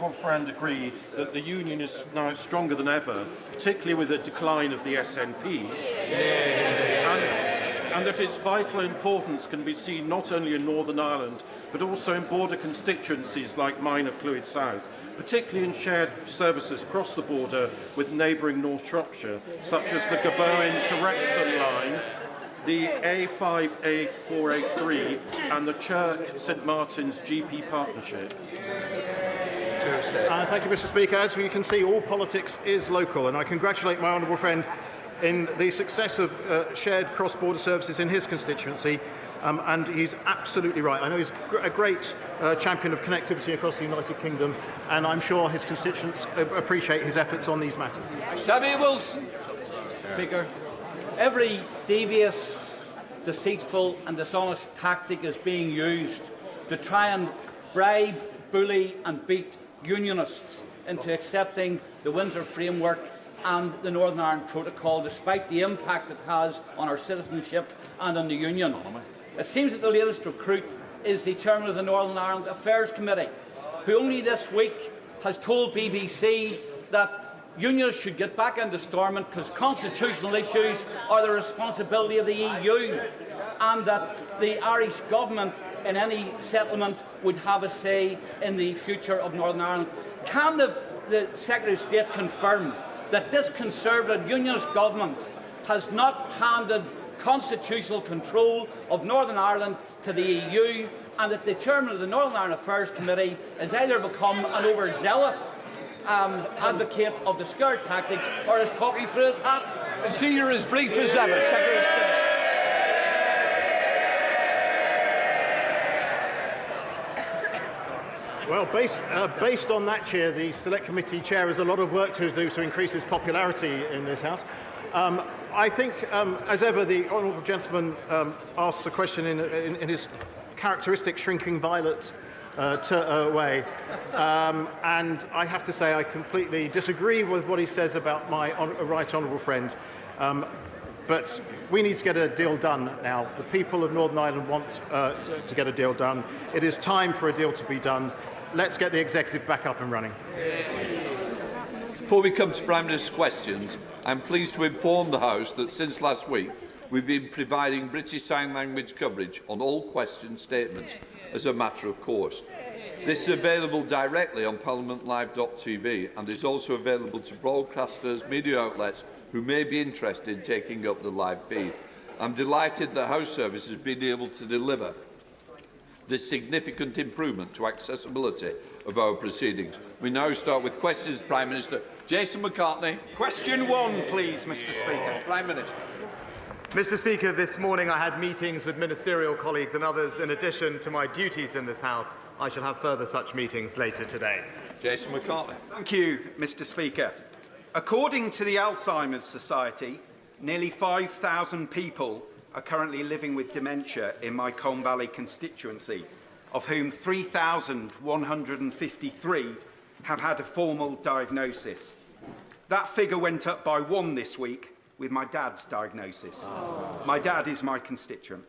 honourable friend agree that the union is now stronger than ever, particularly with the decline of the SNP? And that its vital importance can be seen not only in Northern Ireland, but also in border constituencies like mine of Clwyd South, particularly in shared services across the border with neighbouring North Shropshire, such as the Gabowen to Wrexham line, the A5A483 and the Chirk St Martin's GP partnership. Thank you, Mr Speaker. As you can see, all politics is local, and I congratulate my honourable friend in the success of shared cross-border services in his constituency, and he's absolutely right. I know he's a great champion of connectivity across the United Kingdom, and I'm sure his constituents appreciate his efforts on these matters. Sammy Wilson. Speaker, every devious, deceitful and dishonest tactic is being used to try and bribe, bully and beat unionists into accepting the Windsor Framework and the Northern Ireland Protocol, despite the impact it has on our citizenship and on the Union. It seems that the latest recruit is the chairman of the Northern Ireland Affairs Committee, who only this week has told BBC that unions should get back into Stormont because constitutional issues are the responsibility of the EU, and that the Irish government in any settlement would have a say in the future of Northern Ireland. Can the Secretary of State confirm that this Conservative Unionist government has not handed constitutional control of Northern Ireland to the EU, and that the chairman of the Northern Ireland Affairs Committee has either become an overzealous advocate of the scare tactics or is talking through his hat? See, you're as brief as ever, Secretary of State. Well, based on that, Chair, the Select Committee Chair has a lot of work to do to increase his popularity in this House. I think, as ever, the honourable gentleman asks a question in his characteristic shrinking violet way, and I have to say I completely disagree with what he says about my right honourable friend. But we need to get a deal done now. The people of Northern Ireland want to get a deal done. It is time for a deal to be done. Let's get the executive back up and running. Before we come to Prime Minister's questions, I'm pleased to inform the House that since last week we've been providing British Sign Language coverage on all question statements as a matter of course. This is available directly on parliamentlive.tv and is also available to broadcasters, media outlets who may be interested in taking up the live feed. I'm delighted that House Service has been able to deliver this significant improvement to accessibility of our proceedings. We now start with questions, Prime Minister. Jason McCartney. Question 1, please, Mr Speaker. Prime Minister. Mr Speaker, this morning I had meetings with ministerial colleagues and others in addition to my duties in this House. I shall have further such meetings later today. Jason McCartney. Thank you, Mr Speaker. According to the Alzheimer's Society, nearly 5,000 people are currently living with dementia in my Colne Valley constituency, of whom 3,153 have had a formal diagnosis. That figure went up by 1 this week with my dad's diagnosis. My dad is my constituent.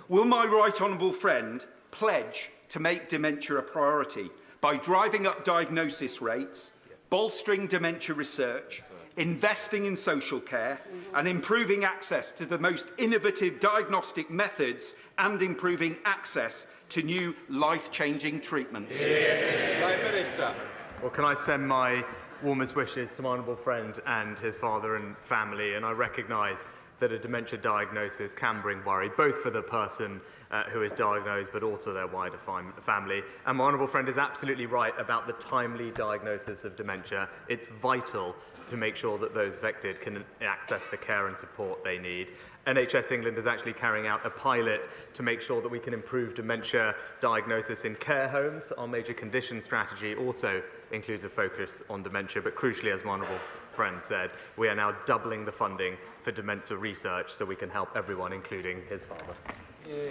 Will my right honourable friend pledge to make dementia a priority by driving up diagnosis rates, bolstering dementia research, investing in social care and improving access to the most innovative diagnostic methods and improving access to new life-changing treatments? Prime Minister. Well, can I send my warmest wishes to my honourable friend and his father and family, and I recognise that a dementia diagnosis can bring worry, both for the person who is diagnosed but also their wider family. And my honourable friend is absolutely right about the timely diagnosis of dementia. It's vital to make sure that those affected can access the care and support they need. NHS England is actually carrying out a pilot to make sure that we can improve dementia diagnosis in care homes. Our major condition strategy also includes a focus on dementia, but crucially, as my honourable friend said, we are now doubling the funding for dementia research so we can help everyone, including his father.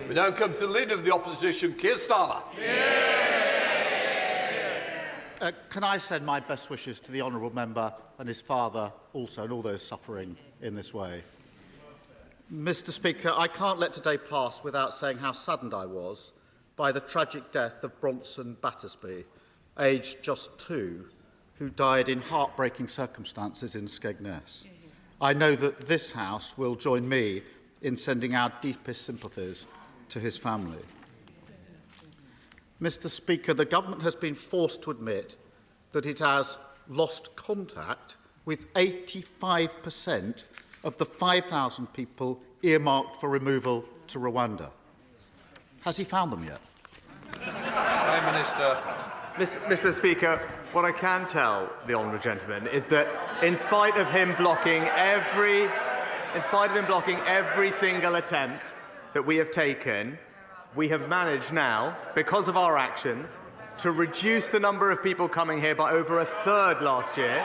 We now come to the Leader of the Opposition, Keir Starmer. Can I send my best wishes to the honourable member and his father also, and all those suffering in this way? Mr Speaker, I can't let today pass without saying how saddened I was by the tragic death of Bronson Battersby, aged just 2, who died in heartbreaking circumstances in Skegness. I know that this House will join me in sending our deepest sympathies to his family. Mr Speaker, the government has been forced to admit that it has lost contact with 85% of the 5,000 people earmarked for removal to Rwanda. Has he found them yet? Prime Minister. Mr Speaker, what I can tell the honourable gentleman is that in spite of him blocking every single attempt that we have taken, we have managed now, because of our actions, to reduce the number of people coming here by over a third last year,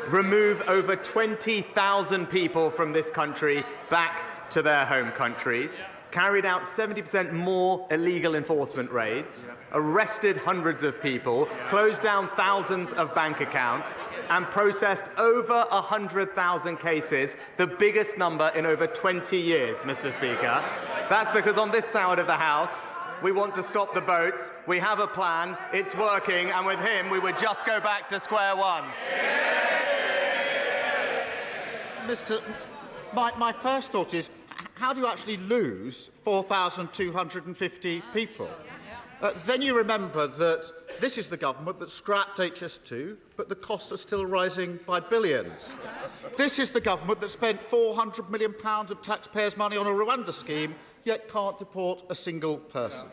remove over 20,000 people from this country back to their home countries, carried out 70% more illegal enforcement raids, arrested hundreds of people, closed down thousands of bank accounts, and processed over 100,000 cases, the biggest number in over 20 years, Mr Speaker. That's because on this side of the House, we want to stop the boats, we have a plan, it's working, and with him, we would just go back to square one. My first thought is, how do you actually lose 4,250 people? Then you remember that this is the government that scrapped HS2, but the costs are still rising by billions. This is the government that spent £400 million of taxpayers' money on a Rwanda scheme, yet can't deport a single person.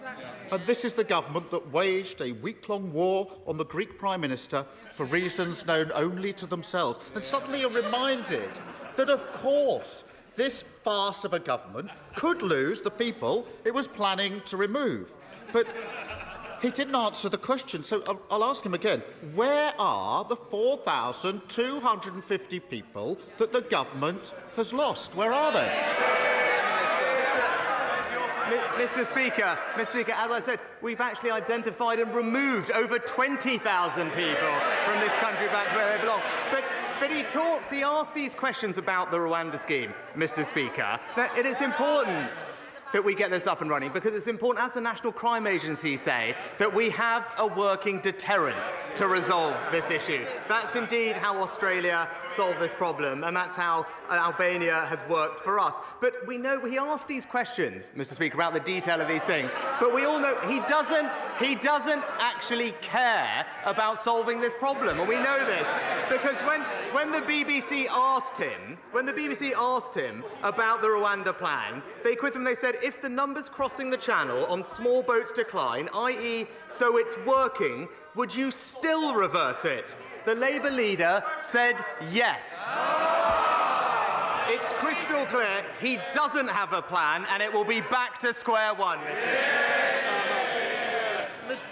And this is the government that waged a week-long war on the Greek Prime Minister for reasons known only to themselves, and suddenly are reminded that, of course, this farce of a government could lose the people it was planning to remove. But he didn't answer the question, so I'll ask him again. Where are the 4,250 people that the government has lost? Where are they? Mr Speaker, as I said, we've actually identified and removed over 20,000 people from this country back to where they belong. But he asks these questions about the Rwanda scheme, Mr Speaker. Now, it is important that we get this up and running, because it's important, as the National Crime Agency say, that we have a working deterrence to resolve this issue. That's indeed how Australia solved this problem, and that's how Albania has worked for us. But we know he asked these questions, Mr Speaker, about the detail of these things, but we all know he doesn't actually care about solving this problem, and we know this because when the BBC asked him about the Rwanda plan, they quizzed him and they said, if the numbers crossing the channel on small boats decline, i.e. so it's working, would you still reverse it? The Labour leader said yes. It's crystal clear he doesn't have a plan, and it will be back to square one,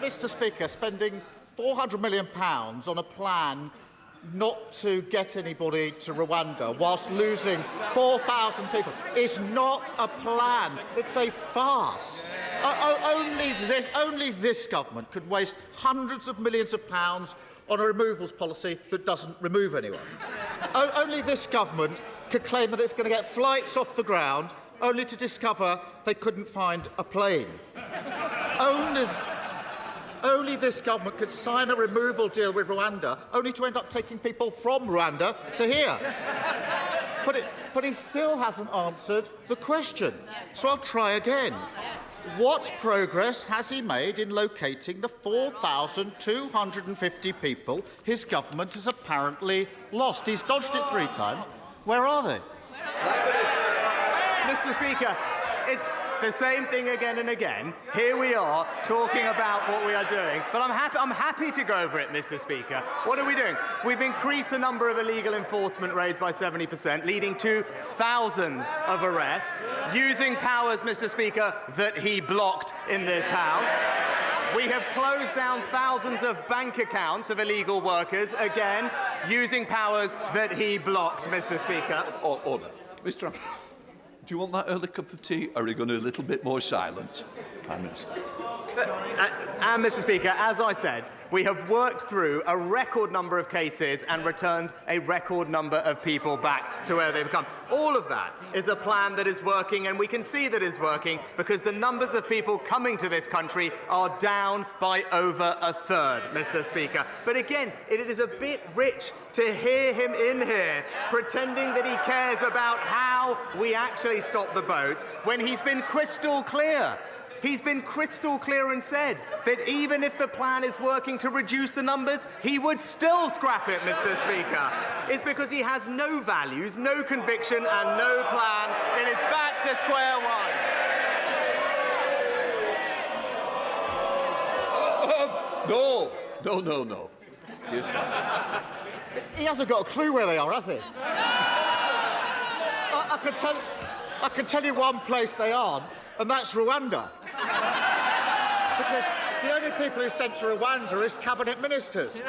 Mr Speaker, spending £400 million on a plan not to get anybody to Rwanda whilst losing 4,000 people is not a plan. It's a farce. Only this government could waste hundreds of millions of pounds on a removals policy that doesn't remove anyone. Only this government could claim that it's going to get flights off the ground only to discover they couldn't find a plane. Only this government could sign a removal deal with Rwanda, only to end up taking people from Rwanda to here. But he still hasn't answered the question. So I'll try again. What progress has he made in locating the 4,250 people his government has apparently lost? He's dodged it 3 times. Where are they? Mr Speaker, it's the same thing again and again. Here we are talking about what we are doing, but I'm happy to go over it, Mr Speaker. What are we doing? We've increased the number of illegal enforcement raids by 70%, leading to thousands of arrests, using powers, Mr Speaker, that he blocked in this House. We have closed down thousands of bank accounts of illegal workers, again, using powers that he blocked, Mr Speaker. Order. Mr Trump. Do you want that early cup of tea, or are you going to be a little bit more silent, Prime Minister? And, Mr Speaker, as I said, we have worked through a record number of cases and returned a record number of people back to where they've come. All of that is a plan that is working, and we can see that it's working because the numbers of people coming to this country are down by over a third, Mr Speaker. But again, it is a bit rich to hear him in here pretending that he cares about how we actually stop the boats when he's been crystal clear. He's been crystal clear and said that even if the plan is working to reduce the numbers, he would still scrap it, Mr Speaker. It's because he has no values, no conviction and no plan, and it's back to square one. No. Yes, He hasn't got a clue where they are, has he? I can tell you one place they aren't, and that's Rwanda. Because the only people who sent to Rwanda is cabinet ministers.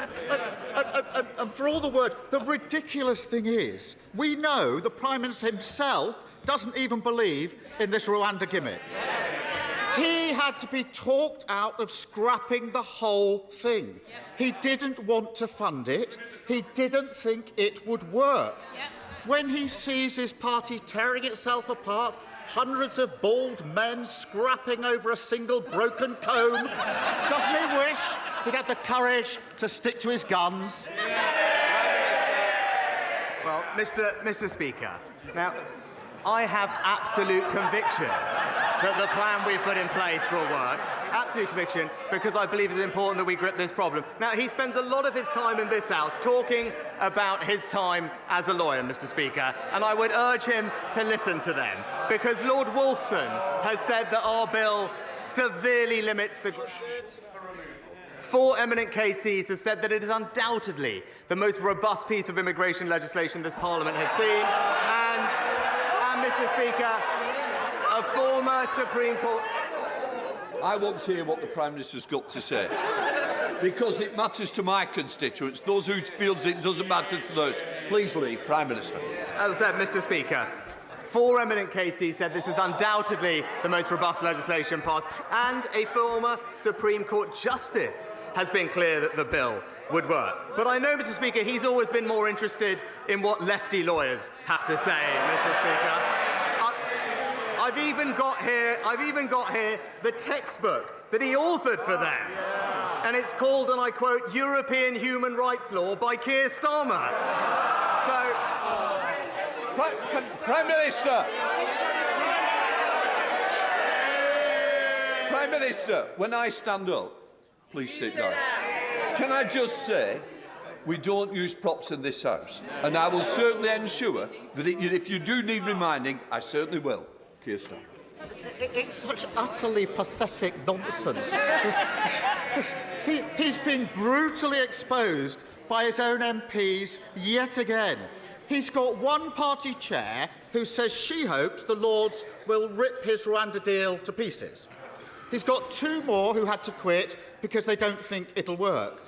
And for all the word, the ridiculous thing is, we know the Prime Minister himself doesn't even believe in this Rwanda gimmick. He had to be talked out of scrapping the whole thing. He didn't want to fund it. He didn't think it would work. When he sees his party tearing itself apart, hundreds of bald men scrapping over a single broken comb, doesn't he wish he'd had the courage to stick to his guns? Well, Mr Speaker, now, I have absolute conviction that the plan we've put in place will work. Absolute conviction, because I believe it's important that we grip this problem. Now, he spends a lot of his time in this House talking about his time as a lawyer, Mr Speaker, and I would urge him to listen to them, because Lord Wolfson has said that our bill severely limits the... Four eminent KCs have said that it is undoubtedly the most robust piece of immigration legislation this Parliament has seen, and Mr Speaker, a former Supreme Court... I want to hear what the Prime Minister's got to say, because it matters to my constituents, those who feel it doesn't matter to those. Please leave, Prime Minister. As I said, Mr Speaker, four eminent KCs said this is undoubtedly the most robust legislation passed, and a former Supreme Court Justice has been clear that the bill would work. But I know, Mr Speaker, he's always been more interested in what lefty lawyers have to say, Mr Speaker. I've even got here the textbook that he authored for them. And it's called, and I quote, European Human Rights Law by Keir Starmer. So... Prime Minister! Prime Minister, when I stand up, please sit down. Can I just say, we don't use props in this House, and I will certainly ensure that if you do need reminding, I certainly will. Keir Starmer. It's such utterly pathetic nonsense. He's been brutally exposed by his own MPs yet again. He's got one party chair who says she hopes the Lords will rip his Rwanda deal to pieces. He's got two more who had to quit because they don't think it'll work.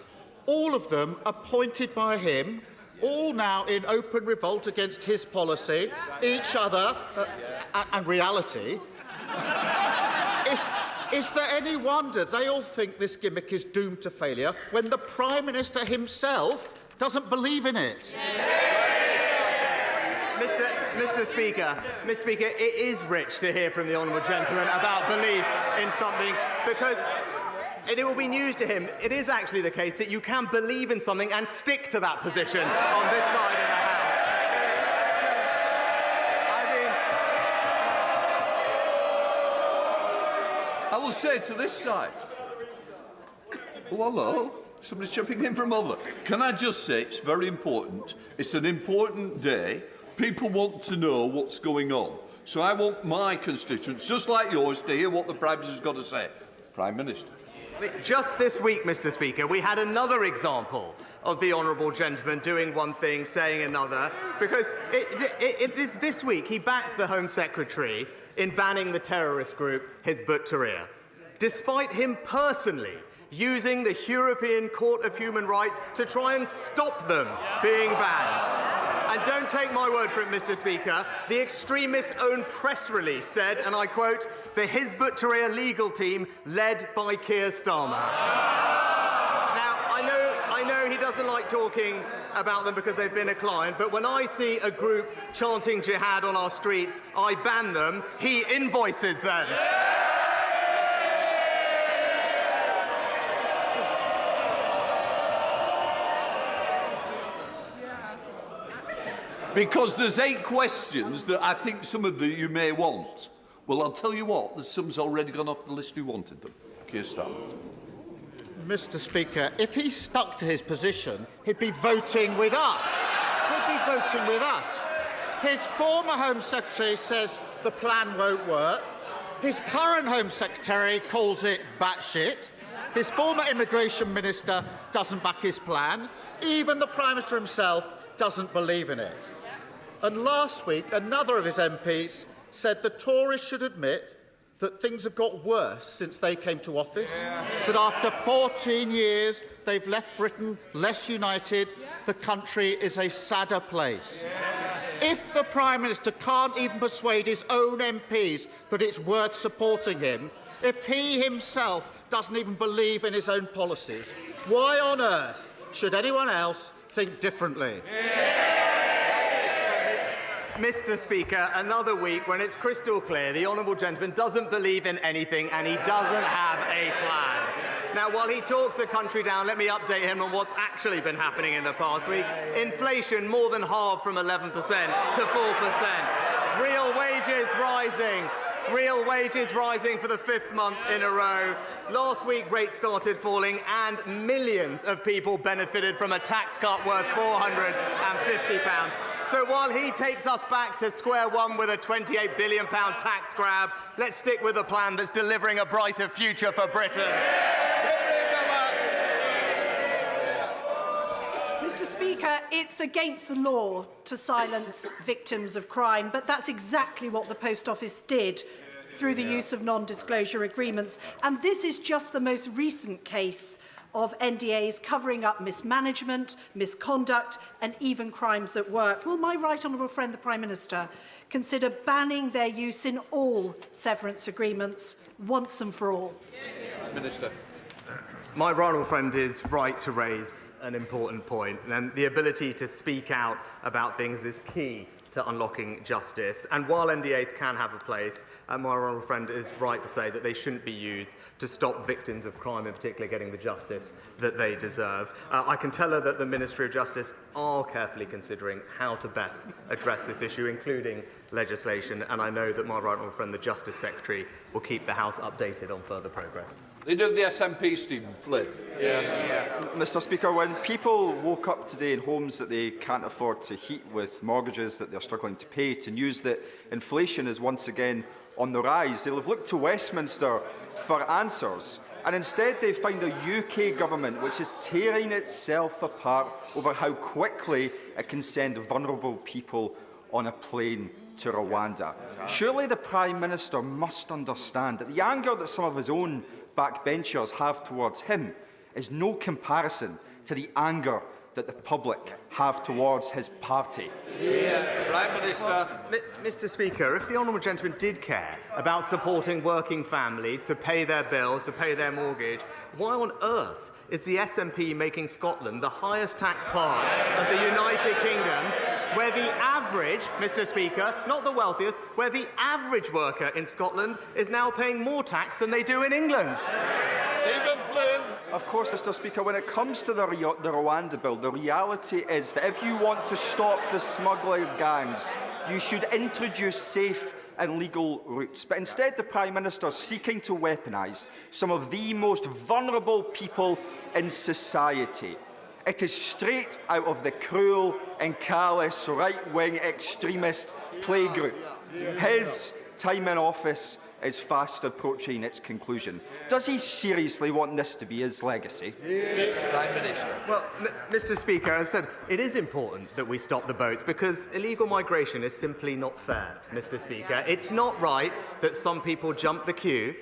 All of them appointed by him, all now in open revolt against his policy, each other, and reality. Is there any wonder they all think this gimmick is doomed to failure when the Prime Minister himself doesn't believe in it? Mr Speaker, it is rich to hear from the honourable gentleman about belief in something, because it will be news to him. It is actually the case that you can believe in something and stick to that position on this side of the House. I will say to this side. Oh, hello. Somebody's jumping in from over. Can I just say it's very important. It's an important day. People want to know what's going on. So I want my constituents, just like yours, to hear what the Prime Minister's got to say. Prime Minister. Just this week, Mr Speaker, we had another example of the honourable gentleman doing one thing, saying another, because this week he backed the Home Secretary in banning the terrorist group Hizb ut-Tahrir, despite him personally using the European Court of Human Rights to try and stop them being banned. And don't take my word for it, Mr Speaker. The extremist's own press release said, and I quote, "the Hizb ut-Tahrir legal team led by Keir Starmer." Now, I know he doesn't like talking about them because they've been a client, but when I see a group chanting jihad on our streets, I ban them. He invoices them. Because there's 8 questions that I think some of you may want. Well, I'll tell you what, there's some's already gone off the list who wanted them. Keir Starmer. Mr Speaker, if he stuck to his position, he'd be voting with us. He'd be voting with us. His former Home Secretary says the plan won't work. His current Home Secretary calls it batshit. His former Immigration Minister doesn't back his plan. Even the Prime Minister himself doesn't believe in it. And last week, another of his MPs said the Tories should admit that things have got worse since they came to office, that after 14 years they've left Britain less united, the country is a sadder place. If the Prime Minister can't even persuade his own MPs that it's worth supporting him, if he himself doesn't even believe in his own policies, why on earth should anyone else think differently? Mr Speaker, another week when it's crystal clear the honourable gentleman doesn't believe in anything and he doesn't have a plan. Now, while he talks the country down, let me update him on what's actually been happening in the past week. Inflation more than halved from 11% to 4%. Real wages rising. Real wages rising for the 5th month in a row. Last week, rates started falling and millions of people benefited from a tax cut worth £450. So while he takes us back to square one with a £28 billion tax grab, let's stick with a plan that's delivering a brighter future for Britain. Mr Speaker, it's against the law to silence victims of crime, but that's exactly what the Post Office did through the use of non-disclosure agreements. And this is just the most recent case of NDAs covering up mismanagement, misconduct and even crimes at work. Will my right honourable friend, the Prime Minister, consider banning their use in all severance agreements once and for all? Minister. My right honourable friend is right to raise an important point, and the ability to speak out about things is key to unlocking justice. And while NDAs can have a place, my honourable friend is right to say that they shouldn't be used to stop victims of crime, in particular getting the justice that they deserve. I can tell her that the Ministry of Justice are carefully considering how to best address this issue, including legislation, and I know that my right honourable friend, the Justice Secretary, will keep the House updated on further progress. Leader of the SNP, Stephen Flynn. Mr Speaker, when people woke up today in homes that they can't afford to heat with mortgages that they're struggling to pay, to news that inflation is once again on the rise, they'll have looked to Westminster for answers. And instead they find a UK government which is tearing itself apart over how quickly it can send vulnerable people on a plane to Rwanda. Surely the Prime Minister must understand that the anger that some of his own backbenchers have towards him is no comparison to the anger that the public have towards his party. Prime Minister. Mr Speaker, if the honourable gentleman did care about supporting working families to pay their bills, to pay their mortgage, why on earth is the SNP making Scotland the highest tax part of the United Kingdom, where the average, Mr Speaker, not the wealthiest, where the average worker in Scotland is now paying more tax than they do in England? Stephen Flynn. Of course, Mr Speaker, when it comes to the Rwanda Bill, the reality is that if you want to stop the smuggling gangs, you should introduce safe and legal routes. But instead, the Prime Minister is seeking to weaponise some of the most vulnerable people in society. It is straight out of the cruel and callous right-wing extremist playgroup. His time in office is fast approaching its conclusion. Does he seriously want this to be his legacy? Prime Minister. Well, Mr Speaker, as I said, it is important that we stop the boats because illegal migration is simply not fair, Mr Speaker. It's not right that some people jump the queue,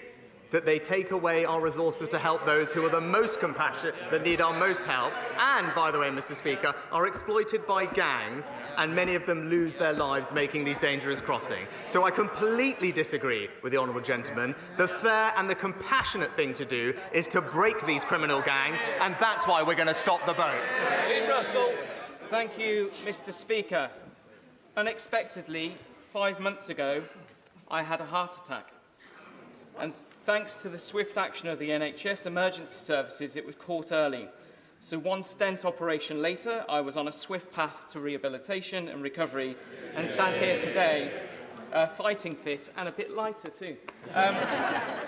that they take away our resources to help those who are the most compassionate, that need our most help, and, by the way, Mr Speaker, are exploited by gangs, and many of them lose their lives making these dangerous crossings. So I completely disagree with the honourable gentleman. The fair and the compassionate thing to do is to break these criminal gangs, and that's why we're going to stop the boats. Russell. Thank you, Mr Speaker. Unexpectedly, 5 months ago, I had a heart attack. And thanks to the swift action of the NHS emergency services, it was caught early. So one stent operation later, I was on a swift path to rehabilitation and recovery, and sat here today, fighting fit and a bit lighter too.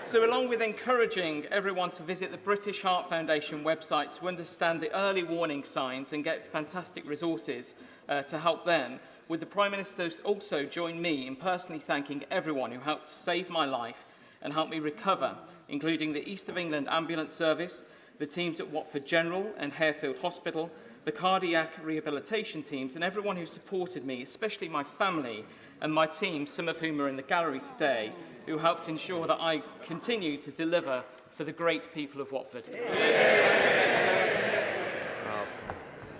So along with encouraging everyone to visit the British Heart Foundation website to understand the early warning signs and get fantastic resources to help them, would the Prime Minister also join me in personally thanking everyone who helped to save my life and help me recover, including the East of England Ambulance Service, the teams at Watford General and Harefield Hospital, the cardiac rehabilitation teams, and everyone who supported me, especially my family and my team, some of whom are in the gallery today, who helped ensure that I continue to deliver for the great people of Watford.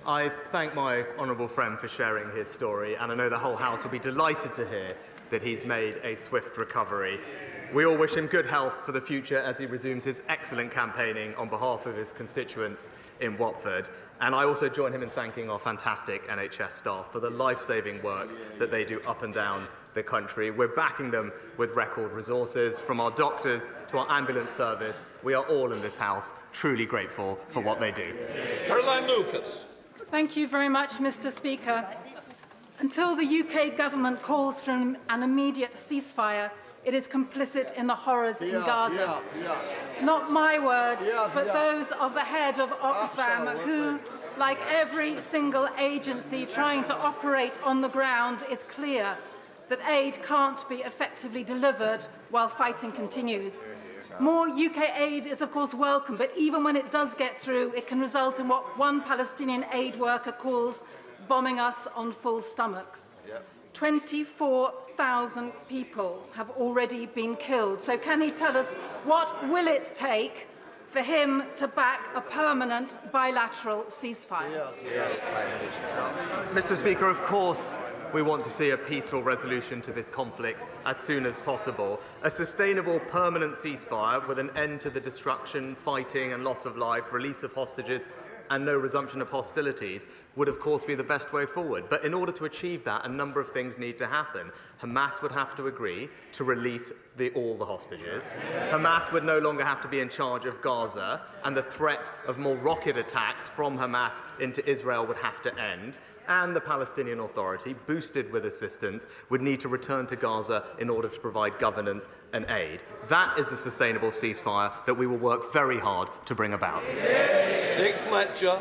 I thank my honourable friend for sharing his story, and I know the whole House will be delighted to hear that he's made a swift recovery. We all wish him good health for the future as he resumes his excellent campaigning on behalf of his constituents in Watford. And I also join him in thanking our fantastic NHS staff for the life-saving work that they do up and down the country. We're backing them with record resources, from our doctors to our ambulance service. We are all in this House truly grateful for what they do. Caroline Lucas. Thank you very much, Mr Speaker. Until the UK government calls for an immediate ceasefire, it is complicit in the horrors in Gaza. Not my words, but those of the head of Oxfam, who, like every single agency trying to operate on the ground, is clear that aid can't be effectively delivered while fighting continues. More UK aid is, of course, welcome, but even when it does get through, it can result in what one Palestinian aid worker calls bombing us on full stomachs. 24,000 people have already been killed. So can he tell us what will it take for him to back a permanent bilateral ceasefire? Mr Speaker, of course we want to see a peaceful resolution to this conflict as soon as possible. A sustainable permanent ceasefire with an end to the destruction, fighting and loss of life, release of hostages and no resumption of hostilities would of course be the best way forward. But in order to achieve that, a number of things need to happen. Hamas would have to agree to release all the hostages. Hamas would no longer have to be in charge of Gaza, and the threat of more rocket attacks from Hamas into Israel would have to end. And the Palestinian Authority, boosted with assistance, would need to return to Gaza in order to provide governance and aid. That is the sustainable ceasefire that we will work very hard to bring about. Nick Fletcher.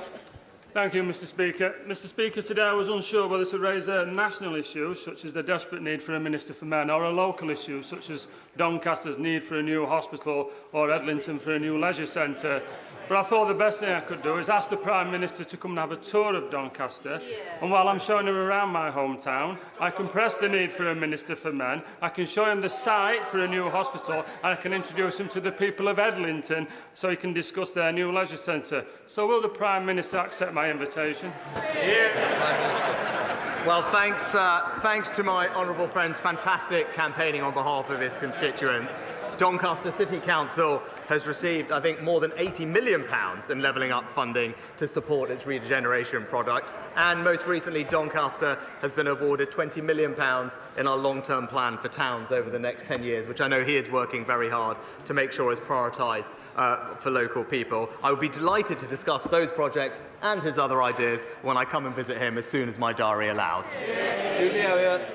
Thank you, Mr Speaker. Mr Speaker, today I was unsure whether to raise a national issue, such as the desperate need for a Minister for Men, or a local issue, such as Doncaster's need for a new hospital or Edlington for a new leisure centre. But I thought the best thing I could do is ask the Prime Minister to come and have a tour of Doncaster. And while I'm showing him around my hometown, I can press the need for a Minister for Men, I can show him the site for a new hospital, and I can introduce him to the people of Edlington so he can discuss their new leisure centre. So will the Prime Minister accept my invitation? Well, thanks to my honourable friend's fantastic campaigning on behalf of his constituents. Doncaster City Council has received, I think, more than £80 million in levelling up funding to support its regeneration products. And most recently, Doncaster has been awarded £20 million in our long-term plan for towns over the next 10 years, which I know he is working very hard to make sure is prioritised for local people. I would be delighted to discuss those projects and his other ideas when I come and visit him as soon as my diary allows. Julie Elliott.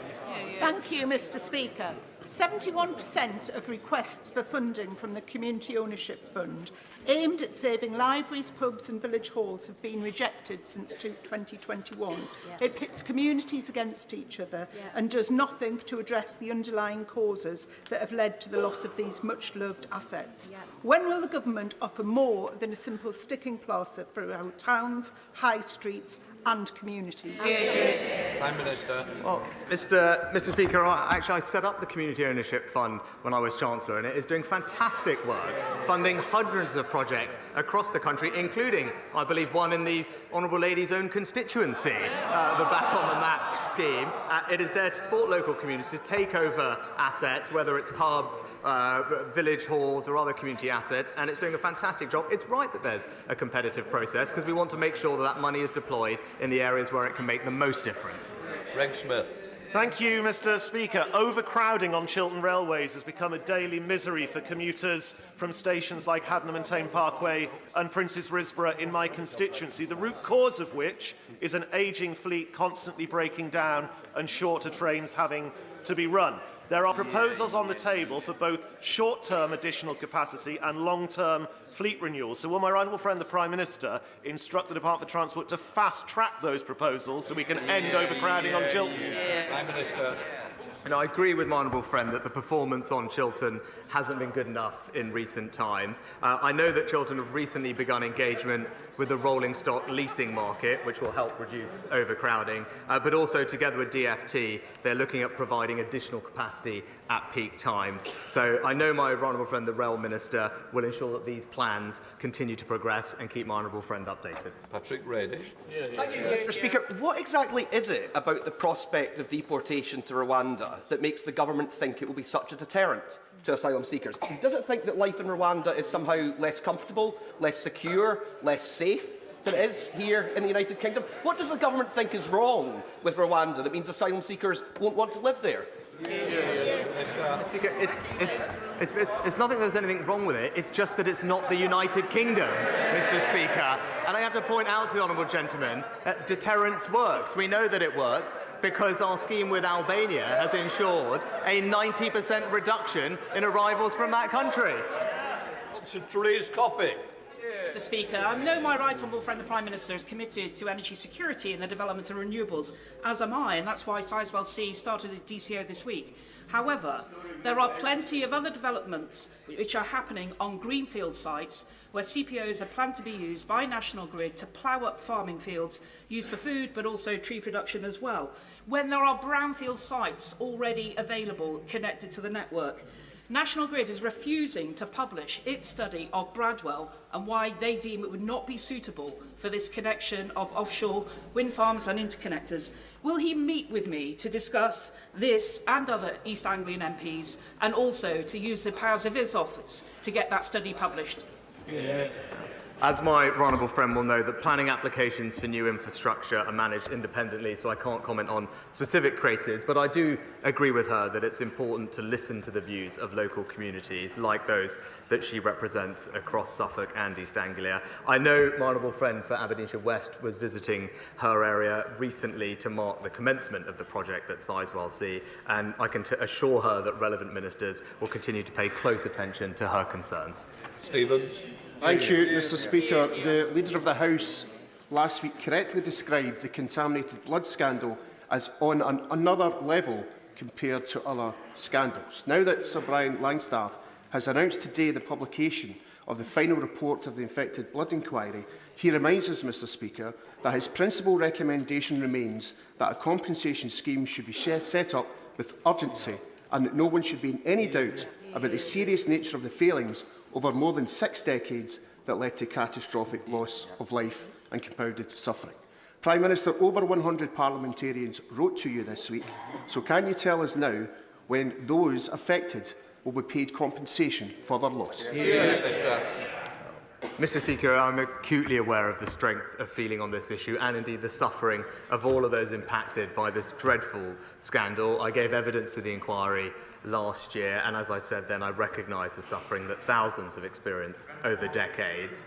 Thank you, Mr Speaker. 71% of requests for funding from the Community Ownership Fund aimed at saving libraries, pubs and village halls have been rejected since 2021. It pits communities against each other and does nothing to address the underlying causes that have led to the loss of these much-loved assets. When will the government offer more than a simple sticking plaster for our towns, high streets and communities? Prime Minister. Well, Mr Speaker, I set up the Community Community Ownership Fund when I was Chancellor, and it is doing fantastic work, funding hundreds of projects across the country, including, I believe, one in the Honourable Lady's own constituency, the Back on the Map scheme. It is there to support local communities to take over assets, whether it's pubs, village halls or other community assets, and it's doing a fantastic job. It's right that there's a competitive process because we want to make sure that that money is deployed in the areas where it can make the most difference. Greg Smith. Thank you, Mr Speaker. Overcrowding on Chiltern railways has become a daily misery for commuters from stations like Haddenham and Tame Parkway and Princes Risborough in my constituency, the root cause of which is an ageing fleet constantly breaking down and shorter trains having to be run. There are proposals on the table for both short-term additional capacity and long-term fleet renewal. So will my right honourable friend, the Prime Minister, instruct the Department for Transport to fast-track those proposals so we can end overcrowding on Chiltern? Prime Minister. And I agree with my honourable friend that the performance on Chiltern hasn't been good enough in recent times. I know that Chiltern have recently begun engagement with the rolling stock leasing market, which will help reduce overcrowding, but also together with DfT, they're looking at providing additional capacity at peak times. So I know my honourable friend, the Rail Minister, will ensure that these plans continue to progress and keep my honourable friend updated. Patrick Rady. Thank you, Mr Speaker. What exactly is it about the prospect of deportation to Rwanda that makes the government think it will be such a deterrent to asylum seekers? Does it think that life in Rwanda is somehow less comfortable, less secure, less safe than it is here in the United Kingdom? What does the government think is wrong with Rwanda that means asylum seekers won't want to live there? Speaker, it's nothing there's anything wrong with it, it's just that it's not the United Kingdom, Mr Speaker. And I have to point out to the honourable gentleman that deterrence works. We know that it works because our scheme with Albania has ensured a 90% reduction in arrivals from that country. To Therese Coffey. Mr Speaker, I know my right honourable friend the Prime Minister is committed to energy security and the development of renewables, as am I, and that's why Sizewell C started a DCO this week. However, there are plenty of other developments which are happening on greenfield sites where CPOs are planned to be used by National Grid to plough up farming fields used for food but also tree production as well, when there are brownfield sites already available connected to the network. National Grid is refusing to publish its study of Bradwell and why they deem it would not be suitable for this connection of offshore wind farms and interconnectors. Will he meet with me to discuss this and other East Anglian MPs and also to use the powers of his office to get that study published? As my honourable friend will know, that planning applications for new infrastructure are managed independently, so I can't comment on specific cases, but I do agree with her that it's important to listen to the views of local communities like those that she represents across Suffolk and East Anglia. I know my honourable friend for Aberdeenshire West was visiting her area recently to mark the commencement of the project at Sizewell C, and I can assure her that relevant ministers will continue to pay close attention to her concerns. Stevens. Thank you, Mr Speaker. The Leader of the House last week correctly described the contaminated blood scandal as on another level compared to other scandals. Now that Sir Brian Langstaff has announced today the publication of the final report of the infected blood inquiry, he reminds us, Mr Speaker, that his principal recommendation remains that a compensation scheme should be set up with urgency and that no one should be in any doubt about the serious nature of the failings over more than 6 decades that led to catastrophic loss of life and compounded suffering. Prime Minister, over 100 parliamentarians wrote to you this week, so can you tell us now when those affected will be paid compensation for their loss? Mr Speaker, I'm acutely aware of the strength of feeling on this issue and indeed the suffering of all of those impacted by this dreadful scandal. I gave evidence to the inquiry last year, and as I said then, I recognise the suffering that thousands have experienced over decades.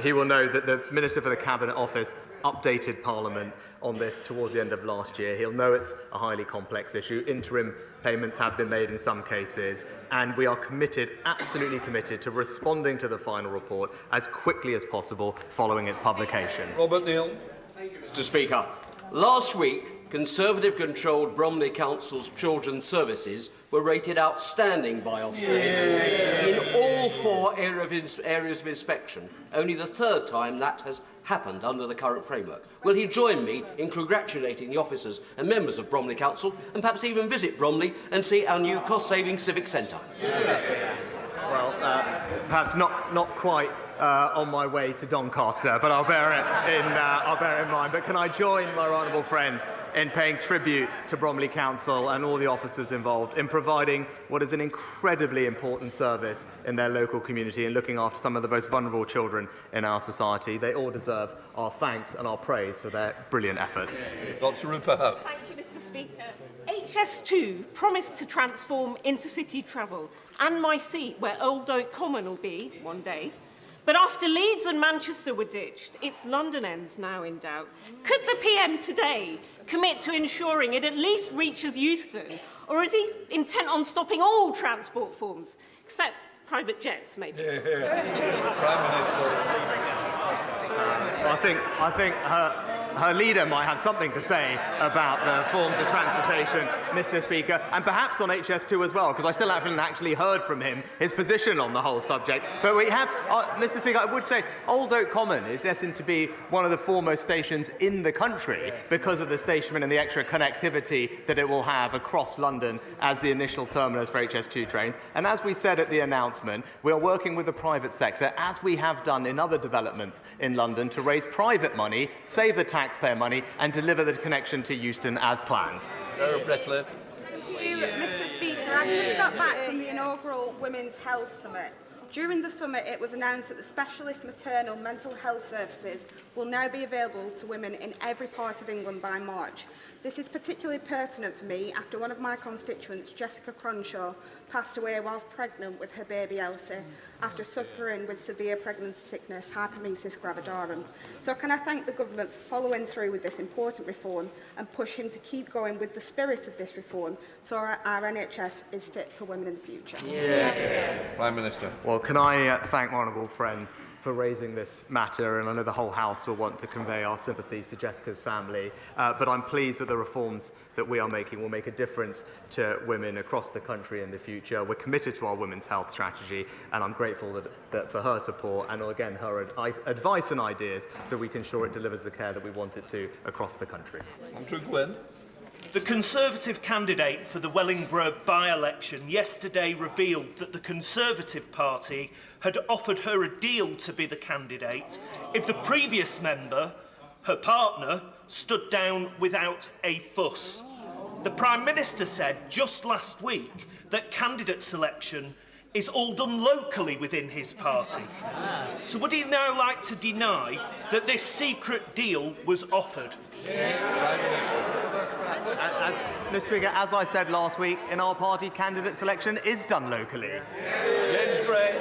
He will know that the Minister for the Cabinet Office updated Parliament on this towards the end of last year. He'll know it's a highly complex issue. Interim payments have been made in some cases, and we are committed, absolutely committed, to responding to the final report as quickly as possible following its publication. Robert Neal. Mr Speaker, last week Conservative-controlled Bromley Council's children's services were rated outstanding by Ofsted in all 4 areas of inspection, only the 3rd time that has happened under the current framework. Will he join me in congratulating the officers and members of Bromley Council and perhaps even visit Bromley and see our new cost-saving civic centre? Well, perhaps not quite on my way to Doncaster, but I'll bear it in mind. But can I join my honourable friend in paying tribute to Bromley Council and all the officers involved in providing what is an incredibly important service in their local community and looking after some of the most vulnerable children in our society. They all deserve our thanks and our praise for their brilliant efforts. Dr. Rupert. Thank you, Mr. Speaker. HS2 promised to transform intercity travel and my seat where Old Oak Common will be one day. But after Leeds and Manchester were ditched, its London end's now in doubt. Could the PM today commit to ensuring it at least reaches Euston, or is he intent on stopping all transport forms, except private jets, maybe? Prime Minister. I think her leader might have something to say about the forms of transportation, Mr. Speaker, and perhaps on HS2 as well, because I still haven't actually heard from him his position on the whole subject. But we have, Mr. Speaker, I would say Old Oak Common is destined to be one of the foremost stations in the country because of the stationment and the extra connectivity that it will have across London as the initial terminus for HS2 trains. And as we said at the announcement, we are working with the private sector, as we have done in other developments in London, to raise private money, save the taxpayer money and deliver the connection to Euston as planned. Thank you, Mr. Speaker. I've just got back from the inaugural Women's Health Summit. During the summit, it was announced that the specialist maternal mental health services will now be available to women in every part of England by March. This is particularly pertinent for me after one of my constituents, Jessica Cronshaw, passed away whilst pregnant with her baby Elsie after suffering with severe pregnancy sickness, hyperemesis gravidarum. So can I thank the government for following through with this important reform and push him to keep going with the spirit of this reform so our NHS is fit for women in the future? Prime Minister. Well, can I thank my honourable friend for raising this matter, and I know the whole House will want to convey our sympathies to Jessica's family, but I'm pleased that the reforms that we are making will make a difference to women across the country in the future. We're committed to our women's health strategy, and I'm grateful that for her support and, again, her advice and ideas so we can ensure it delivers the care that we want it to across the country. Andrew Gwynn. The Conservative candidate for the Wellingborough by-election yesterday revealed that the Conservative Party had offered her a deal to be the candidate if the previous member, her partner, stood down without a fuss. The Prime Minister said just last week that candidate selection is all done locally within his party. So would he now like to deny that this secret deal was offered? Mr. Speaker, as I said last week, in our party, candidate selection is done locally. James Gray.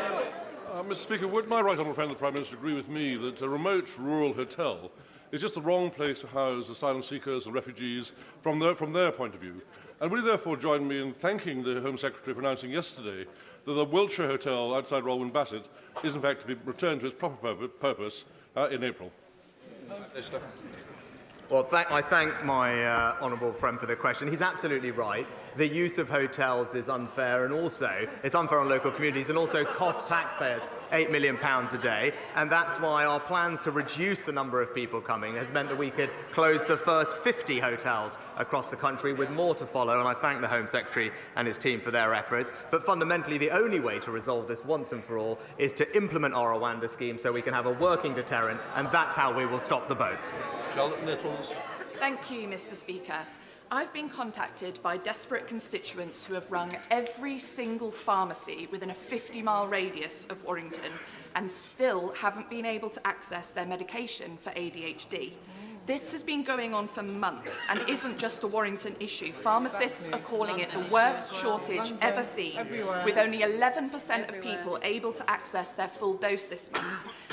Mr. Speaker, would my right honourable friend the Prime Minister agree with me that a remote rural hotel is just the wrong place to house asylum seekers and refugees from their point of view? And will you therefore join me in thanking the Home Secretary for announcing yesterday that the Wiltshire Hotel outside Rolwyn Bassett is in fact to be returned to its proper purpose in April? Minister. Well, I thank my honourable friend for the question. He's absolutely right. The use of hotels is unfair, and also it's unfair on local communities and also costs taxpayers £8 million a day. And that's why our plans to reduce the number of people coming has meant that we could close the first 50 hotels across the country, with more to follow. And I thank the Home Secretary and his team for their efforts. But fundamentally, the only way to resolve this once and for all is to implement our Rwanda scheme so we can have a working deterrent, and that's how we will stop the boats. Charlotte Littles. Thank you, Mr. Speaker. I've been contacted by desperate constituents who have rung every single pharmacy within a 50-mile radius of Warrington and still haven't been able to access their medication for ADHD. This has been going on for months and isn't just a Warrington issue. Pharmacists are calling it the worst shortage ever seen, with only 11% of people able to access their full dose this month.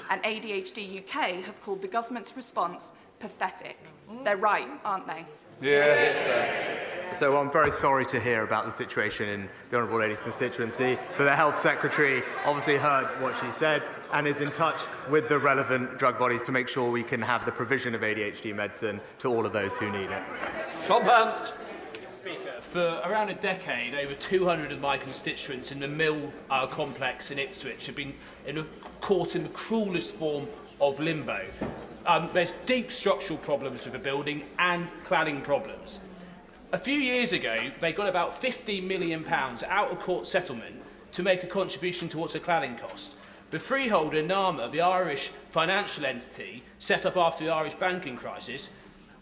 And ADHD UK have called the government's response pathetic. They're right, aren't they? Yeah. So I'm very sorry to hear about the situation in the Honourable Lady's constituency, but the Health Secretary obviously heard what she said and is in touch with the relevant drug bodies to make sure we can have the provision of ADHD medicine to all of those who need it. Tom Hunt. For around a decade, over 200 of my constituents in the Mill complex in Ipswich have been caught in the cruellest form of limbo. There's deep structural problems with the building and cladding problems. A few years ago, they got about £50 million out of court settlement to make a contribution towards the cladding cost. The freeholder, NAMA, the Irish financial entity set up after the Irish banking crisis,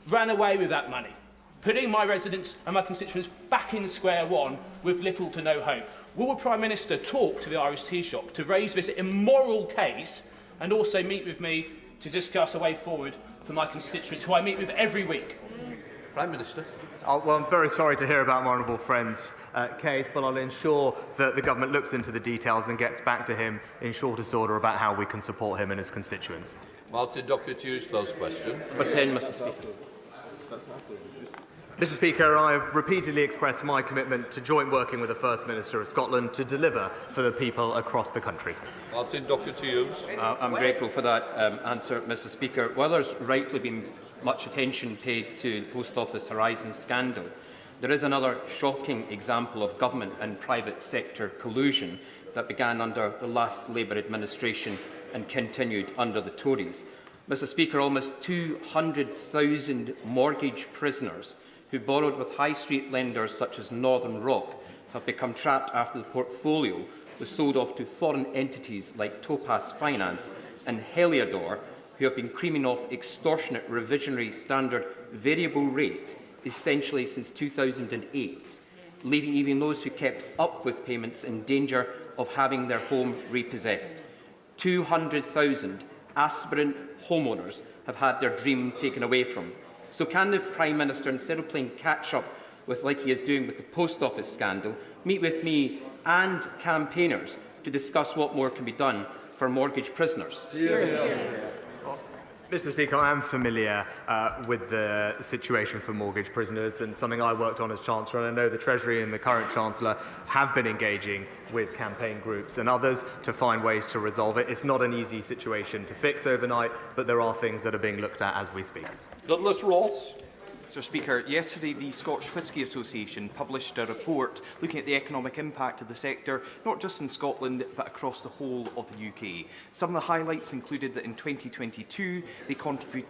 ran away with that money, putting my residents and my constituents back in square one with little to no hope. Will the Prime Minister talk to the Irish tea shop to raise this immoral case and also meet with me to discuss a way forward for my constituents, who I meet with every week? Prime Minister. Well, I'm very sorry to hear about my honourable friend's case, but I'll ensure that the government looks into the details and gets back to him in shortest order about how we can support him and his constituents. Martin Doherty's close question. Number 10, Mr Speaker. Mr Speaker, I have repeatedly expressed my commitment to joint working with the First Minister of Scotland to deliver for the people across the country. Martin Doherty. I'm grateful for that answer, Mr Speaker. While there's rightfully been much attention paid to the Post Office Horizon scandal, there is another shocking example of government and private sector collusion that began under the last Labour administration and continued under the Tories. Mr Speaker, almost 200,000 mortgage prisoners who borrowed with high street lenders such as Northern Rock have become trapped after the portfolio was sold off to foreign entities like Topaz Finance and Heliodor, who have been creaming off extortionate revisionary standard variable rates essentially since 2008, leaving even those who kept up with payments in danger of having their home repossessed. 200,000 aspirant homeowners have had their dream taken away from. So can the Prime Minister, instead of playing catch-up with like he is doing with the Post Office scandal, meet with me and campaigners to discuss what more can be done for mortgage prisoners? Mr Speaker, I am familiar with the situation for mortgage prisoners and something I worked on as Chancellor, and I know the Treasury and the current Chancellor have been engaging with campaign groups and others to find ways to resolve it. It's not an easy situation to fix overnight, but there are things that are being looked at as we speak. Douglas Ross. Mr Speaker, yesterday the Scotch Whisky Association published a report looking at the economic impact of the sector, not just in Scotland but across the whole of the UK. Some of the highlights included that in 2022 they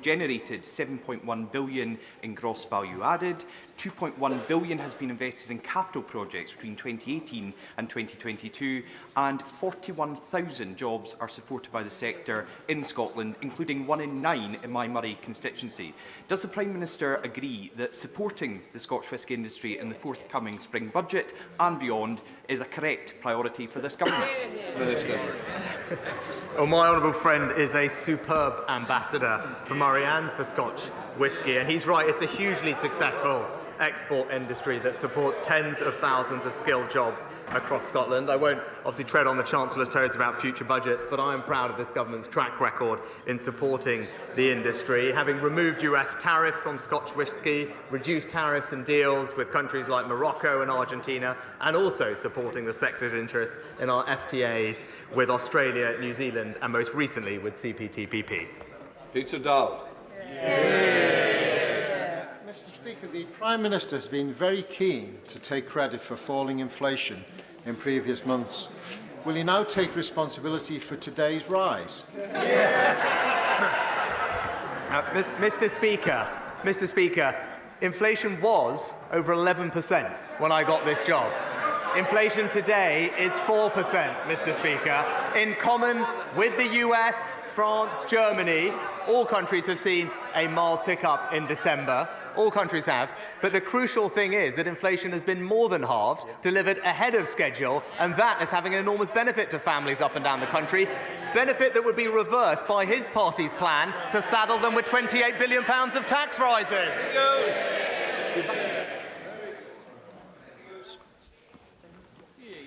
generated £7.1 billion in gross value added, £2.1 billion has been invested in capital projects between 2018 and 2022, and 41,000 jobs are supported by the sector in Scotland, including 1 in 9 in my Murray constituency. Does the Prime Minister agree that supporting the Scotch whisky industry in the forthcoming spring budget and beyond is a correct priority for this government? Well, my honourable friend is a superb ambassador for Murray and for Scotch whisky, and he's right, it's a hugely successful export industry that supports tens of thousands of skilled jobs across Scotland. I won't obviously tread on the Chancellor's toes about future budgets, but I am proud of this government's track record in supporting the industry, having removed US tariffs on Scotch whisky, reduced tariffs and deals with countries like Morocco and Argentina, and also supporting the sector's interest in our FTAs with Australia, New Zealand, and most recently with CPTPP. Peter Dowd. Mr Speaker, the Prime Minister has been very keen to take credit for falling inflation in previous months. Will he now take responsibility for today's rise? Mr Speaker, inflation was over 11% when I got this job. Inflation today is 4%, Mr Speaker. In common with the US, France, Germany, all countries have seen a mild tick-up in December. All countries have. But the crucial thing is that inflation has been more than halved, delivered ahead of schedule, and that is having an enormous benefit to families up and down the country. Benefit that would be reversed by his party's plan to saddle them with £28 billion of tax rises.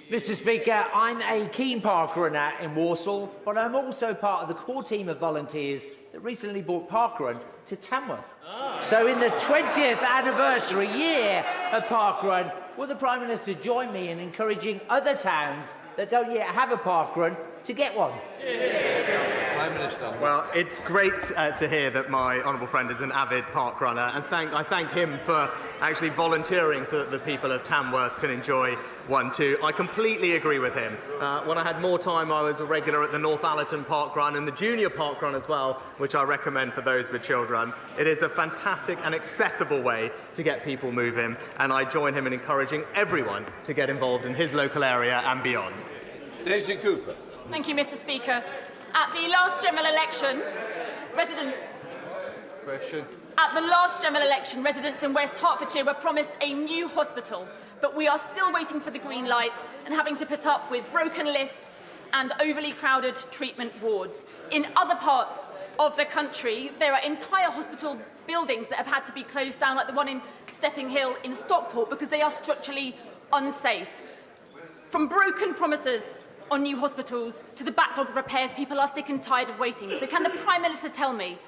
Mr Speaker, I'm a keen parker in Walsall, but I'm also part of the core team of volunteers that recently brought parkrun to Tamworth. So in the 20th anniversary year of parkrun, will the Prime Minister join me in encouraging other towns that don't yet have a parkrun to get one? Prime Minister. Well, it's great to hear that my honourable friend is an avid park runner, and I thank him for actually volunteering so that the people of Tamworth can enjoy one too. I completely agree with him. When I had more time, I was a regular at the North Allerton Park Run and the Junior Park Run as well, which I recommend for those with children. It is a fantastic and accessible way to get people moving, and I join him in encouraging everyone to get involved in his local area and beyond. Daisy Cooper. Thank you, Mr Speaker. At the last general election, residents in West Hertfordshire were promised a new hospital, but we are still waiting for the green light and having to put up with broken lifts and overly crowded treatment wards. In other parts of the country, there are entire hospital buildings that have had to be closed down, like the one in Stepping Hill in Stockport, because they are structurally unsafe. From broken promises on new hospitals to the backlog of repairs, people are sick and tired of waiting. So can the Prime Minister tell me,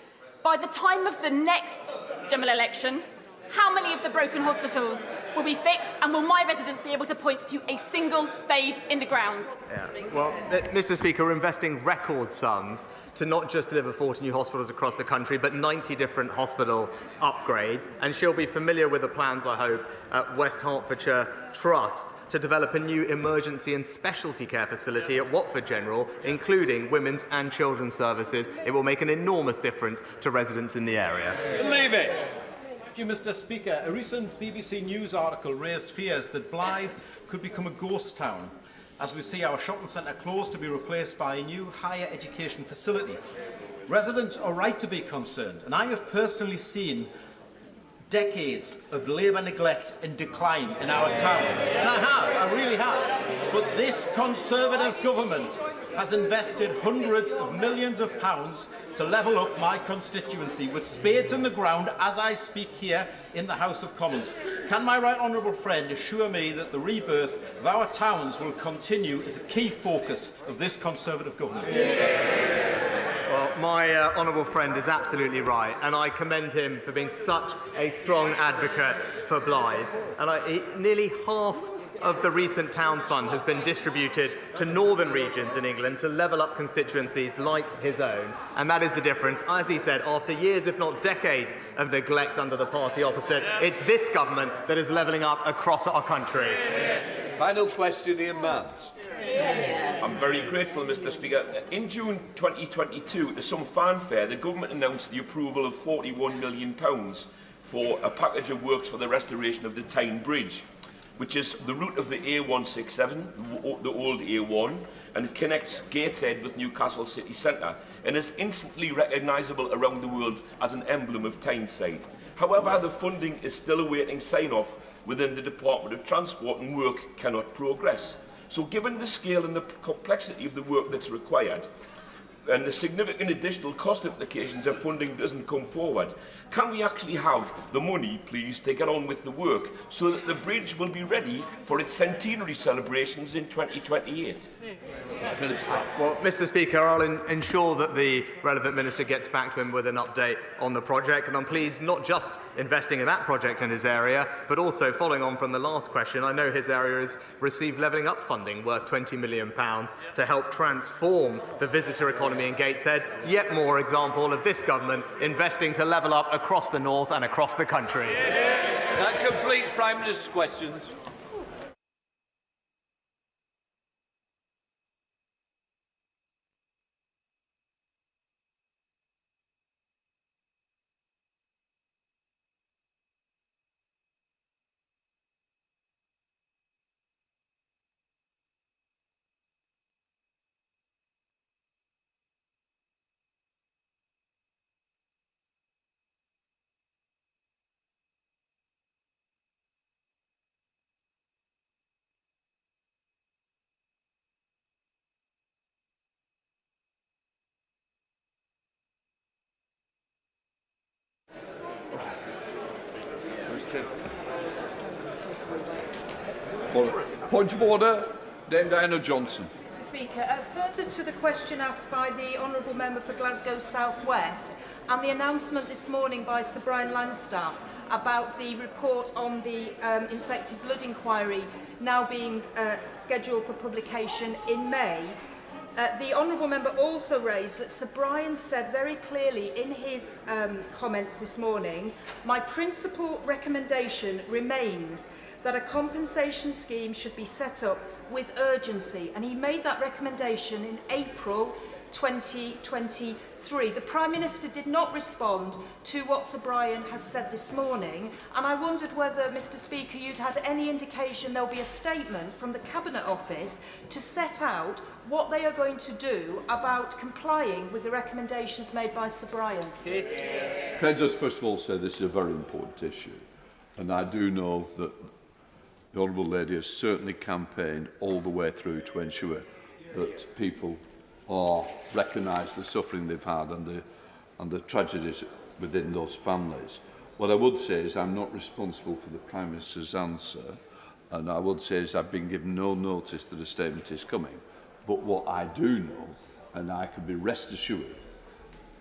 by the time of the next general election, how many of the broken hospitals will be fixed, and will my residents be able to point to a single spade in the ground? Yeah. Well, Mr Speaker, we're investing record sums to not just deliver 40 new hospitals across the country, but 90 different hospital upgrades. And she'll be familiar with the plans, I hope, at West Hertfordshire Trust to develop a new emergency and specialty care facility at Watford General, including women's and children's services. It will make an enormous difference to residents in the area. Leave it. Thank you, Mr Speaker. A recent BBC News article raised fears that Blyth could become a ghost town, as we see our shopping centre closed to be replaced by a new higher education facility. Residents are right to be concerned, and I have personally seen decades of Labour neglect and decline in our town. And I really have. But this Conservative government has invested hundreds of millions of pounds to level up my constituency with spades in the ground as I speak here in the House of Commons. Can my right honourable friend assure me that the rebirth of our towns will continue as a key focus of this Conservative government? Well, my honourable friend is absolutely right, and I commend him for being such a strong advocate for Blyth. And nearly half of the recent Towns Fund has been distributed to northern regions in England to level up constituencies like his own, and that is the difference. As he said, after years, if not decades, of neglect under the party opposite, it's this government that is levelling up across our country. Final question, Ian Mans. I'm very grateful, Mr Speaker. In June 2022, to some fanfare, the government announced the approval of £41 million for a package of works for the restoration of the Tyne Bridge, which is the route of the A167, the old A1, and it connects Gateshead with Newcastle city centre, and is instantly recognisable around the world as an emblem of Tyneside. However, the funding is still awaiting sign-off within the Department of Transport, and work cannot progress. So given the scale and the complexity of the work that's required, and the significant additional cost implications if funding doesn't come forward, can we actually have the money, please, to get on with the work so that the bridge will be ready for its centenary celebrations in 2028? Well, Mr Speaker, I'll ensure that the relevant minister gets back to him with an update on the project, and I'm pleased not just investing in that project in his area, but also following on from the last question, I know his area has received levelling up funding worth £20 million to help transform the visitor economy in Gateshead. Yet more example of this government investing to level up across the north and across the country. That completes Prime Minister's questions. Point of order, Dame Diana Johnson. Mr Speaker, further to the question asked by the Honourable Member for Glasgow South West and the announcement this morning by Sir Brian Langstaff about the report on the infected blood inquiry now being scheduled for publication in May, the Honourable Member also raised that Sir Brian said very clearly in his comments this morning, my principal recommendation remains that a compensation scheme should be set up with urgency, and he made that recommendation in April 2023. The Prime Minister did not respond to what Sir Brian has said this morning, and I wondered whether, Mr Speaker, you'd had any indication there'll be a statement from the Cabinet Office to set out what they are going to do about complying with the recommendations made by Sir Brian. Can I just first of all say this is a very important issue, and I do know that the Honourable Lady has certainly campaigned all the way through to ensure that people are recognise the suffering they've had and the tragedies within those families. What I would say is I'm not responsible for the Prime Minister's answer, and I would say is I've been given no notice that a statement is coming. But what I do know, and I can be rest assured,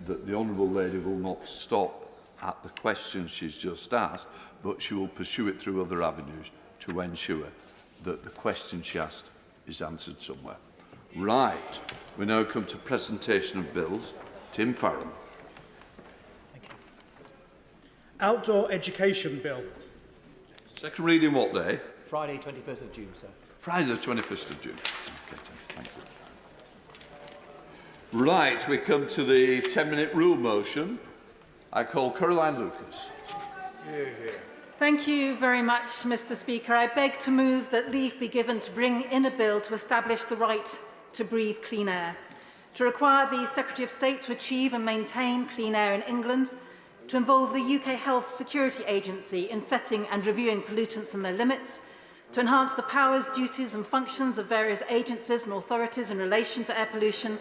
that the Honourable Lady will not stop at the question she's just asked, but she will pursue it through other avenues to ensure that the question she asked is answered somewhere. Right, we now come to presentation of bills. Tim Farron. Outdoor Education Bill. Second reading what day? Friday, 21st of June, sir. Friday the 21st of June. Okay, Tim, thank you. Right, we come to the 10-minute rule motion. I call Caroline Lucas. Thank you very much, Mr Speaker. I beg to move that leave be given to bring in a bill to establish the right to breathe clean air, to require the Secretary of State to achieve and maintain clean air in England, to involve the UK Health Security Agency in setting and reviewing pollutants and their limits, to enhance the powers, duties and functions of various agencies and authorities in relation to air pollution,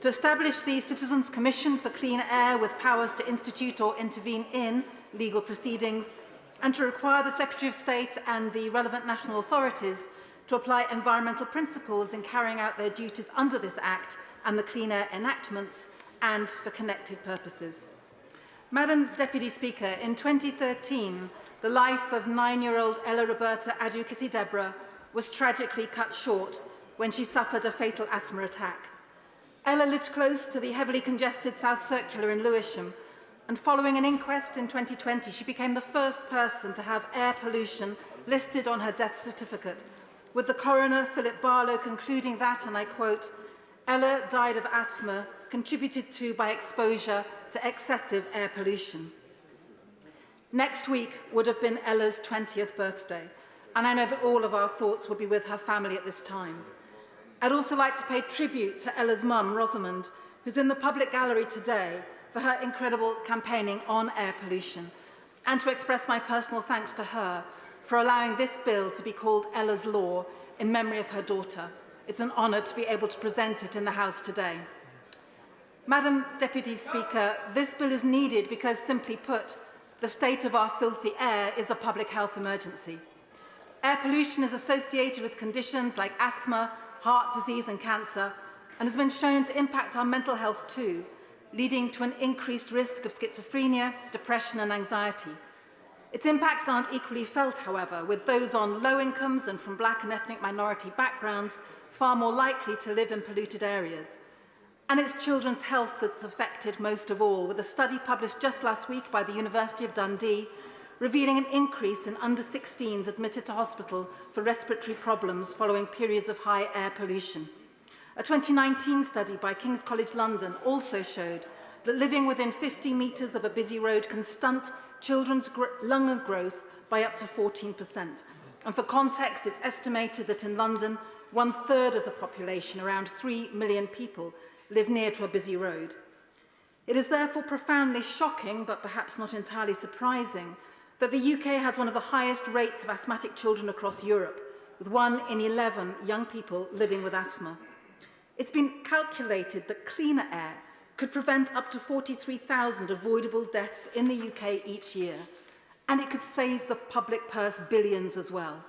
to establish the Citizens' Commission for Clean Air with powers to institute or intervene in legal proceedings, and to require the Secretary of State and the relevant national authorities to apply environmental principles in carrying out their duties under this Act and the Clean Air enactments, and for connected purposes. Madam Deputy Speaker, in 2013, the life of 9-year-old Ella Roberta Adukisi-Deborah was tragically cut short when she suffered a fatal asthma attack. Ella lived close to the heavily congested South Circular in Lewisham, and following an inquest in 2020, she became the first person to have air pollution listed on her death certificate, with the coroner, Philip Barlow, concluding that, and I quote, Ella died of asthma contributed to by exposure to excessive air pollution. Next week would have been Ella's 20th birthday, and I know that all of our thoughts will be with her family at this time. I'd also like to pay tribute to Ella's mum, Rosamond, who's in the public gallery today, for her incredible campaigning on air pollution, and to express my personal thanks to her for allowing this bill to be called Ella's Law in memory of her daughter. It's an honour to be able to present it in the House today. Madam Deputy Speaker, this bill is needed because, simply put, the state of our filthy air is a public health emergency. Air pollution is associated with conditions like asthma, heart disease and cancer, and has been shown to impact our mental health too, leading to an increased risk of schizophrenia, depression and anxiety. Its impacts aren't equally felt, however, with those on low incomes and from black and ethnic minority backgrounds far more likely to live in polluted areas. And it's children's health that's affected most of all, with a study published just last week by the University of Dundee revealing an increase in under-16s admitted to hospital for respiratory problems following periods of high air pollution. A 2019 study by King's College London also showed that living within 50 metres of a busy road can stunt children's lung growth by up to 14%. And for context, it's estimated that in London, 1/3 of the population, around 3 million people, live near to a busy road. It is therefore profoundly shocking, but perhaps not entirely surprising, that the UK has one of the highest rates of asthmatic children across Europe, with 1 in 11 young people living with asthma. It's been calculated that cleaner air could prevent up to 43,000 avoidable deaths in the UK each year, and it could save the public purse billions as well.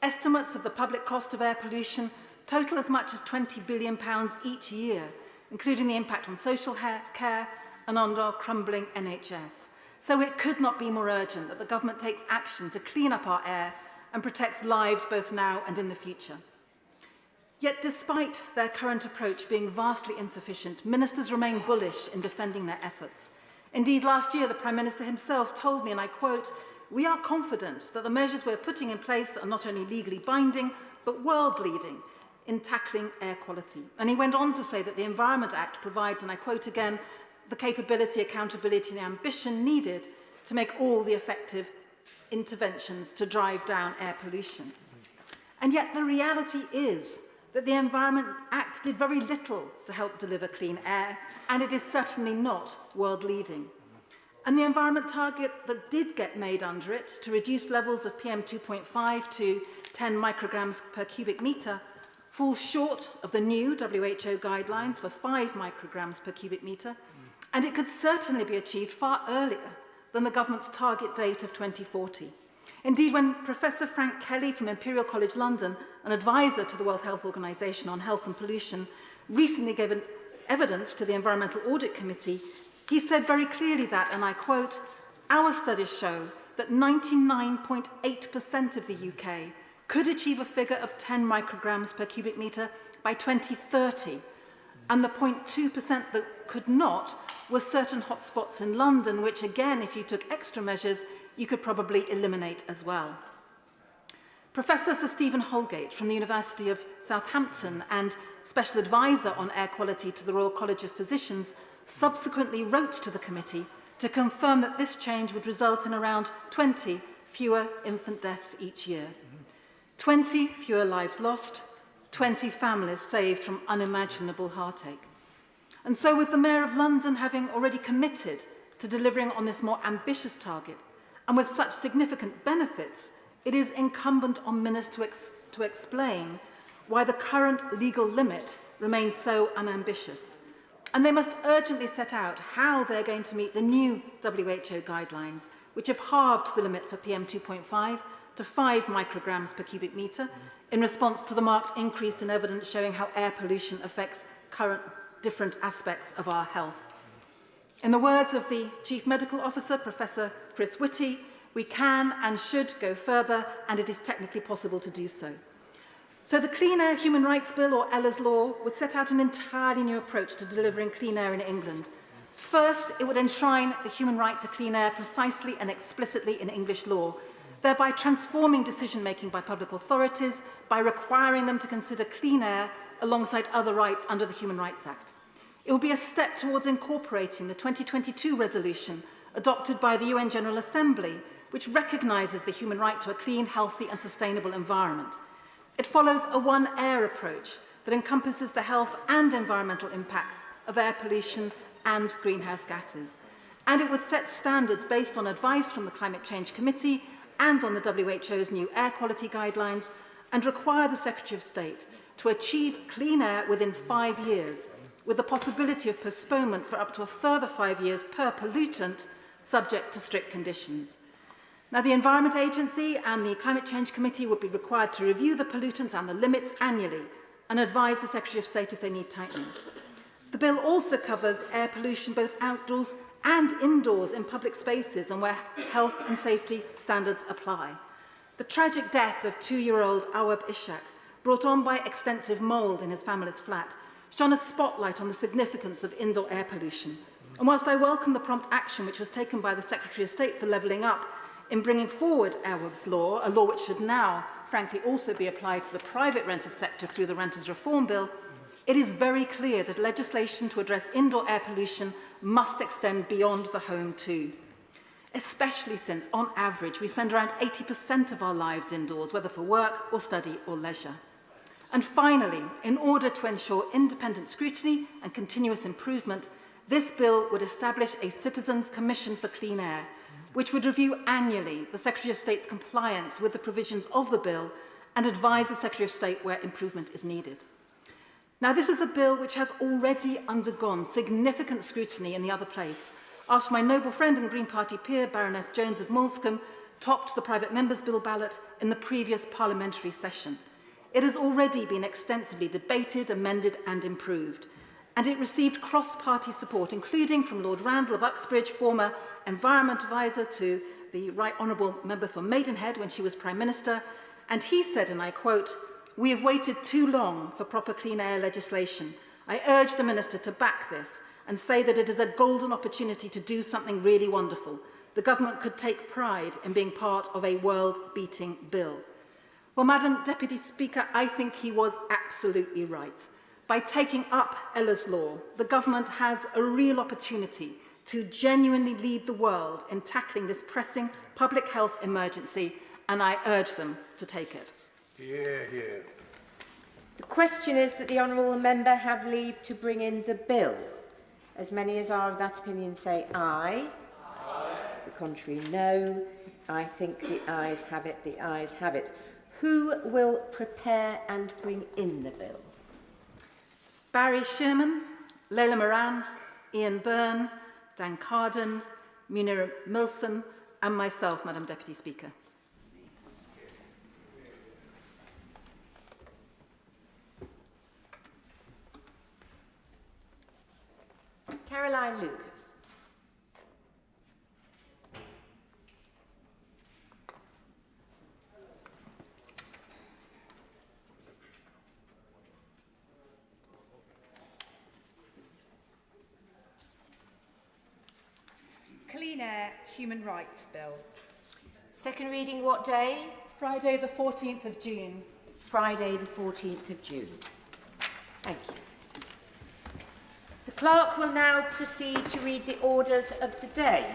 Estimates of the public cost of air pollution total as much as £20 billion each year, including the impact on social care and on our crumbling NHS. So it could not be more urgent that the government takes action to clean up our air and protects lives both now and in the future. Yet despite their current approach being vastly insufficient, ministers remain bullish in defending their efforts. Indeed, last year the Prime Minister himself told me, and I quote, "We are confident that the measures we're putting in place are not only legally binding, but world-leading in tackling air quality." And he went on to say that the Environment Act provides, and I quote again, "the capability, accountability and ambition needed to make all the effective interventions to drive down air pollution." And yet the reality is that the Environment Act did very little to help deliver clean air, and it is certainly not world-leading. And the environment target that did get made under it to reduce levels of PM2.5 to 10 micrograms per cubic metre falls short of the new WHO guidelines for 5 micrograms per cubic metre, and it could certainly be achieved far earlier than the government's target date of 2040. Indeed, when Professor Frank Kelly from Imperial College London, an advisor to the World Health Organization on health and pollution, recently gave evidence to the Environmental Audit Committee, he said very clearly that, and I quote, "Our studies show that 99.8% of the UK could achieve a figure of 10 micrograms per cubic metre by 2030, and the 0.2% that could not were certain hotspots in London, which again, if you took extra measures, you could probably eliminate as well." Professor Sir Stephen Holgate from the University of Southampton and Special Advisor on Air Quality to the Royal College of Physicians subsequently wrote to the committee to confirm that this change would result in around 20 fewer infant deaths each year. 20 fewer lives lost, 20 families saved from unimaginable heartache. And so with the Mayor of London having already committed to delivering on this more ambitious target, and with such significant benefits, it is incumbent on ministers to explain why the current legal limit remains so unambitious. And they must urgently set out how they're going to meet the new WHO guidelines, which have halved the limit for PM2.5 to 5 micrograms per cubic metre in response to the marked increase in evidence showing how air pollution affects current different aspects of our health. In the words of the Chief Medical Officer, Professor Chris Whitty, we can and should go further, and it is technically possible to do so. So the Clean Air Human Rights Bill, or Ella's Law, would set out an entirely new approach to delivering clean air in England. First, it would enshrine the human right to clean air precisely and explicitly in English law, thereby transforming decision-making by public authorities by requiring them to consider clean air alongside other rights under the Human Rights Act. It will be a step towards incorporating the 2022 resolution adopted by the UN General Assembly, which recognises the human right to a clean, healthy and sustainable environment. It follows a one air approach that encompasses the health and environmental impacts of air pollution and greenhouse gases. And it would set standards based on advice from the Climate Change Committee and on the WHO's new air quality guidelines, and require the Secretary of State to achieve clean air within 5 years, with the possibility of postponement for up to a further 5 years per pollutant, subject to strict conditions. Now, the Environment Agency and the Climate Change Committee would be required to review the pollutants and the limits annually and advise the Secretary of State if they need tightening. The bill also covers air pollution both outdoors and indoors in public spaces and where health and safety standards apply. The tragic death of 2-year-old Awab Ishak, brought on by extensive mould in his family's flat, shone a spotlight on the significance of indoor air pollution. And whilst I welcome the prompt action which was taken by the Secretary of State for levelling up in bringing forward Awab's law, a law which should now, frankly, also be applied to the private rented sector through the Renters Reform Bill, it is very clear that legislation to address indoor air pollution must extend beyond the home too. Especially since, on average, we spend around 80% of our lives indoors, whether for work or study or leisure. And finally, in order to ensure independent scrutiny and continuous improvement, this bill would establish a Citizens' Commission for Clean Air, which would review annually the Secretary of State's compliance with the provisions of the bill and advise the Secretary of State where improvement is needed. Now, this is a bill which has already undergone significant scrutiny in the other place, after my noble friend and Green Party peer, Baroness Jones of Moulscombe, topped the private members' bill ballot in the previous parliamentary session. It has already been extensively debated, amended and improved, and it received cross-party support, including from Lord Randall of Uxbridge, former Environment Advisor to the Right Honourable Member for Maidenhead when she was Prime Minister, and he said, and I quote, "We have waited too long for proper clean air legislation. I urge the Minister to back this and say that it is a golden opportunity to do something really wonderful. The government could take pride in being part of a world-beating bill." Well, Madam Deputy Speaker, I think he was absolutely right. By taking up Ella's Law, the government has a real opportunity to genuinely lead the world in tackling this pressing public health emergency, and I urge them to take it. Hear, hear. The question is that the honourable member have leave to bring in the bill. As many as are of that opinion say aye. Aye. The contrary, no. I think the ayes have it. The ayes have it. Who will prepare and bring in the bill? Barry Sherman, Leila Moran, Ian Byrne, Dan Carden, Munira Milson and myself, Madam Deputy Speaker. Caroline Lucas. Clean Air Human Rights Bill. Second reading what day? Friday the 14th of June. Friday the 14th of June. Thank you. The clerk will now proceed to read the orders of the day.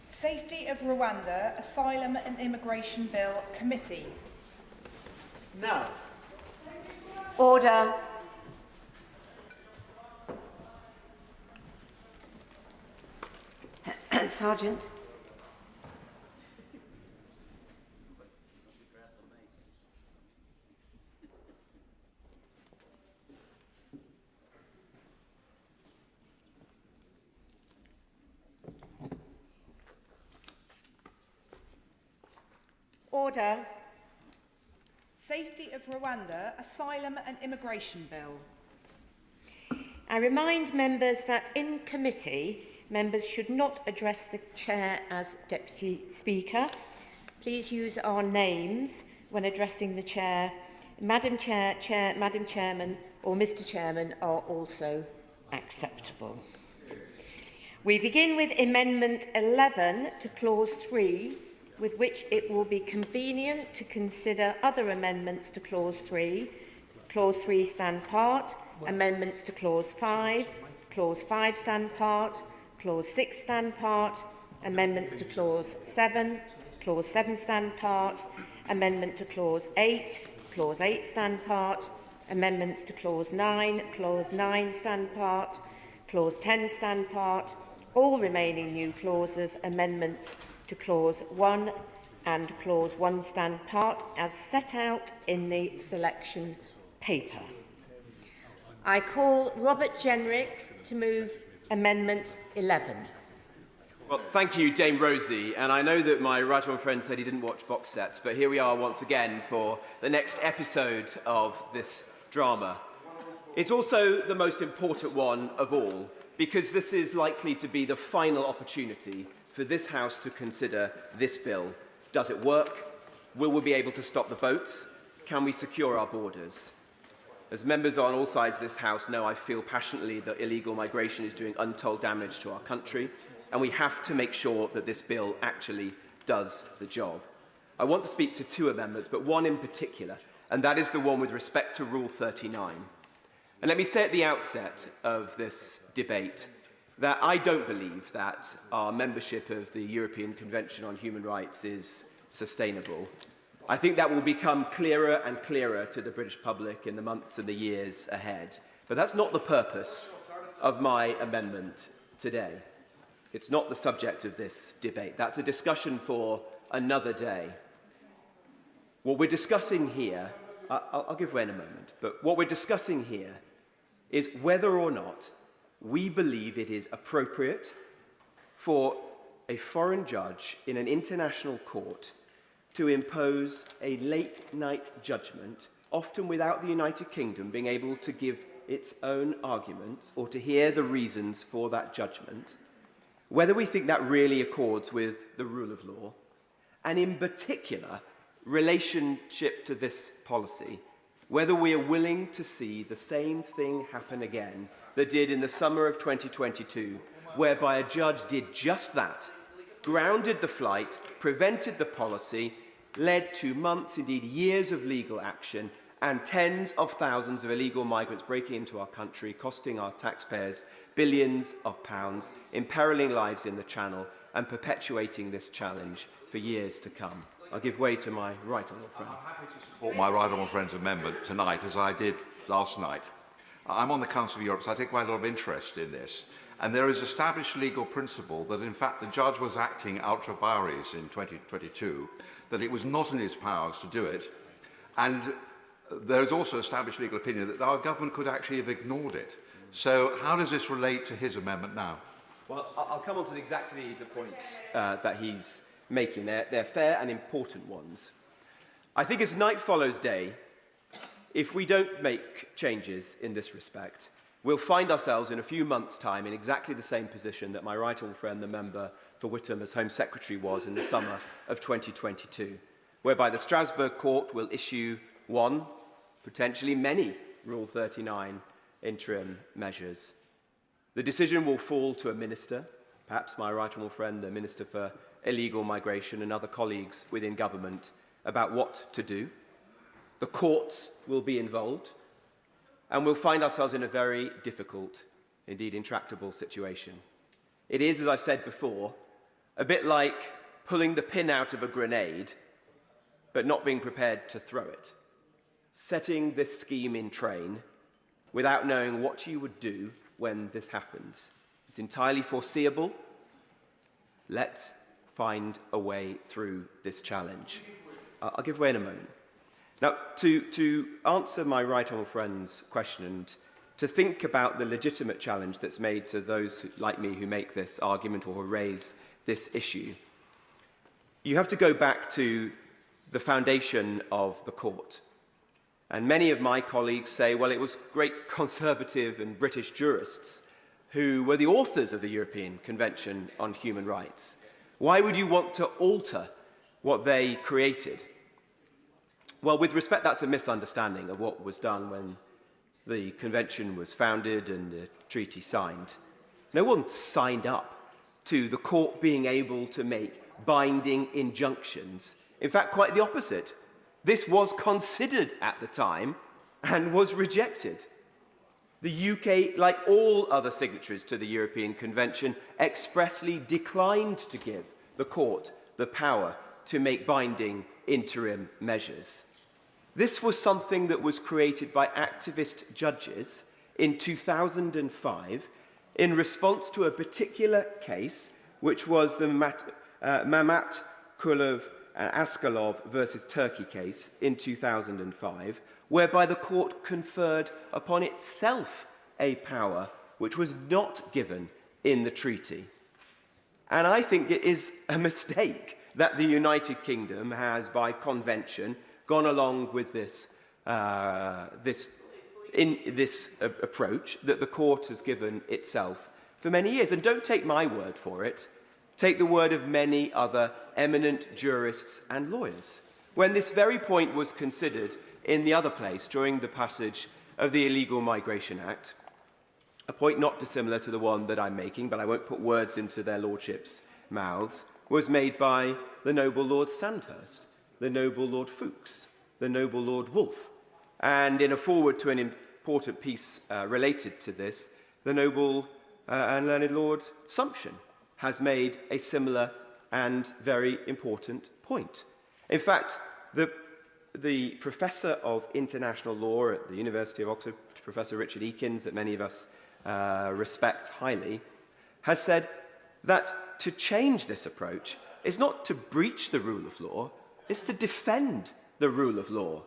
Safety of Rwanda Asylum and Immigration Bill Committee. No. Order. Sergeant. Order. Safety of Rwanda Asylum and Immigration Bill. I remind members that in committee, members should not address the Chair as Deputy Speaker. Please use our names when addressing the Chair. Madam Chair, Chair, Madam Chairman or Mr Chairman are also acceptable. We begin with Amendment 11 to Clause 3, with which it will be convenient to consider other amendments to Clause 3. Clause 3 stand part, amendments to Clause 5, Clause 5 stand part, Clause 6 stand part, amendments to Clause 7, Clause 7 stand part, amendment to Clause 8, Clause 8 stand part, amendments to Clause 9, Clause 9 stand part, Clause 10 stand part, all remaining new clauses, amendments to Clause 1 and Clause 1 stand part as set out in the selection paper. I call Robert Jenrick to move Amendment 11. Well, thank you, Dame Rosie. And I know that my right-honourable friend said he didn't watch box sets, but here we are once again for the next episode of this drama. It's also the most important one of all, because this is likely to be the final opportunity for this House to consider this bill. Does it work? Will we be able to stop the boats? Can we secure our borders? As members on all sides of this House know, I feel passionately that illegal migration is doing untold damage to our country, and we have to make sure that this bill actually does the job. I want to speak to two amendments, but one in particular, and that is the one with respect to Rule 39. And let me say at the outset of this debate that I don't believe that our membership of the European Convention on Human Rights is sustainable. I think that will become clearer and clearer to the British public in the months and the years ahead. But that's not the purpose of my amendment today. It's not the subject of this debate. That's a discussion for another day. What we're discussing here, I'll give way in a moment, but what we're discussing here is whether or not we believe it is appropriate for a foreign judge in an international court to impose a late-night judgment often without the United Kingdom being able to give its own arguments or to hear the reasons for that judgment, whether we think that really accords with the rule of law, and in particular, relationship to this policy, whether we are willing to see the same thing happen again that did in the summer of 2022, whereby a judge did just that, grounded the flight, prevented the policy, led to months, indeed years of legal action, and tens of thousands of illegal migrants breaking into our country, costing our taxpayers billions of pounds, imperiling lives in the Channel, and perpetuating this challenge for years to come. I'll give way to my right honourable friend. I'm happy to support my right honourable friend's amendment tonight, as I did last night. I'm on the Council of Europe, so I take quite a lot of interest in this. And there is established legal principle that, in fact, the judge was acting ultra vires in 2022, that it was not in his powers to do it. And there is also established legal opinion that our government could actually have ignored it. So how does this relate to his amendment now? Well, I'll come on to exactly the points that he's making. They're fair and important ones. I think as night follows day, if we don't make changes in this respect, we'll find ourselves in a few months' time in exactly the same position that my right honourable friend, the member for Whittam, as Home Secretary, was in the summer of 2022, whereby the Strasbourg Court will issue one, potentially many, Rule 39 interim measures. The decision will fall to a minister, perhaps my right honourable friend, the Minister for Illegal Migration, and other colleagues within government, about what to do. The courts will be involved, and we'll find ourselves in a very difficult, indeed intractable situation. It is, as I said before, a bit like pulling the pin out of a grenade, but not being prepared to throw it. Setting this scheme in train without knowing what you would do when this happens. It's entirely foreseeable. Let's find a way through this challenge. I'll give way in a moment. Now, to answer my right honourable friend's question and to think about the legitimate challenge that's made to those like me who make this argument or who raise this issue, you have to go back to the foundation of the court. And many of my colleagues say, well, it was great Conservative and British jurists who were the authors of the European Convention on Human Rights. Why would you want to alter what they created? Well, with respect, that's a misunderstanding of what was done when the convention was founded and the treaty signed. No one signed up to the court being able to make binding injunctions. In fact, quite the opposite. This was considered at the time and was rejected. The UK, like all other signatories to the European Convention, expressly declined to give the court the power to make binding interim measures. This was something that was created by activist judges in 2005 in response to a particular case, which was the Mamat Kulov Askalov versus Turkey case in 2005, whereby the court conferred upon itself a power which was not given in the treaty. And I think it is a mistake that the United Kingdom has, by convention, gone along with this approach that the court has given itself for many years. And don't take my word for it. Take the word of many other eminent jurists and lawyers. When this very point was considered in the other place during the passage of the Illegal Migration Act, a point not dissimilar to the one that I'm making, but I won't put words into their lordships' mouths, was made by the noble Lord Sandhurst, the noble Lord Fuchs, the noble Lord Wolfe, and in a foreword to an important piece related to this, the noble and learned Lord Sumption has made a similar and very important point. In fact, the professor of international law at the University of Oxford, Professor Richard Eakins, that many of us respect highly, has said that to change this approach is not to breach the rule of law, it's to defend the rule of law,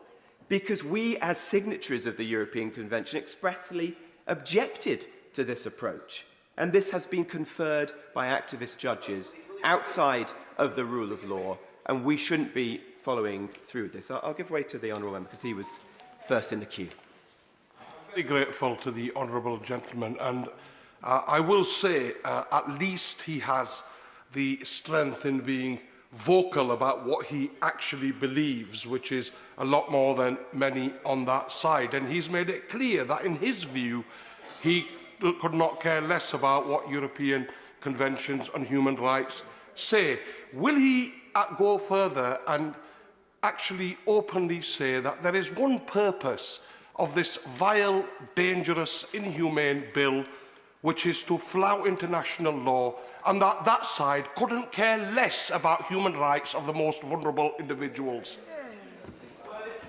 because we as signatories of the European Convention expressly objected to this approach. And this has been conferred by activist judges outside of the rule of law, and we shouldn't be following through this. I'll give way to the honourable member, because he was first in the queue. Very grateful to the honourable gentleman, and I will say at least he has the strength in being vocal about what he actually believes, which is a lot more than many on that side. And he's made it clear that, in his view, he could not care less about what European conventions on human rights say. Will he go further and actually openly say that there is one purpose of this vile, dangerous, inhumane bill, which is to flout international law, and that that side couldn't care less about human rights of the most vulnerable individuals?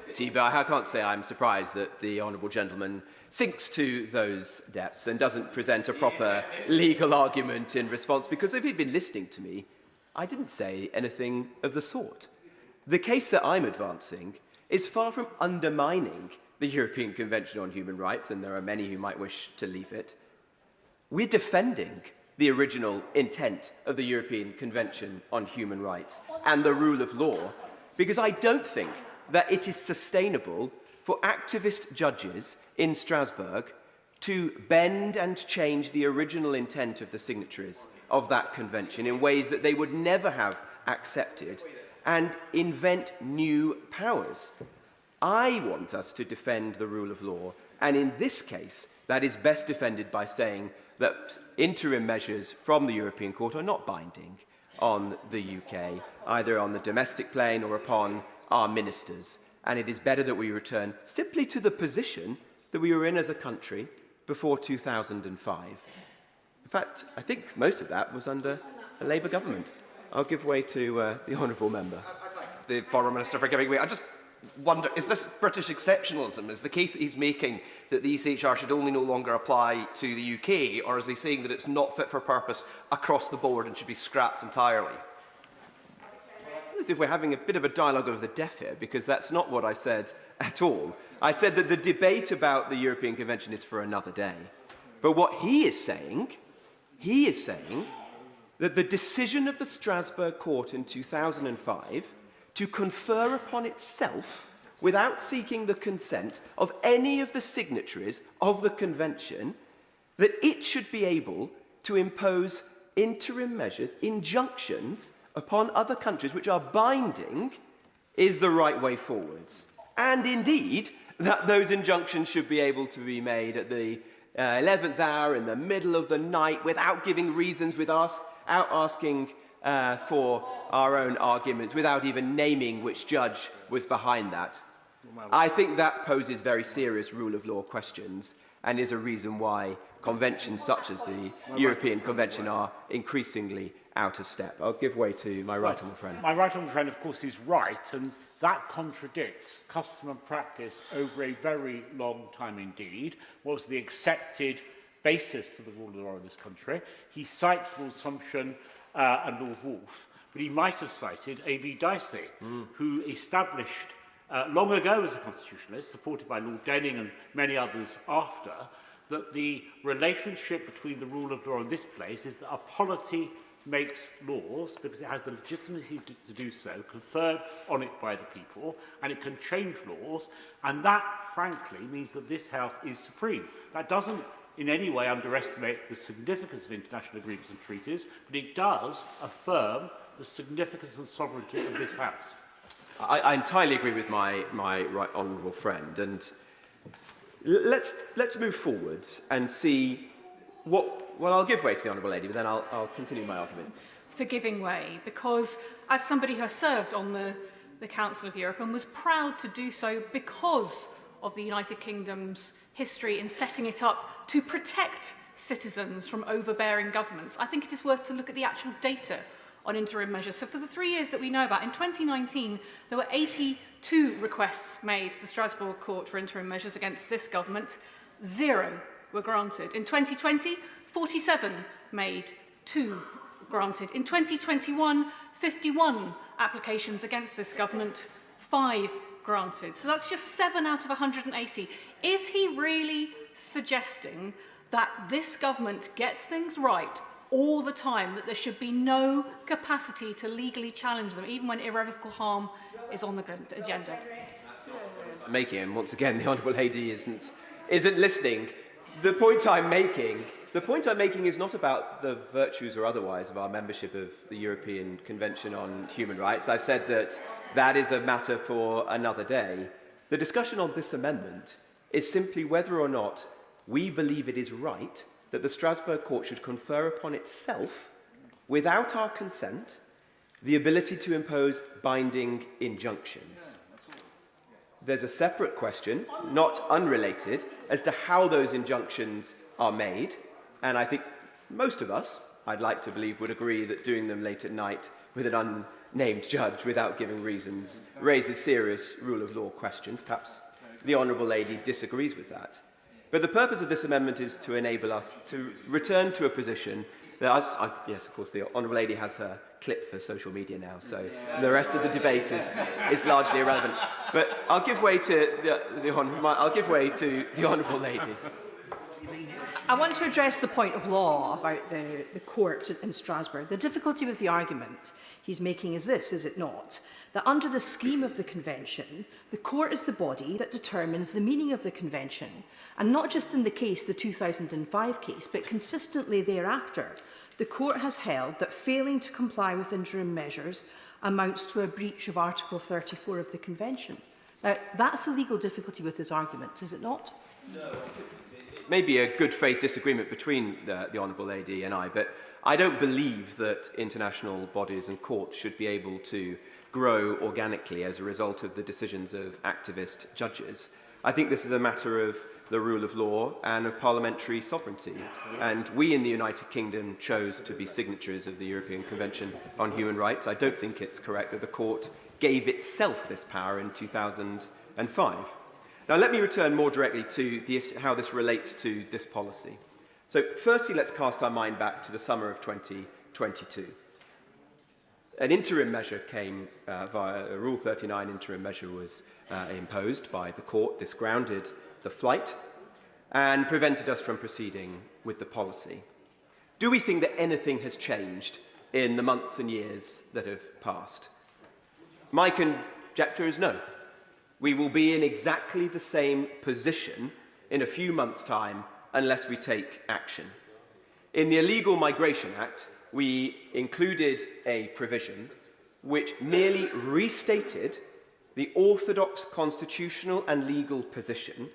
But I can't say I'm surprised that the honourable gentleman sinks to those depths and doesn't present a proper legal argument in response, because if he'd been listening to me, I didn't say anything of the sort. The case that I'm advancing is far from undermining the European Convention on Human Rights, and there are many who might wish to leave it. We're defending the original intent of the European Convention on Human Rights and the rule of law, because I don't think that it is sustainable for activist judges in Strasbourg to bend and change the original intent of the signatories of that convention in ways that they would never have accepted and invent new powers. I want us to defend the rule of law, and in this case, that is best defended by saying that interim measures from the European Court are not binding on the UK, either on the domestic plane or upon our ministers. And it is better that we return simply to the position that we were in as a country before 2005. In fact, I think most of that was under a Labour government. I'll give way to the honourable member. The Foreign Minister for giving way. I just wonder, is this British exceptionalism? Is the case that he's making that the ECHR should only no longer apply to the UK, or is he saying that it's not fit for purpose across the board and should be scrapped entirely? As if we're having a bit of a dialogue over the deaf here, because that's not what I said at all. I said that the debate about the European Convention is for another day. But what he is saying that the decision of the Strasbourg Court in 2005 to confer upon itself, without seeking the consent of any of the signatories of the Convention, that it should be able to impose interim measures, injunctions, upon other countries which are binding, is the right way forwards. And indeed, that those injunctions should be able to be made at the 11th hour, in the middle of the night, without giving reasons, without asking for our own arguments, without even naming which judge was behind that. I think that poses very serious rule of law questions, and is a reason why conventions such as the European Convention are increasingly out of step. I'll give way to my right honourable friend. My right honourable friend, of course, is right, and that contradicts custom and practice over a very long time indeed. What was the accepted basis for the rule of law in this country? He cites Lord Sumption and Lord Wolfe, but he might have cited A.V. Dicey, who established long ago as a constitutionalist, supported by Lord Denning and many others after, that the relationship between the rule of law in this place is that a polity makes laws because it has the legitimacy to do so, conferred on it by the people, and it can change laws, and that, frankly, means that this House is supreme. That doesn't in any way underestimate the significance of international agreements and treaties, but it does affirm the significance and sovereignty of this House. I entirely agree with my right honourable friend, and let's move forwards and see what. Well, I'll give way to the honourable lady, but then I'll continue my argument. For giving way, because as somebody who has served on the Council of Europe and was proud to do so because of the United Kingdom's history in setting it up to protect citizens from overbearing governments, I think it is worth to look at the actual data on interim measures. So for the 3 years that we know about, in 2019, there were 82 requests made to the Strasbourg Court for interim measures against this government. 0 were granted. In 2020, 47 made, 2 granted. In 2021, 51 applications against this government, 5 granted. So that's just 7 out of 180. Is he really suggesting that this government gets things right all the time, that there should be no capacity to legally challenge them, even when irrevocable harm is on the agenda? making, and once again, the Honourable Lady isn't listening. The point I'm making is not about the virtues or otherwise of our membership of the European Convention on Human Rights. I've said that is a matter for another day. The discussion on this amendment is simply whether or not we believe it is right that the Strasbourg Court should confer upon itself, without our consent, the ability to impose binding injunctions. There's a separate question, not unrelated, as to how those injunctions are made, and I think most of us, I'd like to believe, would agree that doing them late at night with an unnamed judge without giving reasons raises serious rule of law questions. Perhaps the Honourable Lady disagrees with that. But the purpose of this amendment is to enable us to return to a position that, yes, of course, the Honourable Lady has her clip for social media now, so the rest of the debate is largely irrelevant. But I'll give way to the Honourable Lady. I want to address the point of law about the court in Strasbourg. The difficulty with the argument he's making is this, is it not? That under the scheme of the Convention, the court is the body that determines the meaning of the Convention, and not just in the case, the 2005 case, but consistently thereafter. The court has held that failing to comply with interim measures amounts to a breach of Article 34 of the Convention. Now, that's the legal difficulty with his argument, is it not? No. Maybe a good faith disagreement between the Honourable Lady and I, but I don't believe that international bodies and courts should be able to grow organically as a result of the decisions of activist judges. I think this is a matter of the rule of law and of parliamentary sovereignty. And we in the United Kingdom chose to be signatories of the European Convention on Human Rights. I don't think it's correct that the court gave itself this power in 2005. Now, let me return more directly to how this relates to this policy. So, firstly, let's cast our mind back to the summer of 2022. An interim measure came via a Rule 39 interim measure was imposed by the court. This grounded the flight and prevented us from proceeding with the policy. Do we think that anything has changed in the months and years that have passed? My conjecture is no. We will be in exactly the same position in a few months' time unless we take action. In the Illegal Migration Act, we included a provision which merely restated the orthodox constitutional and legal position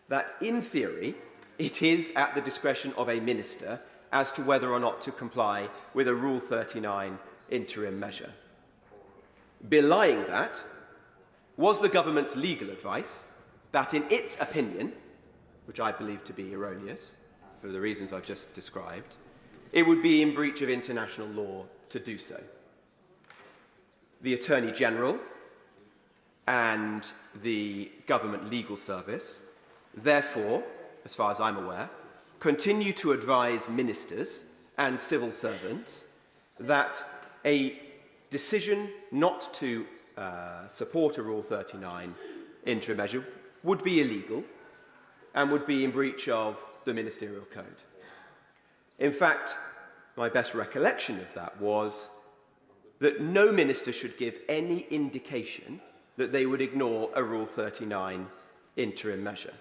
that, in theory, it is at the discretion of a minister as to whether or not to comply with a Rule 39 interim measure. Belying that was the government's legal advice that, in its opinion, which I believe to be erroneous for the reasons I've just described, it would be in breach of international law to do so. The Attorney General and the government legal service, therefore, as far as I'm aware, continue to advise ministers and civil servants that a decision not to support a Rule 39 interim measure would be illegal and would be in breach of the ministerial code. In fact, my best recollection of that was that no minister should give any indication that they would ignore a Rule 39 interim measure.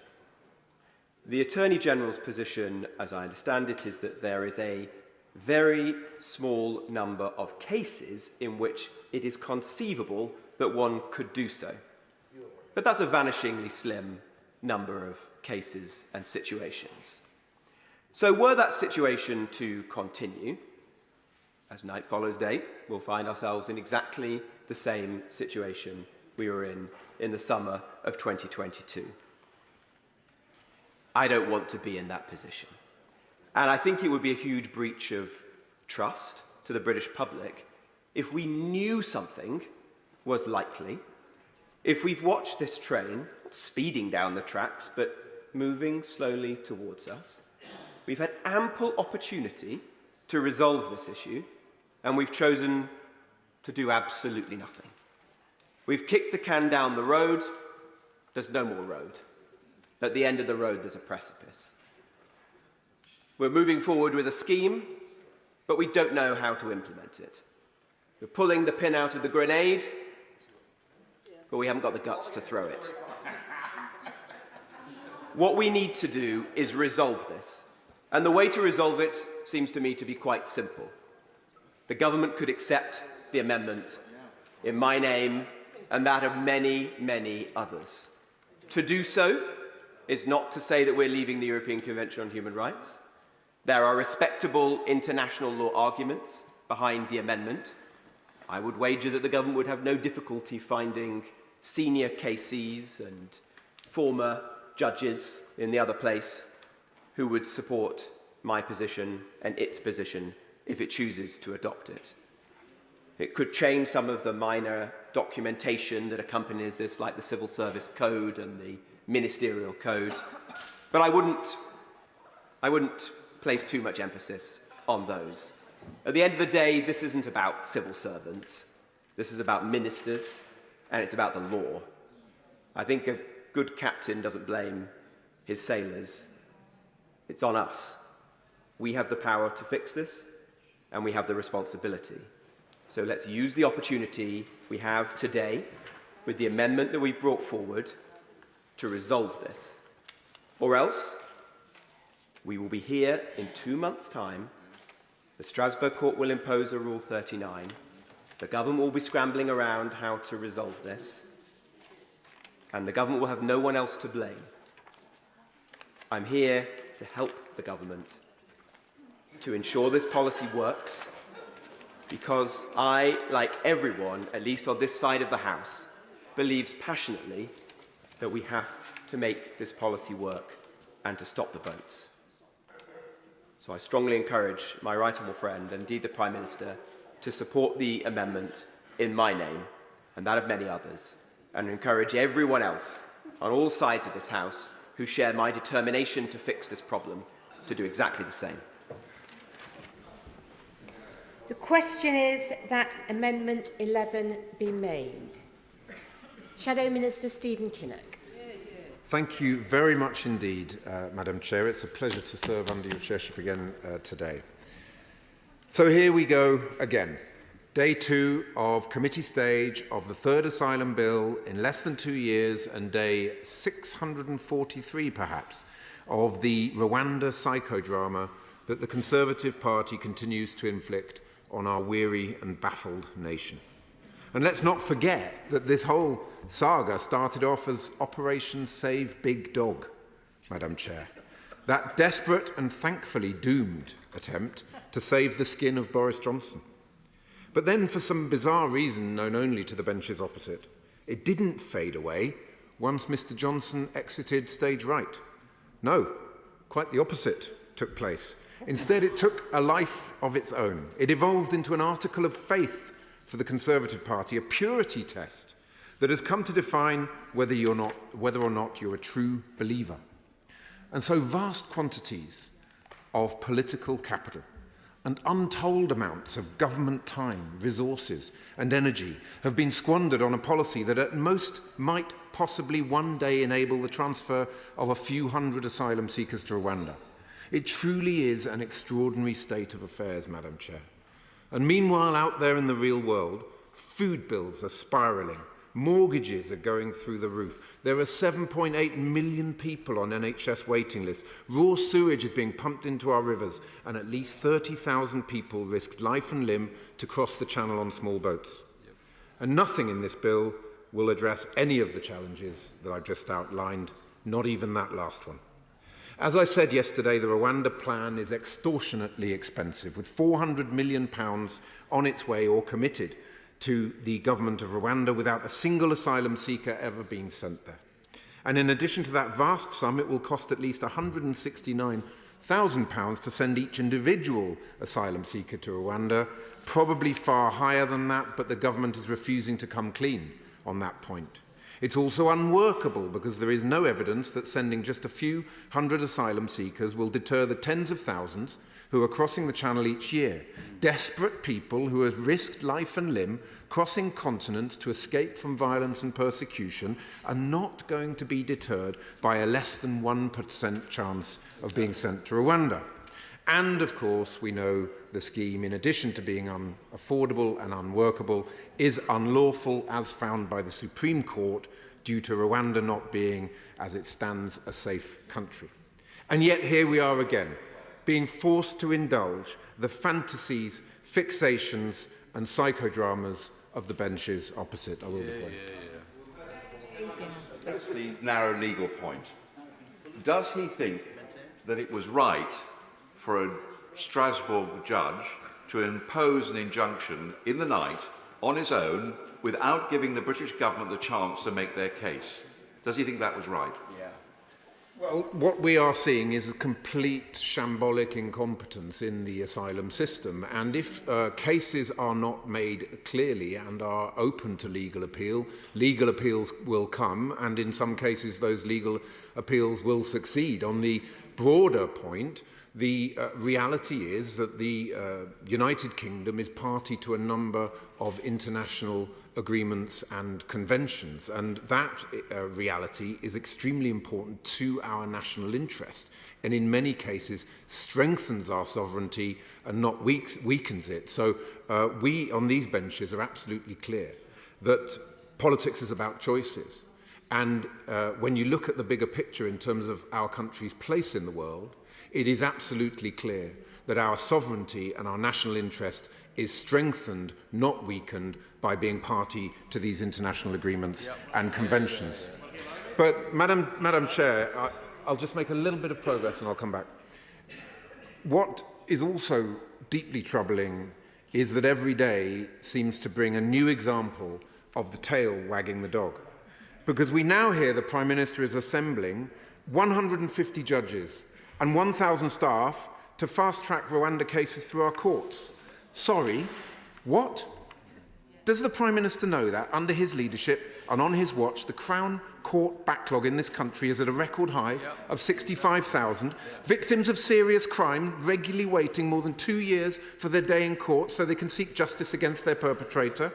The Attorney General's position, as I understand it, is that there is a very small number of cases in which it is conceivable that one could do so. But that's a vanishingly slim number of cases and situations. So were that situation to continue, as night follows day, we'll find ourselves in exactly the same situation we were in the summer of 2022. I don't want to be in that position. And I think it would be a huge breach of trust to the British public if we knew something was likely, if we've watched this train speeding down the tracks but moving slowly towards us, we've had ample opportunity to resolve this issue, and we've chosen to do absolutely nothing. We've kicked the can down the road, there's no more road. At the end of the road, there's a precipice. We're moving forward with a scheme, but we don't know how to implement it. We're pulling the pin out of the grenade, but we haven't got the guts to throw it. What we need to do is resolve this. And the way to resolve it seems to me to be quite simple. The government could accept the amendment in my name and that of many, many others. To do so is not to say that we're leaving the European Convention on Human Rights. There are respectable international law arguments behind the amendment. I would wager that the government would have no difficulty finding senior KCs and former judges in the other place who would support my position and its position if it chooses to adopt it. It could change some of the minor documentation that accompanies this, like the Civil Service Code and the Ministerial Code, but I wouldn't place too much emphasis on those. At the end of the day, this isn't about civil servants. This is about ministers, and it's about the law. I think a good captain doesn't blame his sailors. It's on us. We have the power to fix this, and we have the responsibility. So let's use the opportunity we have today with the amendment that we've brought forward to resolve this. Or else, we will be here in 2 months' time. The Strasbourg Court will impose a Rule 39. The government will be scrambling around how to resolve this. And the government will have no one else to blame. I'm here to help the government to ensure this policy works, because I, like everyone, at least on this side of the House, believes passionately that we have to make this policy work and to stop the boats. So I strongly encourage my right honourable friend, and indeed the Prime Minister, to support the amendment in my name and that of many others, and encourage everyone else on all sides of this House who share my determination to fix this problem to do exactly the same. The question is that Amendment 11 be made. Shadow Minister Stephen Kinnock. Thank you very much indeed, Madam Chair. It's a pleasure to serve under your chairship again today. So here we go again. Day 2 of committee stage of the third asylum bill in less than 2 years, and day 643 perhaps of the Rwanda psychodrama that the Conservative Party continues to inflict on our weary and baffled nation. And let's not forget that this whole saga started off as Operation Save Big Dog, Madam Chair. That desperate and thankfully doomed attempt to save the skin of Boris Johnson. But then, for some bizarre reason known only to the benches opposite, it didn't fade away once Mr Johnson exited stage right. No, quite the opposite took place. Instead, it took a life of its own. It evolved into an article of faith for the Conservative Party, a purity test that has come to define whether or not you're a true believer. And so vast quantities of political capital and untold amounts of government time, resources and energy have been squandered on a policy that at most might possibly one day enable the transfer of a few hundred asylum seekers to Rwanda. It truly is an extraordinary state of affairs, Madam Chair. And meanwhile, out there in the real world, food bills are spiralling, mortgages are going through the roof. There are 7.8 million people on NHS waiting lists. Raw sewage is being pumped into our rivers, and at least 30,000 people risked life and limb to cross the channel on small boats. And nothing in this bill will address any of the challenges that I've just outlined, not even that last one. As I said yesterday, the Rwanda plan is extortionately expensive, with £400 million on its way or committed to the government of Rwanda without a single asylum seeker ever being sent there. And in addition to that vast sum, it will cost at least £169,000 to send each individual asylum seeker to Rwanda, probably far higher than that, but the government is refusing to come clean on that point. It's also unworkable because there is no evidence that sending just a few hundred asylum seekers will deter the tens of thousands who are crossing the channel each year. Desperate people who have risked life and limb crossing continents to escape from violence and persecution are not going to be deterred by a less than 1% chance of being sent to Rwanda. And, of course, we know the scheme, in addition to being unaffordable and unworkable, is unlawful as found by the Supreme Court due to Rwanda not being, as it stands, a safe country. And yet here we are again, being forced to indulge the fantasies, fixations and psychodramas of the benches opposite. I will give way. That's the narrow legal point. Does he think that it was right for a Strasbourg judge to impose an injunction in the night on his own without giving the British government the chance to make their case? Does he think that was right? Well, what we are seeing is a complete shambolic incompetence in the asylum system. And if cases are not made clearly and are open to legal appeals will come, and in some cases those legal appeals will succeed. On the broader point, the reality is that the United Kingdom is party to a number of international agreements and conventions, and that reality is extremely important to our national interest, and in many cases strengthens our sovereignty and not weakens it. So we on these benches are absolutely clear that politics is about choices, and when you look at the bigger picture in terms of our country's place in the world, it is absolutely clear that our sovereignty and our national interest is strengthened, not weakened, by being party to these international agreements and conventions. But, Madam Chair, I'll just make a little bit of progress and I'll come back. What is also deeply troubling is that every day seems to bring a new example of the tail wagging the dog. Because we now hear the Prime Minister is assembling 150 judges and 1,000 staff to fast-track Rwanda cases through our courts. Sorry, what? Does the Prime Minister know that under his leadership and on his watch, the Crown Court backlog in this country is at a record high of 65,000, victims of serious crime regularly waiting more than 2 years for their day in court so they can seek justice against their perpetrator,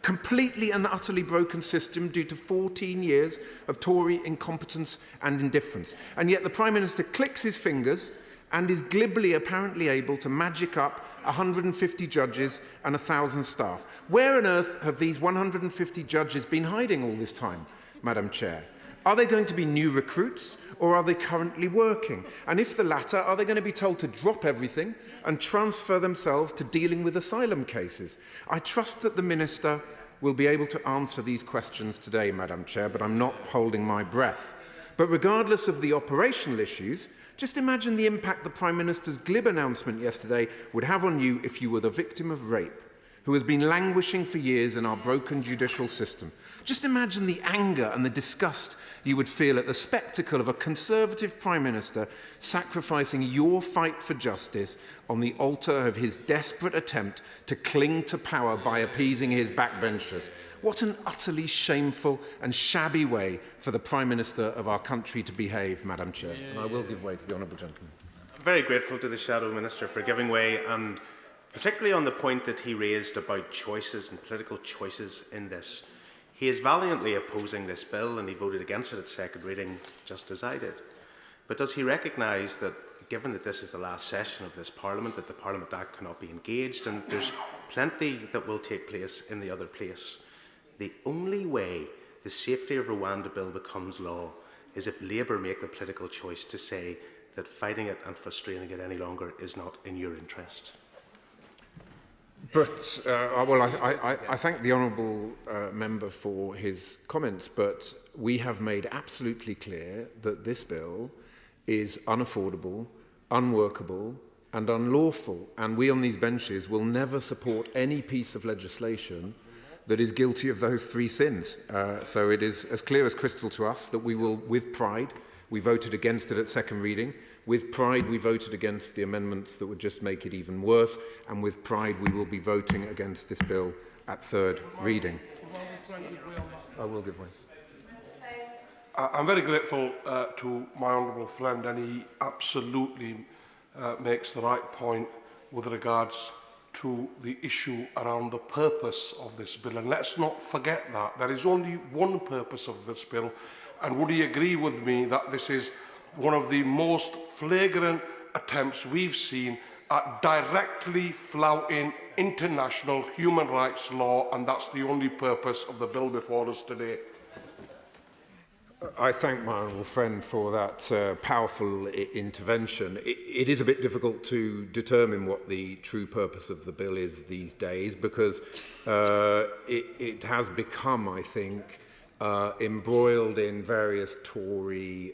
completely and utterly broken system due to 14 years of Tory incompetence and indifference. And yet the Prime Minister clicks his fingers and is glibly apparently able to magic up 150 judges and 1,000 staff. Where on earth have these 150 judges been hiding all this time, Madam Chair? Are they going to be new recruits, or are they currently working? And if the latter, are they going to be told to drop everything and transfer themselves to dealing with asylum cases? I trust that the Minister will be able to answer these questions today, Madam Chair, but I'm not holding my breath. But regardless of the operational issues, just imagine the impact the Prime Minister's glib announcement yesterday would have on you if you were the victim of rape, who has been languishing for years in our broken judicial system. Just imagine the anger and the disgust you would feel at the spectacle of a Conservative Prime Minister sacrificing your fight for justice on the altar of his desperate attempt to cling to power by appeasing his backbenchers. What an utterly shameful and shabby way for the Prime Minister of our country to behave, Madam Chair. And I will give way to the honourable gentleman. I'm very grateful to the Shadow Minister for giving way, and particularly on the point that he raised about choices and political choices in this. He is valiantly opposing this bill and he voted against it at second reading, just as I did. But does he recognise that, given that this is the last session of this Parliament, that the Parliament Act cannot be engaged and there's plenty that will take place in the other place? The only way the Safety of Rwanda Bill becomes law is if Labour make the political choice to say that fighting it and frustrating it any longer is not in your interest. But, well, I thank the honourable member for his comments, but we have made absolutely clear that this bill is unaffordable, unworkable and unlawful, and we on these benches will never support any piece of legislation that is guilty of those three sins. So it is as clear as crystal to us that we will, with pride, we voted against it at second reading. With pride, we voted against the amendments that would just make it even worse. And with pride, we will be voting against this bill at third reading. I will give way. I'm very grateful to my honourable friend, and he absolutely makes the right point with regards to the issue around the purpose of this bill. And let's not forget that. There is only one purpose of this bill. And would he agree with me that this is one of the most flagrant attempts we've seen at directly flouting international human rights law, and that's the only purpose of the bill before us today? I thank my honourable friend for that powerful intervention. It is a bit difficult to determine what the true purpose of the bill is these days because it has become, I think, embroiled in various Tory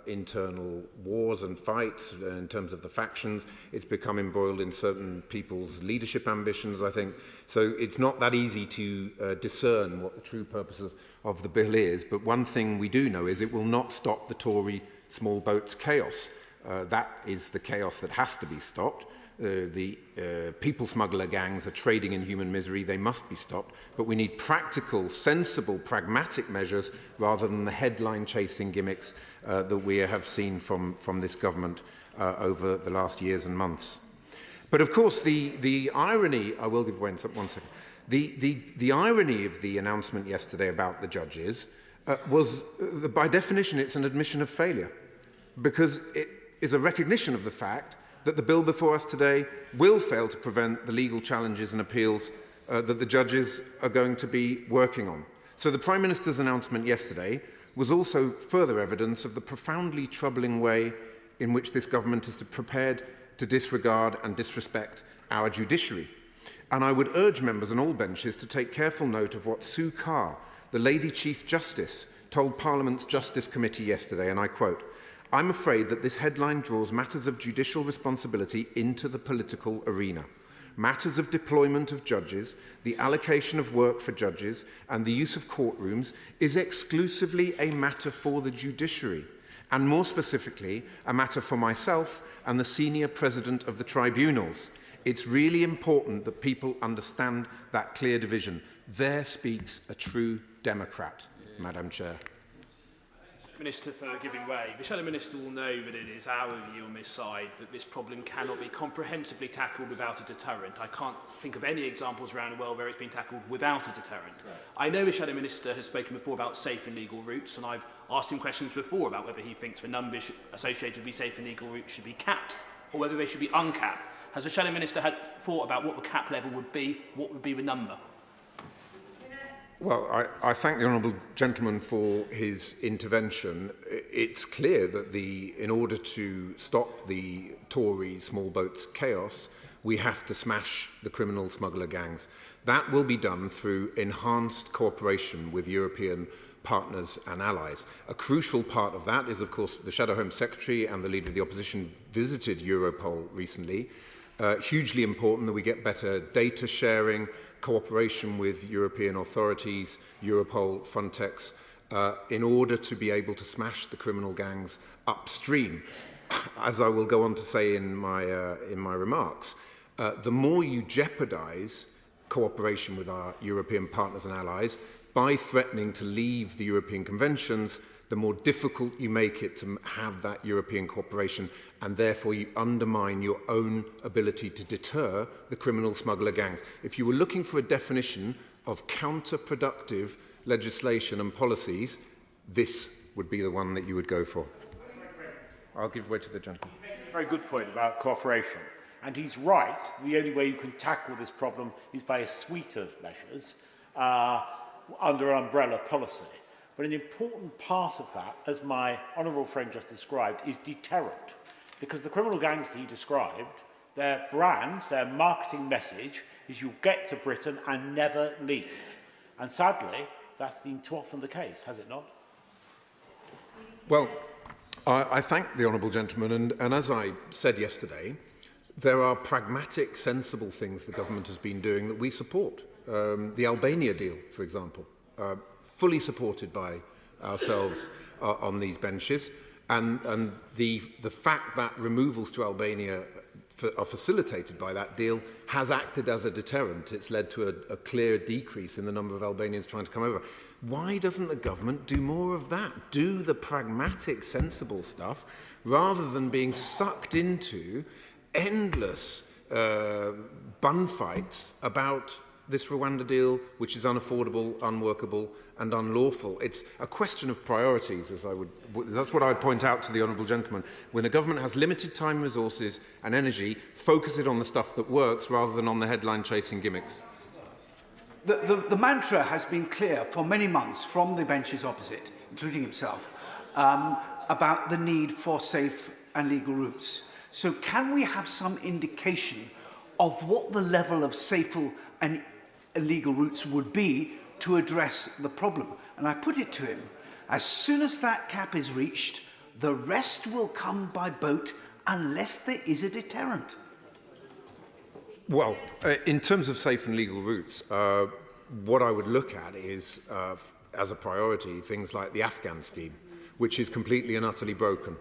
internal wars and fights in terms of the factions. It's become embroiled in certain people's leadership ambitions, I think. So it's not that easy to discern what the true purpose of the bill is. But one thing we do know is it will not stop the Tory small boats chaos. That is the chaos that has to be stopped. The people smuggler gangs are trading in human misery. They must be stopped. But we need practical, sensible, pragmatic measures rather than the headline-chasing gimmicks that we have seen from this government over the last years and months. But of course, the irony, I will give way in 1 second, the irony of the announcement yesterday about the judges was, by definition, it's an admission of failure, because it is a recognition of the fact that the bill before us today will fail to prevent the legal challenges and appeals that the judges are going to be working on. So the Prime Minister's announcement yesterday was also further evidence of the profoundly troubling way in which this government is prepared to disregard and disrespect our judiciary. And I would urge members on all benches to take careful note of what Sue Carr, the Lady Chief Justice, told Parliament's Justice Committee yesterday, and I quote, "I'm afraid that this headline draws matters of judicial responsibility into the political arena. Matters of deployment of judges, the allocation of work for judges, and the use of courtrooms is exclusively a matter for the judiciary, and more specifically, a matter for myself and the senior president of the tribunals. It's really important that people understand that clear division. There speaks a true Democrat, Madam Chair." Minister for giving way. The Shadow Minister will know that it is our view on this side that this problem cannot be comprehensively tackled without a deterrent. I can't think of any examples around the world where it's been tackled without a deterrent. Right. I know the Shadow Minister has spoken before about safe and legal routes, and I've asked him questions before about whether he thinks the numbers associated with these safe and legal routes should be capped or whether they should be uncapped. Has the Shadow Minister had thought about what the cap level would be? What would be the number? Well, I thank the honourable gentleman for his intervention. It's clear that in order to stop the Tory small boats chaos, we have to smash the criminal smuggler gangs. That will be done through enhanced cooperation with European partners and allies. A crucial part of that is, of course, the Shadow Home Secretary and the Leader of the Opposition visited Europol recently. Hugely important that we get better data sharing, cooperation with European authorities, Europol, Frontex, in order to be able to smash the criminal gangs upstream. As I will go on to say in my remarks, the more you jeopardise cooperation with our European partners and allies by threatening to leave the European conventions, the more difficult you make it to have that European cooperation, and therefore you undermine your own ability to deter the criminal smuggler gangs. If you were looking for a definition of counterproductive legislation and policies, this would be the one that you would go for. I'll give way to the gentleman. Very good point about cooperation. And he's right, the only way you can tackle this problem is by a suite of measures under an umbrella policy. But an important part of that, as my honourable friend just described, is deterrent. Because the criminal gangs that he described, their brand, their marketing message is you'll get to Britain and never leave. And sadly, that's been too often the case, has it not? Well, I thank the honourable gentleman, and as I said yesterday, there are pragmatic, sensible things the government has been doing that we support. The Albania deal, for example, fully supported by ourselves on these benches, and the fact that removals to Albania are facilitated by that deal has acted as a deterrent. It's led to a clear decrease in the number of Albanians trying to come over. Why doesn't the government do more of that? Do the pragmatic, sensible stuff, rather than being sucked into endless bun fights about this Rwanda deal, which is unaffordable, unworkable and unlawful. It's a question of priorities, that's what I would point out to the honourable gentleman. When a government has limited time, resources and energy, focus it on the stuff that works rather than on the headline-chasing gimmicks. The mantra has been clear for many months from the benches opposite. including himself, about the need for safe and legal routes. So can we have some indication of what the level of safe and illegal routes would be to address the problem? And I put it to him, as soon as that cap is reached, the rest will come by boat unless there is a deterrent. Well, in terms of safe and legal routes, what I would look at is, as a priority, things like the Afghan scheme, which is completely and utterly broken.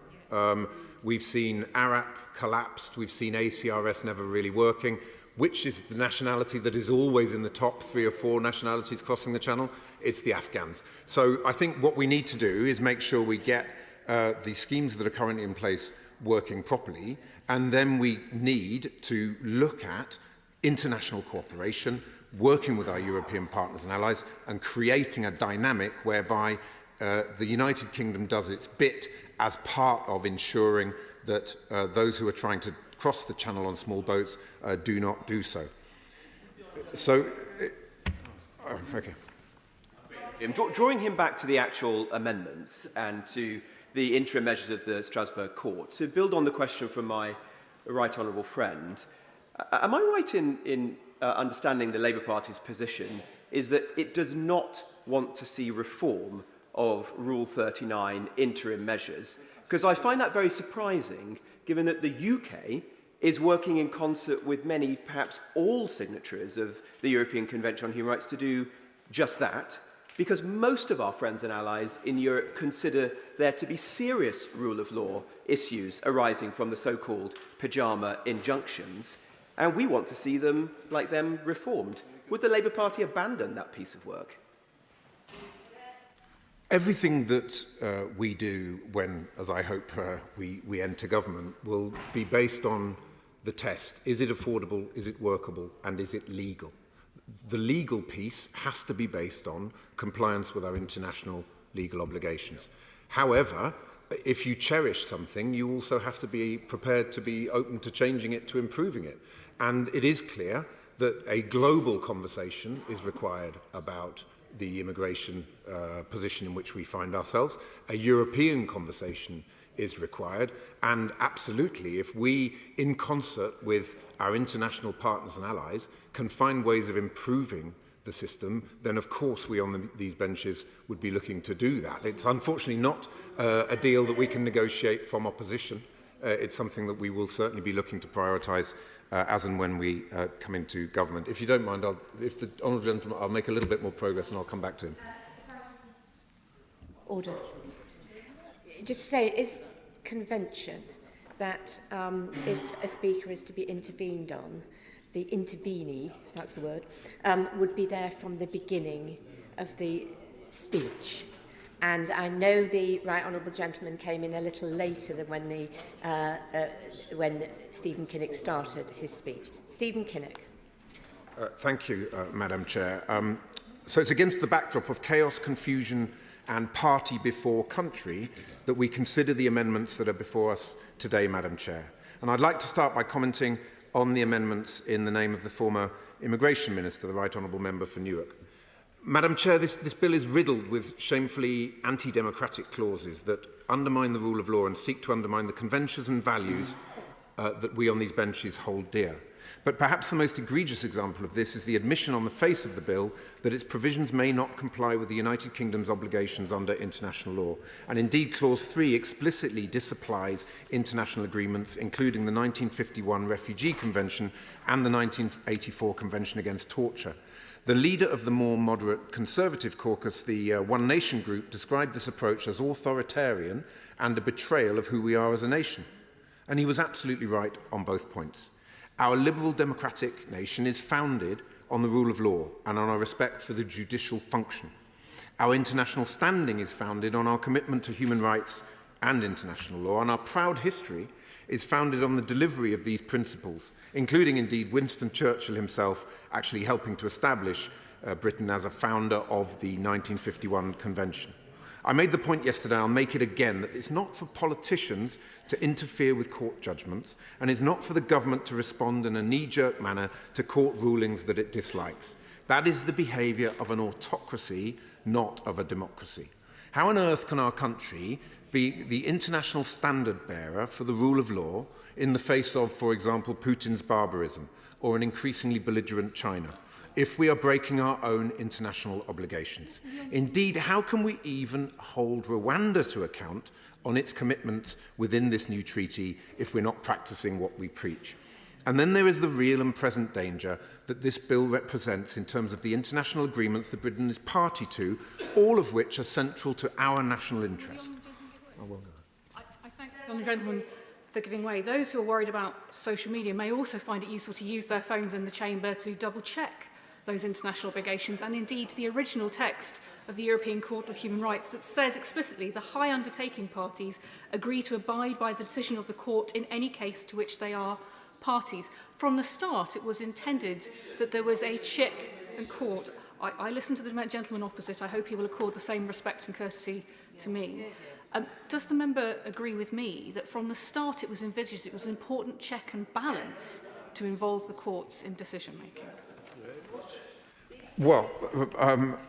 We've seen ARAP collapsed, we've seen ACRS never really working. Which is the nationality that is always in the top 3 or 4 nationalities crossing the channel? It's the Afghans. So I think what we need to do is make sure we get the schemes that are currently in place working properly, and then we need to look at international cooperation, working with our European partners and allies, and creating a dynamic whereby the United Kingdom does its bit as part of ensuring that those who are trying to cross the channel on small boats do not do so. So, okay. Drawing him back to the actual amendments and to the interim measures of the Strasbourg Court, to build on the question from my right honourable friend, am I right in understanding the Labour Party's position is that it does not want to see reform of Rule 39 interim measures? Because I find that very surprising, given that the UK is working in concert with many, perhaps all signatories of the European Convention on Human Rights to do just that, because most of our friends and allies in Europe consider there to be serious rule of law issues arising from the so-called pyjama injunctions, and we want to see them, like them, reformed. Would the Labour Party abandon that piece of work? Everything that we do when, as I hope, we enter government will be based on the test. Is it affordable, is it workable, and is it legal? The legal piece has to be based on compliance with our international legal obligations. However, if you cherish something, you also have to be prepared to be open to changing it, to improving it. And it is clear that a global conversation is required about the immigration position in which we find ourselves. A European conversation is required, and absolutely, if we, in concert with our international partners and allies, can find ways of improving the system, then of course we on these benches would be looking to do that. It's unfortunately not a deal that we can negotiate from opposition. It's something that we will certainly be looking to prioritise as and when we come into government. If you don't mind, if the honourable gentleman, I'll make a little bit more progress and I'll come back to him. Order. Just say, is convention that if a speaker is to be intervened on, the intervenee, if that's the word, would be there from the beginning of the speech? And I know the right honourable gentleman came in a little later than when Stephen Kinnock started his speech. Stephen Kinnock. Thank you, Madam Chair. So it's against the backdrop of chaos, confusion and party before country that we consider the amendments that are before us today, Madam Chair. And I'd like to start by commenting on the amendments in the name of the former Immigration Minister, the Right Honourable Member for Newark. Madam Chair, this bill is riddled with shamefully anti-democratic clauses that undermine the rule of law and seek to undermine the conventions and values that we on these benches hold dear. But perhaps the most egregious example of this is the admission on the face of the bill that its provisions may not comply with the United Kingdom's obligations under international law. And indeed, Clause 3 explicitly disapplies international agreements, including the 1951 Refugee Convention and the 1984 Convention Against Torture. The leader of the more moderate Conservative caucus, the One Nation group, described this approach as authoritarian and a betrayal of who we are as a nation. And he was absolutely right on both points. Our liberal democratic nation is founded on the rule of law and on our respect for the judicial function. Our international standing is founded on our commitment to human rights and international law, and our proud history is founded on the delivery of these principles, including indeed Winston Churchill himself actually helping to establish Britain as a founder of the 1951 Convention. I made the point yesterday, I'll make it again, that it's not for politicians to interfere with court judgments, and it's not for the government to respond in a knee-jerk manner to court rulings that it dislikes. That is the behaviour of an autocracy, not of a democracy. How on earth can our country be the international standard bearer for the rule of law in the face of, for example, Putin's barbarism or an increasingly belligerent China, if we are breaking our own international obligations? Indeed, how can we even hold Rwanda to account on its commitment within this new treaty if we're not practicing what we preach? And then there is the real and present danger that this bill represents in terms of the international agreements that Britain is party to, all of which are central to our national interest. I thank the gentleman for giving way. Those who are worried about social media may also find it useful to use their phones in the chamber to double-check those international obligations, and indeed the original text of the European Court of Human Rights that says explicitly the high undertaking parties agree to abide by the decision of the court in any case to which they are parties. From the start, it was intended that there was a check and court. I listened to the gentleman opposite. I hope he will accord the same respect and courtesy to me. Does the member agree with me that from the start it was envisaged it was an important check and balance to involve the courts in decision-making? Well,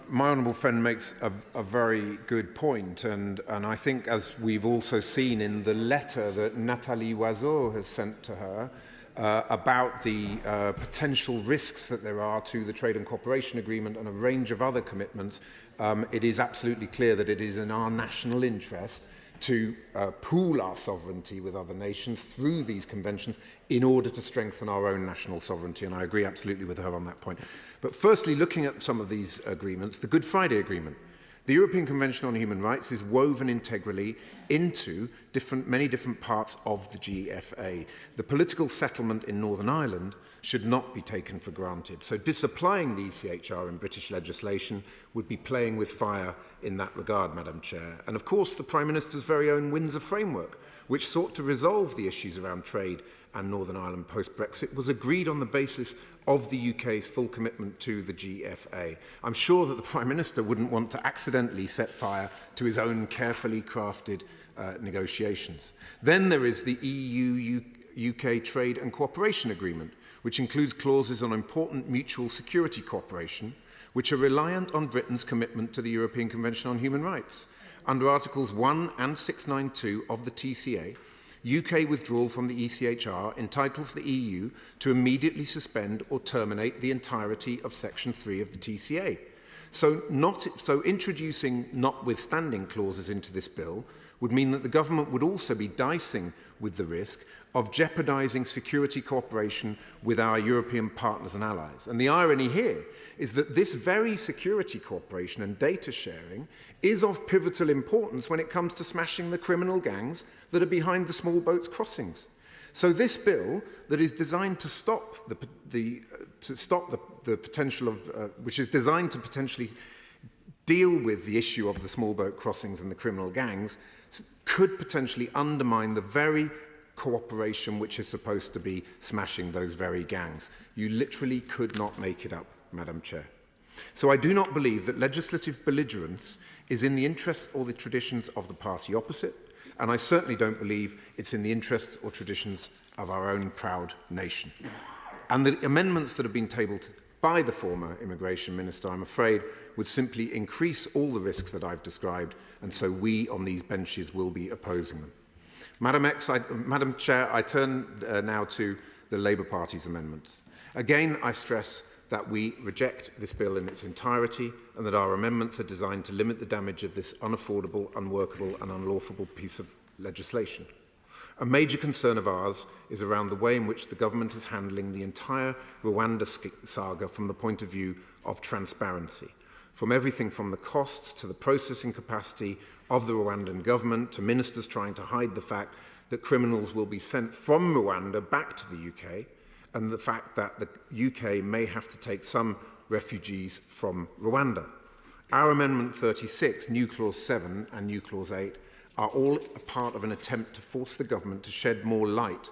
my honourable friend makes a very good point, and I think, as we've also seen in the letter that Nathalie Oiseau has sent to her about the potential risks that there are to the Trade and Cooperation Agreement and a range of other commitments, it is absolutely clear that it is in our national interest to pool our sovereignty with other nations through these conventions in order to strengthen our own national sovereignty, and I agree absolutely with her on that point. But firstly, looking at some of these agreements, the Good Friday Agreement. The European Convention on Human Rights is woven integrally into many different parts of the GFA. The political settlement in Northern Ireland should not be taken for granted. So disapplying the ECHR in British legislation would be playing with fire in that regard, Madam Chair. And of course, the Prime Minister's very own Windsor Framework, which sought to resolve the issues around trade and Northern Ireland post-Brexit, was agreed on the basis of the UK's full commitment to the GFA. I'm sure that the Prime Minister wouldn't want to accidentally set fire to his own carefully crafted negotiations. Then there is the EU-UK Trade and Cooperation Agreement, which includes clauses on important mutual security cooperation, which are reliant on Britain's commitment to the European Convention on Human Rights. Under Articles 1 and 692 of the TCA, UK withdrawal from the ECHR entitles the EU to immediately suspend or terminate the entirety of Section 3 of the TCA. So introducing notwithstanding clauses into this bill would mean that the government would also be dicing with the risk of jeopardising security cooperation with our European partners and allies. And the irony here is that this very security cooperation and data sharing is of pivotal importance when it comes to smashing the criminal gangs that are behind the small boats crossings. So this bill that is designed to stop the potential of, which is designed to potentially deal with the issue of the small boat crossings and the criminal gangs, could potentially undermine the very cooperation which is supposed to be smashing those very gangs. You literally could not make it up, Madam Chair. So I do not believe that legislative belligerence is in the interests or the traditions of the party opposite, and I certainly don't believe it's in the interests or traditions of our own proud nation. And the amendments that have been tabled by the former Immigration Minister, I'm afraid, would simply increase all the risks that I've described, and so we on these benches will be opposing them. Madam Chair, I turn now to the Labour Party's amendments. Again, I stress that we reject this bill in its entirety and that our amendments are designed to limit the damage of this unaffordable, unworkable and unlawful piece of legislation. A major concern of ours is around the way in which the government is handling the entire Rwanda saga from the point of view of transparency, from everything from the costs to the processing capacity of the Rwandan government to ministers trying to hide the fact that criminals will be sent from Rwanda back to the UK, and the fact that the UK may have to take some refugees from Rwanda. Our Amendment 36, New Clause 7 and New Clause 8 are all a part of an attempt to force the government to shed more light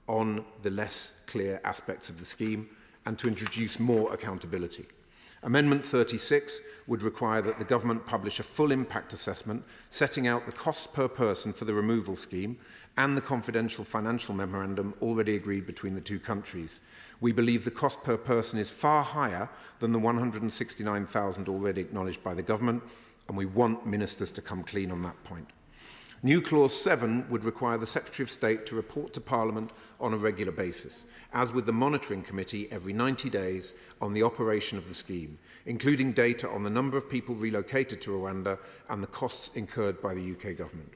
on the less clear aspects of the scheme and to introduce more accountability. Amendment 36 would require that the government publish a full impact assessment setting out the costs per person for the removal scheme and the confidential financial memorandum already agreed between the two countries. We believe the cost per person is far higher than the 169,000 already acknowledged by the government, and we want ministers to come clean on that point. New Clause 7 would require the Secretary of State to report to Parliament on a regular basis, as with the Monitoring Committee every 90 days on the operation of the scheme, including data on the number of people relocated to Rwanda and the costs incurred by the UK government.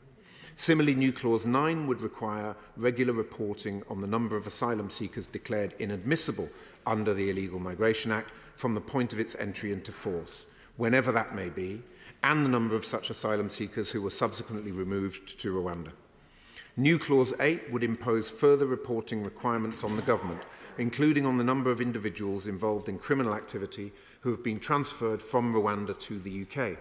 Similarly, New Clause 9 would require regular reporting on the number of asylum seekers declared inadmissible under the Illegal Migration Act from the point of its entry into force, whenever that may be, and the number of such asylum seekers who were subsequently removed to Rwanda. New Clause 8 would impose further reporting requirements on the government, including on the number of individuals involved in criminal activity who have been transferred from Rwanda to the UK.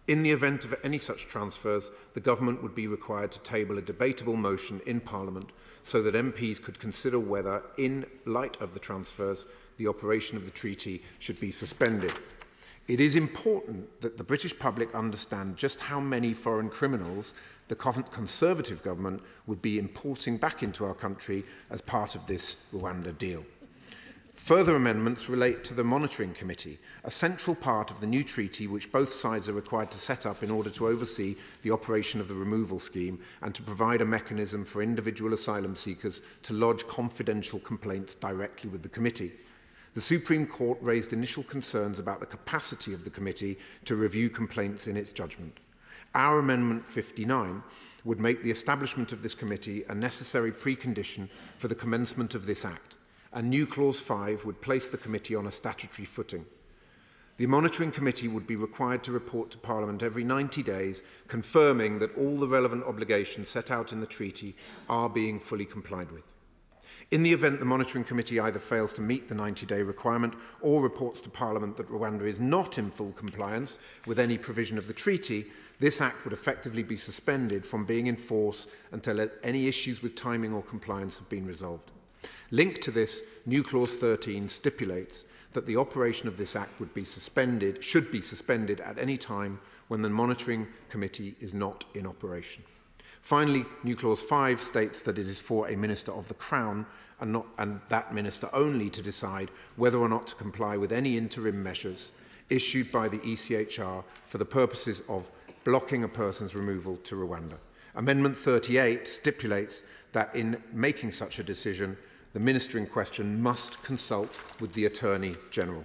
In the event of any such transfers, the government would be required to table a debatable motion in Parliament so that MPs could consider whether, in light of the transfers, the operation of the treaty should be suspended. It is important that the British public understand just how many foreign criminals the Conservative government would be importing back into our country as part of this Rwanda deal. Further amendments relate to the Monitoring Committee, a central part of the new treaty which both sides are required to set up in order to oversee the operation of the removal scheme and to provide a mechanism for individual asylum seekers to lodge confidential complaints directly with the committee. The Supreme Court raised initial concerns about the capacity of the committee to review complaints in its judgment. Our Amendment 59 would make the establishment of this committee a necessary precondition for the commencement of this Act, and New Clause 5 would place the committee on a statutory footing. The Monitoring Committee would be required to report to Parliament every 90 days, confirming that all the relevant obligations set out in the treaty are being fully complied with. In the event the Monitoring Committee either fails to meet the 90-day requirement or reports to Parliament that Rwanda is not in full compliance with any provision of the treaty, this Act would effectively be suspended from being in force until any issues with timing or compliance have been resolved. Linked to this, New Clause 13 stipulates that the operation of this Act should be suspended at any time when the Monitoring Committee is not in operation. Finally, New Clause 5 states that it is for a Minister of the Crown and that Minister only to decide whether or not to comply with any interim measures issued by the ECHR for the purposes of blocking a person's removal to Rwanda. Amendment 38 stipulates that in making such a decision, the Minister in question must consult with the Attorney General.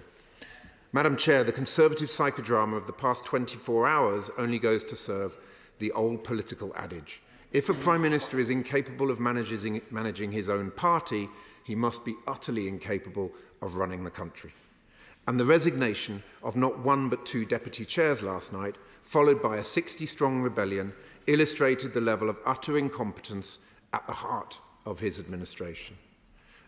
Madam Chair, the Conservative psychodrama of the past 24 hours only goes to serve the old political adage. If a Prime Minister is incapable of managing his own party, he must be utterly incapable of running the country. And the resignation of not one but two deputy chairs last night, followed by a 60-strong rebellion, illustrated the level of utter incompetence at the heart of his administration.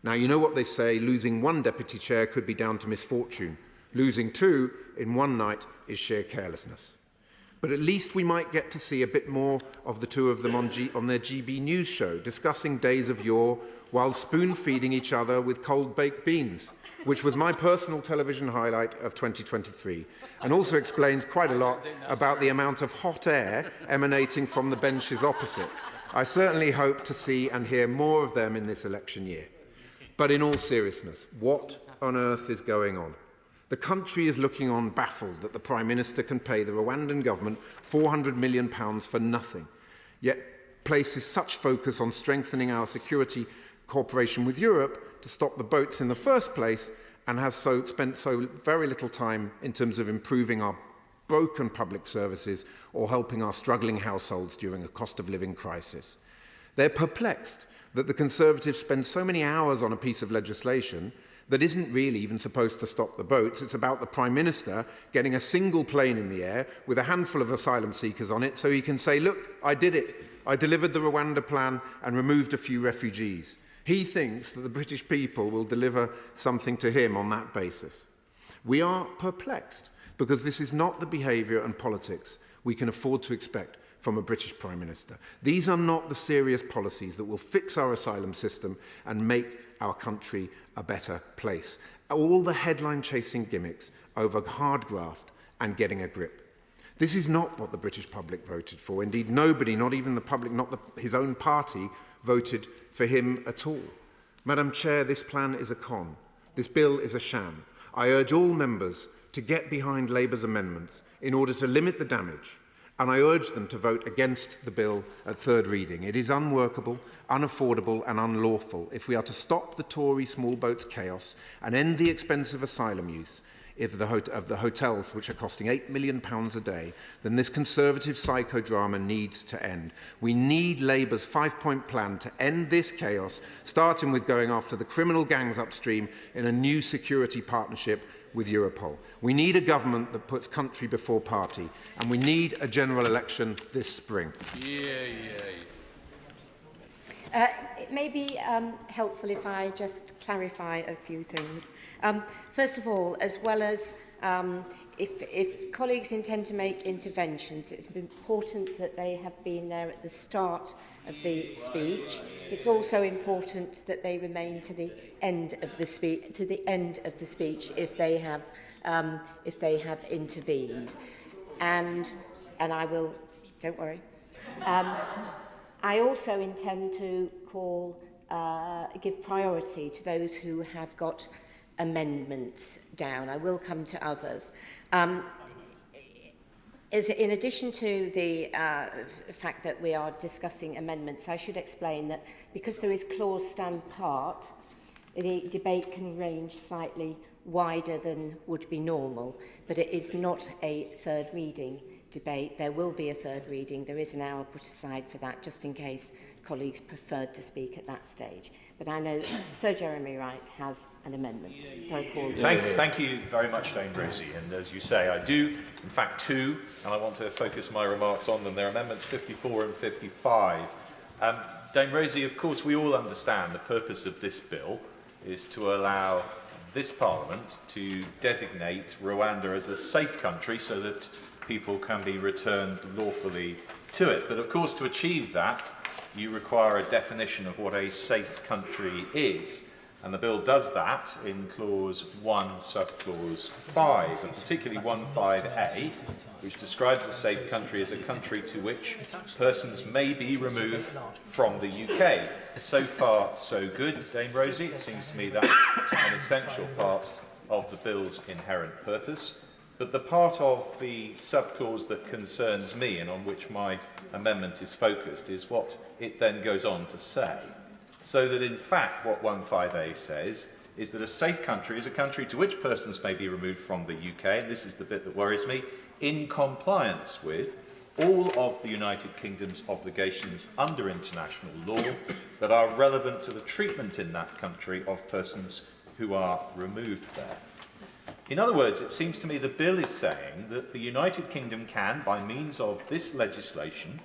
Now, you know what they say, losing one deputy chair could be down to misfortune. Losing two in one night is sheer carelessness. But at least we might get to see a bit more of the two of them on their GB News show, discussing days of yore while spoon-feeding each other with cold baked beans, which was my personal television highlight of 2023, and also explains quite a lot about the amount of hot air emanating from the benches opposite. I certainly hope to see and hear more of them in this election year. But in all seriousness, what on earth is going on? The country is looking on baffled that the Prime Minister can pay the Rwandan government £400 million for nothing, yet places such focus on strengthening our security cooperation with Europe to stop the boats in the first place, and has spent so very little time in terms of improving our broken public services or helping our struggling households during a cost of living crisis. They're perplexed that the Conservatives spend so many hours on a piece of legislation that isn't really even supposed to stop the boats. It's about the Prime Minister getting a single plane in the air with a handful of asylum seekers on it so he can say, look, I did it. I delivered the Rwanda plan and removed a few refugees. He thinks that the British people will deliver something to him on that basis. We are perplexed because this is not the behaviour and politics we can afford to expect from a British Prime Minister. These are not the serious policies that will fix our asylum system and make our country a better place. All the headline-chasing gimmicks over hard graft and getting a grip. This is not what the British public voted for. Indeed, nobody, not even the public, his own party, voted for him at all. Madam Chair, this plan is a con. This bill is a sham. I urge all members to get behind Labour's amendments in order to limit the damage, and I urge them to vote against the bill at third reading. It is unworkable, unaffordable and unlawful if we are to stop the Tory small boats chaos and end the expensive asylum use of the hotels which are costing £8 million a day. Then this Conservative psychodrama needs to end. We need Labour's 5-point plan to end this chaos, starting with going after the criminal gangs upstream in a new security partnership with Europol. We need a government that puts country before party, and we need a general election this spring. It may be helpful if I just clarify a few things. First of all, as well as if colleagues intend to make interventions, it's important that they have been there at the start of the speech. It's also important that they remain to the end of the speech if they have intervened. And I will, don't worry. I also intend to give priority to those who have got amendments down. I will come to others. In addition to the fact that we are discussing amendments, I should explain that because there is clause stand part, the debate can range slightly wider than would be normal, but it is not a third reading debate. There will be a third reading. There is an hour put aside for that, just in case colleagues preferred to speak at that stage. But I know Sir Jeremy Wright has an amendment. So I call Thank you very much, Dame Rosie. And as you say, I do, in fact, two, and I want to focus my remarks on them. They're amendments 54 and 55. Dame Rosie, of course, we all understand the purpose of this bill is to allow this Parliament to designate Rwanda as a safe country so that people can be returned lawfully to it. But of course, to achieve that, you require a definition of what a safe country is. And the bill does that in clause 1, subclause 5, and particularly 1.5a, which describes a safe country as a country to which persons may be removed from the UK. So far, so good, Dame Rosie. It seems to me that's an essential part of the bill's inherent purpose. But the part of the subclause that concerns me and on which my amendment is focused is what it then goes on to say. So that in fact what 1.5a says is that a safe country is a country to which persons may be removed from the UK, and this is the bit that worries me, in compliance with all of the United Kingdom's obligations under international law that are relevant to the treatment in that country of persons who are removed there. In other words, it seems to me the bill is saying that the United Kingdom can, by means of this legislation,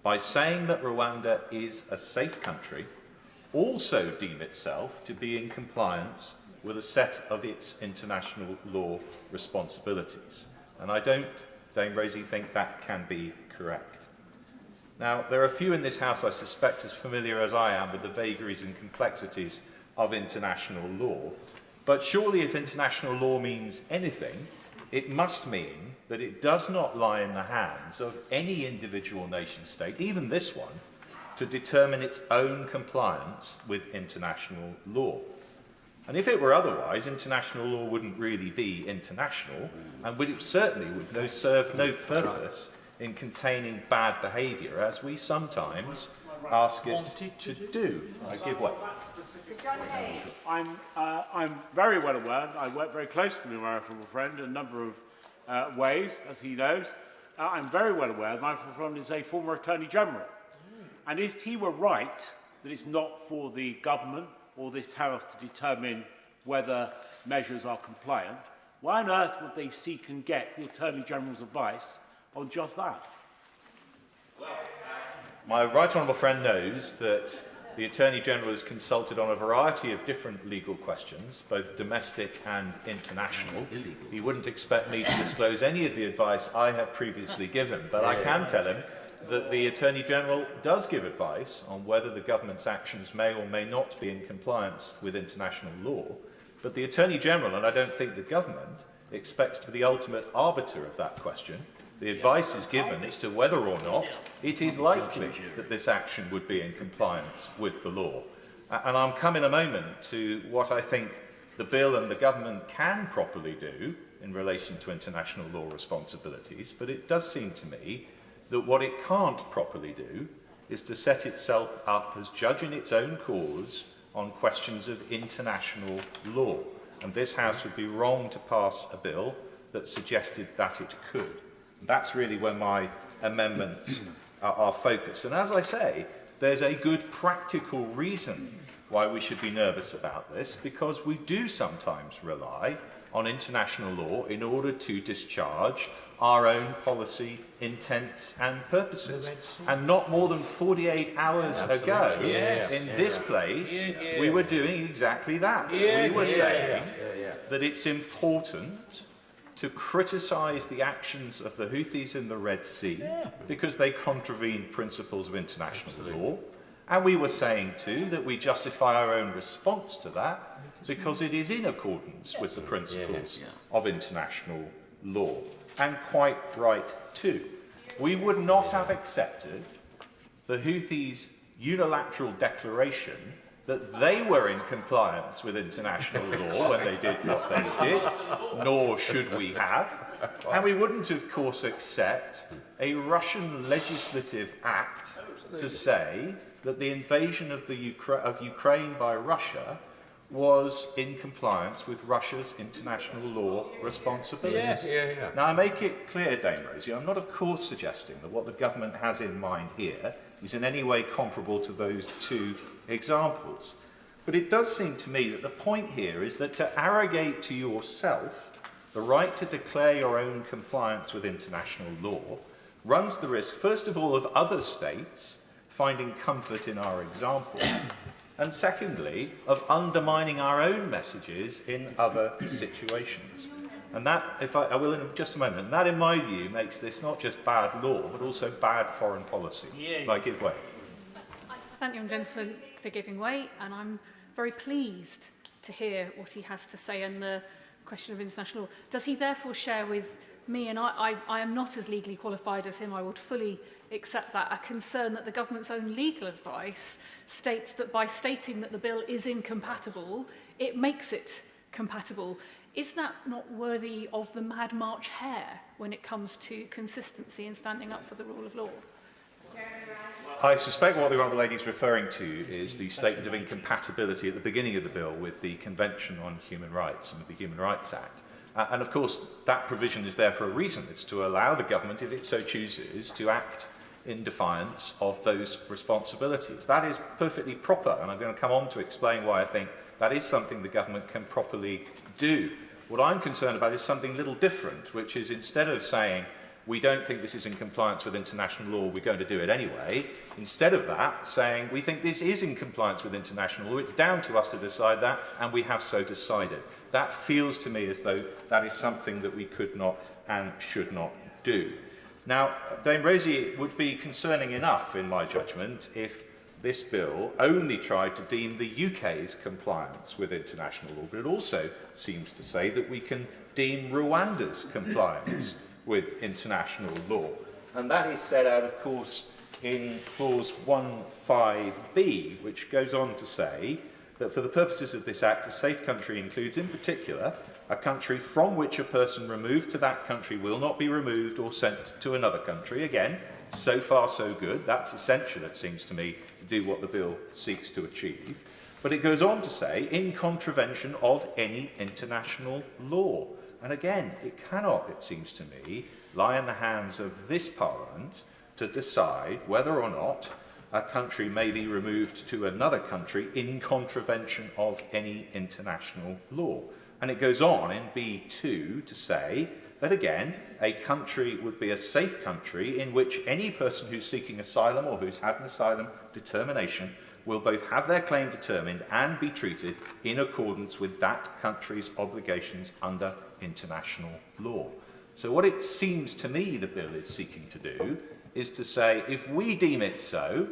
by saying that Rwanda is a safe country, also deem itself to be in compliance with a set of its international law responsibilities. And I don't, Dame Rosie, think that can be correct. Now, there are a few in this House, I suspect, as familiar as I am with the vagaries and complexities of international law. But surely if international law means anything, it must mean that it does not lie in the hands of any individual nation state, even this one, to determine its own compliance with international law. And if it were otherwise, international law wouldn't really be international, and it certainly would serve no purpose in containing bad behaviour, as we sometimes ask it to do. I give way. I'm very well aware. I work very closely with my honourable friend in a number of ways, as he knows. I'm very well aware that my honourable friend is a former Attorney General. And if he were right that it's not for the government or this House to determine whether measures are compliant, why on earth would they seek and get the Attorney General's advice on just that? My right honourable friend knows that the Attorney General is consulted on a variety of different legal questions, both domestic and international. He wouldn't expect me to disclose any of the advice I have previously given, but I can tell him that the Attorney General does give advice on whether the government's actions may or may not be in compliance with international law. But the Attorney General, and I don't think the government, expects to be the ultimate arbiter of that question. The advice is given as to whether or not it is likely that this action would be in compliance with the law. And I'll come in a moment to what I think the bill and the government can properly do in relation to international law responsibilities, but it does seem to me that what it can't properly do is to set itself up as judge in its own cause on questions of international law. And this House would be wrong to pass a bill that suggested that it could. And that's really where my amendments are focused. And as I say, there's a good practical reason why we should be nervous about this, because we do sometimes rely on international law in order to discharge our own policy intents and purposes. And not more than 48 hours ago, in this place, we were doing exactly that. We were saying that it's important to criticise the actions of the Houthis in the Red Sea because they contravene principles of international law. And we were saying too that we justify our own response to that because it is in accordance with the principles of international law. And quite right too. We would not have accepted the Houthis' unilateral declaration that they were in compliance with international law when they did what they did, nor should we have. And we wouldn't, of course, accept a Russian legislative act to say that the invasion of Ukraine by Russia was in compliance with Russia's international law responsibilities. Now, I make it clear, Dame Rosie, I'm not, of course, suggesting that what the government has in mind here is in any way comparable to those two examples. But it does seem to me that the point here is that to arrogate to yourself the right to declare your own compliance with international law runs the risk, first of all, of other states finding comfort in our example, and secondly, of undermining our own messages in other situations. And that, I will in just a moment, that in my view makes this not just bad law, but also bad foreign policy. I give way. I thank the young gentleman for giving way, and I'm very pleased to hear what he has to say on the question of international law. Does he therefore share with me, and I am not as legally qualified as him, I would fully accept that, a concern that the government's own legal advice states that by stating that the bill is incompatible, it makes it compatible. Is that not worthy of the Mad March hare when it comes to consistency and standing up for the rule of law? I suspect what the Honourable Lady is referring to is the statement of incompatibility at the beginning of the bill with the Convention on Human Rights and with the Human Rights Act. And of course, that provision is there for a reason. It's to allow the government, if it so chooses, to act in defiance of those responsibilities. That is perfectly proper, and I'm going to come on to explain why I think that is something the government can properly do. What I'm concerned about is something a little different, which is instead of saying, we don't think this is in compliance with international law, we're going to do it anyway, instead of that, saying, we think this is in compliance with international law, it's down to us to decide that, and we have so decided. That feels to me as though that is something that we could not and should not do. Now, Dame Rosie, it would be concerning enough, in my judgment, if this bill only tried to deem the UK's compliance with international law, but it also seems to say that we can deem Rwanda's compliance with international law. And that is set out, of course, in clause 1.5b, which goes on to say that for the purposes of this Act, a safe country includes, in particular, a country from which a person removed to that country will not be removed or sent to another country. Again, so far so good. That's essential, it seems to me, to do what the bill seeks to achieve. But it goes on to say, in contravention of any international law. And again, it cannot, it seems to me, lie in the hands of this Parliament to decide whether or not a country may be removed to another country in contravention of any international law. And it goes on in B2 to say that, again, a country would be a safe country in which any person who's seeking asylum or who's had an asylum determination will both have their claim determined and be treated in accordance with that country's obligations under international law. So what it seems to me the bill is seeking to do is to say, if we deem it so,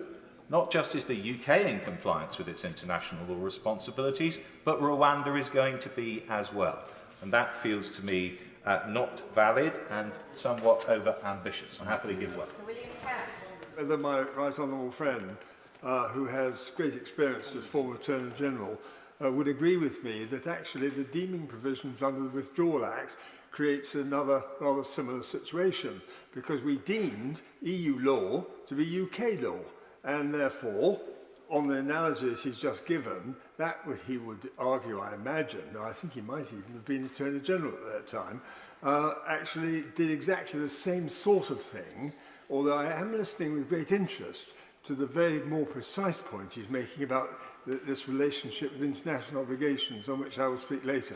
not just is the UK in compliance with its international law responsibilities, but Rwanda is going to be as well. And that feels to me not valid and somewhat over-ambitious. I happily give way. Whether my right honourable friend, who has great experience as former Attorney General, would agree with me that actually the deeming provisions under the Withdrawal Act creates another rather similar situation, because we deemed EU law to be UK law, and therefore, on the analogies he's just given, he would argue, I imagine, I think he might even have been Attorney General at that time, actually did exactly the same sort of thing, although I am listening with great interest to the very more precise point he's making about this relationship with international obligations, on which I will speak later.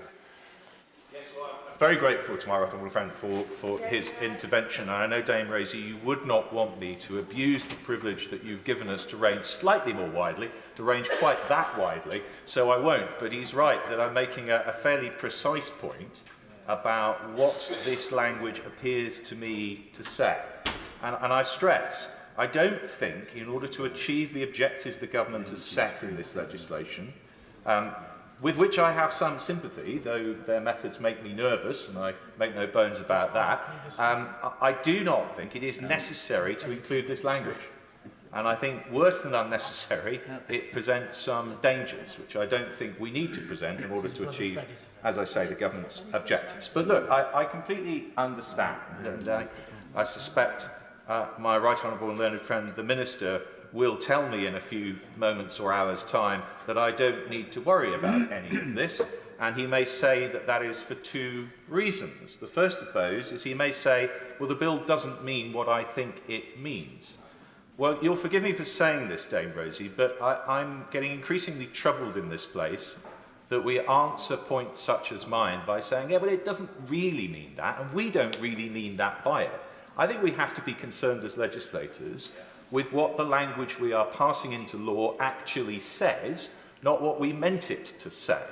Very grateful to my right honourable friend for his intervention. And I know, Dame Rosie, you would not want me to abuse the privilege that you've given us to range slightly more widely, to range quite that widely, so I won't. But he's right that I'm making a fairly precise point about what this language appears to me to say. And I stress, I don't think, in order to achieve the objectives the government has set in this legislation, with which I have some sympathy, though their methods make me nervous, and I make no bones about that, I do not think it is necessary to include this language. And I think, worse than unnecessary, it presents some dangers, which I don't think we need to present in order to achieve, as I say, the government's objectives. But look, I completely understand, and I suspect my right honourable and learned friend, the Minister, will tell me in a few moments or hours' time that I don't need to worry about any of this, and he may say that that is for two reasons. The first of those is he may say, well, the bill doesn't mean what I think it means. Well, you'll forgive me for saying this, Dame Rosie, but I'm getting increasingly troubled in this place that we answer points such as mine by saying, yeah, but it doesn't really mean that, and we don't really mean that by it. I think we have to be concerned as legislators with what the language we are passing into law actually says, not what we meant it to say.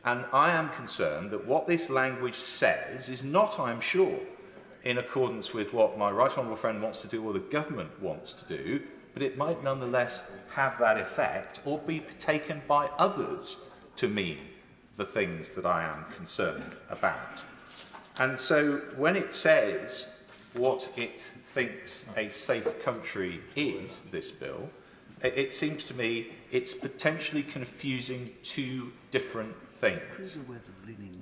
And I am concerned that what this language says is not, I'm sure, in accordance with what my right honourable friend wants to do or the government wants to do, but it might nonetheless have that effect or be taken by others to mean the things that I am concerned about. And so when it says what it thinks a safe country is, this bill, it seems to me it's potentially confusing two different things.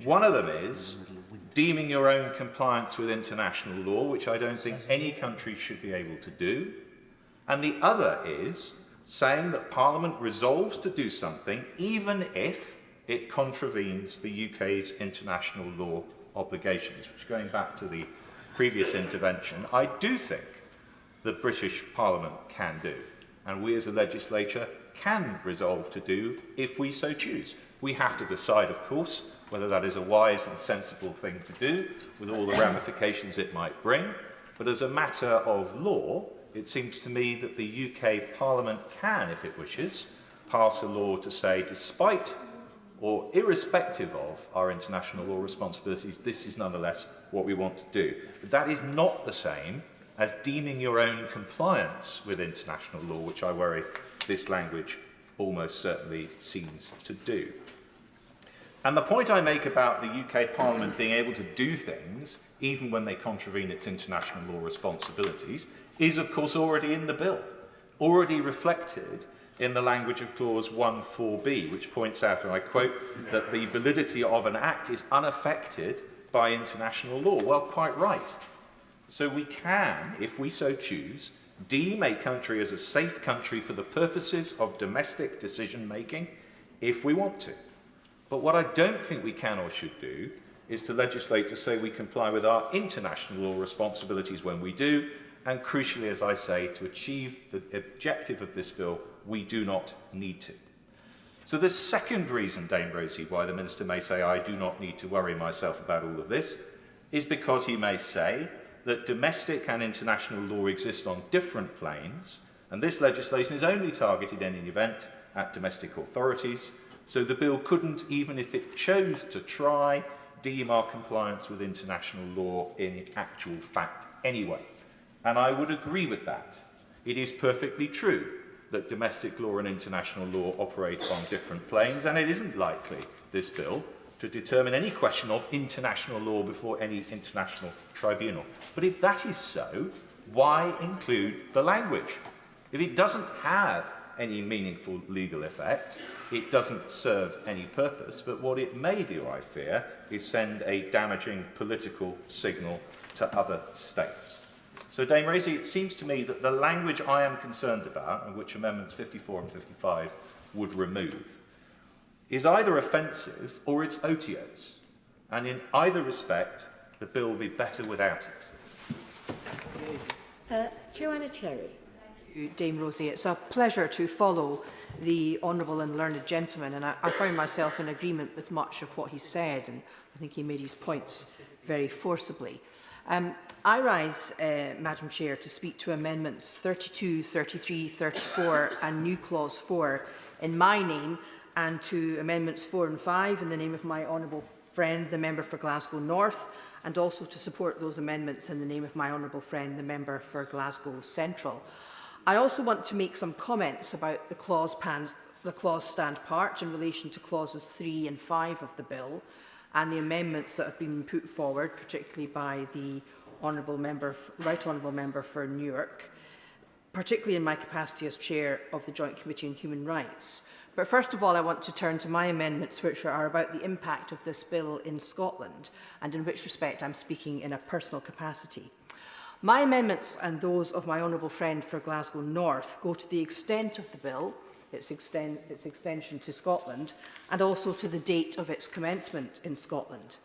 One of them is deeming your own compliance with international law, which I don't think any country should be able to do. And the other is saying that Parliament resolves to do something even if it contravenes the UK's international law obligations, which, going back to the previous intervention, I do think the British Parliament can do, and we as a legislature can resolve to do if we so choose. We have to decide, of course, whether that is a wise and sensible thing to do, with all the ramifications it might bring, but as a matter of law, it seems to me that the UK Parliament can, if it wishes, pass a law to say, despite or irrespective of our international law responsibilities, this is nonetheless what we want to do. But that is not the same as deeming your own compliance with international law, which I worry this language almost certainly seems to do. And the point I make about the UK Parliament being able to do things, even when they contravene its international law responsibilities, is of course already in the bill, already reflected in the language of clause 1(4)b, which points out, and I quote, that the validity of an act is unaffected by international law. Well, quite right. So we can, if we so choose, deem a country as a safe country for the purposes of domestic decision-making if we want to. But what I don't think we can or should do is to legislate to say we comply with our international law responsibilities when we do, and crucially, as I say, to achieve the objective of this bill, we do not need to. So the second reason, Dame Rosie, why the Minister may say I do not need to worry myself about all of this is because he may say that domestic and international law exist on different planes, and this legislation is only targeted in any event at domestic authorities, so the bill couldn't, even if it chose to try, deem our compliance with international law in actual fact anyway. And I would agree with that. It is perfectly true that domestic law and international law operate on different planes, and it isn't likely, this bill, to determine any question of international law before any international tribunal. But if that is so, why include the language? If it doesn't have any meaningful legal effect. It doesn't serve any purpose, but what it may do, I fear, is send a damaging political signal to other states. So, Dame Rosie, it seems to me that the language I am concerned about, and which Amendments 54 and 55 would remove, is either offensive or it's otiose. And in either respect, the bill will be better without it. Joanna Cherry. Dame Rosie, it's a pleasure to follow the honourable and learned gentleman, and I found myself in agreement with much of what he said, and I think he made his points very forcibly. I rise, Madam Chair, to speak to Amendments 32, 33, 34 and new Clause 4 in my name, and to Amendments 4 and 5 in the name of my honourable friend, the Member for Glasgow North, and also to support those amendments in the name of my honourable friend, the Member for Glasgow Central. I also want to make some comments about the clause stand part in relation to clauses 3 and 5 of the bill, and the amendments that have been put forward, particularly by the Right Honourable Member for Newark, particularly in my capacity as Chair of the Joint Committee on Human Rights. But first of all, I want to turn to my amendments, which are about the impact of this bill in Scotland, and in which respect I'm speaking in a personal capacity. My amendments and those of my honourable friend for Glasgow North go to the extent of the bill, its extension to Scotland, and also to the date of its commencement in Scotland.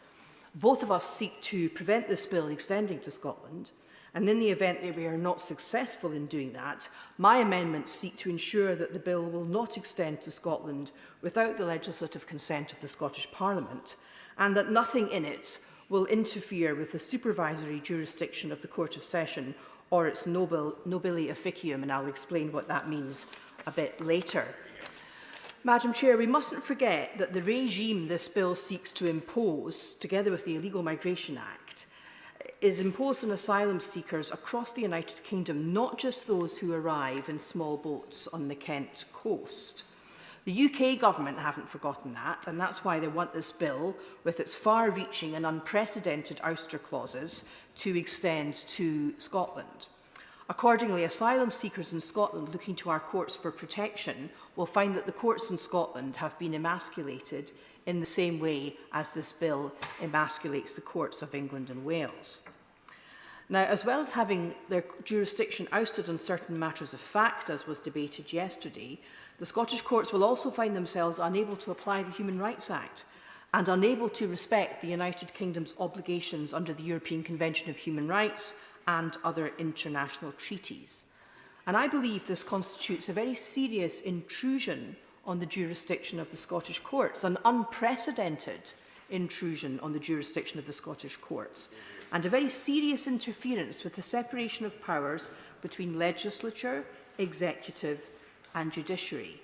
Both of us seek to prevent this bill extending to Scotland, and in the event that we are not successful in doing that, my amendments seek to ensure that the bill will not extend to Scotland without the legislative consent of the Scottish Parliament, and that nothing in it will interfere with the supervisory jurisdiction of the Court of Session or its nobile officium, and I'll explain what that means a bit later. Madam Chair, we mustn't forget that the regime this bill seeks to impose, together with the Illegal Migration Act, is imposed on asylum seekers across the United Kingdom, not just those who arrive in small boats on the Kent coast. The UK government haven't forgotten that, and that's why they want this bill, with its far-reaching and unprecedented ouster clauses, to extend to Scotland. Accordingly, asylum seekers in Scotland looking to our courts for protection will find that the courts in Scotland have been emasculated in the same way as this bill emasculates the courts of England and Wales. Now, as well as having their jurisdiction ousted on certain matters of fact, as was debated yesterday, the Scottish courts will also find themselves unable to apply the Human Rights Act and unable to respect the United Kingdom's obligations under the European Convention of Human Rights and other international treaties. And I believe this constitutes a very serious intrusion on the jurisdiction of the Scottish courts, an unprecedented intrusion on the jurisdiction of the Scottish courts, and a very serious interference with the separation of powers between legislature, executive and judiciary.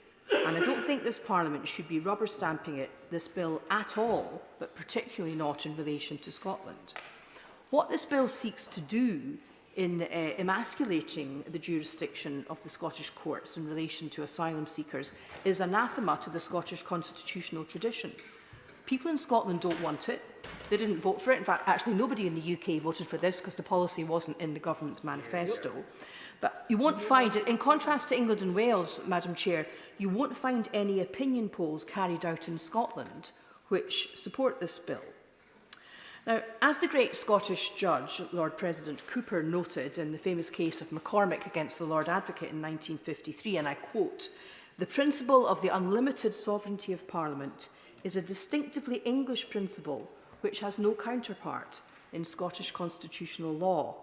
And I don't think this Parliament should be rubber stamping this bill at all, but particularly not in relation to Scotland. What this bill seeks to do in emasculating the jurisdiction of the Scottish courts in relation to asylum seekers is anathema to the Scottish constitutional tradition. People in Scotland don't want it. They didn't vote for it. In fact, actually, nobody in the UK voted for this because the policy wasn't in the government's manifesto. But you won't find it, in contrast to England and Wales, Madam Chair, you won't find any opinion polls carried out in Scotland which support this bill. Now, as the great Scottish judge, Lord President Cooper, noted in the famous case of McCormick against the Lord Advocate in 1953, and I quote, "The principle of the unlimited sovereignty of Parliament is a distinctively English principle which has no counterpart in Scottish constitutional law.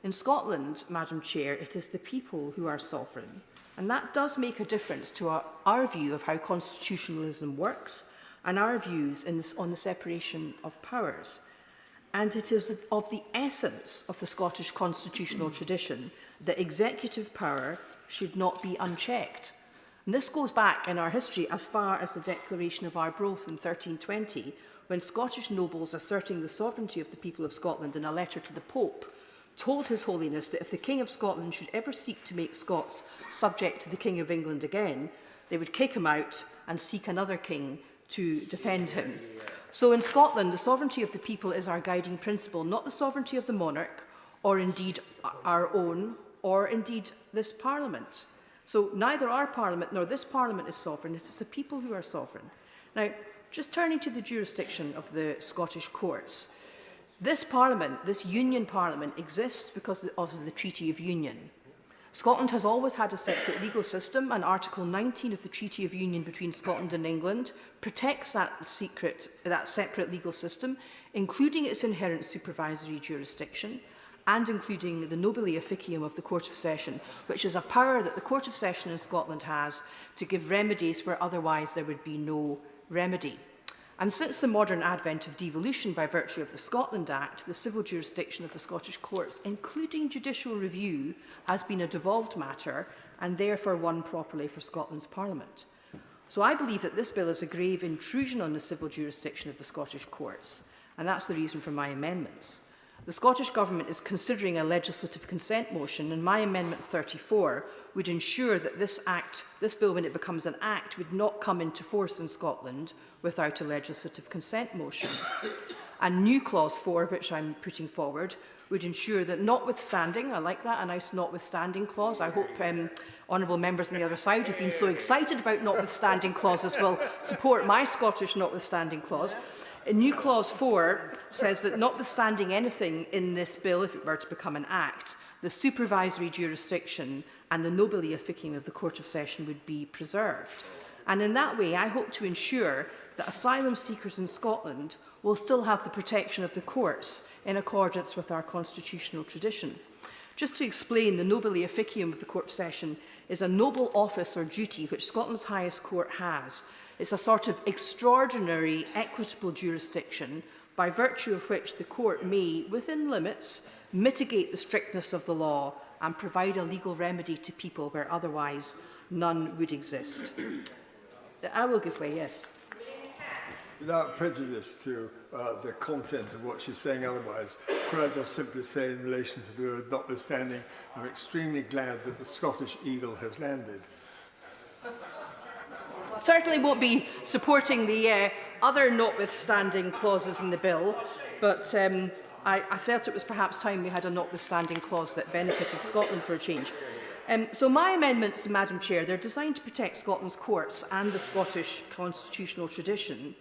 In Scotland, Madam Chair, it is the people who are sovereign, and that does make a difference to our view of how constitutionalism works and our views on the separation of powers. And it is of the essence of the Scottish constitutional tradition that executive power should not be unchecked. And this goes back in our history as far as the Declaration of Arbroath in 1320, when Scottish nobles asserting the sovereignty of the people of Scotland in a letter to the Pope told His Holiness that if the King of Scotland should ever seek to make Scots subject to the King of England again, they would kick him out and seek another king to defend him. So in Scotland, the sovereignty of the people is our guiding principle, not the sovereignty of the monarch, or indeed our own, or indeed this Parliament. So neither our Parliament nor this Parliament is sovereign. It is the people who are sovereign. Now, just turning to the jurisdiction of the Scottish courts, this Parliament, this Union Parliament, exists because of the Treaty of Union. Scotland has always had a separate legal system, and Article 19 of the Treaty of Union between Scotland and England protects that separate legal system, including its inherent supervisory jurisdiction, and including the nobile officium of the Court of Session, which is a power that the Court of Session in Scotland has to give remedies where otherwise there would be no remedy. And since the modern advent of devolution by virtue of the Scotland Act, the civil jurisdiction of the Scottish courts, including judicial review, has been a devolved matter and therefore one properly for Scotland's Parliament. So I believe that this bill is a grave intrusion on the civil jurisdiction of the Scottish courts, and that's the reason for my amendments. The Scottish Government is considering a legislative consent motion, and my Amendment 34 would ensure that this bill, when it becomes an act, would not come into force in Scotland without a legislative consent motion. And new Clause 4, which I'm putting forward, would ensure that notwithstanding, I like that, a nice notwithstanding clause. I hope honourable members on the other side who've been so excited about notwithstanding clauses will support my Scottish notwithstanding clause. A new Clause 4 says that notwithstanding anything in this bill, if it were to become an act, the supervisory jurisdiction and the nobile officium of the Court of Session would be preserved. And in that way, I hope to ensure that asylum seekers in Scotland will still have the protection of the courts in accordance with our constitutional tradition. Just to explain, the nobile officium of the Court of Session is a noble office or duty which Scotland's highest court has. It's a sort of extraordinary, equitable jurisdiction by virtue of which the court may, within limits, mitigate the strictness of the law and provide a legal remedy to people where otherwise none would exist. I will give way, yes. Without prejudice to the content of what she's saying otherwise, could I just simply say in relation to the word notwithstanding, I'm extremely glad that the Scottish eagle has landed. Certainly won't be supporting the other notwithstanding clauses in the bill, but I felt it was perhaps time we had a notwithstanding clause that benefited Scotland for a change. So my amendments, Madam Chair, they're designed to protect Scotland's courts and the Scottish constitutional tradition,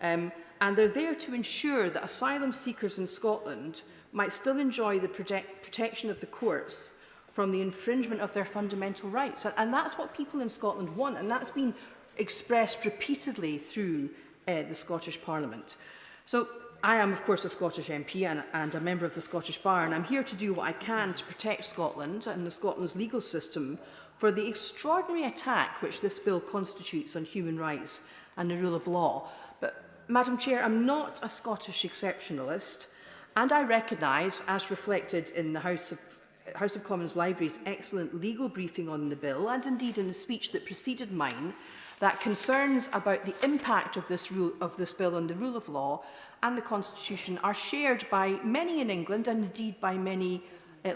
and they're there to ensure that asylum seekers in Scotland might still enjoy the protection of the courts from the infringement of their fundamental rights. And that's what people in Scotland want, and that's been expressed repeatedly through the Scottish Parliament. So I am, of course, a Scottish MP and a member of the Scottish Bar, and I'm here to do what I can to protect Scotland and Scotland's legal system for the extraordinary attack which this bill constitutes on human rights and the rule of law. But, Madam Chair, I'm not a Scottish exceptionalist, and I recognise, as reflected in the House of Commons Library's excellent legal briefing on the bill, and indeed in the speech that preceded mine, that concerns about the impact of this bill on the rule of law and the Constitution are shared by many in England and indeed by many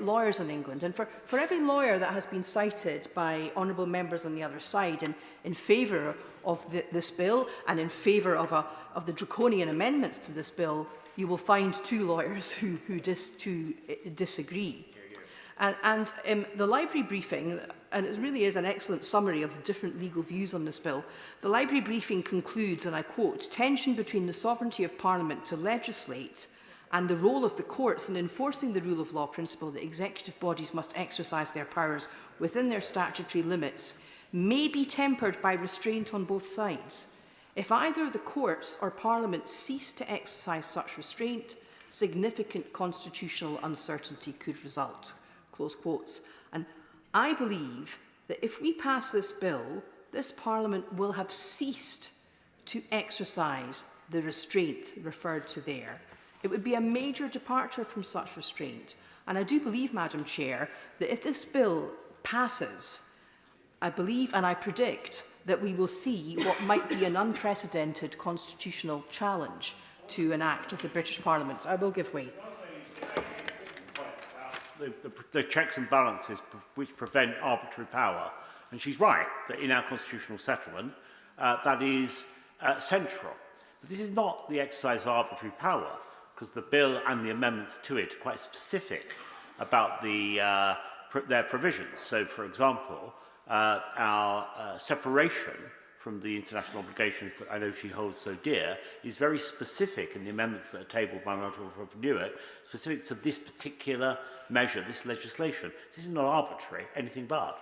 lawyers in England. And for every lawyer that has been cited by honourable members on the other side in favour of this bill and in favour of the draconian amendments to this bill, you will find two lawyers who disagree. And the library briefing, and it really is an excellent summary of the different legal views on this bill, the library briefing concludes, and I quote, "Tension between the sovereignty of Parliament to legislate and the role of the courts in enforcing the rule of law principle that executive bodies must exercise their powers within their statutory limits may be tempered by restraint on both sides. If either the courts or Parliament cease to exercise such restraint, significant constitutional uncertainty could result." Close quotes. And I believe that if we pass this bill, this Parliament will have ceased to exercise the restraint referred to there. It would be a major departure from such restraint. And I do believe, Madam Chair, that if this bill passes, I believe and I predict that we will see what might be an unprecedented constitutional challenge to an act of the British Parliament. I will give way. The checks and balances which prevent arbitrary power. And she's right that in our constitutional settlement, that is central. But this is not the exercise of arbitrary power, because the bill and the amendments to it are quite specific about their provisions. So, for example, our separation from the international obligations that I know she holds so dear is very specific in the amendments that are tabled by Honourable Newitt, specific to this particular measure, this legislation. This is not arbitrary, anything but.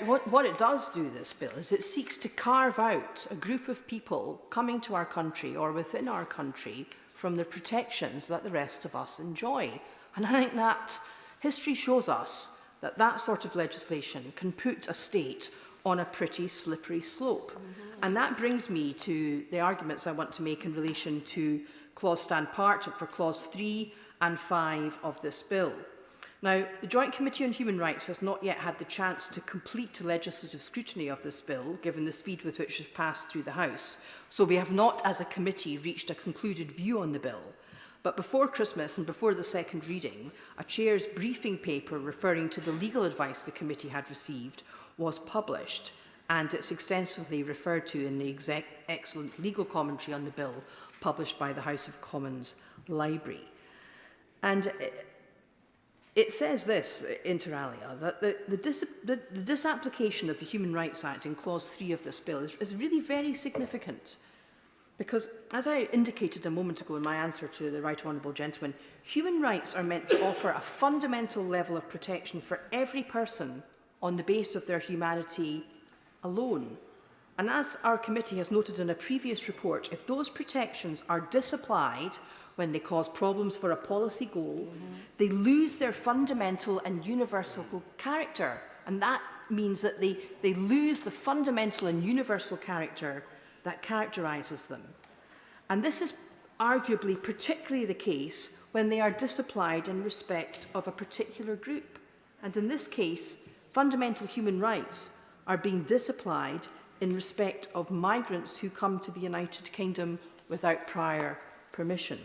What it does do, this bill, is it seeks to carve out a group of people coming to our country or within our country from the protections that the rest of us enjoy. And I think that history shows us that that sort of legislation can put a state on a pretty slippery slope. And that brings me to the arguments I want to make in relation to clause stand part for clause 3 and 5 of this bill. Now, the Joint Committee on Human Rights has not yet had the chance to complete legislative scrutiny of this bill, given the speed with which it has passed through the House. So we have not, as a committee, reached a concluded view on the bill. But before Christmas and before the second reading, a chair's briefing paper referring to the legal advice the committee had received was published, and it's extensively referred to in the excellent legal commentary on the bill published by the House of Commons Library. And it says this, inter alia, that the disapplication of the Human Rights Act in clause 3 of this bill is really very significant. Because, as I indicated a moment ago in my answer to the Right Honourable Gentleman, human rights are meant to offer a fundamental level of protection for every person on the basis of their humanity alone. And as our committee has noted in a previous report, if those protections are disapplied when they cause problems for a policy goal, they lose their fundamental and universal character. And that means that they lose the fundamental and universal character that characterises them. And this is arguably particularly the case when they are disapplied in respect of a particular group. And in this case, fundamental human rights are being disapplied in respect of migrants who come to the United Kingdom without prior permission.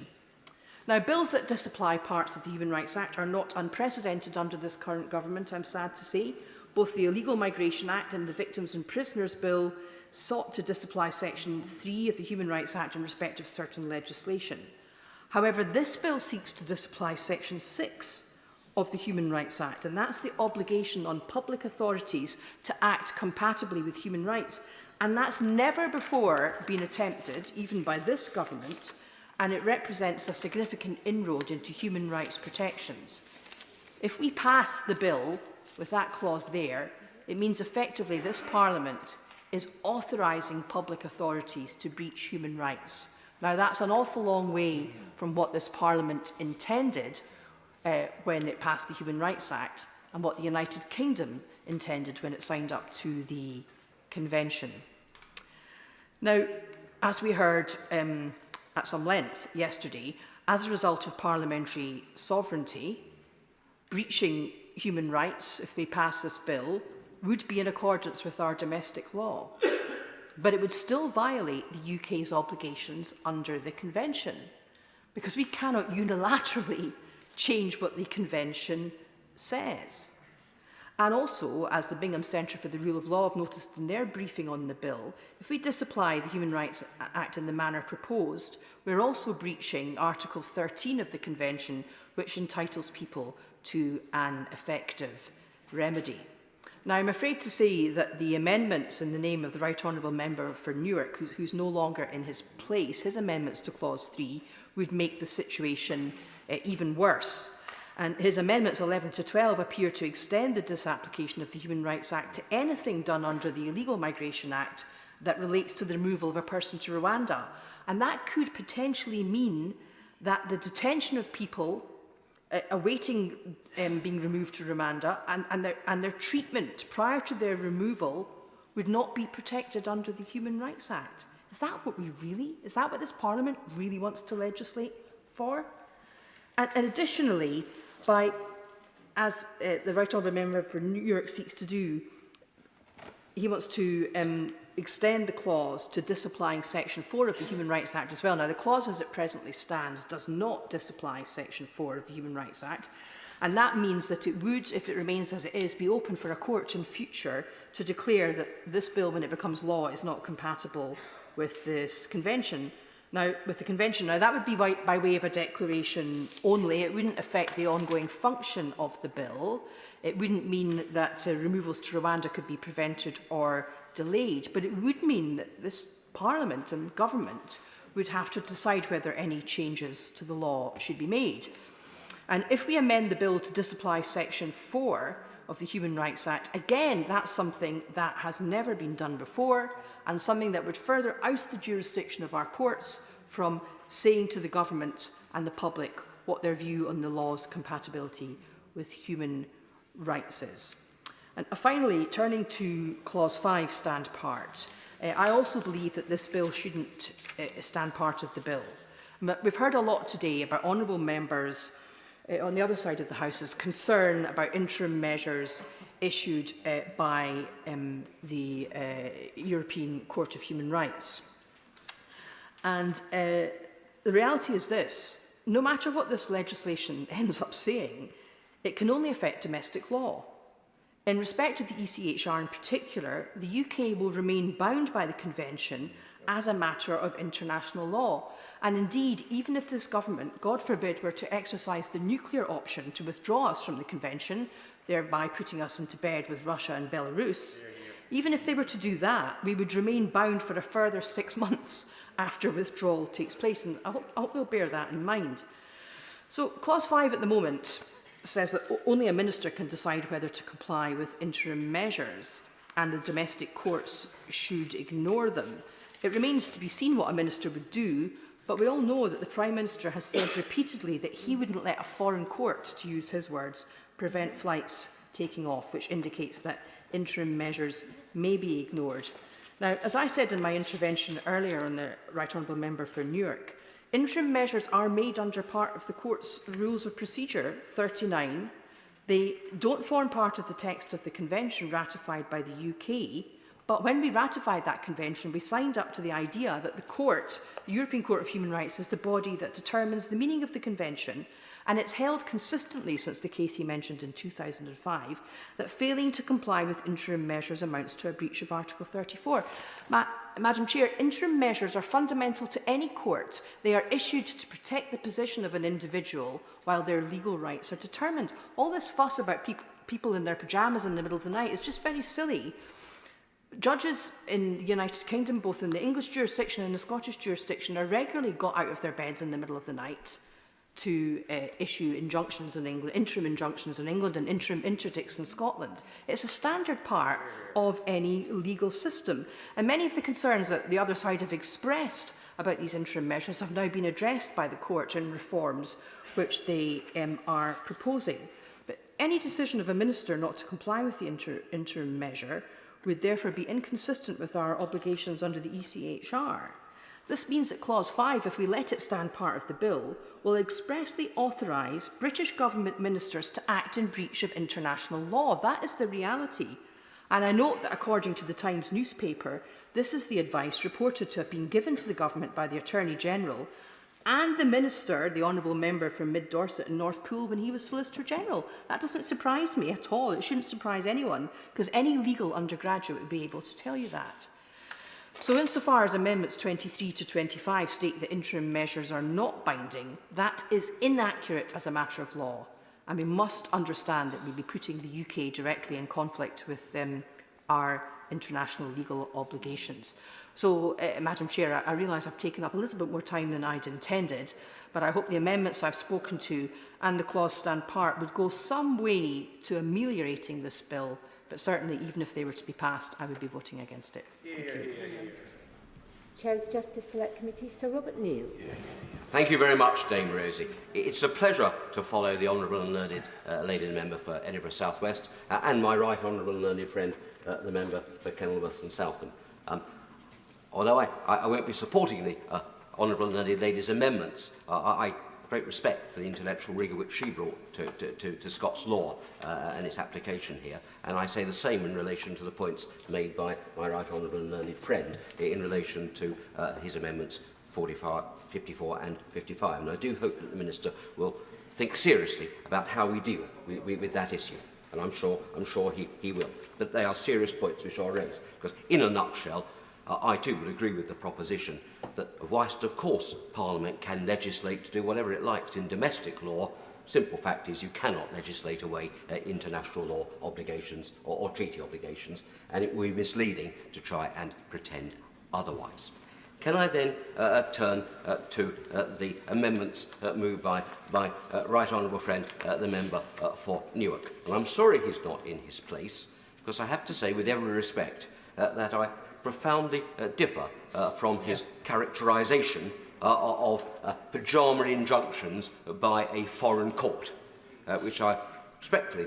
Now, bills that disapply parts of the Human Rights Act are not unprecedented under this current government, I'm sad to say. Both the Illegal Migration Act and the Victims and Prisoners Bill sought to disapply Section 3 of the Human Rights Act in respect of certain legislation. However, this bill seeks to disapply Section 6 of the Human Rights Act, and that's the obligation on public authorities to act compatibly with human rights. And that's never before been attempted, even by this government, and it represents a significant inroad into human rights protections. If we pass the bill with that clause there, it means effectively this Parliament is authorising public authorities to breach human rights. Now, that's an awful long way from what this Parliament intended when it passed the Human Rights Act and what the United Kingdom intended when it signed up to the Convention. Now, as we heard at some length yesterday, as a result of parliamentary sovereignty, breaching human rights, if we pass this bill, would be in accordance with our domestic law. But it would still violate the UK's obligations under the Convention, because we cannot unilaterally change what the Convention says. And also, as the Bingham Centre for the Rule of Law have noticed in their briefing on the bill, if we disapply the Human Rights Act in the manner proposed, we're also breaching Article 13 of the Convention, which entitles people to an effective remedy. Now, I'm afraid to say that the amendments in the name of the Right Honourable Member for Newark, who's no longer in his place, his amendments to Clause 3 would make the situation even worse. And his amendments 11 to 12 appear to extend the disapplication of the Human Rights Act to anything done under the Illegal Migration Act that relates to the removal of a person to Rwanda. And that could potentially mean that the detention of people awaiting being removed to Rwanda and their treatment prior to their removal would not be protected under the Human Rights Act. Is that what this Parliament really wants to legislate for? And additionally, as the Right Honourable Member for New York seeks to do, he wants to extend the clause to disapplying Section 4 of the Human Rights Act as well. Now, the clause as it presently stands does not disapply Section 4 of the Human Rights Act, and that means that it would, if it remains as it is, be open for a court in future to declare that this bill, when it becomes law, is not compatible with this convention. Now, with the convention, that would be by way of a declaration only. It wouldn't affect the ongoing function of the bill. It wouldn't mean that removals to Rwanda could be prevented or delayed, but it would mean that this Parliament and government would have to decide whether any changes to the law should be made. And if we amend the bill to disapply Section 4 of the Human Rights Act, again, that's something that has never been done before and something that would further oust the jurisdiction of our courts from saying to the government and the public what their view on the law's compatibility with human rights is. And finally, turning to Clause 5, stand part, I also believe that this bill shouldn't stand part of the bill. We've heard a lot today about honourable members on the other side of the House's concern about interim measures issued by the European Court of Human Rights. And the reality is this: no matter what this legislation ends up saying, it can only affect domestic law. In respect of the ECHR in particular, the UK will remain bound by the Convention as a matter of international law. And indeed, even if this government, God forbid, were to exercise the nuclear option to withdraw us from the Convention, thereby putting us into bed with Russia and Belarus, even if they were to do that, we would remain bound for a further 6 months after withdrawal takes place. And I hope they'll bear that in mind. So Clause 5 at the moment says that only a minister can decide whether to comply with interim measures, and the domestic courts should ignore them. It remains to be seen what a minister would do, but we all know that the Prime Minister has said repeatedly that he wouldn't let a foreign court, to use his words, prevent flights taking off, which indicates that interim measures may be ignored. Now, as I said in my intervention earlier on the Right Honourable Member for Newark, interim measures are made under part of the Court's Rules of Procedure 39. They don't form part of the text of the Convention ratified by the UK, but when we ratified that Convention, we signed up to the idea that the Court, the European Court of Human Rights, is the body that determines the meaning of the Convention, and it's held consistently since the case he mentioned in 2005 that failing to comply with interim measures amounts to a breach of Article 34. Madam Chair, interim measures are fundamental to any court. They are issued to protect the position of an individual while their legal rights are determined. All this fuss about people in their pyjamas in the middle of the night is just very silly. Judges in the United Kingdom, both in the English jurisdiction and the Scottish jurisdiction, are regularly got out of their beds in the middle of the night to issue injunctions in England, interim injunctions in England and interim interdicts in Scotland. It's a standard part of any legal system. And many of the concerns that the other side have expressed about these interim measures have now been addressed by the court in reforms which they are proposing. But any decision of a minister not to comply with the interim measure would therefore be inconsistent with our obligations under the ECHR. This means that Clause 5, if we let it stand part of the bill, will expressly authorise British government ministers to act in breach of international law. That is the reality. And I note that according to the Times newspaper, this is the advice reported to have been given to the government by the Attorney-General and the Minister, the Honourable Member for Mid Dorset and North Pool, when he was Solicitor General. That doesn't surprise me at all. It shouldn't surprise anyone, because any legal undergraduate would be able to tell you that. So insofar as Amendments 23 to 25 state that interim measures are not binding, that is inaccurate as a matter of law. And we must understand that we'll be putting the UK directly in conflict with our international legal obligations. So, Madam Chair, I realise I've taken up a little bit more time than I'd intended, but I hope the amendments I've spoken to and the clause stand part would go some way to ameliorating this bill. But certainly, even if they were to be passed, I would be voting against it. Thank you. Chair of the Justice Select Committee, Sir Robert Neal. Thank you very much, Dame Rosie. It's a pleasure to follow the Honourable and Learned Lady Member for Edinburgh South West and my right Honourable and Learned friend, the Member for Kenilworth and Southam. Although I won't be supporting the Honourable and Learned Lady's amendments, I have great respect for the intellectual rigour which she brought to Scots law and its application here, and I say the same in relation to the points made by my right honourable and learned friend in relation to his amendments 54 and 55. And I do hope that the Minister will think seriously about how we deal with that issue, and I'm sure he will. But they are serious points which are raised, because in a nutshell, I too would agree with the proposition that whilst of course Parliament can legislate to do whatever it likes in domestic law, simple fact is you cannot legislate away international law obligations or treaty obligations, and it would be misleading to try and pretend otherwise. Can I then turn to the amendments moved by my right honourable friend, the member for Newark. And I'm sorry he's not in his place, because I have to say with every respect that I profoundly differ from his characterisation of pyjama injunctions by a foreign court, which I respectfully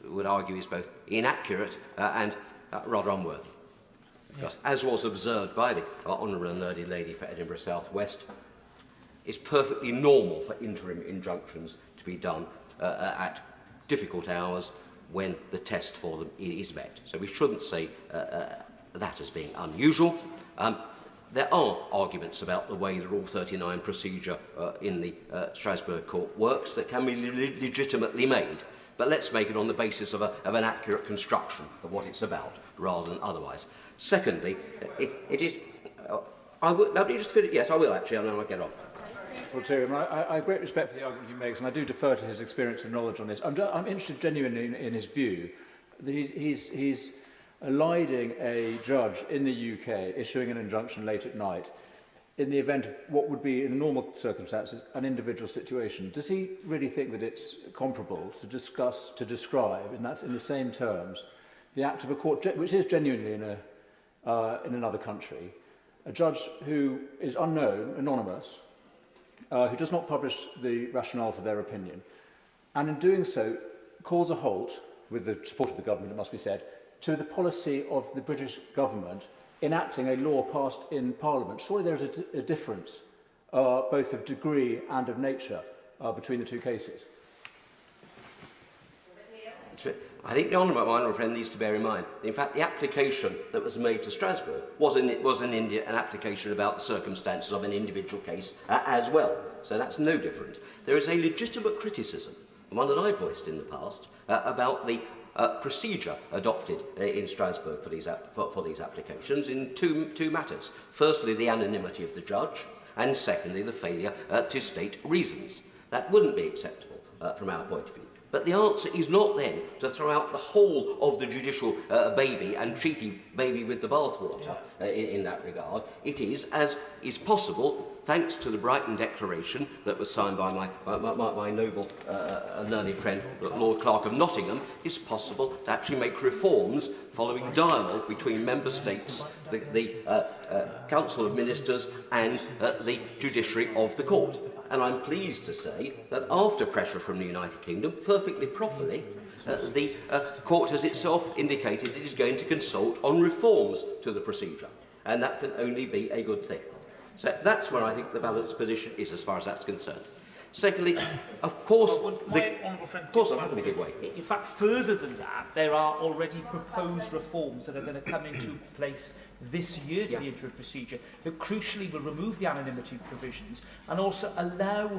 would argue is both inaccurate and rather unworthy. Because, as was observed by the Honourable and Learned Lady for Edinburgh South West, it's perfectly normal for interim injunctions to be done at difficult hours when the test for them is met. So we shouldn't say that as being unusual. There are arguments about the way the Rule 39 procedure in the Strasbourg Court works that can be legitimately made, but let's make it on the basis of an accurate construction of what it's about, rather than otherwise. Secondly, it is... let me just finish. Yes, I will actually, and then I'll get on. Well, Tory, I have great respect for the argument he makes, and I do defer to his experience and knowledge on this. I'm interested genuinely in his view. He's eliding a judge in the UK issuing an injunction late at night in the event of what would be, in normal circumstances, an individual situation. Does he really think that it's comparable to describe, and that's in the same terms, the act of a court, which is genuinely in another country, a judge who is unknown, anonymous, who does not publish the rationale for their opinion, and in doing so calls a halt, with the support of the government, it must be said, to the policy of the British government enacting a law passed in Parliament? Surely there is a difference, both of degree and of nature, between the two cases. I think the honourable friend needs to bear in mind, in fact, the application that was made to Strasbourg was an application about the circumstances of an individual case as well. So that's no different. There is a legitimate criticism, one that I've voiced in the past, about the procedure adopted in Strasbourg for these applications in two matters. Firstly, the anonymity of the judge, and secondly, the failure to state reasons. That wouldn't be acceptable from our point of view. But the answer is not then to throw out the whole of the judicial baby and treat the baby with the bathwater in that regard. It is, as is possible, thanks to the Brighton Declaration that was signed by my noble learned friend, Lord Clerk of Nottingham, is possible to actually make reforms following dialogue between member states, the Council of Ministers and the judiciary of the court. And I'm pleased to say that after pressure from the United Kingdom, perfectly properly, the court has itself indicated it is going to consult on reforms to the procedure. And that can only be a good thing. So that's where I think the balanced position is as far as that's concerned. Secondly, of course, I'm happy to give way. In fact, further than that, there are already proposed reforms that are going to come into place this year to the interim procedure that crucially will remove the anonymity provisions and also allow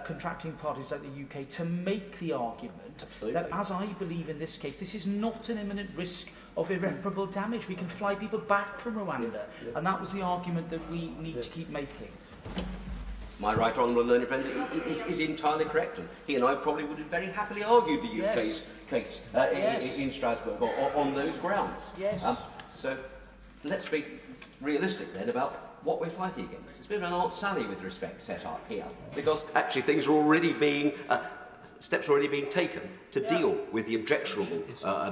contracting parties like the UK to make the argument that, as I believe in this case, this is not an imminent risk of irreparable damage. We can fly people back from Rwanda, and that was the argument that we need to keep making. My right honourable learned friend is entirely correct, and he and I probably would have very happily argued the UK's case in Strasbourg on those grounds. So let's be realistic then about what we're fighting against. It's a bit of an Aunt Sally with respect set up here, because actually things are already being steps are already being taken to deal with the objectionable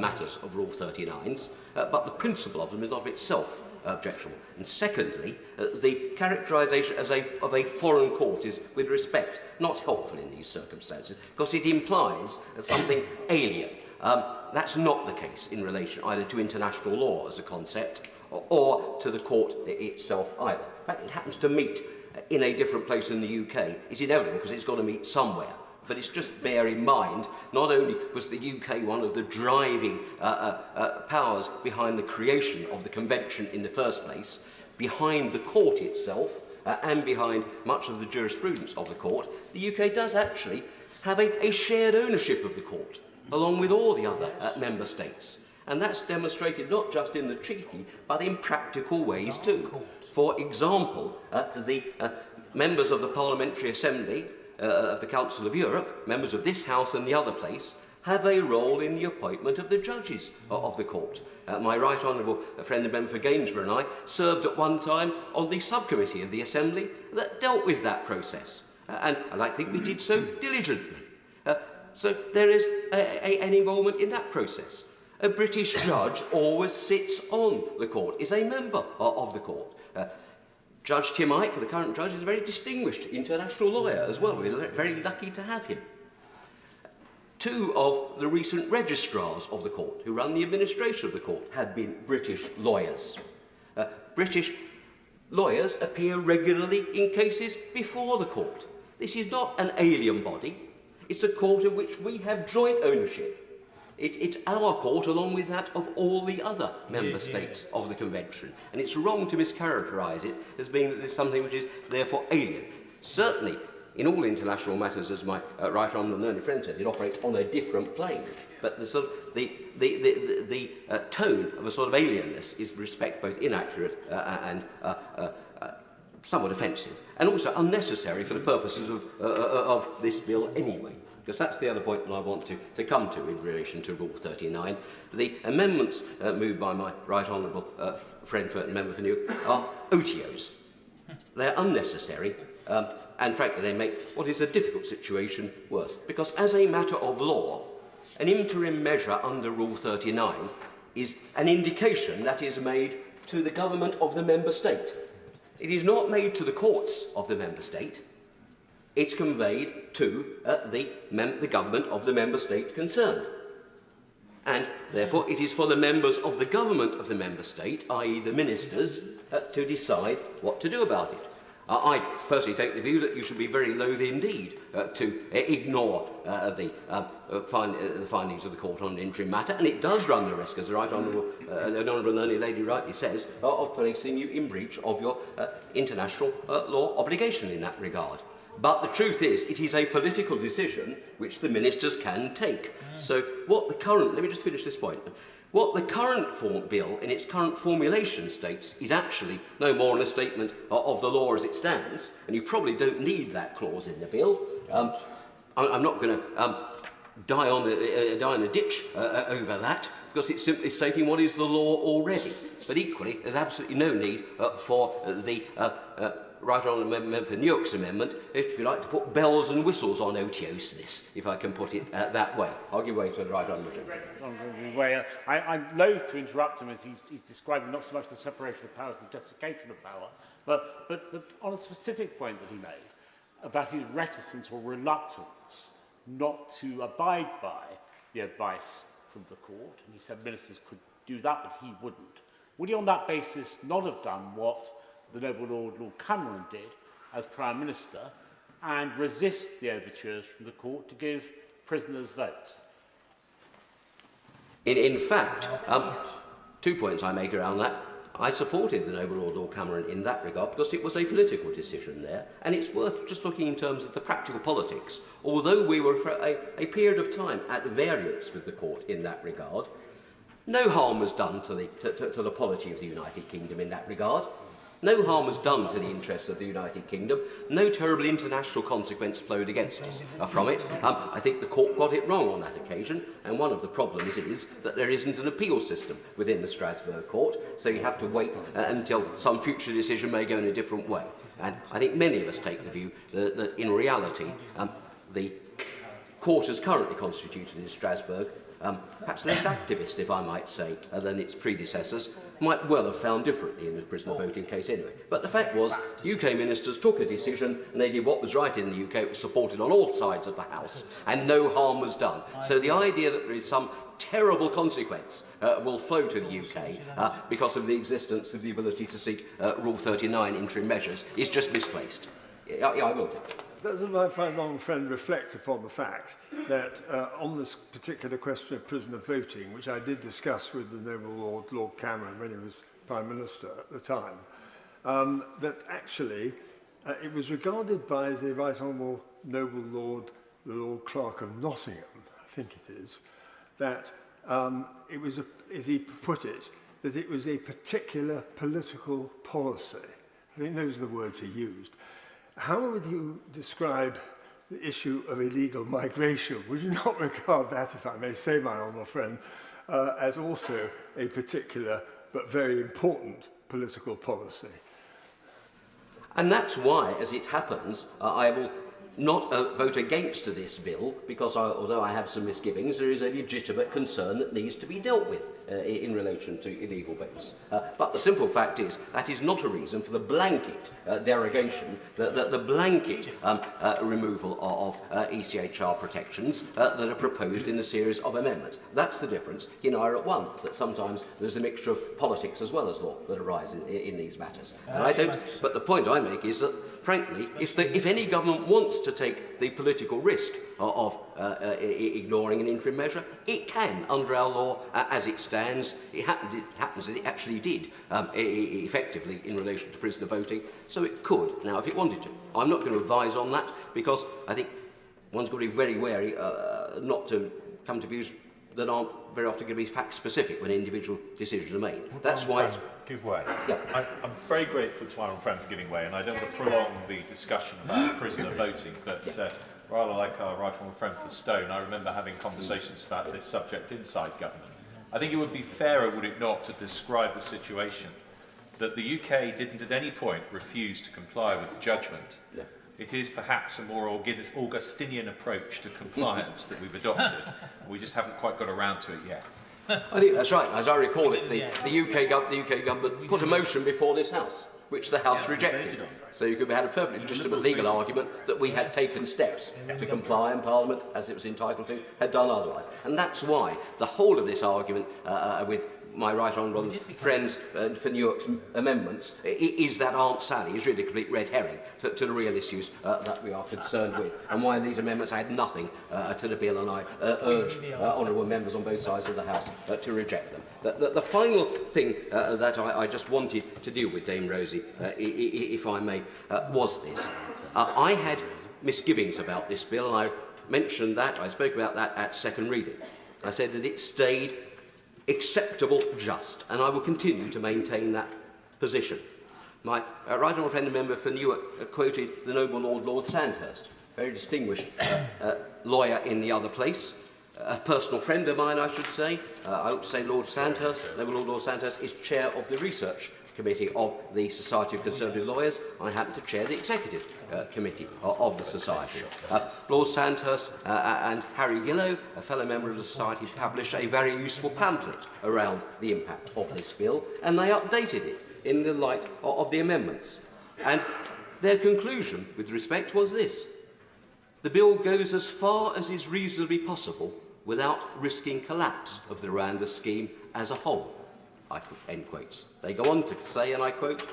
matters of Rule 39s, but the principle of them is not of itself objectionable. And secondly, the characterisation of a foreign court is, with respect, not helpful in these circumstances, because it implies something alien. That's not the case in relation either to international law as a concept or to the court itself either. In fact, it happens to meet in a different place in the UK. It's inevitable because it's got to meet somewhere. But it's just bear in mind, not only was the UK one of the driving powers behind the creation of the convention in the first place, behind the court itself, and behind much of the jurisprudence of the court, the UK does actually have a shared ownership of the court, along with all the other member states. And that's demonstrated not just in the treaty, but in practical ways too. For example, the members of the Parliamentary Assembly of the Council of Europe, members of this House and the other place, have a role in the appointment of the judges of the court. My right honourable friend and member for Gainsborough and I served at one time on the subcommittee of the Assembly that dealt with that process. And I think we did so diligently. So there is an involvement in that process. A British judge always sits on the court, is a member of the court. Judge Tim Ike, the current judge, is a very distinguished international lawyer as well. We're very lucky to have him. Two of the recent registrars of the court, who run the administration of the court, have been British lawyers. British lawyers appear regularly in cases before the court. This is not an alien body. It's a court of which we have joint ownership. It's our court along with that of all the other member states of the Convention. And it's wrong to mischaracterise it as being that there's something which is therefore alien. Certainly, in all international matters, as my right honourable and learned friend said, it operates on a different plane. But the sort of the tone of a sort of alienness is, in respect, both inaccurate and somewhat offensive, and also unnecessary for the purposes of this bill anyway. Because that's the other point that I want to come to in relation to Rule 39. The amendments moved by my right honourable friend and member for Newark are OTOs. They're unnecessary, and frankly they make what is a difficult situation worse. Because as a matter of law, an interim measure under Rule 39 is an indication that is made to the government of the member state. It is not made to the courts of the member state. It's conveyed to the government of the member state concerned. And therefore it is for the members of the government of the member state, i.e. the ministers, to decide what to do about it. I personally take the view that you should be very loath indeed to ignore the findings of the court on an interim matter, and it does run the risk, as the right honourable learned lady rightly says, of placing you in breach of your international law obligation in that regard. But the truth is, it is a political decision which the ministers can take. So what the current, let me just finish this point. What the current bill, in its current formulation, states is actually no more than a statement of the law as it stands, and you probably don't need that clause in the bill. I'm not going to die in a ditch over that, because it's simply stating what is the law already. But equally, there's absolutely no need for the right honourable member for New York's amendment, if you like, to put bells and whistles on OTOs, if I can put it that way. I'll give way to the right honourable member. I'm loath to interrupt him as he's describing not so much the separation of powers, the desiccation of power, but on a specific point that he made about his reticence or reluctance not to abide by the advice from the court, and he said ministers could do that, but he wouldn't. Would he on that basis not have done what the noble Lord Cameron did as Prime Minister and resist the overtures from the court to give prisoners votes? In fact, 2 points I make around that. I supported the noble Lord Cameron in that regard because it was a political decision there, and it's worth just looking in terms of the practical politics. Although we were for a period of time at variance with the court in that regard, no harm was done to the polity of the United Kingdom in that regard. No harm was done to the interests of the United Kingdom. No terrible international consequence flowed against us from it. I think the court got it wrong on that occasion, and one of the problems is that there isn't an appeal system within the Strasbourg court, so you have to wait until some future decision may go in a different way. And I think many of us take the view that in reality, the court as currently constituted in Strasbourg, perhaps less activist, if I might say, than its predecessors, might well have found differently in the prisoner voting case anyway. But the fact was, UK ministers took a decision and they did what was right in the UK. It was supported on all sides of the House, and no harm was done. So the idea that there is some terrible consequence will flow to the UK because of the existence of the ability to seek Rule 39 interim measures is just misplaced. I will. Doesn't my friend reflect upon the fact that on this particular question of prisoner voting, which I did discuss with the noble Lord Cameron when he was Prime Minister at the time, that actually it was regarded by the Right Honourable Noble Lord, the Lord Clerk of Nottingham, I think it is, that it was, as he put it, that it was a particular political policy. I think those are the words he used. How would you describe the issue of illegal migration? Would you not regard that, if I may say, my honourable friend, as also a particular but very important political policy? And that's why, as it happens, I will not vote against this bill, because although I have some misgivings, there is a legitimate concern that needs to be dealt with in relation to illegal votes. But the simple fact is that is not a reason for the blanket derogation, the blanket removal of ECHR protections that are proposed in the series of amendments. That's the difference in IRA 1, that sometimes there's a mixture of politics as well as law that arise in these matters. And I don't, but the point I make is that, frankly, if any government wants to take the political risk of ignoring an interim measure, it can, under our law as it stands. It happens that it actually did effectively in relation to prisoner voting, so it could, now, if it wanted to. I'm not going to advise on that, because I think one's got to be very wary not to come to views that aren't very often going to be fact-specific when individual decisions are made. That's why it's... Give way. Yeah. I'm very grateful to my own friend for giving way, and I don't want to prolong the discussion about prisoner voting, but rather like our right honourable friend for Stone, I remember having conversations about this subject inside government. I think it would be fairer, would it not, to describe the situation that the UK didn't at any point refuse to comply with the judgment. Yeah. It is perhaps a more Augustinian approach to compliance that we've adopted. We just haven't quite got around to it yet. I think that's right. As I recall it, the UK government put a motion before this House, which the House rejected. So you could have had a perfectly legitimate legal argument that we had taken steps to comply, and Parliament, as it was entitled to, had done otherwise. And that's why the whole of this argument with my right honourable friends for Newark's amendments is that Aunt Sally is really a complete red herring to the real issues that we are concerned with, and why these amendments add nothing to the bill, and I urge honourable members on both sides of the House to reject them. The final thing that I just wanted to deal with, Dame Rosie, if I may, was this. I had misgivings about this bill, and I mentioned that, I spoke about that at second reading. I said that it stayed acceptable, just, and I will continue to maintain that position. My right honourable friend and member for Newark quoted the noble Lord Sandhurst, very distinguished lawyer in the other place, a personal friend of mine, I should say. I ought to say Lord Sandhurst, noble Lord Sandhurst, is chair of the research committee of the Society of Conservative Lawyers. I happen to chair the executive committee of the Society. Lord Sandhurst and Harry Gillow, a fellow member of the Society, published a very useful pamphlet around the impact of this bill, and they updated it in the light of the amendments. And their conclusion, with respect, was this: the bill goes as far as is reasonably possible without risking collapse of the Rwanda scheme as a whole. End quotes. They go on to say, and I quote,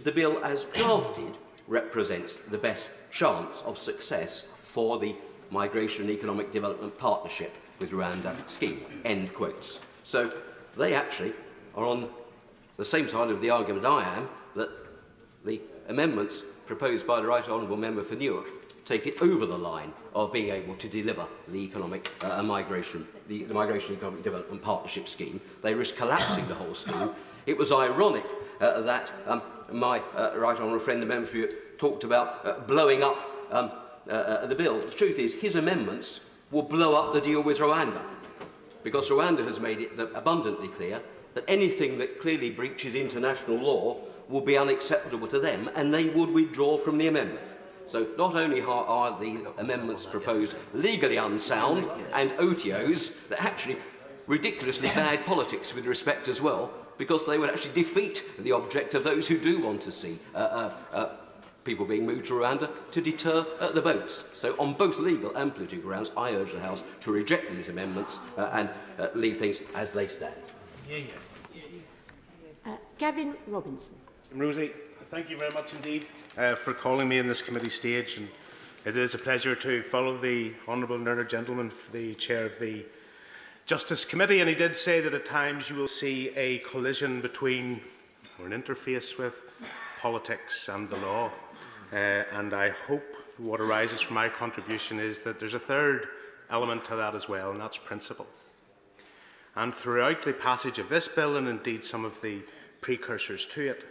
the bill as drafted represents the best chance of success for the Migration and Economic Development Partnership with Rwanda scheme. End quotes. So they actually are on the same side of the argument I am, that the amendments proposed by the Right Honourable Member for Newark take it over the line of being able to deliver the economic migration, the Migration and Economic Development Partnership scheme. They risk collapsing the whole scheme. It was ironic that my right honourable friend, the member for you, talked about blowing up the bill. The truth is, his amendments will blow up the deal with Rwanda, because Rwanda has made it abundantly clear that anything that clearly breaches international law will be unacceptable to them, and they would withdraw from the amendment. So not only are the amendments proposed legally unsound and OTOs, they're actually ridiculously bad politics with respect as well, because they would actually defeat the object of those who do want to see people being moved to Rwanda to deter the boats. So on both legal and political grounds, I urge the House to reject these amendments and leave things as they stand. Gavin Robinson. Rosie, thank you very much indeed for calling me in this committee stage, and it is a pleasure to follow the honourable learned gentleman, the chair of the Justice Committee, and he did say that at times you will see a collision between, or an interface with, politics and the law, and I hope what arises from my contribution is that there's a third element to that as well, and that's principle. And throughout the passage of this bill, and indeed some of the precursors to it,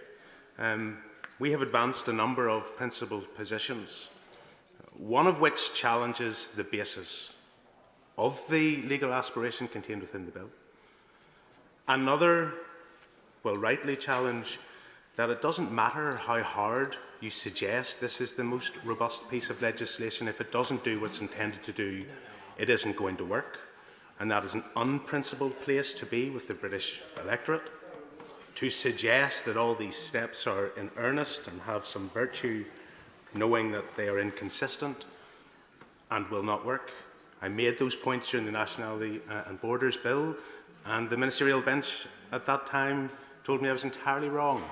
we have advanced a number of principled positions, one of which challenges the basis of the legal aspiration contained within the bill. Another will rightly challenge that it doesn't matter how hard you suggest this is the most robust piece of legislation. If it doesn't do what it's intended to do, it isn't going to work. And that is an unprincipled place to be with the British electorate. To suggest that all these steps are in earnest and have some virtue, knowing that they are inconsistent and will not work. I made those points during the Nationality and Borders Bill, and the ministerial bench at that time told me I was entirely wrong,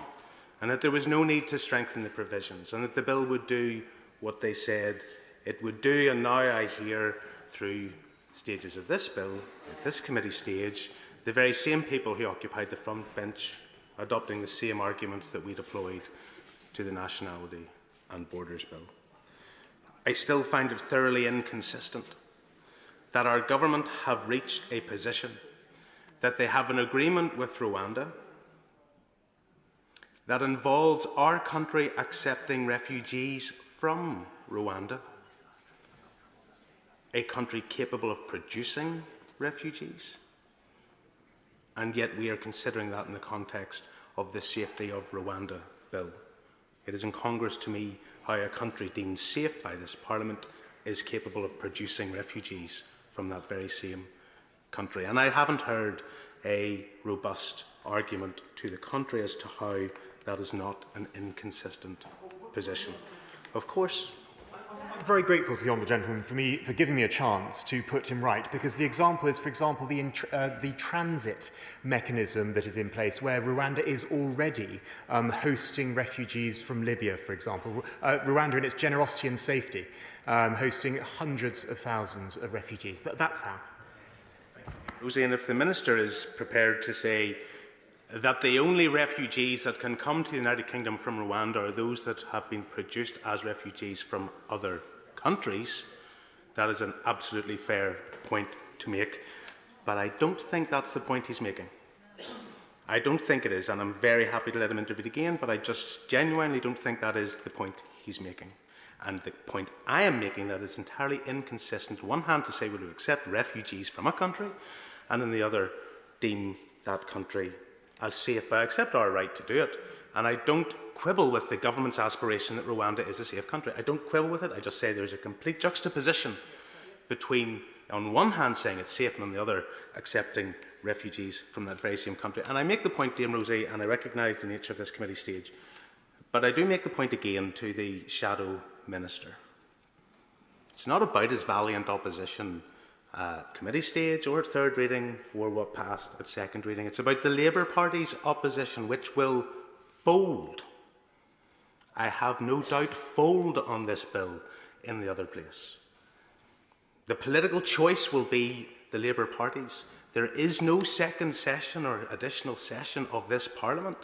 and that there was no need to strengthen the provisions, and that the bill would do what they said it would do. And now I hear through stages of this bill, at this committee stage, the very same people who occupied the front bench adopting the same arguments that we deployed to the Nationality and Borders Bill. I still find it thoroughly inconsistent that our government have reached a position that they have an agreement with Rwanda that involves our country accepting refugees from Rwanda, a country capable of producing refugees, and yet we are considering that in the context of the Safety of Rwanda Bill. It is incongruous to me how a country deemed safe by this Parliament is capable of producing refugees from that very same country. And I haven't heard a robust argument to the contrary as to how that is not an inconsistent position. Of course, I'm very grateful to the honourable gentleman for giving me a chance to put him right, because the example is, for example, the transit mechanism that is in place, where Rwanda is already hosting refugees from Libya, for example. Rwanda, in its generosity and safety, hosting hundreds of thousands of refugees. That's how. Rosie, and if the Minister is prepared to say that the only refugees that can come to the United Kingdom from Rwanda are those that have been produced as refugees from other countries, that is an absolutely fair point to make. But I don't think that's the point he's making. I don't think it is, and I'm very happy to let him intervene again, but I just genuinely don't think that is the point he's making. And the point I am making, that is entirely inconsistent. On one hand, to say we will accept refugees from a country, and on the other, deem that country as safe, but I accept our right to do it. And I don't quibble with the government's aspiration that Rwanda is a safe country. I don't quibble with it. I just say there's a complete juxtaposition between, on one hand, saying it's safe, and on the other, accepting refugees from that very same country. And I make the point, Dame Rosie, and I recognise the nature of this committee stage, but I do make the point again to the Shadow Minister. It's not about his valiant opposition at committee stage or at third reading or what passed at second reading. It's about the Labour Party's opposition, which will fold, I have no doubt, fold on this bill in the other place. The political choice will be the Labour Party's. There is no second session or additional session of this Parliament.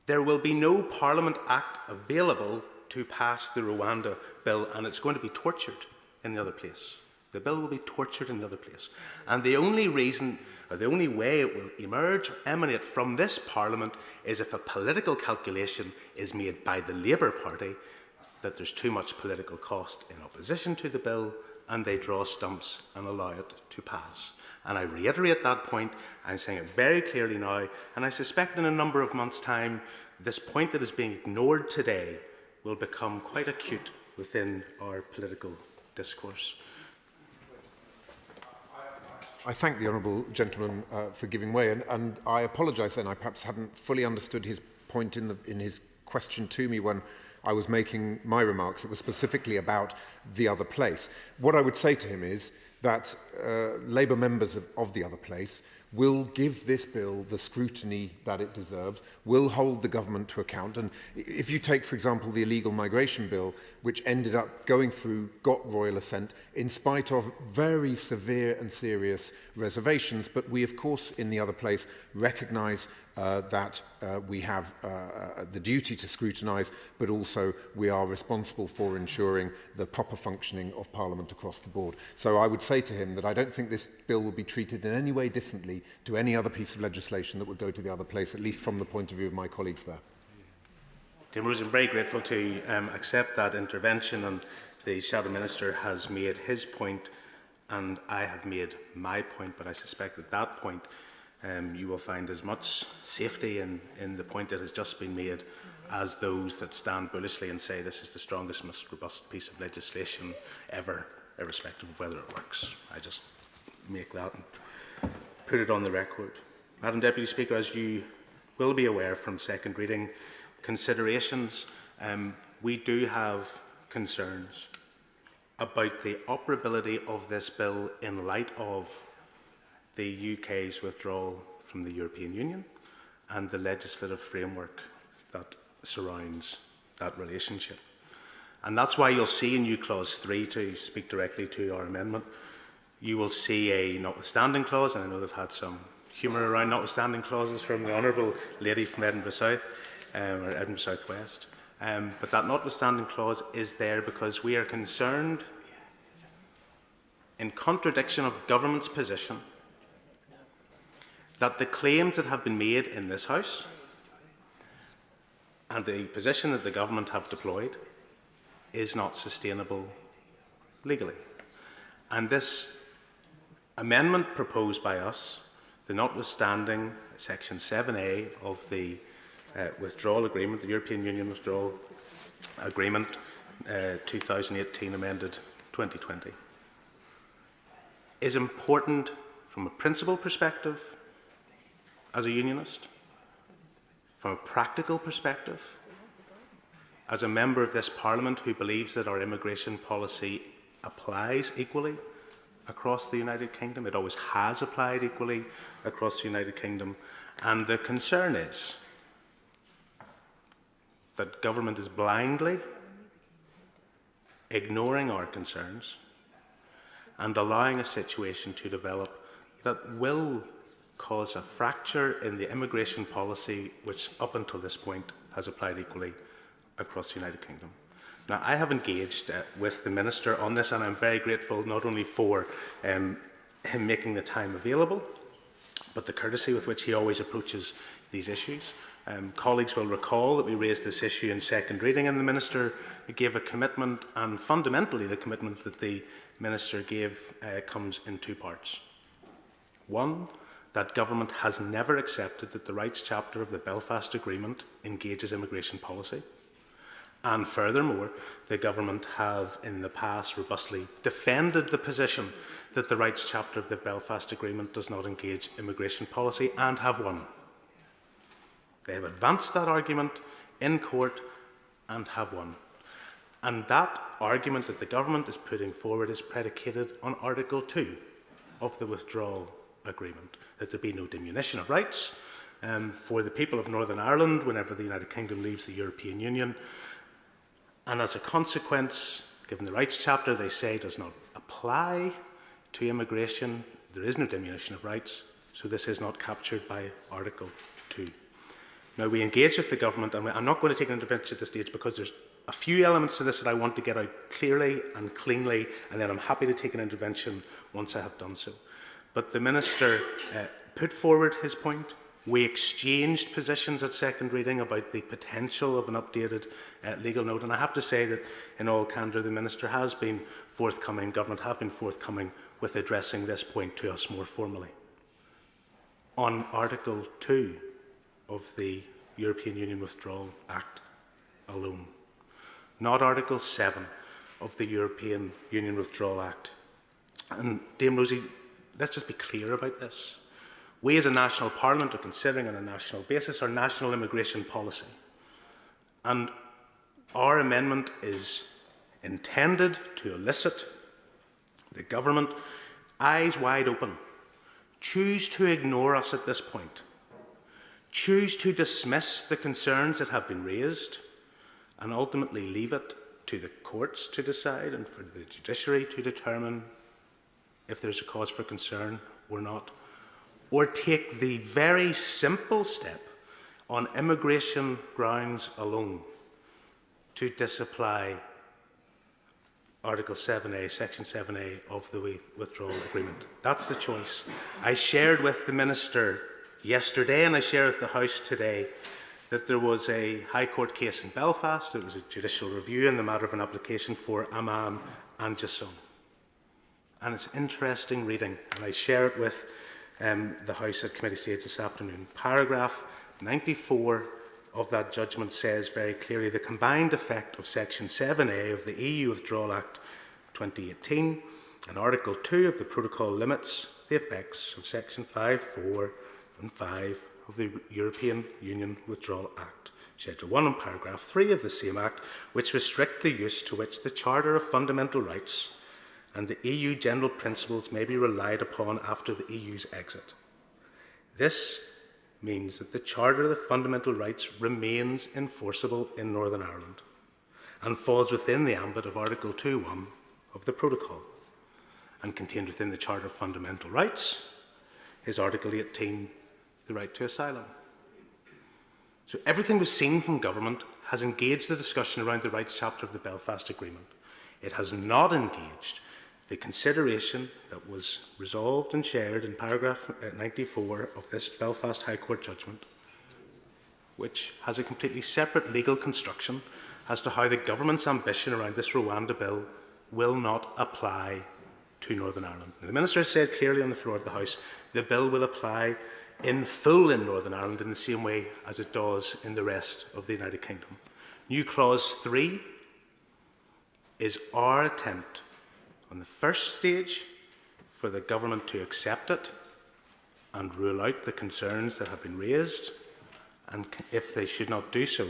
There will be no Parliament Act available to pass the Rwanda bill, and it's going to be tortured in the other place. The bill will be tortured in the other place. And the only reason, or the only way it will emerge, emanate from this Parliament, is if a political calculation is made by the Labour Party that there's too much political cost in opposition to the bill, and they draw stumps and allow it to pass. And I reiterate that point. I'm saying it very clearly now, and I suspect in a number of months' time, this point that is being ignored today will become quite acute within our political discourse. I thank the honourable gentleman for giving way, and I apologise then. I perhaps hadn't fully understood his point in his question to me when I was making my remarks. It was specifically about the other place. What I would say to him is that Labour members of the other place will give this bill the scrutiny that it deserves, will hold the government to account. And if you take, for example, the illegal migration bill, which ended up going through, got royal assent, in spite of very severe and serious reservations, but we, of course, in the other place, recognise that we have the duty to scrutinise, but also we are responsible for ensuring the proper functioning of Parliament across the board. So I would say to him that I don't think this bill will be treated in any way differently to any other piece of legislation that would go to the other place, at least from the point of view of my colleagues there. Tim Rose, I'm very grateful to accept that intervention, and the Shadow Minister has made his point and I have made my point, but I suspect at that point you will find as much safety in the point that has just been made as those that stand bullishly and say this is the strongest, most robust piece of legislation ever, irrespective of whether it works. I just make that and put it on the record. Madam Deputy Speaker, as you will be aware from second reading considerations, we do have concerns about the operability of this bill in light of the UK's withdrawal from the European Union and the legislative framework that surrounds that relationship. And that's why you'll see in new clause 3, to speak directly to our amendment, you will see a notwithstanding clause, and I know they've had some humour around notwithstanding clauses from the honourable lady from Edinburgh South, or Edinburgh South West. But that notwithstanding clause is there because we are concerned, in contradiction of government's position, that the claims that have been made in this House and the position that the government have deployed is not sustainable legally. And this amendment proposed by us, the notwithstanding Section 7A of the withdrawal agreement, the European Union withdrawal agreement 2018 amended 2020, is important from a principle perspective as a unionist, from a practical perspective, as a member of this Parliament who believes that our immigration policy applies equally across the United Kingdom. It always has applied equally across the United Kingdom. And the concern is that government is blindly ignoring our concerns and allowing a situation to develop that will cause a fracture in the immigration policy which up until this point has applied equally across the United Kingdom. Now, I have engaged with the Minister on this, and I'm very grateful not only for him making the time available, but the courtesy with which he always approaches these issues. Colleagues will recall that we raised this issue in second reading, and the Minister gave a commitment, and fundamentally the commitment that the Minister gave comes in two parts. One, that government has never accepted that the rights chapter of the Belfast Agreement engages immigration policy. And furthermore, the government have in the past robustly defended the position that the rights chapter of the Belfast Agreement does not engage immigration policy, and have won. They have advanced that argument in court and have won. And that argument that the government is putting forward is predicated on Article 2 of the withdrawal agreement, that there be no diminution of rights for the people of Northern Ireland whenever the United Kingdom leaves the European Union. And as a consequence, given the rights chapter, they say does not apply to immigration, there is no diminution of rights, so this is not captured by Article 2. Now, we engage with the government, and I'm not going to take an intervention at this stage because there's a few elements to this that I want to get out clearly and cleanly, and then I'm happy to take an intervention once I have done so. But the Minister put forward his point. We exchanged positions at second reading about the potential of an updated legal note, and I have to say that in all candour the Minister has been forthcoming, government have been forthcoming with addressing this point to us more formally. On Article 2 of the European Union Withdrawal Act alone, not Article 7 of the European Union Withdrawal Act. And Dame Rosie, let's just be clear about this. We as a national parliament are considering on a national basis our national immigration policy. And our amendment is intended to elicit the government, eyes wide open, choose to ignore us at this point, choose to dismiss the concerns that have been raised, and ultimately leave it to the courts to decide and for the judiciary to determine if there's a cause for concern or not, or take the very simple step on immigration grounds alone to disapply Article 7A, Section 7A of the withdrawal agreement. That's the choice. I shared with the Minister yesterday, and I share with the House today, that there was a High Court case in Belfast. It was a judicial review in the matter of an application for Amman and Jasson. And it's interesting reading, and I share it with the House at committee stage this afternoon. Paragraph 94 of that judgment says very clearly the combined effect of Section 7A of the EU Withdrawal Act 2018 and Article 2 of the Protocol limits the effects of Section 5(4) and 5 of the European Union Withdrawal Act, Schedule 1 and Paragraph 3 of the same Act, which restrict the use to which the Charter of Fundamental Rights and the EU general principles may be relied upon after the EU's exit. This means that the Charter of the Fundamental Rights remains enforceable in Northern Ireland and falls within the ambit of Article 2(1) of the Protocol. And contained within the Charter of Fundamental Rights is Article 18, the right to asylum. So everything we've seen from government has engaged the discussion around the rights chapter of the Belfast Agreement. It has not engaged the consideration that was resolved and shared in paragraph 94 of this Belfast High Court judgment, which has a completely separate legal construction as to how the government's ambition around this Rwanda Bill will not apply to Northern Ireland. Now, the Minister said clearly on the floor of the House the bill will apply in full in Northern Ireland in the same way as it does in the rest of the United Kingdom. New Clause 3 is our attempt on the first stage for the government to accept it and rule out the concerns that have been raised, and if they should not do so,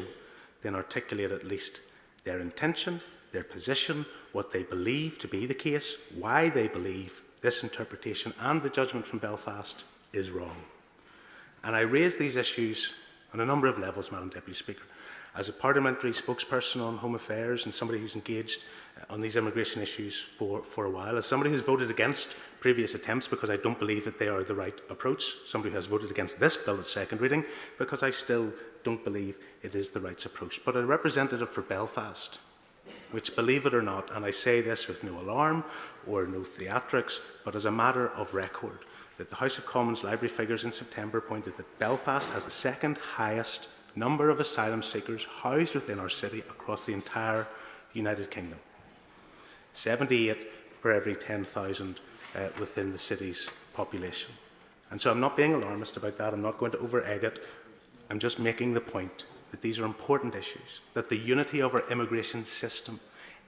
then articulate at least their intention, their position, what they believe to be the case, why they believe this interpretation and the judgment from Belfast is wrong. And I raise these issues on a number of levels, Madam Deputy Speaker. As a parliamentary spokesperson on Home Affairs and somebody who's engaged on these immigration issues for a while, as somebody who's voted against previous attempts because I don't believe that they are the right approach, somebody who has voted against this bill at second reading because I still don't believe it is the right approach, but a representative for Belfast, which, believe it or not, and I say this with no alarm or no theatrics, but as a matter of record, that the House of Commons library figures in September pointed that Belfast has the second highest number of asylum seekers housed within our city across the entire United Kingdom. 78 per every 10,000 within the city's population. And so I'm not being alarmist about that. I'm not going to over-egg it. I'm just making the point that these are important issues, that the unity of our immigration system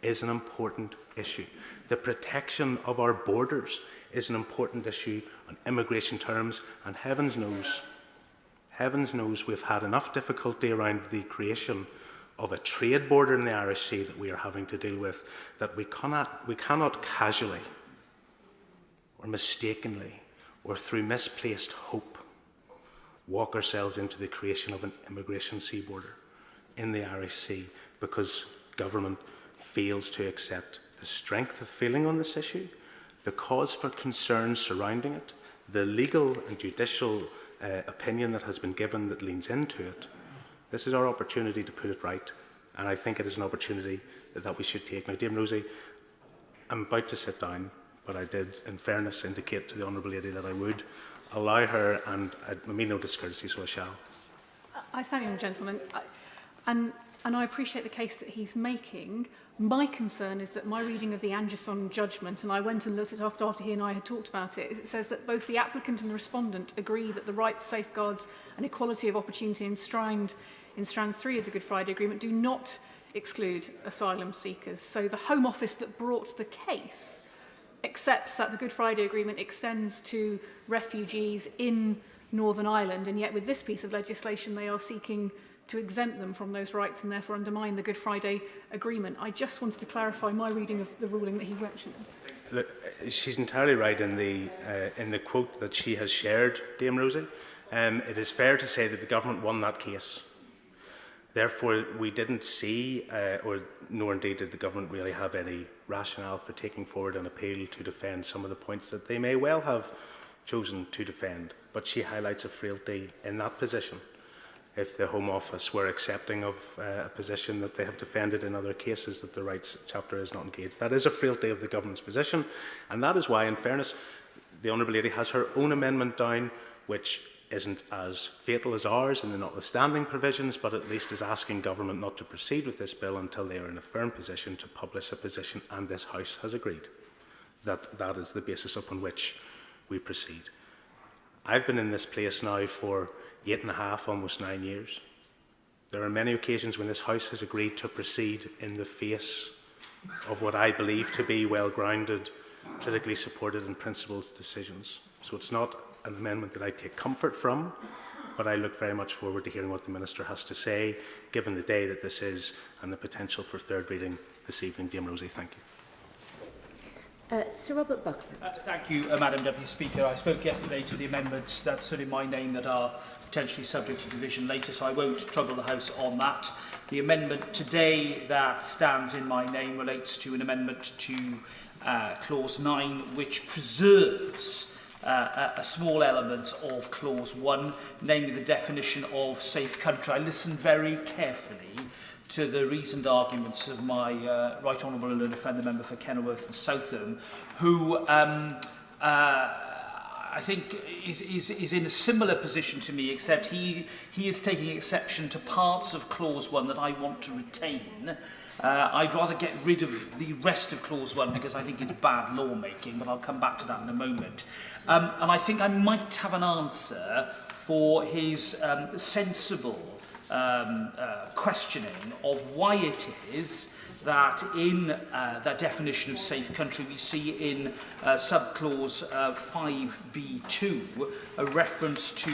is an important issue. The protection of our borders is an important issue on immigration terms, and heavens knows we've had enough difficulty around the creation of a trade border in the Irish Sea that we are having to deal with, that we cannot casually or mistakenly or through misplaced hope walk ourselves into the creation of an immigration sea border in the Irish Sea because government fails to accept the strength of feeling on this issue, the cause for concern surrounding it, the legal and judicial opinion that has been given that leans into it. This is our opportunity to put it right, and I think it is an opportunity that we should take. Now, Dame Rosie, I'm about to sit down, but I did, in fairness, indicate to the Honourable Lady that I would allow her, and I mean no discourtesy, so I shall. I thank the gentleman, and I appreciate the case that he's making. My concern is that my reading of the Angerson judgment, and I went and looked at it after he and I had talked about it, is it says that both the applicant and the respondent agree that the rights, safeguards and equality of opportunity enshrined in Strand 3 of the Good Friday Agreement do not exclude asylum seekers. So the Home Office that brought the case accepts that the Good Friday Agreement extends to refugees in Northern Ireland, and yet with this piece of legislation they are seeking to exempt them from those rights and therefore undermine the Good Friday Agreement. I just wanted to clarify my reading of the ruling that he mentioned. Look, she's entirely right in the quote that she has shared, Dame Rosie. It is fair to say that the government won that case. Therefore, we didn't see, nor indeed did the government really have any rationale for taking forward an appeal to defend some of the points that they may well have chosen to defend. But she highlights a frailty in that position. if the Home Office were accepting of a position that they have defended in other cases that the Rights Chapter is not engaged. That is a frailty of the Government's position, and that is why, in fairness, the Honourable Lady has her own amendment down, which isn't as fatal as ours in the notwithstanding provisions, but at least is asking Government not to proceed with this bill until they are in a firm position to publish a position, and this House has agreed that that is the basis upon which we proceed. I've been in this place now for 8.5, almost 9 years. There are many occasions when this House has agreed to proceed in the face of what I believe to be well-grounded, politically supported and principled decisions. So it's not an amendment that I take comfort from, but I look very much forward to hearing what the Minister has to say, given the day that this is and the potential for third reading this evening. Dame Rosie, thank you. Sir Robert Buckland. Thank you, Madam Deputy Speaker. I spoke yesterday to the amendments that stood in my name that are potentially subject to division later, so I won't trouble the House on that. The amendment today that stands in my name relates to an amendment to Clause 9, which preserves a small element of Clause 1, namely the definition of safe country. I listened very carefully to the reasoned arguments of my right honourable and learned friend, the member for Kenilworth and Southam, who I think is in a similar position to me, except he is taking exception to parts of Clause 1 that I want to retain. I'd rather get rid of the rest of Clause 1 because I think it's bad lawmaking, but I'll come back to that in a moment. And I think I might have an answer for his sensible questioning of why it is that in that definition of safe country we see in subclause 5b2 a reference to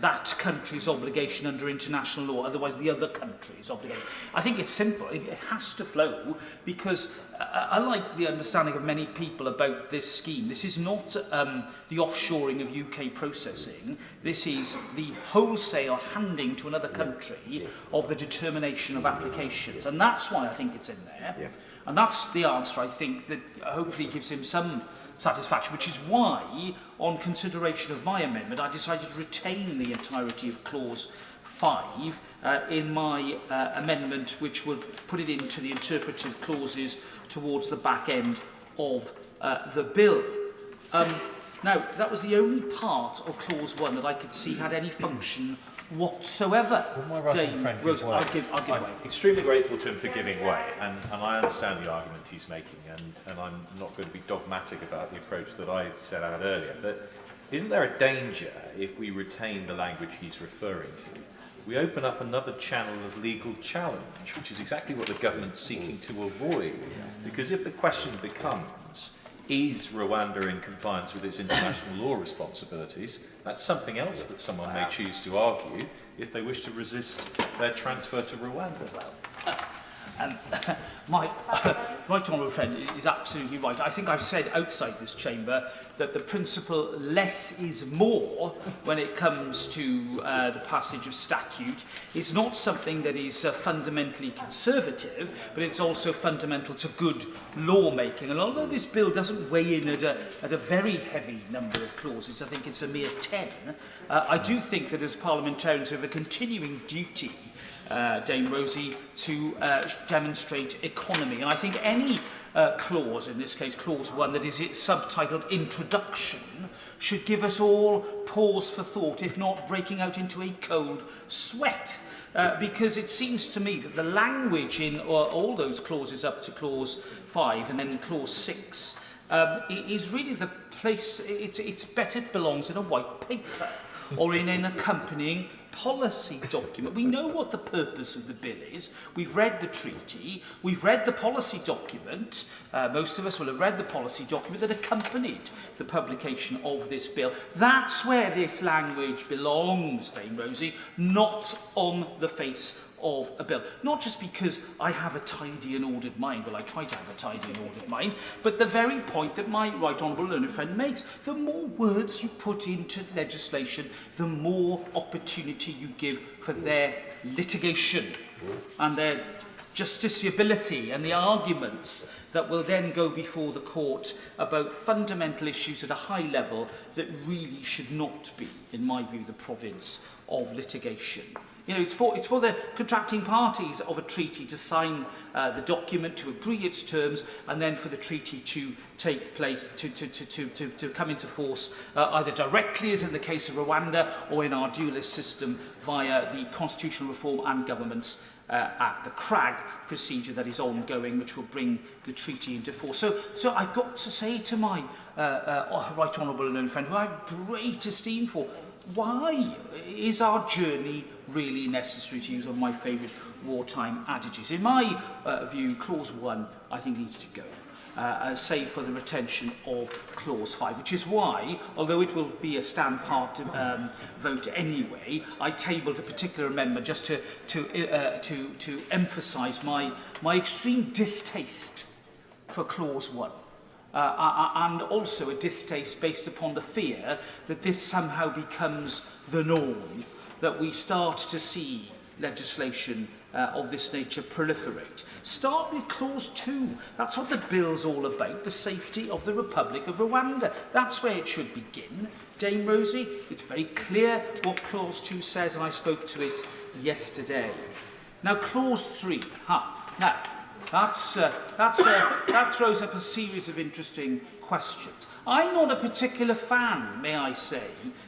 that country's obligation under international law, otherwise the other country's obligation. I think it's simple. It has to flow because unlike the understanding of many people about this scheme, this is not the offshoring of UK processing. This is the wholesale handing to another country of the determination of applications. And that's why I think it's in there. Yeah. And that's the answer, I think, that hopefully gives him some satisfaction, which is why, on consideration of my amendment, I decided to retain the entirety of Clause 5 in my amendment, which would put it into the interpretive clauses towards the back end of the bill. Now, that was the only part of Clause 1 that I could see had any function whatsoever. I'll give way. Extremely grateful to him for giving way, and I understand the argument he's making, and I'm not going to be dogmatic about the approach that I set out earlier. But isn't there a danger if we retain the language he's referring to? We open up another channel of legal challenge, which is exactly what the government's seeking to avoid. Because if the question becomes, is Rwanda in compliance with its international law responsibilities? That's something else that someone may choose to argue if they wish to resist their transfer to Rwanda. My right honourable friend is absolutely right. I think I've said outside this chamber that the principle less is more when it comes to the passage of statute is not something that is fundamentally conservative, but it's also fundamental to good lawmaking. And although this bill doesn't weigh in at a very heavy number of clauses, I think it's a mere 10, I do think that as parliamentarians we have a continuing duty, Dame Rosie, to demonstrate economy. And I think any clause, in this case Clause 1, that is subtitled Introduction, should give us all pause for thought, if not breaking out into a cold sweat. Because it seems to me that the language in all those clauses up to Clause 5 and then Clause 6 is really the place, it's better it belongs in a white paper or in an accompanying policy document. We know what the purpose of the bill is. We've read the treaty. We've read the policy document. Most of us will have read the policy document that accompanied the publication of this bill. That's where this language belongs, Dame Rosie, not on the face of a bill. Not just because I have a tidy and ordered mind, well, I try to have a tidy and ordered mind, but the very point that my right honourable learned friend makes. The more words you put into legislation, the more opportunity you give for their litigation and their justiciability and the arguments that will then go before the court about fundamental issues at a high level that really should not be, in my view, the province of litigation. You know, it's for the contracting parties of a treaty to sign the document, to agree its terms, and then for the treaty to take place, to come into force either directly, as in the case of Rwanda, or in our dualist system via the constitutional reform and governments at the CRAG procedure that is ongoing, which will bring the treaty into force. So I've got to say to my right honourable and known friend, who I have great esteem for, why is our journey really necessary, to use one of my favourite wartime adages? In my view, Clause 1, I think, needs to go, save for the retention of Clause 5, which is why, although it will be a stand-part vote anyway, I tabled a particular amendment just to emphasise my extreme distaste for Clause 1. And also a distaste based upon the fear that this somehow becomes the norm, that we start to see legislation of this nature proliferate. Start with Clause 2. That's what the bill's all about, the safety of the Republic of Rwanda. That's where it should begin. Dame Rosie, it's very clear what Clause 2 says, and I spoke to it yesterday. Now, Clause 3. Now, that throws up a series of interesting questions. I'm not a particular fan, may I say,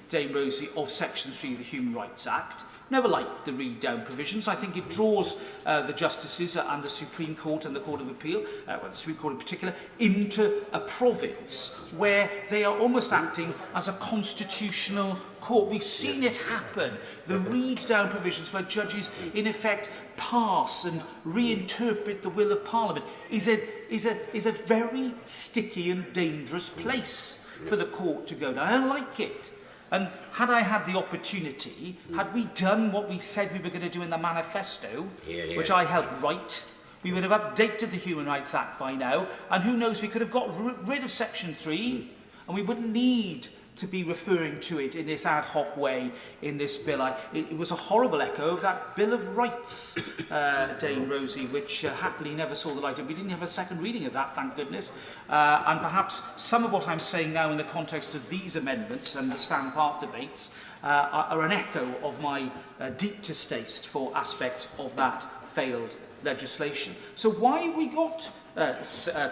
Dame Rosie, of Section 3 of the Human Rights Act. Never liked the read-down provisions. I think it draws the justices and the Supreme Court and the Court of Appeal, the Supreme Court in particular, into a province where they are almost acting as a constitutional court. We've seen it happen. The read-down provisions where judges, in effect, pass and reinterpret the will of Parliament is a very sticky and dangerous place for the court to go down. I don't like it. And had I had the opportunity, had we done what we said we were going to do in the manifesto, which I helped write, we would have updated the Human Rights Act by now, and who knows, we could have got rid of Section 3, and we wouldn't need to be referring to it in this ad hoc way in this bill. It was a horrible echo of that Bill of Rights, Dame Rosie, which happily never saw the light. We didn't have a second reading of that, thank goodness. And perhaps some of what I'm saying now in the context of these amendments and the stand-part debates are an echo of my deep distaste for aspects of that failed legislation. So why have we got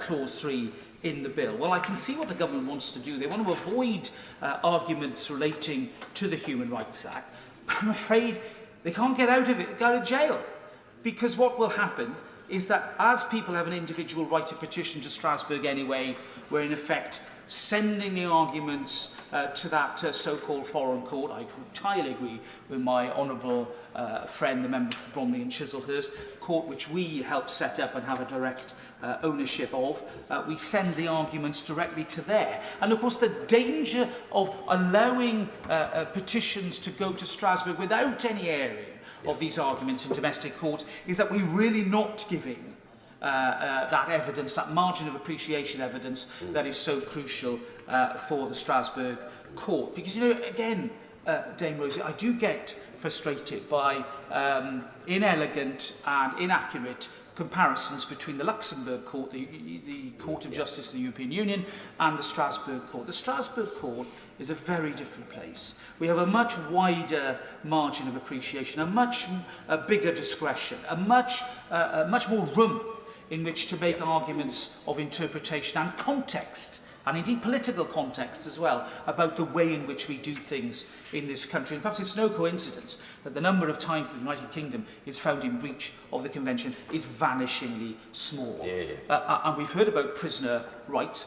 Clause 3 in the bill? Well, I can see what the government wants to do. They want to avoid arguments relating to the Human Rights Act. But I'm afraid they can't get out of it, go to jail. Because what will happen is that as people have an individual right to petition to Strasbourg anyway, we're in effect sending the arguments to that so-called foreign court. I entirely agree with my honourable friend, the member for Bromley and Chislehurst, court which we helped set up and have a direct ownership of. We send the arguments directly to there. And of course the danger of allowing petitions to go to Strasbourg without any airing of these arguments in domestic courts is that we're really not giving that evidence, that margin of appreciation evidence that is so crucial for the Strasbourg court. Because, you know, again, Dame Rosie, I do get frustrated by inelegant and inaccurate comparisons between the Luxembourg Court, the Court of Justice of the European Union, and the Strasbourg Court. The Strasbourg Court is a very different place. We have a much wider margin of appreciation, a much bigger discretion, a much more room in which to make arguments of interpretation and context, and indeed political context as well, about the way in which we do things in this country. And perhaps it's no coincidence that the number of times the United Kingdom is found in breach of the Convention is vanishingly small. And we've heard about prisoner rights.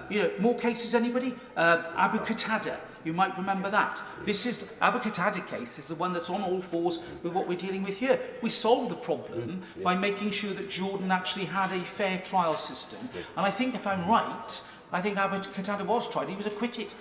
You know, more cases, anybody? Abu Qatada. You might remember that. This is Abu Qatada case is the one that's on all fours with what we're dealing with here. We solved the problem by making sure that Jordan actually had a fair trial system. And I think, if I'm right, I think Abu Qatada was tried. He was acquitted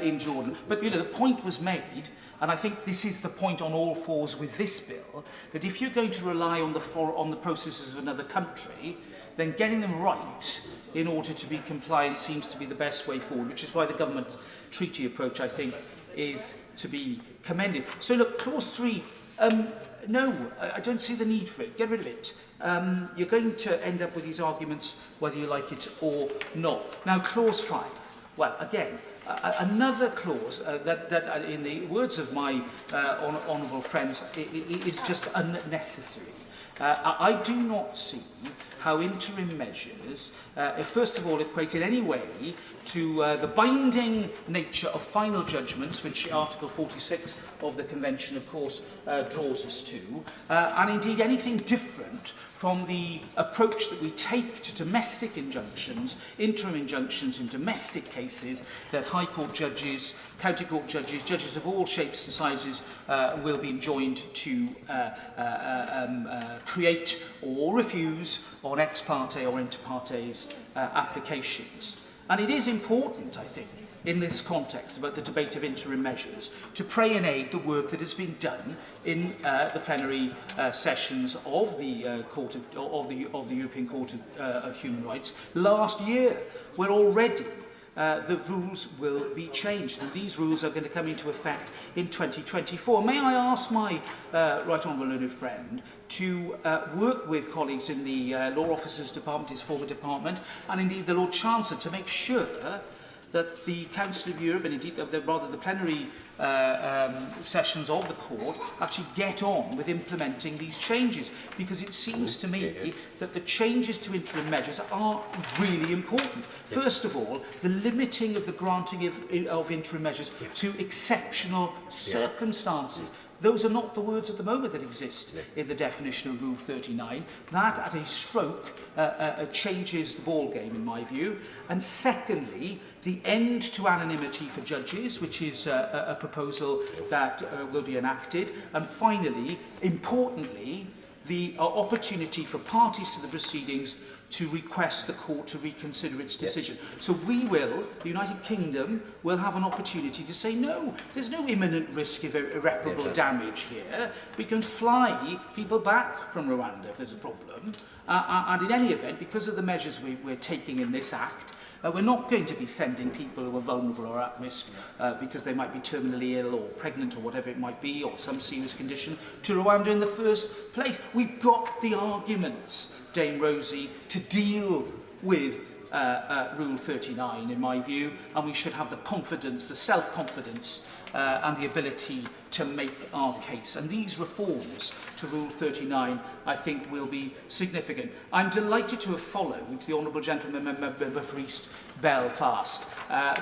in Jordan. But, you know, the point was made, and I think this is the point on all fours with this bill, that if you're going to rely on the processes of another country, then getting them right in order to be compliant seems to be the best way forward, which is why the government treaty approach, I think, is to be commended. So look, Clause 3 No, I don't see the need for it. Get rid of it. You're going to end up with these arguments whether you like it or not. Now, clause 5. Well, again, another clause that in the words of my honourable friends, is just unnecessary. I do not see how interim measures, first of all, equate in any way to the binding nature of final judgments, which Article 46 of the Convention, of course, draws us to, and indeed anything different from the approach that we take to domestic injunctions, interim injunctions in domestic cases that High Court judges, County Court judges, judges of all shapes and sizes will be enjoined to create or refuse on ex parte or inter partes applications. And it is important, I think, in this context about the debate of interim measures to pray and aid the work that has been done in the plenary sessions of the European Court of Human Rights last year, where already the rules will be changed, and these rules are going to come into effect in 2024. May I ask my right honourable learned friend to work with colleagues in the Law Officers Department, his former department, and indeed the Lord Chancellor, to make sure that the Council of Europe, and indeed rather the plenary sessions of the court, actually get on with implementing these changes, because it seems to me that the changes to interim measures are really important. First of all, the limiting of the granting of interim measures to exceptional circumstances. Those are not the words at the moment that exist in the definition of Rule 39. That, at a stroke, changes the ballgame, in my view. And secondly, the end to anonymity for judges, which is a proposal that will be enacted. And finally, importantly, the opportunity for parties to the proceedings to request the court to reconsider its decision. So we will, the United Kingdom, will have an opportunity to say, no, there's no imminent risk of irreparable damage here. We can fly people back from Rwanda if there's a problem. And in any event, because of the measures we're taking in this Act, we're not going to be sending people who are vulnerable or at risk because they might be terminally ill or pregnant or whatever it might be, or some serious condition, to Rwanda in the first place. We've got the arguments, Dame Rosie, to deal with Rule 39, in my view, and we should have the confidence, the self-confidence and the ability to make our case. And these reforms to Rule 39, I think, will be significant. I'm delighted to have followed the Honourable Gentleman Member for East Belfast,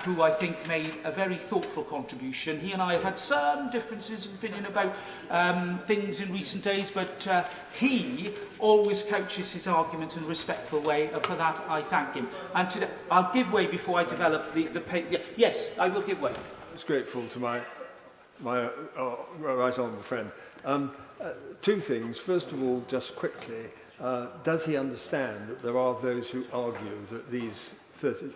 who I think made a very thoughtful contribution. He and I have had some differences of opinion about things in recent days, but he always couches his arguments in a respectful way, and for that I thank him. And today, I'll give way before I develop the yes, I will give way. I was grateful to my right honourable friend. Two things. First of all, just quickly, does he understand that there are those who argue that these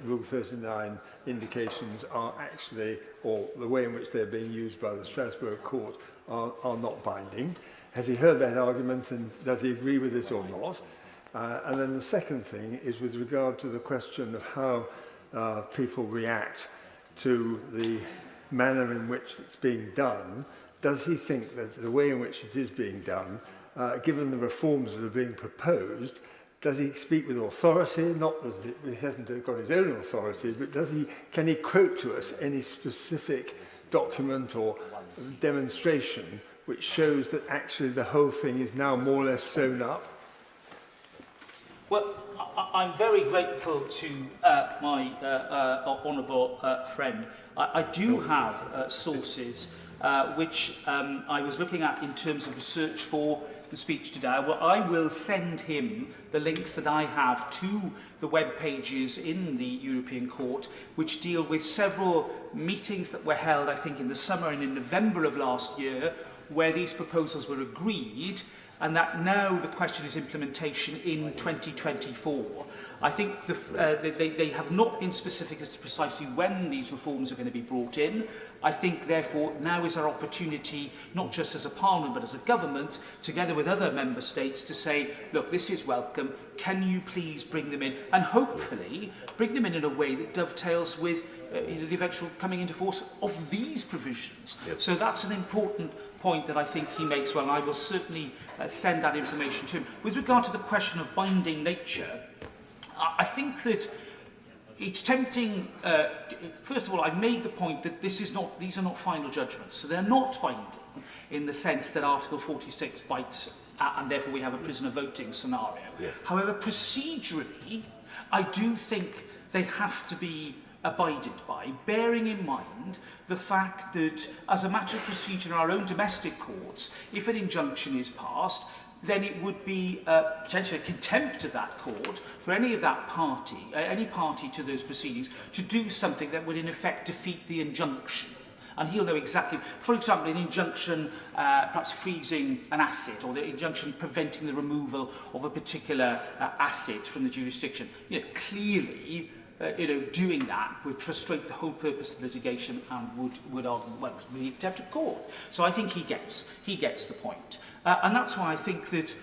Rule 39 indications are actually, or the way in which they're being used by the Strasbourg court, are not binding? Has he heard that argument, and does he agree with it or not? And then the second thing is with regard to the question of how people react to the manner in which it's being done. Does he think that the way in which it is being done, given the reforms that are being proposed, does he speak with authority? Not that he hasn't got his own authority, but can he quote to us any specific document or demonstration which shows that actually the whole thing is now more or less sewn up? Well, I'm very grateful to my honourable friend. I do have sources which I was looking at in terms of research for the speech today. I will send him the links that I have to the web pages in the European Court, which deal with several meetings that were held, I think, in the summer and in November of last year, where these proposals were agreed, and that now the question is implementation in 2024. I think they have not been specific as to precisely when these reforms are going to be brought in. I think, therefore, now is our opportunity, not just as a parliament, but as a government, together with other member states, to say, look, this is welcome, can you please bring them in, and hopefully bring them in a way that dovetails with the eventual coming into force of these provisions. Yep. So that's an important point that I think he makes well, and I will certainly send that information to him. With regard to the question of binding nature, I think that it's tempting. First of all, I've made the point that these are not final judgments, so they're not binding in the sense that Article 46 bites, and therefore we have a prisoner voting scenario. Yeah. However, procedurally, I do think they have to be abided by, bearing in mind the fact that, as a matter of procedure in our own domestic courts, if an injunction is passed, then it would be potentially a contempt of that court for any party to those proceedings, to do something that would in effect defeat the injunction. And he'll know exactly, for example, an injunction perhaps freezing an asset, or the injunction preventing the removal of a particular asset from the jurisdiction. Clearly, doing that would frustrate the whole purpose of litigation and would really contempt of court. So I think he gets the point. And that's why I think that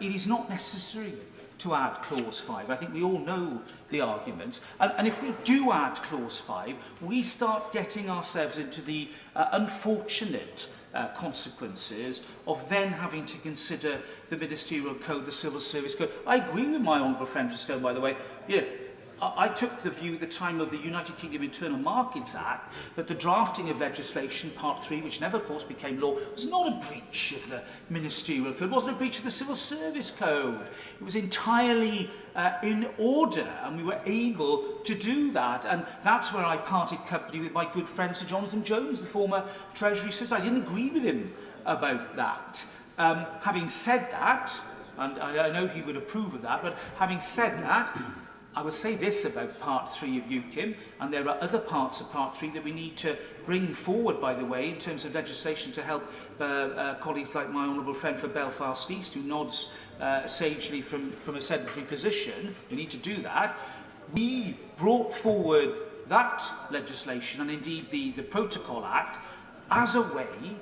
it is not necessary to add Clause 5. I think we all know the arguments. And if we do add Clause 5, we start getting ourselves into the unfortunate consequences of then having to consider the Ministerial Code, the Civil Service Code. I agree with my honourable friend from Stowe, by the way. I took the view at the time of the United Kingdom Internal Markets Act that the drafting of legislation, Part 3, which never, of course, became law, was not a breach of the Ministerial Code, wasn't a breach of the Civil Service Code. It was entirely in order, and we were able to do that. And that's where I parted company with my good friend Sir Jonathan Jones, the former Treasury Solicitor. I didn't agree with him about that. Having said that, and I know he would approve of that, but having said that, I will say this about Part 3 of UKIM, and there are other parts of Part 3 that we need to bring forward, by the way, in terms of legislation to help colleagues like my honourable friend for Belfast East, who nods sagely from a sedentary position. We need to do that. We brought forward that legislation, and indeed the Protocol Act, as a way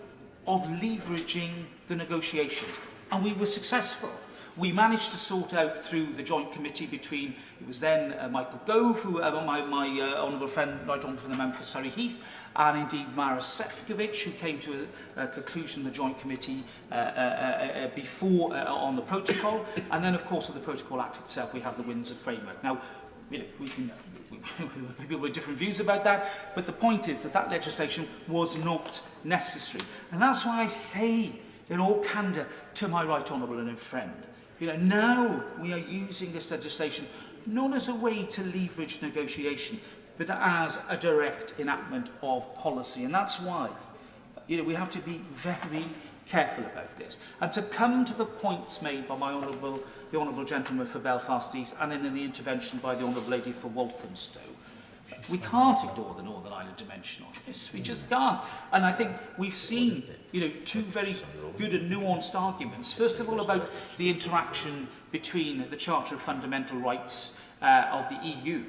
of leveraging the negotiations, and we were successful. We managed to sort out through the joint committee between, it was then Michael Gove, who, my honourable friend, right on from the member for Surrey Heath, and indeed Maris Sefcovic, who came to a conclusion in the joint committee before on the protocol. And then, of course, in the Protocol Act itself, we have the Windsor Framework. Now, people with different views about that, but the point is that that legislation was not necessary. And that's why I say, in all candour, to my right honourable and friend, now we are using this legislation not as a way to leverage negotiation, but as a direct enactment of policy. And that's why we have to be very careful about this. And to come to the points made by the honourable gentleman for Belfast East, and then in the intervention by the honourable lady for Walthamstow, we can't ignore the Northern Ireland dimension on this. We just can't. And I think we've seen, two very good and nuanced arguments. First of all, about the interaction between the Charter of Fundamental Rights of the EU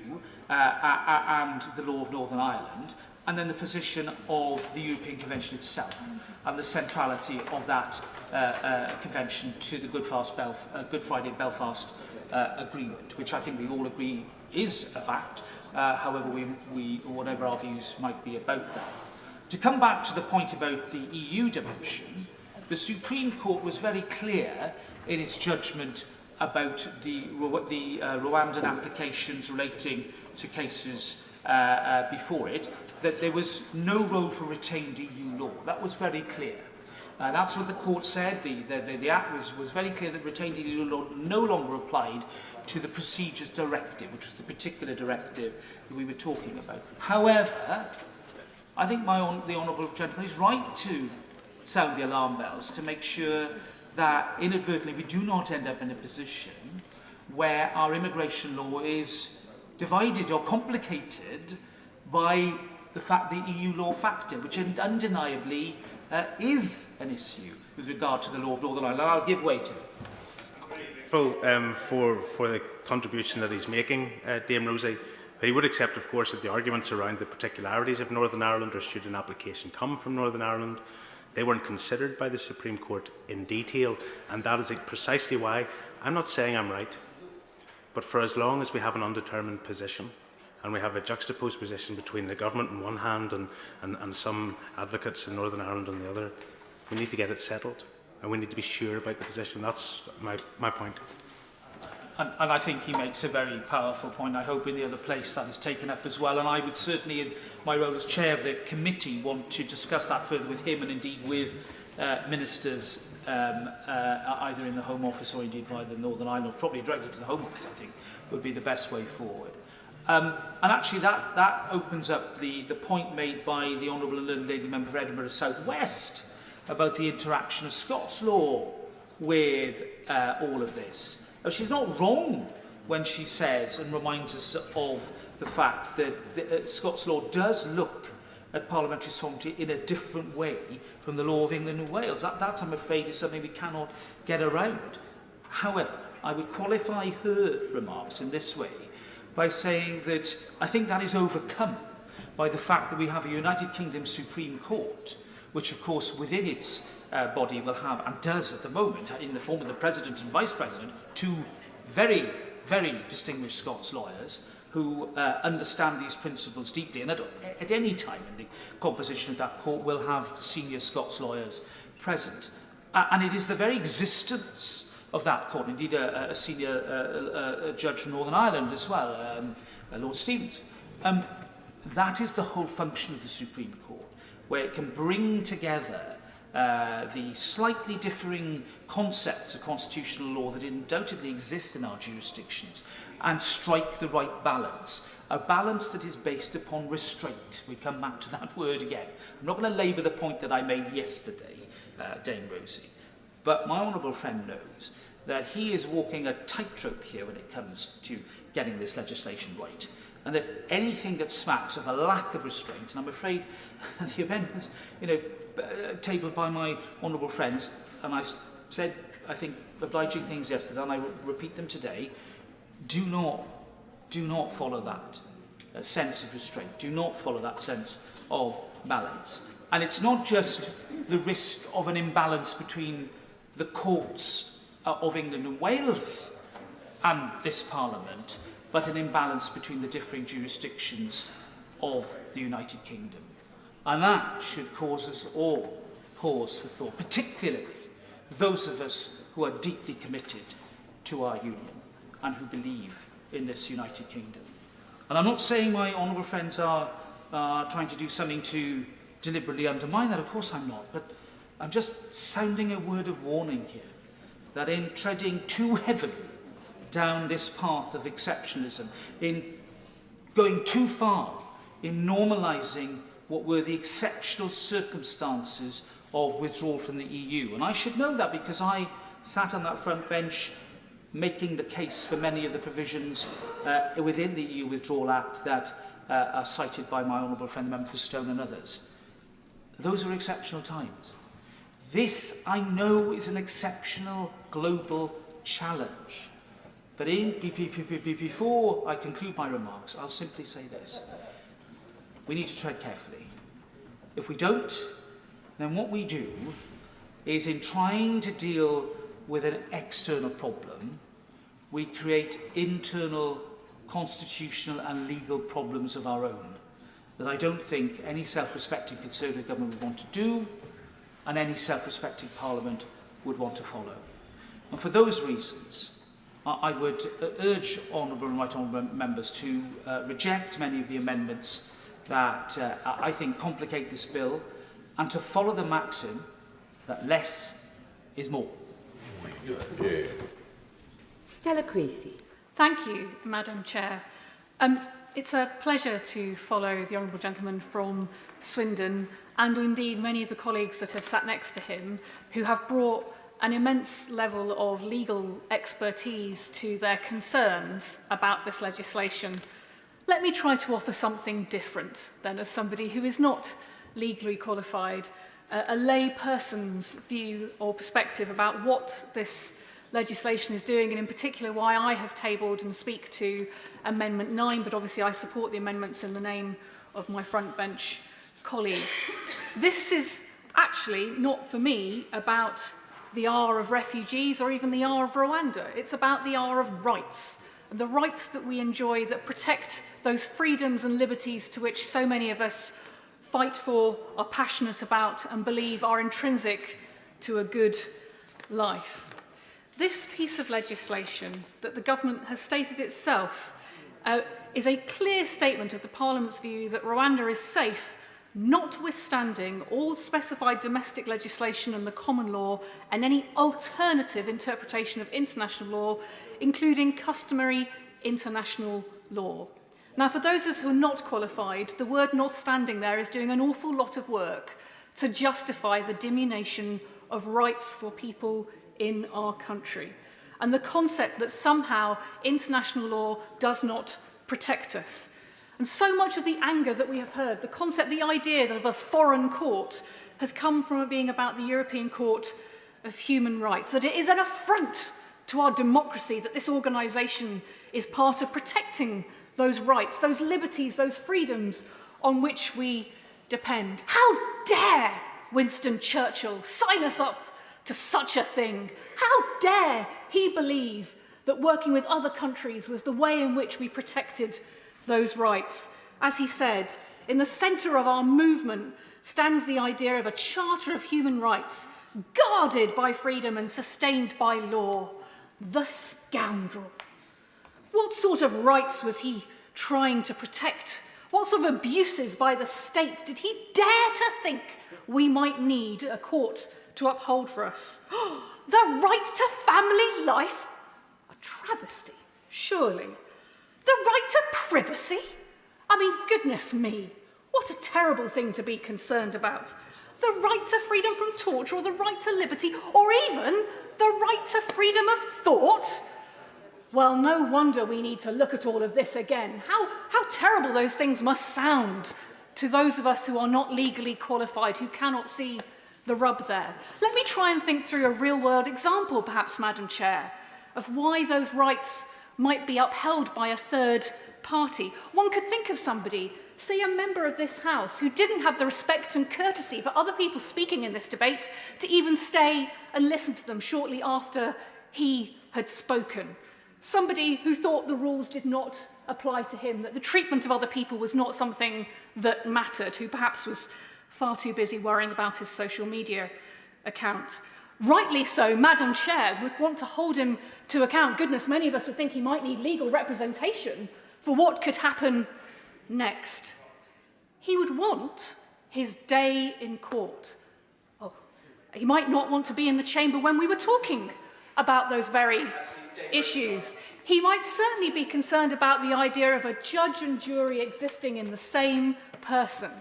and the law of Northern Ireland, and then the position of the European Convention itself, and the centrality of that convention to the Good Friday Belfast Agreement, which I think we all agree is a fact. However, whatever our views might be about that. To come back to the point about the EU dimension, the Supreme Court was very clear in its judgment about the Rwandan applications relating to cases before it, that there was no role for retained EU law. That was very clear. That's what the court said. The Act was very clear that retained EU law no longer applied to the Procedures Directive, which was the particular directive that we were talking about. However, I think the honourable gentleman is right to sound the alarm bells to make sure that inadvertently we do not end up in a position where our immigration law is divided or complicated by the fact the EU law factor, which undeniably is an issue with regard to the law of Northern Ireland. I'll give way to it. For the contribution that he's making, Dame Rosie. He would accept, of course, that the arguments around the particularities of Northern Ireland, or should an application come from Northern Ireland, they weren't considered by the Supreme Court in detail, and that is precisely why I'm not saying I'm right, but for as long as we have an undetermined position, and we have a juxtaposed position between the government on one hand and some advocates in Northern Ireland on the other, we need to get it settled, and we need to be sure about the position. That's my point. And I think he makes a very powerful point. I hope in the other place that is taken up as well. And I would certainly, in my role as chair of the committee, want to discuss that further with him and indeed with ministers, either in the Home Office or indeed via the Northern Ireland, or probably directly to the Home Office, I think, would be the best way forward. And actually that opens up the point made by the Honourable and Learned Lady Member for Edinburgh South West about the interaction of Scots law with all of this. Now, she's not wrong when she says and reminds us of the fact that Scots law does look at parliamentary sovereignty in a different way from the law of England and Wales. That, I'm afraid, is something we cannot get around. However, I would qualify her remarks in this way by saying that I think that is overcome by the fact that we have a United Kingdom Supreme Court, which, of course, within its body will have, and does at the moment, in the form of the President and Vice President, two very, very distinguished Scots lawyers who understand these principles deeply, and at any time in the composition of that court will have senior Scots lawyers present. And it is the very existence of that court, indeed a senior judge from Northern Ireland as well, Lord Stevens. That is the whole function of the Supreme Court, where it can bring together the slightly differing concepts of constitutional law that undoubtedly exist in our jurisdictions and strike the right balance, a balance that is based upon restraint. We come back to that word again. I'm not going to labour the point that I made yesterday, Dame Rosie, but my honourable friend knows that he is walking a tightrope here when it comes to getting this legislation right, and that anything that smacks of a lack of restraint, and I'm afraid the amendments, tabled by my honourable friends, and I've said, I think, obliging things yesterday, and I will repeat them today, do not follow that sense of restraint, do not follow that sense of balance. And it's not just the risk of an imbalance between the courts of England and Wales and this Parliament, but an imbalance between the differing jurisdictions of the United Kingdom. And that should cause us all pause for thought, particularly those of us who are deeply committed to our union and who believe in this United Kingdom. And I'm not saying my honourable friends are trying to do something to deliberately undermine that, of course I'm not, but I'm just sounding a word of warning here, that in treading too heavily down this path of exceptionalism, in going too far in normalising what were the exceptional circumstances of withdrawal from the EU. And I should know that because I sat on that front bench making the case for many of the provisions within the EU Withdrawal Act that are cited by my honourable friend, the member for Stone and others. Those are exceptional times. This, I know, is an exceptional global challenge. But before I conclude my remarks, I'll simply say this. We need to tread carefully. If we don't, then what we do is, in trying to deal with an external problem, we create internal constitutional and legal problems of our own that I don't think any self-respecting Conservative government would want to do, and any self-respecting Parliament would want to follow. And for those reasons, I would urge honourable and right honourable members to reject many of the amendments that I think complicate this bill, and to follow the maxim that less is more. Stella Creasy. Thank you, Madam Chair. It's a pleasure to follow the honourable gentleman from Swindon, and indeed many of the colleagues that have sat next to him, who have brought an immense level of legal expertise to their concerns about this legislation. let me try to offer something different than as somebody who is not legally qualified, a lay person's view or perspective about what this legislation is doing, and in particular why I have tabled and speak to Amendment 9, but obviously I support the amendments in the name of my front bench colleagues. This is actually not for me about the R of refugees or even the R of Rwanda. It's about the R of rights, and the rights that we enjoy that protect those freedoms and liberties to which so many of us fight for, are passionate about, and believe are intrinsic to a good life. This piece of legislation that the government has stated itself is a clear statement of the Parliament's view that Rwanda is safe, notwithstanding all specified domestic legislation and the common law and any alternative interpretation of international law, including customary international law. Now, for those of us who are not qualified, the word notwithstanding there is doing an awful lot of work to justify the diminution of rights for people in our country, and the concept that somehow international law does not protect us. And so much of the anger that we have heard, the concept, the idea of a foreign court, has come from it being about the European Court of Human Rights, that it is an affront to our democracy that this organisation is part of protecting those rights, those liberties, those freedoms on which we depend. How dare Winston Churchill sign us up to such a thing? How dare he believe that working with other countries was the way in which we protected those rights? As he said, in the centre of our movement stands the idea of a Charter of Human Rights, guarded by freedom and sustained by law. The scoundrel. What sort of rights was he trying to protect? What sort of abuses by the state did he dare to think we might need a court to uphold for us? The right to family life? A travesty, surely. The right to privacy? I mean, goodness me, what a terrible thing to be concerned about. The right to freedom from torture, or the right to liberty, or even the right to freedom of thought? Well, no wonder we need to look at all of this again. How terrible those things must sound to those of us who are not legally qualified, who cannot see the rub there. Let me try and think through a real-world example, perhaps, Madam Chair, of why those rights might be upheld by a third party. One could think of somebody, say a member of this House, who didn't have the respect and courtesy for other people speaking in this debate to even stay and listen to them shortly after he had spoken. Somebody who thought the rules did not apply to him, that the treatment of other people was not something that mattered, who perhaps was far too busy worrying about his social media account. Rightly so, Madam Chair would want to hold him to account. Goodness, many of us would think he might need legal representation for what could happen next. He would want his day in court. Oh, he might not want to be in the chamber when we were talking about those very issues. He might certainly be concerned about the idea of a judge and jury existing in the same person.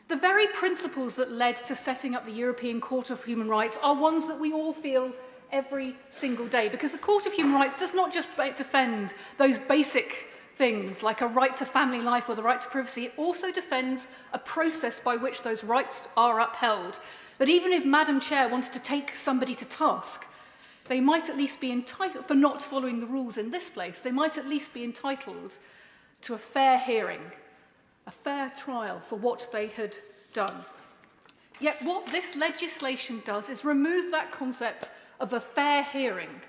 The very principles that led to setting up the European Court of Human Rights are ones that we all feel every single day, because the Court of Human Rights does not just defend those basic things like a right to family life or the right to privacy. It also defends a process by which those rights are upheld. But even if Madam Chair wanted to take somebody to task, they might at least be entitled, for not following the rules in this place, they might at least be entitled to a fair hearing, a fair trial for what they had done. Yet what this legislation does is remove that concept of a fair hearing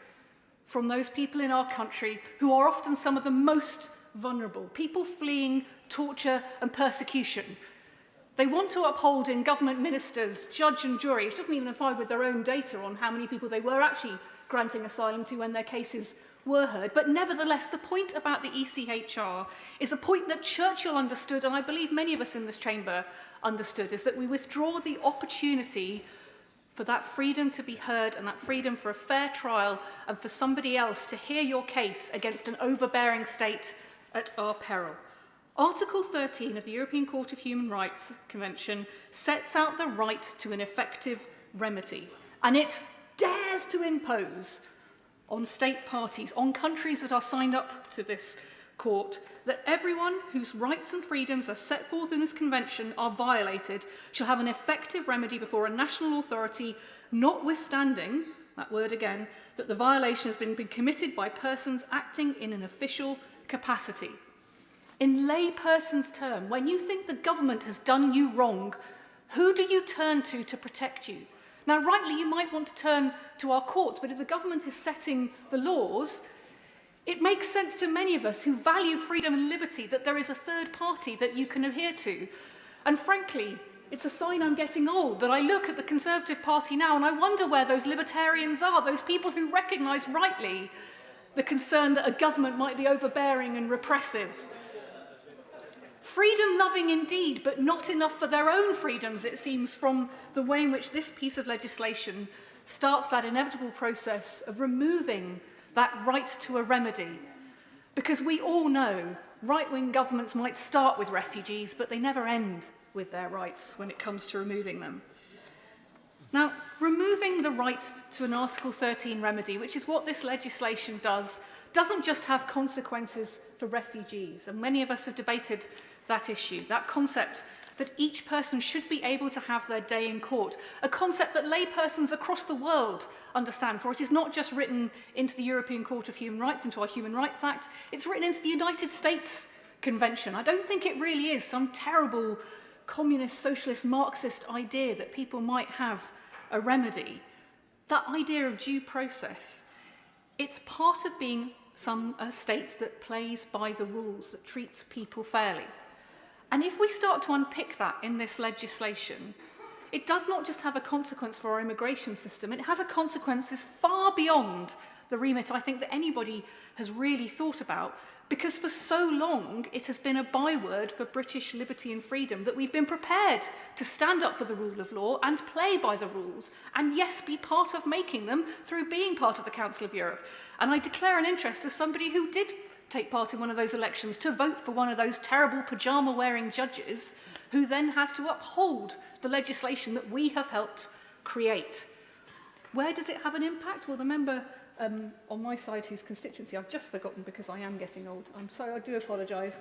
from those people in our country who are often some of the most vulnerable, people fleeing torture and persecution. They want to uphold in government ministers, judge and jury, which doesn't even apply with their own data on how many people they were actually granting asylum to when their cases were heard. But nevertheless, the point about the ECHR is a point that Churchill understood, and I believe many of us in this chamber understood, is that we withdraw the opportunity for that freedom to be heard and that freedom for a fair trial and for somebody else to hear your case against an overbearing state at our peril. Article 13 of the European Court of Human Rights Convention sets out the right to an effective remedy, and it dares to impose on state parties, on countries that are signed up to this court that everyone whose rights and freedoms as set forth in this convention are violated shall have an effective remedy before a national authority, notwithstanding, that word again, that the violation has been committed by persons acting in an official capacity. In lay person's term, when you think the government has done you wrong, who do you turn to protect you? Now, rightly, you might want to turn to our courts, but if the government is setting the laws, it makes sense to many of us who value freedom and liberty that there is a third party that you can adhere to. And frankly, it's a sign I'm getting old that I look at the Conservative Party now and I wonder where those libertarians are, those people who recognise rightly the concern that a government might be overbearing and repressive. Freedom-loving indeed, but not enough for their own freedoms, it seems, from the way in which this piece of legislation starts that inevitable process of removing that right to a remedy. Because we all know right-wing governments might start with refugees, but they never end with their rights when it comes to removing them. Now, removing the right to an Article 13 remedy, which is what this legislation does, doesn't just have consequences for refugees, and many of us have debated that issue, that concept that each person should be able to have their day in court, a concept that laypersons across the world understand, for it is not just written into the European Court of Human Rights, into our Human Rights Act, it's written into the United States Convention. I don't think it really is some terrible communist, socialist, Marxist idea that people might have a remedy. That idea of due process, it's part of being a state that plays by the rules, that treats people fairly. And if we start to unpick that in this legislation, it does not just have a consequence for our immigration system, it has a consequences far beyond the remit I think that anybody has really thought about, because for so long it has been a byword for British liberty and freedom that we've been prepared to stand up for the rule of law and play by the rules, and yes, be part of making them through being part of the Council of Europe. And I declare an interest as somebody who did take part in one of those elections to vote for one of those terrible pyjama-wearing judges who then has to uphold the legislation that we have helped create. Where does it have an impact? Well, the member on my side, whose constituency I've just forgotten because I am getting old, I'm sorry, I do apologise,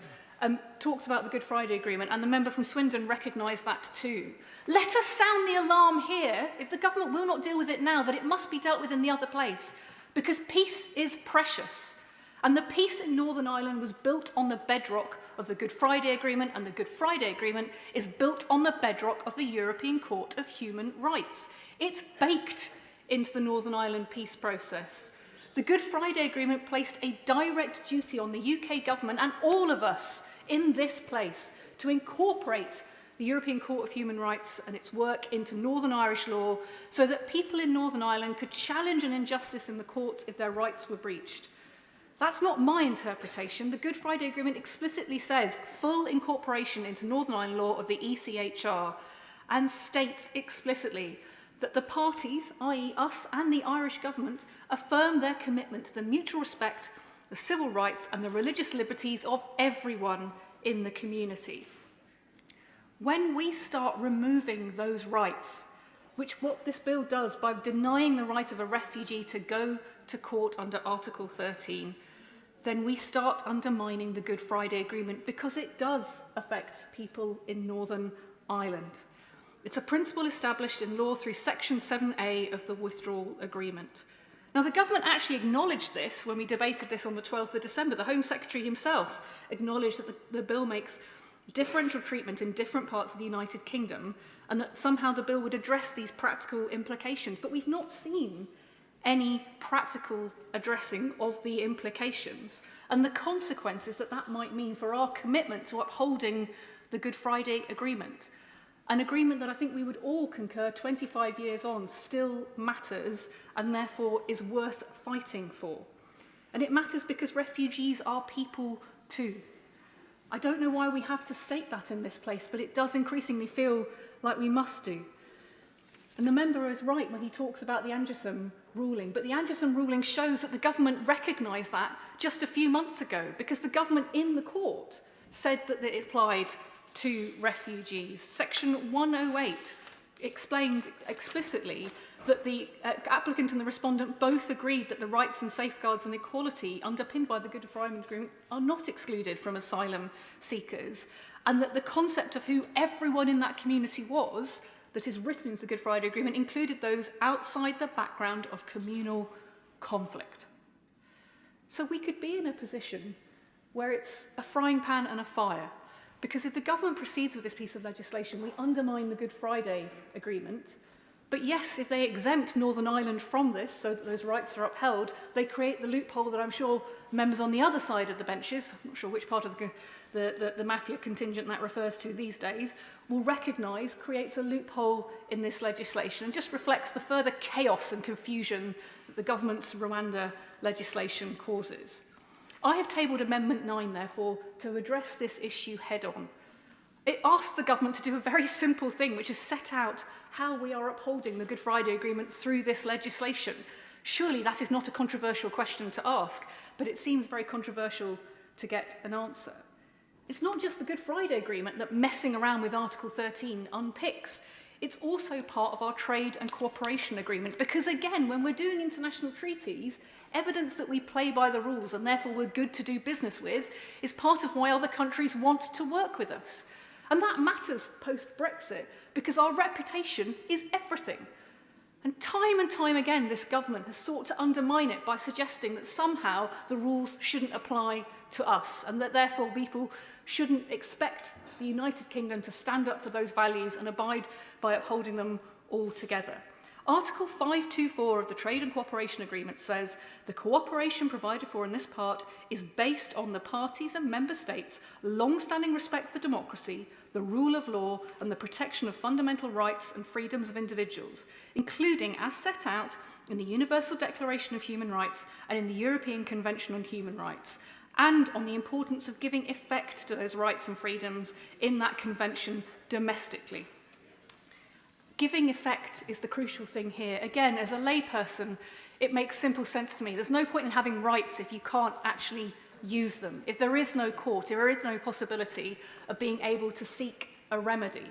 talks about the Good Friday Agreement, and the member from Swindon recognised that too. Let us sound the alarm here, if the government will not deal with it now, that it must be dealt with in the other place, because peace is precious. And the peace in Northern Ireland was built on the bedrock of the Good Friday Agreement, and the Good Friday Agreement is built on the bedrock of the European Court of Human Rights. It's baked into the Northern Ireland peace process. The Good Friday Agreement placed a direct duty on the UK government and all of us in this place to incorporate the European Court of Human Rights and its work into Northern Irish law so that people in Northern Ireland could challenge an injustice in the courts if their rights were breached. That's not my interpretation. The Good Friday Agreement explicitly says full incorporation into Northern Ireland law of the ECHR and states explicitly that the parties, i.e. us and the Irish government, affirm their commitment to the mutual respect, the civil rights and the religious liberties of everyone in the community. When we start removing those rights, which what this bill does by denying the right of a refugee to go to court under Article 13, then we start undermining the Good Friday Agreement because it does affect people in Northern Ireland. It's a principle established in law through Section 7A of the Withdrawal Agreement. Now, the government actually acknowledged this when we debated this on the 12th of December. The Home Secretary himself acknowledged that the bill makes differential treatment in different parts of the United Kingdom and that somehow the bill would address these practical implications. But we've not seen any practical addressing of the implications and the consequences that that might mean for our commitment to upholding the Good Friday Agreement. An agreement that I think we would all concur 25 years on still matters and therefore is worth fighting for. And it matters because refugees are people too. I don't know why we have to state that in this place, but it does increasingly feel like we must do. And the member is right when he talks about the Anderson ruling, but the Anderson ruling shows that the government recognised that just a few months ago, because the government in the court said that it applied to refugees. Section 108 explained explicitly that the applicant and the respondent both agreed that the rights and safeguards and equality underpinned by the Good Friday Agreement are not excluded from asylum seekers, and that the concept of who everyone in that community was that is written into the Good Friday Agreement included those outside the background of communal conflict. So we could be in a position where it's a frying pan and a fire, because if the government proceeds with this piece of legislation, we undermine the Good Friday Agreement. But yes, if they exempt Northern Ireland from this so that those rights are upheld, they create the loophole that I'm sure members on the other side of the benches, I'm not sure which part of the mafia contingent that refers to these days, will recognise creates a loophole in this legislation and just reflects the further chaos and confusion that the government's Rwanda legislation causes. I have tabled Amendment 9, therefore, to address this issue head-on. It asks the government to do a very simple thing, which is set out how we are upholding the Good Friday Agreement through this legislation. Surely that is not a controversial question to ask, but it seems very controversial to get an answer. It's not just the Good Friday Agreement that messing around with Article 13 unpicks. It's also part of our trade and cooperation agreement, because again, when we're doing international treaties, evidence that we play by the rules and therefore we're good to do business with is part of why other countries want to work with us. And that matters post-Brexit, because our reputation is everything. And time again, this government has sought to undermine it by suggesting that somehow the rules shouldn't apply to us, and that therefore people shouldn't expect the United Kingdom to stand up for those values and abide by upholding them altogether. Article 524 of the Trade and Cooperation Agreement says the cooperation provided for in this part is based on the parties and member states' long-standing respect for democracy, the rule of law and the protection of fundamental rights and freedoms of individuals, including as set out in the Universal Declaration of Human Rights and in the European Convention on Human Rights, and on the importance of giving effect to those rights and freedoms in that convention domestically. Giving effect is the crucial thing here. Again, as a layperson, it makes simple sense to me. There's no point in having rights if you can't actually use them. If there is no court, if there is no possibility of being able to seek a remedy.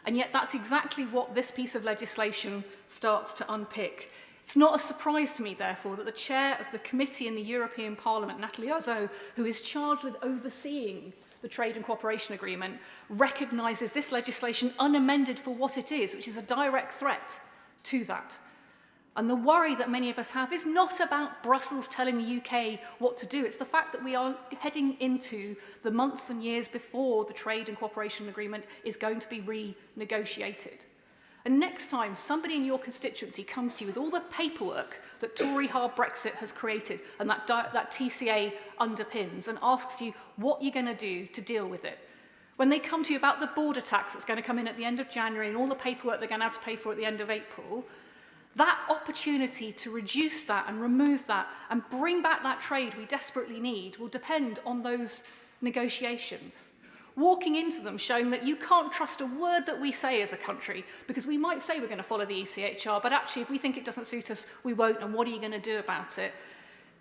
And yet that's exactly what this piece of legislation starts to unpick. It's not a surprise to me, therefore, that the chair of the committee in the European Parliament, Natalie Ozzo, who is charged with overseeing the Trade and Cooperation Agreement, recognises this legislation unamended for what it is, which is a direct threat to that. And the worry that many of us have is not about Brussels telling the UK what to do. It's the fact that we are heading into the months and years before the Trade and Cooperation Agreement is going to be renegotiated. And next time somebody in your constituency comes to you with all the paperwork that Tory hard Brexit has created and that TCA underpins and asks you what you're going to do to deal with it, when they come to you about the border tax that's going to come in at the end of January and all the paperwork they're going to have to pay for at the end of April, that opportunity to reduce that and remove that and bring back that trade we desperately need will depend on those negotiations. Walking into them showing that you can't trust a word that we say as a country, because we might say we're going to follow the ECHR, but actually if we think it doesn't suit us, we won't, and what are you going to do about it,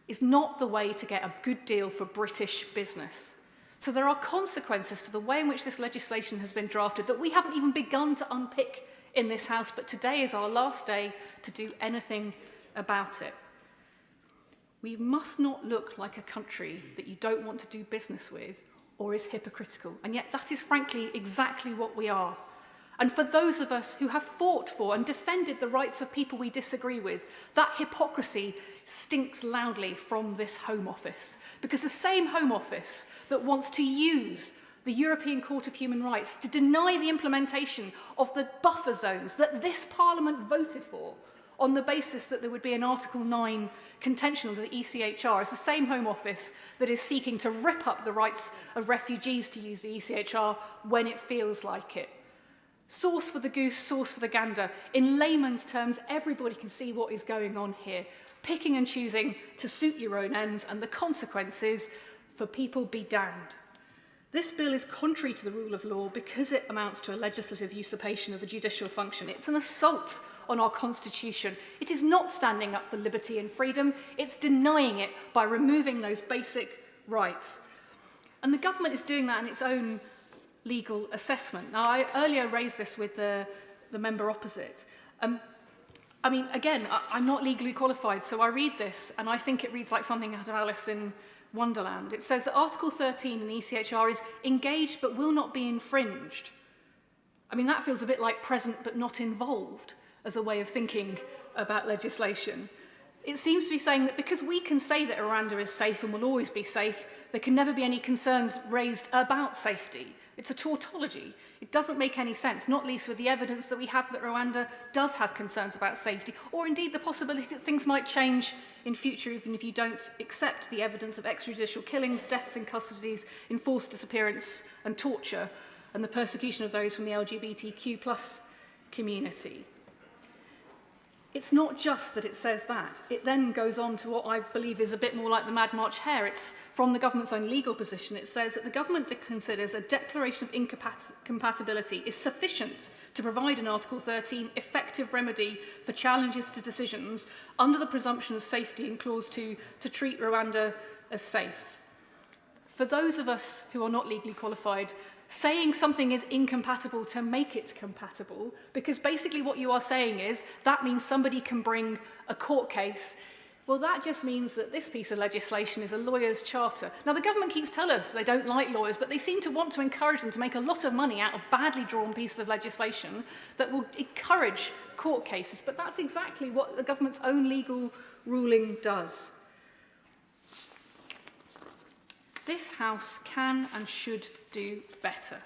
is not the way to get a good deal for British business. So there are consequences to the way in which this legislation has been drafted that we haven't even begun to unpick in this House, but today is our last day to do anything about it. We must not look like a country that you don't want to do business with or is hypocritical, and yet that is frankly exactly what we are. And for those of us who have fought for and defended the rights of people we disagree with, that hypocrisy stinks loudly from this Home Office, because the same Home Office that wants to use the European Court of Human Rights to deny the implementation of the buffer zones that this Parliament voted for on the basis that there would be an Article 9 contention under the ECHR, is the same Home Office that is seeking to rip up the rights of refugees to use the ECHR when it feels like it. Sauce for the goose, sauce for the gander. In layman's terms, everybody can see what is going on here. Picking and choosing to suit your own ends, and the consequences for people be damned. This bill is contrary to the rule of law because it amounts to a legislative usurpation of the judicial function. It's an assault on our constitution. It is not standing up for liberty and freedom. It's denying it by removing those basic rights. And the government is doing that in its own legal assessment. Now, I earlier raised this with the the member opposite. I mean, again, I'm not legally qualified, so I read this, and I think it reads like something out of Alice in Wonderland. It says that Article 13 in the ECHR is engaged but will not be infringed. I mean, that feels a bit like present but not involved as a way of thinking about legislation. It seems to be saying that because we can say that Rwanda is safe and will always be safe, there can never be any concerns raised about safety. It's a tautology. It doesn't make any sense, not least with the evidence that we have that Rwanda does have concerns about safety, or indeed the possibility that things might change in future even if you don't accept the evidence of extrajudicial killings, deaths in custodies, enforced disappearance and torture, and the persecution of those from the LGBTQ+ community. It's not just that it says that. It then goes on to what I believe is a bit more like the Mad March Hare. It's from the government's own legal position. It says that the government considers a declaration of incompatibility is sufficient to provide an Article 13 effective remedy for challenges to decisions under the presumption of safety in Clause 2 to treat Rwanda as safe. For those of us who are not legally qualified, saying something is incompatible to make it compatible, because basically what you are saying is that means somebody can bring a court case. Well, that just means that this piece of legislation is a lawyer's charter. Now, the government keeps telling us they don't like lawyers, but they seem to want to encourage them to make a lot of money out of badly drawn pieces of legislation that will encourage court cases. But that's exactly what the government's own legal ruling does. This House can and should do better.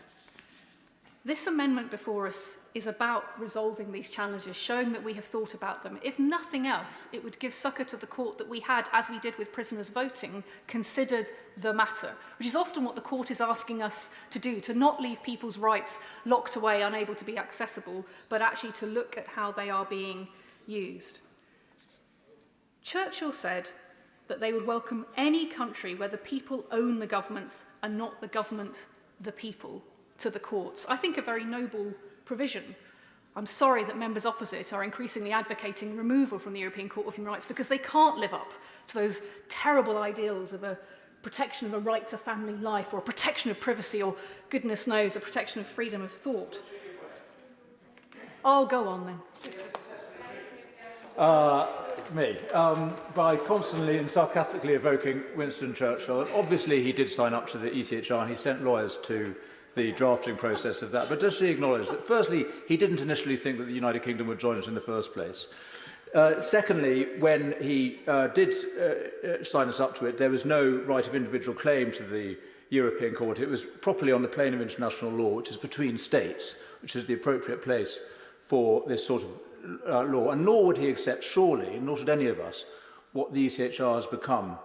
This amendment before us is about resolving these challenges, showing that we have thought about them. If nothing else, it would give succour to the court that we had, as we did with prisoners voting, considered the matter, which is often what the court is asking us to do, to not leave people's rights locked away, unable to be accessible, but actually to look at how they are being used. Churchill said that they would welcome any country where the people own the governments and not the government the people to the courts. I think a very noble provision. I'm sorry that members opposite are increasingly advocating removal from the European Court of Human Rights because they can't live up to those terrible ideals of a protection of a right to family life or a protection of privacy or, goodness knows, a protection of freedom of thought. Oh, go on then. By constantly and sarcastically evoking Winston Churchill, and obviously he did sign up to the ECHR and he sent lawyers to the drafting process of that, but does she acknowledge that, firstly, he didn't initially think that the United Kingdom would join it in the first place? Secondly, when he did sign us up to it, there was no right of individual claim to the European Court. It was properly on the plane of international law, which is between states, which is the appropriate place for this sort of law. And nor would he accept, surely, nor should any of us, what the ECHR has become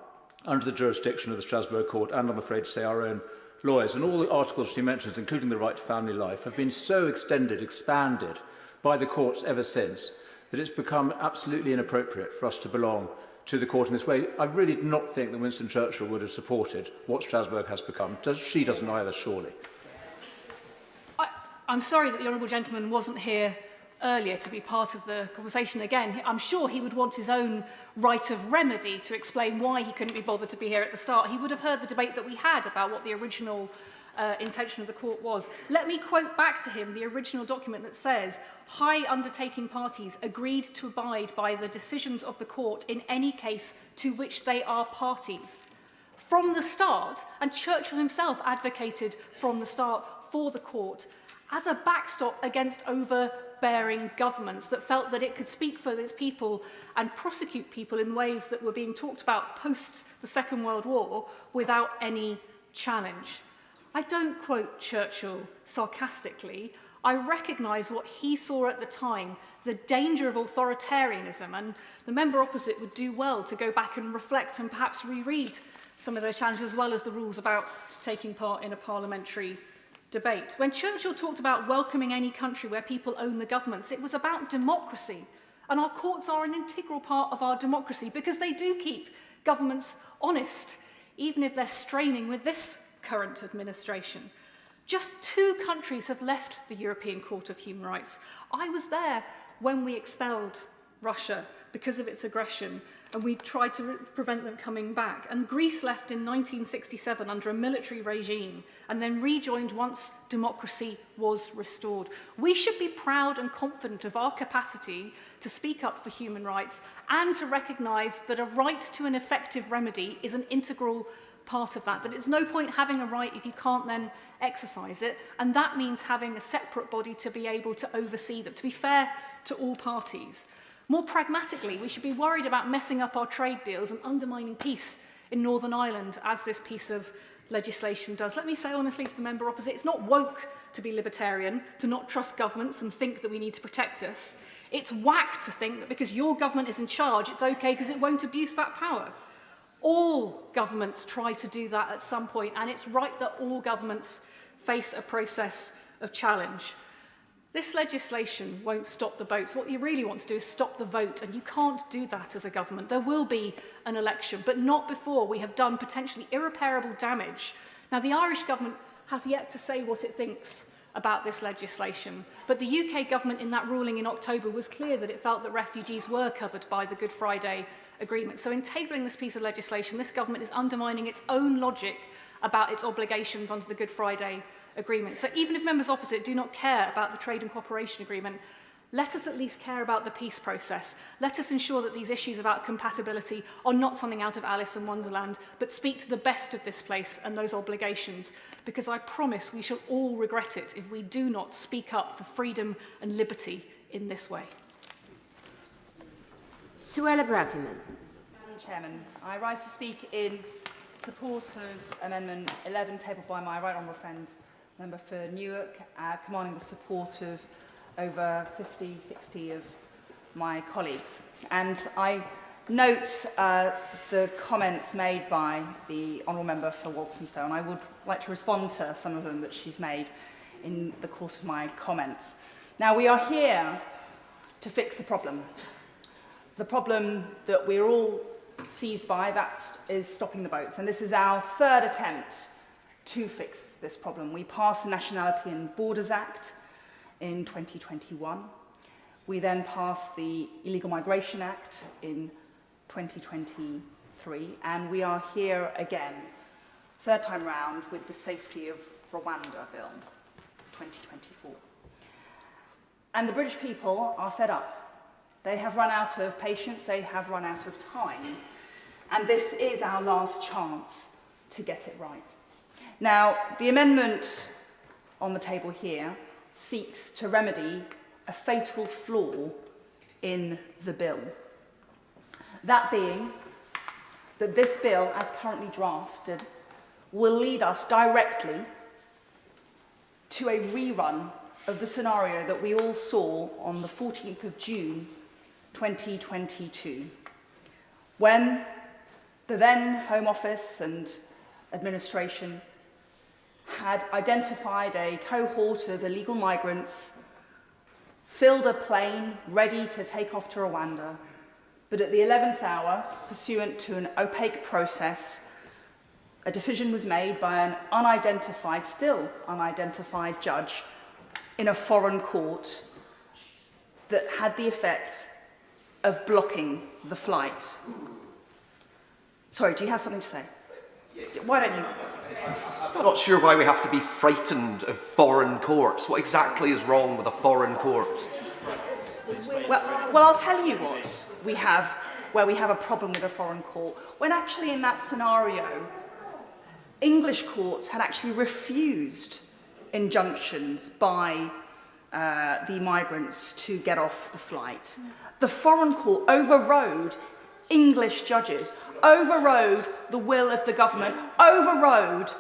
under the jurisdiction of the Strasbourg Court and, I'm afraid to say, our own lawyers. And all the articles she mentions, including the right to family life, have been so extended, expanded by the courts ever since, that it's become absolutely inappropriate for us to belong to the court in this way. I really do not think that Winston Churchill would have supported what Strasbourg has become. She doesn't either, surely. I'm sorry that the Honourable Gentleman wasn't here earlier to be part of the conversation again. I'm sure he would want his own right of remedy to explain why he couldn't be bothered to be here at the start. He would have heard the debate that we had about what the original intention of the court was. Let me quote back to him the original document that says, high undertaking parties agreed to abide by the decisions of the court in any case to which they are parties. From the start, and Churchill himself advocated from the start for the court as a backstop against overbearing governments that felt that it could speak for its people and prosecute people in ways that were being talked about post the Second World War without any challenge. I don't quote Churchill sarcastically. I recognise what he saw at the time, the danger of authoritarianism, and the member opposite would do well to go back and reflect and perhaps reread some of those challenges, as well as the rules about taking part in a parliamentary debate. When Churchill talked about welcoming any country where people own the governments, it was about democracy. And our courts are an integral part of our democracy because they do keep governments honest, even if they're straining with this current administration. Just 2 countries have left the European Court of Human Rights. I was there when we expelled Russia because of its aggression, and we tried to prevent them coming back. And Greece left in 1967 under a military regime and then rejoined once democracy was restored. We should be proud and confident of our capacity to speak up for human rights and to recognise that a right to an effective remedy is an integral part of that, that it's no point having a right if you can't then exercise it, and that means having a separate body to be able to oversee them, to be fair to all parties. More pragmatically, we should be worried about messing up our trade deals and undermining peace in Northern Ireland, as this piece of legislation does. Let me say honestly to the member opposite, it's not woke to be libertarian, to not trust governments and think that we need to protect us. It's whack to think that because your government is in charge, it's okay because it won't abuse that power. All governments try to do that at some point, and it's right that all governments face a process of challenge. This legislation won't stop the votes. What you really want to do is stop the vote, and you can't do that as a government. There will be an election, but not before we have done potentially irreparable damage. Now, the Irish government has yet to say what it thinks about this legislation, but the UK government in that ruling in October was clear that it felt that refugees were covered by the Good Friday Agreement. So in tabling this piece of legislation, this government is undermining its own logic about its obligations under the Good Friday Agreement. So even if members opposite do not care about the Trade and Cooperation Agreement, let us at least care about the peace process. Let us ensure that these issues about compatibility are not something out of Alice in Wonderland, but speak to the best of this place and those obligations, because I promise we shall all regret it if we do not speak up for freedom and liberty in this way. Suella Braverman. Madam Chairman, I rise to speak in support of Amendment 11 tabled by my right honourable friend, Member for Newark, commanding the support of over 50, 60 of my colleagues. And I note the comments made by the Honourable Member for Walthamstow, and I would like to respond to some of them that she's made in the course of my comments. Now, we are here to fix the problem that we're all seized by, that is stopping the boats. And this is our third attempt to fix this problem. We passed the Nationality and Borders Act in 2021. We then passed the Illegal Migration Act in 2023, and we are here again, third time round, with the Safety of Rwanda Bill 2024. And the British people are fed up. They have run out of patience, they have run out of time, and this is our last chance to get it right. Now, the amendment on the table here seeks to remedy a fatal flaw in the bill. That being that this bill, as currently drafted, will lead us directly to a rerun of the scenario that we all saw on the 14th of June 2022, when the then Home Office and administration had identified a cohort of illegal migrants, filled a plane ready to take off to Rwanda, but at the 11th hour, pursuant to an opaque process, a decision was made by an unidentified, still unidentified judge in a foreign court that had the effect of blocking the flight. Sorry, do you have something to say? Why don't you? I'm not sure why we have to be frightened of foreign courts. What exactly is wrong with a foreign court? Well, I'll tell you what we have, where we have a problem with a foreign court. When actually in that scenario, English courts had actually refused injunctions by the migrants to get off the flight. The foreign court overrode English judges, overrode the will of the government, overrode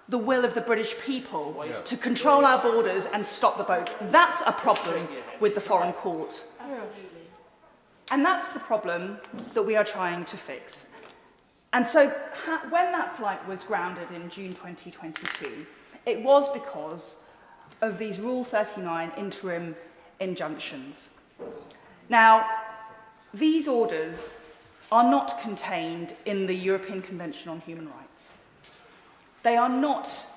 the will of the British people to control our borders and stop the boats. That's a problem with the foreign court. And that's the problem that we are trying to fix. And so when that flight was grounded in June 2022, it was because of these Rule 39 interim injunctions. Now, these orders are not contained in the European Convention on Human Rights. They are not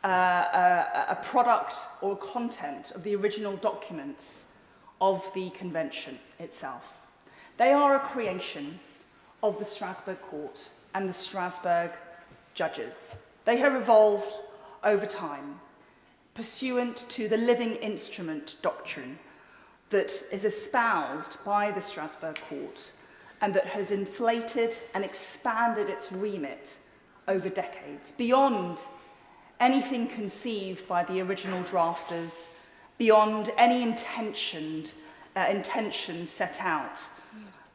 a product or content of the original documents of the Convention itself. They are a creation of the Strasbourg Court and the Strasbourg judges. They have evolved over time, pursuant to the living instrument doctrine that is espoused by the Strasbourg Court and that has inflated and expanded its remit over decades, beyond anything conceived by the original drafters, beyond any intention set out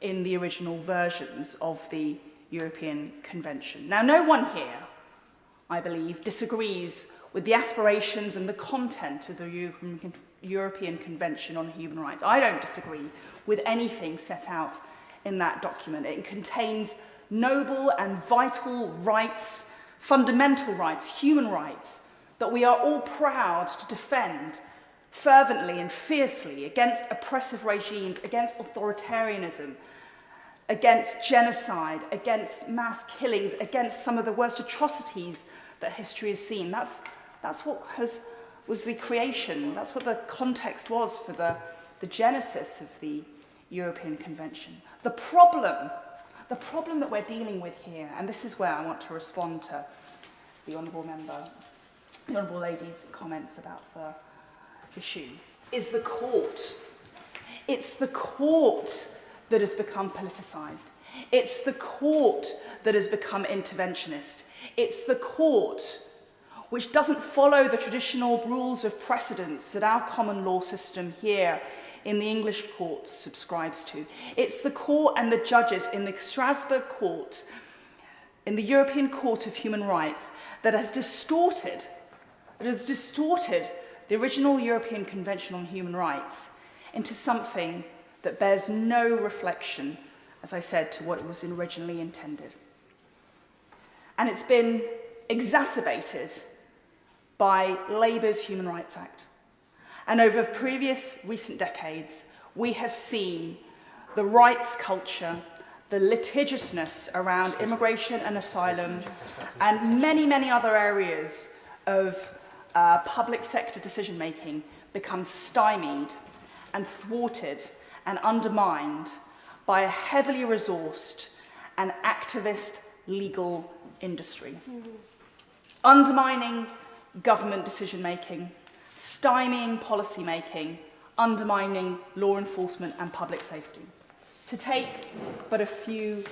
in the original versions of the European Convention. Now, no one here, I believe, disagrees with the aspirations and the content of the European Convention on Human Rights. I don't disagree with anything set out in that document. It contains noble and vital rights, fundamental rights, human rights, that we are all proud to defend fervently and fiercely against oppressive regimes, against authoritarianism, against genocide, against mass killings, against some of the worst atrocities that history has seen. That's what was the creation, that's what the context was for the genesis of the European Convention. The problem that we're dealing with here, and this is where I want to respond to the Honourable Lady's comments about the issue, is the court. It's the court that has become politicised. It's the court that has become interventionist. It's the court which doesn't follow the traditional rules of precedence that our common law system here in the English courts subscribes to. It's the court and the judges in the Strasbourg Court, in the European Court of Human Rights, that has distorted the original European Convention on Human Rights into something that bears no reflection, as I said, to what it was originally intended. And it's been exacerbated by Labour's Human Rights Act. And over previous recent decades, we have seen the rights culture, the litigiousness around immigration and asylum, and many, many other areas of public sector decision-making become stymied and thwarted and undermined by a heavily resourced and activist legal industry. Undermining government decision-making, stymieing policy-making, undermining law enforcement and public safety. To take but a few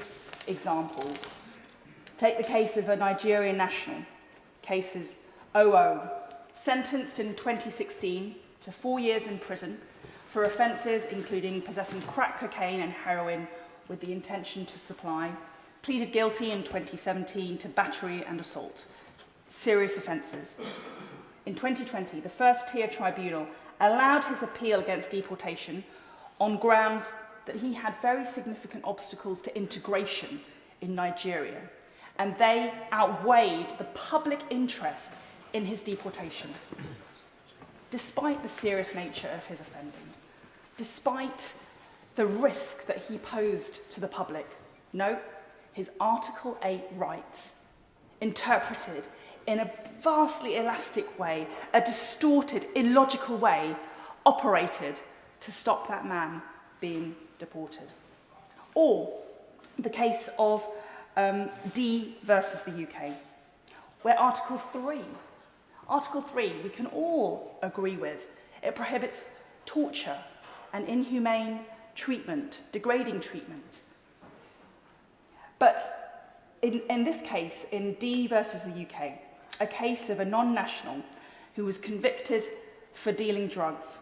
examples, take the case of a Nigerian national, cases 00, sentenced in 2016 to 4 years in prison for offences including possessing crack cocaine and heroin with the intention to supply, pleaded guilty in 2017 to battery and assault. Serious offences. In 2020, the first-tier tribunal allowed his appeal against deportation on grounds that he had very significant obstacles to integration in Nigeria, and they outweighed the public interest in his deportation, despite the serious nature of his offending, despite the risk that he posed to the public. No, his Article 8 rights, interpreted in a vastly elastic way, a distorted, illogical way, operated to stop that man being deported. Or the case of D versus the UK, where Article 3, we can all agree with, it prohibits torture and inhumane treatment, degrading treatment. But in this case, in D versus the UK, a case of a non-national who was convicted for dealing drugs,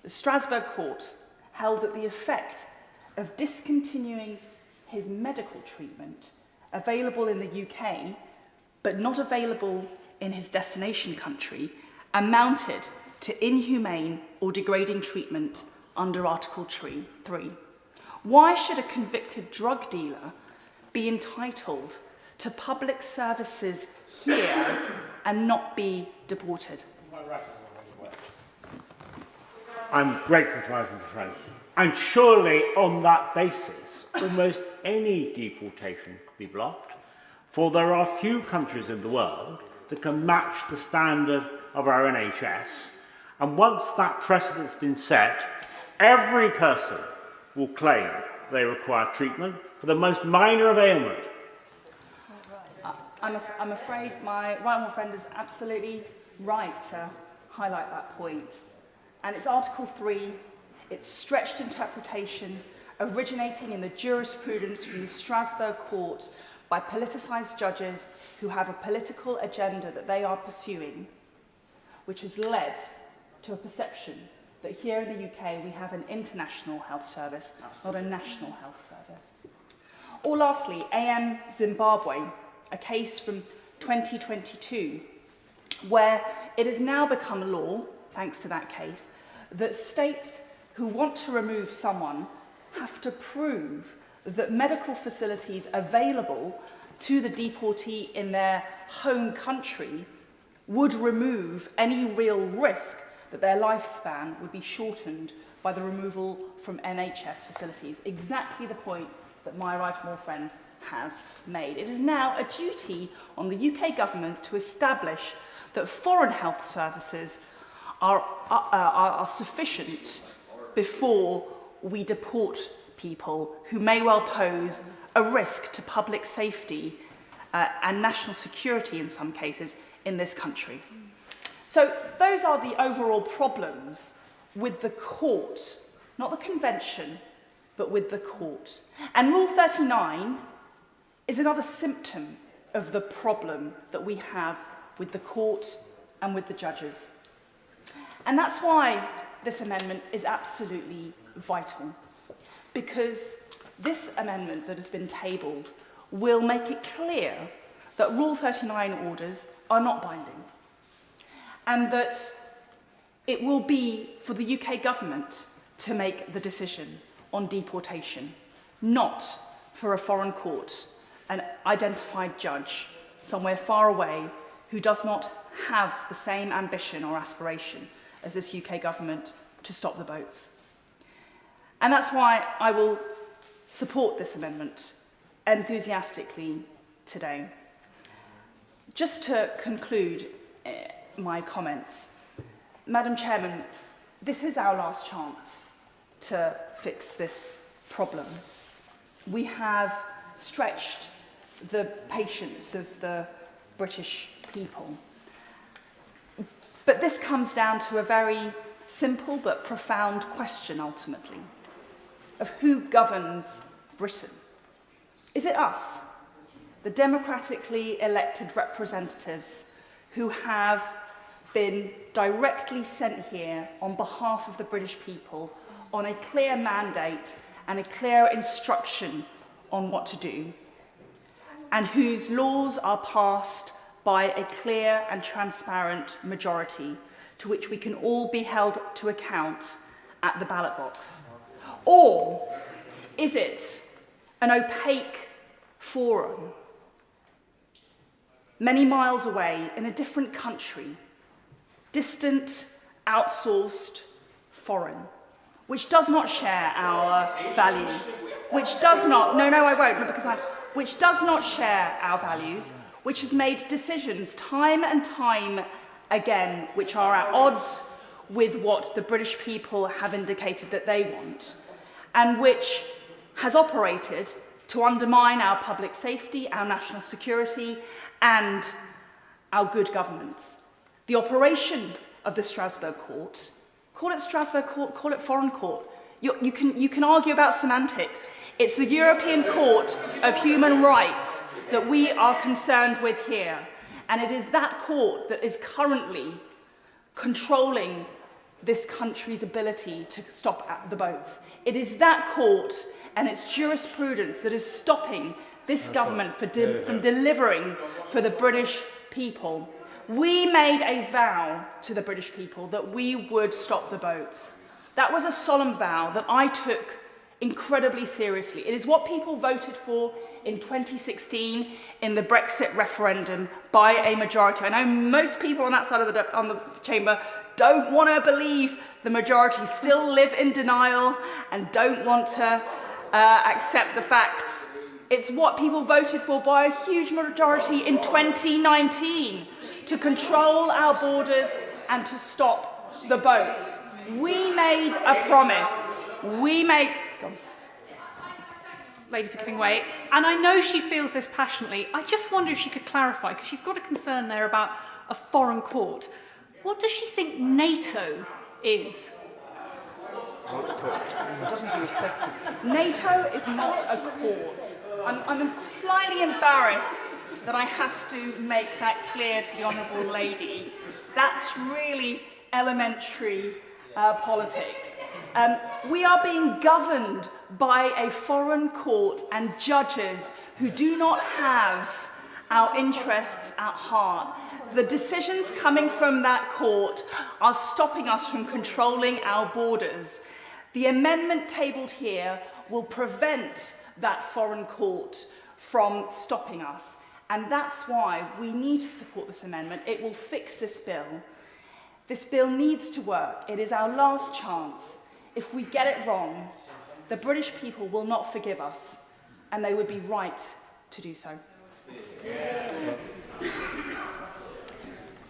the Strasbourg Court held that the effect of discontinuing his medical treatment available in the UK, but not available in his destination country, amounted to inhumane or degrading treatment under Article 3. Why should a convicted drug dealer be entitled to public services here and not be deported? I'm grateful to my friend. And surely on that basis, almost any deportation could be blocked, for there are few countries in the world that can match the standard of our NHS. And once that precedent's been set, Every person will claim they require treatment for the most minor of ailment. I'm afraid my right honourable friend is absolutely right to highlight that point. And it's Article 3, it's stretched interpretation originating in the jurisprudence from the Strasbourg court by politicised judges who have a political agenda that they are pursuing, which has led to a perception that here in the UK we have an international health service, not a national health service. Or lastly, AM Zimbabwe, a case from 2022, where it has now become law, thanks to that case, that states who want to remove someone have to prove that medical facilities available to the deportee in their home country would remove any real risk that their lifespan would be shortened by the removal from NHS facilities. Exactly the point that my right honourable friend has made. It is now a duty on the UK government to establish that foreign health services are sufficient before we deport people who may well pose a risk to public safety and national security in some cases in this country. So those are the overall problems with the court, not the convention, but with the court. And Rule 39 is another symptom of the problem that we have with the court and with the judges. And that's why this amendment is absolutely vital, because this amendment that has been tabled will make it clear that Rule 39 orders are not binding, and that it will be for the UK government to make the decision on deportation, not for a foreign court, an identified judge somewhere far away who does not have the same ambition or aspiration as this UK government to stop the boats. And that's why I will support this amendment enthusiastically today. Just to conclude my comments, Madam Chairman, this is our last chance to fix this problem. We have stretched the patience of the British people. But this comes down to a very simple but profound question, ultimately, of who governs Britain. Is it us, the democratically elected representatives who have been directly sent here on behalf of the British people on a clear mandate and a clear instruction on what to do, and whose laws are passed by a clear and transparent majority to which we can all be held to account at the ballot box? Or is it an opaque forum many miles away in a different country, distant, outsourced, foreign, which does not share our values, which does not, no, I won't, because which does not share our values, which has made decisions time and time again which are at odds with what the British people have indicated that they want, and which has operated to undermine our public safety, our national security, and our good governance. The operation of the Strasbourg court, call it Strasbourg court, call it foreign court, you can argue about semantics. It's the European Court of Human Rights that we are concerned with here. And it is that court that is currently controlling this country's ability to stop the boats. It is that court and its jurisprudence that is stopping this government from delivering for the British people. We made a vow to the British people that we would stop the boats. That was a solemn vow that I took incredibly seriously. It is what people voted for in 2016 in the Brexit referendum by a majority. I know most people on that side of the chamber don't want to believe the majority, still live in denial and don't want to accept the facts. It's what people voted for by a huge majority in 2019 to control our borders and to stop the boats. We made a promise. We made... Lady for giving way, and I know she feels this passionately. I just wonder if she could clarify, because she's got a concern there about a foreign court. What does she think NATO is? NATO is not a court. I'm slightly embarrassed that I have to make that clear to the Honourable Lady. That's really elementary politics. We are being governed by a foreign court and judges who do not have our interests at heart. The decisions coming from that court are stopping us from controlling our borders. The amendment tabled here will prevent that foreign court from stopping us. And that's why we need to support this amendment. It will fix this bill. This bill needs to work. It is our last chance. If we get it wrong, the British people will not forgive us, and they would be right to do so.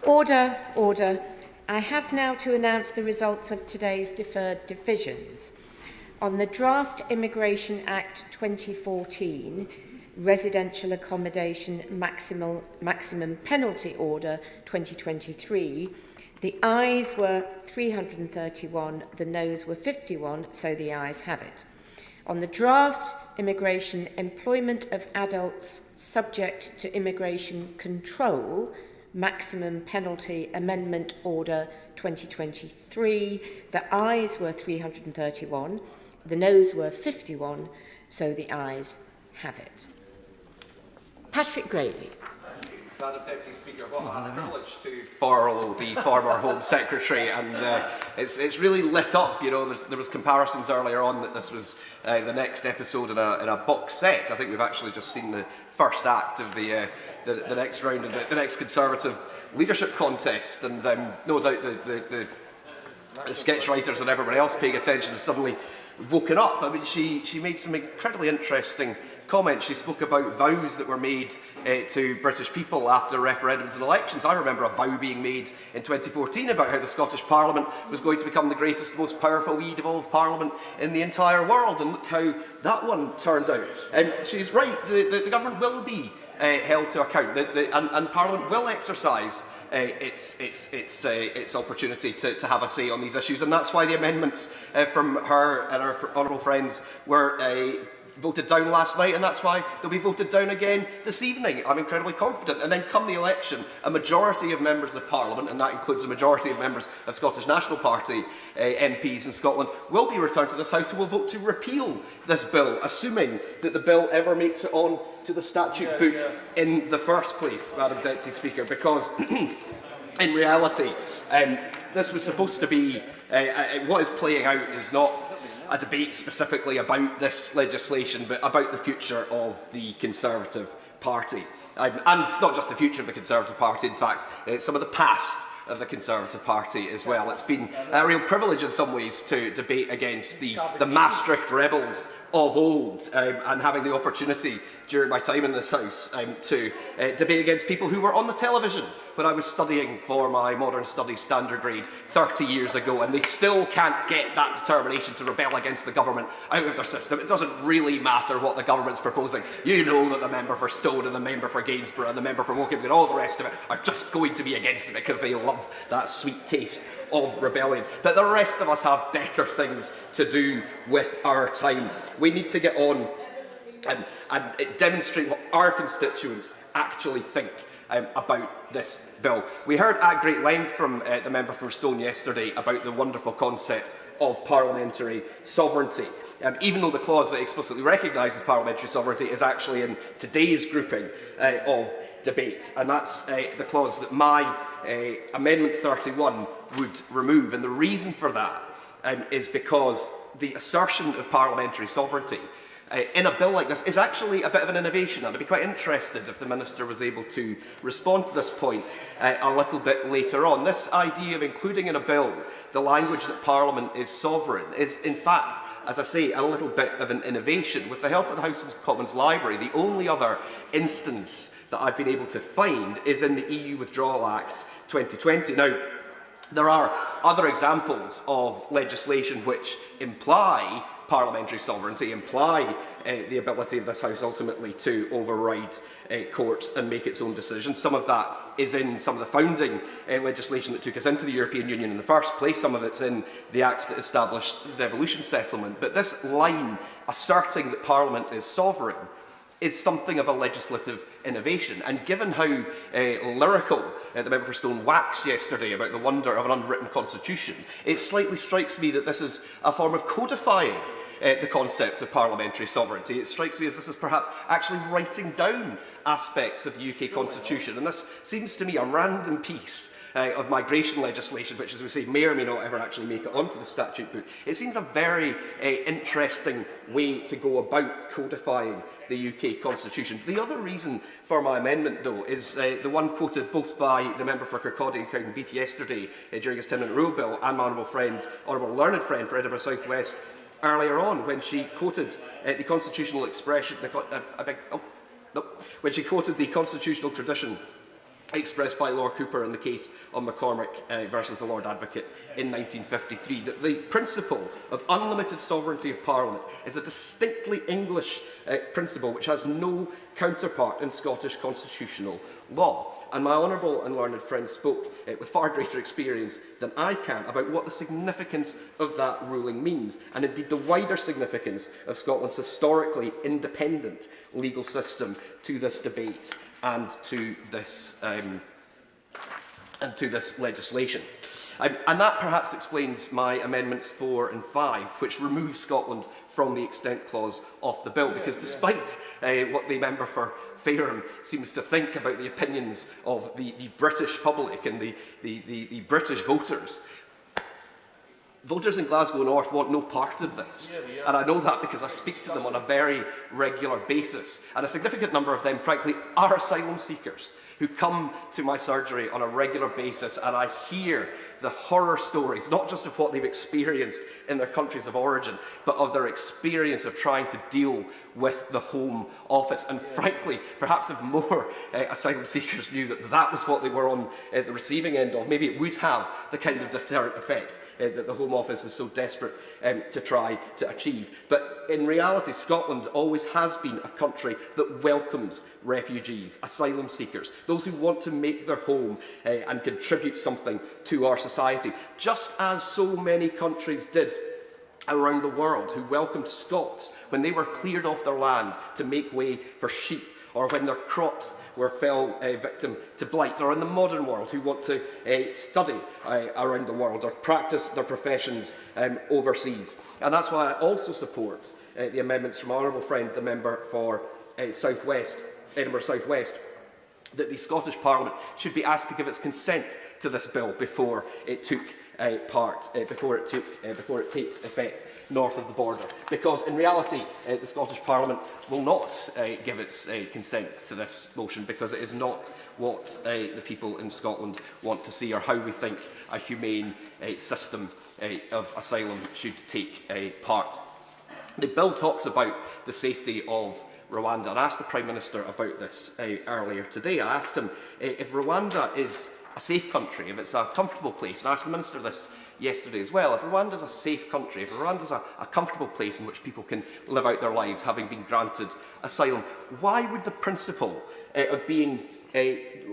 Order, order. I have now to announce the results of today's deferred divisions. On the Draft Immigration Act 2014, Residential Accommodation Maximum Penalty Order 2023, the ayes were 331, the noes were 51, so the ayes have it. On the Draft Immigration Employment of Adults Subject to Immigration Control Maximum Penalty Amendment Order 2023, the ayes were 331, the noes were 51, so the ayes have it. Patrick Grady. Madam Deputy Speaker, what a privilege to follow the former Home Secretary, and it's really lit up. You know, there was comparisons earlier on that this was the next episode in a box set. I think we've actually just seen the first act of the next round of the next Conservative leadership contest, and no doubt the sketch writers and everybody else paying attention have suddenly woken up. I mean, she made some incredibly interesting comments. She spoke about vows that were made to British people after referendums and elections. I remember a vow being made in 2014 about how the Scottish Parliament was going to become the greatest, most powerful, devolved Parliament in the entire world, and look how that one turned out. She's right, the government will be held to account, and Parliament will exercise its opportunity to have a say on these issues, and that's why the amendments from her and her honourable friends were voted down last night, and that's why they'll be voted down again this evening. I'm incredibly confident. And then come the election, a majority of members of Parliament, and that includes a majority of members of Scottish National Party MPs in Scotland, will be returned to this House and will vote to repeal this bill, assuming that the bill ever makes it on to the statute book in the first place, Madam Deputy Speaker, because in reality, this was supposed to be, what is playing out is not a debate specifically about this legislation, but about the future of the Conservative Party. And not just the future of the Conservative Party, in fact, some of the past of the Conservative Party as well. It's been a real privilege in some ways to debate against the Maastricht rebels of old, and having the opportunity during my time in this House to debate against people who were on the television when I was studying for my Modern Studies standard grade 30 years ago, and they still can't get that determination to rebel against the government out of their system. It doesn't really matter what the government's proposing. You know that the member for Stone and the member for Gainsborough and the member for Woking and all the rest of it are just going to be against it because they love that sweet taste of rebellion. But the rest of us have better things to do with our time. We need to get on and demonstrate what our constituents actually think about this bill. We heard at great length from the member for Stone yesterday about the wonderful concept of parliamentary sovereignty, even though the clause that explicitly recognises parliamentary sovereignty is actually in today's grouping of debate, and that's the clause that my Amendment 31 would remove. And the reason for that is because the assertion of parliamentary sovereignty in a bill like this is actually a bit of an innovation, and I'd be quite interested if the Minister was able to respond to this point a little bit later on. This idea of including in a bill the language that Parliament is sovereign is, in fact, as I say, a little bit of an innovation. With the help of the House of Commons Library, the only other instance that I've been able to find is in the EU Withdrawal Act 2020. Now, There are other examples of legislation which imply parliamentary sovereignty, imply the ability of this House ultimately to override courts and make its own decisions. Some of that is in some of the founding legislation that took us into the European Union in the first place. Some of it's in the acts that established the devolution settlement. But this line asserting that Parliament is sovereign is something of a legislative innovation. And given how lyrical the member for Stone waxed yesterday about the wonder of an unwritten constitution, it slightly strikes me that this is a form of codifying the concept of parliamentary sovereignty. It strikes me as this is perhaps actually writing down aspects of the UK constitution. And this seems to me a random piece of migration legislation, which, as we say, may or may not ever actually make it onto the statute book. It seems a very interesting way to go about codifying the UK constitution. The other reason for my amendment, though, is the one quoted both by the member for Kirkcaldy and Cowdenbeath yesterday during his 10-minute rule bill, and my honourable learned friend for Edinburgh South West earlier on, when she quoted the constitutional expression, when she quoted the constitutional tradition expressed by Lord Cooper in the case of McCormick versus the Lord Advocate in 1953, that the principle of unlimited sovereignty of Parliament is a distinctly English principle which has no counterpart in Scottish constitutional law. And my honourable and learned friend spoke with far greater experience than I can about what the significance of that ruling means, and indeed the wider significance of Scotland's historically independent legal system to this debate and to this legislation. And that perhaps explains my amendments 4 and 5, which remove Scotland from the extent clause of the bill, because despite what the member for Fairham seems to think about the opinions of the British public and the British voters, voters in Glasgow North want no part of this. And I know that because I speak to them on a very regular basis. And a significant number of them, frankly, are asylum seekers who come to my surgery on a regular basis, and I hear the horror stories, not just of what they've experienced in their countries of origin, but of their experience of trying to deal with the Home Office. And frankly, perhaps if more asylum seekers knew that that was what they were on the receiving end of, maybe it would have the kind of deterrent effect that the Home Office is so desperate to try to achieve. But in reality, Scotland always has been a country that welcomes refugees, asylum seekers, those who want to make their home and contribute something to our society, just as so many countries did around the world who welcomed Scots when they were cleared off their land to make way for sheep, or when their crops fell victim to blight, or in the modern world who want to study around the world or practice their professions overseas. And that's why I also support the amendments from my honourable friend, the member for Edinburgh South West, that the Scottish Parliament should be asked to give its consent to this bill before it takes effect north of the border, because in reality the Scottish Parliament will not give its consent to this motion, because it is not what the people in Scotland want to see, or how we think a humane system of asylum should take part. The bill talks about the safety of Rwanda. I asked the Prime Minister about this earlier today. I asked him if Rwanda is a safe country, if it's a comfortable place, and I asked the Minister this yesterday as well. If Rwanda is a safe country, if Rwanda is a comfortable place in which people can live out their lives having been granted asylum, why would the principle of being,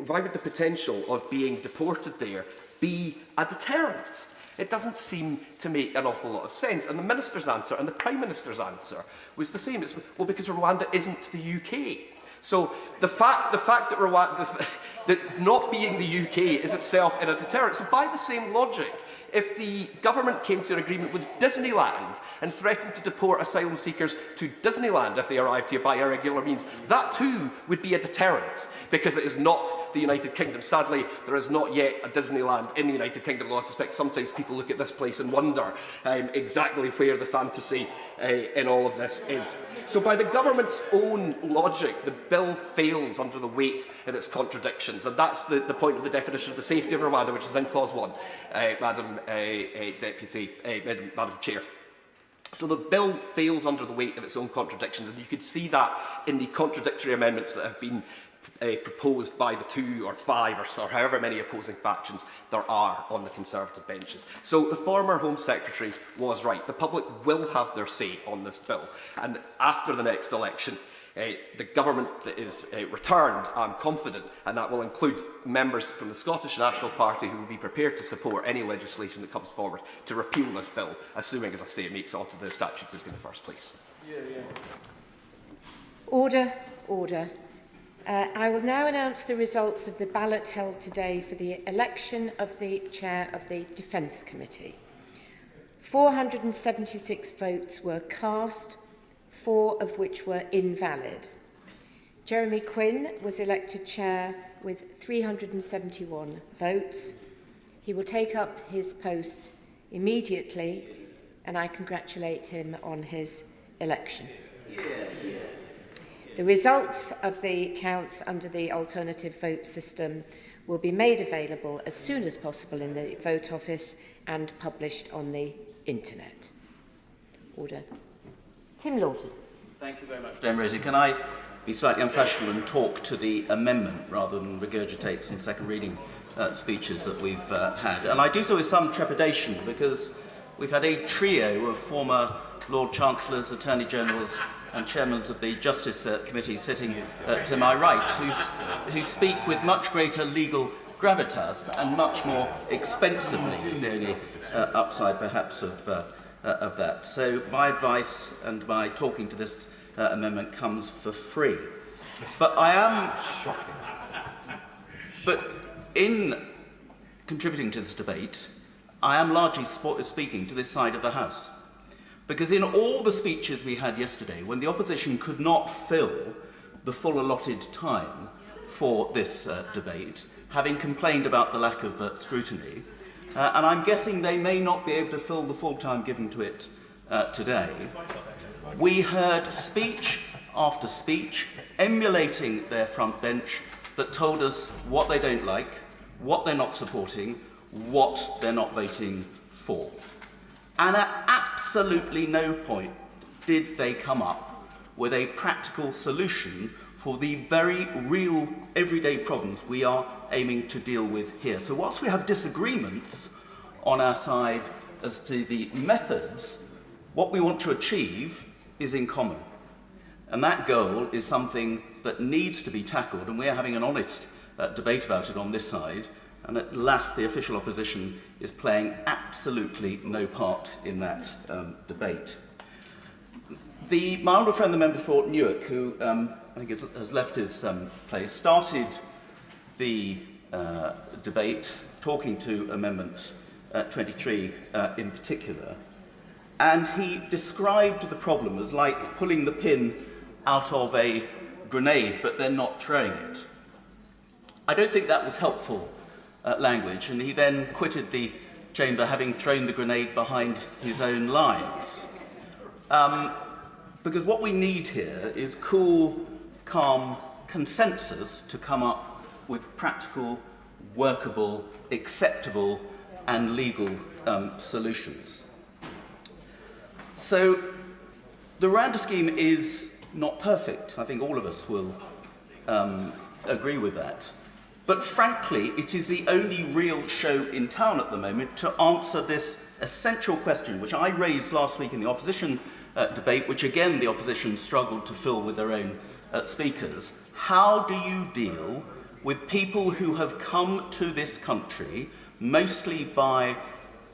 why would the potential of being deported there be a deterrent? It doesn't seem to make an awful lot of sense. And the Minister's answer and the Prime Minister's answer was the same. It's, well, because Rwanda isn't the UK. So the fact that Rwanda, that not being the UK is itself in a deterrent. So by the same logic, if the government came to an agreement with Disneyland and threatened to deport asylum seekers to Disneyland if they arrived here by irregular means, that too would be a deterrent, because it is not the United Kingdom. Sadly, there is not yet a Disneyland in the United Kingdom, though I suspect sometimes people look at this place and wonder exactly where the fantasy in all of this is. So by the government's own logic, the bill fails under the weight of its contradictions, and that's the point of the definition of the safety of Rwanda, which is in Clause 1, Madam Chair. So the bill fails under the weight of its own contradictions, and you could see that in the contradictory amendments that have been proposed by the 2 or 5 or so, however many opposing factions there are on the Conservative benches. So the former Home Secretary was right. The public will have their say on this bill. And after the next election, the government that is returned, I'm confident, and that will include members from the Scottish National Party who will be prepared to support any legislation that comes forward to repeal this bill, assuming, as I say, it makes it onto the statute book in the first place. Order, order. I will now announce the results of the ballot held today for the election of the Chair of the Defence Committee. 476 votes were cast, 4 of which were invalid. Jeremy Quinn was elected Chair with 371 votes. He will take up his post immediately, and I congratulate him on his election. The results of the counts under the alternative vote system will be made available as soon as possible in the Vote Office and published on the internet. Order. Tim Lawson. Thank you very much, Dame Rosie. Can I be slightly unfashionable and talk to the amendment rather than regurgitate some second reading speeches that we've had? And I do so with some trepidation because we've had a trio of former Lord Chancellors, Attorney Generals and chairmen of the Justice Committee sitting to my right, who speak with much greater legal gravitas and much more expensively, is the only upside perhaps of that. So my advice and my talking to this amendment comes for free. But but in contributing to this debate, I am largely speaking to this side of the House. Because in all the speeches we had yesterday, when the opposition could not fill the full allotted time for this debate, having complained about the lack of scrutiny, and I'm guessing they may not be able to fill the full time given to it today, we heard speech after speech emulating their front bench that told us what they don't like, what they're not supporting, what they're not voting for. And at absolutely no point did they come up with a practical solution for the very real everyday problems we are aiming to deal with here. So whilst we have disagreements on our side as to the methods, what we want to achieve is in common. And that goal is something that needs to be tackled, and we're having an honest debate about it on this side. And at last, the official opposition is playing absolutely no part in that debate. My honourable friend, the member for Newark, who I think has left his place, started the debate talking to Amendment 23 in particular, and he described the problem as like pulling the pin out of a grenade but then not throwing it. I don't think that was helpful language, and he then quitted the chamber having thrown the grenade behind his own lines. Because what we need here is cool, calm consensus to come up with practical, workable, acceptable and legal solutions. So the Rwanda scheme is not perfect. I think all of us will agree with that. But frankly, it is the only real show in town at the moment to answer this essential question, which I raised last week in the opposition debate, which again the opposition struggled to fill with their own speakers. How do you deal with people who have come to this country mostly by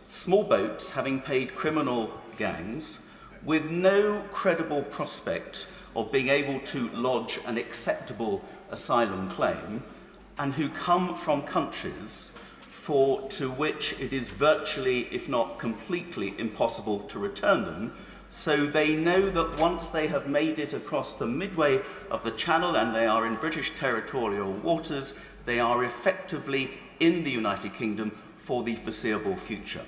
small boats having paid criminal gangs with no credible prospect of being able to lodge an acceptable asylum claim, and who come from countries to which it is virtually, if not completely, impossible to return them, so they know that once they have made it across the midway of the Channel and they are in British territorial waters, they are effectively in the United Kingdom for the foreseeable future.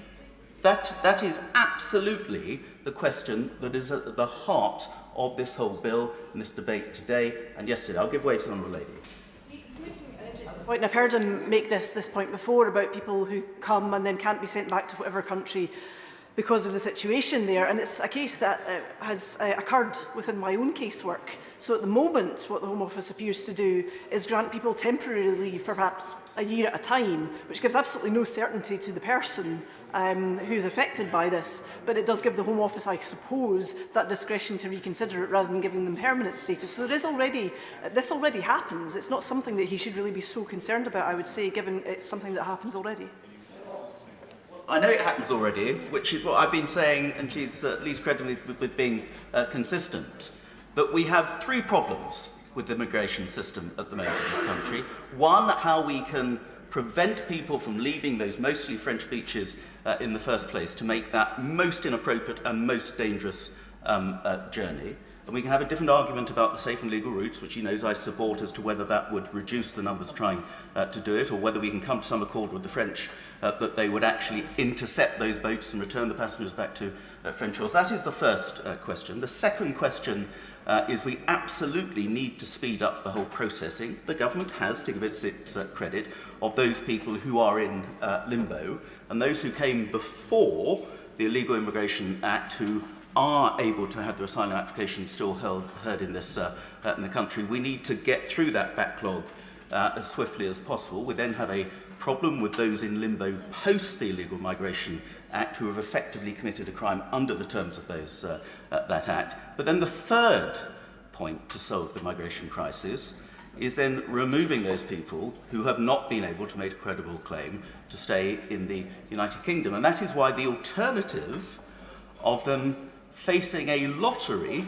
That is absolutely the question that is at the heart of this whole bill and this debate today and yesterday. I'll give way to the Honourable Lady. And I've heard him make this point before about people who come and then can't be sent back to whatever country because of the situation there, and it's a case that has occurred within my own casework. So at the moment, what the Home Office appears to do is grant people temporary leave for perhaps a year at a time, which gives absolutely no certainty to the person who's affected by this, but it does give the Home Office, I suppose, that discretion to reconsider it rather than giving them permanent status. So there is already, this already happens. It's not something that he should really be so concerned about, I would say, given it's something that happens already. I know it happens already, which is what I've been saying, and she's at least credited with being consistent. But we have three problems with the immigration system at the moment in this country. One, how we can prevent people from leaving those mostly French beaches in the first place to make that most inappropriate and most dangerous journey. And we can have a different argument about the safe and legal routes, which he knows I support, as to whether that would reduce the numbers trying to do it, or whether we can come to some accord with the French that they would actually intercept those boats and return the passengers back to French shores. That is the first question. The second question is we absolutely need to speed up the whole processing. The government has, to give it its credit, of those people who are in limbo, and those who came before the Illegal Immigration Act, who are able to have their asylum applications still heard in this in the country. We need to get through that backlog as swiftly as possible. We then have a problem with those in limbo post the Illegal Migration Act who have effectively committed a crime under the terms of those that Act. But then the third point to solve the migration crisis is then removing those people who have not been able to make a credible claim to stay in the United Kingdom. And that is why the alternative of them facing a lottery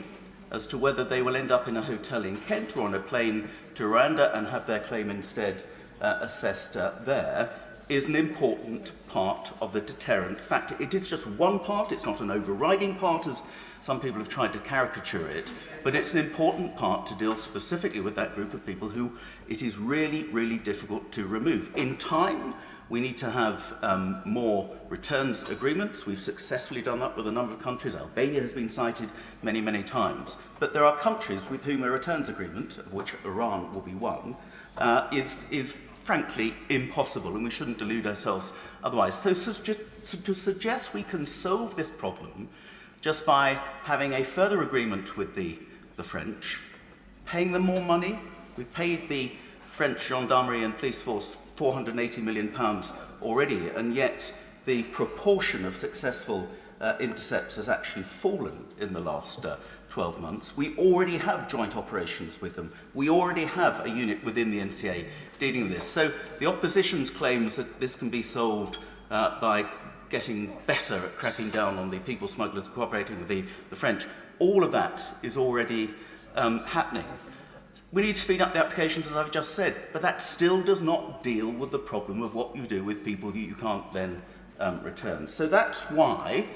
as to whether they will end up in a hotel in Kent or on a plane to Rwanda and have their claim instead assessed there, is an important part of the deterrent factor. It is just one part, it's not an overriding part, as some people have tried to caricature it, but it's an important part to deal specifically with that group of people who it is really, really difficult to remove. In time, we need to have more returns agreements. We've successfully done that with a number of countries. Albania has been cited many, many times. But there are countries with whom a returns agreement, of which Iran will be one, is frankly impossible, and we shouldn't delude ourselves otherwise. So to suggest we can solve this problem just by having a further agreement with the French, paying them more money. We've paid the French gendarmerie and police force £480 million already, and yet the proportion of successful intercepts has actually fallen in the last 12 months. We already have joint operations with them. We already have a unit within the NCA dealing with this. So the opposition's claims that this can be solved by getting better at cracking down on the people smugglers cooperating with the French, all of that is already happening. We need to speed up the applications, as I've just said, but that still does not deal with the problem of what you do with people that you can't then return. So that's why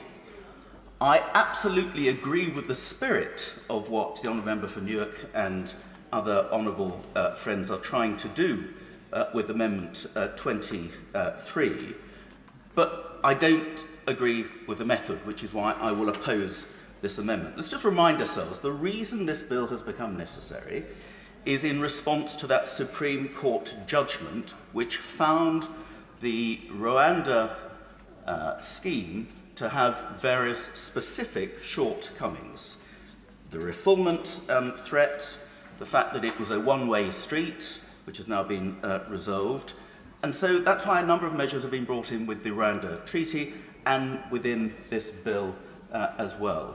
I absolutely agree with the spirit of what the Honourable Member for Newark and other honourable friends are trying to do with Amendment 23, but I don't agree with the method, which is why I will oppose this amendment. Let's just remind ourselves, the reason this bill has become necessary is in response to that Supreme Court judgment which found the Rwanda scheme to have various specific shortcomings. The refoulement threat, the fact that it was a one-way street, which has now been resolved, and so that's why a number of measures have been brought in with the Rwanda Treaty and within this bill as well.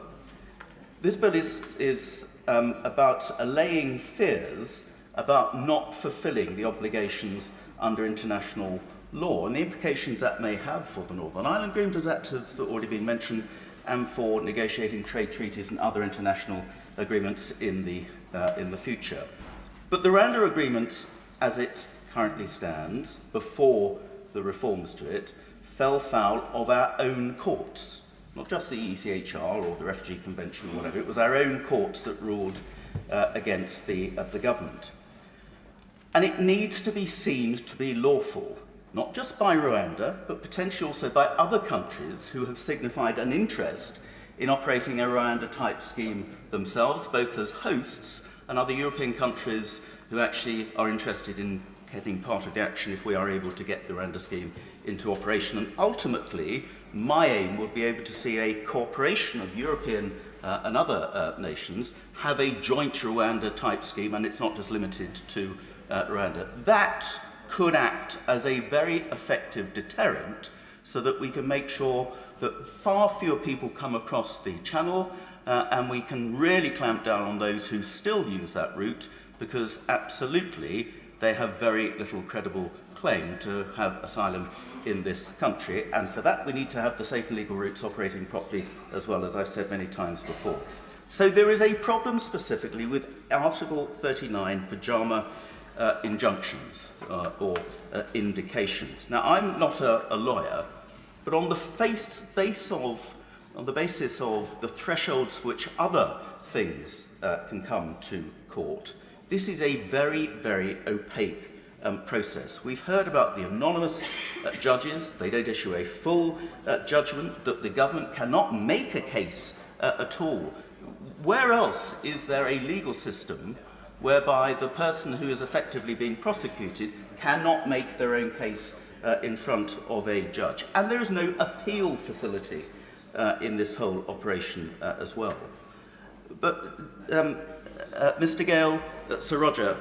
This bill is about allaying fears about not fulfilling the obligations under international law and the implications that may have for the Northern Ireland Agreement, as that has already been mentioned, and for negotiating trade treaties and other international agreements in the future. But the Rwanda Agreement, as it currently stands, before the reforms to it, fell foul of our own courts. Not just the ECHR or the Refugee Convention or whatever, it was our own courts that ruled against the government. And it needs to be seen to be lawful, not just by Rwanda, but potentially also by other countries who have signified an interest in operating a Rwanda-type scheme themselves, both as hosts and other European countries who actually are interested in getting part of the action if we are able to get the Rwanda scheme into operation. And ultimately, my aim would be able to see a cooperation of European and other nations have a joint Rwanda-type scheme, and it's not just limited to Rwanda. That could act as a very effective deterrent so that we can make sure that far fewer people come across the channel, and we can really clamp down on those who still use that route, because absolutely they have very little credible claim to have asylum in this country, and for that we need to have the safe and legal routes operating properly as well, as I've said many times before. So there is a problem specifically with Article 39 pyjama injunctions or indications. Now, I'm not a lawyer, but on the basis of the thresholds for which other things can come to court, this is a very, very opaque process. We've heard about the anonymous judges. They don't issue a full judgment, that the government cannot make a case at all. Where else is there a legal system whereby the person who is effectively being prosecuted cannot make their own case in front of a judge? And there is no appeal facility in this whole operation as well. But Mr Gale, Sir Roger,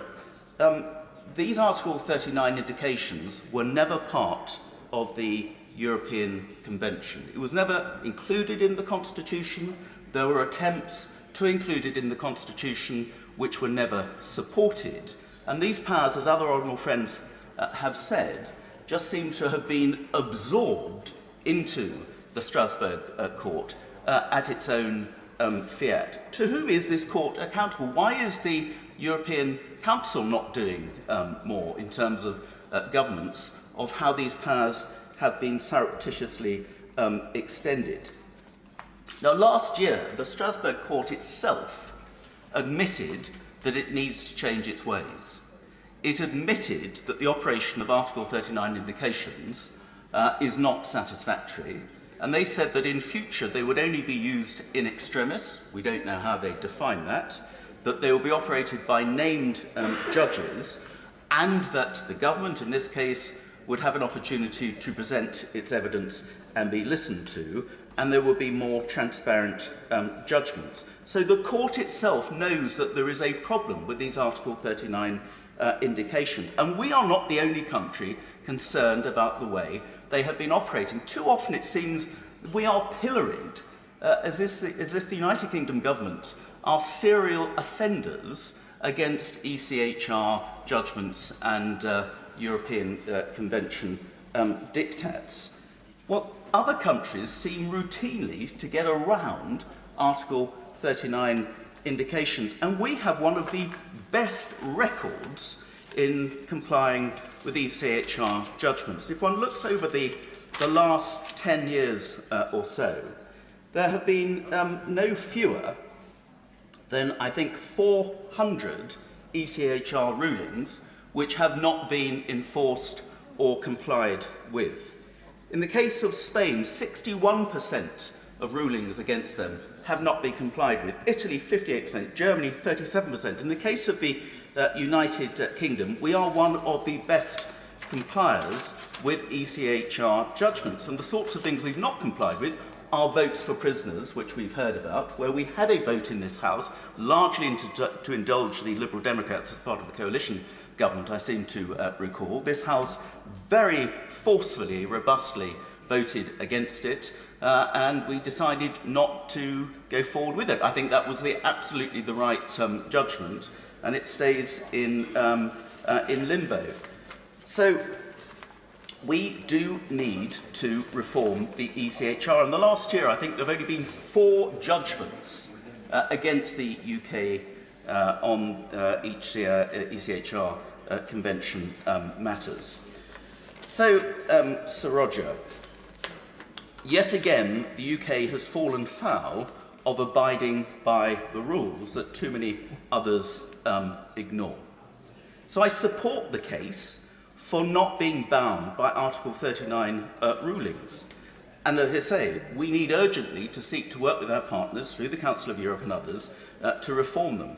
these Article 39 indications were never part of the European Convention. It was never included in the Constitution. There were attempts to include it in the Constitution which were never supported. And these powers, as other honourable friends have said, just seem to have been absorbed into the Strasbourg court at its own fiat. To whom is this court accountable? Why is the European Council not doing more in terms of governance of how these powers have been surreptitiously extended? Now, last year, the Strasbourg court itself admitted that it needs to change its ways. It admitted that the operation of Article 39 indications is not satisfactory, and they said that in future they would only be used in extremis. We don't know how they define that. That they will be operated by named judges, and that the government in this case would have an opportunity to present its evidence and be listened to, and there will be more transparent judgments. So the court itself knows that there is a problem with these Article 39 indications, and we are not the only country concerned about the way they have been operating. Too often it seems we are pilloried as if the United Kingdom government are serial offenders against ECHR judgments and European Convention diktats. Well, other countries seem routinely to get around Article 39 indications, and we have one of the best records in complying with ECHR judgments. If one looks over the last 10 years or so, there have been no fewer than, I think, 400 ECHR rulings which have not been enforced or complied with. In the case of Spain, 61% of rulings against them have not been complied with. Italy, 58%, Germany, 37%. In the case of the United Kingdom, we are one of the best compliers with ECHR judgments. And the sorts of things we've not complied with are votes for prisoners, which we've heard about, where we had a vote in this House, largely to indulge the Liberal Democrats as part of the coalition government, I seem to recall. This House very forcefully, robustly voted against it, and we decided not to go forward with it. I think that was absolutely the right judgment, and it stays in limbo. So we do need to reform the ECHR. In the last year, I think there have only been 4 judgments against the UK on ECHR Convention matters. So, Sir Roger, yet again, the UK has fallen foul of abiding by the rules that too many others ignore. So I support the case for not being bound by Article 39 rulings. And as I say, we need urgently to seek to work with our partners through the Council of Europe and others to reform them.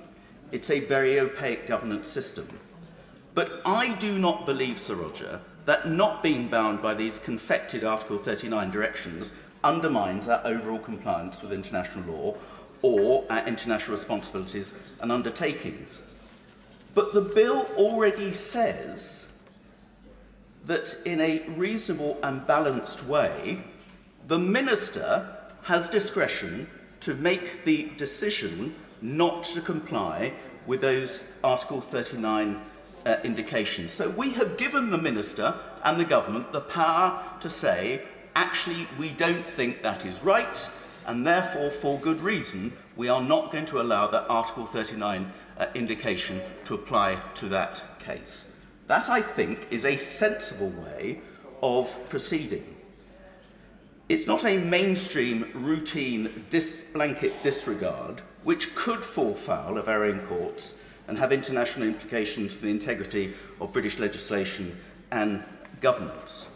It's a very opaque governance system. But I do not believe, Sir Roger, that not being bound by these confected Article 39 directions undermines our overall compliance with international law or our international responsibilities and undertakings. But the bill already says that in a reasonable and balanced way, the Minister has discretion to make the decision not to comply with those Article 39 indications. So we have given the Minister and the Government the power to say, actually, we don't think that is right, and therefore, for good reason, we are not going to allow that Article 39 indication to apply to that case. That, I think, is a sensible way of proceeding. It's not a mainstream, routine, blanket disregard, which could fall foul of our own courts and have international implications for the integrity of British legislation and governance.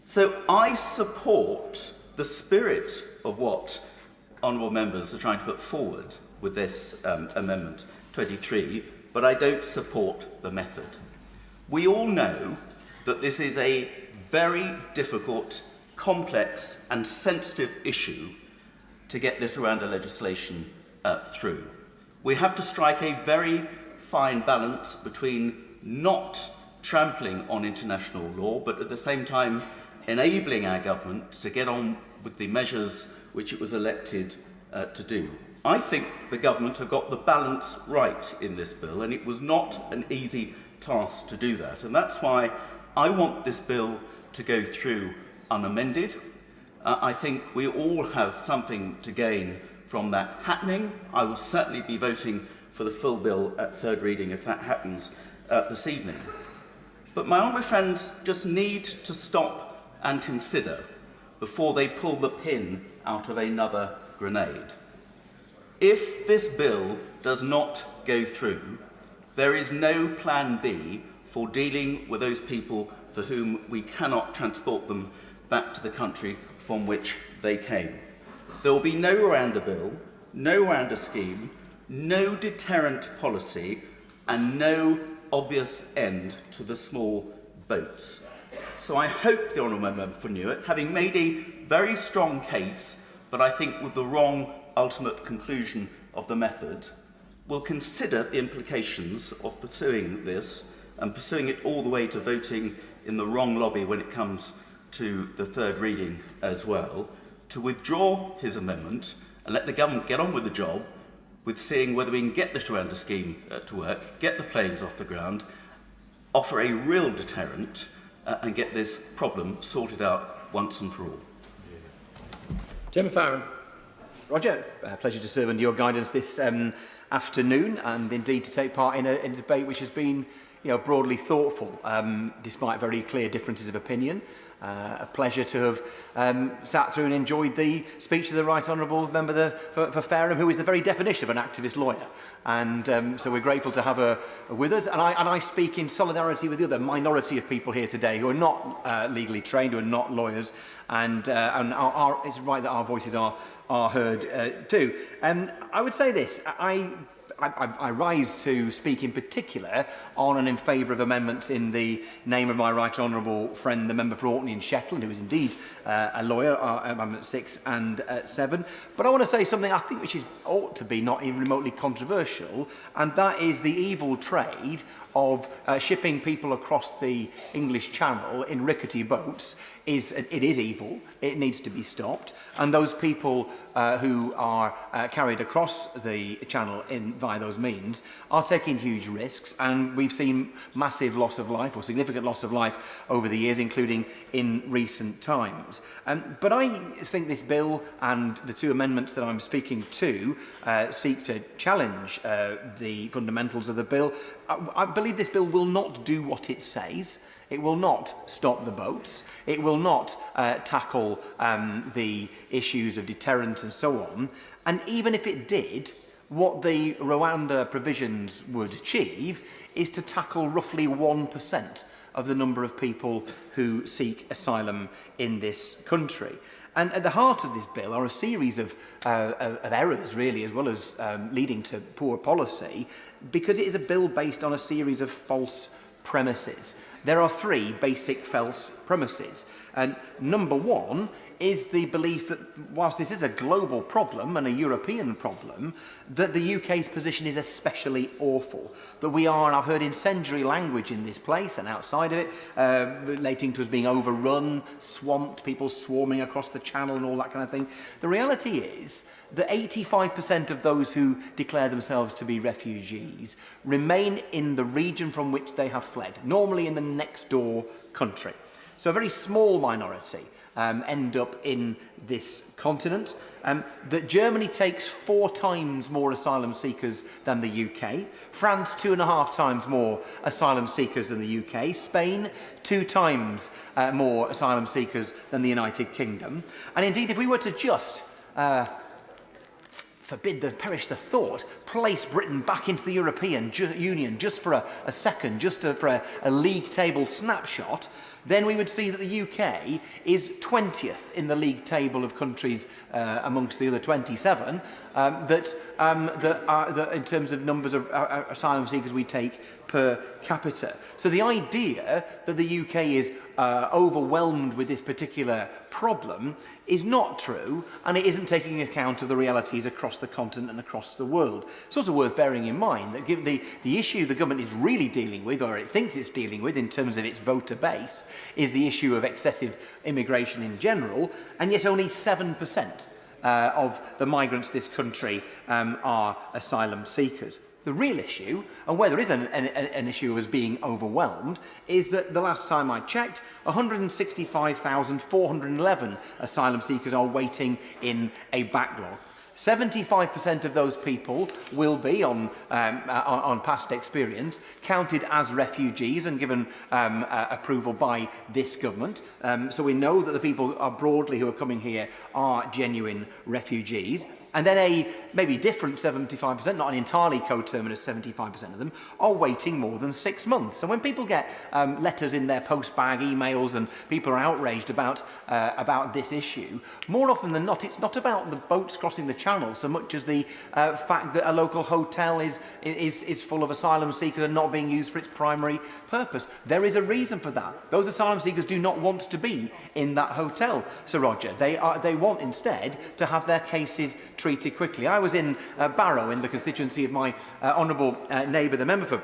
So I support the spirit of what honourable members are trying to put forward with this Amendment 23, but I don't support the method. We all know that this is a very difficult, complex and sensitive issue to get this Rwanda legislation through. We have to strike a very fine balance between not trampling on international law, but at the same time enabling our government to get on with the measures which it was elected to do. I think the government have got the balance right in this bill, and it was not an easy task to do that. And that's why I want this bill to go through unamended. I think we all have something to gain from that happening. I will certainly be voting for the full bill at third reading if that happens this evening. But my honourable friends just need to stop and consider before they pull the pin out of another grenade. If this bill does not go through, there is no plan B for dealing with those people for whom we cannot transport them back to the country from which they came. There will be no Rwanda Bill, no Rwanda scheme, no deterrent policy, and no obvious end to the small boats. So I hope the Honourable Member for Newark, having made a very strong case, but I think with the wrong ultimate conclusion of the method, will consider the implications of pursuing this and pursuing it all the way to voting in the wrong lobby when it comes to the third reading as well, to withdraw his amendment and let the government get on with the job with seeing whether we can get the Rwanda scheme to work, get the planes off the ground, offer a real deterrent and get this problem sorted out once and for all. Gemma Farron. Roger, pleasure to serve under your guidance this afternoon, and indeed to take part in a debate which has been broadly thoughtful, despite very clear differences of opinion. A pleasure to have sat through and enjoyed the speech of the Right Honourable Member for Fareham, who is the very definition of an activist lawyer. And so we're grateful to have her with us. And I speak in solidarity with the other minority of people here today who are not legally trained, who are not lawyers. And it's right that our voices are heard too. I would say this. I rise to speak in particular on and in favour of amendments in the name of my right honourable friend, the member for Orkney and Shetland, who is indeed a lawyer, Amendments 6 and 7. But I want to say something I think which ought to be not even remotely controversial, and that is the evil trade of shipping people across the English Channel in rickety boats. It is evil. It needs to be stopped. And those people who are carried across the Channel via those means are taking huge risks. And we've seen massive loss of life, or significant loss of life, over the years, including in recent times. But I think this bill and the two amendments that I'm speaking to seek to challenge the fundamentals of the bill. I believe this bill will not do what it says. It will not stop the boats. It will not tackle the issues of deterrence and so on. And even if it did, what the Rwanda provisions would achieve is to tackle roughly 1% of the number of people who seek asylum in this country. And at the heart of this bill are a series of errors, really, as well as leading to poor policy, because it is a bill based on a series of false premises. There are three basic false premises. And number one is the belief that whilst this is a global problem and a European problem, that the UK's position is especially awful. That we are, and I've heard incendiary language in this place and outside of it, relating to us being overrun, swamped, people swarming across the channel and all that kind of thing. The reality is that 85% of those who declare themselves to be refugees remain in the region from which they have fled, normally in the next door country. So a very small minority end up in this continent. That Germany takes 4 times more asylum seekers than the UK. France 2.5 times more asylum seekers than the UK. Spain 2 times more asylum seekers than the United Kingdom. And indeed, if we were to just perish the thought, place Britain back into the European Union just for a second, just for a league table snapshot, then we would see that the UK is 20th in the league table of countries amongst the other 27 that in terms of numbers of asylum seekers we take per capita. So the idea that the UK is overwhelmed with this particular problem is not true, and it isn't taking account of the realities across the continent and across the world. It's also worth bearing in mind that the issue the government is really dealing with, or it thinks it's dealing with in terms of its voter base, is the issue of excessive immigration in general, and yet only 7% of the migrants to this country are asylum seekers. The real issue, and where there is an issue of us being overwhelmed, is that the last time I checked, 165,411 asylum seekers are waiting in a backlog. 75% of those people will be, on past experience, counted as refugees and given approval by this government. So we know that the people broadly who are coming here are genuine refugees. And then a maybe different 75%, not an entirely coterminous 75% of them, are waiting more than 6 months. So when people get letters in their postbag, emails, and people are outraged about this issue, more often than not, it's not about the boats crossing the channel so much as the fact that a local hotel is full of asylum seekers and not being used for its primary purpose. There is a reason for that. Those asylum seekers do not want to be in that hotel, Sir Roger. They want instead to have their cases treated quickly. I was in Barrow, in the constituency of my honourable neighbour, the member for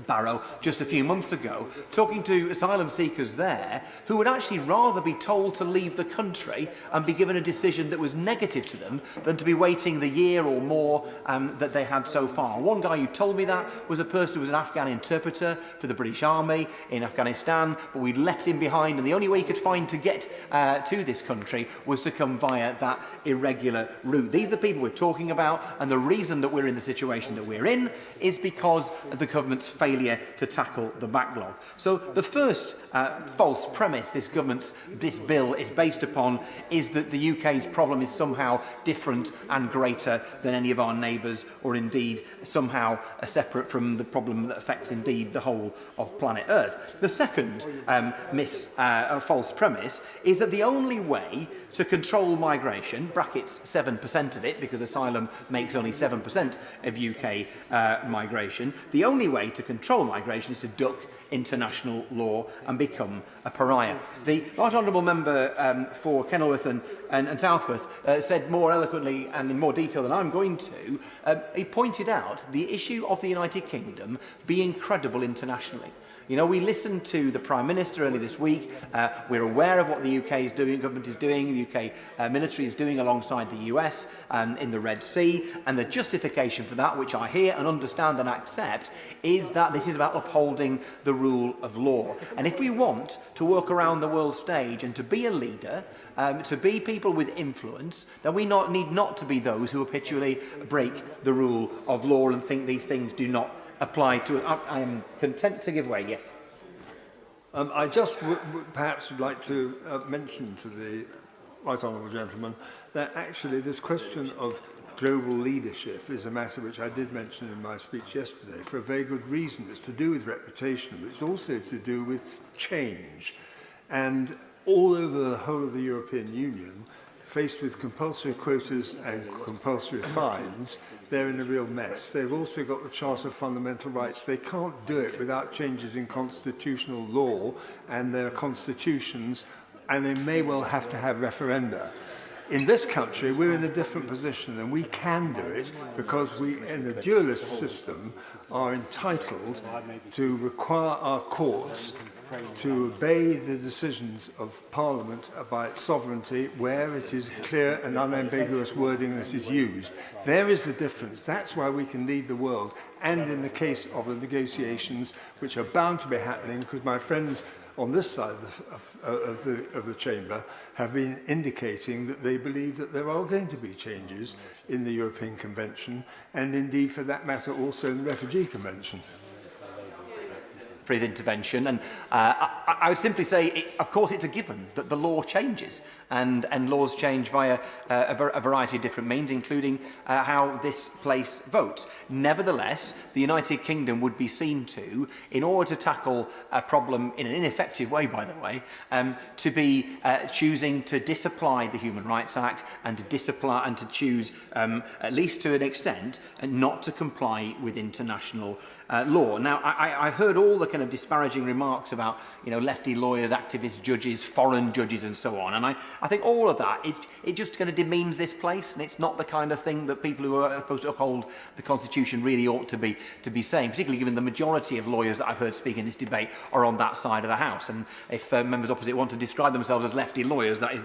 Barrow, just a few months ago, talking to asylum seekers there who would actually rather be told to leave the country and be given a decision that was negative to them than to be waiting the year or more that they had so far. One guy who told me that was a person who was an Afghan interpreter for the British Army in Afghanistan, but we'd left him behind, and the only way he could find to get to this country was to come via that irregular route. These are the people we're talking about, and the reason that we're in the situation that we're in is because of the government's failure to tackle the backlog. So the first false premise this bill is based upon is that the UK's problem is somehow different and greater than any of our neighbours, or indeed somehow separate from the problem that affects indeed the whole of planet Earth. The second false premise is that the only way to control migration, brackets 7% of it, because asylum makes only 7% of UK migration, the only way to control migration is to duck international law and become a pariah. The Right Honourable Member for Kenilworth and Southworth said more eloquently and in more detail than I'm going to, he pointed out the issue of the United Kingdom being credible internationally. You know, we listened to the Prime Minister earlier this week. We're aware of what the UK is doing, government is doing, the UK military is doing alongside the US in the Red Sea. And the justification for that, which I hear and understand and accept, is that this is about upholding the rule of law. And if we want to work around the world stage and to be a leader, to be people with influence, then we need not to be those who habitually break the rule of law and think these things do not apply to it. I am content to give way, yes. I just perhaps would like to mention to the Right Honourable Gentleman that actually this question of global leadership is a matter which I did mention in my speech yesterday for a very good reason. It's to do with reputation, but it's also to do with change. And all over the whole of the European Union, faced with compulsory quotas and compulsory fines, they're in a real mess. They've also got the Charter of Fundamental Rights. They can't do it without changes in constitutional law and their constitutions, and they may well have to have referenda. In this country, we're in a different position, and we can do it because we, in a dualist system, are entitled to require our courts to obey the decisions of Parliament about its sovereignty where it is clear and unambiguous wording that is used. There is the difference. That's why we can lead the world. And in the case of the negotiations, which are bound to be happening, because my friends on this side of the chamber have been indicating that they believe that there are going to be changes in the European Convention, and indeed, for that matter, also in the Refugee Convention. For his intervention, and I would simply say, of course, it's a given that the law changes, and laws change via a variety of different means, including how this place votes. Nevertheless, the United Kingdom would be seen to, in order to tackle a problem in an ineffective way, by the way, to be choosing to disapply the Human Rights Act and to choose, at least to an extent, not to comply with international law. Now, I heard all the kind of disparaging remarks about, lefty lawyers, activists, judges, foreign judges, and so on. And I think all of that, it just kind of demeans this place, and it's not the kind of thing that people who are supposed to uphold the Constitution really ought to be saying, particularly given the majority of lawyers that I've heard speak in this debate are on that side of the House. And if members opposite want to describe themselves as lefty lawyers, that is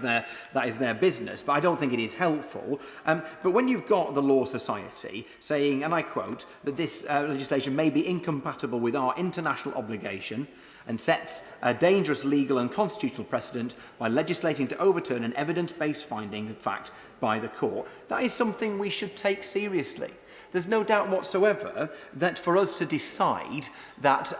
their business. But I don't think it is helpful. But when you've got the Law Society saying, and I quote, that this legislation may be incompatible with our international obligation and sets a dangerous legal and constitutional precedent by legislating to overturn an evidence-based finding of fact by the court, that is something we should take seriously. There's no doubt whatsoever that for us to decide that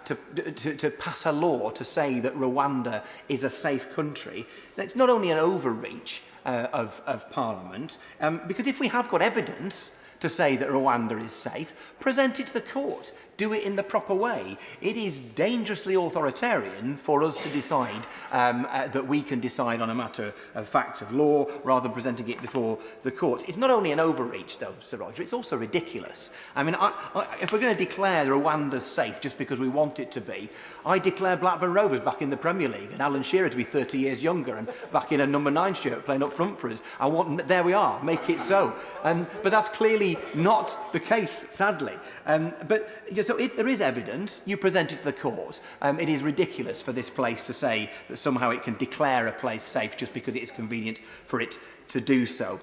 to pass a law to say that Rwanda is a safe country, that's not only an overreach of Parliament, because if we have got evidence to say that Rwanda is safe, present it to the court. Do it in the proper way. It is dangerously authoritarian for us to decide that we can decide on a matter of fact of law rather than presenting it before the courts. It's not only an overreach, though, Sir Roger, it's also ridiculous. I mean, if we're going to declare Rwanda safe just because we want it to be, I declare Blackburn Rovers back in the Premier League and Alan Shearer to be 30 years younger and back in a number 9 shirt playing up front for us. There we are, make it so. But that's clearly not the case, sadly. So if there is evidence, you present it to the court. It is ridiculous for this place to say that somehow it can declare a place safe just because it is convenient for it to do so.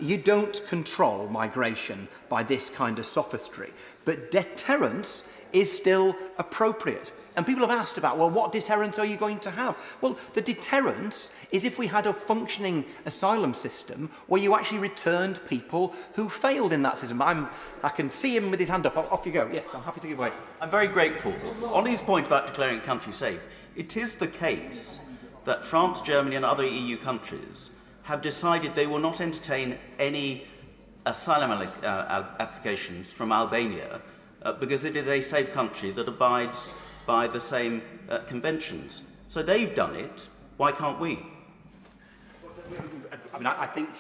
You don't control migration by this kind of sophistry, but deterrence is still appropriate. And people have asked about, well, what deterrence are you going to have? Well, the deterrence is if we had a functioning asylum system where you actually returned people who failed in that system. I can see him with his hand up. Off you go. Yes, I'm happy to give way. I'm very grateful. On his point about declaring a country safe, it is the case that France, Germany and other EU countries have decided they will not entertain any asylum applications from Albania because it is a safe country that abides by the same conventions. So they've done it, why can't we? I mean, I think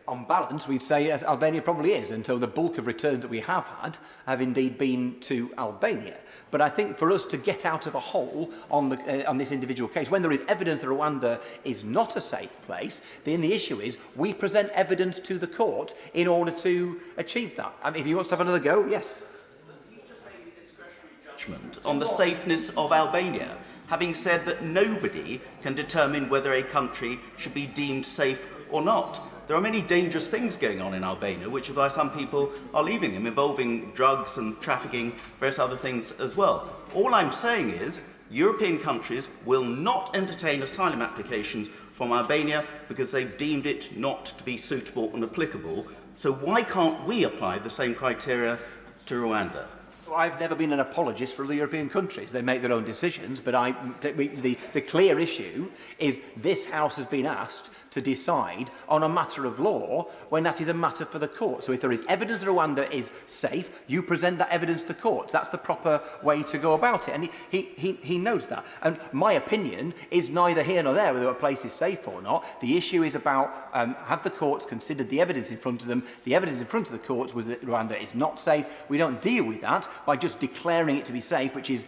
on balance we'd say yes, Albania probably is, until the bulk of returns that we have had have indeed been to Albania. But I think for us to get out of a hole on this individual case, when there is evidence that Rwanda is not a safe place, then the issue is we present evidence to the court in order to achieve that. I mean, if you want to have another go, yes. On the safeness of Albania, having said that nobody can determine whether a country should be deemed safe or not. There are many dangerous things going on in Albania, which is why some people are leaving them, involving drugs and trafficking, various other things as well. All I'm saying is European countries will not entertain asylum applications from Albania because they've deemed it not to be suitable and applicable. So why can't we apply the same criteria to Rwanda? I've never been an apologist for the European countries. They make their own decisions, but the clear issue is this House has been asked to decide on a matter of law when that is a matter for the court. So if there is evidence that Rwanda is safe, you present that evidence to the court. That's the proper way to go about it, and he knows that. And my opinion is neither here nor there whether a place is safe or not. The issue is about have the courts considered the evidence in front of them. The evidence in front of the courts was that Rwanda is not safe. We don't deal with that by just declaring it to be safe, which is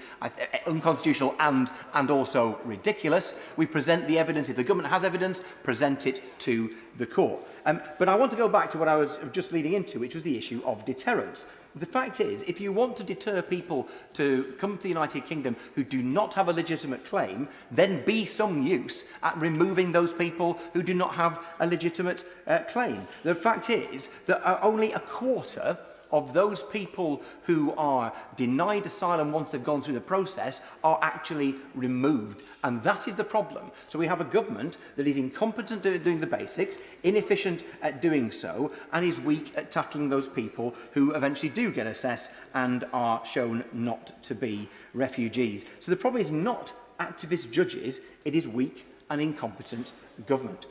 unconstitutional and also ridiculous. We present the evidence. If the government has evidence, present it to the court. But I want to go back to what I was just leading into, which was the issue of deterrence. The fact is, if you want to deter people to come to the United Kingdom who do not have a legitimate claim, then be some use at removing those people who do not have a legitimate claim. The fact is that only a quarter of those people who are denied asylum once they've gone through the process are actually removed. And that is the problem. So we have a government that is incompetent at doing the basics, inefficient at doing so, and is weak at tackling those people who eventually do get assessed and are shown not to be refugees. So the problem is not activist judges, it is weak and incompetent government.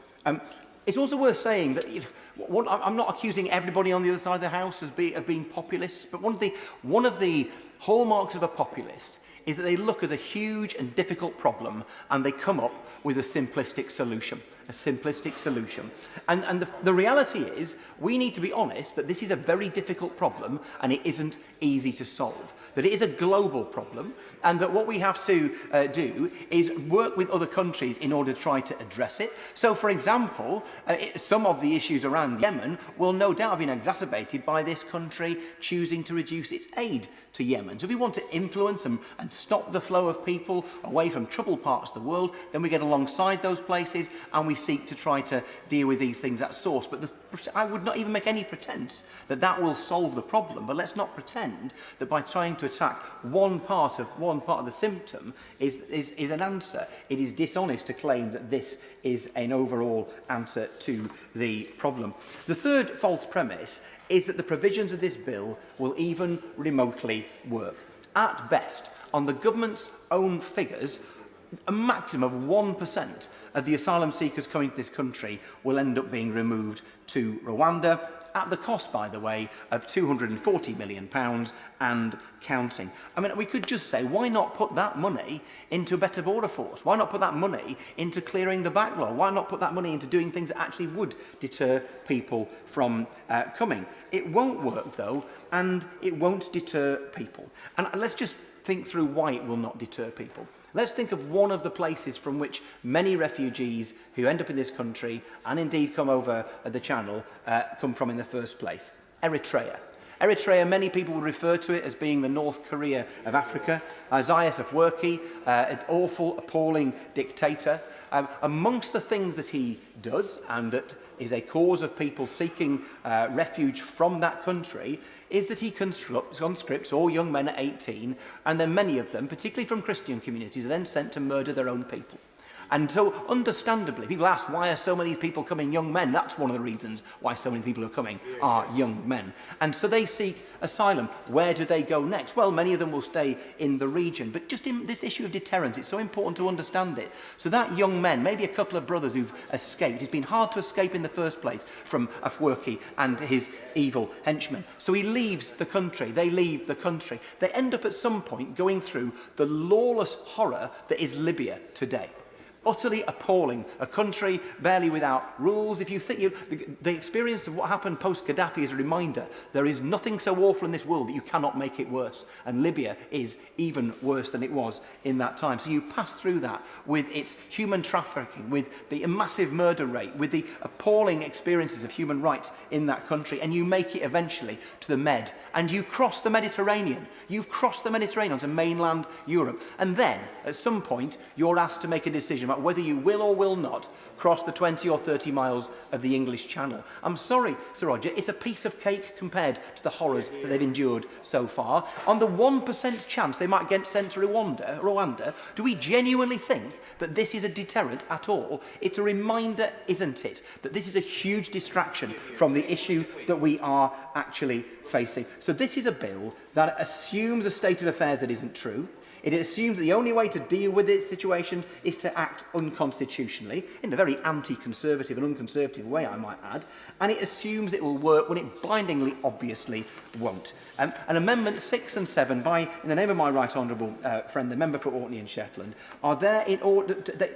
It's also worth saying that I'm not accusing everybody on the other side of the House of being populists, but one of the hallmarks of a populist is that they look at a huge and difficult problem and they come up with a simplistic solution. And the reality is, we need to be honest that this is a very difficult problem and it isn't easy to solve. That it is a global problem, and that what we have to do is work with other countries in order to try to address it. So, for example, some of the issues around Yemen will no doubt have been exacerbated by this country choosing to reduce its aid to Yemen. So if we want to influence and stop the flow of people away from troubled parts of the world, then we get alongside those places and we seek to try to deal with these things at source. But I would not even make any pretense that that will solve the problem. But let's not pretend that by trying to attack one part of the symptom is an answer. It is dishonest to claim that this is an overall answer to the problem. The third false premise is that the provisions of this bill will even remotely work. At best, on the government's own figures, a maximum of 1% of the asylum seekers coming to this country will end up being removed to Rwanda, at the cost, by the way, of £240 million and counting. I mean, we could just say, why not put that money into a better border force? Why not put that money into clearing the backlog? Why not put that money into doing things that actually would deter people from coming? It won't work, though, and it won't deter people. And let's just think through why it will not deter people. Let's think of one of the places from which many refugees who end up in this country and indeed come over the Channel come from in the first place. Eritrea. Eritrea, many people would refer to it as being the North Korea of Africa. Isaias Afwerki, an awful, appalling dictator. Amongst the things that he does, and that is a cause of people seeking refuge from that country, is that he conscripts all young men at 18, and then many of them, particularly from Christian communities, are then sent to murder their own people. And so, understandably, people ask, why are so many people coming young men? That's one of the reasons why so many people are coming are young men. And so they seek asylum. Where do they go next? Well, many of them will stay in the region. But just in this issue of deterrence, it's so important to understand it. So that young men, maybe a couple of brothers who've escaped, it's been hard to escape in the first place from Afwerki and his evil henchmen. So he leaves the country. They leave the country. They end up at some point going through the lawless horror that is Libya today. Utterly appalling, a country barely without rules. If you think the experience of what happened post-Gaddafi is a reminder, there is nothing so awful in this world that you cannot make it worse. And Libya is even worse than it was in that time. So you pass through that with its human trafficking, with the massive murder rate, with the appalling experiences of human rights in that country, and you make it eventually to the Med. And you cross the Mediterranean. You've crossed the Mediterranean to mainland Europe. And then, at some point, you're asked to make a decision about whether you will or will not cross the 20 or 30 miles of the English Channel. I'm sorry, Sir Roger, it's a piece of cake compared to the horrors that they've endured so far. On the 1% chance they might get sent to Rwanda, do we genuinely think that this is a deterrent at all? It's a reminder, isn't it, that this is a huge distraction from the issue that we are actually facing. So this is a bill that assumes a state of affairs that isn't true. It assumes that the only way to deal with this situation is to act unconstitutionally, in a very anti-conservative and unconservative way, I might add, and it assumes it will work when it blindingly, obviously, won't. And Amendments 6 and 7, in the name of my right honourable friend, the member for Orkney and Shetland, are there in order to...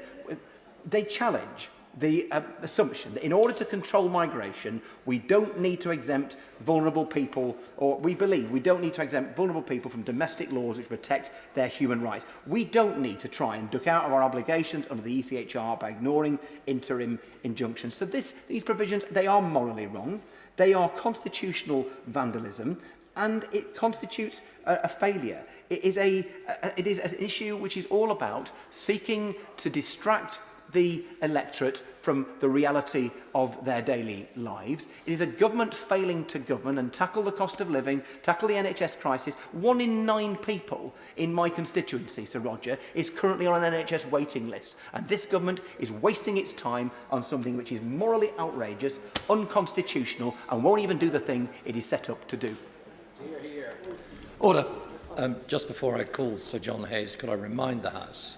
They challenge the assumption that in order to control migration, we don't need to exempt vulnerable people, or we believe we don't need to exempt vulnerable people from domestic laws which protect their human rights. We don't need to try and duck out of our obligations under the ECHR by ignoring interim injunctions. So these provisions, they are morally wrong, they are constitutional vandalism, and it constitutes a failure. It is an issue which is all about seeking to distract the electorate from the reality of their daily lives. It is a government failing to govern and tackle the cost of living, tackle the NHS crisis. 1 in 9 people in my constituency, Sir Roger, is currently on an NHS waiting list. And this government is wasting its time on something which is morally outrageous, unconstitutional, and won't even do the thing it is set up to do. Order. Just before I call Sir John Hayes, could I remind the House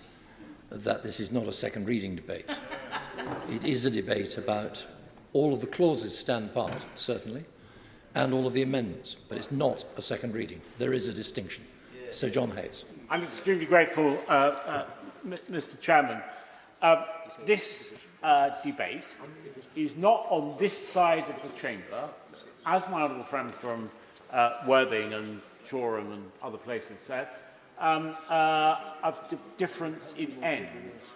that this is not a second reading debate. It is a debate about all of the clauses stand part, certainly, and all of the amendments, but it's not a second reading. There is a distinction. Sir John Hayes. I'm extremely grateful, Mr Chairman. This debate is not on this side of the chamber, as my honourable friend from Worthing and Shoreham and other places said, a difference in ends.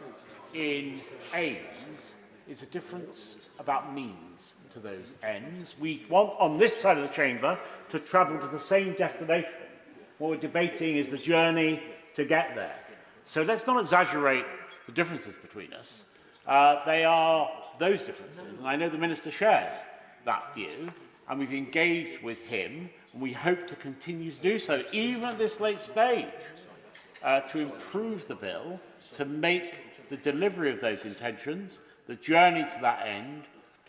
In aims is a difference about means to those ends. We want, on this side of the chamber, to travel to the same destination. What we're debating is the journey to get there. So let's not exaggerate the differences between us. They are those differences, and I know the Minister shares that view, and we've engaged with him, and we hope to continue to do so, even at this late stage, to improve the bill, to make the delivery of those intentions, the journey to that end,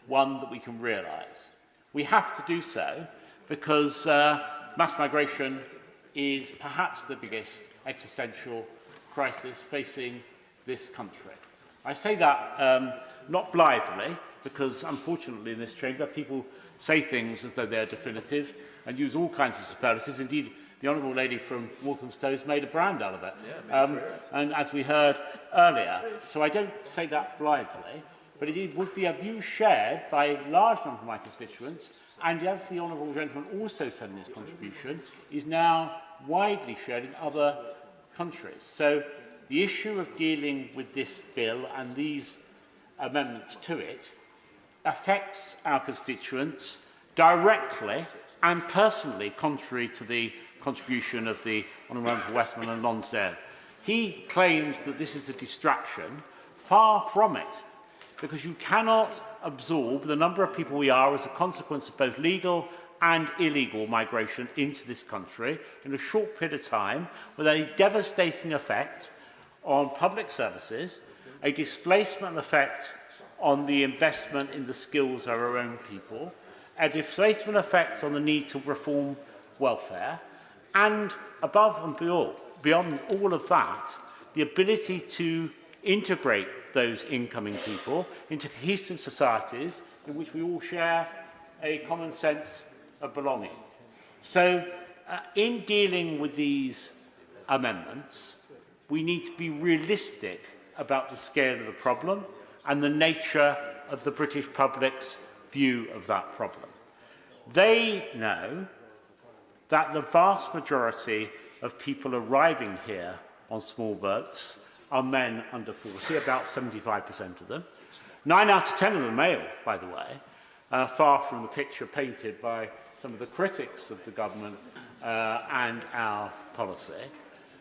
one that we can realise. We have to do so because mass migration is perhaps the biggest existential crisis facing this country. I say that not blithely, because unfortunately in this chamber people say things as though they're definitive and use all kinds of superlatives. Indeed, the Honourable Lady from Walthamstow made a brand out of it, and as we heard earlier. So I don't say that blithely, but it would be a view shared by a large number of my constituents, and as the Honourable Gentleman also said in his contribution, is now widely shared in other countries. So the issue of dealing with this bill and these amendments to it affects our constituents directly and personally, contrary to the contribution of the Honourable Member for Westmoreland and Lonsdale. He claims that this is a distraction. Far from it, because you cannot absorb the number of people we are as a consequence of both legal and illegal migration into this country in a short period of time, with a devastating effect on public services, a displacement effect on the investment in the skills of our own people, a displacement effect on the need to reform welfare, and above and beyond all of that, the ability to integrate those incoming people into cohesive societies in which we all share a common sense of belonging. So, in dealing with these amendments, we need to be realistic about the scale of the problem and the nature of the British public's view of that problem. They know that the vast majority of people arriving here on small boats are men under 40, about 75% of them. 9 out of 10 of them male, by the way, far from the picture painted by some of the critics of the government and our policy.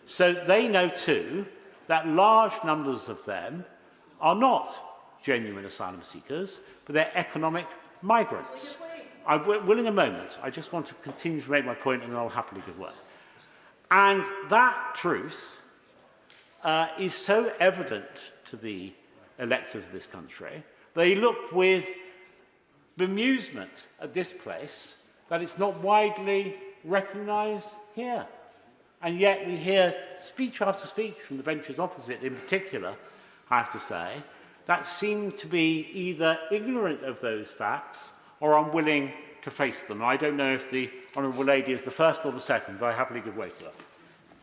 So they know too that large numbers of them are not genuine asylum seekers, but they're economic migrants. I will in a moment. I just want to continue to make my point and then I'll happily give way. And that truth is so evident to the electors of this country, they look with bemusement at this place that it's not widely recognised here. And yet we hear speech after speech from the benches opposite in particular, I have to say, that seem to be either ignorant of those facts or unwilling to face them. I don't know if the Honourable Lady is the first or the second, but I happily give way to that.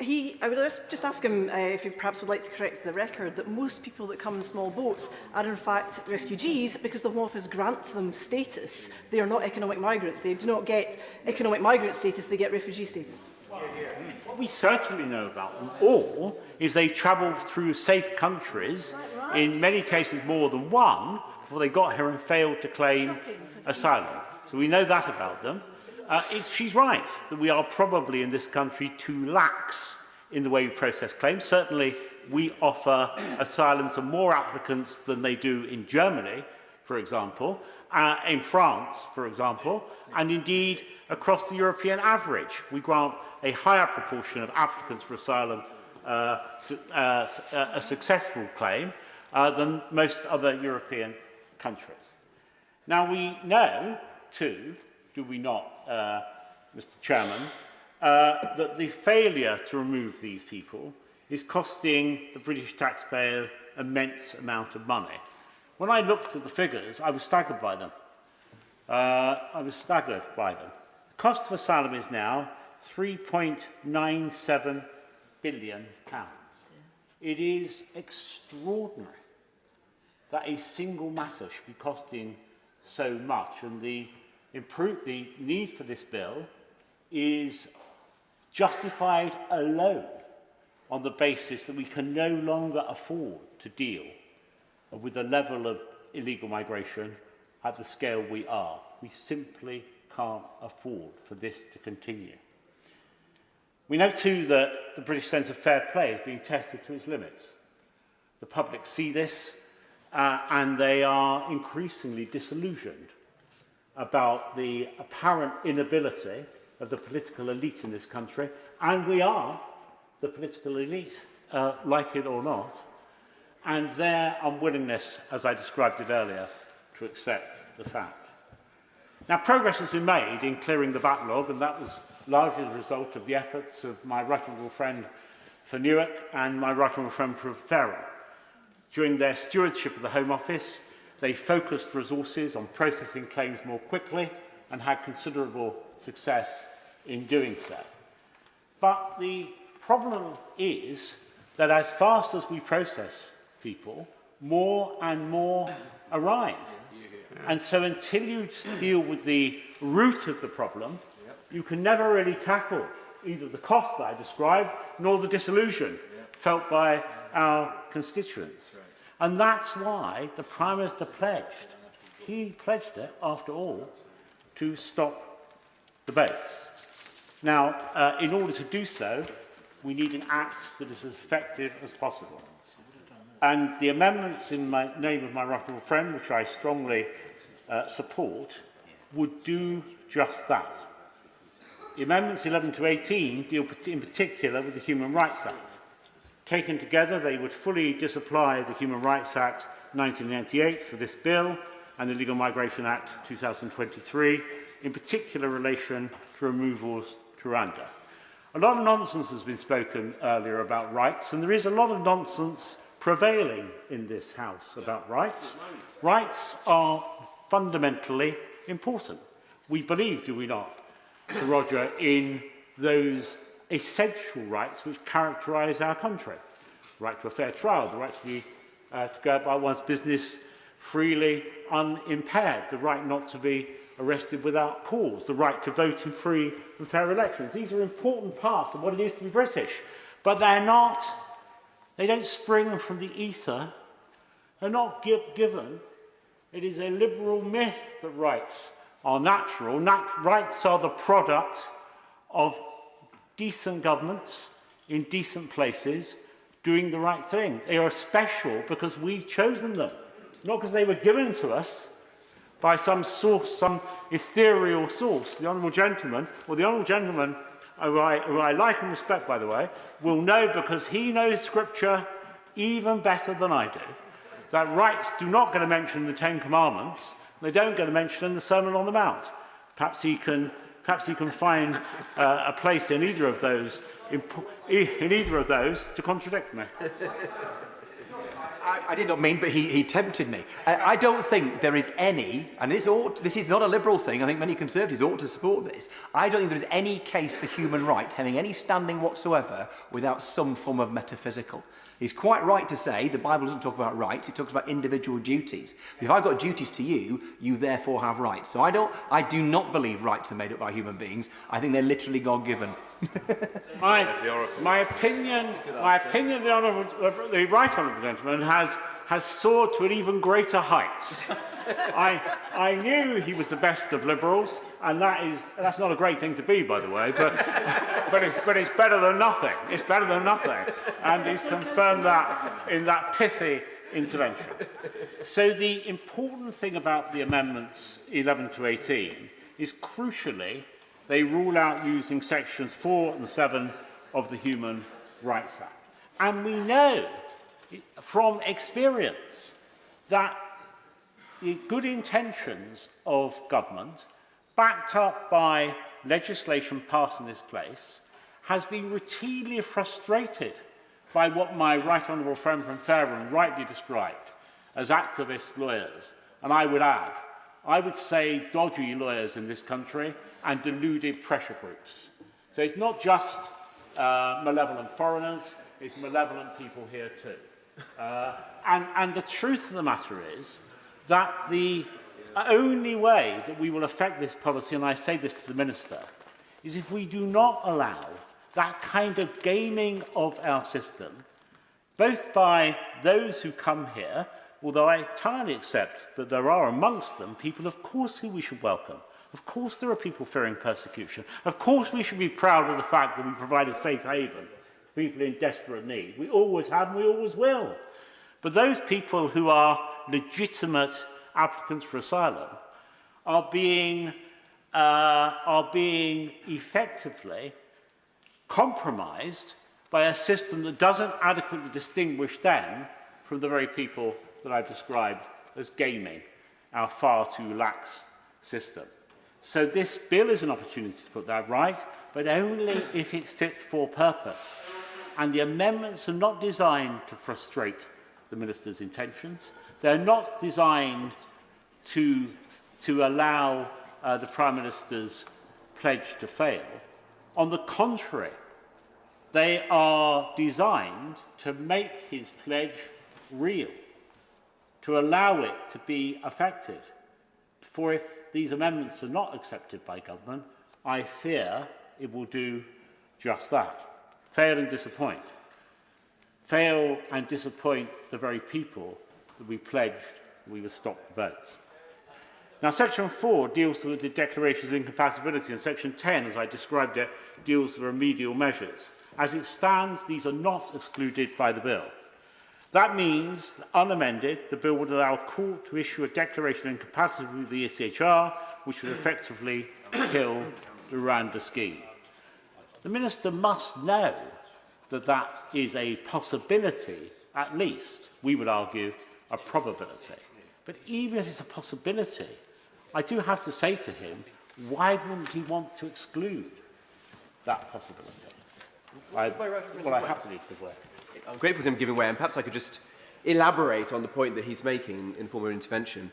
I would just ask him if he perhaps would like to correct the record that most people that come in small boats are in fact refugees because the Home Office grant them status. They are not economic migrants. They do not get economic migrant status, they get refugee status. What we certainly know about them all is they travelled through safe countries, in many cases more than one, before they got here and failed to claim asylum. So we know that about them. She's right that we are probably in this country too lax in the way we process claims. Certainly, we offer asylum to more applicants than they do in Germany, for example, in France, for example, and indeed across the European average. We grant a higher proportion of applicants for asylum a successful claim than most other European countries. Now, we know, too, do we not, Mr Chairman, that the failure to remove these people is costing the British taxpayer an immense amount of money. When I looked at the figures, I was staggered by them. The cost of asylum is now £3.97 billion. It is extraordinary that a single matter should be costing so much, and the need for this bill is justified alone on the basis that we can no longer afford to deal with the level of illegal migration at the scale we are. We simply can't afford for this to continue. We know too that the British sense of fair play is being tested to its limits. The public see this and they are increasingly disillusioned about the apparent inability of the political elite in this country, and we are the political elite, like it or not, and their unwillingness, as I described it earlier, to accept the fact. Now, progress has been made in clearing the backlog, and that was largely the result of the efforts of my right honourable friend for Newark and my right honourable friend for Fareham. During their stewardship of the Home Office, they focused resources on processing claims more quickly and had considerable success in doing so. But the problem is that as fast as we process people, more and more arrive. And so until you deal with the root of the problem, you can never really tackle either the cost that I described nor the disillusion felt by our constituents. And that's why the Prime Minister pledged, he pledged it, after all, to stop the boats. Now, in order to do so, we need an act that is as effective as possible. And the amendments in my name of my right honourable friend, which I strongly support, would do just that. The amendments 11 to 18 deal in particular with the Human Rights Act. Taken together, they would fully disapply the Human Rights Act 1998 for this bill and the Legal Migration Act 2023, in particular relation to removals to Rwanda. A lot of nonsense has been spoken earlier about rights, and there is a lot of nonsense prevailing in this House about rights. Rights are fundamentally important. We believe, do we not, Sir Roger, in those essential rights which characterise our country. The right to a fair trial, the right to go about one's business freely, unimpaired, the right not to be arrested without cause, the right to vote in free and fair elections. These are important parts of what it is to be British, but they don't spring from the ether, they're not given. It is a liberal myth that rights are natural. Rights are the product of decent governments in decent places doing the right thing. They are special because we've chosen them, not because they were given to us by some source, some ethereal source. The Honourable Gentleman, who I like and respect, by the way, will know, because he knows Scripture even better than I do, that rights do not get a mention in the Ten Commandments. They don't get a mention in the Sermon on the Mount. Perhaps he can perhaps he can find a place in either of those to contradict me. I did not mean, but he tempted me. I don't think there is any, and this is not a Liberal thing, I think many Conservatives ought to support this. I don't think there is any case for human rights having any standing whatsoever without some form of metaphysical. He's quite right to say the Bible doesn't talk about rights, it talks about individual duties. If I've got duties to you, you therefore have rights. So I do not believe rights are made up by human beings. I think they're literally God-given. My opinion, the right honourable gentleman has soared to an even greater heights. I knew he was the best of Liberals, and that's not a great thing to be, by the way, but it's better than nothing. It's better than nothing, and he's confirmed that in that pithy intervention. So the important thing about the amendments 11 to 18 is, crucially, they rule out using sections 4 and 7 of the Human Rights Act. And we know from experience that the good intentions of government, backed up by legislation passed in this place, has been routinely frustrated by what my right honourable friend from Fairham rightly described as activist lawyers. And I would say dodgy lawyers in this country and deluded pressure groups. So it's not just malevolent foreigners, it's malevolent people here too. And the truth of the matter is that the only way that we will affect this policy, and I say this to the Minister, is if we do not allow that kind of gaming of our system, both by those who come here, although I entirely accept that there are amongst them people, of course, who we should welcome. Of course there are people fearing persecution. Of course we should be proud of the fact that we provide a safe haven for people in desperate need. We always have and we always will. But those people who are legitimate applicants for asylum are being effectively compromised by a system that doesn't adequately distinguish them from the very people that I've described as gaming our far too lax system. So this bill is an opportunity to put that right, but only if it's fit for purpose. And the amendments are not designed to frustrate the Minister's intentions. They're not designed to allow the Prime Minister's pledge to fail. On the contrary, they are designed to make his pledge real, to allow it to be effective. For if these amendments are not accepted by government, I fear it will do just that. Fail and disappoint. Fail and disappoint the very people that we pledged we would stop the votes. Now, Section 4 deals with the declaration of incompatibility, and Section 10, as I described it, deals with remedial measures. As it stands, these are not excluded by the bill. That means, unamended, the bill would allow a court to issue a declaration of incompatibility with the ECHR, which would effectively kill the Rwanda scheme. The Minister must know that that is a possibility, at least, we would argue, a probability. But even if it's a possibility, I do have to say to him, why wouldn't he want to exclude that possibility? I happily give way. I'm grateful to him giving way, and perhaps I could just elaborate on the point that he's making in former intervention.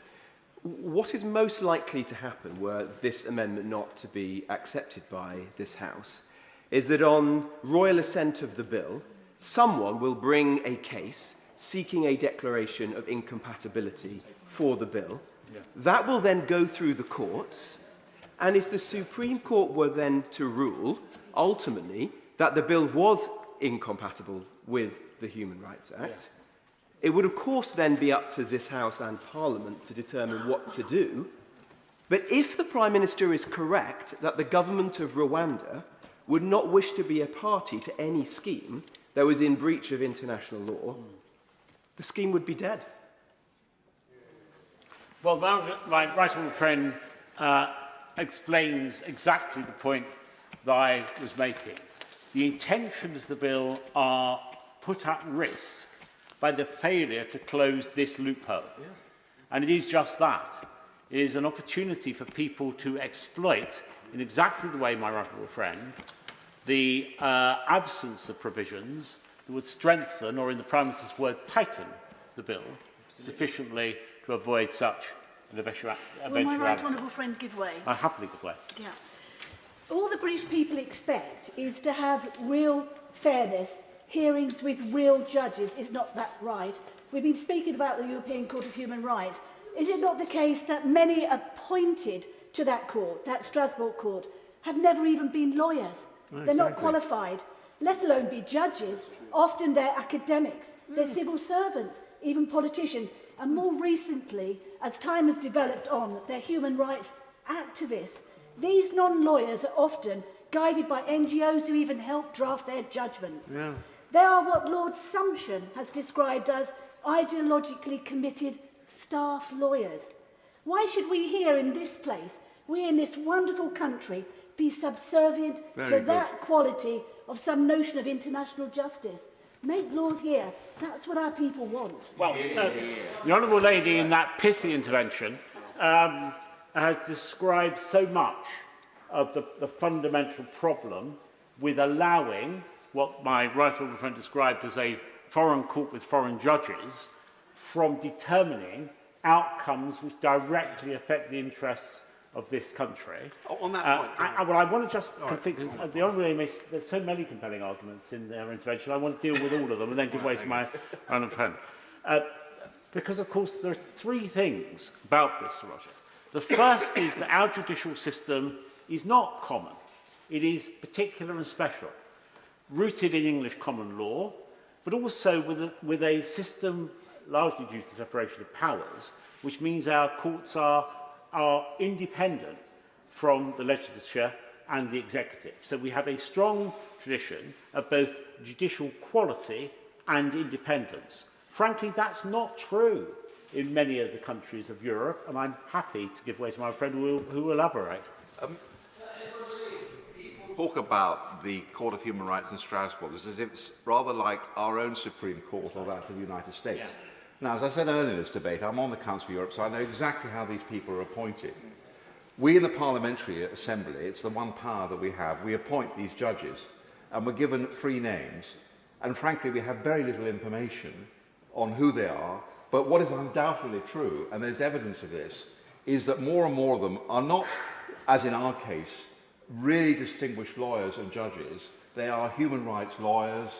What is most likely to happen were this amendment not to be accepted by this House is that on royal assent of the bill, someone will bring a case seeking a declaration of incompatibility for the bill. Yeah. That will then go through the courts, and if the Supreme Court were then to rule, ultimately, that the bill was incompatible with the Human Rights Act, it would of course then be up to this House and Parliament to determine what to do. But if the Prime Minister is correct that the government of Rwanda would not wish to be a party to any scheme that was in breach of international law, the scheme would be dead. Well, my right honourable friend explains exactly the point that I was making. The intentions of the bill are put at risk by the failure to close this loophole. Yeah. And it is just that. It is an opportunity for people to exploit in exactly the way my right honourable friend, the absence of provisions that would strengthen, or in the Prime Minister's word, tighten the bill sufficiently to avoid such an eventuality. Will my right honourable friend give way? I happily give way. Yeah. All the British people expect is to have real fairness, hearings with real judges. Is not that right? We've been speaking about the European Court of Human Rights. Is it not the case that many appointed to that court, that Strasbourg court, have never even been lawyers? Oh, they're not qualified, let alone be judges. Often they're academics, they're civil servants, even politicians. And more recently, as time has developed on, they're human rights activists. These non-lawyers are often guided by NGOs who even help draft their judgments. Yeah. They are what Lord Sumption has described as ideologically committed staff lawyers. Why should we here in this place, we in this wonderful country, be subservient to that quality of some notion of international justice? Make laws here. That's what our people want. Well, the Honourable Lady in that pithy intervention has described so much of the fundamental problem with allowing what my right honourable friend described as a foreign court with foreign judges from determining outcomes which directly affect the interests of this country. On that point, well, I want to just complete, because the Honourable Lady makes, there's so many compelling arguments in their intervention. I want to deal with all of them and then give way to my honourable friend. Because, of course, there are three things about this, Roger. The first is that our judicial system is not common. It is particular and special, rooted in English common law, but also with a system largely due to the separation of powers, which means our courts are independent from the legislature and the executive. So we have a strong tradition of both judicial quality and independence. Frankly, that's not true in many of the countries of Europe, and I'm happy to give way to my friend who will elaborate. Talk about the Court of Human Rights in Strasbourg as if it's rather like our own Supreme Court or that of the United States. Yeah. Now, as I said earlier in this debate, I'm on the Council of Europe, so I know exactly how these people are appointed. We in the Parliamentary Assembly, it's the one power that we have, we appoint these judges, and we're given free names, and frankly, we have very little information on who they are, but what is undoubtedly true, and there's evidence of this, is that more and more of them are not, as in our case, really distinguished lawyers and judges. They are human rights lawyers,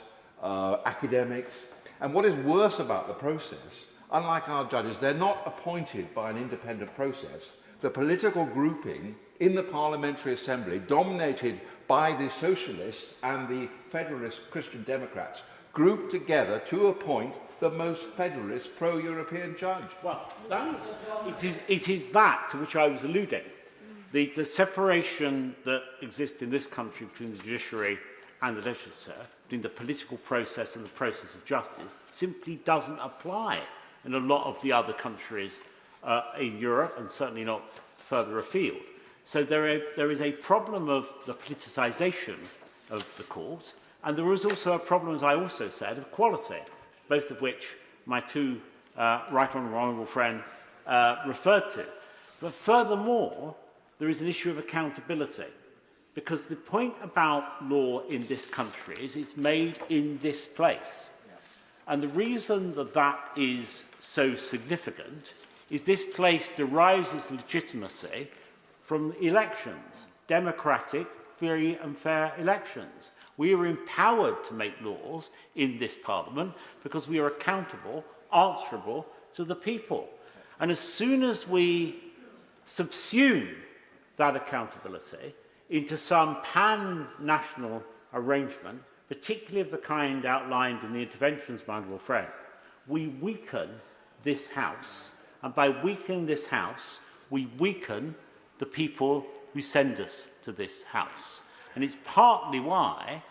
academics, and what is worse about the process, unlike our judges, they're not appointed by an independent process. The political grouping in the Parliamentary Assembly, dominated by the Socialists and the Federalist Christian Democrats, grouped together to appoint the most federalist pro-European judge. Well, it is that to which I was alluding. The separation that exists in this country between the judiciary and the legislature, between the political process and the process of justice, simply doesn't apply in a lot of the other countries in Europe, and certainly not further afield. So there is a problem of the politicisation of the court, and there is also a problem, as I also said, of quality, both of which my two right honourable friend referred to. But furthermore, there is an issue of accountability, because the point about law in this country is it's made in this place. And the reason that that is so significant is this place derives its legitimacy from elections, democratic, free and fair elections. We are empowered to make laws in this Parliament because we are accountable, answerable to the people. And as soon as we subsume that accountability into some pan-national arrangement, particularly of the kind outlined in the interventions, my honourable friend, we weaken this House. And by weakening this House, we weaken the people who send us to this House. And it's partly why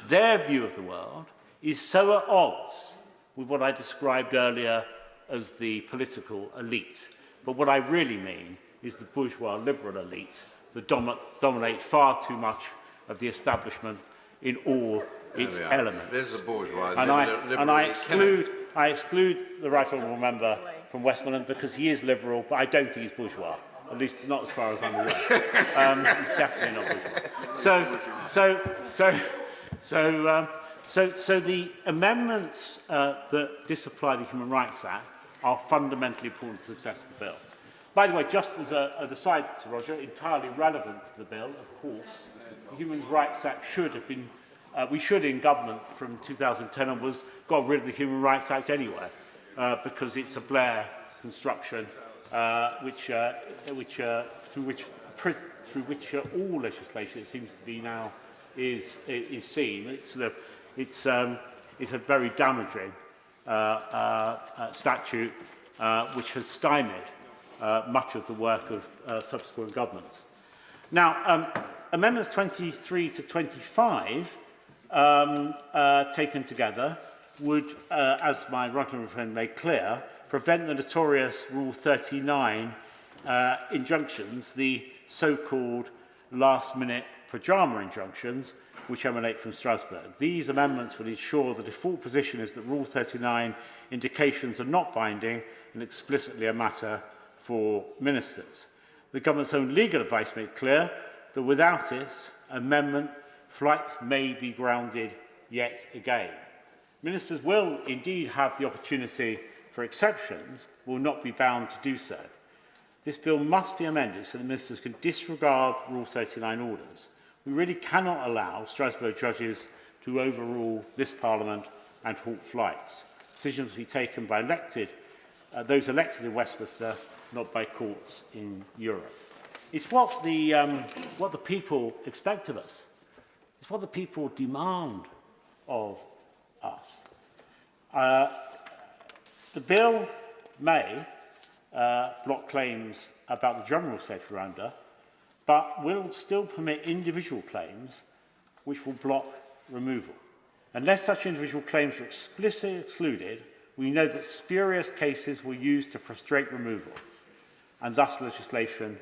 their view of the world is so at odds with what I described earlier as the political elite. But what I really mean is the bourgeois liberal elite that dominate far too much of the establishment in all its elements. This is a bourgeois and I exclude the right honourable member from Westmoreland because he is liberal, but I don't think he's bourgeois. At least not as far as I'm aware. It's definitely not bourgeois. So the amendments that disapply the Human Rights Act are fundamentally important to the success of the bill. By the way, just as an aside, Sir Roger, entirely relevant to the bill, of course, the Human Rights Act should have been, we should in government from 2010 onwards got rid of the Human Rights Act anyway, because it's a Blair construction through which all legislation, it seems to be now, is seen. It's a very damaging statute which has stymied much of the work of subsequent governments. Now, amendments 23 to 25, taken together, would, as my right-honourable friend made clear, prevent the notorious Rule 39 injunctions, the so-called last-minute pyjama injunctions, which emanate from Strasbourg. These amendments will ensure the default position is that Rule 39 indications are not binding and explicitly a matter for ministers. The government's own legal advice made clear that without this amendment, flights may be grounded yet again. Ministers will indeed have the opportunity for exceptions, will not be bound to do so. This bill must be amended so that ministers can disregard Rule 39 orders. We really cannot allow Strasbourg judges to overrule this Parliament and halt flights. Decisions will be taken by those elected in Westminster, not by courts in Europe. It's what the people expect of us. It's what the people demand of us. The bill may block claims about the general state of Rwanda, but will still permit individual claims which will block removal. Unless such individual claims are explicitly excluded, we know that spurious cases will use to frustrate removal, and thus legislation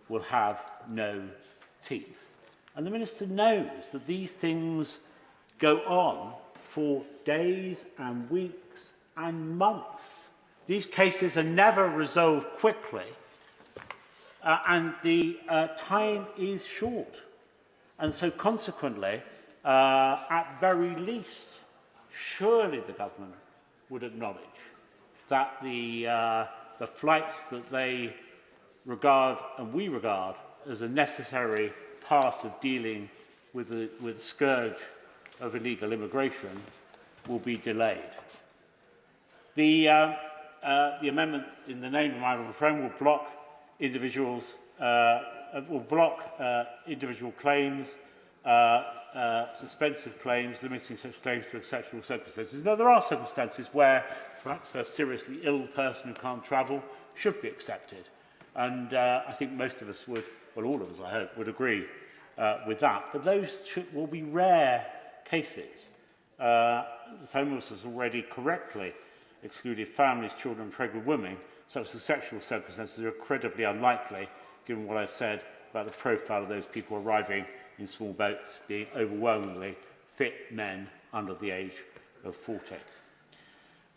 will have no teeth. And the Minister knows that these things go on for days and weeks and months. These cases are never resolved quickly, and the time is short. And so consequently, at very least, surely the government would acknowledge that the flights that they regard and we regard as a necessary part of dealing with the scourge of illegal immigration will be delayed. The amendment in the name of my honourable friend will block individual claims, suspensive claims, limiting such claims to exceptional circumstances. Now, there are circumstances where perhaps a seriously ill person who can't travel should be accepted. And I think most of us would, well, all of us, I hope, would agree with that. But those will be rare cases. The Home Office has already correctly excluded families, children and pregnant women. Such exceptional circumstances are incredibly unlikely, given what I said about the profile of those people arriving in small boats being overwhelmingly fit men under the age of 40.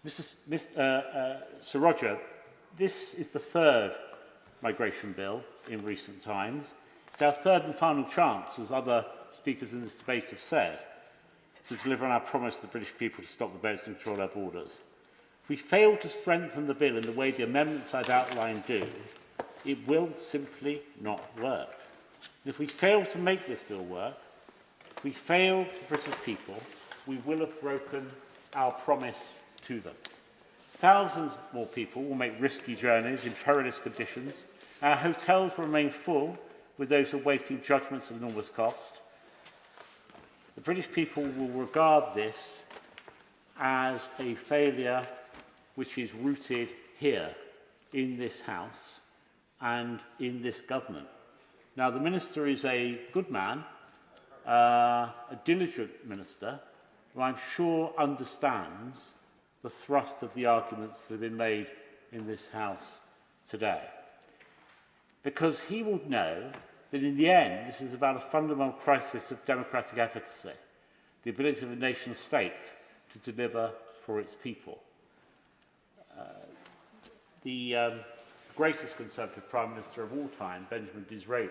Sir Roger, this is the third migration bill in recent times. It's our third and final chance, as other speakers in this debate have said, to deliver on our promise to the British people to stop the boats and control our borders. If we fail to strengthen the bill in the way the amendments I've outlined do, it will simply not work. And if we fail to make this bill work, if we fail the British people, we will have broken our promise to them. Thousands more people will make risky journeys in perilous conditions. Our hotels will remain full with those awaiting judgments of enormous cost. The British people will regard this as a failure which is rooted here in this House and in this government. Now, the Minister is a good man, a diligent Minister, who I'm sure understands the thrust of the arguments that have been made in this House today. Because he will know that in the end, this is about a fundamental crisis of democratic efficacy, the ability of a nation-state to deliver for its people. The greatest Conservative Prime Minister of all time, Benjamin Disraeli,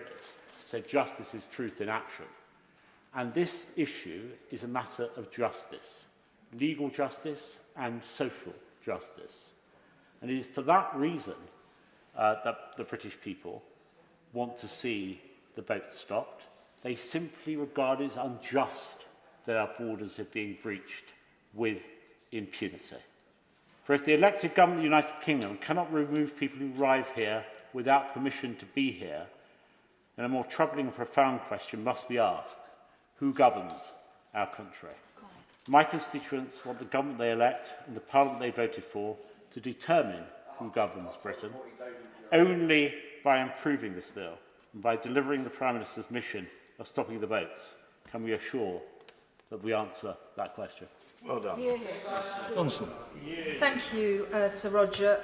said justice is truth in action. And this issue is a matter of justice, legal justice and social justice. And it is for that reason that the British people want to see the boat stopped. They simply regard it as unjust that our borders are being breached with impunity. For if the elected government of the United Kingdom cannot remove people who arrive here without permission to be here, then a more troubling and profound question must be asked. Who governs our country? My constituents want the government they elect and the parliament they voted for to determine who governs Britain. Only by improving this bill and by delivering the Prime Minister's mission of stopping the boats can we assure that we answer that question. Well done. Johnson. Thank you, Sir Roger.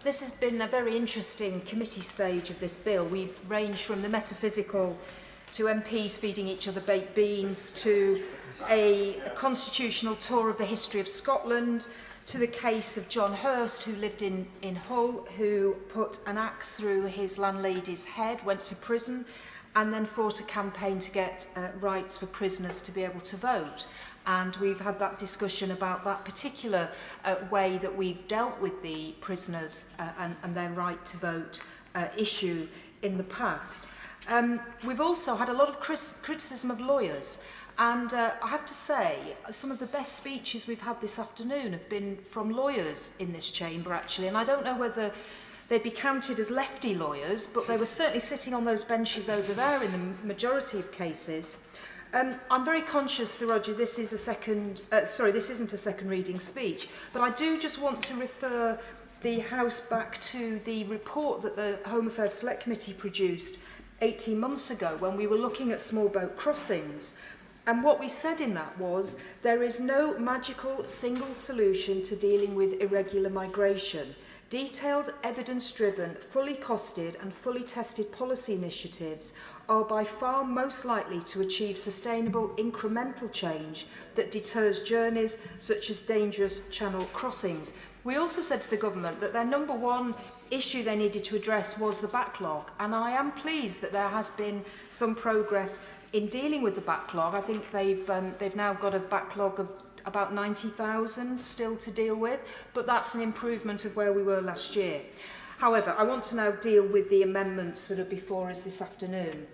This has been a very interesting committee stage of this bill. We've ranged from the metaphysical to MPs feeding each other baked beans to a constitutional tour of the history of Scotland to the case of John Hurst, who lived in Hull, who put an axe through his landlady's head, went to prison, and then fought a campaign to get rights for prisoners to be able to vote. And we've had that discussion about that particular way that we've dealt with the prisoners and their right to vote issue in the past. We've also had a lot of criticism of lawyers. And I have to say, some of the best speeches we've had this afternoon have been from lawyers in this chamber, actually. And I don't know whether they'd be counted as lefty lawyers, but they were certainly sitting on those benches over there in the majority of cases. I'm very conscious, Sir Roger, this is a this isn't a second reading speech, but I do just want to refer the House back to the report that the Home Affairs Select Committee produced 18 months ago when we were looking at small boat crossings. And what we said in that was, there is no magical single solution to dealing with irregular migration. Detailed, evidence-driven, fully costed and fully tested policy initiatives are by far most likely to achieve sustainable incremental change that deters journeys such as dangerous channel crossings. We also said to the government that their number one issue they needed to address was the backlog, and I am pleased that there has been some progress in dealing with the backlog. I think they've now got a backlog of about 90,000 still to deal with, but that's an improvement of where we were last year. However, I want to now deal with the amendments that are before us this afternoon.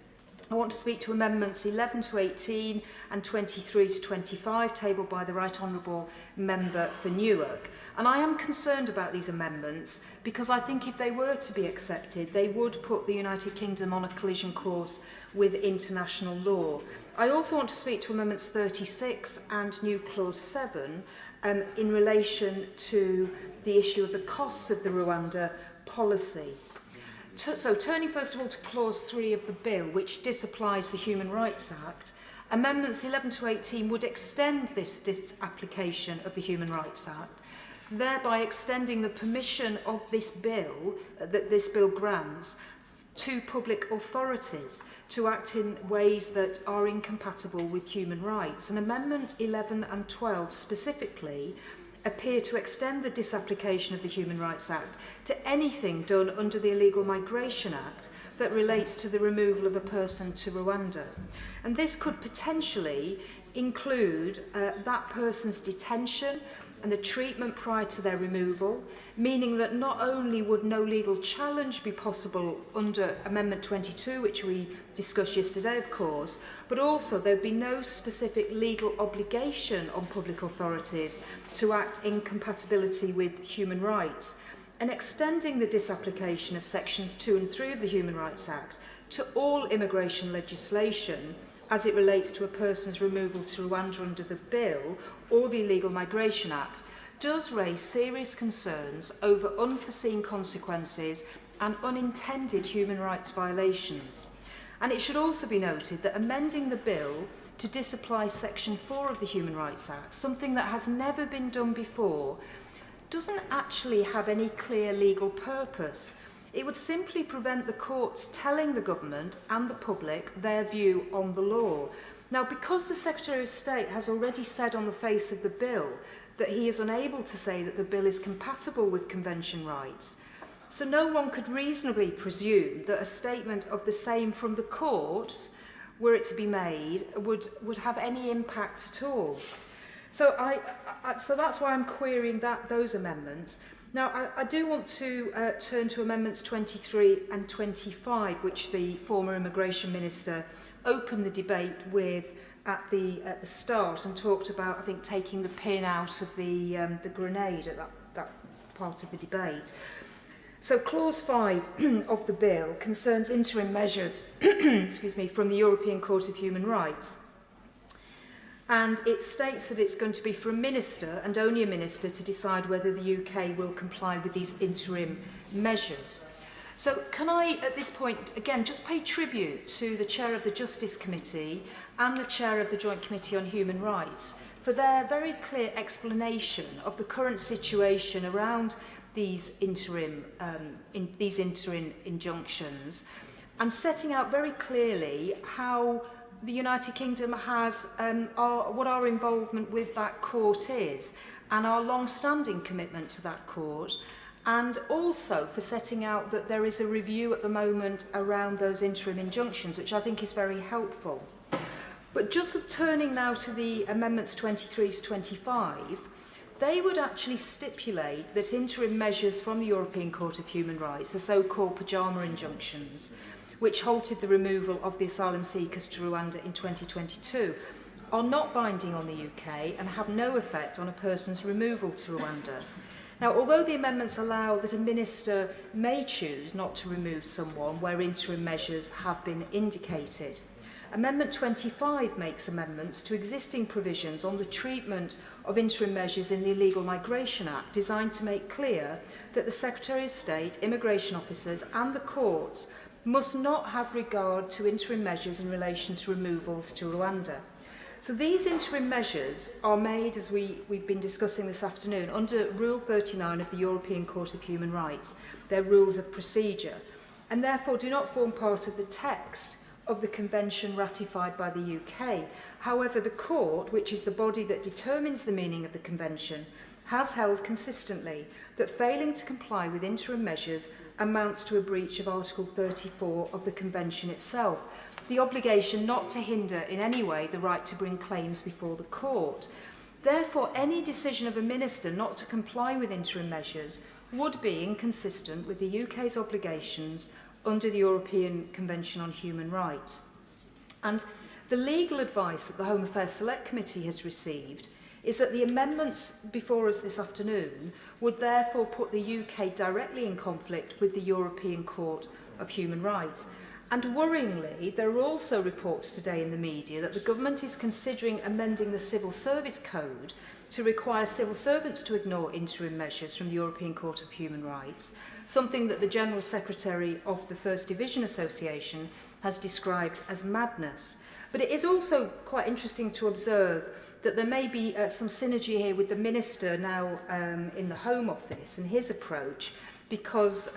I want to speak to amendments 11 to 18 and 23 to 25 tabled by the Right Honourable Member for Newark. And I am concerned about these amendments because I think if they were to be accepted, they would put the United Kingdom on a collision course with international law. I also want to speak to amendments 36 and new clause 7 in relation to the issue of the costs of the Rwanda policy. So turning first of all to clause 3 of the bill, which disapplies the Human Rights Act, amendments 11 to 18 would extend this disapplication of the Human Rights Act, thereby extending the permission of this bill, that this bill grants, to public authorities to act in ways that are incompatible with human rights. And Amendment 11 and 12 specifically appear to extend the disapplication of the Human Rights Act to anything done under the Illegal Migration Act that relates to the removal of a person to Rwanda. And this could potentially include that person's detention and the treatment prior to their removal, meaning that not only would no legal challenge be possible under Amendment 22, which we discussed yesterday, of course, but also there would be no specific legal obligation on public authorities to act in compatibility with human rights. And extending the disapplication of Sections 2 and 3 of the Human Rights Act to all immigration legislation as it relates to a person's removal to Rwanda under the bill or the Illegal Migration Act does raise serious concerns over unforeseen consequences and unintended human rights violations. And it should also be noted that amending the bill to disapply Section 4 of the Human Rights Act, something that has never been done before, doesn't actually have any clear legal purpose. It would simply prevent the courts telling the government and the public their view on the law. Now, because the Secretary of State has already said on the face of the bill that he is unable to say that the bill is compatible with convention rights, So no one could reasonably presume that a statement of the same from the courts, were it to be made, would have any impact at all. So, so that's why I'm querying those amendments. Now, I do want to turn to Amendments 23 and 25, which the former Immigration Minister opened the debate with at the start and talked about, I think, taking the pin out of the grenade at that part of the debate. So Clause 5 of the bill concerns interim measures excuse me, from the European Court of Human Rights. And it states that it's going to be for a minister, and only a minister, to decide whether the UK will comply with these interim measures. So can I, at this point, again, just pay tribute to the Chair of the Justice Committee and the Chair of the Joint Committee on Human Rights for their very clear explanation of the current situation around these interim injunctions, and setting out very clearly how the United Kingdom has what our involvement with that court is, and our long-standing commitment to that court, and also for setting out that there is a review at the moment around those interim injunctions, which I think is very helpful. But just turning now to the amendments 23 to 25, they would actually stipulate that interim measures from the European Court of Human Rights, the so-called pyjama injunctions, which halted the removal of the asylum seekers to Rwanda in 2022, are not binding on the UK and have no effect on a person's removal to Rwanda. Now, although the amendments allow that a minister may choose not to remove someone where interim measures have been indicated, Amendment 25 makes amendments to existing provisions on the treatment of interim measures in the Illegal Migration Act, designed to make clear that the Secretary of State, immigration officers and the courts must not have regard to interim measures in relation to removals to Rwanda. So these interim measures are made, as we've been discussing this afternoon, under Rule 39 of the European Court of Human Rights, their rules of procedure, and therefore do not form part of the text of the convention ratified by the UK. However, the court, which is the body that determines the meaning of the convention, has held consistently that failing to comply with interim measures amounts to a breach of Article 34 of the convention itself, the obligation not to hinder in any way the right to bring claims before the court. Therefore, any decision of a minister not to comply with interim measures would be inconsistent with the UK's obligations under the European Convention on Human Rights. And the legal advice that the Home Affairs Select Committee has received is that the amendments before us this afternoon would therefore put the UK directly in conflict with the European Court of Human Rights. And worryingly, there are also reports today in the media that the government is considering amending the Civil Service Code to require civil servants to ignore interim measures from the European Court of Human Rights, something that the General Secretary of the First Division Association has described as madness. But it is also quite interesting to observe that there may be some synergy here with the Minister now in the Home Office and his approach, because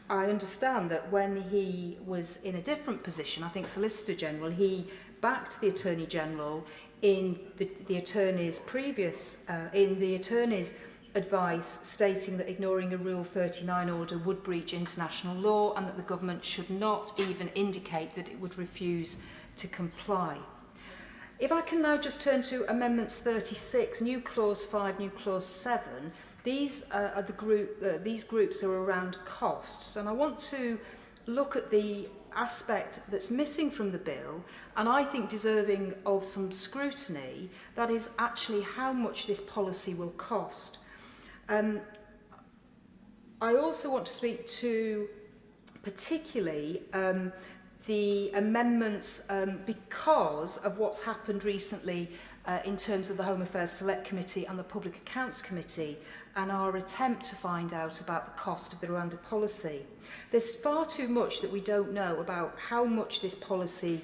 I understand that when he was in a different position, I think Solicitor General, he backed the Attorney General in the Attorney's advice stating that ignoring a Rule 39 order would breach international law and that the government should not even indicate that it would refuse to comply. If I can now just turn to Amendments 36, New Clause 5, New Clause 7, these groups are around costs, and I want to look at the aspect that's missing from the bill, and I think deserving of some scrutiny, that is actually how much this policy will cost. I also want to speak to particularly the amendments because of what's happened recently in terms of the Home Affairs Select Committee and the Public Accounts Committee and our attempt to find out about the cost of the Rwanda policy. There's far too much that we don't know about how much this policy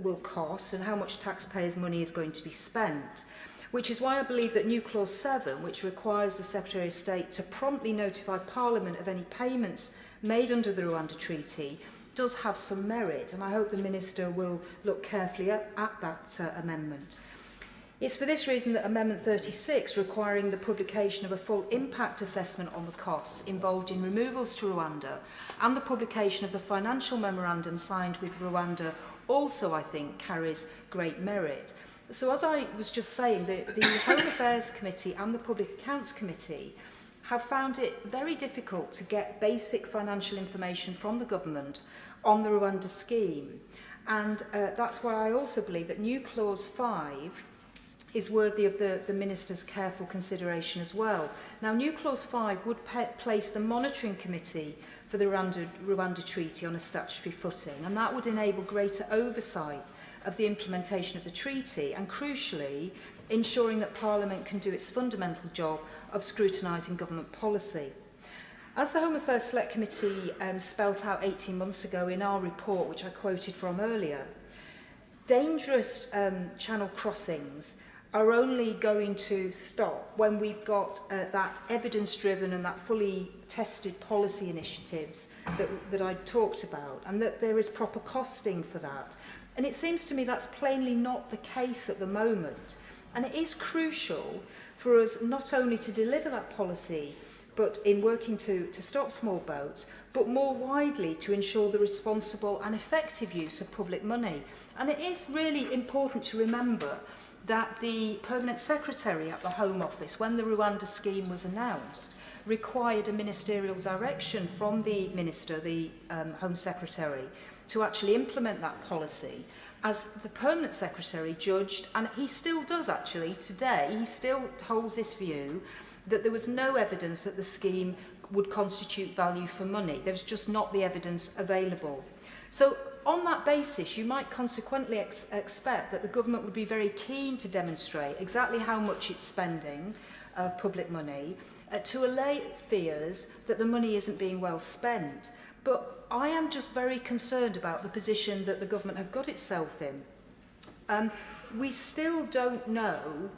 will cost and how much taxpayers' money is going to be spent, which is why I believe that New Clause 7, which requires the Secretary of State to promptly notify Parliament of any payments made under the Rwanda Treaty, does have some merit, and I hope the Minister will look carefully at that amendment. It's for this reason that Amendment 36, requiring the publication of a full impact assessment on the costs involved in removals to Rwanda and the publication of the financial memorandum signed with Rwanda, also, I think, carries great merit. So as I was just saying, the Home Affairs Committee and the Public Accounts Committee have found it very difficult to get basic financial information from the government on the Rwanda scheme. And that's why I also believe that new Clause 5 is worthy of the Minister's careful consideration as well. Now, new Clause 5 would place the Monitoring Committee for the Rwanda Treaty on a statutory footing, and that would enable greater oversight of the implementation of the treaty and, crucially, ensuring that Parliament can do its fundamental job of scrutinising government policy. As the Home Affairs Select Committee spelt out 18 months ago in our report, which I quoted from earlier, dangerous channel crossings are only going to stop when we've got that evidence-driven and that fully tested policy initiatives that I talked about, and that there is proper costing for that. And it seems to me that's plainly not the case at the moment. And it is crucial for us not only to deliver that policy, but in working to stop small boats, but more widely to ensure the responsible and effective use of public money. And it is really important to remember that the Permanent Secretary at the Home Office, when the Rwanda scheme was announced, required a ministerial direction from the Minister, the Home Secretary, to actually implement that policy, as the Permanent Secretary judged, and he still does actually today, he still holds this view, that there was no evidence that the scheme would constitute value for money. There was just not the evidence available. So on that basis, you might consequently expect that the government would be very keen to demonstrate exactly how much it's spending of public money to allay fears that the money isn't being well spent. But I am just very concerned about the position that the government have got itself in. We still don't know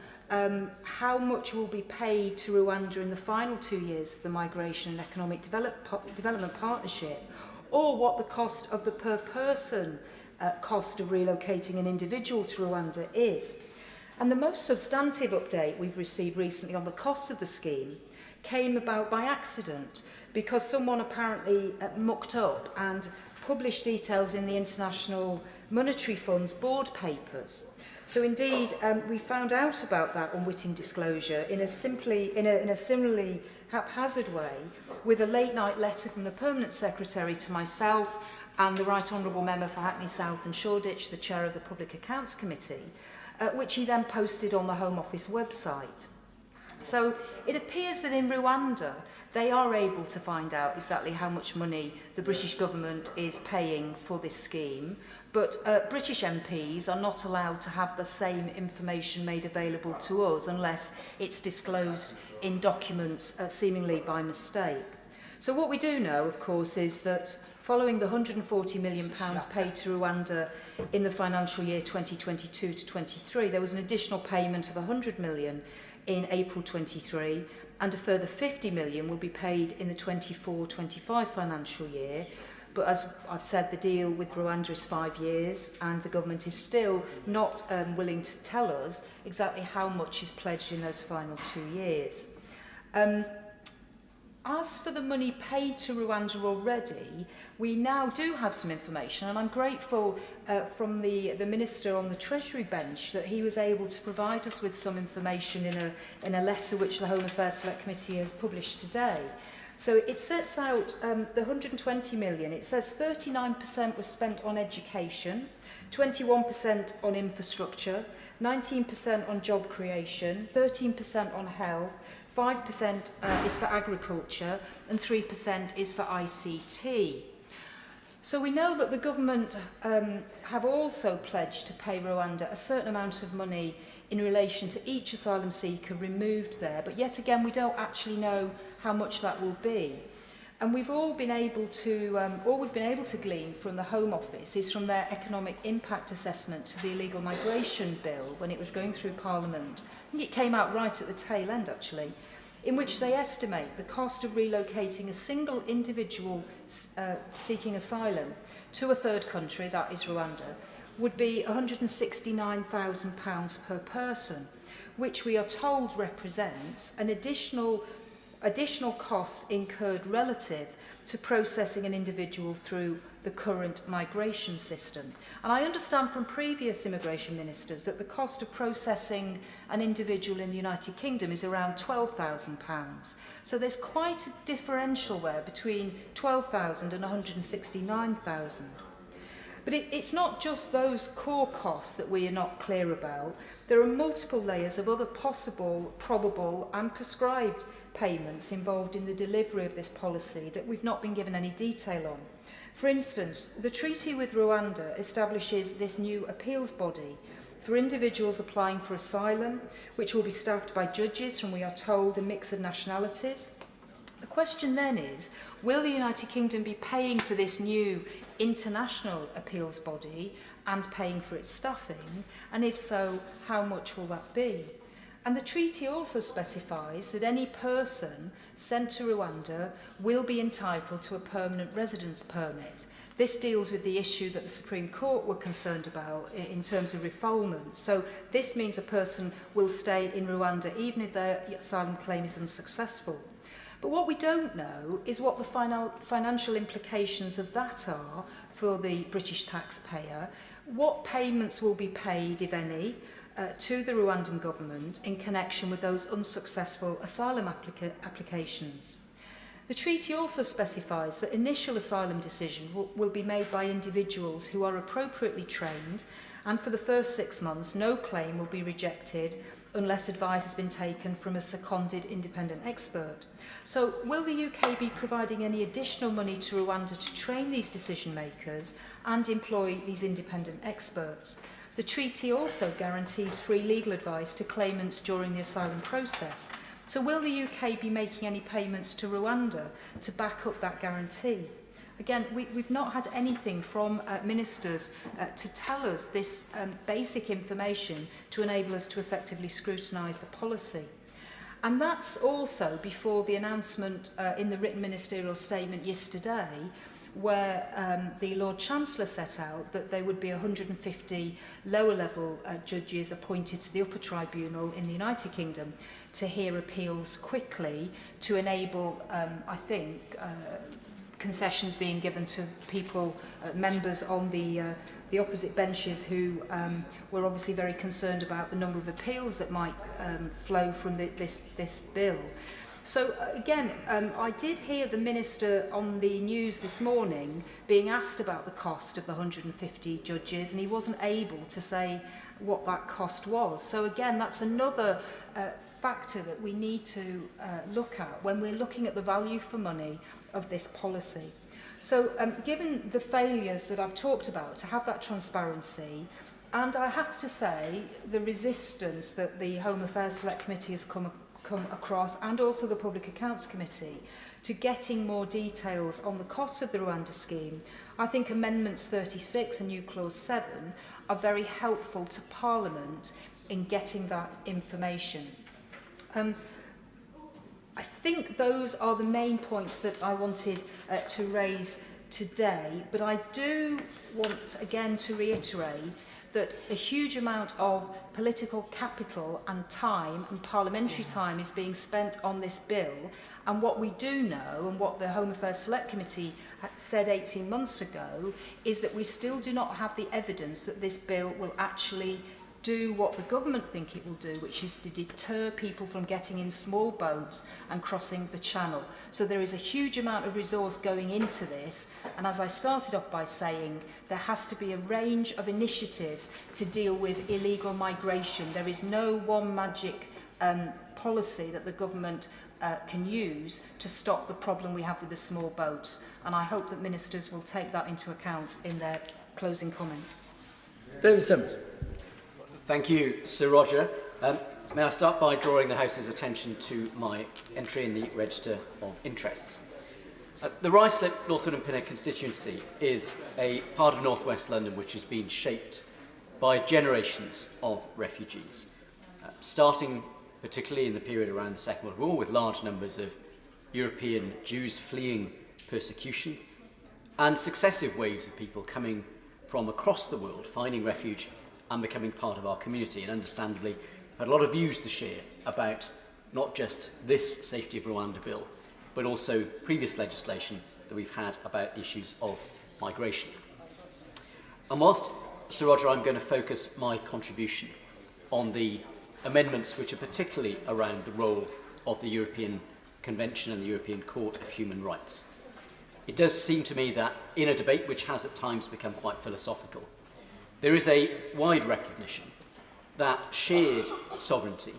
how much will be paid to Rwanda in the final 2 years of the Migration and Economic Development Partnership, or what the cost of the per person cost of relocating an individual to Rwanda is. And the most substantive update we've received recently on the cost of the scheme came about by accident, because someone apparently mucked up and published details in the International Monetary Fund's board papers. So indeed, we found out about that unwitting disclosure in a similarly haphazard way, with a late-night letter from the Permanent Secretary to myself and the Right Honourable Member for Hackney South and Shoreditch, the Chair of the Public Accounts Committee, which he then posted on the Home Office website. So it appears that in Rwanda, they are able to find out exactly how much money the British government is paying for this scheme, but British MPs are not allowed to have the same information made available to us unless it's disclosed in documents seemingly by mistake. So what we do know, of course, is that following the £140 million paid to Rwanda in the financial year 2022 to 23, there was an additional payment of £100 million in April 23, and a further £50 million will be paid in the 24-25 financial year. But as I've said, the deal with Rwanda is 5 years, and the government is still not willing to tell us exactly how much is pledged in those final 2 years. As for the money paid to Rwanda already, we now do have some information, and I'm grateful from the Minister on the Treasury bench that he was able to provide us with some information in a letter which the Home Affairs Select Committee has published today. So it sets out the 120 million. It says 39% was spent on education, 21% on infrastructure, 19% on job creation, 13% on health, 5% is for agriculture, and 3% is for ICT. So we know that the government have also pledged to pay Rwanda a certain amount of money in relation to each asylum seeker removed there, but yet again we don't actually know how much that will be. And we've all been able to, all we've been able to glean from the Home Office is from their economic impact assessment to the illegal migration bill when it was going through Parliament. I think it came out right at the tail end actually, in which they estimate the cost of relocating a single individual seeking asylum to a third country, that is Rwanda, would be £169,000 per person, which we are told represents an additional costs incurred relative to processing an individual through the current migration system. And I understand from previous immigration ministers that the cost of processing an individual in the United Kingdom is around £12,000. So there's quite a differential there between £12,000 and £169,000. But it's not just those core costs that we are not clear about. There are multiple layers of other possible, probable and prescribed payments involved in the delivery of this policy that we've not been given any detail on. For instance, the treaty with Rwanda establishes this new appeals body for individuals applying for asylum, which will be staffed by judges from, we are told, a mix of nationalities. The question then is, will the United Kingdom be paying for this new international appeals body and paying for its staffing? And if so, how much will that be? And the treaty also specifies that any person sent to Rwanda will be entitled to a permanent residence permit. This deals with the issue that the Supreme Court were concerned about in terms of refoulement. So this means a person will stay in Rwanda even if their asylum claim is unsuccessful. But what we don't know is what the financial implications of that are for the British taxpayer, what payments will be paid, if any, to the Rwandan government in connection with those unsuccessful asylum applications. The treaty also specifies that initial asylum decisions will be made by individuals who are appropriately trained, and for the first 6 months no claim will be rejected unless advice has been taken from a seconded independent expert. So will the UK be providing any additional money to Rwanda to train these decision makers and employ these independent experts? The treaty also guarantees free legal advice to claimants during the asylum process. So will the UK be making any payments to Rwanda to back up that guarantee? Again, we've not had anything from ministers to tell us this basic information to enable us to effectively scrutinise the policy. And that's also before the announcement in the written ministerial statement yesterday, where the Lord Chancellor set out that there would be 150 lower level judges appointed to the upper tribunal in the United Kingdom to hear appeals quickly to enable, I think, concessions being given to people, members on the opposite benches who were obviously very concerned about the number of appeals that might flow from this bill. So again, I did hear the Minister on the news this morning being asked about the cost of the 150 judges, and he wasn't able to say what that cost was. So again, that's another factor that we need to look at when we're looking at the value for money of this policy. So given the failures that I've talked about to have that transparency, and I have to say the resistance that the Home Affairs Select Committee has come across, and also the Public Accounts Committee, to getting more details on the costs of the Rwanda scheme, I think Amendments 36 and New Clause 7 are very helpful to Parliament in getting that information. I think those are the main points that I wanted to raise today, but I do want again to reiterate that a huge amount of political capital and time and parliamentary time is being spent on this bill, and what we do know and what the Home Affairs Select Committee said 18 months ago is that we still do not have the evidence that this bill will actually do what the government think it will do, which is to deter people from getting in small boats and crossing the channel. So there is a huge amount of resource going into this, and as I started off by saying, there has to be a range of initiatives to deal with illegal migration. There is no one magic policy that the government can use to stop the problem we have with the small boats, and I hope that ministers will take that into account in their closing comments. David Simmons. Thank you, Sir Roger. May I start by drawing the House's attention to my entry in the Register of Interests. The Ruislip, Northwood and Pinner constituency is a part of North West London which has been shaped by generations of refugees, starting particularly in the period around the Second World War with large numbers of European Jews fleeing persecution and successive waves of people coming from across the world finding refuge and becoming part of our community, and understandably had a lot of views to share about not just this Safety of Rwanda Bill, but also previous legislation that we've had about the issues of migration. And whilst, Sir Roger, I'm going to focus my contribution on the amendments which are particularly around the role of the European Convention and the European Court of Human Rights, it does seem to me that in a debate which has at times become quite philosophical, there is a wide recognition that shared sovereignty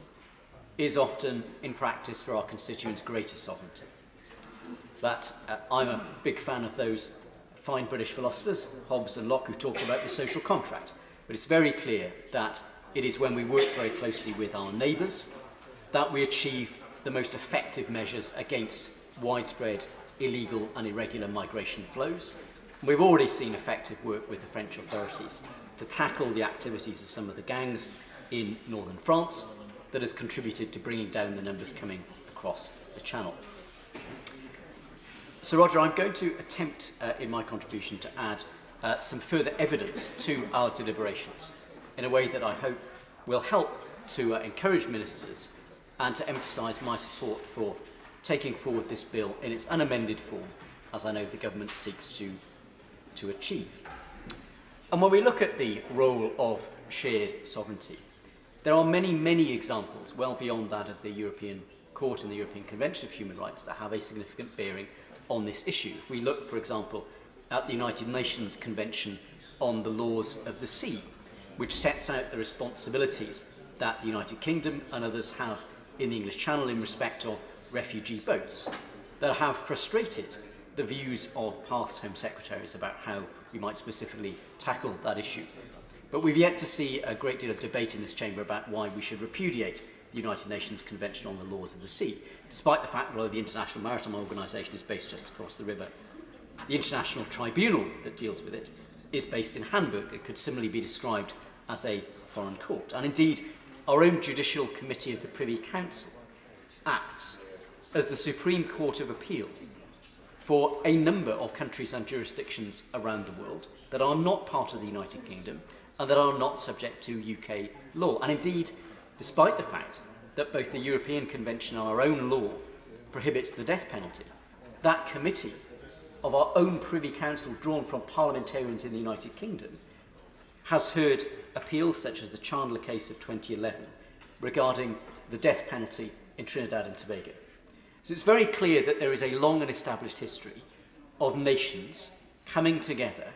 is often, in practice, for our constituents, greater sovereignty. That I'm a big fan of those fine British philosophers, Hobbes and Locke, who talk about the social contract. But it's very clear that it is when we work very closely with our neighbours that we achieve the most effective measures against widespread illegal and irregular migration flows. We've already seen effective work with the French authorities to tackle the activities of some of the gangs in northern France that has contributed to bringing down the numbers coming across the Channel. So, Roger, I'm going to attempt in my contribution to add some further evidence to our deliberations in a way that I hope will help to encourage ministers and to emphasise my support for taking forward this bill in its unamended form, as I know the government seeks to achieve. And when we look at the role of shared sovereignty, there are many, many examples, well beyond that of the European Court and the European Convention of Human Rights, that have a significant bearing on this issue. If we look, for example, at the United Nations Convention on the Laws of the Sea, which sets out the responsibilities that the United Kingdom and others have in the English Channel in respect of refugee boats, that have frustrated the views of past Home Secretaries about how we might specifically tackle that issue. But we've yet to see a great deal of debate in this chamber about why we should repudiate the United Nations Convention on the Laws of the Sea, despite the fact that the International Maritime Organisation is based just across the river. The International Tribunal that deals with it is based in Hamburg. It could similarly be described as a foreign court. And indeed, our own Judicial Committee of the Privy Council acts as the Supreme Court of Appeal for a number of countries and jurisdictions around the world that are not part of the United Kingdom and that are not subject to UK law. And indeed, despite the fact that both the European Convention and our own law prohibits the death penalty, that committee of our own Privy Council, drawn from parliamentarians in the United Kingdom, has heard appeals such as the Chandler case of 2011 regarding the death penalty in Trinidad and Tobago. So it's very clear that there is a long and established history of nations coming together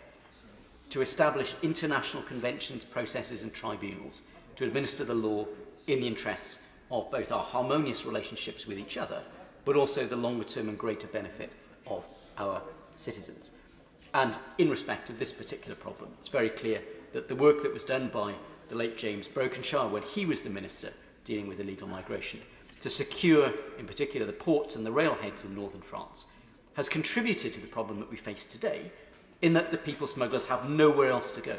to establish international conventions, processes and tribunals to administer the law in the interests of both our harmonious relationships with each other, but also the longer term and greater benefit of our citizens. And in respect of this particular problem, it's very clear that the work that was done by the late James Brokenshire when he was the minister dealing with illegal migration to secure, in particular, the ports and the railheads in northern France, has contributed to the problem that we face today, in that the people smugglers have nowhere else to go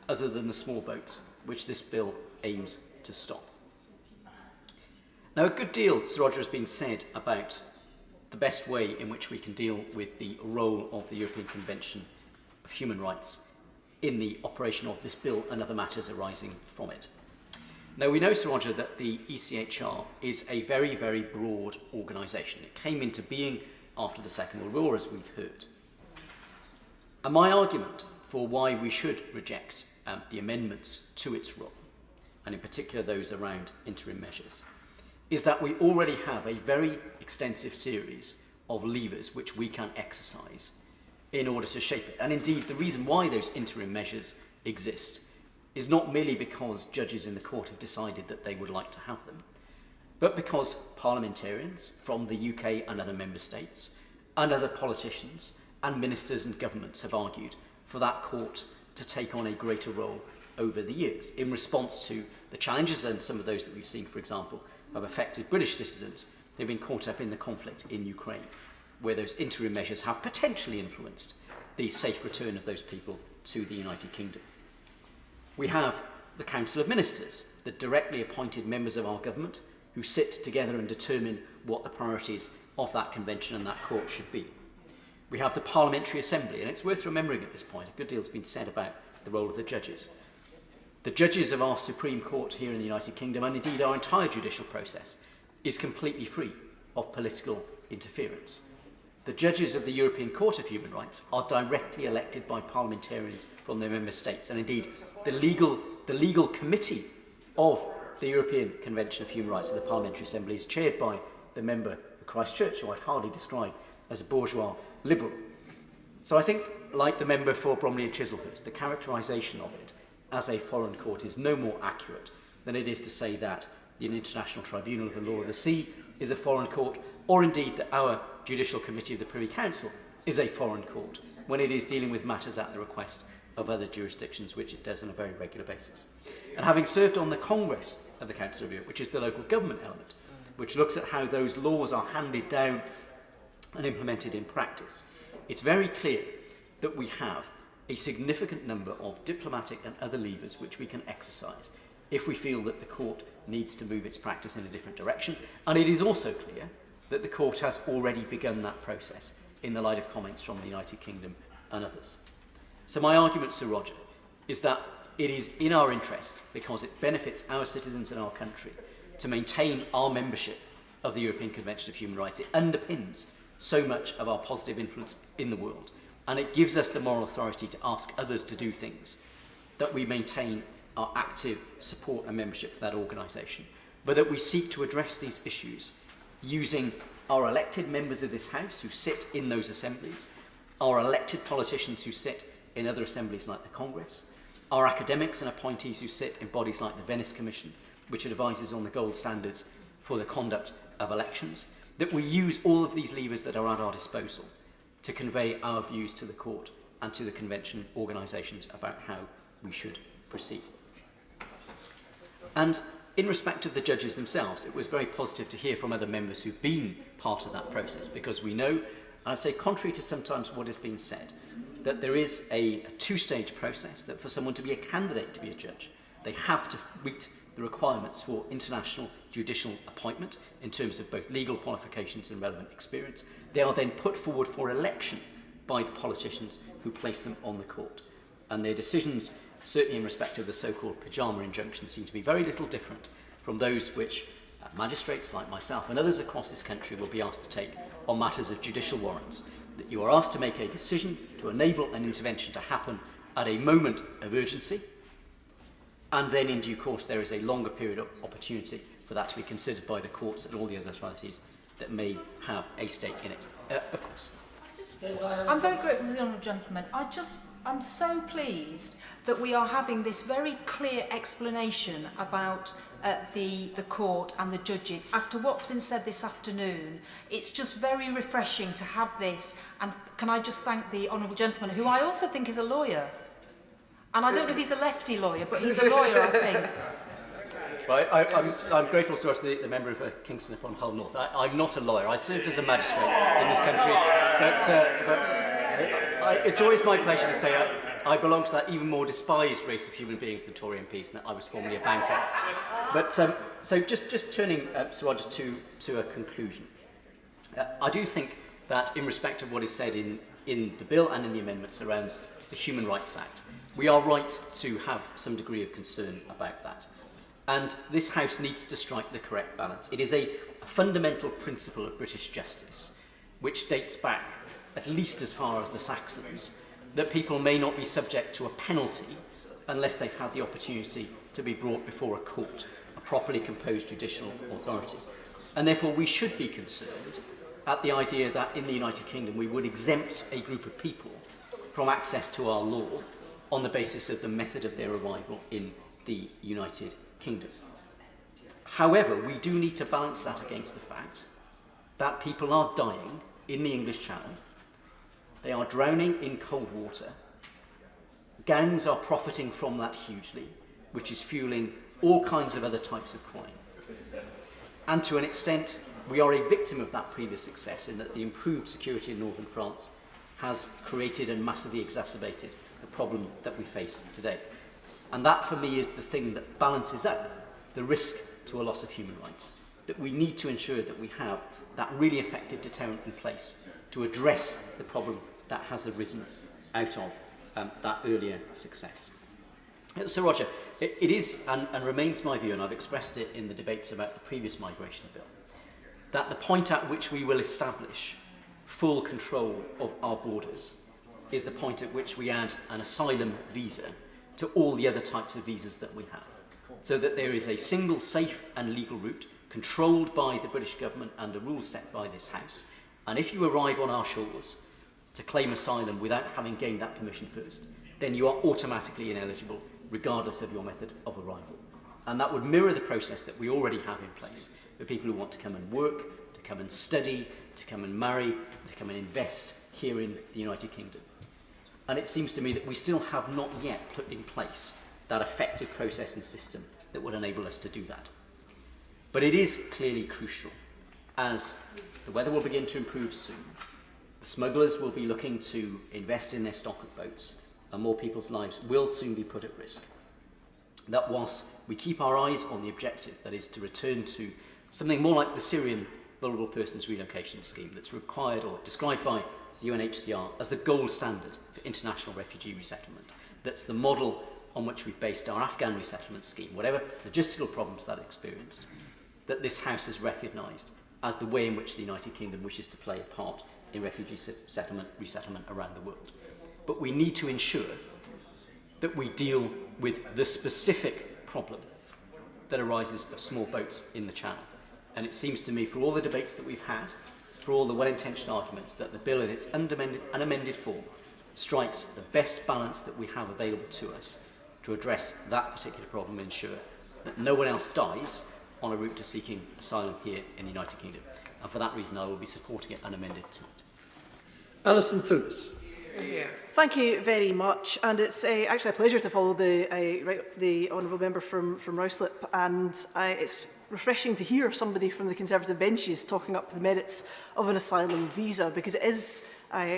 other than the small boats, which this bill aims to stop. Now, a good deal, Sir Roger, has been said about the best way in which we can deal with the role of the European Convention of Human Rights in the operation of this bill and other matters arising from it. Now, we know, Sir Roger, that the ECHR is a very, very broad organisation. It came into being after the Second World War, as we've heard. And my argument for why we should reject the amendments to its role, and in particular those around interim measures, is that we already have a very extensive series of levers which we can exercise in order to shape it. And indeed, the reason why those interim measures exist is not merely because judges in the court have decided that they would like to have them, but because parliamentarians from the UK and other member states, and other politicians and ministers and governments have argued for that court to take on a greater role over the years in response to the challenges, and some of those that we've seen, for example, have affected British citizens who've been caught up in the conflict in Ukraine, where those interim measures have potentially influenced the safe return of those people to the United Kingdom. We have the Council of Ministers, the directly appointed members of our government who sit together and determine what the priorities of that convention and that court should be. We have the Parliamentary Assembly, and it's worth remembering at this point, a good deal has been said about the role of the judges. The judges of our Supreme Court here in the United Kingdom, and indeed our entire judicial process, is completely free of political interference. The judges of the European Court of Human Rights are directly elected by parliamentarians from their member states, and indeed the legal committee of the European Convention of Human Rights of the Parliamentary Assembly is chaired by the member of Christchurch, who I'd hardly describe as a bourgeois liberal. So I think, like the member for Bromley and Chislehurst, the characterisation of it as a foreign court is no more accurate than it is to say that the International Tribunal of the Law of the Sea is a foreign court, or indeed that our Judicial Committee of the Privy Council is a foreign court, when it is dealing with matters at the request of other jurisdictions, which it does on a very regular basis. And having served on the Congress of the Council of Europe, which is the local government element, which looks at how those laws are handed down and implemented in practice, it's very clear that we have a significant number of diplomatic and other levers which we can exercise if we feel that the court needs to move its practice in a different direction. And it is also clear that the court has already begun that process in the light of comments from the United Kingdom and others. So my argument, Sir Roger, is that it is in our interests, because it benefits our citizens in our country, to maintain our membership of the European Convention of Human Rights. It underpins so much of our positive influence in the world, and it gives us the moral authority to ask others to do things, that we maintain our active support and membership for that organisation, but that we seek to address these issues using our elected members of this House who sit in those assemblies, our elected politicians who sit in other assemblies like the Congress, our academics and appointees who sit in bodies like the Venice Commission, which advises on the gold standards for the conduct of elections, that we use all of these levers that are at our disposal to convey our views to the court and to the convention organisations about how we should proceed. And in respect of the judges themselves, it was very positive to hear from other members who've been part of that process, because we know, and I'd say contrary to sometimes what has been said, that there is a two-stage process, that for someone to be a candidate to be a judge, they have to meet the requirements for international judicial appointment in terms of both legal qualifications and relevant experience. They are then put forward for election by the politicians who place them on the court. And their decisions, certainly in respect of the so-called pyjama injunction, seem to be very little different from those which magistrates like myself and others across this country will be asked to take on matters of judicial warrants. That you are asked to make a decision to enable an intervention to happen at a moment of urgency, and then in due course there is a longer period of opportunity for that to be considered by the courts and all the other authorities that may have a stake in it. Of course. I'm very grateful to the honourable gentleman. I'm so pleased that we are having this very clear explanation about the court and the judges. After what's been said this afternoon, it's just very refreshing to have this. And can I just thank the honourable gentleman, who I also think is a lawyer. And I don't know if he's a lefty lawyer, but he's a lawyer, I think. Well, I'm grateful to the member of Kingston upon Hull North. I'm not a lawyer. I served as a magistrate in this country, but it's always my pleasure to say I belong to that even more despised race of human beings than Tory MPs, and that I was formerly a banker. But so just turning, Sir Roger, to a conclusion. I do think that in respect of what is said in the bill and in the amendments around the Human Rights Act, we are right to have some degree of concern about that. And this House needs to strike the correct balance. It is a fundamental principle of British justice, which dates back at least as far as the Saxons, that people may not be subject to a penalty unless they've had the opportunity to be brought before a court, a properly composed judicial authority. And therefore we should be concerned at the idea that in the United Kingdom we would exempt a group of people from access to our law on the basis of the method of their arrival in the United Kingdom. However, we do need to balance that against the fact that people are dying in the English Channel, they are drowning in cold water, gangs are profiting from that hugely, which is fueling all kinds of other types of crime. And to an extent, we are a victim of that previous success in that the improved security in northern France has created and massively exacerbated the problem that we face today. And that, for me, is the thing that balances up the risk to a loss of human rights, that we need to ensure that we have that really effective deterrent in place to address the problem that has arisen out of that earlier success. So Roger, it is and remains my view, and I've expressed it in the debates about the previous migration bill, that the point at which we will establish full control of our borders is the point at which we add an asylum visa to all the other types of visas that we have, so that there is a single safe and legal route controlled by the British government and the rules set by this House. And if you arrive on our shores to claim asylum without having gained that permission first, then you are automatically ineligible regardless of your method of arrival. And that would mirror the process that we already have in place for people who want to come and work, to come and study, to come and marry, to come and invest here in the United Kingdom. And it seems to me that we still have not yet put in place that effective process and system that would enable us to do that. But it is clearly crucial, as the weather will begin to improve soon, the smugglers will be looking to invest in their stock of boats, and more people's lives will soon be put at risk, that whilst we keep our eyes on the objective, that is to return to something more like the Syrian Vulnerable Persons Relocation Scheme that's required or described by the UNHCR as the gold standard for international refugee resettlement, that's the model on which we've based our Afghan resettlement scheme, whatever logistical problems that experienced, that this House has recognised as the way in which the United Kingdom wishes to play a part in refugee resettlement around the world. But we need to ensure that we deal with the specific problem that arises of small boats in the Channel. And it seems to me, for all the debates that we've had, for all the well-intentioned arguments, that the bill in its unamended form strikes the best balance that we have available to us to address that particular problem and ensure that no one else dies on a route to seeking asylum here in the United Kingdom. And for that reason, I will be supporting it unamended tonight. Alison Foulis. Thank you very much, and it's actually a pleasure to follow the honourable member from Ruislip, and it's refreshing to hear somebody from the Conservative benches talking up the merits of an asylum visa, because it is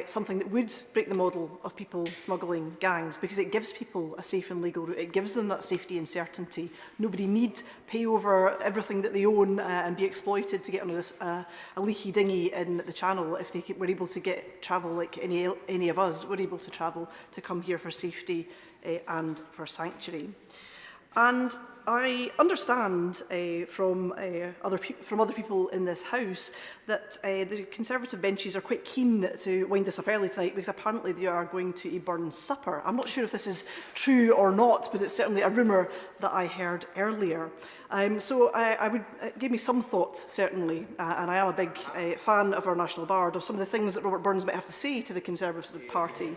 something that would break the model of people smuggling gangs, because it gives people a safe and legal route. It gives them that safety and certainty. Nobody need pay over everything that they own and be exploited to get on a leaky dinghy in the Channel if they were able to travel like any of us were able to travel to come here for safety and for sanctuary. And I understand from other people in this House that the Conservative benches are quite keen to wind this up early tonight, because apparently they are going to a burn supper. I'm not sure if this is true or not, but it's certainly a rumour that I heard earlier. So I would give me some thought, certainly, and I am a big fan of our National Bard, of some of the things that Robert Burns might have to say to the Conservative Party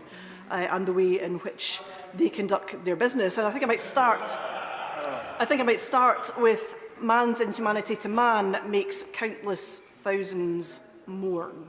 and the way in which they conduct their business. And I think I might start with man's inhumanity to man makes countless thousands mourn.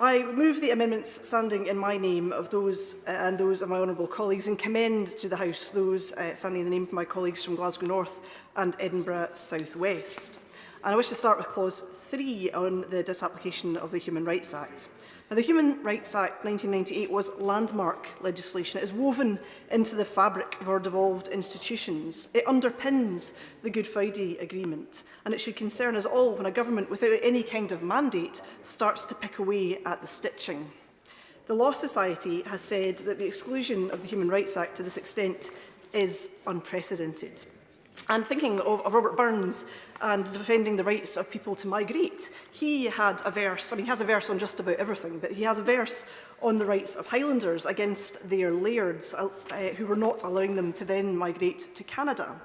I move the amendments standing in my name of those and those of my honourable colleagues, and commend to the House those standing in the name of my colleagues from Glasgow North and Edinburgh South West. And I wish to start with clause 3 on the disapplication of the Human Rights Act. Now, the Human Rights Act 1998 was landmark legislation. It is woven into the fabric of our devolved institutions. It underpins the Good Friday Agreement, and it should concern us all when a government without any kind of mandate starts to pick away at the stitching. The Law Society has said that the exclusion of the Human Rights Act to this extent is unprecedented. And thinking of Robert Burns and defending the rights of people to migrate, he had a verse, he has a verse on just about everything, but he has a verse on the rights of Highlanders against their lairds who were not allowing them to then migrate to Canada.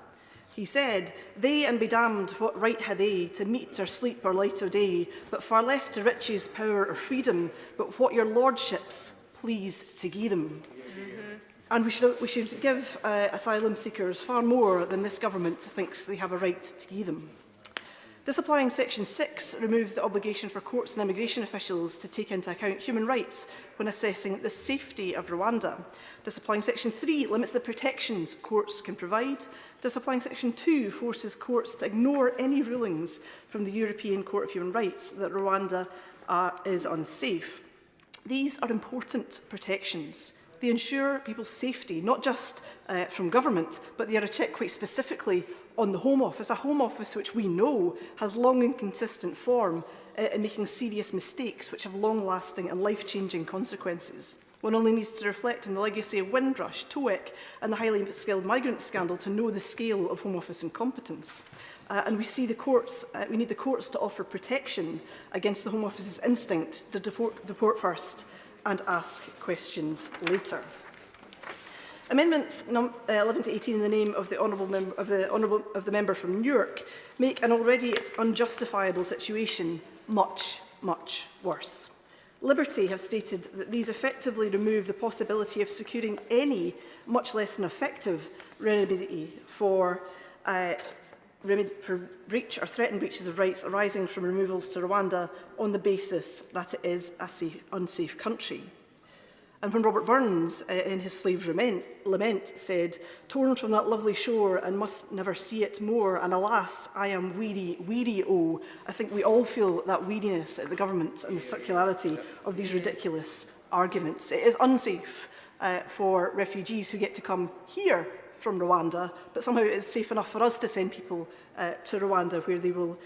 He said, "They and be damned, what right had they to meet or sleep or light or day, but far less to riches, power or freedom, but what your lordships please to gie them." And we should give asylum seekers far more than this government thinks they have a right to give them. Disapplying Section 6 removes the obligation for courts and immigration officials to take into account human rights when assessing the safety of Rwanda. Disapplying Section 3 limits the protections courts can provide. Disapplying Section 2 forces courts to ignore any rulings from the European Court of Human Rights that Rwanda is unsafe. These are important protections. They ensure people's safety, not just from government, but they are a check quite specifically on the Home Office, a Home Office which we know has long and consistent form in making serious mistakes which have long-lasting and life-changing consequences. One only needs to reflect on the legacy of Windrush, TOEIC and the highly skilled migrant scandal to know the scale of Home Office incompetence. And we need the courts to offer protection against the Home Office's instinct to deport first and ask questions later. Amendments 11 to 18 in the name of the member from Newark make an already unjustifiable situation much, much worse. Liberty have stated that these effectively remove the possibility of securing any, much less an effective, remedy for breach or threatened breaches of rights arising from removals to Rwanda on the basis that it is an unsafe country. And when Robert Burns, in his Slave's Lament, said, "Torn from that lovely shore and must never see it more, and alas, I am weary, weary, oh," I think we all feel that weariness at the government and the circularity of these ridiculous arguments. It is unsafe for refugees who get to come here from Rwanda, but somehow it is safe enough for us to send people to Rwanda where they will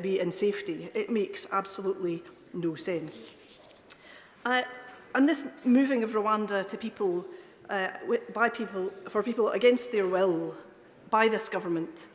be in safety. It makes absolutely no sense. And this moving of Rwanda to people, for people against their will by this government,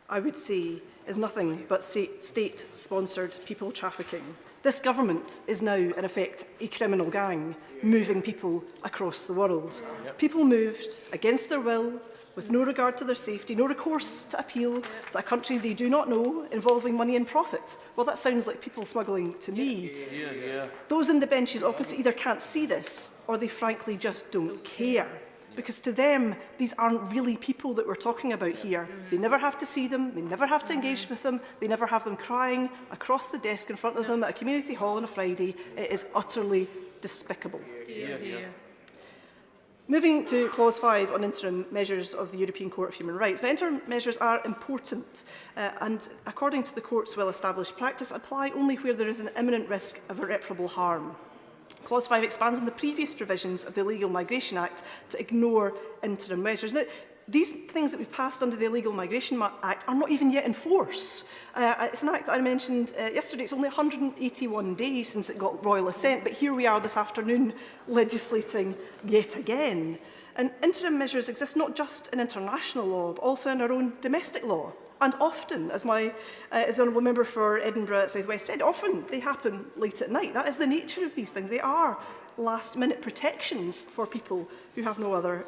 I would say, is nothing but state-sponsored people trafficking. This government is now, in effect, a criminal gang moving people across the world. People moved against their will, with no regard to their safety, no recourse to appeal to a country they do not know, involving money and profit. Well, that sounds like people smuggling to me. Those in the benches opposite either can't see this, or they frankly just don't care. Because to them, these aren't really people that we're talking about here. They never have to see them, they never have to engage with them, they never have them crying across the desk in front of them at a community hall on a Friday. It is utterly despicable. Moving to Clause 5 on interim measures of the European Court of Human Rights. Now, interim measures are important and, according to the Court's well-established practice, apply only where there is an imminent risk of irreparable harm. Clause 5 expands on the previous provisions of the Illegal Migration Act to ignore interim measures. Now, these things that we've passed under the Illegal Migration Act are not even yet in force. It's an act that I mentioned yesterday. It's only 181 days since it got royal assent, but here we are this afternoon legislating yet again. And interim measures exist not just in international law, but also in our own domestic law. And often, as the Honourable Member for Edinburgh South West said, often they happen late at night. That is the nature of these things. They are last-minute protections for people who have no other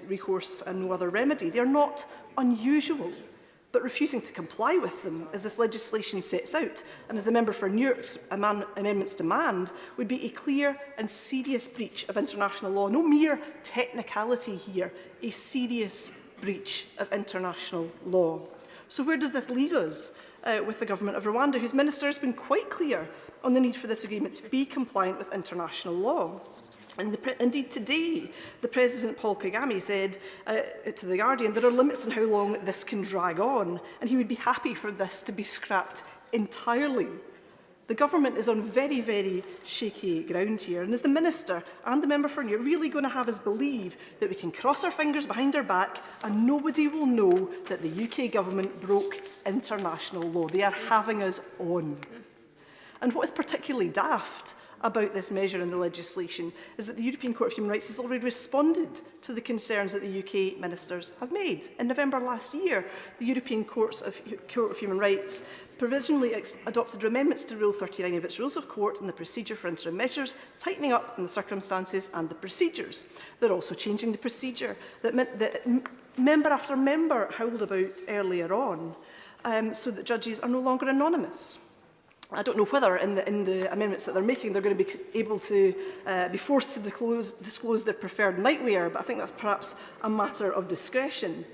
recourse and no other remedy. They are not unusual, but refusing to comply with them, as this legislation sets out, and as the member for Newark's amendments demand, would be a clear and serious breach of international law. No mere technicality here, a serious breach of international law. So where does this leave us with the government of Rwanda, whose minister has been quite clear on the need for this agreement to be compliant with international law? And indeed today, the President Paul Kagame said to The Guardian there are limits on how long this can drag on, and he would be happy for this to be scrapped entirely. The government is on very, very shaky ground here, and is the Minister and the Member for Newark really going to have us believe that we can cross our fingers behind our back and nobody will know that the UK government broke international law? They are having us on. And what is particularly daft about this measure in the legislation is that the European Court of Human Rights has already responded to the concerns that the UK ministers have made. In November last year, the European Court of Human Rights provisionally adopted amendments to Rule 39 of its Rules of Court and the procedure for interim measures, tightening up in the circumstances and the procedures. They're also changing the procedure that member after member howled about earlier on, so that judges are no longer anonymous. I don't know whether in the amendments that they're making they're going to be able to be forced to disclose their preferred nightwear, but I think that's perhaps a matter of discretion.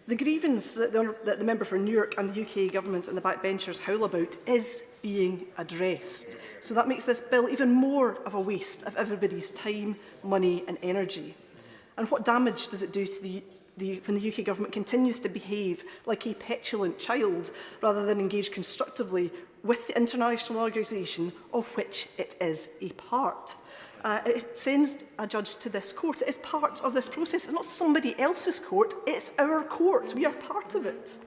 The grievance that the member for Newark and the UK government and the backbenchers howl about is being addressed. So that makes this bill even more of a waste of everybody's time, money and energy. And what damage does it do to when the UK government continues to behave like a petulant child rather than engage constructively with the international organisation of which it is a part? It sends a judge to this court. It is part of this process. It's not somebody else's court, it's our court. We are part of it.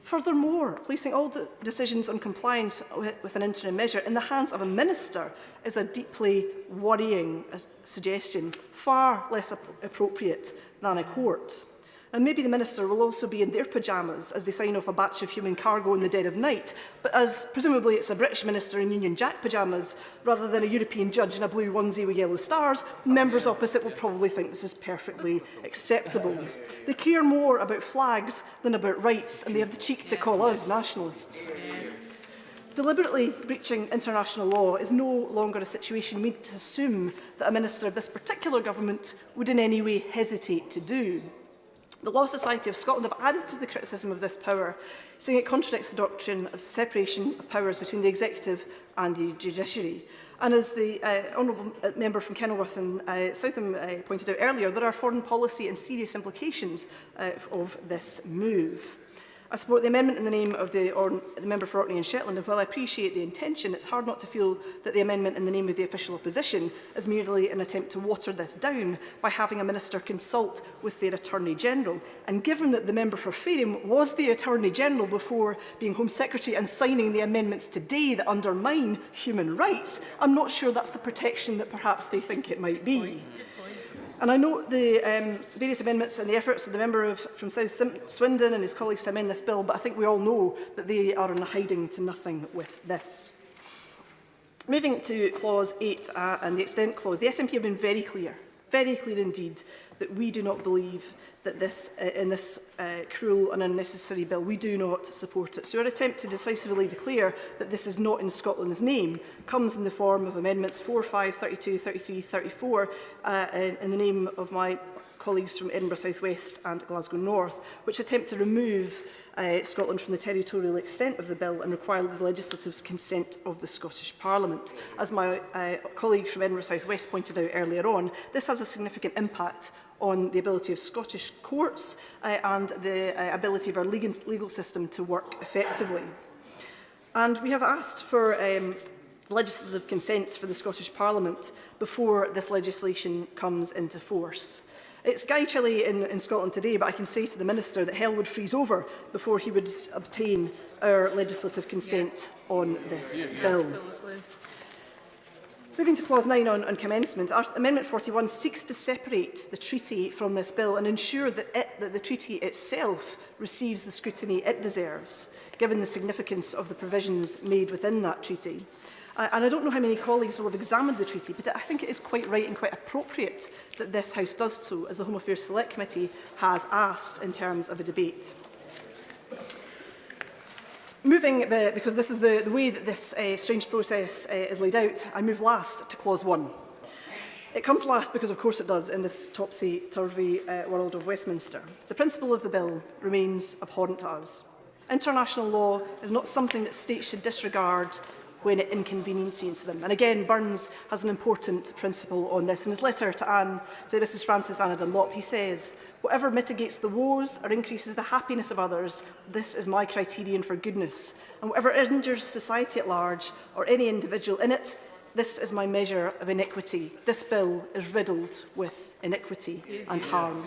Furthermore, placing all decisions on compliance with an interim measure in the hands of a minister is a deeply worrying suggestion, far less appropriate than a court. And maybe the minister will also be in their pyjamas as they sign off a batch of human cargo in the dead of night, but as presumably it's a British minister in Union Jack pyjamas rather than a European judge in a blue onesie with yellow stars, members opposite will probably think this is perfectly acceptable. They care more about flags than about rights, and they have the cheek to call us nationalists. Deliberately breaching international law is no longer a situation we need to assume that a minister of this particular government would in any way hesitate to do. The Law Society of Scotland have added to the criticism of this power, saying it contradicts the doctrine of separation of powers between the executive and the judiciary. And as the honourable member from Kenilworth and Southam pointed out earlier, there are foreign policy and serious implications of this move. I support the amendment in the name of the member for Orkney and Shetland, and while I appreciate the intention, it's hard not to feel that the amendment in the name of the official opposition is merely an attempt to water this down by having a minister consult with their Attorney-General. And given that the member for Fareham was the Attorney-General before being Home Secretary and signing the amendments today that undermine human rights, I'm not sure that's the protection that perhaps they think it might be. And I note the various amendments and the efforts of the member from South Swindon and his colleagues to amend this bill, but I think we all know that they are in a hiding to nothing with this. Moving to Clause 8 and the extent clause, the SNP have been very clear indeed, that we do not believe that in this cruel and unnecessary bill, we do not support it. So our attempt to decisively declare that this is not in Scotland's name comes in the form of amendments 4, 5, 32, 33, 34 in the name of my colleagues from Edinburgh South West and Glasgow North, which attempt to remove Scotland from the territorial extent of the bill and require the legislative consent of the Scottish Parliament. As my colleague from Edinburgh South West pointed out earlier on, this has a significant impact on the ability of Scottish courts and the ability of our legal system to work effectively. And we have asked for legislative consent for the Scottish Parliament before this legislation comes into force. It's Guy Chilly in Scotland today, but I can say to the Minister that hell would freeze over before he would obtain our legislative consent on this bill. Absolutely. Moving to Clause 9 on commencement, Amendment 41 seeks to separate the treaty from this bill and ensure that the treaty itself receives the scrutiny it deserves, given the significance of the provisions made within that treaty. And I don't know how many colleagues will have examined the treaty, but I think it is quite right and quite appropriate that this House does so, as the Home Affairs Select Committee has asked in terms of a debate. Moving, because this is the way that this strange process is laid out, I move last to Clause 1. It comes last because, of course, it does in this topsy-turvy world of Westminster. The principle of the bill remains abhorrent to us. International law is not something that states should disregard when it inconveniences them. And again, Burns has an important principle on this. In his letter to Mrs Frances Anna Dunlop, he says, "Whatever mitigates the woes or increases the happiness of others, this is my criterion for goodness. And whatever injures society at large or any individual in it, this is my measure of iniquity." This bill is riddled with iniquity and harm.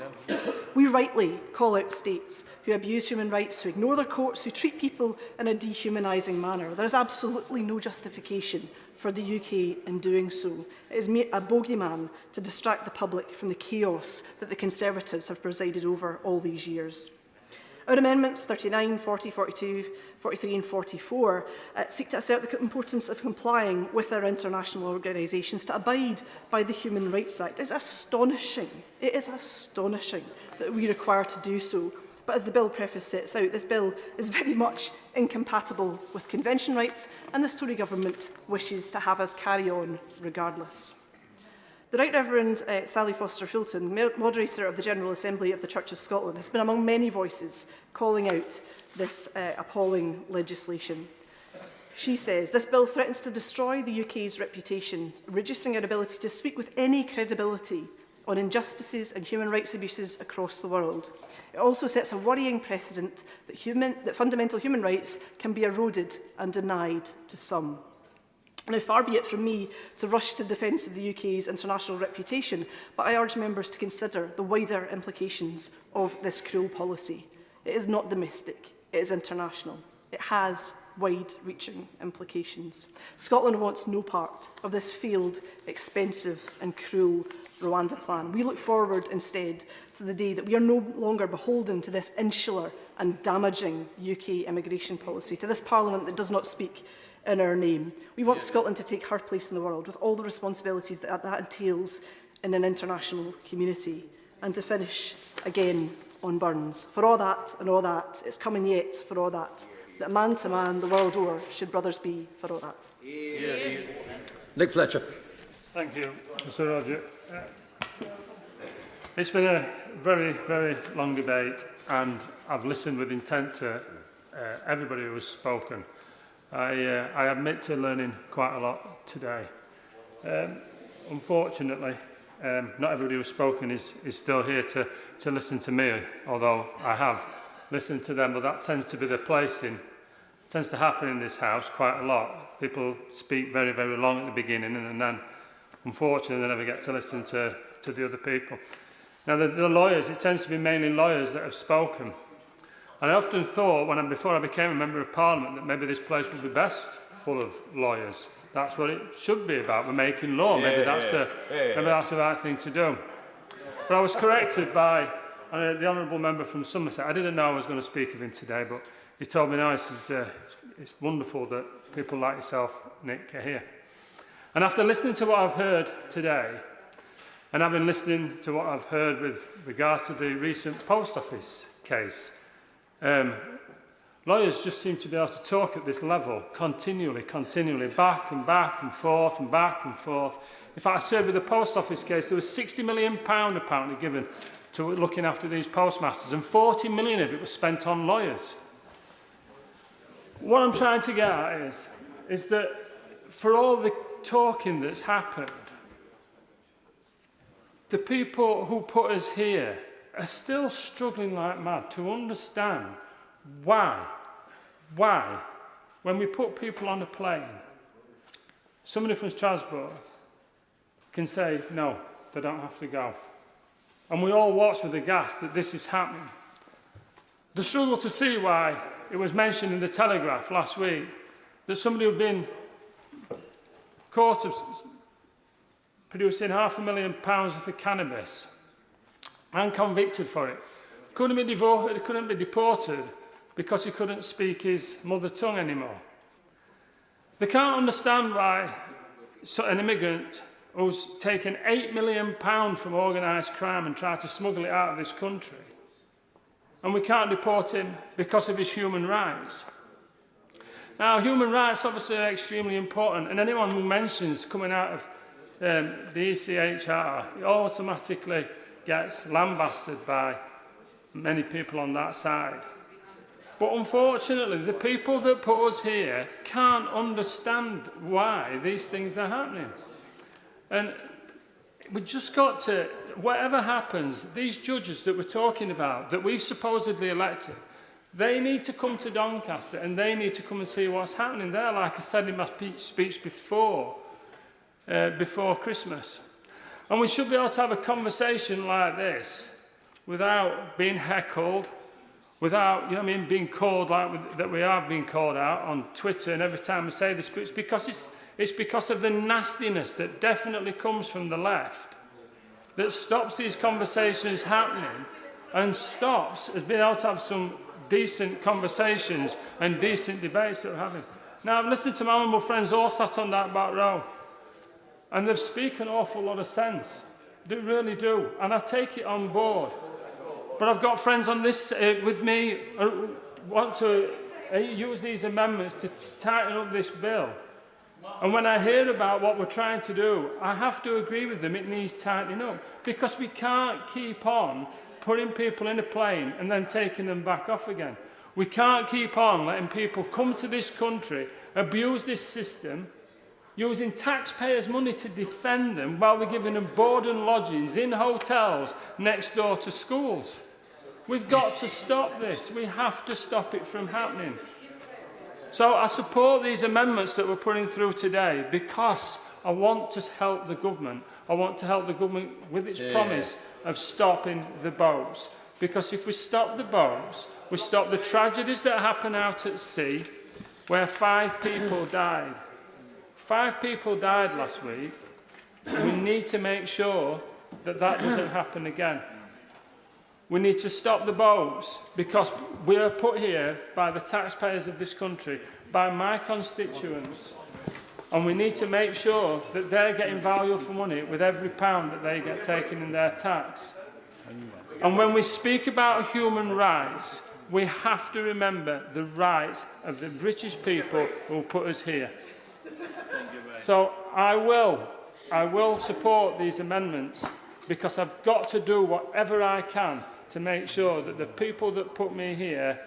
We rightly call out states who abuse human rights, who ignore their courts, who treat people in a dehumanising manner. There is absolutely no justification for the UK in doing so. It is a bogeyman to distract the public from the chaos that the Conservatives have presided over all these years. Our amendments 39, 40, 42, 43 and 44 seek to assert the importance of complying with our international organisations to abide by the Human Rights Act. It is astonishing that we require to do so. But as the bill preface sets out, this bill is very much incompatible with convention rights, and this Tory government wishes to have us carry on regardless. The Right Reverend Sally Foster-Fulton, moderator of the General Assembly of the Church of Scotland, has been among many voices calling out this appalling legislation. She says, "This bill threatens to destroy the UK's reputation, reducing our ability to speak with any credibility on injustices and human rights abuses across the world. It also sets a worrying precedent that fundamental human rights can be eroded and denied to some." Now, far be it from me to rush to defence of the UK's international reputation, but I urge members to consider the wider implications of this cruel policy. It is not domestic, it is international. It has wide-reaching implications. Scotland wants no part of this failed, expensive and cruel Rwanda plan. We look forward instead to the day that we are no longer beholden to this insular and damaging UK immigration policy, to this Parliament that does not speak in our name. We want Scotland to take her place in the world with all the responsibilities that entails in an international community, and to finish again on Burns. For all that and all that, it's coming yet for all that man to man, the world over, should brothers be for all that. Nick Fletcher. Thank you, Mr Roger. It's been a very, very long debate, and I've listened with intent to everybody who has spoken. I admit to learning quite a lot today. Unfortunately, not everybody who's spoken is still here to listen to me, although I have listened to them, but that tends to be the place tends to happen in this House quite a lot. People speak very, very long at the beginning, and then, unfortunately, they never get to listen to the other people. Now, the lawyers, it tends to be mainly lawyers that have spoken. And I often thought, before I became a Member of Parliament, that maybe this place would be best full of lawyers. That's what it should be about. We're making law. Maybe that's the right thing to do. But I was corrected by the Honourable Member from Somerset. I didn't know I was going to speak of him today, but he told me, no, it's wonderful that people like yourself, Nick, are here. And after listening to what I've heard today, and having listened to what I've heard with regards to the recent post office case, lawyers just seem to be able to talk at this level continually, back and forth and back and forth. In fact, I said with the post office case, there was £60 million apparently given to looking after these postmasters, and 40 million of it was spent on lawyers. What I'm trying to get at is that for all the talking that's happened, the people who put us here are still struggling like mad to understand why, when we put people on a plane, somebody from Strasbourg can say, no, they don't have to go. And we all watch with aghast that this is happening. The struggle to see why it was mentioned in the Telegraph last week that somebody who had been caught of producing £500,000 worth of cannabis and convicted for it couldn't be deported because he couldn't speak his mother tongue anymore. They can't understand why an immigrant who's taken £8 million from organised crime and tried to smuggle it out of this country, and we can't deport him because of his human rights. Now, human rights obviously are extremely important, and anyone who mentions coming out of the ECHR automatically gets lambasted by many people on that side. But unfortunately, the people that put us here can't understand why these things are happening. And we've just got to, whatever happens, these judges that we're talking about, that we've supposedly elected, they need to come to Doncaster and they need to come and see what's happening there, like I said in my speech before Christmas. And we should be able to have a conversation like this without being heckled, without, being called like that we are being called out on Twitter and every time we say this, but it's because of the nastiness that definitely comes from the left that stops these conversations happening and stops us being able to have some decent conversations and decent debates that we're having. Now, I've listened to my honourable friends all sat on that back row, and they speak an awful lot of sense. They really do, and I take it on board. But I've got friends on this with me who want to use these amendments to tighten up this bill. And when I hear about what we're trying to do, I have to agree with them, it needs tightening up. Because we can't keep on putting people in a plane and then taking them back off again. We can't keep on letting people come to this country, abuse this system, using taxpayers' money to defend them while we're giving them board and lodgings in hotels next door to schools. We've got to stop this. We have to stop it from happening. So I support these amendments that we're putting through today because I want to help the government. I want to help the government with its promise of stopping the boats. Because if we stop the boats, We stop the tragedies that happen out at sea, where 5 people died. 5 people died last week. We need to make sure that that doesn't happen again. We need to stop the boats, because we are put here by the taxpayers of this country, by my constituents, and we need to make sure that they're getting value for money with every pound that they get taken in their tax. And when we speak about human rights, we have to remember the rights of the British people who put us here. So I will support these amendments, because I've got to do whatever I can to make sure that the people that put me here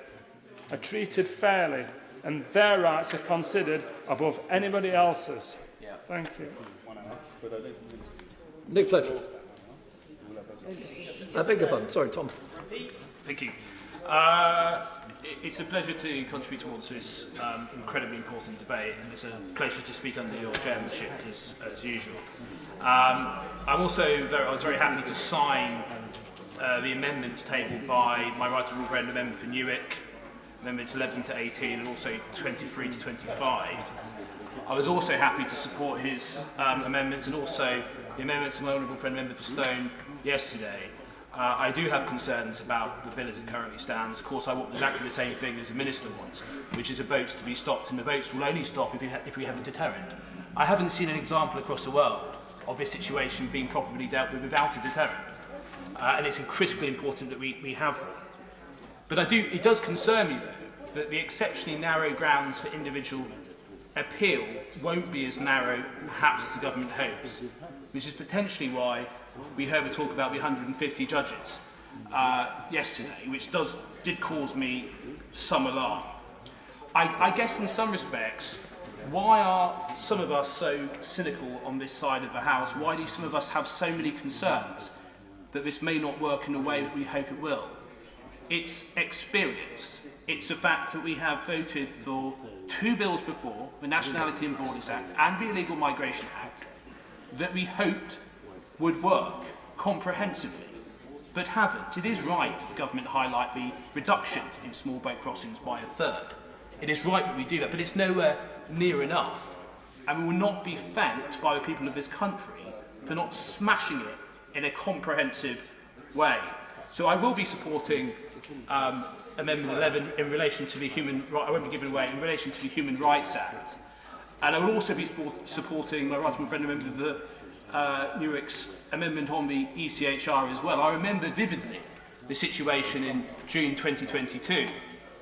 are treated fairly and their rights are considered above anybody else's. Thank you. Nick Fletcher. I beg your pardon. Sorry, Tom. Thank you. It's a pleasure to contribute towards this incredibly important debate, and it's a pleasure to speak under your chairmanship as usual. I was very happy to sign the amendments tabled by my right honourable friend, the member for Newark, amendments 11 to 18 and also 23 to 25. I was also happy to support his amendments and also the amendments of my honourable friend, member for Stone, yesterday. I do have concerns about the bill as it currently stands. Of course, I want exactly the same thing as the Minister wants, which is the boats to be stopped, and the boats will only stop if we have a deterrent. I haven't seen an example across the world of this situation being properly dealt with without a deterrent. And it's critically important that we have one. But it does concern me, though, that the exceptionally narrow grounds for individual appeal won't be as narrow, perhaps, as the government hopes, which is potentially why we heard talk about the 150 judges yesterday, which did cause me some alarm. I guess in some respects, why are some of us so cynical on this side of the House? Why do some of us have so many concerns that this may not work in the way that we hope it will? It's experience. It's the fact that we have voted for 2 bills before, the Nationality and Borders Act and the Illegal Migration Act, that we hoped would work comprehensively, but haven't. It is right that the government highlight the reduction in small boat crossings by 1/3. It is right that we do that, but it's nowhere near enough. And we will not be thanked by the people of this country for not smashing it in a comprehensive way. So I will be supporting Amendment 11 in relation to the I won't be giving away, in relation to the Human Rights Act. And I will also be supporting my right honourable friend, member of the Newark's amendment on the ECHR as well. I remember vividly the situation in June 2022,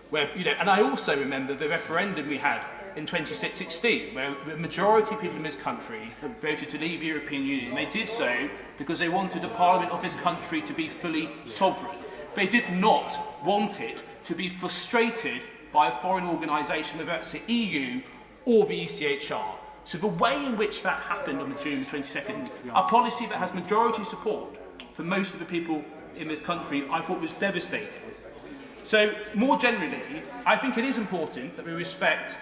where, and I also remember the referendum we had in 2016, where the majority of people in this country voted to leave the European Union. They did so because they wanted the Parliament of this country to be fully sovereign. They did not want it to be frustrated by a foreign organisation, whether that's the EU or the ECHR. So the way in which that happened on June 22nd, a policy that has majority support for most of the people in this country, I thought was devastating. So more generally, I think it is important that we respect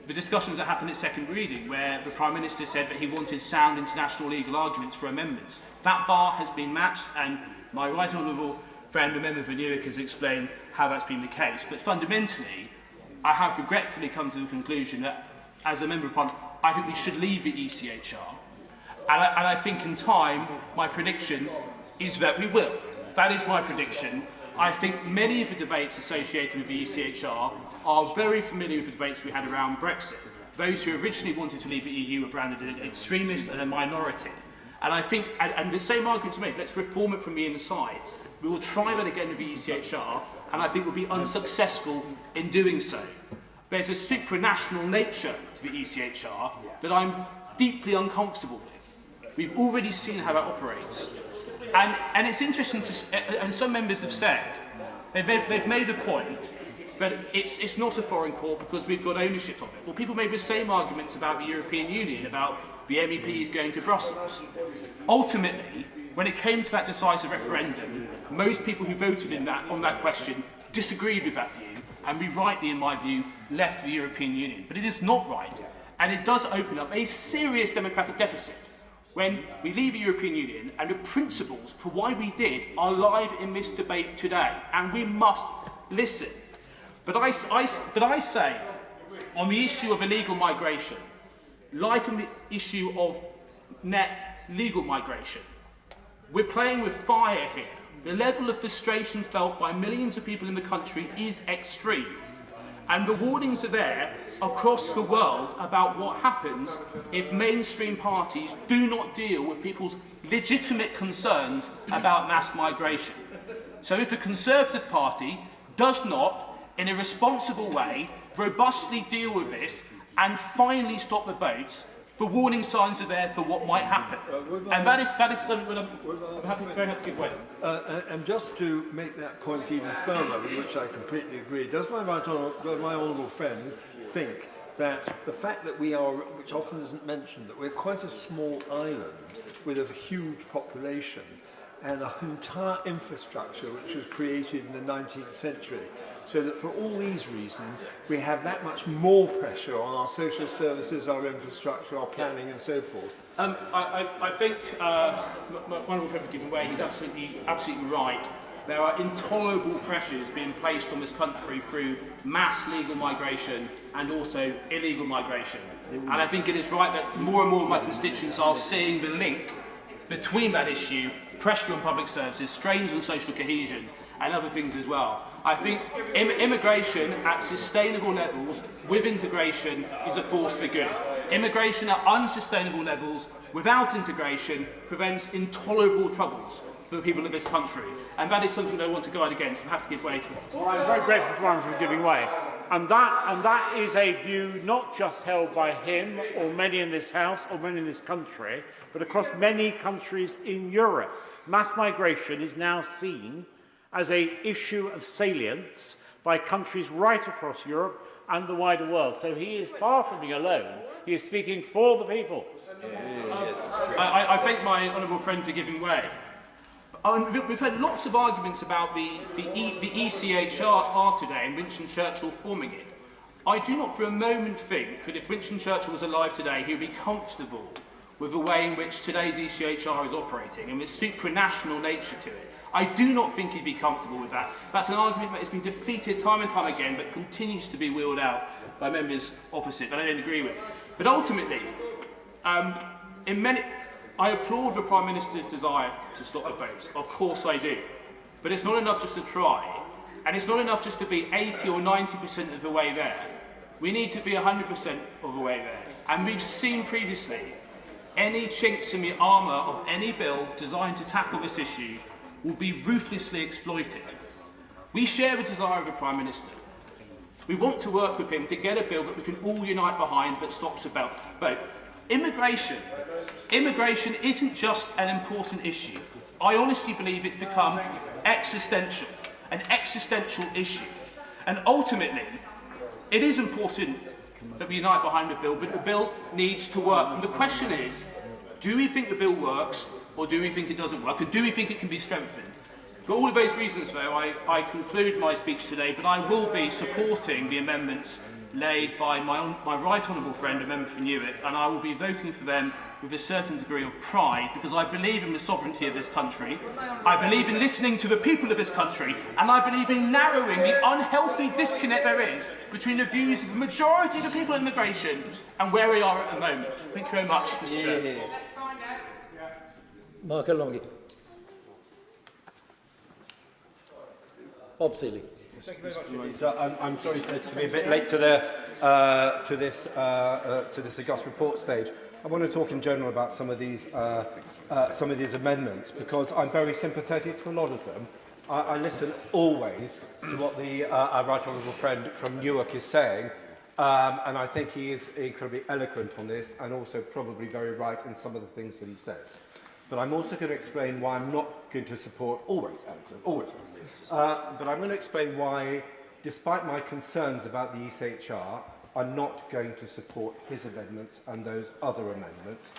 the discussions that happened at second reading, where the Prime Minister said that he wanted sound international legal arguments for amendments. That bar has been matched, and my right honourable friend, the member for Newark, has explained how that's been the case. But fundamentally, I have regretfully come to the conclusion that, as a member of Parliament, I think we should leave the ECHR. And I think in time, my prediction is that we will. That is my prediction. I think many of the debates associated with the ECHR are very familiar with the debates we had around Brexit. Those who originally wanted to leave the EU were branded as extremists and a minority. And I think, and the same arguments are made, let's reform it from the inside. We will try that again with the ECHR, and I think we'll be unsuccessful in doing so. There's a supranational nature to the ECHR that I'm deeply uncomfortable with. We've already seen how it operates. And it's interesting, and some members have said, they've made a point that it's not a foreign court because we've got ownership of it. Well, people made the same arguments about the European Union, about the MEPs going to Brussels. Ultimately, when it came to that decisive referendum, most people who voted on that question disagreed with that view, and we rightly, in my view, left the European Union. But it is not right, and it does open up a serious democratic deficit when we leave the European Union, and the principles for why we did are live in this debate today, and we must listen. But I say, on the issue of illegal migration, like on the issue of net legal migration, we're playing with fire here. The level of frustration felt by millions of people in the country is extreme. And the warnings are there across the world about what happens if mainstream parties do not deal with people's legitimate concerns about mass migration. So if the Conservative Party does not, in a responsible way, robustly deal with this and finally stop the boats, the warning signs are there for what might happen. And that is something that I'm very happy to give way. And just to make that point even firmer, with which I completely agree, does my honourable friend think that the fact that we are, which often isn't mentioned, that we're quite a small island with a huge population and an entire infrastructure which was created in the 19th century, so that for all these reasons we have that much more pressure on our social services, our infrastructure, our planning and so forth? I think my honourable friend for giving way, he's absolutely right. There are intolerable pressures being placed on this country through mass legal migration and also illegal migration. And I think it is right that more and more of my constituents are seeing the link between that issue, pressure on public services, strains on social cohesion, and other things as well. I think immigration at sustainable levels with integration is a force for good. Immigration at unsustainable levels without integration prevents intolerable troubles for the people of this country. And that is something that I want to guard against. I have to give way to it. Well, I'm very grateful to Ryan for giving way. And that is a view not just held by him or many in this House or many in this country, but across many countries in Europe. Mass migration is now seen as an issue of salience by countries right across Europe and the wider world. So he is far from being alone. He is speaking for the people. I thank my honourable friend for giving way. We've had lots of arguments about the ECHR today and Winston Churchill forming it. I do not for a moment think that if Winston Churchill was alive today, he would be comfortable with the way in which today's ECHR is operating and the supranational nature to it. I do not think he'd be comfortable with that. That's an argument that has been defeated time and time again, but continues to be wheeled out by members opposite, that I don't agree with. But ultimately, I applaud the Prime Minister's desire to stop the boats. Of course I do. But it's not enough just to try. And it's not enough just to be 80 or 90% of the way there. We need to be 100% of the way there. And we've seen previously, any chinks in the armour of any bill designed to tackle this issue will be ruthlessly exploited. We share the desire of the Prime Minister. We want to work with him to get a bill that we can all unite behind that stops the boat. Immigration isn't just an important issue. I honestly believe it's become existential, an existential issue. And ultimately, it is important that we unite behind the bill, but the bill needs to work. And the question is, do we think the bill works, or do we think it doesn't work, and do we think it can be strengthened? For all of those reasons, though, I conclude my speech today, but I will be supporting the amendments laid by my right honourable friend, a member for Newark, and I will be voting for them with a certain degree of pride, because I believe in the sovereignty of this country, I believe in listening to the people of this country, and I believe in narrowing the unhealthy disconnect there is between the views of the majority of the people in immigration and where we are at the moment. Thank you very much, Mr Chair. Mark Alongi. Bob Seeley. Thank you very much. I'm sorry to be a bit late to this august report stage. I want to talk in general about some of these amendments, because I'm very sympathetic to a lot of them. I listen always to what our right honourable friend from Newark is saying, and I think he is incredibly eloquent on this, and also probably very right in some of the things that he says. But I'm also going to explain why I'm not going to support but I'm going to explain why, despite my concerns about the ECHR, I'm not going to support his amendments and those other amendments,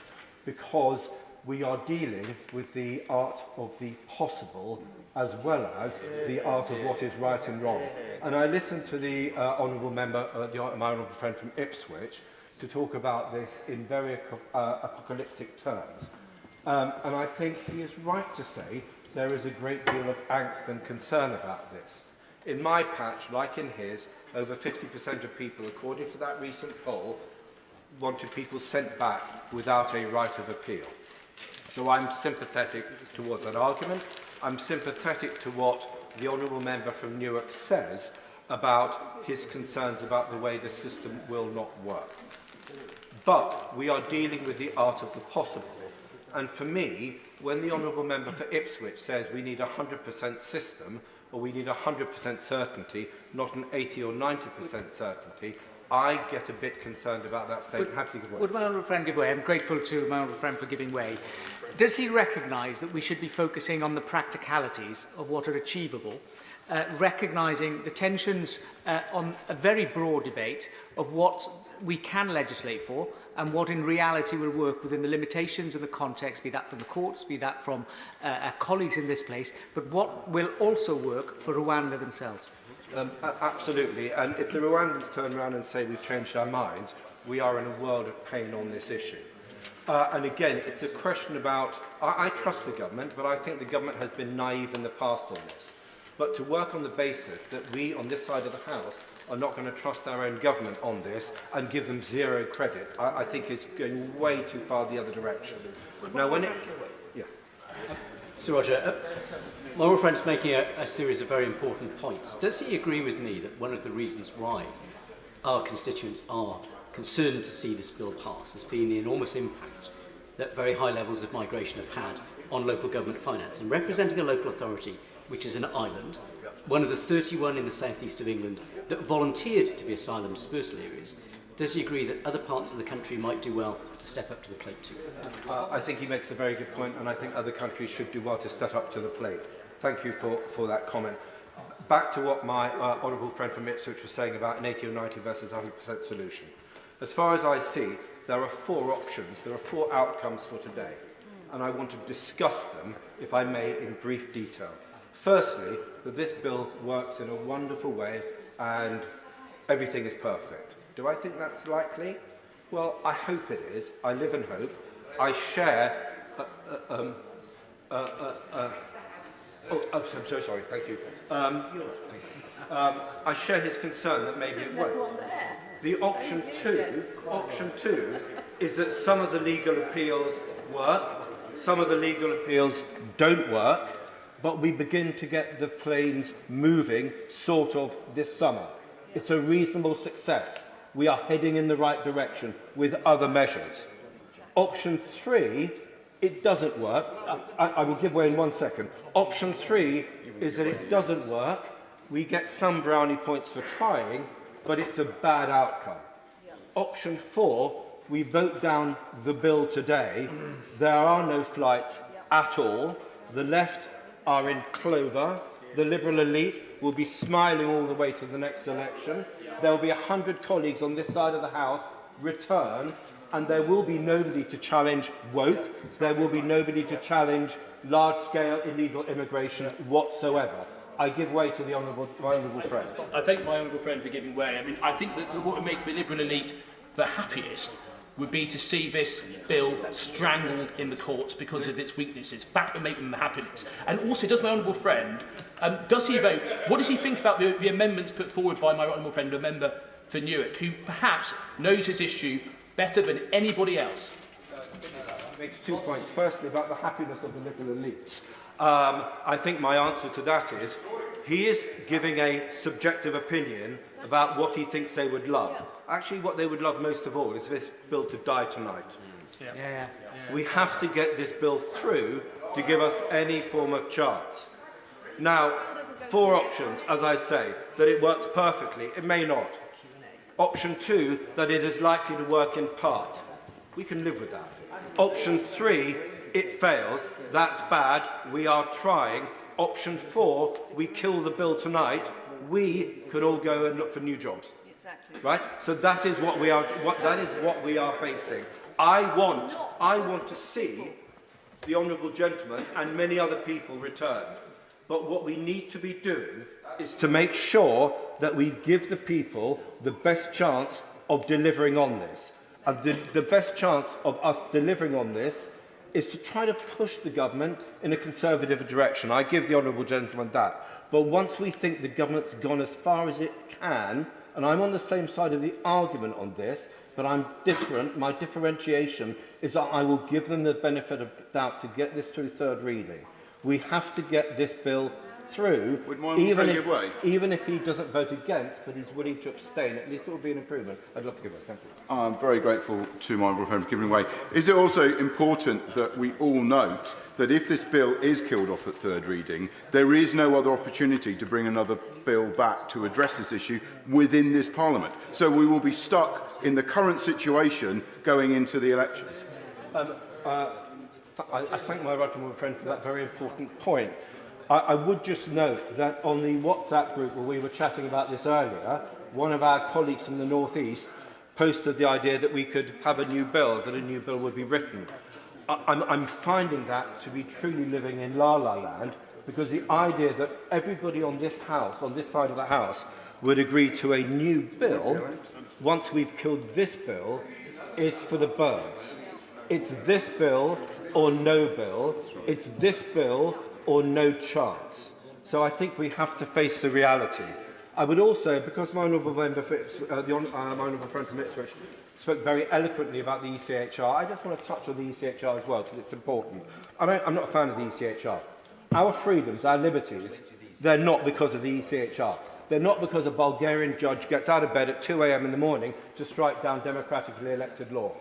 because we are dealing with the art of the possible as well as the art of what is right and wrong. And I listened to the honourable member, my honourable friend from Ipswich, to talk about this in very apocalyptic terms. And I think he is right to say there is a great deal of angst and concern about this. In my patch, like in his, over 50% of people, according to that recent poll, wanted people sent back without a right of appeal. So I'm sympathetic towards that argument. I'm sympathetic to what the honourable member from Newark says about his concerns about the way the system will not work. But we are dealing with the art of the possible. And for me, when the honourable member for Ipswich says we need a 100% system, or we need 100% certainty, not an 80 or 90% certainty, I get a bit concerned about that statement. Happy to give way. Would my honourable friend give way? I'm grateful to my honourable friend for giving way. Does he recognise that we should be focusing on the practicalities of what are achievable, recognising the tensions on a very broad debate of what we can legislate for and what in reality will work within the limitations of the context, be that from the courts, be that from our colleagues in this place, but what will also work for Rwanda themselves? Absolutely, and if the Rwandans turn around and say we've changed our minds, we are in a world of pain on this issue. And again, it's a question about, I trust the government, but I think the government has been naive in the past on this. But to work on the basis that we, on this side of the House, are not going to trust our own government on this and give them zero credit, I think is going way too far the other direction. Now, when it... Yeah. Sir Roger, my old friend's making a series of very important points. Does he agree with me that one of the reasons why our constituents are concerned to see this bill pass has been the enormous impact that very high levels of migration have had on local government finance? And representing a local authority, which is an island, one of the 31 in the southeast of England that volunteered to be asylum dispersal areas, does he agree that other parts of the country might do well to step up to the plate too? I think he makes a very good point, and I think other countries should do well to step up to the plate. Thank you for that comment. Back to what my honourable friend from Ipswich was saying about an 80 or 90 versus 100% solution. As far as I see, there are 4 options, there are 4 outcomes for today, and I want to discuss them, if I may, in brief detail. Firstly, that this bill works in a wonderful way and everything is perfect. Do I think that's likely? Well, I hope it is. I live in hope. I share... I'm so sorry, thank you. I share his concern that maybe it won't. The option two is that some of the legal appeals work, some of the legal appeals don't work, but we begin to get the planes moving sort of this summer. It's a reasonable success. We are heading in the right direction with other measures. Option 3, it doesn't work. I will give way in 1 second. Option 3 is that it doesn't work. We get some brownie points for trying, but it's a bad outcome. Option 4, we vote down the bill today. There are no flights at all. The left are in clover. The Liberal elite will be smiling all the way to the next election. There will be 100 colleagues on this side of the House return, and there will be nobody to challenge woke. There will be nobody to challenge large-scale illegal immigration whatsoever. I give way to the honourable friend. I thank my honourable friend for giving way. I mean, I think that what would make the Liberal elite the happiest would be to see this bill strangled in the courts because of its weaknesses. That would make them the happiest. And also, does my honourable friend, does he vote, what does he think about the amendments put forward by my honourable friend, a member for Newark, who perhaps knows his issue better than anybody else? Makes 2 points. Firstly, about the happiness of the Liberal elite. I think my answer to that is, he is giving a subjective opinion about what he thinks they would love. Actually, what they would love most of all is this bill to die tonight. We have to get this bill through to give us any form of chance. Now, 4 options, as I say, that it works perfectly. It may not. Option 2, that it is likely to work in part. We can live with that. Option 3, it fails. That's bad. We are trying. Option 4, we kill the bill tonight. We could all go and look for new jobs. Exactly. Right? So that is what we are. That is what we are facing. I want to see the honourable gentleman and many other people returned. But what we need to be doing is to make sure that we give the people the best chance of delivering on this. And the best chance of us delivering on this is to try to push the government in a Conservative direction. I give the honourable gentleman that. But once we think the government's gone as far as it can, and I'm on the same side of the argument on this, but I'm different. My differentiation is that I will give them the benefit of doubt to get this through third reading. We have to get this bill through, even if he doesn't vote against, but he's willing to abstain. At least it will be an improvement. I'd love to give it. Thank you. I'm very grateful to my honourable friend for giving way. Is it also important that we all note that if this bill is killed off at third reading, there is no other opportunity to bring another bill back to address this issue within this Parliament? So we will be stuck in the current situation going into the elections. I thank my right honourable friend for that very important point. I would just note that on the WhatsApp group where we were chatting about this earlier, one of our colleagues from the North East posted the idea that we could have a new bill, that a new bill would be written. I'm finding that to be truly living in la-la land, because the idea that everybody on this house, on this side of the house, would agree to a new bill once we've killed this bill is for the birds. It's this bill or no bill. It's this bill or no chance. So I think we have to face the reality. I would also, because my honourable member, my honourable friend from Ipswich, spoke very eloquently about the ECHR, I just want to touch on the ECHR as well, because it's important. I'm not a fan of the ECHR. Our freedoms, our liberties, they're not because of the ECHR. They're not because a Bulgarian judge gets out of bed at 2 a.m. in the morning to strike down democratically elected law.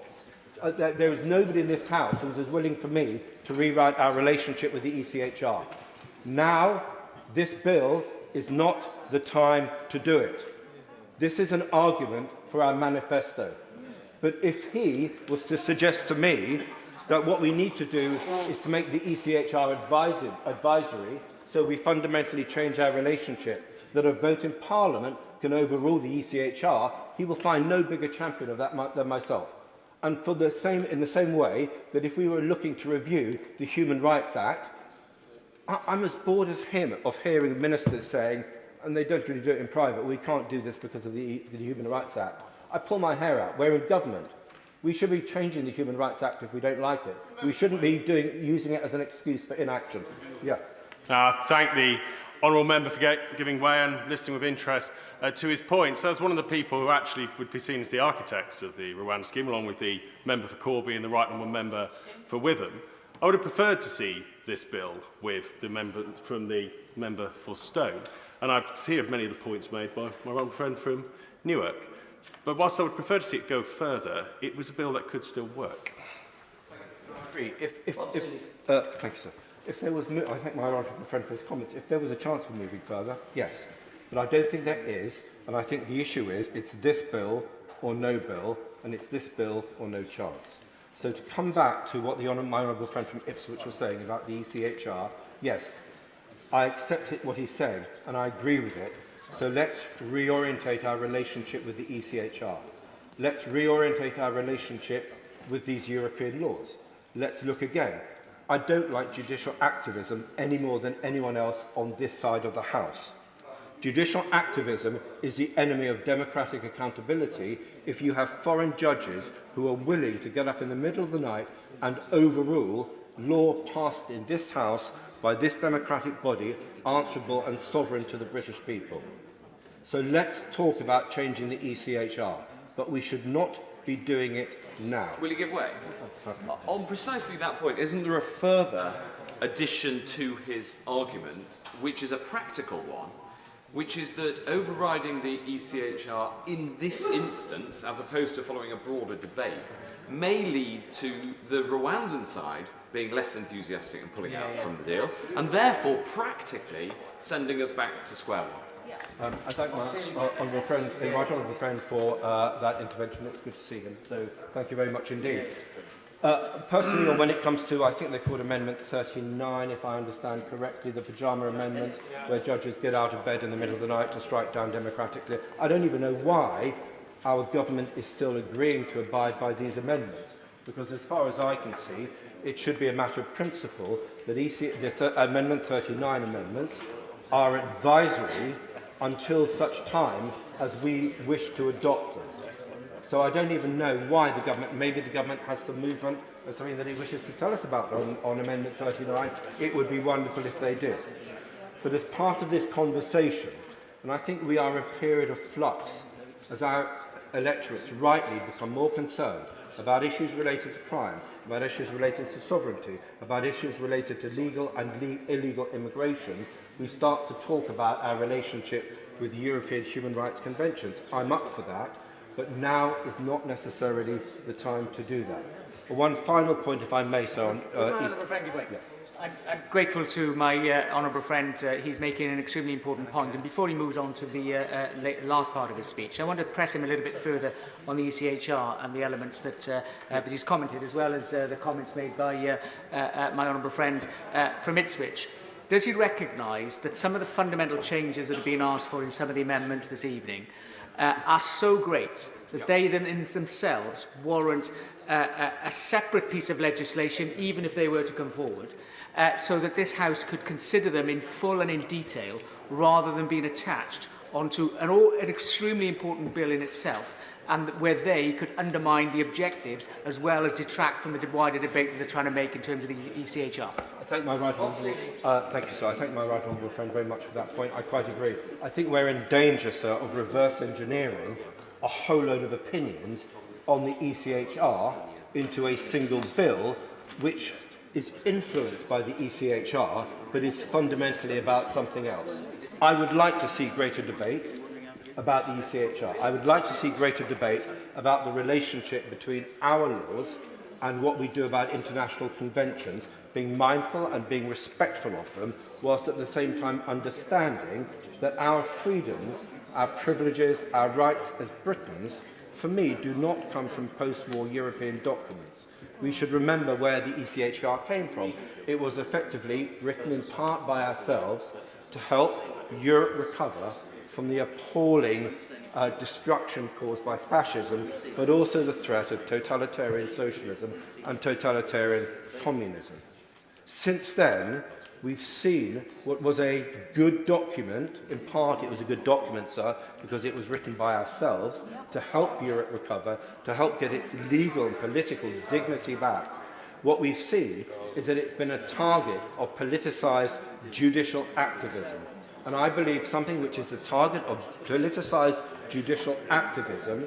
There is nobody in this House who is as willing for me to rewrite our relationship with the ECHR. Now, this bill is not the time to do it. This is an argument for our manifesto. But if he was to suggest to me that what we need to do is to make the ECHR advisory, so we fundamentally change our relationship, that a vote in Parliament can overrule the ECHR, he will find no bigger champion of that than myself. And for the same, in the same way that if we were looking to review the Human Rights Act, I'm as bored as him of hearing ministers saying, and they don't really do it in private, we can't do this because of the Human Rights Act. I pull my hair out. We're in government. We should be changing the Human Rights Act if we don't like it. We shouldn't be using it as an excuse for inaction. Yeah. Thank the honourable member for giving way and listening with interest to his points. As one of the people who actually would be seen as the architects of the Rwanda scheme, along with the member for Corby and the right honourable member for Witham, I would have preferred to see this bill with the member from the member for Stone. And I hear many of the points made by my honourable friend from Newark. But whilst I would prefer to see it go further, it was a bill that could still work. I agree. Thank you, sir. If there was, I thank my honourable friend for his comments. If there was a chance for moving further, yes. But I don't think there is, and I think the issue is it's this bill or no bill, and it's this bill or no chance. So to come back to what my honourable friend from Ipswich was saying about the ECHR, yes, I accept what he's saying, and I agree with it. So let's reorientate our relationship with the ECHR. Let's reorientate our relationship with these European laws. Let's look again. I don't like judicial activism any more than anyone else on this side of the House. Judicial activism is the enemy of democratic accountability if you have foreign judges who are willing to get up in the middle of the night and overrule law passed in this House by this democratic body, answerable and sovereign to the British people. So let's talk about changing the ECHR, but we should not be doing it now. Will you give way? On precisely that point, isn't there a further addition to his argument, which is a practical one, which is that overriding the ECHR in this instance, as opposed to following a broader debate, may lead to the Rwandan side being less enthusiastic and pulling out from the deal, and therefore practically sending us back to square one? I thank my honourable friend for that intervention. It's good to see him. So thank you very much indeed. Personally, when it comes to, I think they're called Amendment 39, if I understand correctly, the pyjama amendment, where judges get out of bed in the middle of the night to strike down democratically. I don't even know why our government is still agreeing to abide by these amendments, because as far as I can see, it should be a matter of principle that Amendment 39 amendments are advisory until such time as we wish to adopt them. So I don't even know why the government, maybe the government has some movement or something that it wishes to tell us about on Amendment 39. It would be wonderful if they did. But as part of this conversation, and I think we are in a period of flux, as our electorates rightly become more concerned about issues related to crime, about issues related to sovereignty, about issues related to legal and illegal immigration, we start to talk about our relationship with the European Human Rights Conventions. I'm up for that, but now is not necessarily the time to do that. One final point, if I may, so I'm grateful to my honourable friend. He's making an extremely important point. And before he moves on to the last part of his speech, I want to press him a little bit further on the ECHR and the elements that he's commented, as well as the comments made by my honourable friend from Ipswich. Does he recognise that some of the fundamental changes that have been asked for in some of the amendments this evening are so great that they in themselves warrant a separate piece of legislation, even if they were to come forward, so that this House could consider them in full and in detail, rather than being attached onto an extremely important bill in itself, and where they could undermine the objectives as well as detract from the wider debate that they're trying to make in terms of the ECHR. I thank my right honourable, thank you, sir. I thank my right honourable friend very much for that point. I quite agree. I think we're in danger, sir, of reverse engineering a whole load of opinions on the ECHR into a single bill, which is influenced by the ECHR, but is fundamentally about something else. I would like to see greater debate about the ECHR. I would like to see greater debate about the relationship between our laws and what we do about international conventions, being mindful and being respectful of them, whilst at the same time understanding that our freedoms, our privileges, our rights as Britons, for me, do not come from post-war European documents. We should remember where the ECHR came from. It was effectively written in part by ourselves to help Europe recover from the appalling destruction caused by fascism, but also the threat of totalitarian socialism and totalitarian communism. Since then, we've seen what was a good document. In part, it was a good document, sir, because it was written by ourselves to help Europe recover, to help get its legal and political dignity back. What we've seen is that it's been a target of politicised judicial activism. And I believe something which is the target of politicised judicial activism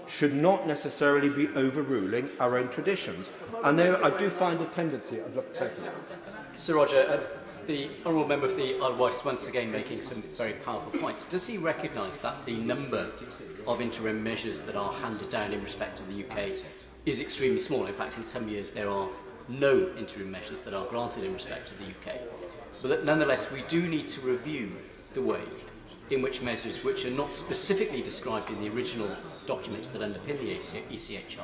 should not necessarily be overruling our own traditions. And there, I do find a tendency. Sir Roger, the honourable member for the Isle of Wight is once again making some very powerful points. Does he recognise that the number of interim measures that are handed down in respect of the UK is extremely small? In fact, in some years there are no interim measures that are granted in respect of the UK. But that nonetheless, we do need to review the way in which measures which are not specifically described in the original documents that underpin the ECHR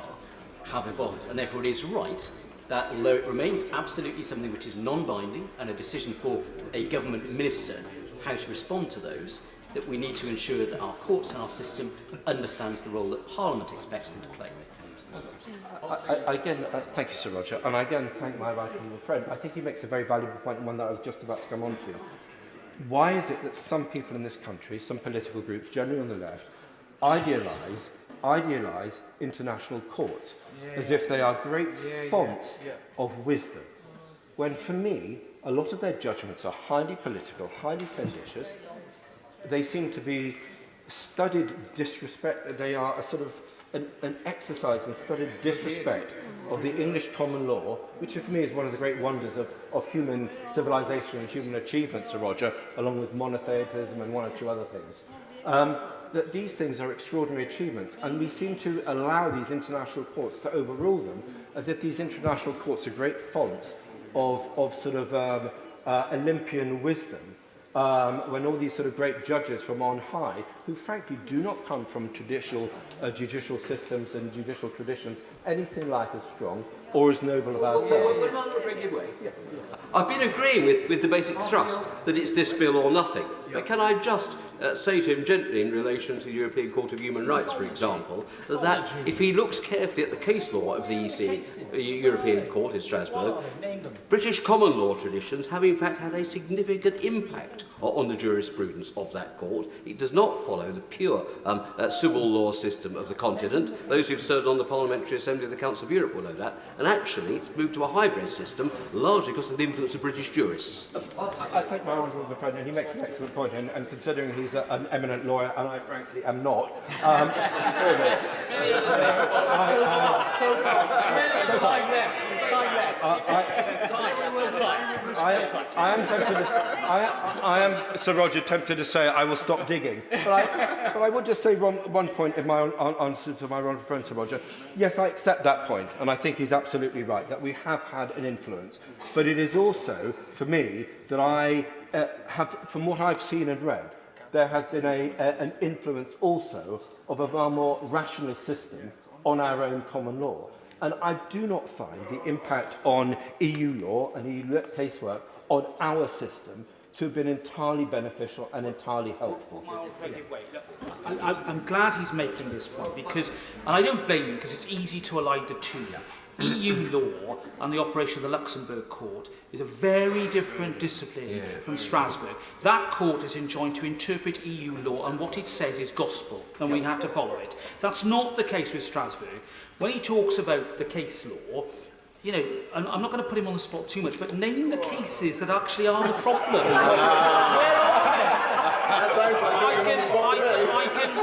have evolved. And therefore it is right that, although it remains absolutely something which is non-binding and a decision for a government minister how to respond to those, that we need to ensure that our courts and our system understands the role that Parliament expects them to play. Thank you, Sir Roger, and I again thank my right honourable friend. I think he makes a very valuable point, and one that I was just about to come on to. Why is it that some people in this country, some political groups, generally on the left, idealise international courts as if they are great fonts of wisdom, when for me, a lot of their judgments are highly political, highly tendentious. They seem to be studied disrespect. They are a sort of an exercise in studied disrespect of the English common law, which for me is one of the great wonders of human civilization and human achievement, Sir Roger, along with monotheism and one or two other things. That these things are extraordinary achievements, and we seem to allow these international courts to overrule them as if these international courts are great fonts of sort of Olympian wisdom, when all these sort of great judges from on high, who frankly do not come from traditional judicial systems and judicial traditions anything like as strong or as noble of ourselves. I've been agreeing with the basic thrust that it's this bill or nothing. But can I just say to him gently in relation to the European Court of Human Rights, for example, that if he looks carefully at the case law of the European Court in Strasbourg, British common law traditions have in fact had a significant impact on the jurisprudence of that court. It does not follow the pure civil law system of the continent. Those who've served on the Parliamentary Assembly of the Council of Europe will know that. And actually, it's moved to a hybrid system, largely because of the influence of British jurists. I think my honourable friend, and he makes an excellent point, and considering he's an eminent lawyer, and I frankly am not. I am, Sir Roger, tempted to say I will stop digging, but I would just say one point in my answer to my honourable friend, Sir Roger. Yes, I accept that point, and I think he's absolutely right that we have had an influence. But it is also, for me, that I have, from what I've seen and read, there has been an influence also of a far more rationalist system on our own common law. And I do not find the impact on EU law and EU casework on our system to have been entirely beneficial and entirely helpful. I'm glad he's making this point because, and I don't blame him because it's easy to align the two. EU law and the operation of the Luxembourg court is a very different discipline from Strasbourg. That court is enjoined to interpret EU law, and what it says is gospel, and we have to follow it. That's not the case with Strasbourg. When he talks about the case law, you know, and I'm not going to put him on the spot too much, but name the cases that actually are the problem.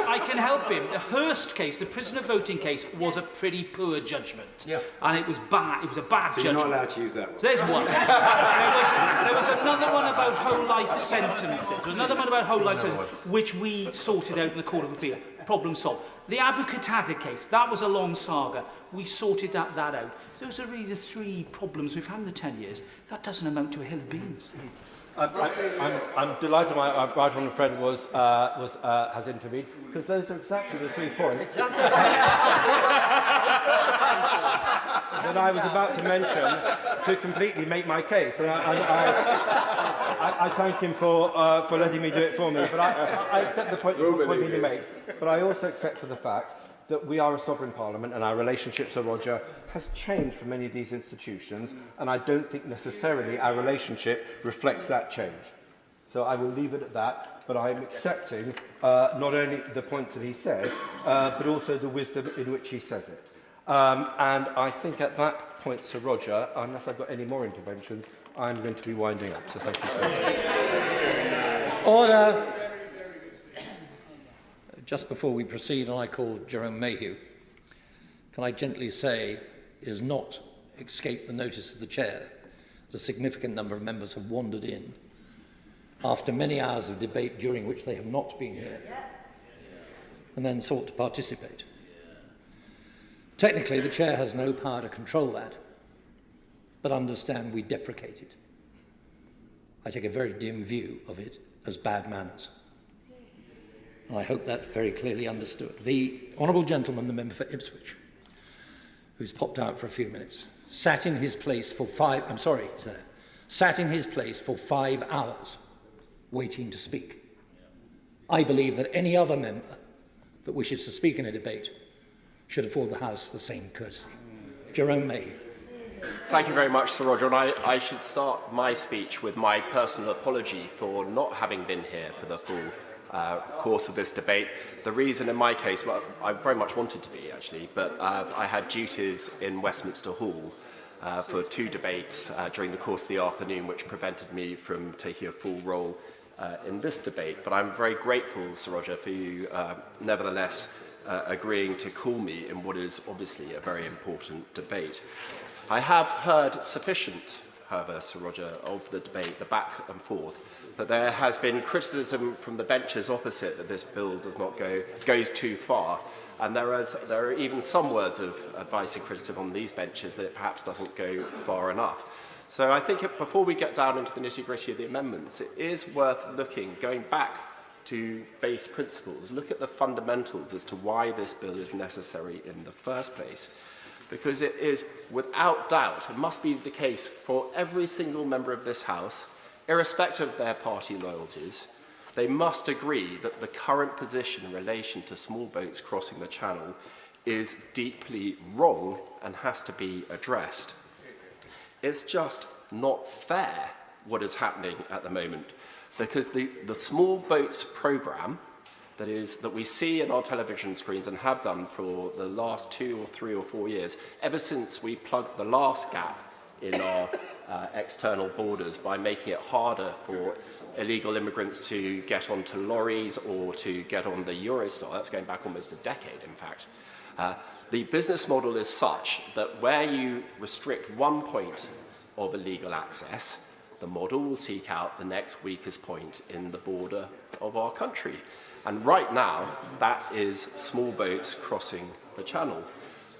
I can help him. The Hurst case, the prisoner voting case, was a pretty poor judgment. Yeah. And it was bad. It was a bad judgment. You're not allowed to use that. So there's one. there was another one about whole life sentences. There was another one about whole life sentences, which we sorted out in the Court of Appeal. Problem solved. The Abu Qatada case, that was a long saga. We sorted that out. Those are really the three problems we've had in the 10 years. That doesn't amount to a hill of beans. I'm delighted my right honourable friend has intervened, because those are exactly the 3 points that I was about to mention to completely make my case. And I thank him for letting me do it for me. But I accept the point he makes. But I also accept for the fact that we are a sovereign parliament and our relationship, Sir Roger, has changed for many of these institutions, and I don't think necessarily our relationship reflects that change. So I will leave it at that, but I am accepting not only the points that he said, but also the wisdom in which he says it. And I think at that point, Sir Roger, unless I've got any more interventions, I'm going to be winding up. So thank you so much. Order. Just before we proceed, and I call Jerome Mayhew, can I gently say it has not escaped the notice of the chair that a significant number of members have wandered in after many hours of debate during which they have not been here and then sought to participate. Technically, the chair has no power to control that, but understand we deprecate it. I take a very dim view of it as bad manners. And I hope that's very clearly understood. The honourable gentleman, the member for Ipswich, who's popped out for a few minutes, sat in his place for 5 hours waiting to speak. I believe that any other member that wishes to speak in a debate should afford the House the same courtesy. Jerome Mayhew. Thank you very much, Sir Roger. And I should start my speech with my personal apology for not having been here for the full course of this debate. The reason in my case, well, I very much wanted to be actually, but I had duties in Westminster Hall for 2 debates during the course of the afternoon, which prevented me from taking a full role in this debate. But I'm very grateful, Sir Roger, for you nevertheless agreeing to call me in what is obviously a very important debate. I have heard sufficient, however, Sir Roger, of the debate, the back and forth, that there has been criticism from the benches opposite that this bill goes too far, and there are even some words of advice and criticism on these benches that it perhaps doesn't go far enough. So I think before we get down into the nitty-gritty of the amendments, it is worth going back to base principles, look at the fundamentals as to why this bill is necessary in the first place. Because it is, without doubt, it must be the case for every single member of this House, irrespective of their party loyalties, they must agree that the current position in relation to small boats crossing the channel is deeply wrong and has to be addressed. It's just not fair what is happening at the moment, because the small boats programme that we see in our television screens and have done for the last 2 or 3 or 4 years, ever since we plugged the last gap in our external borders by making it harder for illegal immigrants to get onto lorries or to get on the Eurostar. That's going back almost a decade, in fact. The business model is such that where you restrict one point of illegal access, the model will seek out the next weakest point in the border of our country. And right now, that is small boats crossing the channel.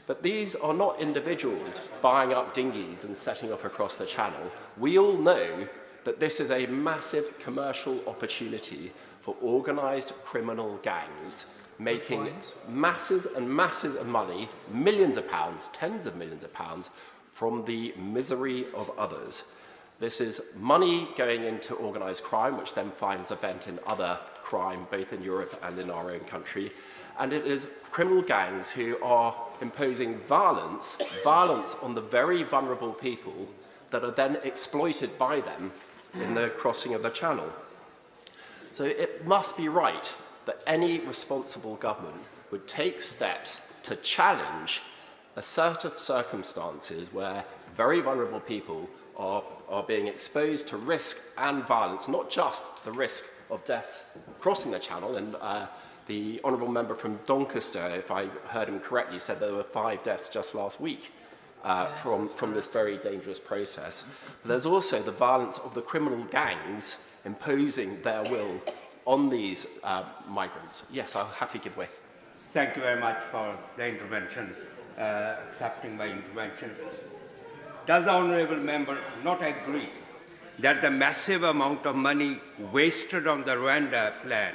But these are not individuals buying up dinghies and setting off across the channel. We all know that this is a massive commercial opportunity for organised criminal gangs making masses and masses of money, millions of pounds, tens of millions of pounds, from the misery of others. This is money going into organised crime, which then finds a vent in other crime, both in Europe and in our own country. And it is criminal gangs who are imposing violence on the very vulnerable people that are then exploited by them in the crossing of the channel. So it must be right that any responsible government would take steps to challenge a set of circumstances where very vulnerable people are being exposed to risk and violence, not just the risk of death crossing the channel. And the honourable member from Doncaster, if I heard him correctly, said there were 5 deaths just last week from this very dangerous process. But there's also the violence of the criminal gangs imposing their will on these migrants. Yes, I'll happily give way. Thank you very much for the intervention, accepting my intervention. Does the honourable member not agree that the massive amount of money wasted on the Rwanda plan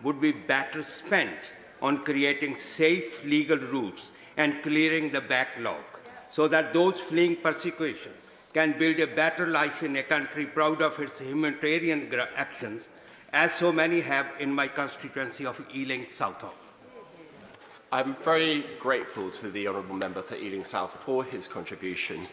would be better spent on creating safe legal routes and clearing the backlog so that those fleeing persecution can build a better life in a country proud of its humanitarian actions, as so many have in my constituency of Ealing Southall? I'm very grateful to the honourable member for Ealing South for his contribution.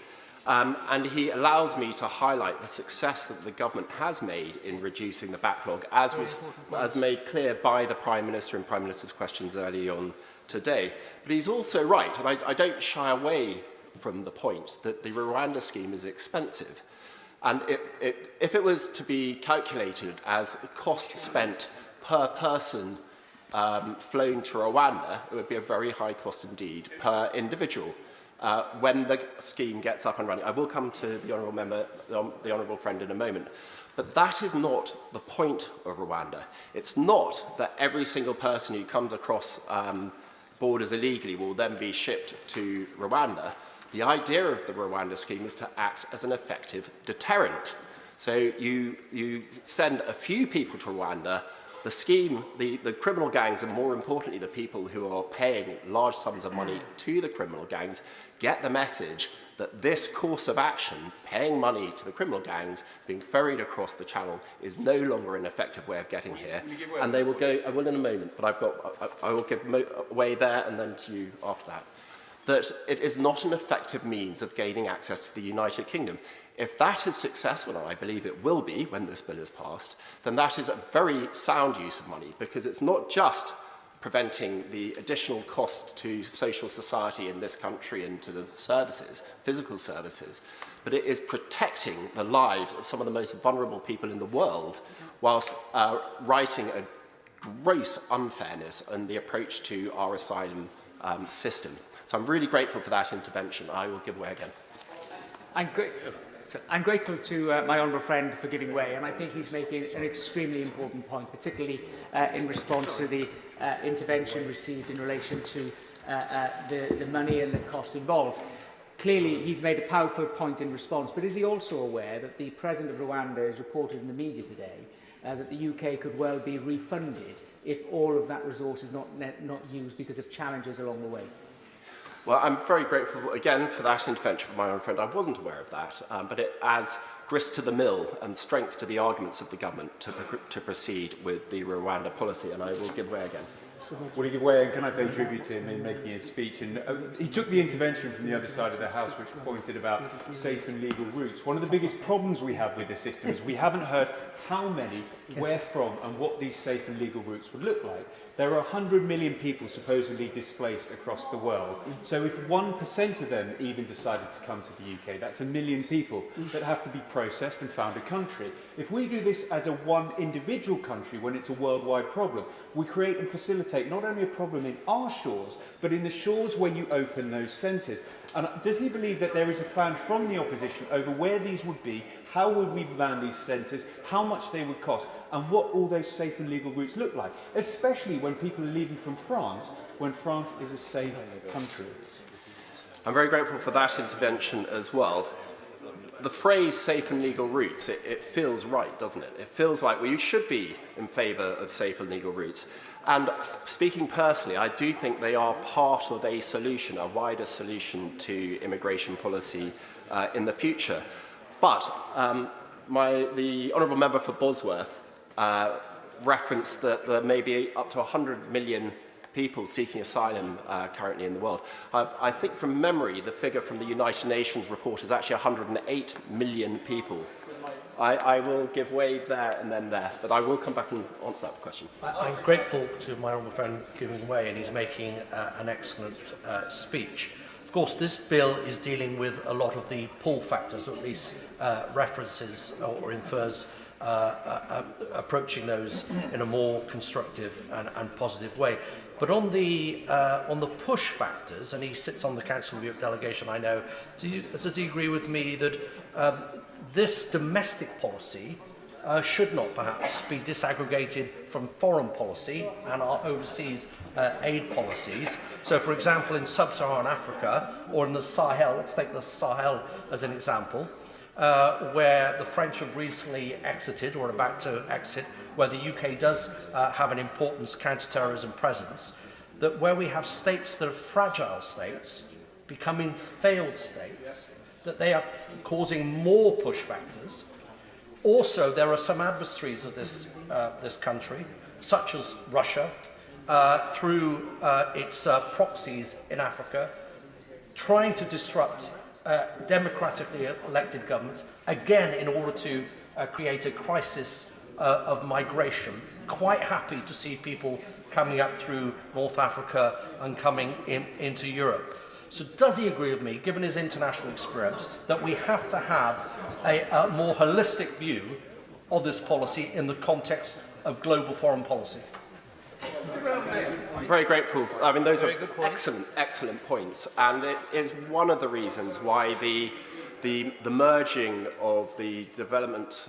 And he allows me to highlight the success that the government has made in reducing the backlog, as made clear by the Prime Minister in Prime Minister's questions early on today. But he's also right, and I don't shy away from the point that the Rwanda scheme is expensive. And if it was to be calculated as cost spent per person flown to Rwanda, it would be a very high cost indeed per individual. When the scheme gets up and running. I will come to the honourable member, the honourable friend in a moment. But that is not the point of Rwanda. It's not that every single person who comes across borders illegally will then be shipped to Rwanda. The idea of the Rwanda scheme is to act as an effective deterrent. So you send a few people to Rwanda. The scheme, the criminal gangs, and more importantly, the people who are paying large sums of money to the criminal gangs, get the message that this course of action, paying money to the criminal gangs, being ferried across the channel, is no longer an effective way of getting here. And they will go, I will in a moment, but I will give way there and then to you after that. That it is not an effective means of gaining access to the United Kingdom. If that is successful, and I believe it will be when this bill is passed, then that is a very sound use of money, because it's not just preventing the additional cost to social society in this country and to the services, physical services, but it is protecting the lives of some of the most vulnerable people in the world, whilst righting a gross unfairness in the approach to our asylum system. So I'm really grateful for that intervention. I will give way again. I'm grateful to my honourable friend for giving way, and I think he's making an extremely important point, particularly in response to the intervention received in relation to the money and the costs involved. Clearly, he's made a powerful point in response, but is he also aware that the President of Rwanda has reported in the media today that the UK could well be refunded if all of that resource is not used because of challenges along the way? Well, I'm very grateful again for that intervention from my own friend. I wasn't aware of that, but it adds grist to the mill and strength to the arguments of the government to proceed with the Rwanda policy, and I will give way again. Will he give way, and can I pay tribute to him in making his speech? And he took the intervention from the other side of the House, which pointed about safe and legal routes. One of the biggest problems we have with the system is we haven't heard how many, where from, and what these safe and legal routes would look like. There are 100 million people supposedly displaced across the world. So if 1% of them even decided to come to the UK, that's 1 million people that have to be processed and found a country. If we do this as a one individual country when it's a worldwide problem, we create and facilitate not only a problem in our shores, but in the shores when you open those centres. And does he believe that there is a plan from the opposition over where these would be, how would we plan these centres, how much they would cost, and what all those safe and legal routes look like, especially when people are leaving from France, when France is a safe country? I'm very grateful for that intervention as well. The phrase safe and legal routes, it feels right, doesn't it? It feels like we should be in favour of safe and legal routes. And speaking personally, I do think they are part of a solution, a wider solution to immigration policy in the future. But the Honourable Member for Bosworth referenced that there may be up to 100 million people seeking asylum currently in the world. I think from memory, the figure from the United Nations report is actually 108 million people. I will give way there and then there, but I will come back and answer that question. I'm grateful to my honourable friend giving way, and he's making an excellent speech. Of course, this bill is dealing with a lot of the pull factors, or at least references or infers approaching those in a more constructive and positive way. But on the push factors, and he sits on the Council of Europe delegation, I know, does he agree with me that this domestic policy should not perhaps be disaggregated from foreign policy and our overseas aid policies? So, for example, in sub-Saharan Africa or in the Sahel, let's take the Sahel as an example, where the French have recently exited or are about to exit, where the UK does have an important counter-terrorism presence, that where we have states that are fragile states becoming failed states, that they are causing more push factors. Also, there are some adversaries of this country, such as Russia, through its proxies in Africa, trying to disrupt democratically elected governments, again in order to create a crisis of migration. Quite happy to see people coming up through North Africa and coming into Europe. So does he agree with me, given his international experience, that we have to have a more holistic view of this policy in the context of global foreign policy? I'm very grateful. I mean, those are excellent points, and it is one of the reasons why the merging of the development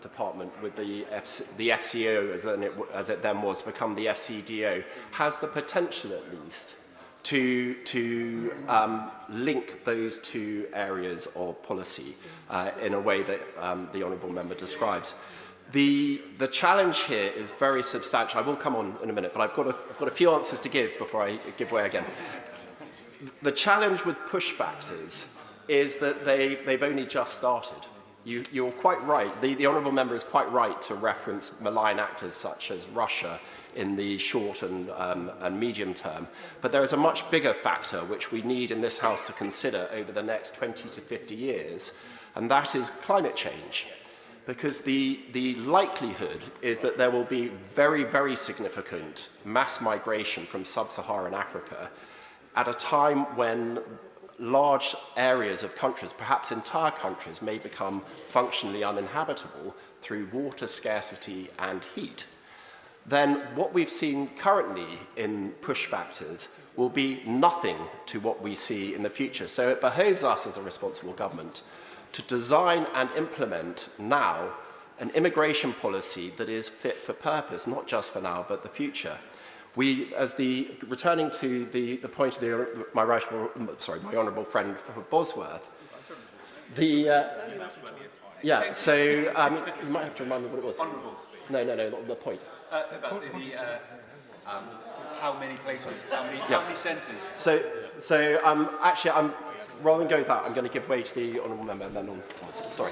department with the FCO, as it then was, become the FCDO, has the potential at least to link those two areas of policy in a way that the Honourable Member describes. The challenge here is very substantial. I will come on in a minute, but I've got a few answers to give before I give way again. The challenge with push factors is that they've only just started. You're quite right. The Honourable Member is quite right to reference malign actors such as Russia in the short and medium term. But there is a much bigger factor which we need in this House to consider over the next 20 to 50 years, and that is climate change. Because the likelihood is that there will be very, very significant mass migration from sub-Saharan Africa at a time when large areas of countries, perhaps entire countries, may become functionally uninhabitable through water scarcity and heat. Then what we've seen currently in push factors will be nothing to what we see in the future. So it behoves us as a responsible government to design and implement now an immigration policy that is fit for purpose, not just for now, but the future. Returning to the point of my honourable friend for Bosworth, you might have to remind me what it was. No, not the point. how many places, how many centres? Actually, rather than going for that, I'm going to give way to the honourable member and then on. Sorry.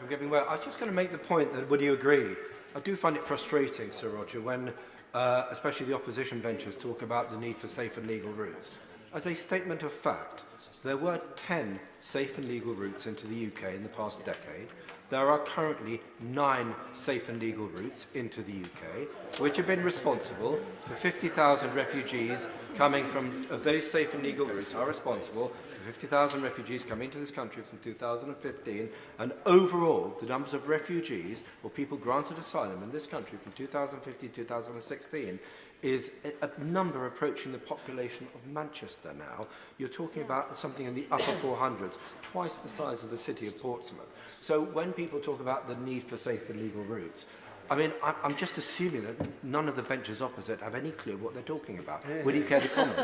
I'm giving way. I was just going to make the point that, would you agree? I do find it frustrating, Sir Roger, when especially the opposition benches talk about the need for safe and legal routes. As a statement of fact, there were 10 safe and legal routes into the UK in the past decade. There are currently 9 safe and legal routes into the UK, which have been responsible for 50,000 refugees coming from, of those safe and legal routes are responsible for 50,000 refugees coming to this country from 2015, and overall, the numbers of refugees or people granted asylum in this country from 2015 to 2016 is a number approaching the population of Manchester now. You're talking about something in the upper 400s, twice the size of the city of Portsmouth. So when people talk about the need for safe and legal routes, I mean, I'm just assuming that none of the benches opposite have any clue what they're talking about. Would you care to comment?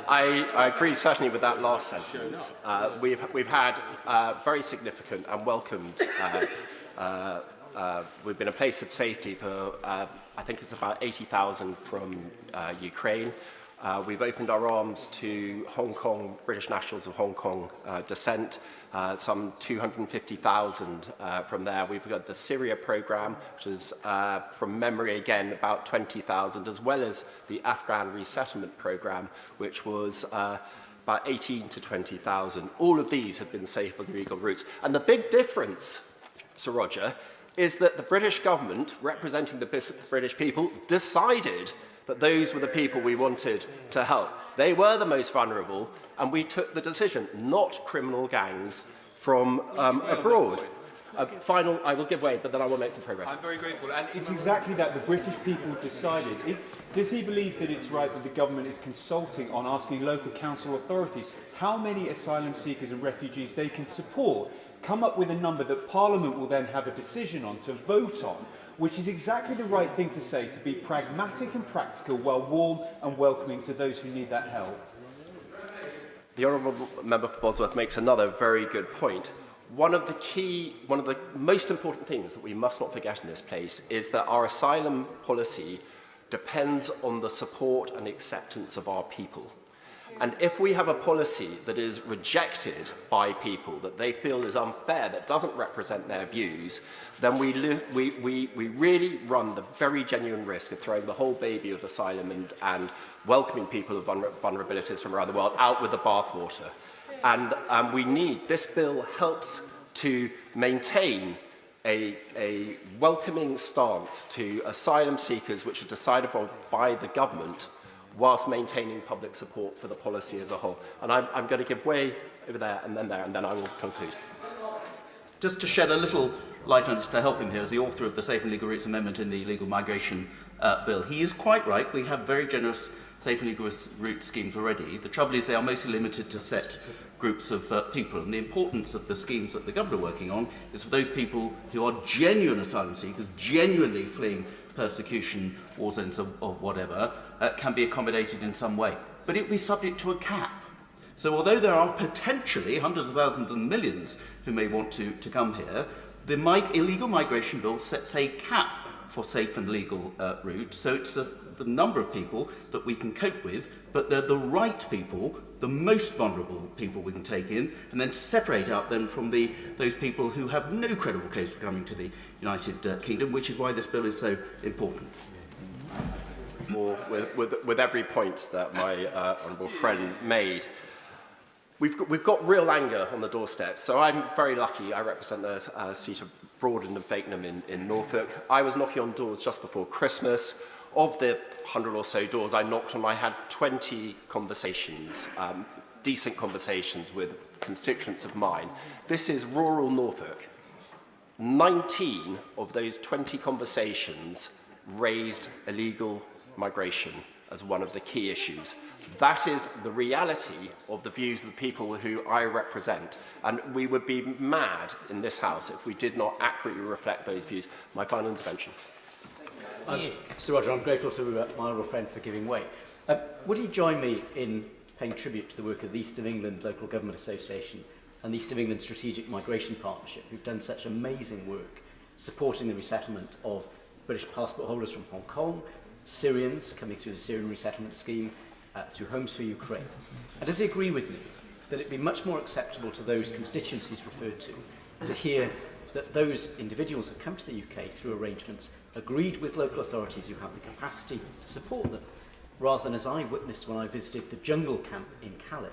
I agree certainly with that last sentence. We've had very significant and welcomed. We've been a place of safety for I think it's about 80,000 from Ukraine. We've opened our arms to Hong Kong, British nationals of Hong Kong descent, some 250,000 from there. We've got the Syria programme, which is, from memory again, about 20,000, as well as the Afghan resettlement programme, which was about 18 to 20,000. All of these have been safe and legal routes. And the big difference, Sir Roger, is that the British government, representing the British people, decided that those were the people we wanted to help. They were the most vulnerable, and we took the decision, not criminal gangs from abroad. Final, I will give way, but then I will make some progress. I'm very grateful. And it's exactly that the British people decided. Does he believe that it's right that the government is consulting on asking local council authorities how many asylum seekers and refugees they can support, come up with a number that Parliament will then have a decision on to vote on, which is exactly the right thing to say, to be pragmatic and practical while warm and welcoming to those who need that help? The Honourable Member for Bosworth makes another very good point. One of the most important things that we must not forget in this place is that our asylum policy depends on the support and acceptance of our people. And if we have a policy that is rejected by people, that they feel is unfair, that doesn't represent their views, then we really run the very genuine risk of throwing the whole baby of asylum and welcoming people with vulnerabilities from around the world out with the bathwater. And this bill helps to maintain a welcoming stance to asylum seekers which are decided on by the government, whilst maintaining public support for the policy as a whole. And I'm going to give way over there, and then I will conclude. Just to shed a little light on this to help him here, as the author of the Safe and Legal Routes Amendment in the Illegal Migration Bill, he is quite right. We have very generous safe and legal route schemes already. The trouble is they are mostly limited to set groups of people, and the importance of the schemes that the government are working on is for those people who are genuine asylum seekers, genuinely fleeing persecution, war zones or whatever, can be accommodated in some way. But it will be subject to a cap. So although there are potentially hundreds of thousands and millions who may want to come here, the illegal migration bill sets a cap for safe and legal routes. So it's the number of people that we can cope with, but they're the right people, the most vulnerable people we can take in, and then separate out them from those people who have no credible case for coming to the United Kingdom, which is why this bill is so important. With every point that my honourable friend made, we've got real anger on the doorstep. So I'm very lucky. I represent the seat of Brawden and Fakenham in Norfolk. I was knocking on doors just before Christmas. Of the 100 or so doors I knocked on, I had 20 conversations, decent conversations with constituents of mine. This is rural Norfolk. 19 of those 20 conversations raised illegal migration as one of the key issues. That is the reality of the views of the people who I represent, and we would be mad in this House if we did not accurately reflect those views. My final intervention. Sir Roger, I'm grateful to my honourable friend for giving way. Would you join me in paying tribute to the work of the East of England Local Government Association and the East of England Strategic Migration Partnership, who've done such amazing work supporting the resettlement of British passport holders from Hong Kong, Syrians coming through the Syrian resettlement scheme, through Homes for Ukraine? And does he agree with me that it'd be much more acceptable to those constituencies referred to hear that those individuals that come to the UK through arrangements agreed with local authorities who have the capacity to support them, rather than as I witnessed when I visited the jungle camp in Calais,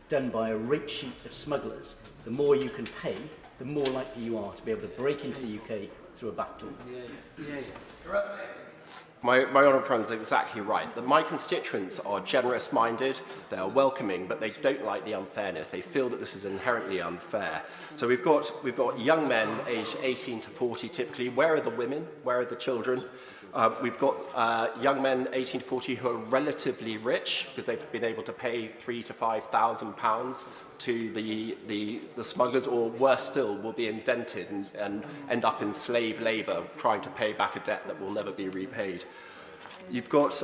done by a rate sheet of smugglers. The more you can pay, the more likely you are to be able to break into the UK through a back door. My honourable friend is exactly right. That my constituents are generous-minded, they are welcoming, but they don't like the unfairness. They feel that this is inherently unfair. So we've got young men aged 18 to 40 typically. Where are the women? Where are the children? We've got young men 18 to 40 who are relatively rich because they've been able to pay £3,000 to £5,000 to the smugglers, or worse still, will be indented and end up in slave labour trying to pay back a debt that will never be repaid. You've got,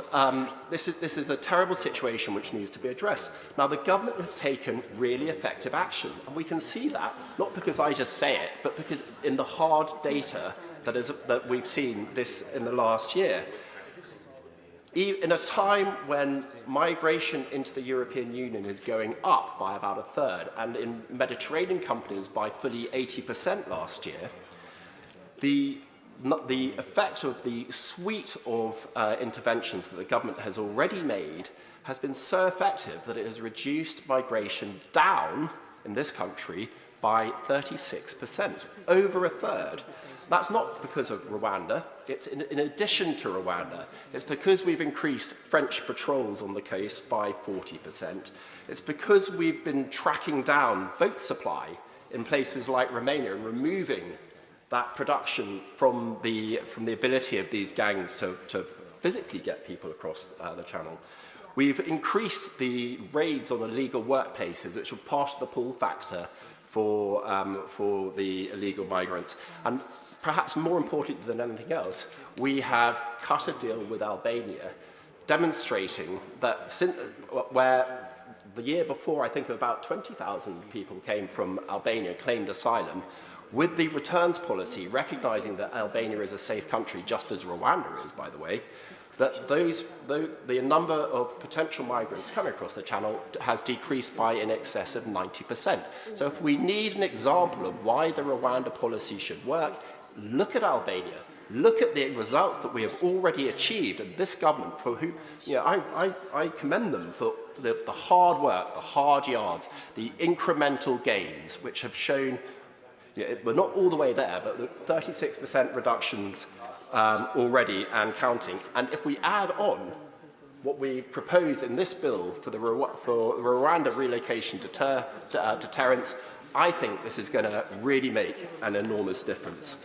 this is a terrible situation which needs to be addressed. Now, the government has taken really effective action, and we can see that, not because I just say it, but because in the hard data that we've seen this in the last year. In a time when migration into the European Union is going up by about a third, and in Mediterranean companies by fully 80% last year, the effect of the suite of interventions that the government has already made has been so effective that it has reduced migration down in this country by 36%, over a third. That's not because of Rwanda, it's in addition to Rwanda. It's because we've increased French patrols on the coast by 40%. It's because we've been tracking down boat supply in places like Romania and removing that production from the ability of these gangs to physically get people across the channel. We've increased the raids on illegal workplaces, which were part of the pull factor for the illegal migrants. And perhaps more importantly than anything else, we have cut a deal with Albania, demonstrating that where the year before, I think about 20,000 people came from Albania, claimed asylum, with the returns policy, recognising that Albania is a safe country, just as Rwanda is, by the way, that the number of potential migrants coming across the channel has decreased by in excess of 90%. So if we need an example of why the Rwanda policy should work, look at Albania. Look at the results that we have already achieved, and this government, for whom I commend them for the hard work, the hard yards, the incremental gains, which have shown, we're not all the way there, but 36% reductions already and counting. And if we add on what we propose in this bill for the Rwanda relocation deterrence, I think this is going to really make an enormous difference.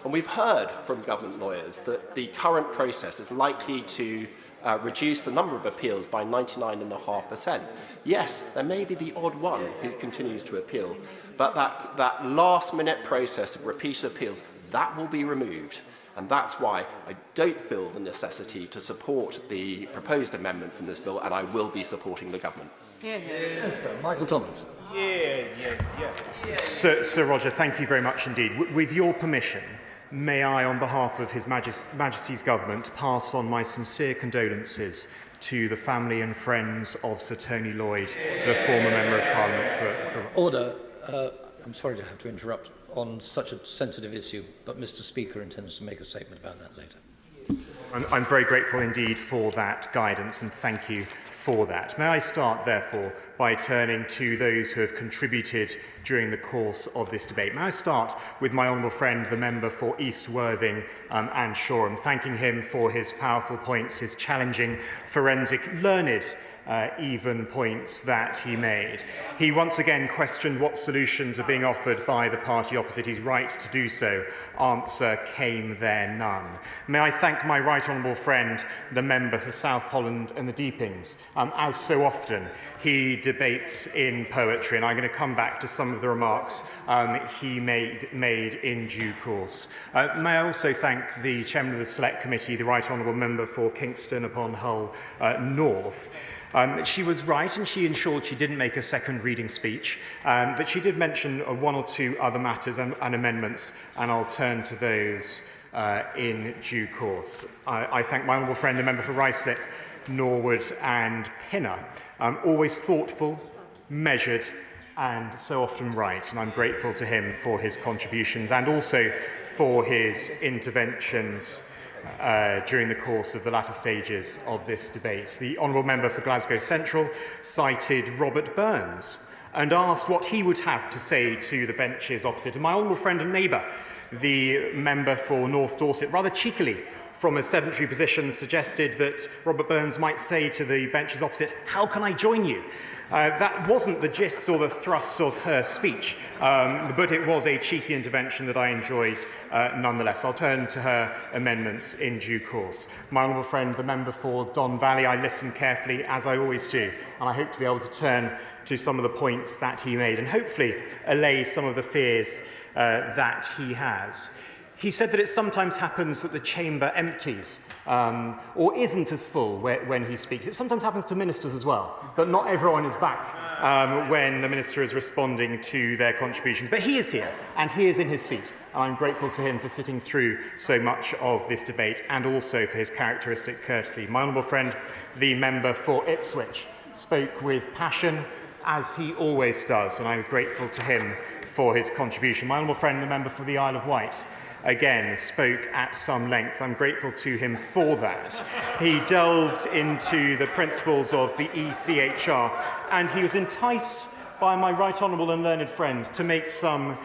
And we've heard from government lawyers that the current process is likely to reduce the number of appeals by 99.5%. Yes, there may be the odd one who continues to appeal, but that last-minute process of repeated appeals, that will be removed. And that's why I don't feel the necessity to support the proposed amendments in this bill, and I will be supporting the government. Michael Thomas. Sir Roger, thank you very much indeed. With your permission, may I, on behalf of His Majesty's Government, pass on my sincere condolences to the family and friends of Sir Tony Lloyd, the former Member of Parliament for... Order. I'm sorry to have to interrupt on such a sensitive issue, but Mr Speaker intends to make a statement about that later. I'm very grateful indeed for that guidance, and thank you for that. May I start, therefore, by turning to those who have contributed during the course of this debate. May I start with my honourable friend, the member for East Worthing and Shoreham, thanking him for his powerful points, his challenging, forensic, learned even points that he made. He once again questioned what solutions are being offered by the party opposite. He's right to do so. Answer came there none. May I thank my right honourable friend, the member for South Holland and the Deepings. As so often, he debates in poetry, and I'm going to come back to some of the remarks he made in due course. May I also thank the Chairman of the Select Committee, the right honourable member for Kingston upon Hull North. She was right, and she ensured she didn't make a second reading speech, but she did mention one or two other matters and amendments, and I'll turn to those in due course. I thank my honourable friend, the member for Ruislip, Norwood and Pinner. Always thoughtful, measured and so often right, and I'm grateful to him for his contributions and also for his interventions during the course of the latter stages of this debate. The honourable member for Glasgow Central cited Robert Burns and asked what he would have to say to the benches opposite. And my honourable friend and neighbour, the member for North Dorset, rather cheekily from a sedentary position suggested that Robert Burns might say to the benches opposite, "How can I join you?" That wasn't the gist or the thrust of her speech, but it was a cheeky intervention that I enjoyed nonetheless. I'll turn to her amendments in due course. My honourable friend, the member for Don Valley, I listened carefully, as I always do, and I hope to be able to turn to some of the points that he made and hopefully allay some of the fears that he has. He said that it sometimes happens that the chamber empties or isn't as full when he speaks. It sometimes happens to ministers as well, but not everyone is back when the minister is responding to their contributions. But he is here, and he is in his seat, and I'm grateful to him for sitting through so much of this debate and also for his characteristic courtesy. My honourable friend, the member for Ipswich, spoke with passion, as he always does, and I'm grateful to him for his contribution. My honourable friend, the member for the Isle of Wight, again spoke at some length. I'm grateful to him for that. He delved into the principles of the ECHR, and he was enticed by my right honourable and learned friend to make some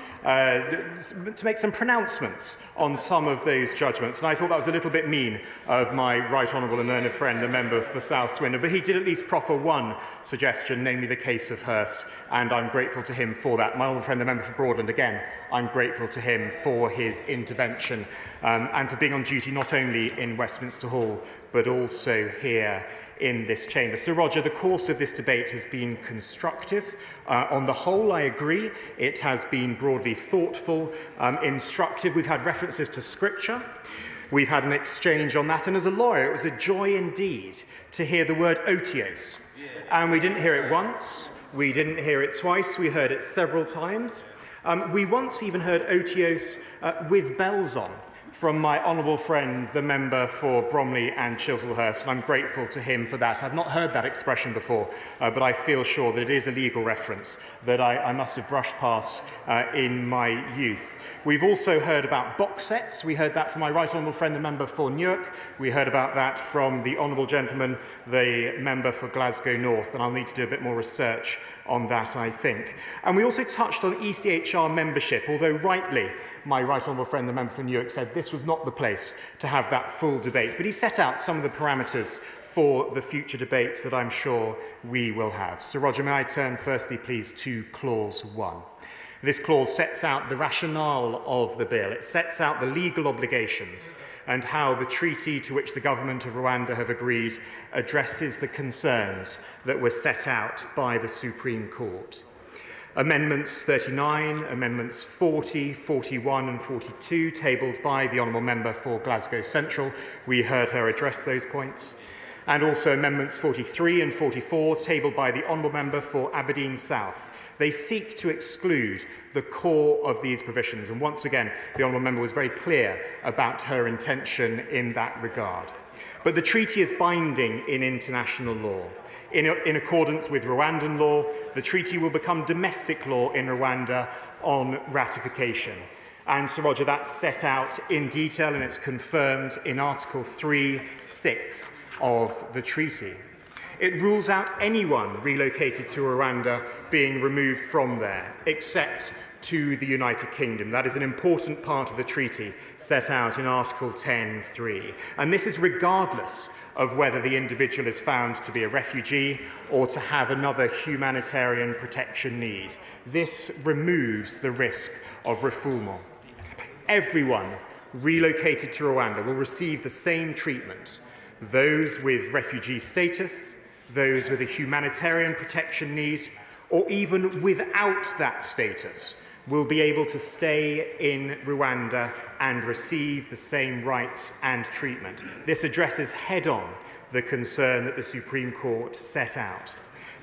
pronouncements on some of those judgments. And I thought that was a little bit mean of my right honourable and learned friend, the member for the South Swindon. But he did at least proffer one suggestion, namely the case of Hurst, and I'm grateful to him for that. My honourable friend, the member for Broadland, again, I'm grateful to him for his intervention and for being on duty not only in Westminster Hall, but also here in this chamber. Sir Roger, the course of this debate has been constructive. On the whole, I agree. It has been broadly thoughtful, instructive. We've had references to scripture. We've had an exchange on that. And as a lawyer, it was a joy indeed to hear the word otiose. And we didn't hear it once. We didn't hear it twice. We heard it several times. We once even heard otiose with bells on from my honourable friend, the member for Bromley and Chislehurst, and I'm grateful to him for that. I've not heard that expression before, but I feel sure that it is a legal reference that I must have brushed past in my youth. We've also heard about box sets. We heard that from my right honourable friend, the member for Newark. We heard about that from the honourable gentleman, the member for Glasgow North, and I'll need to do a bit more research on that, I think. And we also touched on ECHR membership, although rightly, my right honourable friend, the member for Newark, said this was not the place to have that full debate. But he set out some of the parameters for the future debates that I'm sure we will have. Sir Roger, may I turn firstly, please, to Clause 1. This clause sets out the rationale of the bill. It sets out the legal obligations and how the treaty to which the government of Rwanda have agreed addresses the concerns that were set out by the Supreme Court. Amendments 39, Amendments 40, 41 and 42, tabled by the honourable member for Glasgow Central. We heard her address those points. And also Amendments 43 and 44, tabled by the honourable member for Aberdeen South. They seek to exclude the core of these provisions. And once again, the honourable member was very clear about her intention in that regard. But the treaty is binding in international law. In accordance with Rwandan law, the treaty will become domestic law in Rwanda on ratification. And, Sir Roger, that's set out in detail and it's confirmed in Article 3(6) of the treaty. It rules out anyone relocated to Rwanda being removed from there, except to the United Kingdom. That is an important part of the treaty set out in Article 10(3). And this is regardless of whether the individual is found to be a refugee or to have another humanitarian protection need. This removes the risk of refoulement. Everyone relocated to Rwanda will receive the same treatment. Those with refugee status, those with a humanitarian protection need, or even without that status, will be able to stay in Rwanda and receive the same rights and treatment. This addresses head-on the concern that the Supreme Court set out.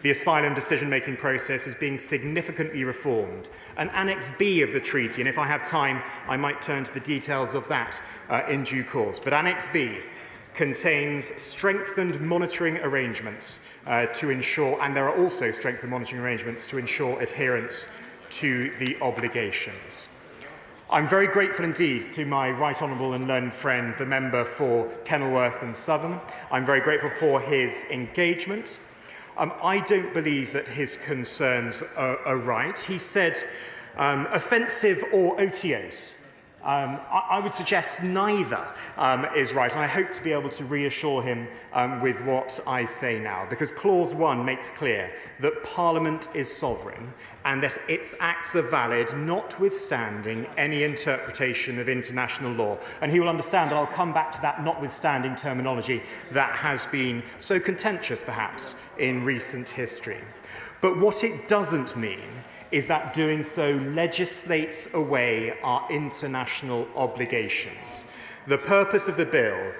The asylum decision-making process is being significantly reformed. And Annex B of the treaty, and if I have time, I might turn to the details of that in due course. But Annex B contains strengthened monitoring arrangements to ensure, and there are also strengthened monitoring arrangements to ensure adherence to the obligations. I'm very grateful indeed to my right honourable and learned friend, the member for Kenilworth and Southern. I'm very grateful for his engagement. I don't believe that his concerns are right. He said offensive or otiose. I would suggest neither is right, and I hope to be able to reassure him with what I say now, because Clause 1 makes clear that Parliament is sovereign and that its acts are valid notwithstanding any interpretation of international law. And he will understand that I'll come back to that notwithstanding terminology that has been so contentious, perhaps, in recent history. But what it doesn't mean is that doing so legislates away our international obligations. The purpose of the bill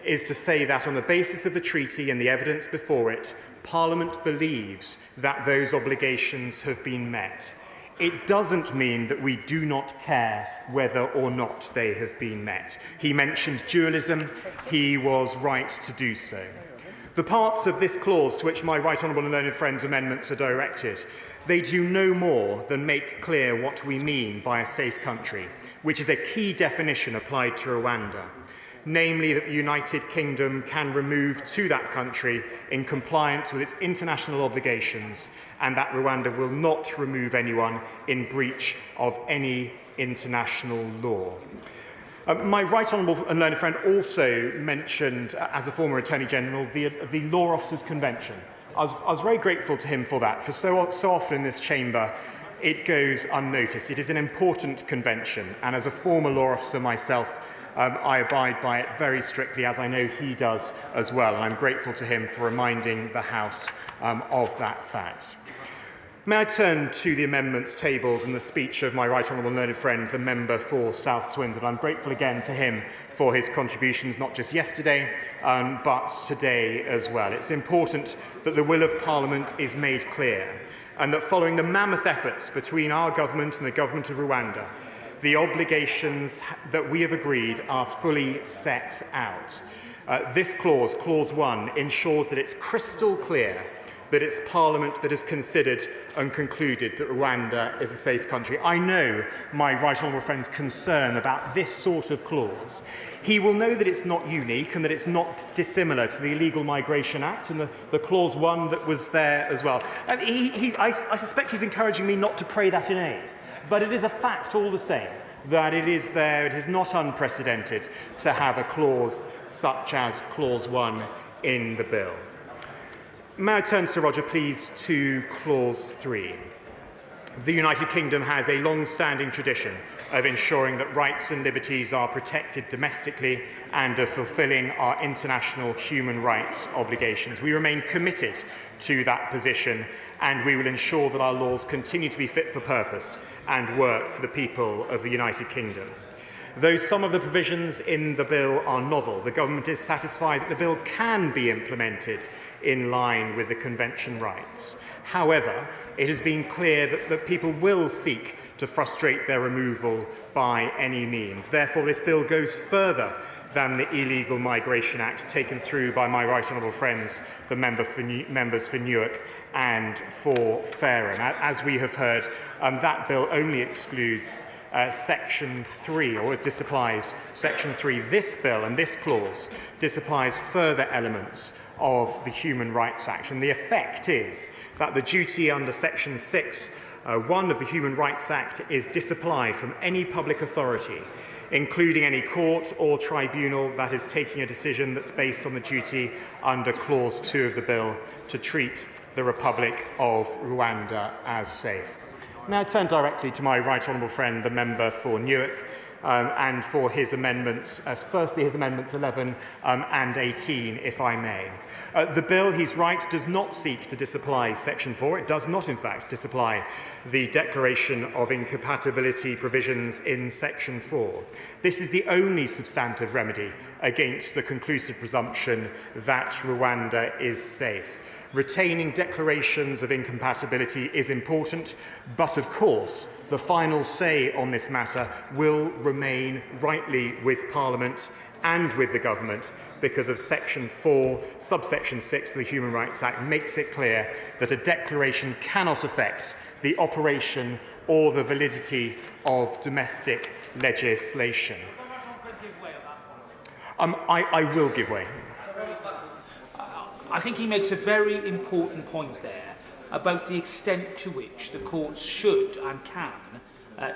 is to say that on the basis of the treaty and the evidence before it, Parliament believes that those obligations have been met. It doesn't mean that we do not care whether or not they have been met. He mentioned dualism. He was right to do so. The parts of this clause to which my right honourable and learned friends' amendments are directed, they do no more than make clear what we mean by a safe country, which is a key definition applied to Rwanda, namely that the United Kingdom can remove to that country in compliance with its international obligations, and that Rwanda will not remove anyone in breach of any international law. My right honourable and learned friend also mentioned, as a former Attorney General, the Law Officers Convention. I was very grateful to him for that, for so often in this chamber it goes unnoticed. It is an important convention, and as a former law officer myself, I abide by it very strictly, as I know he does as well, and I'm grateful to him for reminding the House of that fact. May I turn to the amendments tabled and the speech of my right honourable and learned friend, the member for South Swindon. I'm grateful again to him for his contributions, not just yesterday, but today as well. It's important that the will of Parliament is made clear, and that following the mammoth efforts between our government and the government of Rwanda, the obligations that we have agreed are fully set out. This clause, Clause 1, ensures that it's crystal clear that it's Parliament that has considered and concluded that Rwanda is a safe country. I know my right honourable friend's concern about this sort of clause. He will know that it's not unique and that it's not dissimilar to the Illegal Migration Act and the Clause 1 that was there as well. And I suspect he's encouraging me not to pray that in aid, but it is a fact all the same that it is there. It is not unprecedented to have a clause such as Clause 1 in the bill. May I turn, Sir Roger, please, to Clause 3. The United Kingdom has a long-standing tradition of ensuring that rights and liberties are protected domestically and of fulfilling our international human rights obligations. We remain committed to that position, and we will ensure that our laws continue to be fit for purpose and work for the people of the United Kingdom. Though some of the provisions in the bill are novel, the government is satisfied that the bill can be implemented in line with the Convention rights. However, it has been clear that people will seek to frustrate their removal by any means. Therefore, this bill goes further than the Illegal Migration Act taken through by my right honourable friends, the members for Newark and for Fareham. As we have heard, that bill only excludes Section 3, or it disapplies Section 3. This bill and this clause disapplies further elements of the Human Rights Act. And the effect is that the duty under Section 6(1) of the Human Rights Act is disapplied from any public authority, including any court or tribunal that is taking a decision that's based on the duty under Clause 2 of the bill to treat the Republic of Rwanda as safe. Now I turn directly to my right honourable friend, the member for Newark, and for his amendments, firstly his amendments 11 and 18, if I may. The bill, he's right, does not seek to disapply Section 4. It does not, in fact, disapply the Declaration of Incompatibility provisions in Section 4. This is the only substantive remedy against the conclusive presumption that Rwanda is safe. Retaining declarations of incompatibility is important, but of course, the final say on this matter will remain rightly with Parliament and with the government, because of Section 4, subsection 6 of the Human Rights Act makes it clear that a declaration cannot affect the operation or the validity of domestic legislation. I will give way. I think he makes a very important point there about the extent to which the courts should and can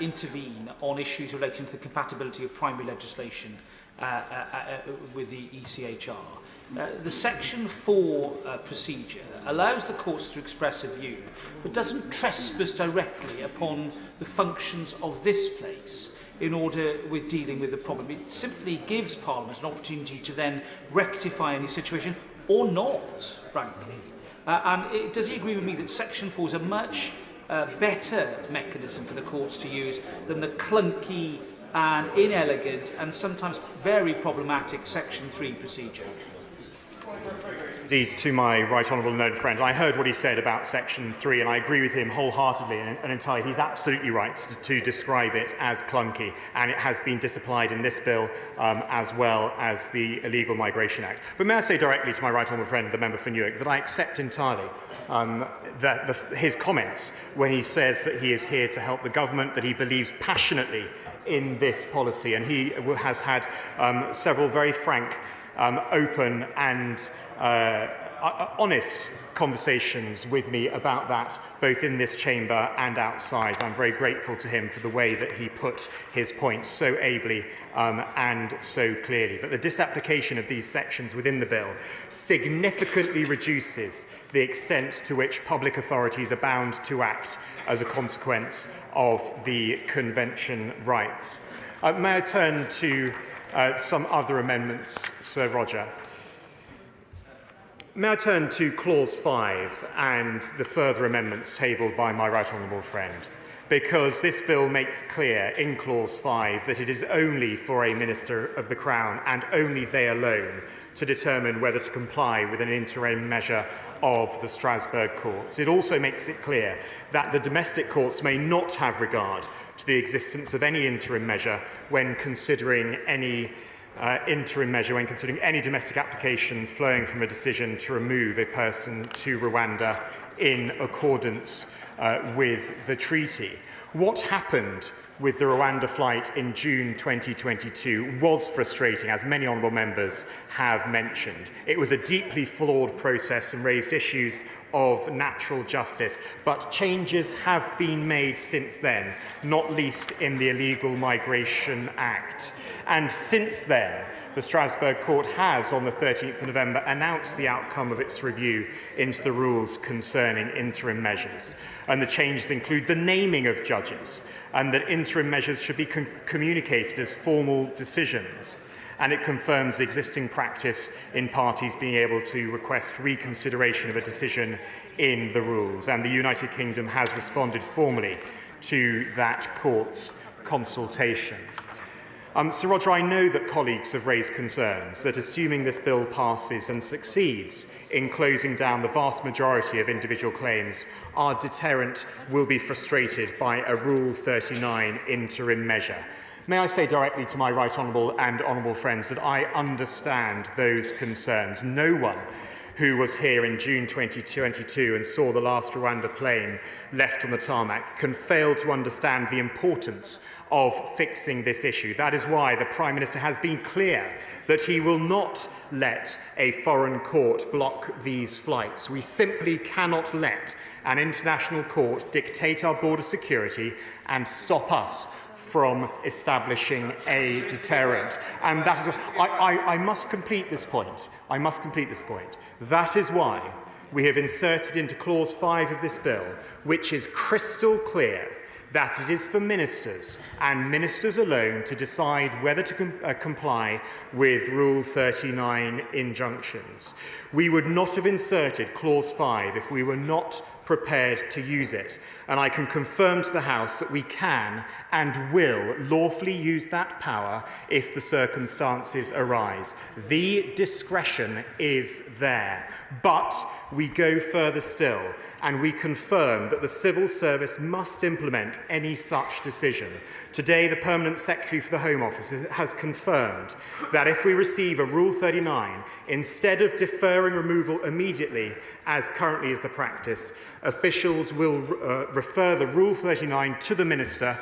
intervene on issues relating to the compatibility of primary legislation with the ECHR. The Section 4 procedure allows the courts to express a view, but doesn't trespass directly upon the functions of this place in order with dealing with the problem. It simply gives Parliament an opportunity to then rectify any situation, or not, frankly. Does he agree with me that Section 4 is a much better mechanism for the courts to use than the clunky and inelegant and sometimes very problematic Section 3 procedure? Indeed, to my right honourable and learned friend, I heard what he said about Section 3, and I agree with him wholeheartedly and entirely. He's absolutely right to describe it as clunky, and it has been disapplied in this bill as well as the Illegal Migration Act. But may I say directly to my right honourable friend, the member for Newark, that I accept entirely his comments when he says that he is here to help the government, that he believes passionately in this policy, and he has had several very frank, open and honest conversations with me about that, both in this chamber and outside. I'm very grateful to him for the way that he put his points so ably and so clearly. But the disapplication of these sections within the bill significantly reduces the extent to which public authorities are bound to act as a consequence of the Convention rights. May I turn to some other amendments, Sir Roger? May I turn to Clause 5 and the further amendments tabled by my right honourable friend? Because this bill makes clear in Clause 5 that it is only for a Minister of the Crown, and only they alone, to determine whether to comply with an interim measure of the Strasbourg courts. It also makes it clear that the domestic courts may not have regard to the existence of any interim measure when considering any any domestic application flowing from a decision to remove a person to Rwanda in accordance with the treaty. What happened with the Rwanda flight in June 2022 was frustrating, as many honourable members have mentioned. It was a deeply flawed process and raised issues of natural justice, but changes have been made since then, not least in the Illegal Migration Act. And since then, the Strasbourg Court has, on the 13th of November, announced the outcome of its review into the rules concerning interim measures. And the changes include the naming of judges, and that interim measures should be communicated as formal decisions. And it confirms the existing practice in parties being able to request reconsideration of a decision in the rules. And the United Kingdom has responded formally to that court's consultation. Sir Roger, I know that colleagues have raised concerns that, assuming this bill passes and succeeds in closing down the vast majority of individual claims, our deterrent will be frustrated by a Rule 39 interim measure. May I say directly to my right honourable and honourable friends that I understand those concerns. No one who was here in June 2022 and saw the last Rwanda plane left on the tarmac can fail to understand the importance of fixing this issue. That is why the Prime Minister has been clear that he will not let a foreign court block these flights. We simply cannot let an international court dictate our border security and stop us from establishing a deterrent. And that is I must complete this point. I must complete this point. That is why we have inserted into Clause 5 of this bill, which is crystal clear, that it is for ministers and ministers alone to decide whether to comply with Rule 39 injunctions. We would not have inserted Clause 5 if we were not prepared to use it, and I can confirm to the House that we can and will lawfully use that power if the circumstances arise. The discretion is there, but we go further still and we confirm that the civil service must implement any such decision. Today, the Permanent Secretary for the Home Office has confirmed that if we receive a Rule 39, instead of deferring removal immediately, as currently is the practice, officials will refer the Rule 39 to the Minister,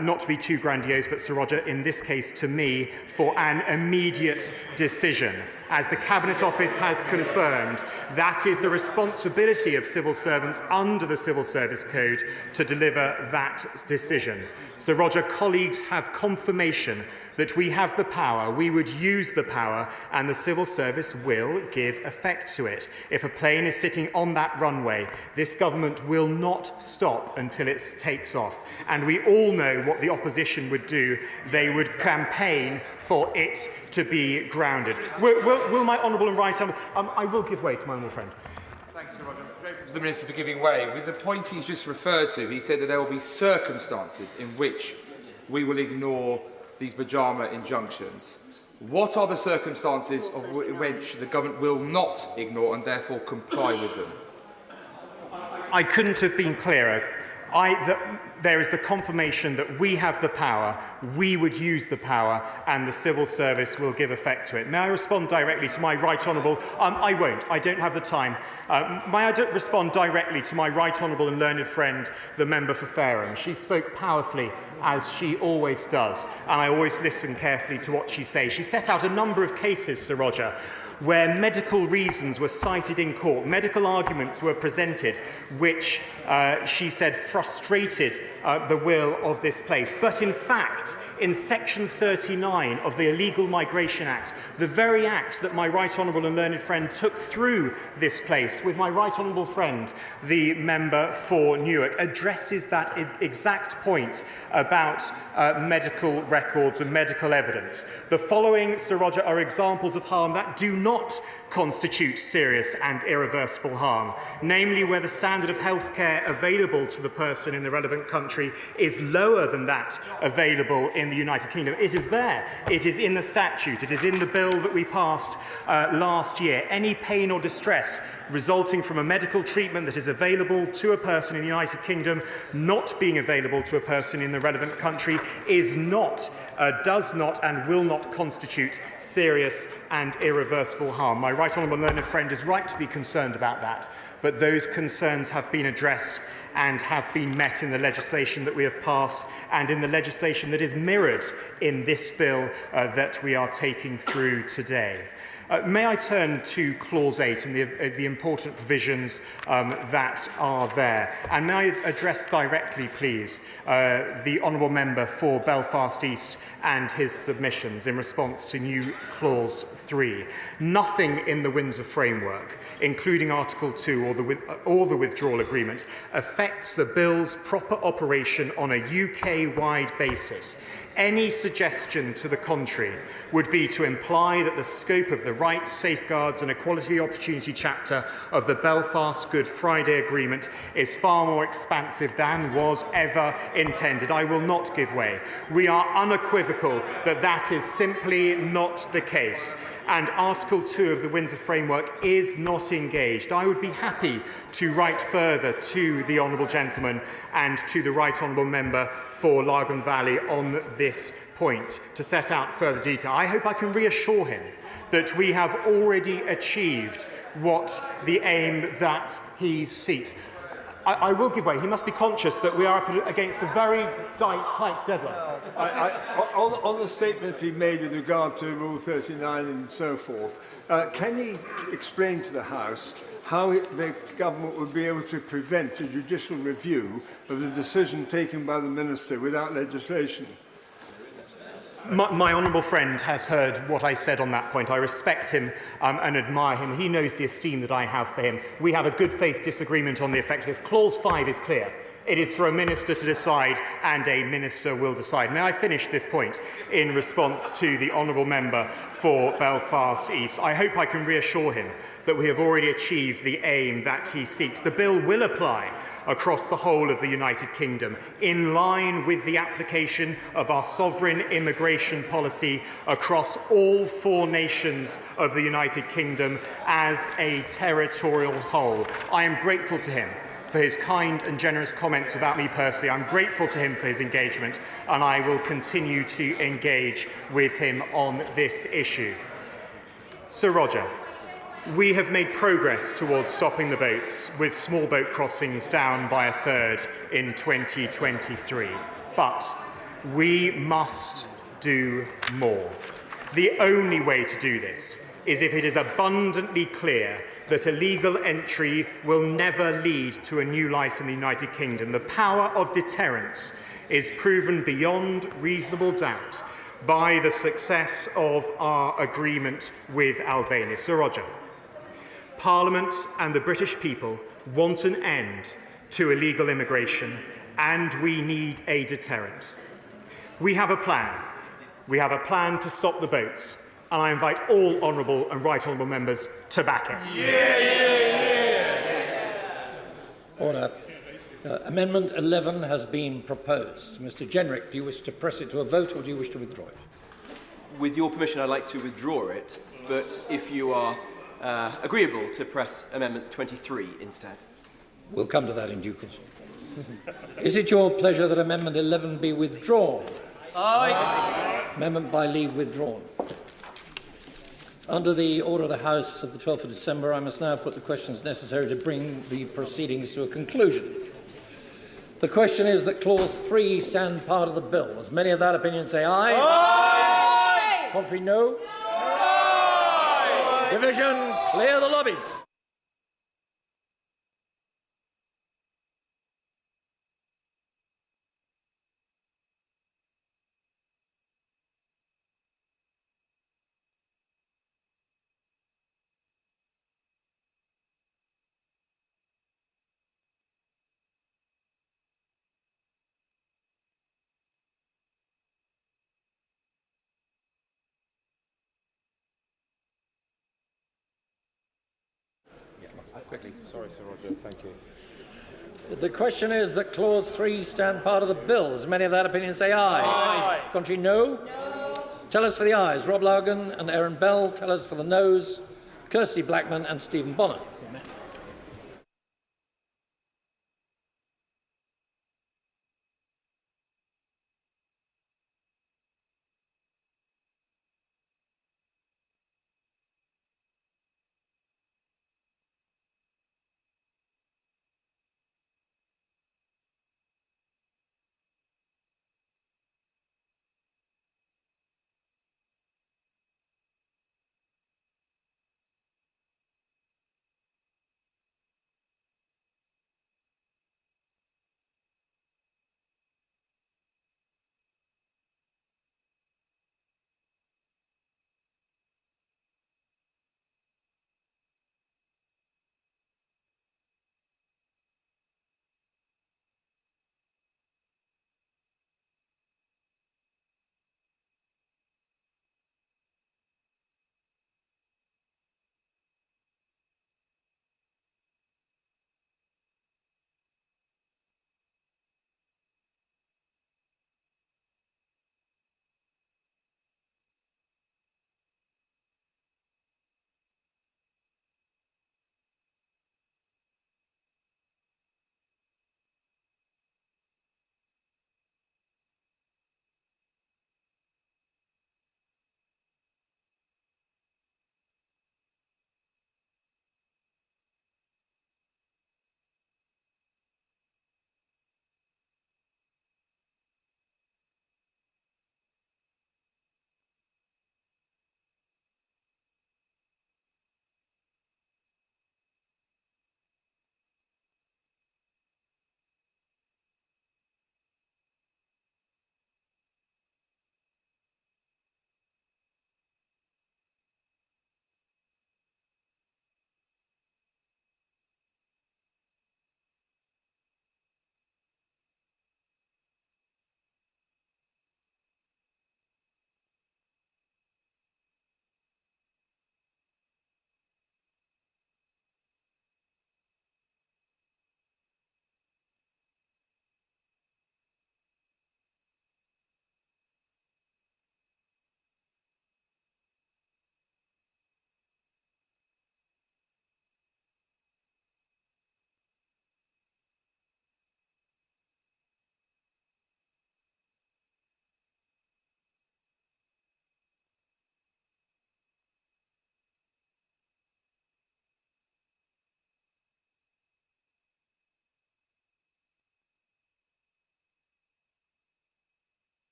not to be too grandiose, but Sir Roger, in this case to me, for an immediate decision. As the Cabinet Office has confirmed, that is the responsibility of civil servants under the Civil Service Code to deliver that decision. Sir Roger, colleagues have confirmation that we have the power, we would use the power, and the civil service will give effect to it. If a plane is sitting on that runway, this government will not stop until it takes off. And we all know what the opposition would do. They would campaign for it to be grounded. Will my honourable and right I will give way to my honourable friend. Thank you, Sir Roger. I'm grateful to the Minister for giving way. With the point he's just referred to, he said that there will be circumstances in which we will ignore these pyjama injunctions. What are the circumstances of which the government will not ignore and therefore comply with them? I couldn't have been clearer. There is the confirmation that we have the power, we would use the power, and the civil service will give effect to it. May I respond directly to my right honourable? I won't. I don't have the time. May I respond directly to my right honourable and learned friend, the member for Fareham? She spoke powerfully, as she always does, and I always listen carefully to what she says. She set out a number of cases, Sir Roger, where medical reasons were cited in court, medical arguments were presented, which she said frustrated the will of this place. But in fact, in Section 39 of the Illegal Migration Act, the very act that my right honourable and learned friend took through this place with my right honourable friend, the member for Newark, addresses that exact point about medical records and medical evidence. The following, Sir Roger, are examples of harm that do not constitute serious and irreversible harm, namely where the standard of healthcare available to the person in the relevant country is lower than that available in the United Kingdom. It is there. It is in the statute. It is in the bill that we passed last year. Any pain or distress resulting from a medical treatment that is available to a person in the United Kingdom not being available to a person in the relevant country is not, does not and will not constitute serious and irreversible harm. My right honourable learned friend is right to be concerned about that, but those concerns have been addressed and have been met in the legislation that we have passed and in the legislation that is mirrored in this bill that we are taking through today. May I turn to Clause 8 and the important provisions that are there? And may I address directly, please, the Honourable Member for Belfast East and his submissions in response to new Clause 3. Nothing in the Windsor Framework, including Article 2 or the Withdrawal Agreement, affects the Bill's proper operation on a UK-wide basis. Any suggestion to the contrary would be to imply that the scope of the rights, safeguards and equality opportunity chapter of the Belfast Good Friday Agreement is far more expansive than was ever intended. I will not give way. We are unequivocal that that is simply not the case. And Article 2 of the Windsor Framework is not engaged. I would be happy to write further to the Honourable Gentleman and to the Right Honourable Member for Lagan Valley on this point to set out further detail. I hope I can reassure him that we have already achieved what the aim that he seeks. I will give way. He must be conscious that we are up against a very tight deadline. On the statements he made with regard to Rule 39 and so forth, can he explain to the House how the government would be able to prevent a judicial review of the decision taken by the Minister without legislation? My honourable friend has heard what I said on that point. I respect him and admire him. He knows the esteem that I have for him. We have a good faith disagreement on the effect of this. Clause 5 is clear. It is for a minister to decide, and a minister will decide. May I finish this point in response to the honourable member for Belfast East? I hope I can reassure him that we have already achieved the aim that he seeks. The bill will apply across the whole of the United Kingdom, in line with the application of our sovereign immigration policy across all 4 nations of the United Kingdom as a territorial whole. I am grateful to him for his kind and generous comments about me personally. I'm grateful to him for his engagement, and I will continue to engage with him on this issue. Sir Roger, we have made progress towards stopping the boats, with small boat crossings down by a third in 2023. But we must do more. The only way to do this is if it is abundantly clear that illegal entry will never lead to a new life in the United Kingdom. The power of deterrence is proven beyond reasonable doubt by the success of our agreement with Albania. Sir Roger, Parliament and the British people want an end to illegal immigration, and we need a deterrent. We have a plan. We have a plan to stop the boats, and I invite all honourable and right honourable members to back it. Order. Amendment 11 has been proposed. Mr Jenrick, do you wish to press it to a vote, or do you wish to withdraw it? With your permission, I'd like to withdraw it, but if you are agreeable to press Amendment 23 instead. We'll come to that in due course. Is it your pleasure that Amendment 11 be withdrawn? Aye. Amendment by leave withdrawn. Under the order of the House of the 12th of December, I must now put the questions necessary to bring the proceedings to a conclusion. The question is that Clause 3 stand part of the bill. As many of that opinion say aye. Aye. Contrary, no. Aye. Division, clear the lobbies. Quickly. Sorry, Sir Roger. Thank you. The question is that Clause 3 stand part of the bill. As many of that opinion say aye. Aye. Contrary, no. No. Tell us for the ayes. Rob Logan and Aaron Bell. Tell us for the noes. Kirsty Blackman and Stephen Bonner.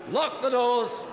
Lock the doors.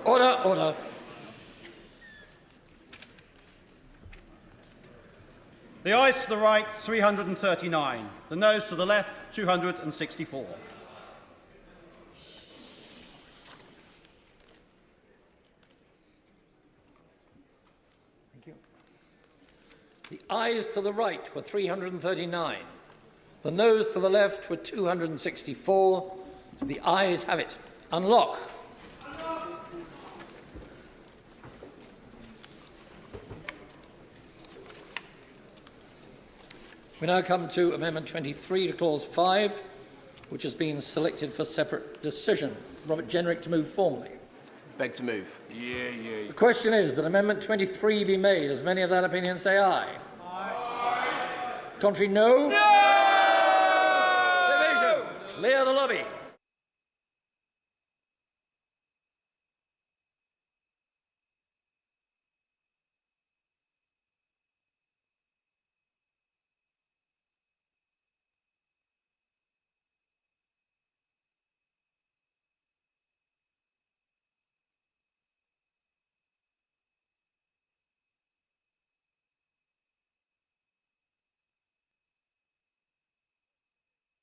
Order, order. The ayes to the right, 339. The noes to the left, 264. Thank you. The ayes to the right were 339. The noes to the left were 264. So the ayes have it. Unlock. We now come to Amendment 23 to Clause 5, which has been selected for separate decision. Robert Jenrick to move formally. Beg to move. The question is that Amendment 23 be made. As many of that opinion say aye. Aye. Contrary, no. No! Division. Clear the lobby.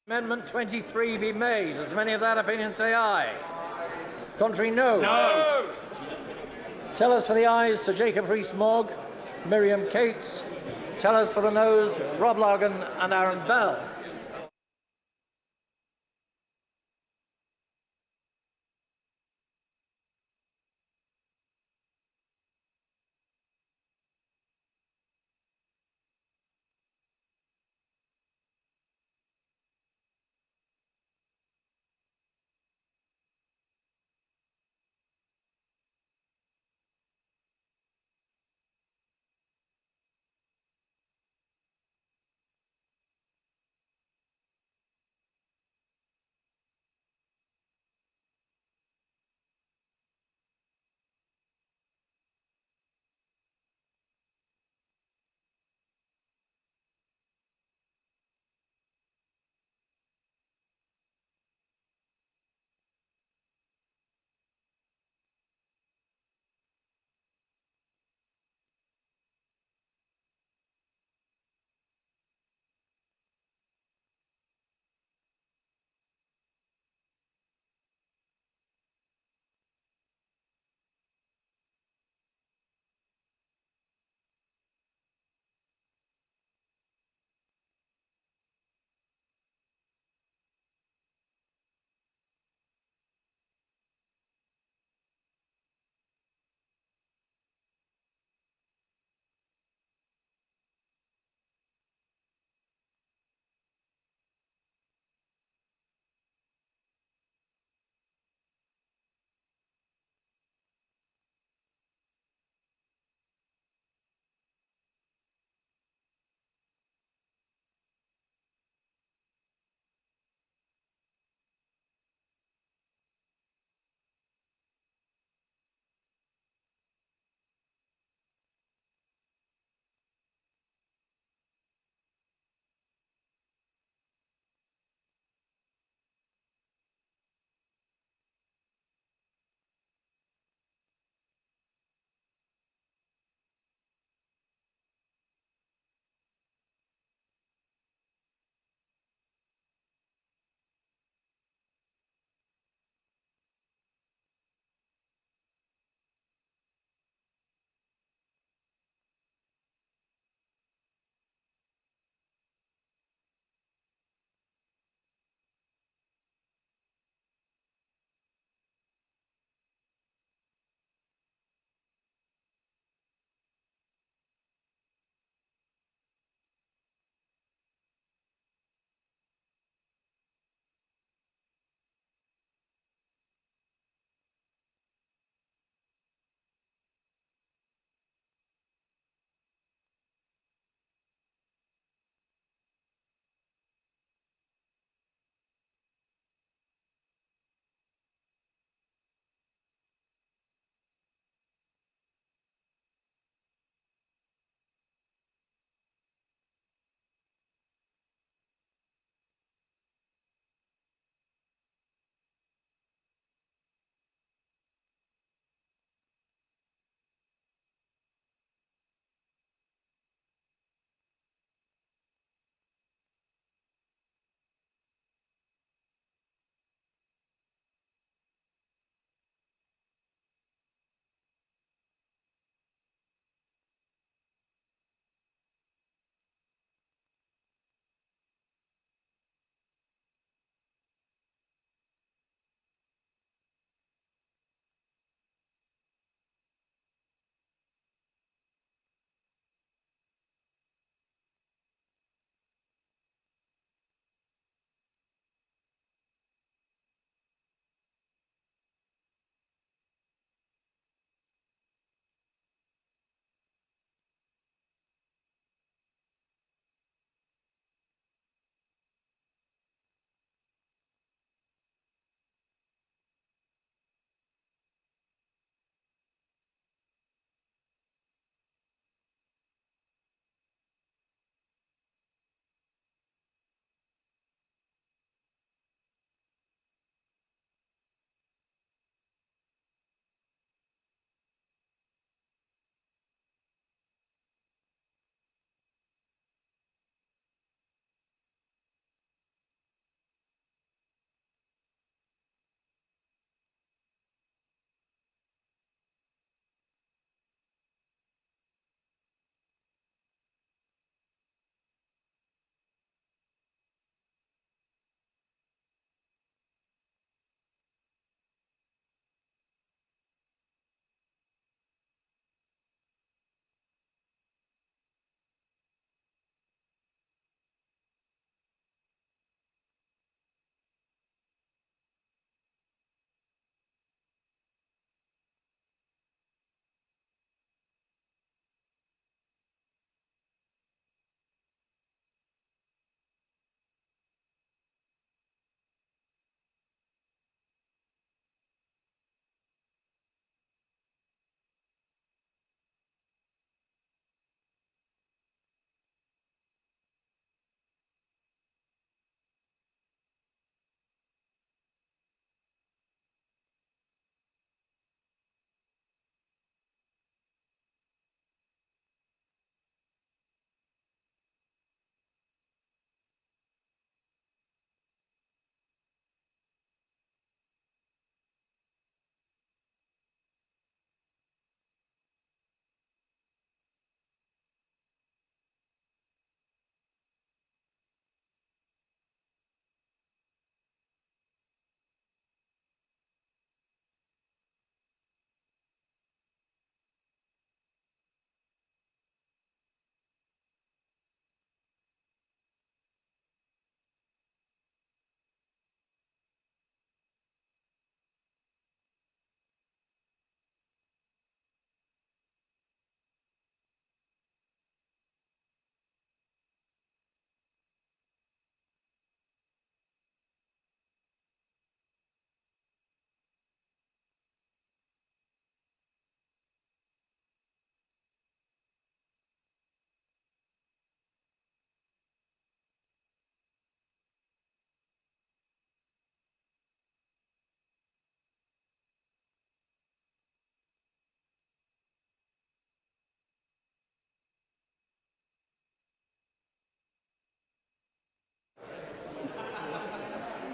Amendment 23 be made. Does many of that opinion say aye? Contrary, no. No! Tellers for the ayes, Sir Jacob Rees-Mogg, Miriam Cates. Tellers for the noes, Rob Logan and Aaron Bell.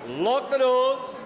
Lock the doors.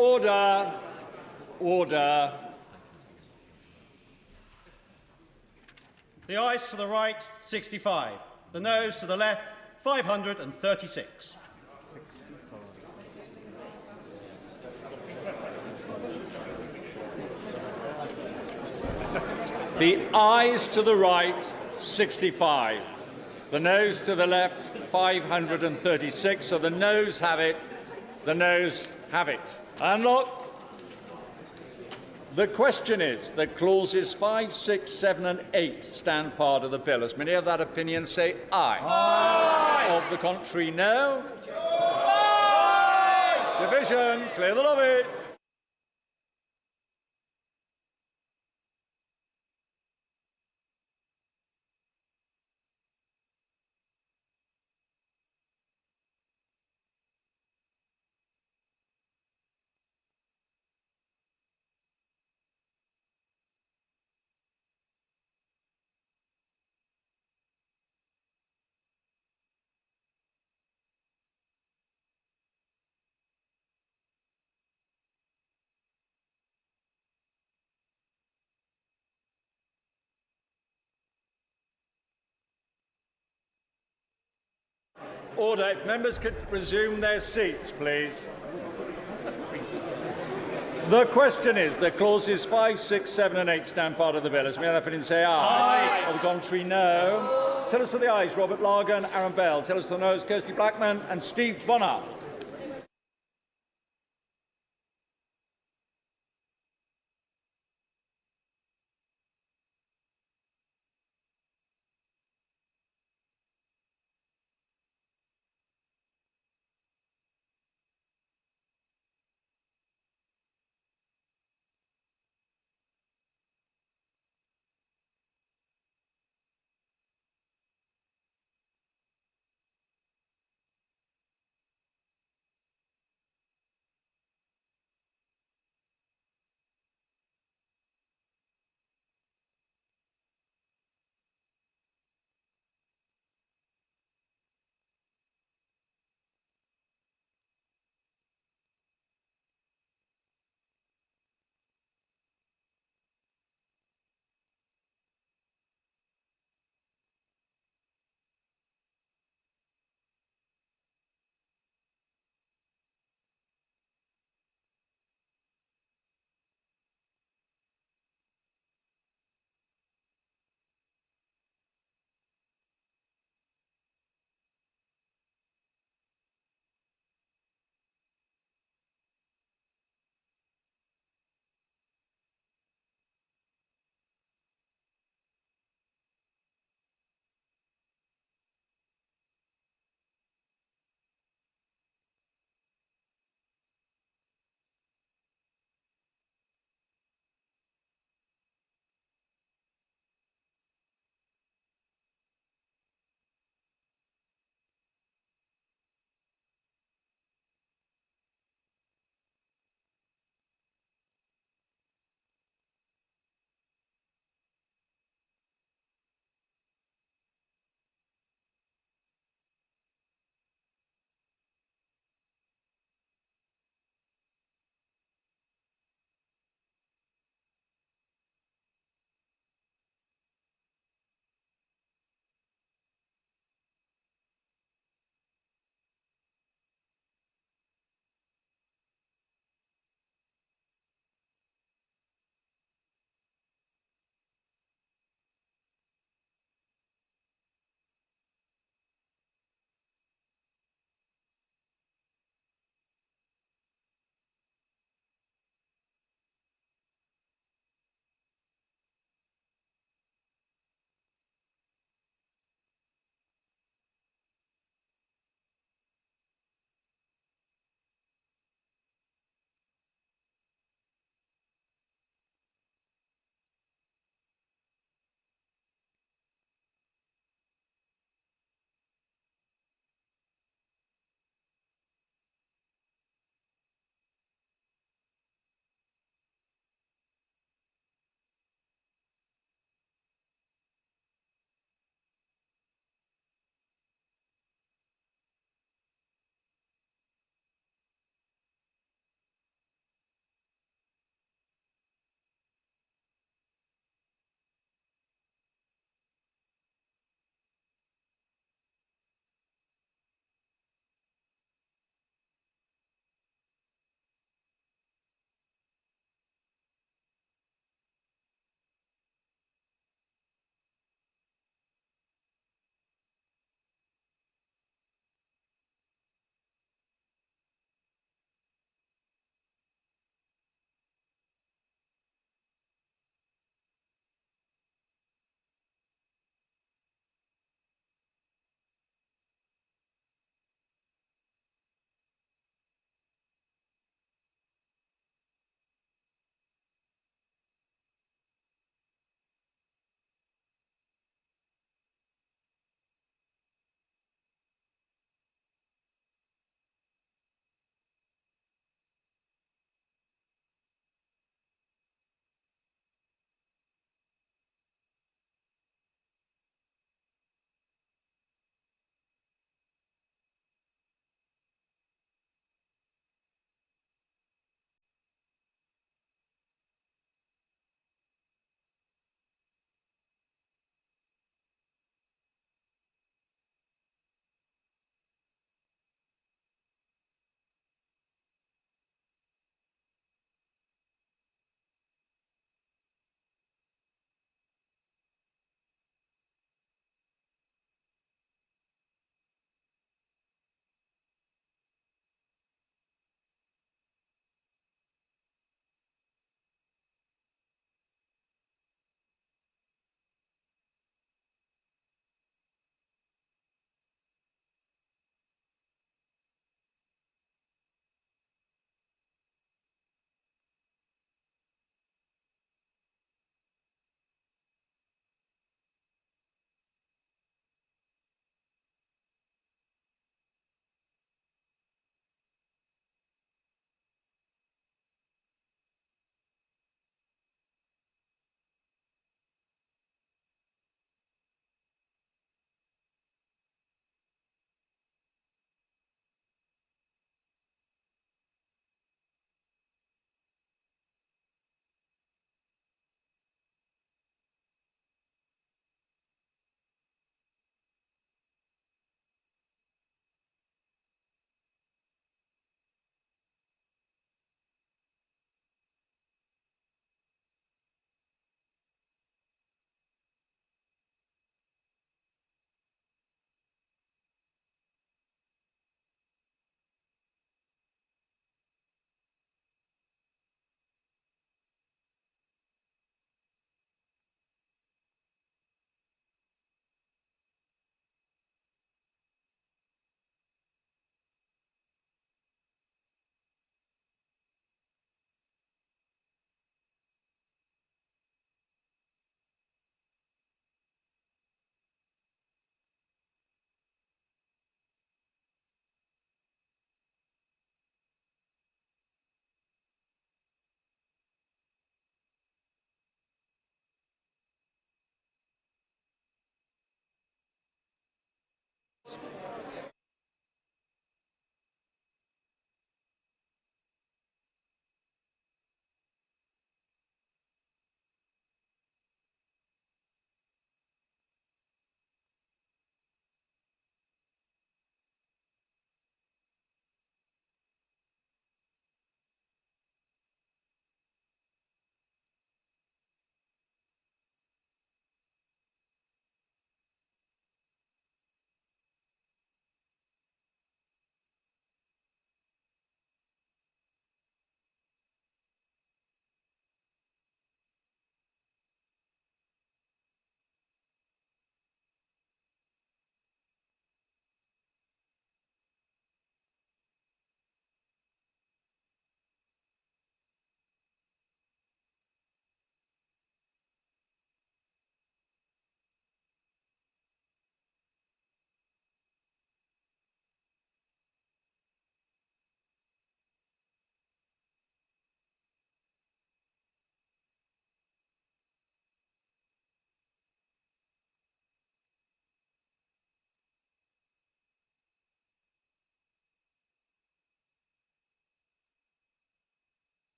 Order. Order. The ayes to the right, 65. The noes to the left, 536. The ayes to the right, 65. The noes to the left, 536. So the noes have it. The noes have it. And look, the question is that clauses 5, 6, 7 and 8 stand part of the bill. As many of that opinion say aye. Aye. Of the contrary, no. Aye. Division, clear the lobby. Order. If members could resume their seats, please. The question is that clauses 5, 6, 7 and 8 stand part of the bill. As many other opinions say aye. Of the contrary, no. Tell us to the ayes, Robert Largan, Aaron Bell. Tell us to the noes, Kirsty Blackman and Steve Bonner.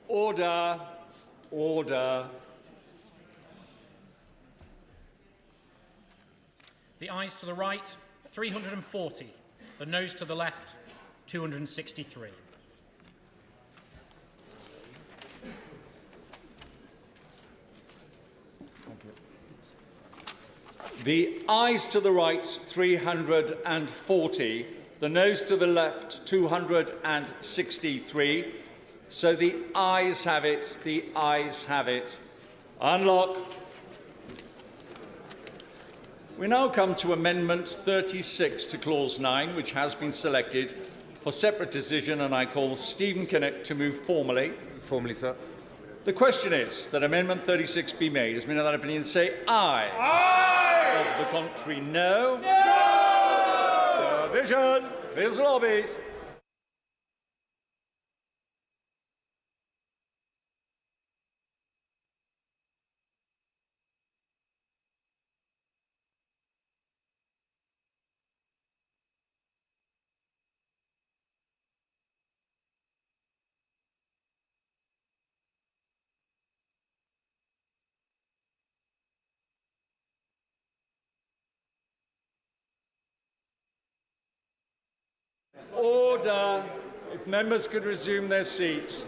Order. Order. The ayes to the right, 340. The noes to the left, 263. The ayes to the right, 340. The noes to the left, 263. So the ayes have it. The ayes have it. Unlock. We now come to Amendment 36 to Clause 9, which has been selected. for separate decision, and I call Stephen Kinnock to move formally. Formally, sir. The question is that Amendment 36 be made. As many of that opinion say aye. Aye! Of the contrary, no. No! Division. Fizzles lobbies. Order. If members could resume their seats.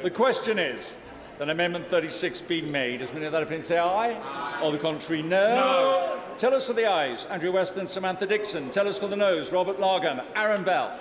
The question is that Amendment 36 be made. As many of that opinion say aye. Or the contrary, no. No. Tell us for the ayes, Andrew Weston, Samantha Dixon. Tell us for the noes, Robert Largan, Aaron Bell.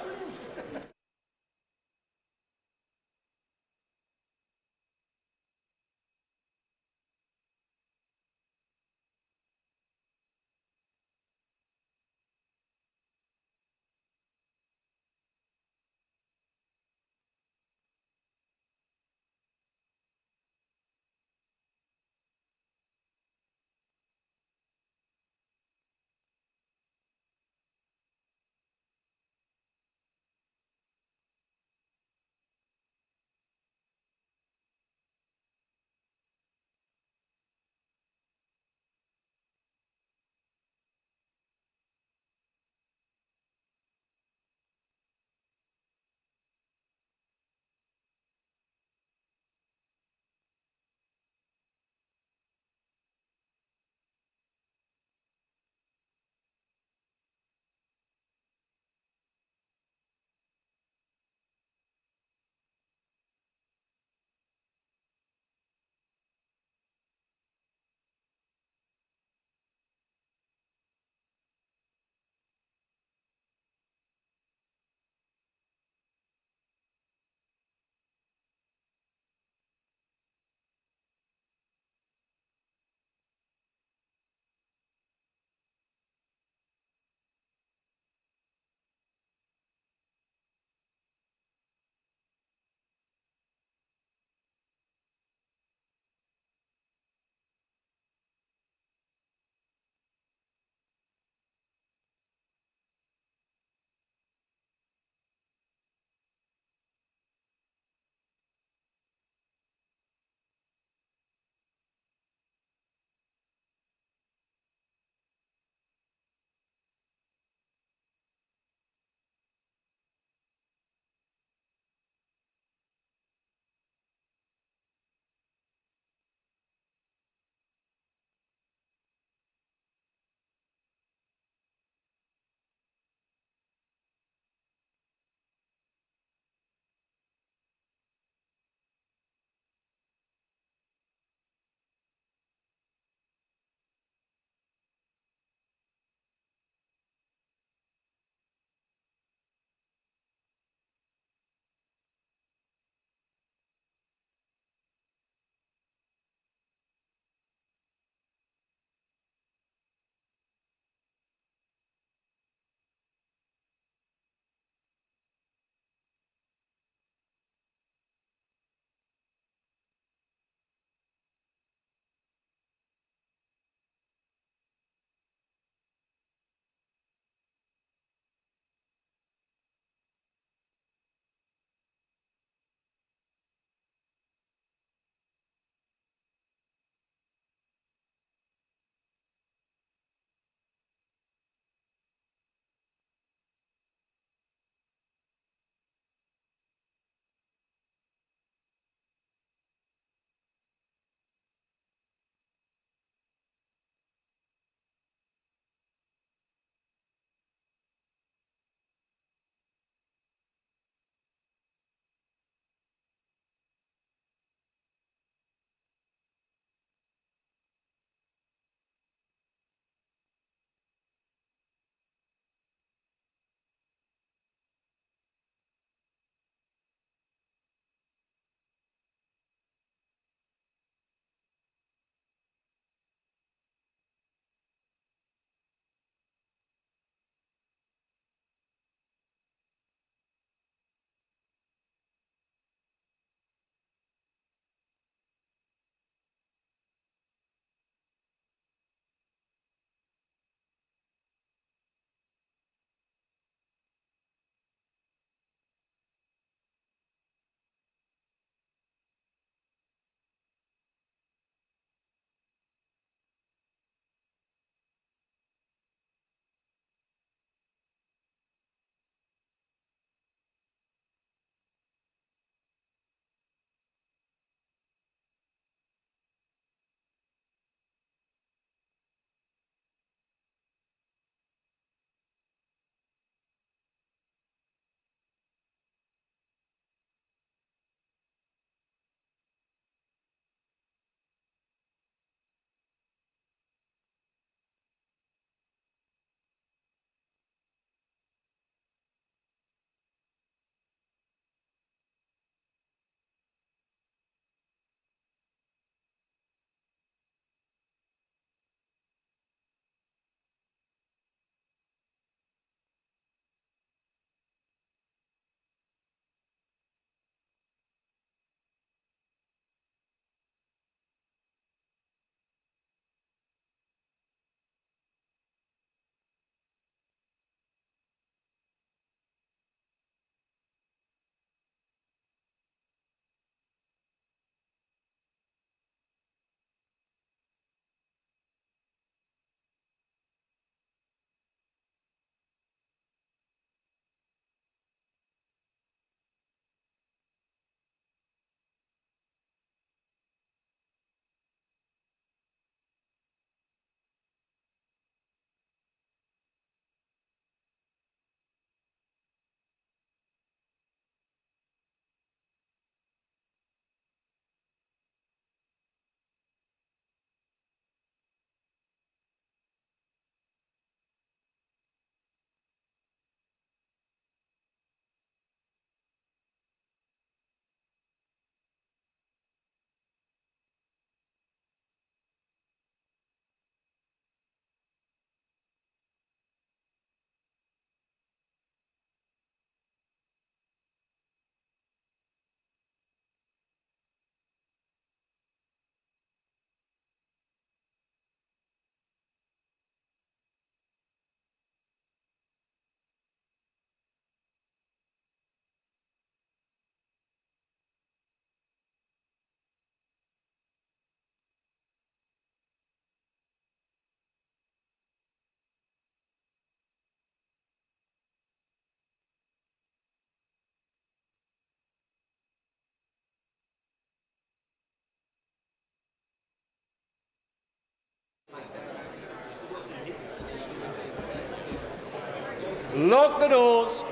Lock the doors.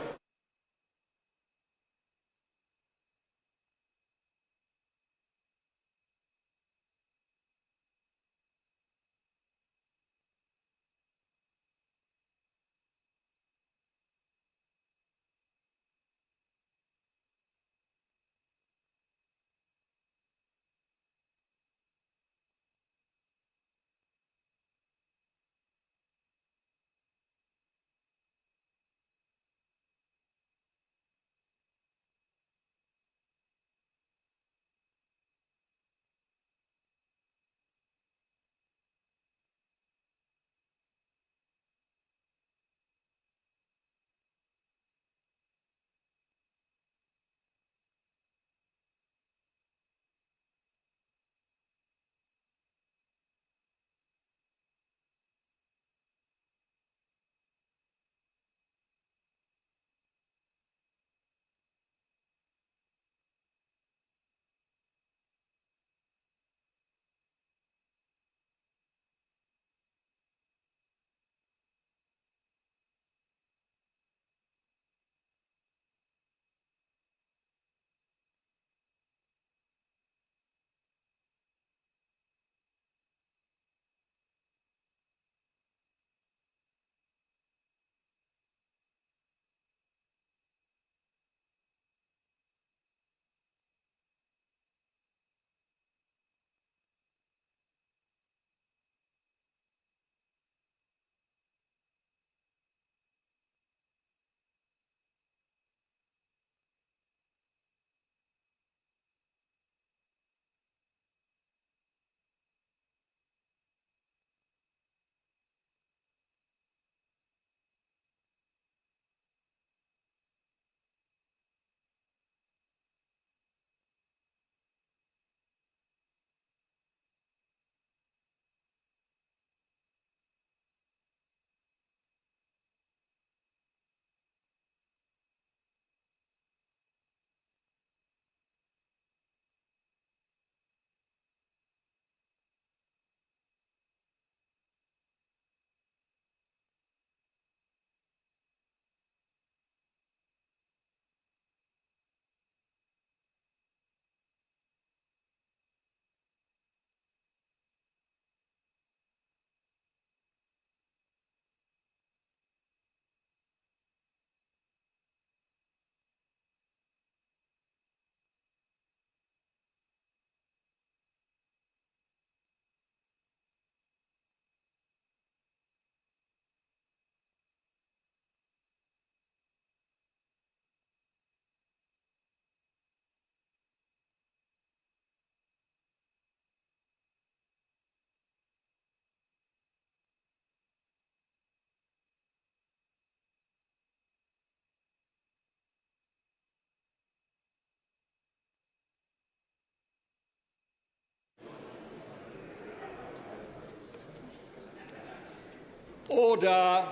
Order.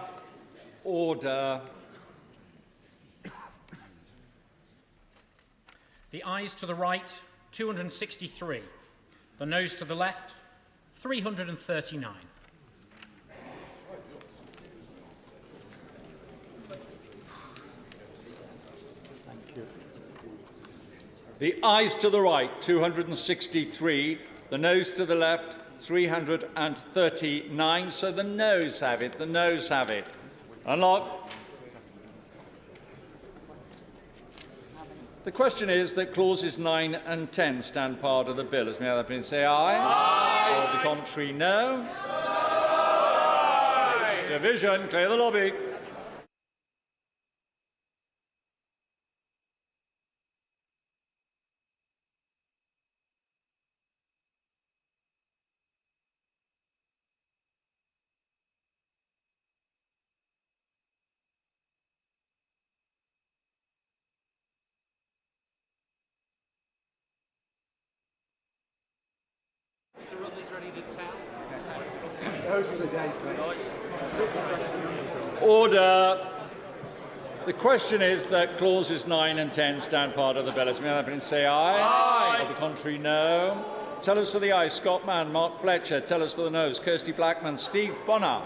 Order. The ayes to the right, 263. The noes to the left, 339. The ayes to the right, 263. The noes to the left, 339. So the noes have it. The noes have it. Unlock. The question is that clauses 9 and 10 stand part of the bill. As may I have been say aye? Aye. Or the contrary, no? Aye. Division, clear the lobby. Order. The question is that clauses 9 and 10 stand part of the bill. As may I have been say aye? Aye. Or the contrary, no? Tell us for the aye, Scott Mann, Mark Fletcher. Tell us for the noes, Kirsty Blackman, Steve Bonner.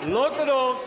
Lock the doors.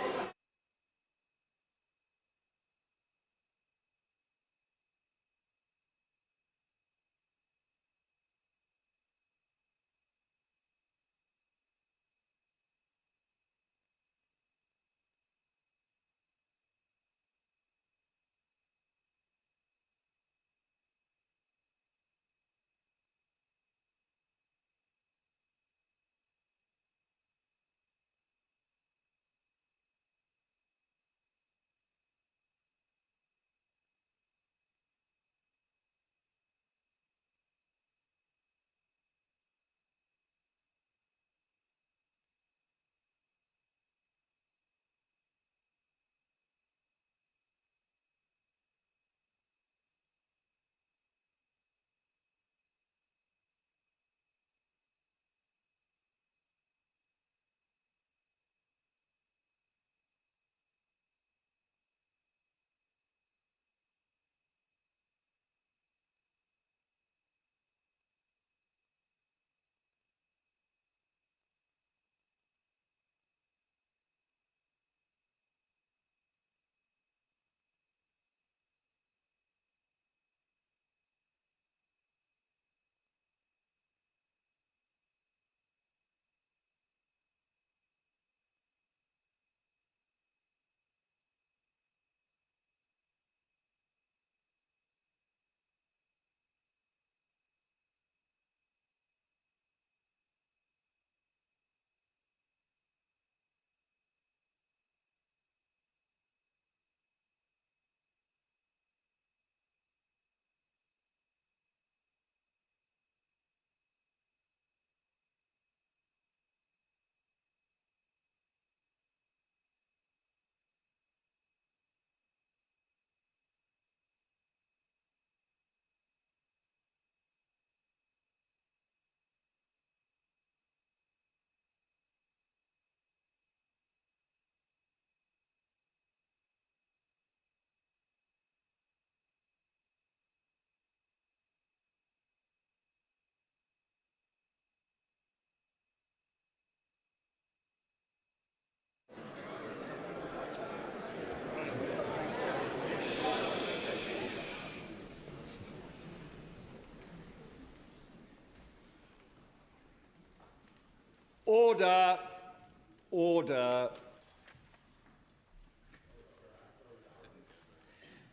Order. Order.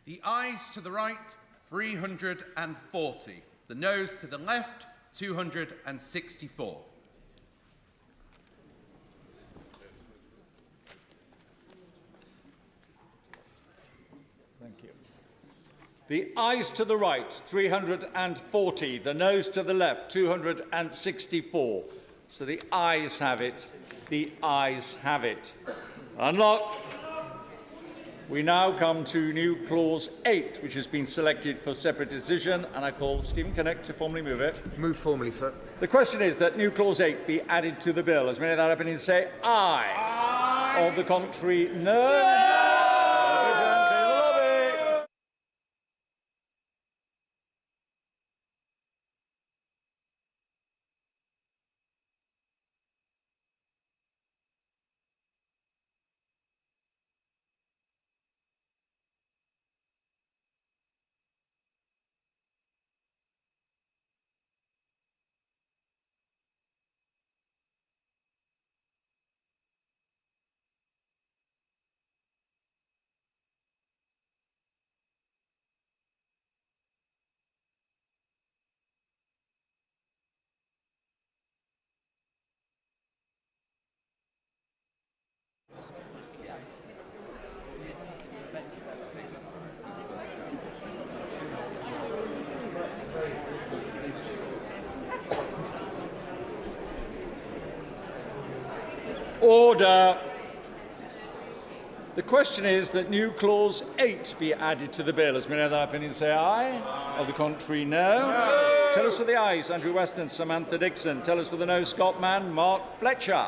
The ayes to the right, 340. The noes to the left, 264. Thank you. The ayes to the right, 340. The noes to the left, 264. So the ayes have it. The ayes have it. Unlock. We now come to new clause 8, which has been selected for separate decision, and I call Stephen Kinnock to formally move it. Move formally, sir. The question is that new clause 8 be added to the bill. As many of that opinion say aye. Aye. Of the contrary, no. Order. The question is that new clause 8 be added to the bill. As many of that opinion say aye. Of the contrary, no. Tell us for the ayes, Andrew Weston, Samantha Dixon. Tell us for the no, Scott Mann, Mark Fletcher.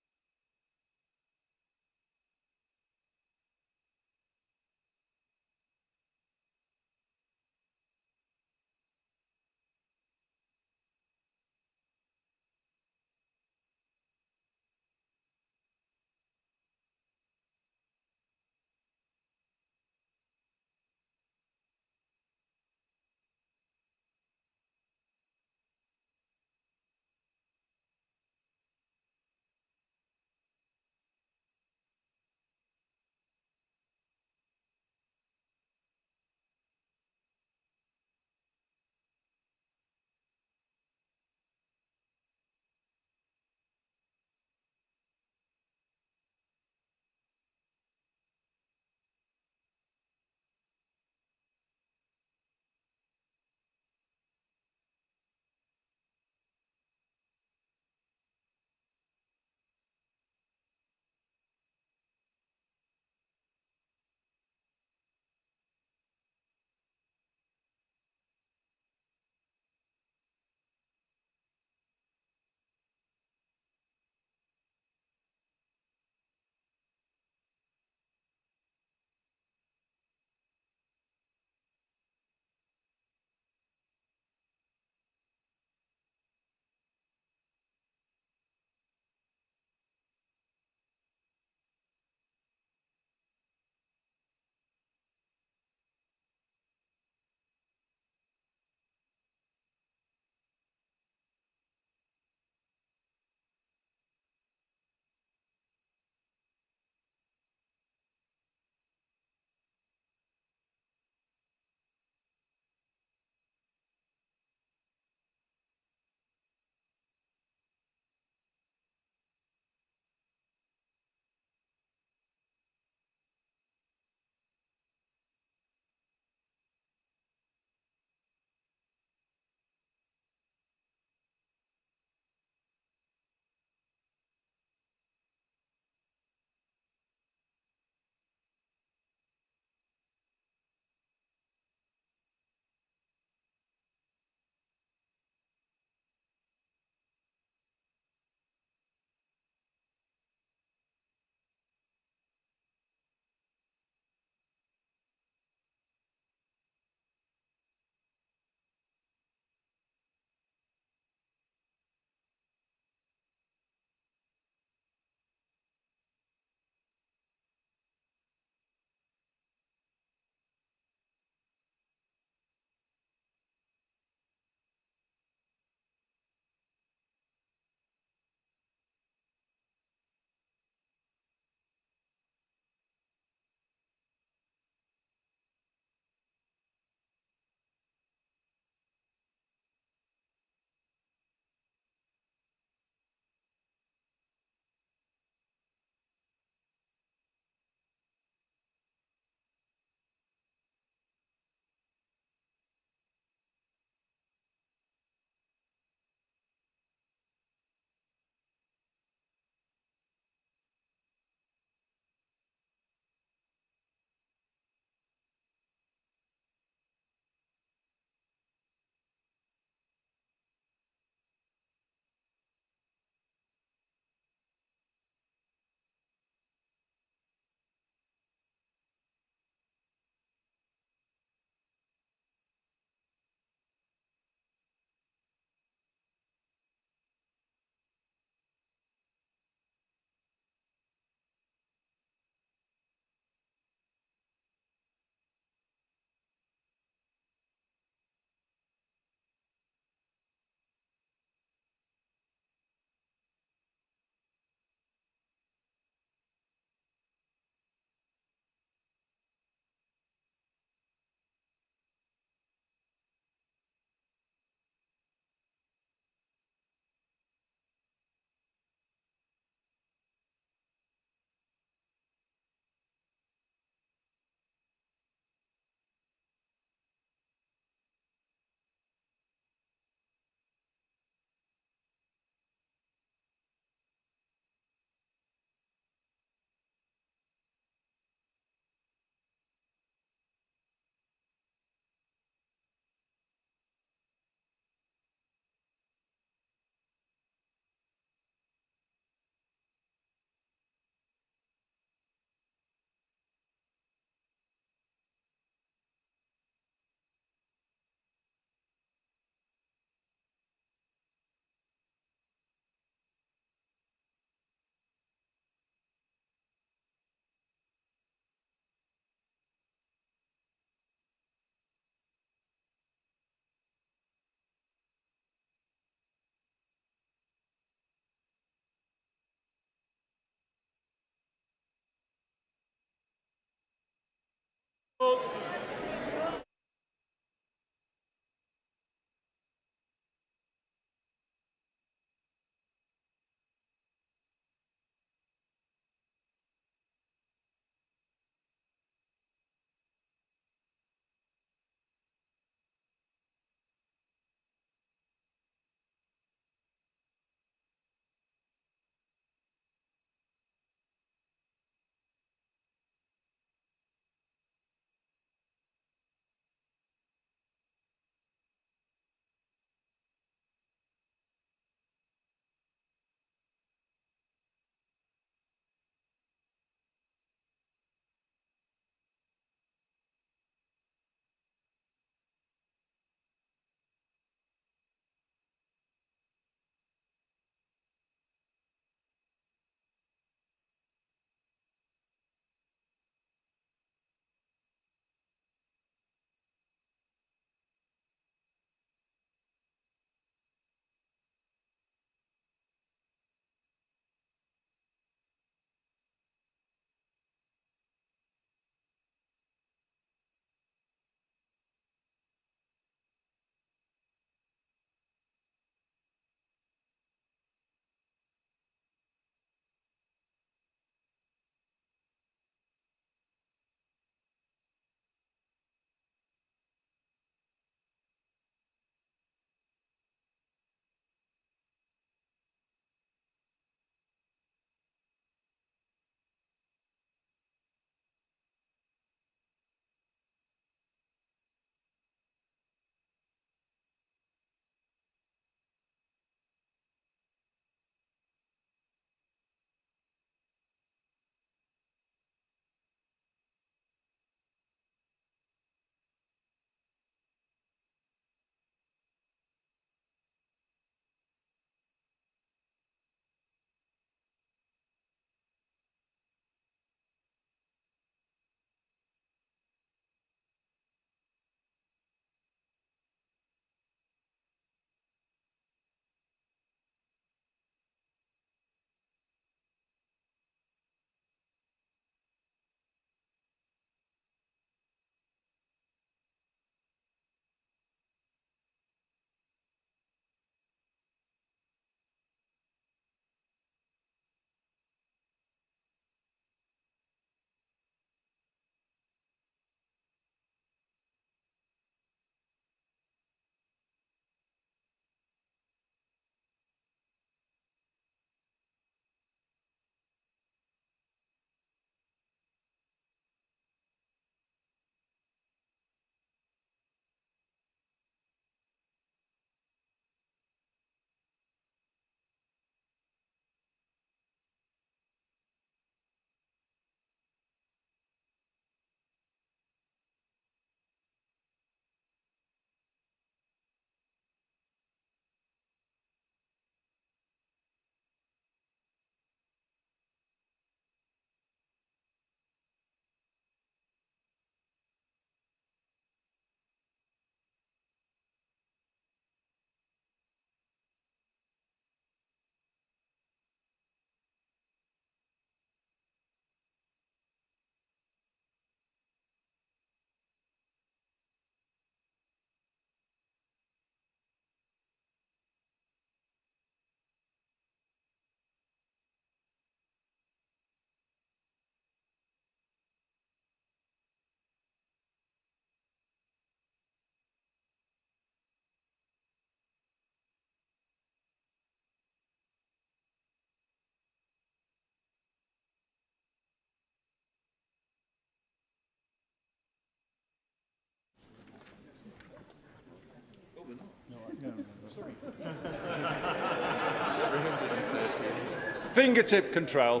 Fingertip control.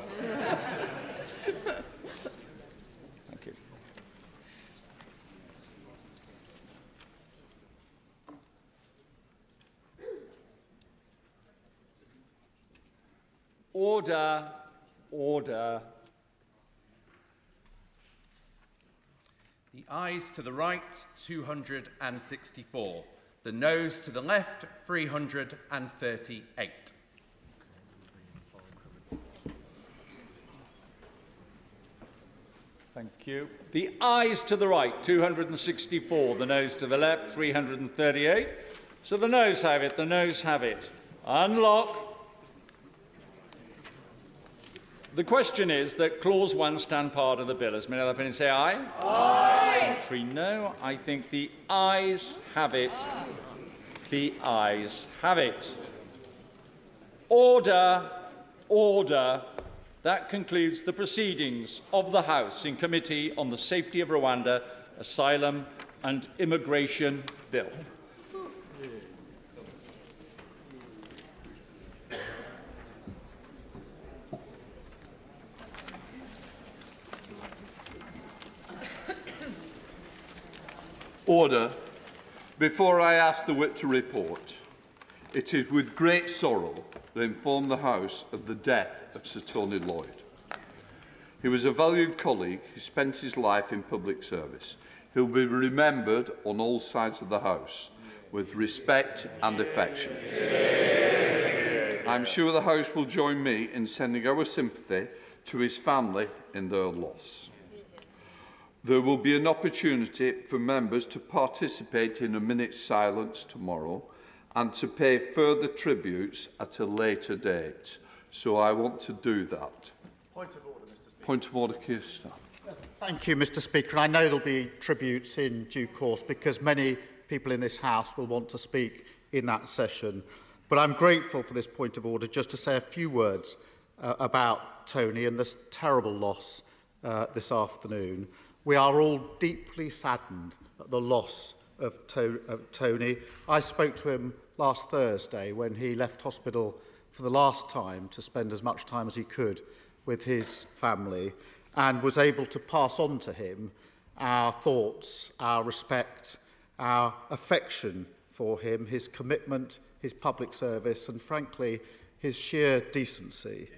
Thank you. Order, order. The ayes to the right, 264. The noes to the left, 338. Thank you. The ayes to the right, 264. The noes to the left, 338. So the noes have it. The noes have it. Unlock. The question is that Clause 1 stand part of the bill. As may other opinion say aye? Aye. Contrary, no. I think the ayes have it. The ayes have it. Order. Order. That concludes the proceedings of the House in Committee on the Safety of Rwanda, Asylum and Immigration Bill. Order. Before I ask the Whip to report, it is with great sorrow that I inform the House of the death of Sir Tony Lloyd. He was a valued colleague who spent his life in public service. He will be remembered on all sides of the House with respect and affection. I am sure the House will join me in sending our sympathy to his family in their loss. There will be an opportunity for members to participate in a minute's silence tomorrow and to pay further tributes at a later date. So I want to do that. Point of order, Mr. Speaker. Point of order, Keir Starmer. Thank you, Mr. Speaker. I know there will be tributes in due course because many people in this House will want to speak in that session. But I'm grateful for this point of order just to say a few words about Tony and this terrible loss this afternoon. We are all deeply saddened at the loss of Tony. I spoke to him last Thursday when he left hospital for the last time to spend as much time as he could with his family and was able to pass on to him our thoughts, our respect, our affection for him, his commitment, his public service and, frankly, his sheer decency.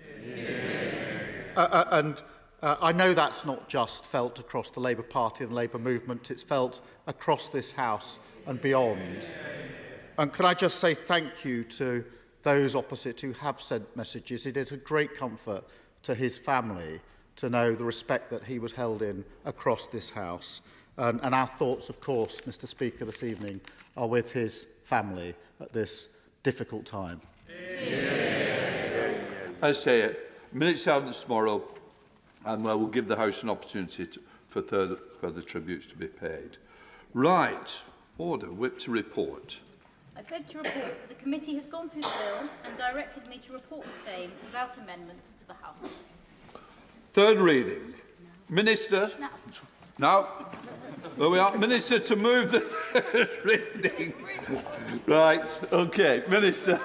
I know that's not just felt across the Labour Party and the Labour movement, it's felt across this House and beyond. And can I just say thank you to those opposite who have sent messages. It is a great comfort to his family to know the respect that he was held in across this House. And our thoughts, of course, Mr. Speaker, this evening are with his family at this difficult time. I say it. Minute silence tomorrow. And I will give the House an opportunity for further tributes to be paid. Right. Order. Whip to report. I beg to report that the committee has gone through the bill and directed me to report the same without amendment to the House. Third reading. Minister. No. There we are. Minister to move the third reading. Right. Okay. Minister.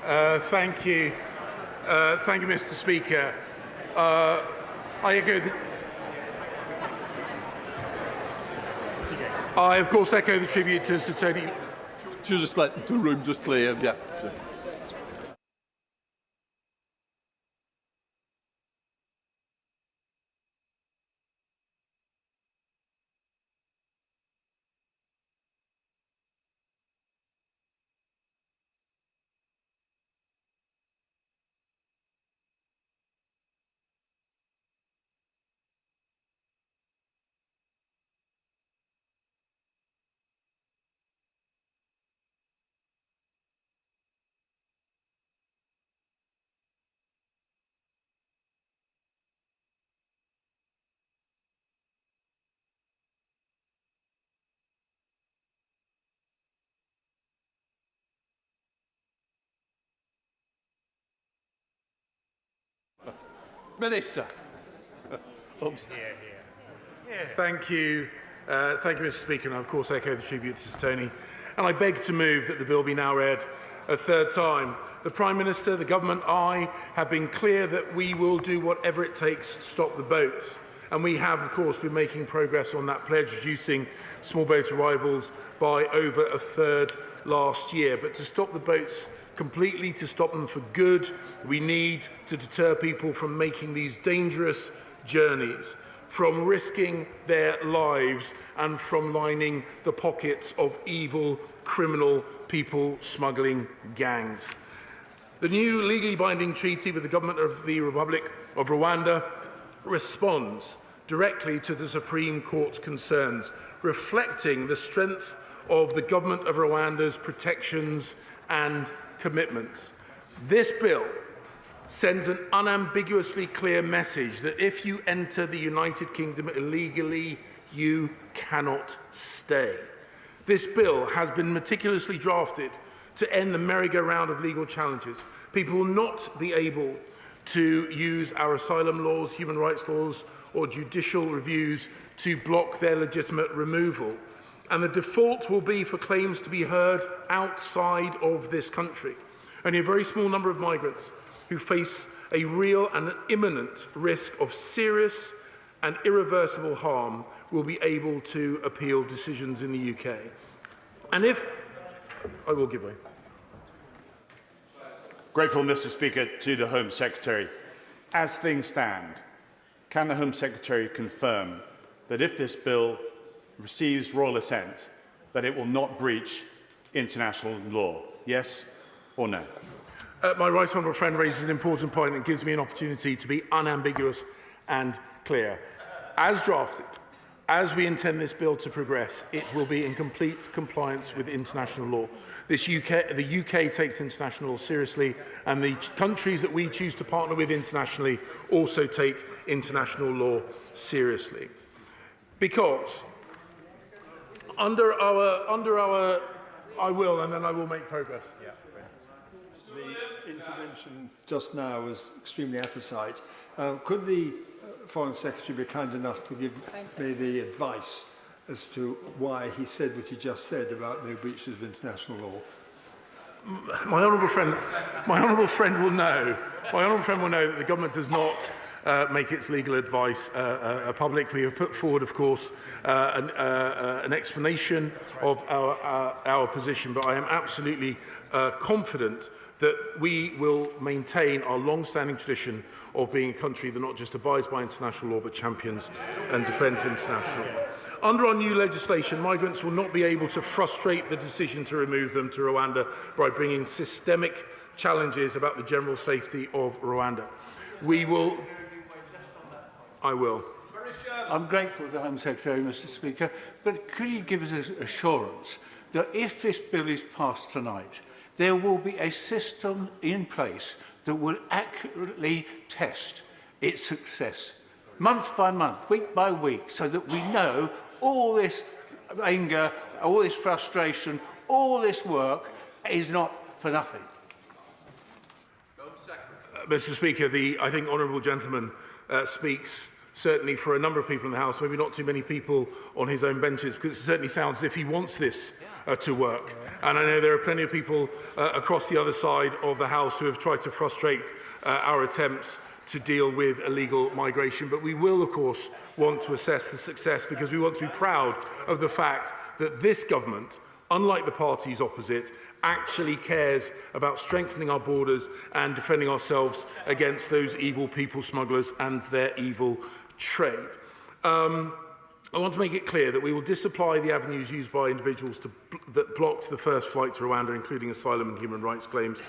Thank you. Thank you, Mr. Speaker. I of course, echo the tribute to Sir Tony. Just let the room just clear. Yeah. Minister. Thank you, Mr. Speaker, and I of course echo the tribute to Sir Tony. And I beg to move that the bill be now read a third time. The Prime Minister, the Government, I have been clear that we will do whatever it takes to stop the boats. And we have, of course, been making progress on that pledge, reducing small boat arrivals by over a third last year. But to stop the boats completely, to stop them for good, we need to deter people from making these dangerous journeys, from risking their lives and from lining the pockets of evil, criminal, people smuggling gangs. The new legally binding treaty with the government of the Republic of Rwanda responds directly to the Supreme Court's concerns, reflecting the strength of the government of Rwanda's protections and commitments. This bill sends an unambiguously clear message that if you enter the United Kingdom illegally, you cannot stay. This bill has been meticulously drafted to end the merry-go-round of legal challenges. People will not be able to use our asylum laws, human rights laws, or judicial reviews to block their legitimate removal. And the default will be for claims to be heard outside of this country. Only a very small number of migrants who face a real and imminent risk of serious and irreversible harm will be able to appeal decisions in the UK. And if... I will give way. Grateful, Mr Speaker, to the Home Secretary. As things stand, can the Home Secretary confirm that if this bill receives royal assent, that it will not breach international law? Yes or no? My right honourable friend raises an important point and gives me an opportunity to be unambiguous and clear. As drafted, as we intend this bill to progress, it will be in complete compliance with international law. The UK takes international law seriously, and the countries that we choose to partner with internationally also take international law seriously. Because under our I will, and then I will make progress. Yeah. The intervention just now was extremely apposite. Could the Foreign Secretary be kind enough to give me the advice as to why he said what he just said about no breaches of international law? My honourable friend will know. My honourable friend will know that the government does not make its legal advice public. We have put forward, of course, an explanation of our position, but I am absolutely confident that we will maintain our long-standing tradition of being a country that not just abides by international law, but champions and defends international law. Under our new legislation, migrants will not be able to frustrate the decision to remove them to Rwanda by bringing systemic challenges about the general safety of Rwanda. I will. I'm grateful to the Home Secretary, Mr Speaker, but could you give us assurance that if this bill is passed tonight, there will be a system in place that will accurately test its success, month by month, week by week, so that we know all this anger, all this frustration, all this work is not for nothing? Mr Speaker, I think honourable gentleman speaks certainly for a number of people in the House, maybe not too many people on his own benches, because it certainly sounds as if he wants this to work. And I know there are plenty of people across the other side of the House who have tried to frustrate our attempts to deal with illegal migration. But we will, of course, want to assess the success, because we want to be proud of the fact that this government, unlike the parties opposite, actually cares about strengthening our borders and defending ourselves against those evil people smugglers and their evil trade. I want to make it clear that we will disapply the avenues used by individuals that blocked the first flight to Rwanda, including asylum and human rights claims,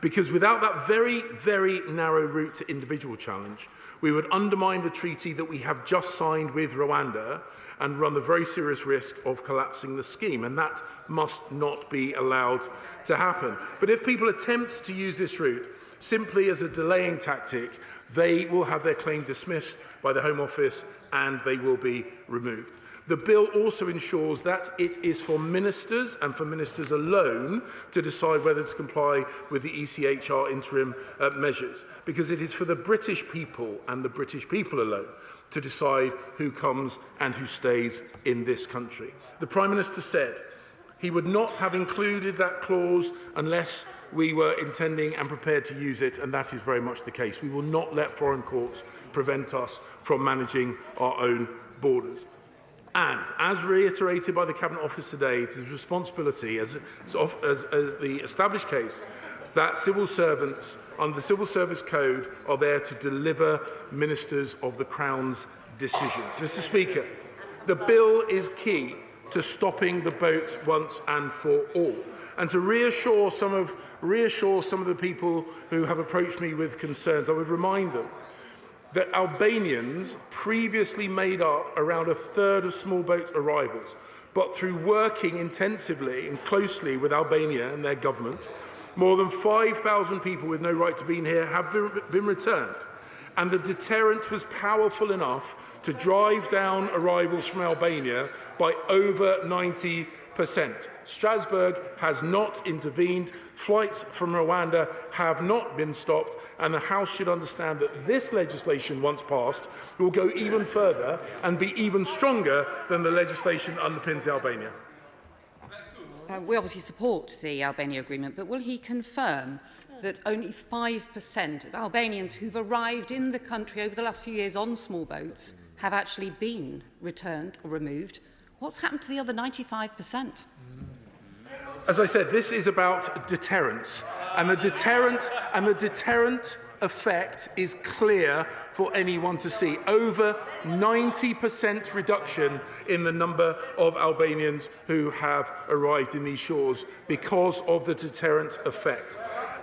because without that very, very narrow route to individual challenge, we would undermine the treaty that we have just signed with Rwanda and run the very serious risk of collapsing the scheme, and that must not be allowed to happen. But if people attempt to use this route simply as a delaying tactic, they will have their claim dismissed by the Home Office and they will be removed. The bill also ensures that it is for ministers and for ministers alone to decide whether to comply with the ECHR interim measures, because it is for the British people and the British people alone to decide who comes and who stays in this country. The Prime Minister said he would not have included that clause unless we were intending and prepared to use it, and that is very much the case. We will not let foreign courts prevent us from managing our own borders. And, as reiterated by the Cabinet Office today, it is a responsibility, as the established case, that civil servants under the Civil Service Code are there to deliver ministers of the Crown's decisions. Mr Speaker, the bill is key to stopping the boats once and for all. And to reassure some of the people who have approached me with concerns, I would remind them that Albanians previously made up around a third of small boat arrivals, but through working intensively and closely with Albania and their government, more than 5,000 people with no right to be here have been returned. And the deterrent was powerful enough to drive down arrivals from Albania by over 90%. Strasbourg has not intervened. Flights from Rwanda have not been stopped, and the House should understand that this legislation, once passed, will go even further and be even stronger than the legislation that underpins Albania. We obviously support the Albania agreement, but will he confirm that only 5% of Albanians who've arrived in the country over the last few years on small boats have actually been returned or removed? What's happened to the other 95%? As I said, this is about deterrence, and the deterrent effect is clear for anyone to see. Over 90% reduction in the number of Albanians who have arrived in these shores because of the deterrent effect.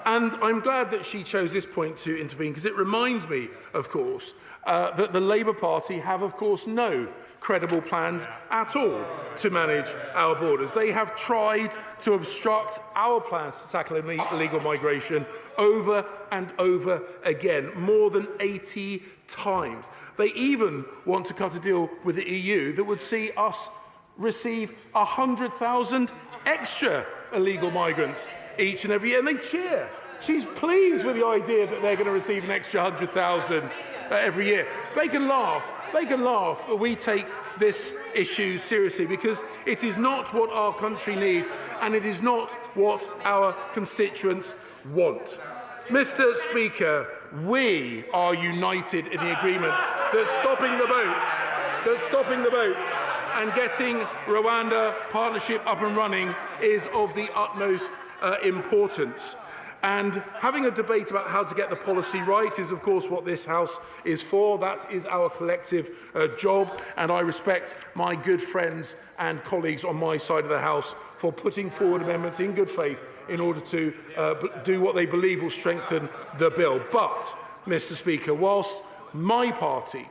And I'm glad that she chose this point to intervene, because it reminds me, of course, that the Labour Party have, of course, no credible plans at all to manage our borders. They have tried to obstruct our plans to tackle illegal migration over and over again, more than 80 times. They even want to cut a deal with the EU that would see us receive 100,000 extra illegal migrants each and every year, and they cheer. She's pleased with the idea that they're going to receive an extra 100,000 every year. They can laugh, but we take this issue seriously, because it is not what our country needs, and it is not what our constituents want. Mr. Speaker, we are united in the agreement that stopping the boats and getting Rwanda partnership up and running is of the utmost importance. And having a debate about how to get the policy right is, of course, what this House is for. That is our collective job, and I respect my good friends and colleagues on my side of the House for putting forward amendments in good faith in order to do what they believe will strengthen the bill. But, Mr. Speaker, whilst my party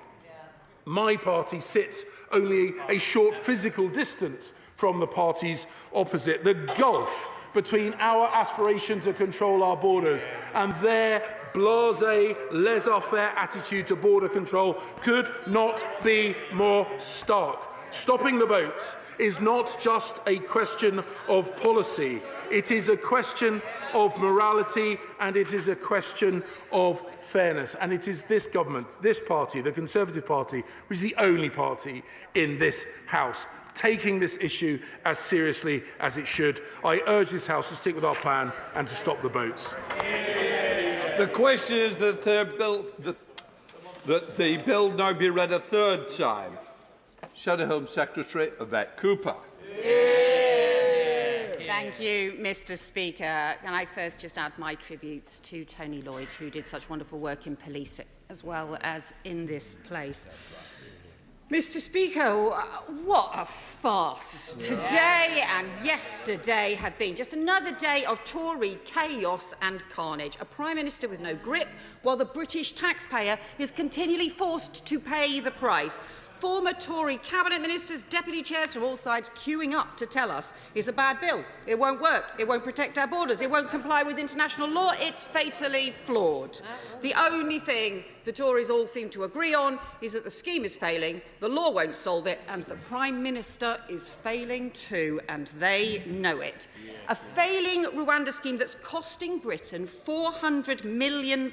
sits only a short physical distance from the parties opposite, the gulf between our aspiration to control our borders and their blasé, laissez-faire attitude to border control could not be more stark. Stopping the boats is not just a question of policy. It is a question of morality, and it is a question of fairness. And it is this government, this party, the Conservative Party, which is the only party in this House taking this issue as seriously as it should. I urge this House to stick with our plan and to stop the boats. The question is that the bill now be read a third time. Shadow Home Secretary Yvette Cooper. Thank you, Mr. Speaker. Can I first just add my tributes to Tony Lloyd, who did such wonderful work in policing as well as in this place. Mr. Speaker, what a farce today and yesterday have been. Just another day of Tory chaos and carnage. A Prime Minister with no grip, while the British taxpayer is continually forced to pay the price. Former Tory cabinet ministers, deputy chairs from all sides queuing up to tell us it's a bad bill, it won't work, it won't protect our borders, it won't comply with international law, it's fatally flawed. The only thing the Tories all seem to agree on is that the scheme is failing, the law won't solve it, and the Prime Minister is failing too, and they know it. A failing Rwanda scheme that's costing Britain £400 million,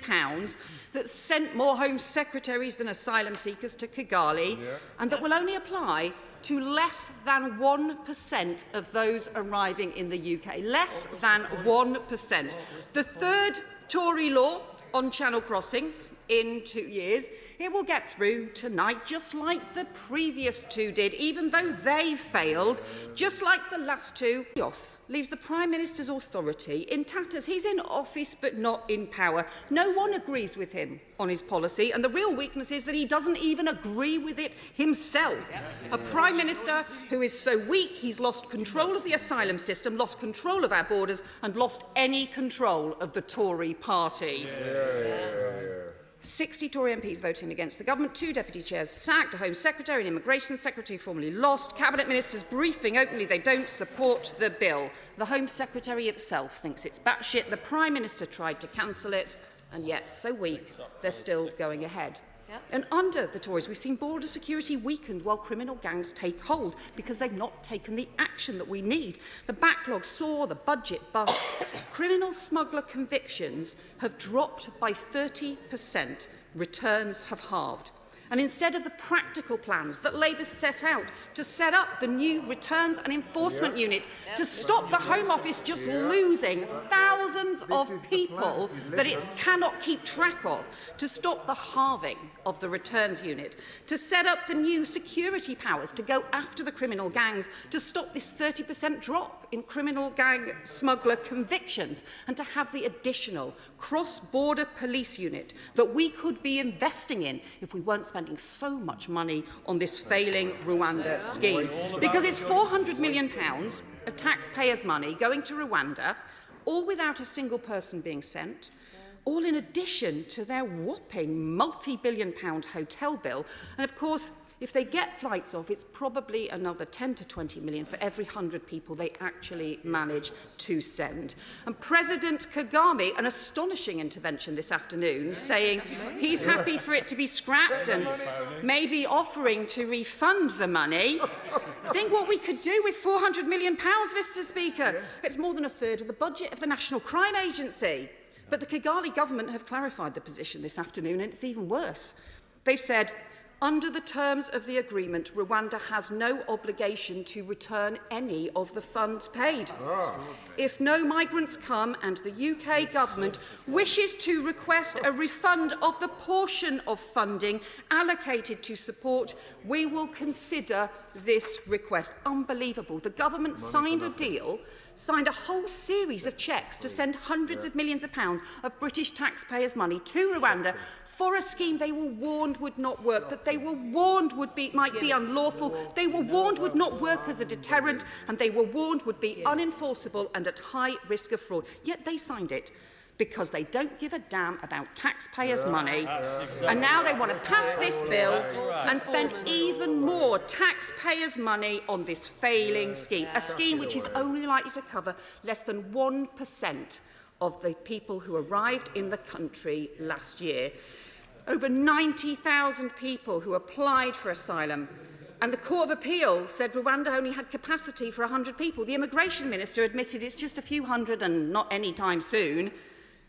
that sent more Home Secretaries than asylum seekers to Kigali, and that will only apply to less than 1% of those arriving in the UK. Less than 1%. The third Tory law on channel crossings in 2 years. It will get through tonight, just like the previous two did, even though they failed, just like the last two. Chaos leaves the Prime Minister's authority in tatters. He's in office but not in power. No one agrees with him on his policy, and the real weakness is that he doesn't even agree with it himself. A Prime Minister who is so weak he's lost control of the asylum system, lost control of our borders, and lost any control of the Tory party. 60 Tory MPs voting against the government, 2 deputy chairs sacked, a Home Secretary and Immigration Secretary formally lost, Cabinet Ministers briefing openly they don't support the bill. The Home Secretary itself thinks it's batshit. The Prime Minister tried to cancel it, and yet, so weak, they're still going ahead. And under the Tories, we've seen border security weakened while criminal gangs take hold because they've not taken the action that we need. The backlog soar, the budget bust. Criminal smuggler convictions have dropped by 30%. Returns have halved. And instead of the practical plans that Labour set out to set up the new Returns and Enforcement Unit, to stop the Home Office just losing thousands of people that it cannot keep track of, to stop the halving of the Returns Unit, to set up the new security powers to go after the criminal gangs, to stop this 30% drop in criminal gang smuggler convictions, and to have the additional cross-border police unit that we could be investing in if we weren't spending so much money on this failing Rwanda scheme. Because it's £400 million of taxpayers' money going to Rwanda, all without a single person being sent, all in addition to their whopping multi-billion-pound hotel bill. And of course, if they get flights off, it's probably another 10 to 20 million for every 100 people they actually manage to send. And President Kagame, an astonishing intervention this afternoon, saying he's happy for it to be scrapped and maybe offering to refund the money. Think what we could do with £400 million, Mr Speaker. It's more than a third of the budget of the National Crime Agency. But the Kigali government have clarified the position this afternoon, and it's even worse. They've said, under the terms of the agreement, Rwanda has no obligation to return any of the funds paid. If no migrants come and the UK government wishes to request a refund of the portion of funding allocated to support, we will consider this request. Unbelievable. The government signed a deal, signed a whole series of cheques to send hundreds of millions of pounds of British taxpayers' money to Rwanda for a scheme they were warned would not work, that they were warned might be unlawful, they were warned would not work as a deterrent, and they were warned would be unenforceable and at high risk of fraud. Yet they signed it because they don't give a damn about taxpayers' money. And now they want to pass this bill and spend even more taxpayers' money on this failing scheme, a scheme which is only likely to cover less than 1% of the people who arrived in the country last year. Over 90,000 people who applied for asylum. And the Court of Appeal said Rwanda only had capacity for 100 people. The Immigration Minister admitted it's just a few hundred and not any time soon.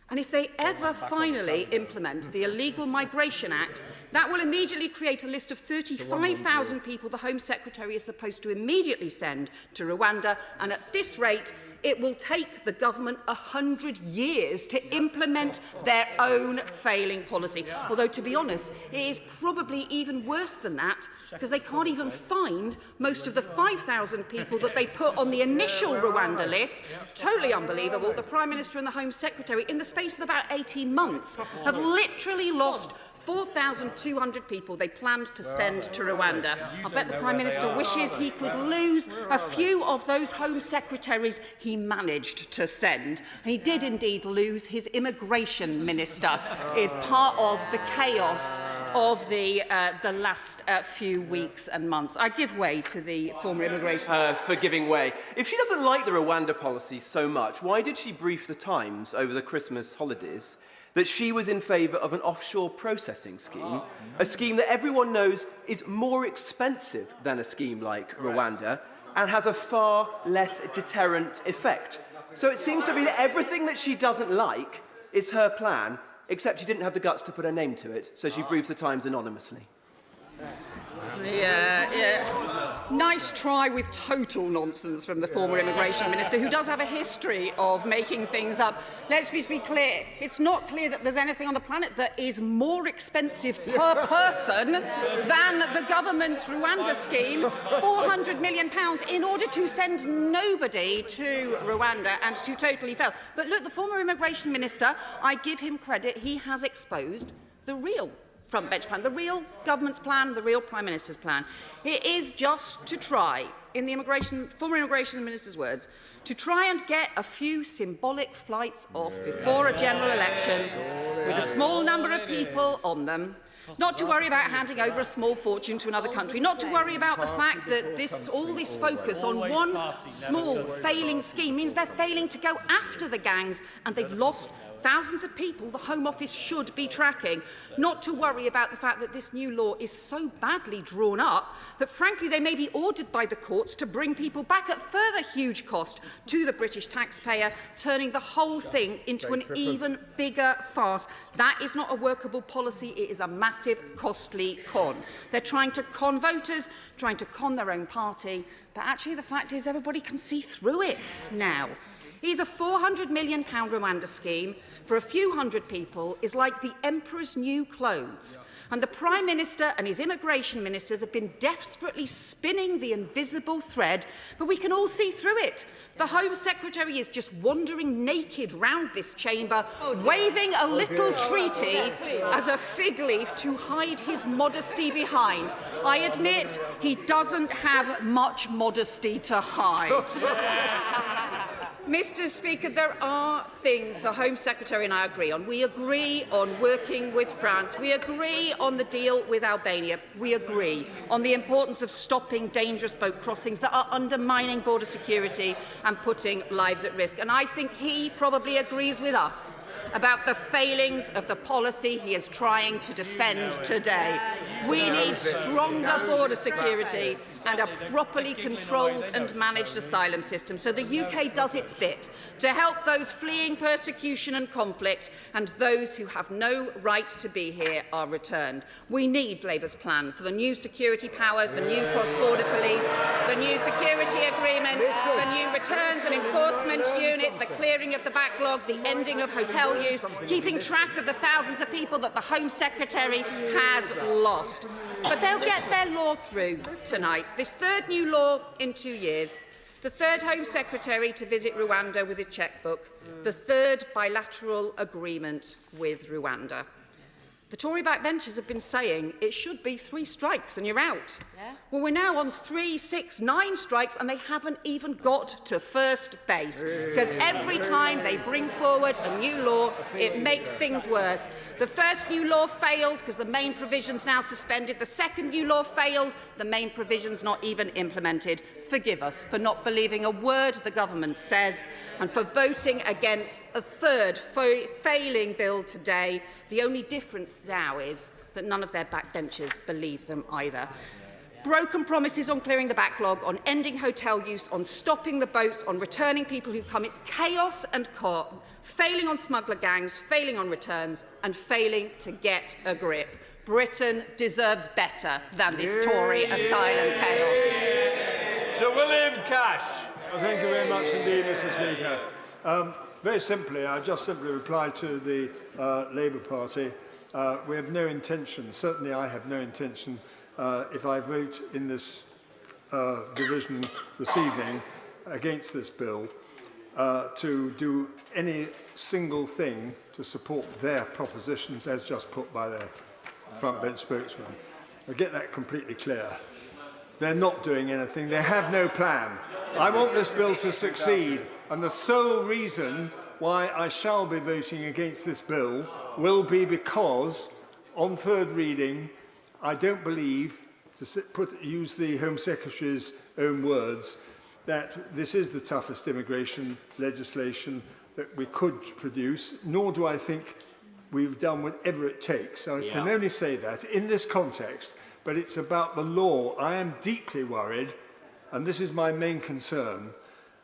And if they ever finally implement the Illegal Migration Act, that will immediately create a list of 35,000 people the Home Secretary is supposed to immediately send to Rwanda. And at this rate, it will take the government 100 years to implement their own failing policy. Although, to be honest, it is probably even worse than that, because they can't even find most of the 5,000 people that they put on the initial Rwanda list. Totally unbelievable. The Prime Minister and the Home Secretary, in the space of about 18 months, have literally lost 4,200 people they planned to send to Rwanda. I bet the Prime Minister wishes he could lose a few of those Home Secretaries he managed to send. And he did indeed lose his Immigration Minister. It's part of the chaos of the last few weeks and months. I give way to the former Immigration for giving way. If she doesn't like the Rwanda policy so much, why did she brief the Times over the Christmas holidays that she was in favour of an offshore processing scheme, a scheme that everyone knows is more expensive than a scheme like Rwanda and has a far less deterrent effect? So it seems to be that everything that she doesn't like is her plan, except she didn't have the guts to put her name to it, so she briefed the Times anonymously. Nice try with total nonsense from the former immigration minister, who does have a history of making things up. Let's be clear. It's not clear that there's anything on the planet that is more expensive per person than the government's Rwanda scheme, £400 million, in order to send nobody to Rwanda and to totally fail. But look, the former immigration minister, I give him credit, he has exposed the real front-bench plan, the real government's plan, the real Prime Minister's plan. It is just to try, in the former immigration minister's words, to try and get a few symbolic flights off before a general election with a small number of people on them, not to worry about handing over a small fortune to another country, not to worry about the fact that all this focus on one small failing scheme means they're failing to go after the gangs, and they've lost thousands of people the Home Office should be tracking, not to worry about the fact that this new law is so badly drawn up that, frankly, they may be ordered by the courts to bring people back at further huge cost to the British taxpayer, turning the whole thing into an even bigger farce. That is not a workable policy. It is a massive, costly con. They're trying to con voters, trying to con their own party, but actually the fact is everybody can see through it now. He's a £400 million Rwanda scheme for a few hundred people is like the Emperor's new clothes. And the Prime Minister and his immigration ministers have been desperately spinning the invisible thread, but we can all see through it. The Home Secretary is just wandering naked round this chamber, waving a little treaty as a fig leaf to hide his modesty behind. I admit he doesn't have much modesty to hide. Mr Speaker, there are things the Home Secretary and I agree on. We agree on working with France. We agree on the deal with Albania. We agree on the importance of stopping dangerous boat crossings that are undermining border security and putting lives at risk. And I think he probably agrees with us about the failings of the policy he is trying to defend today. We need stronger border security and a properly controlled and managed asylum system, so the UK does its bit to help those fleeing persecution and conflict, and those who have no right to be here are returned. We need Labour's plan for the new security powers, the new cross-border police, the new security agreement, the new returns and enforcement unit, the clearing of the backlog, the ending of hotel use, keeping track of the thousands of people that the Home Secretary has lost. But they'll get their law through tonight. This third new law in 2 years, the third Home Secretary to visit Rwanda with his chequebook, the third bilateral agreement with Rwanda. The Tory backbenchers have been saying it should be 3 strikes and you're out. Yeah. Well, we're now on 3, 6, 9 strikes and they haven't even got to first base. Because every time they bring forward a new law, it makes things worse. The first new law failed because the main provision's now suspended. The second new law failed, the main provision's not even implemented. Forgive us for not believing a word the government says and for voting against a third failing bill today. The only difference now is that none of their backbenchers believe them either. Broken promises on clearing the backlog, on ending hotel use, on stopping the boats, on returning people who come. It's chaos and failing on smuggler gangs, failing on returns, and failing to get a grip. Britain deserves better than this Tory asylum chaos. Sir William Cash. Well, thank you very much indeed, Mr Speaker. Very simply, I just simply reply to the Labour Party. We have no intention, certainly I have no intention, if I vote in this division this evening against this bill, to do any single thing to support their propositions as just put by their front-bench spokesman. I get that completely clear. They're not doing anything. They have no plan. I want this bill to succeed, and the sole reason why I shall be voting against this bill will be because, on third reading, I don't believe, to use the Home Secretary's own words, that this is the toughest immigration legislation that we could produce, nor do I think we've done whatever it takes. I can only say that in this context, but it's about the law. I am deeply worried, and this is my main concern,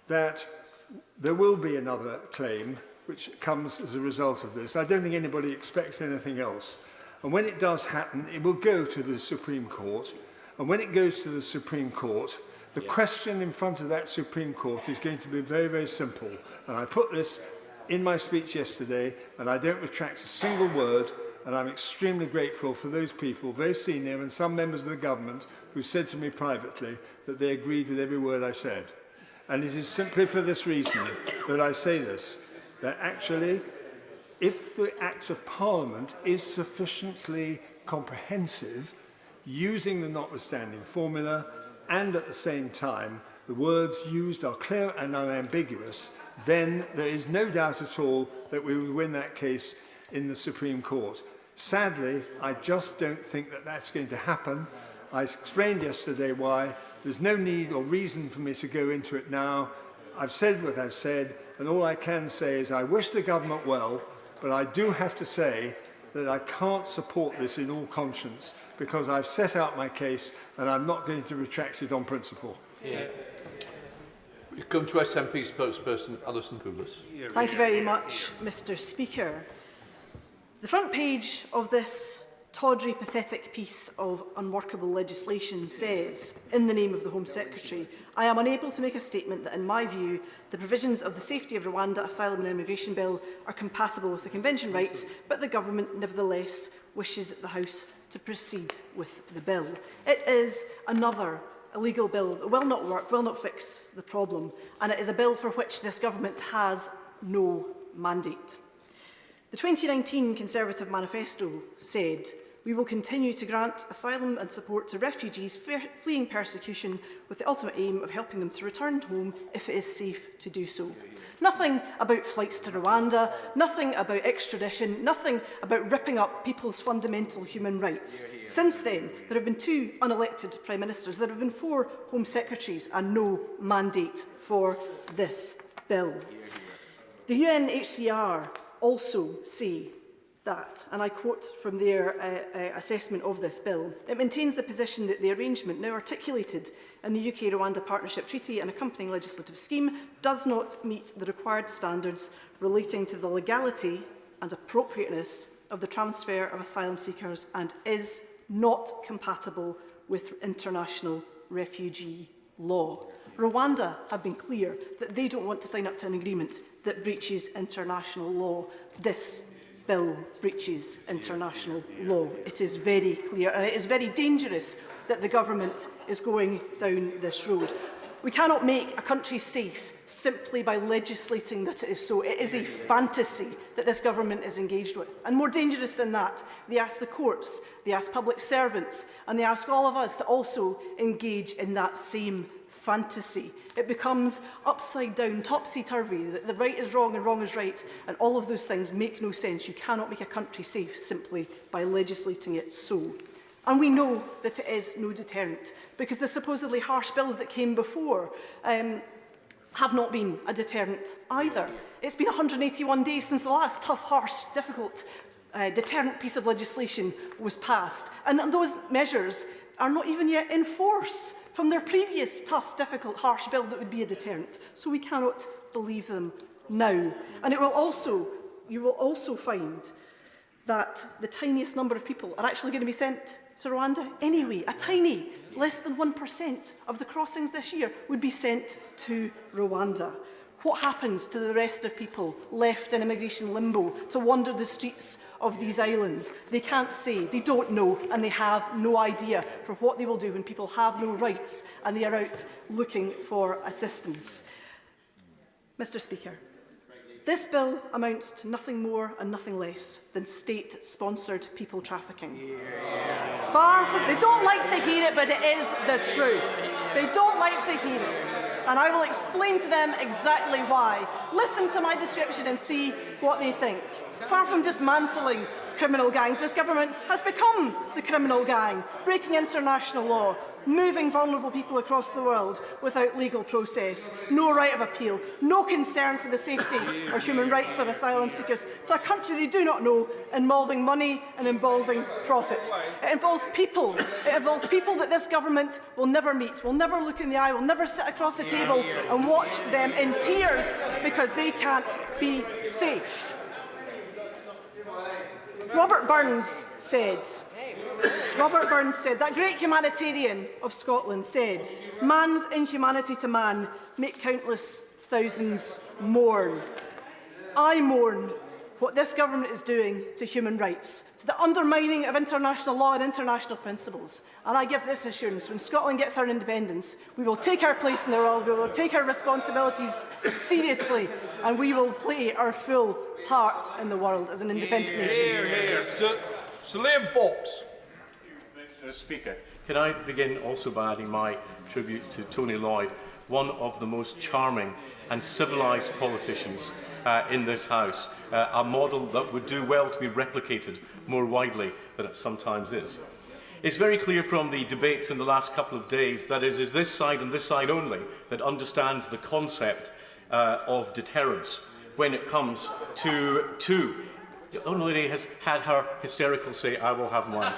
that there will be another claim which comes as a result of this. I don't think anybody expects anything else. And when it does happen, it will go to the Supreme Court. And when it goes to the Supreme Court, the question in front of that Supreme Court is going to be very, very simple. And I put this in my speech yesterday, and I don't retract a single word, and I'm extremely grateful for those people, very senior, and some members of the government, who said to me privately that they agreed with every word I said. And it is simply for this reason that I say this, that actually, if the Act of Parliament is sufficiently comprehensive, using the notwithstanding formula, and at the same time, the words used are clear and unambiguous, then there is no doubt at all that we will win that case in the Supreme Court. Sadly, I just don't think that that's going to happen. I explained yesterday why. There's no need or reason for me to go into it now. I've said what I've said, and all I can say is I wish the government well, but I do have to say that I can't support this in all conscience because I've set out my case and I'm not going to retract it on principle. Yeah. We come to SNP spokesperson Alison Poulos. Thank you very much, Mr Speaker. The front page of this tawdry, pathetic piece of unworkable legislation says, in the name of the Home Secretary, I am unable to make a statement that, in my view, the provisions of the Safety of Rwanda Asylum and Immigration Bill are compatible with the Convention rights, but the Government nevertheless wishes the House to proceed with the bill. It is another illegal bill that will not work, will not fix the problem, and it is a bill for which this Government has no mandate. The 2019 Conservative Manifesto said, we will continue to grant asylum and support to refugees fleeing persecution with the ultimate aim of helping them to return home if it is safe to do so. Nothing about flights to Rwanda, nothing about extradition, nothing about ripping up people's fundamental human rights. Since then, there have been 2 unelected Prime Ministers, there have been 4 Home Secretaries and no mandate for this bill. The UNHCR also say that, and I quote from their assessment of this bill, it maintains the position that the arrangement now articulated in the UK-Rwanda Partnership Treaty and accompanying legislative scheme does not meet the required standards relating to the legality and appropriateness of the transfer of asylum seekers and is not compatible with international refugee law. Rwanda have been clear that they don't want to sign up to an agreement that breaches international law. This bill breaches international law. It is very clear, and it is very dangerous that the government is going down this road. We cannot make a country safe simply by legislating that it is so. It is a fantasy that this government is engaged with. And more dangerous than that, they ask the courts, they ask public servants, and they ask all of us to also engage in that same fantasy. It becomes upside down, topsy-turvy, that the right is wrong and wrong is right, and all of those things make no sense. You cannot make a country safe simply by legislating it so. And we know that it is no deterrent, because the supposedly harsh bills that came before have not been a deterrent either. It's been 181 days since the last tough, harsh, difficult, deterrent piece of legislation was passed. And those measures are not even yet in force from their previous tough, difficult, harsh bill that would be a deterrent. So we cannot believe them now. And you will also find that the tiniest number of people are actually going to be sent to Rwanda anyway. A tiny, less than 1% of the crossings this year would be sent to Rwanda. What happens to the rest of people left in immigration limbo to wander the streets of these islands? They can't say, they don't know, and they have no idea for what they will do when people have no rights and they are out looking for assistance. Mr Speaker, this bill amounts to nothing more and nothing less than state-sponsored people trafficking. Far from, they don't like to hear it, but it is the truth. They don't like to hear it. And I will explain to them exactly why. Listen to my description and see what they think. Far from dismantling criminal gangs, this government has become the criminal gang, breaking international law, moving vulnerable people across the world without legal process, no right of appeal, no concern for the safety or human rights of asylum seekers, to a country they do not know, involving money and involving profit. It involves people. It involves people that this government will never meet, will never look in the eye, will never sit across the table and watch them in tears because they can't be safe. Robert Burns said, that great humanitarian of Scotland said, man's inhumanity to man make countless thousands mourn. I mourn what this government is doing to human rights, to the undermining of international law and international principles. And I give this assurance, when Scotland gets our independence, we will take our place in the world, we will take our responsibilities seriously, and we will play our full part in the world as an independent nation. Sir Liam Fox. Mr Speaker, can I begin also by adding my tributes to Tony Lloyd, one of the most charming and civilised politicians in this House, a model that would do well to be replicated more widely than it sometimes is. It's very clear from the debates in the last couple of days that it is this side and this side only that understands the concept of deterrence when it comes to the honourable lady has had her hysterical say, I will have mine.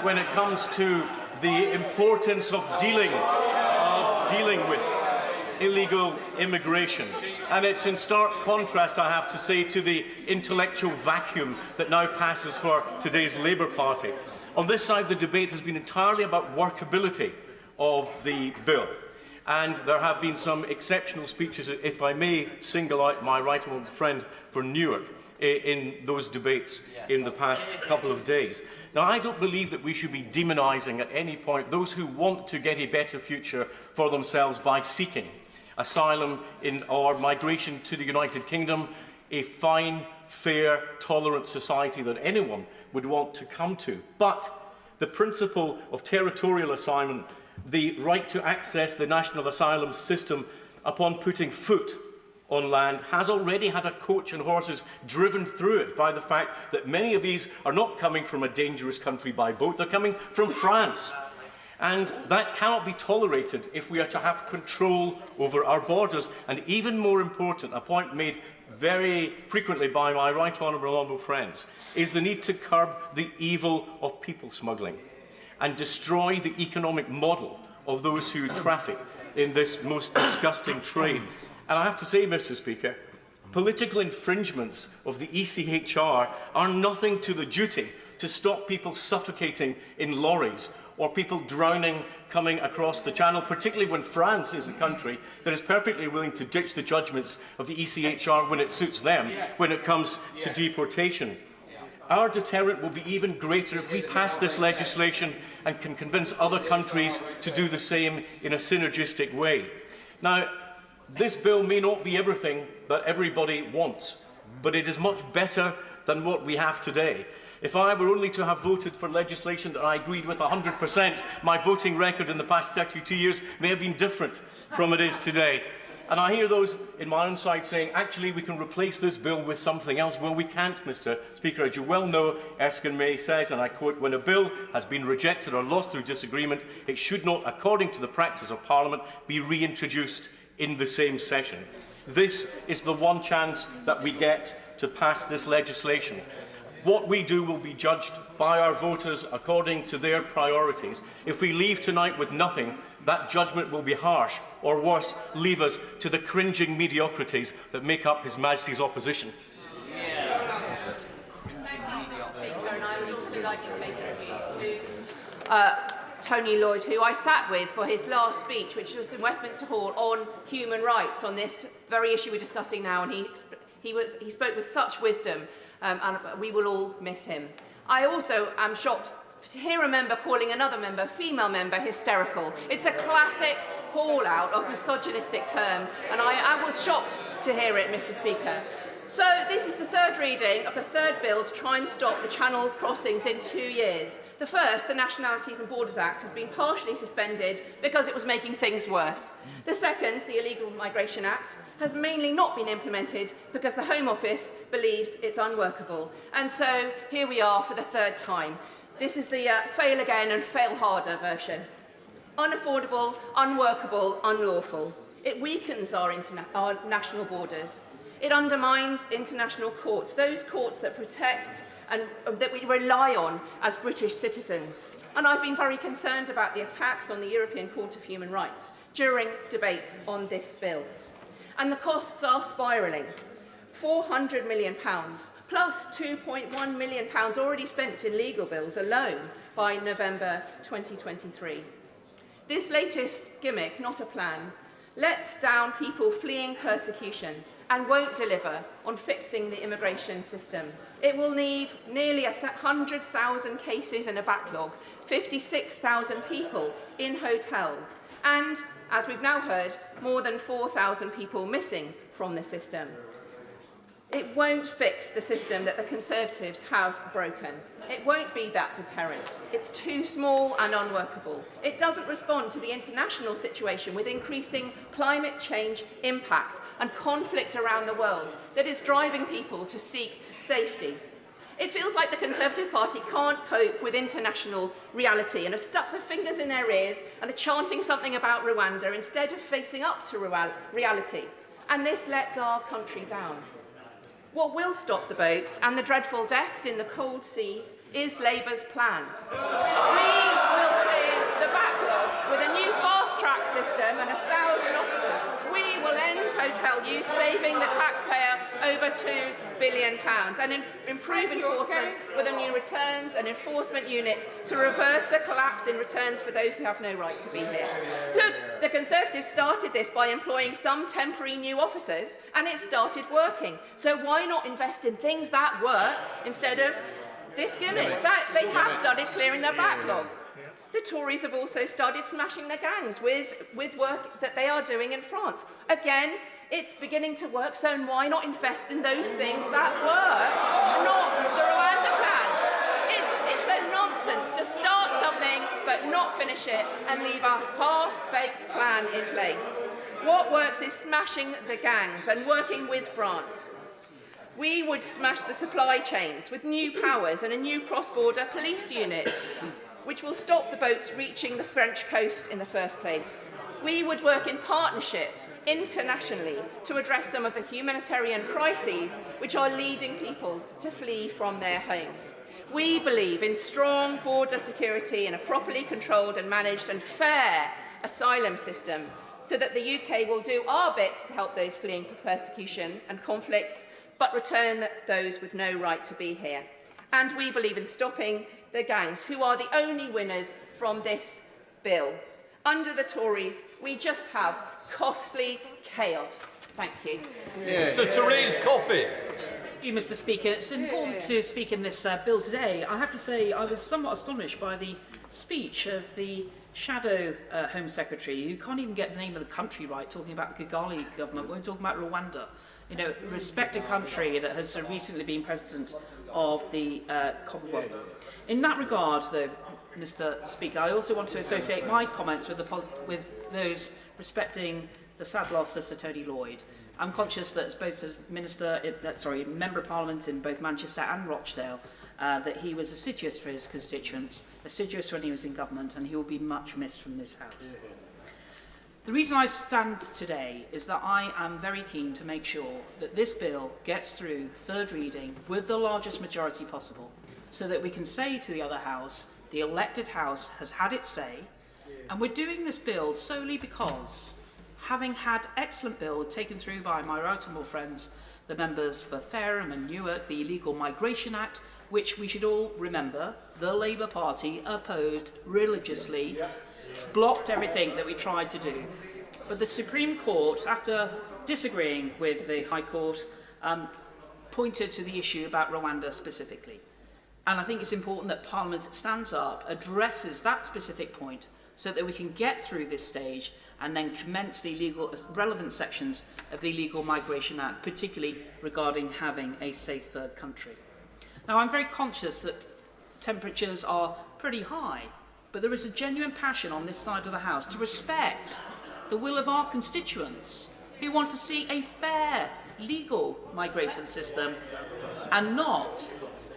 When it comes to the importance of dealing with illegal immigration. And it's in stark contrast, I have to say, to the intellectual vacuum that now passes for today's Labour Party. On this side, the debate has been entirely about workability of the bill. And there have been some exceptional speeches, if I may single out my right honourable friend for Newark, in those debates in the past couple of days. Now, I don't believe that we should be demonising at any point those who want to get a better future for themselves by seeking asylum or migration to the United Kingdom, a fine, fair, tolerant society that anyone would want to come to. But the principle of territorial assignment, the right to access the national asylum system upon putting foot on land, has already had a coach and horses driven through it by the fact that many of these are not coming from a dangerous country by boat, they're coming from France. And that cannot be tolerated if we are to have control over our borders. And even more important, a point made very frequently by my right honourable friends, is the need to curb the evil of people smuggling and destroy the economic model of those who traffic in this most disgusting trade. And I have to say, Mr Speaker, political infringements of the ECHR are nothing to the duty to stop people suffocating in lorries or people drowning coming across the Channel, particularly when France is a country that is perfectly willing to ditch the judgments of the ECHR when it suits them, when it comes to deportation. Our deterrent will be even greater if we pass this legislation and can convince other countries to do the same in a synergistic way. Now, this bill may not be everything that everybody wants, but it is much better than what we have today. If I were only to have voted for legislation that I agreed with 100%, my voting record in the past 32 years may have been different from it is today. And I hear those in my own side saying, actually, we can replace this bill with something else. Well, we can't, Mr Speaker. As you well know, Erskine May says, and I quote, when a bill has been rejected or lost through disagreement, it should not, according to the practice of Parliament, be reintroduced in the same session. This is the one chance that we get to pass this legislation. What we do will be judged by our voters according to their priorities. If we leave tonight with nothing, that judgment will be harsh, or worse, leave us to the cringing mediocrities that make up His Majesty's opposition. Tony Lloyd, who I sat with for his last speech, which was in Westminster Hall, on human rights, on this very issue we're discussing now, and he spoke with such wisdom, and we will all miss him. I also am shocked to hear a member calling another member, female member, hysterical. It's a classic call-out of misogynistic term, and I was shocked to hear it, Mr Speaker. So this is the third reading of the third bill to try and stop the Channel crossings in 2 years. The first, the Nationalities and Borders Act, has been partially suspended because it was making things worse. The second, the Illegal Migration Act, has mainly not been implemented because the Home Office believes it's unworkable. And so here we are for the third time. This is the fail again and fail harder version. Unaffordable, unworkable, unlawful. It weakens our national borders. It undermines international courts, those courts that protect and that we rely on as British citizens. And I've been very concerned about the attacks on the European Court of Human Rights during debates on this bill. And the costs are spiralling. £400 million, plus £2.1 million already spent in legal bills alone by November 2023. This latest gimmick, not a plan, lets down people fleeing persecution and won't deliver on fixing the immigration system. It will leave nearly 100,000 cases in a backlog, 56,000 people in hotels, and, as we've now heard, more than 4,000 people missing from the system. It won't fix the system that the Conservatives have broken. It won't be that deterrent. It's too small and unworkable. It doesn't respond to the international situation with increasing climate change impact and conflict around the world that is driving people to seek safety. It feels like the Conservative Party can't cope with international reality and have stuck their fingers in their ears and are chanting something about Rwanda instead of facing up to reality. And this lets our country down. What will stop the boats and the dreadful deaths in the cold seas is Labour's plan. We will clear the backlog with a new fast-track system and 1,000 officers. We will end hotel use, saving the taxpayer over £2 billion, and improve enforcement with a new returns and enforcement unit to reverse the collapse in returns for those who have no right to be here. Look, the Conservatives started this by employing some temporary new officers, and it started working. So why not invest in things that work instead of this gimmick? In fact, they have started clearing their backlog. The Tories have also started smashing their gangs with work that they are doing in France. Again, it's beginning to work, so why not invest in those things that work, not the Rwanda plan? It's a nonsense to start something but not finish it and leave a half-baked plan in place. What works is smashing the gangs and working with France. We would smash the supply chains with new powers and a new cross-border police unit, which will stop the boats reaching the French coast in the first place. We would work in partnership internationally to address some of the humanitarian crises which are leading people to flee from their homes. We believe in strong border security and a properly controlled and managed and fair asylum system so that the UK will do our bit to help those fleeing persecution and conflict, but return those with no right to be here. And we believe in stopping the gangs, who are the only winners from this bill. Under the Tories, we just have costly chaos. Thank you. So Therese Coffey. Thank you, Mr Speaker. It's important to speak in this bill today. I have to say I was somewhat astonished by the speech of the shadow Home Secretary, who can't even get the name of the country right, talking about the Kigali government. We're talking about Rwanda, you know, a respected country that has recently been president of the Commonwealth. In that regard, though, Mr Speaker, I also want to associate my comments with those respecting the sad loss of Sir Tory Lloyd. I'm conscious that both as Member of Parliament in both Manchester and Rochdale, that he was assiduous for his constituents, assiduous when he was in government, and he will be much missed from this House. The reason I stand today is that I am very keen to make sure that this bill gets through third reading with the largest majority possible, so that we can say to the other House, the elected House has had its say, and we're doing this bill solely because, having had excellent bill taken through by my right honourable friends, the members for Fareham and Newark, the Illegal Migration Act, which we should all remember, the Labour Party opposed religiously, blocked everything that we tried to do. But the Supreme Court, after disagreeing with the High Court, pointed to the issue about Rwanda specifically. And I think it's important that Parliament stands up, addresses that specific point, so that we can get through this stage and then commence the relevant sections of the Illegal Migration Act, particularly regarding having a safe third country. Now, I'm very conscious that temperatures are pretty high, but there is a genuine passion on this side of the House to respect the will of our constituents who want to see a fair, legal migration system and not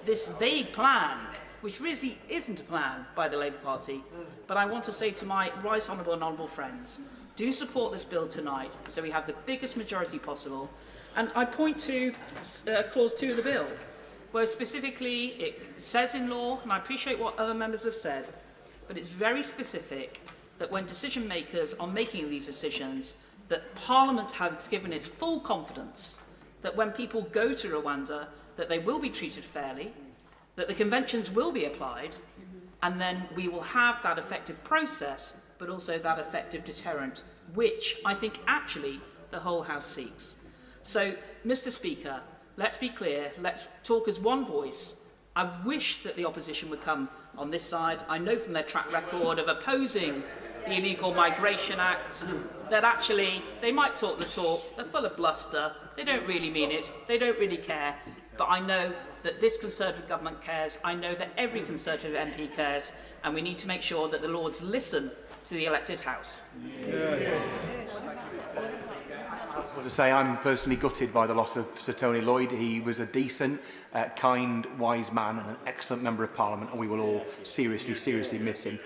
this vague plan, which really isn't a plan by the Labour Party. But I want to say to my right honourable and honourable friends, do support this bill tonight so we have the biggest majority possible. And I point to clause 2 of the bill, where specifically it says in law, and I appreciate what other members have said, but it's very specific that when decision makers are making these decisions, that Parliament has given its full confidence that when people go to Rwanda, that they will be treated fairly, that the conventions will be applied, and then we will have that effective process, but also that effective deterrent, which I think actually the whole House seeks. So, Mr Speaker, let's be clear, let's talk as one voice. I wish that the opposition would come on this side. I know from their track record of opposing the Illegal Migration Act that actually they might talk the talk, they're full of bluster, they don't really mean it, they don't really care. But I know that this Conservative government cares, I know that every Conservative MP cares, and we need to make sure that the Lords listen to the elected House. I just want to say I'm personally gutted by the loss of Sir Tony Lloyd. He was a decent, kind, wise man and an excellent Member of Parliament, and we will all seriously miss him.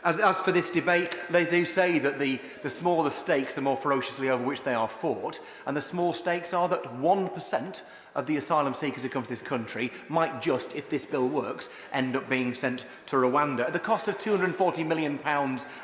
As for this debate, they do say that the smaller the stakes, the more ferociously over which they are fought, and the small stakes are that 1% of the asylum seekers who come to this country might just, if this bill works, end up being sent to Rwanda at the cost of £240 million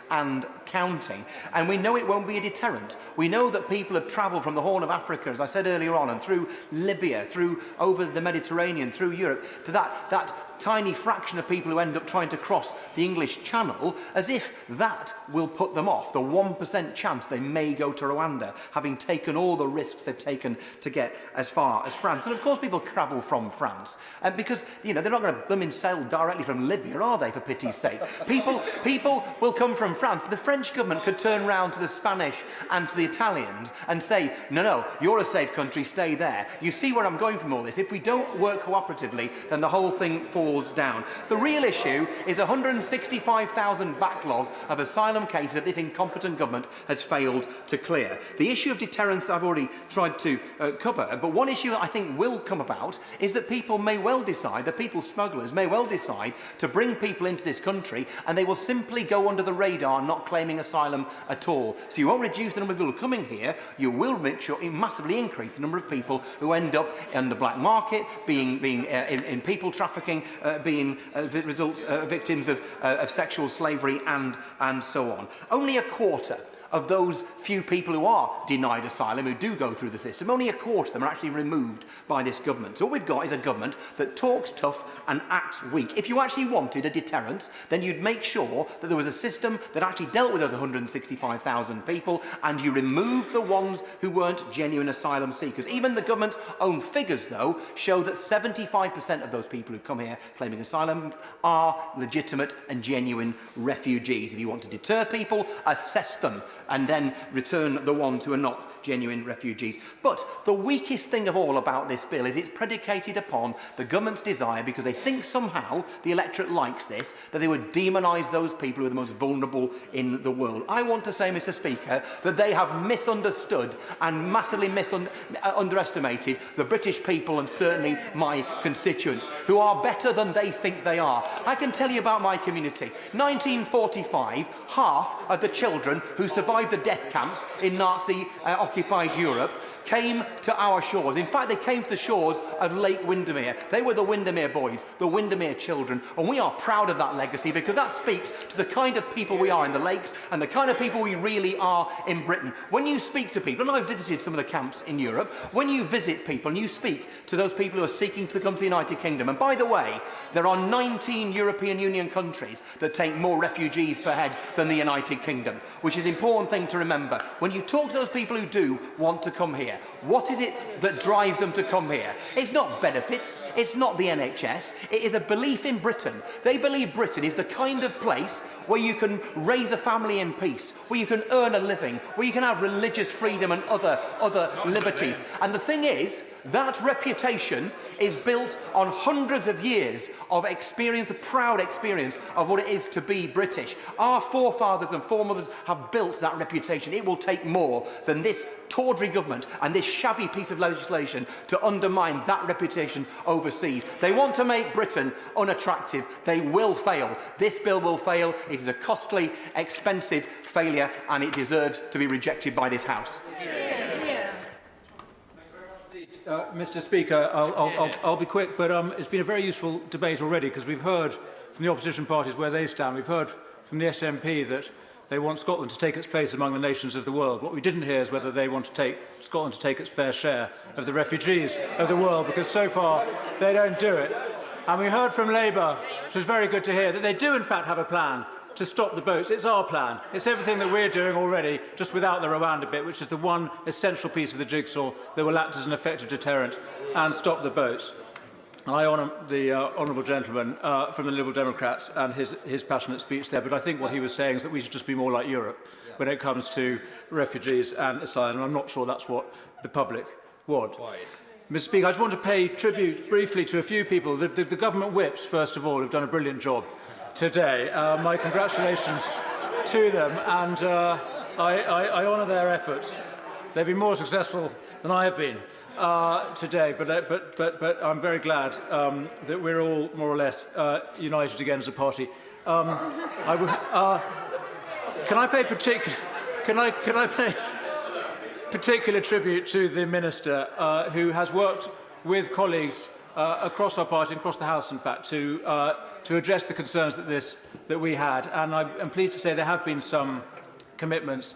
and counting. And we know it won't be a deterrent. We know that people have travelled from the Horn of Africa, as I said earlier on, and through Libya, through over the Mediterranean, through Europe, to that tiny fraction of people who end up trying to cross the English Channel, as if that will put them off, the 1% chance they may go to Rwanda, having taken all the risks they've taken to get as far as France. And of course people travel from France, because they're not going to blooming sail directly from Libya, are they, for pity's sake? People will come from France. The French government could turn round to the Spanish and to the Italians and say, no, you're a safe country, stay there. You see where I'm going from all this. If we don't work cooperatively, then the whole thing falls down. The real issue is a 165,000 backlog of asylum cases that this incompetent government has failed to clear. The issue of deterrence I've already tried to cover, but one issue that I think will come about is that people may well decide, the people smugglers may well decide to bring people into this country, and they will simply go under the radar, not claiming asylum at all. So you won't reduce the number of people coming here, you will make sure it massively increase the number of people who end up in the black market, being in people trafficking, being victims of sexual slavery and so on. Only a quarter of those few people who are denied asylum, who do go through the system, only a quarter of them are actually removed by this government. So what we've got is a government that talks tough and acts weak. If you actually wanted a deterrent, then you'd make sure that there was a system that actually dealt with those 165,000 people, and you removed the ones who weren't genuine asylum seekers. Even the government's own figures, though, show that 75% of those people who come here claiming asylum are legitimate and genuine refugees. If you want to deter people, assess them, and then return the ones who are not genuine refugees. But the weakest thing of all about this bill is it's predicated upon the government's desire, because they think somehow the electorate likes this, that they would demonise those people who are the most vulnerable in the world. I want to say, Mr Speaker, that they have misunderstood and massively underestimated the British people, and certainly my constituents, who are better than they think they are. I can tell you about my community. 1945, half of the children who survived the death camps in Nazi-occupied Europe came to our shores. In fact, they came to the shores of Lake Windermere. They were the Windermere boys, the Windermere children, and we are proud of that legacy, because that speaks to the kind of people we are in the lakes and the kind of people we really are in Britain. When you speak to people, and I've visited some of the camps in Europe, when you visit people and you speak to those people who are seeking to come to the United Kingdom, and by the way, there are 19 European Union countries that take more refugees per head than the United Kingdom, which is an important thing to remember. When you talk to those people who do want to come here, what is it that drives them to come here? It's not benefits, it's not the NHS, it is a belief in Britain. They believe Britain is the kind of place where you can raise a family in peace, where you can earn a living, where you can have religious freedom and other liberties. And the thing is, that reputation is built on hundreds of years of experience, a proud experience of what it is to be British. Our forefathers and foremothers have built that reputation. It will take more than this tawdry government and this shabby piece of legislation to undermine that reputation overseas. They want to make Britain unattractive. They will fail. This bill will fail. It is a costly, expensive failure, and it deserves to be rejected by this House. Mr Speaker, I'll be quick, but it's been a very useful debate already, because we've heard from the opposition parties where they stand. We've heard from the SNP that they want Scotland to take its place among the nations of the world. What we didn't hear is whether they want to take Scotland to take its fair share of the refugees of the world, because so far they don't do it. And we heard from Labour, which was very good to hear, that they do in fact have a plan to stop the boats. It's our plan. It's everything that we're doing already, just without the Rwanda bit, which is the one essential piece of the jigsaw that will act as an effective deterrent and stop the boats. And I honour the honourable gentleman from the Liberal Democrats and his passionate speech there, but I think what he was saying is that we should just be more like Europe when it comes to refugees and asylum, and I'm not sure that's what the public want. Mr Speaker, I just want to pay tribute briefly to a few people. The government whips, first of all, have done a brilliant job today. My congratulations to them, and I honour their efforts. They've been more successful than I have been today, but I'm very glad that we're all more or less united again as a party. Can I pay particular tribute to the Minister who has worked with colleagues across our party, across the House, in fact, to address the concerns that we had. And I'm pleased to say there have been some commitments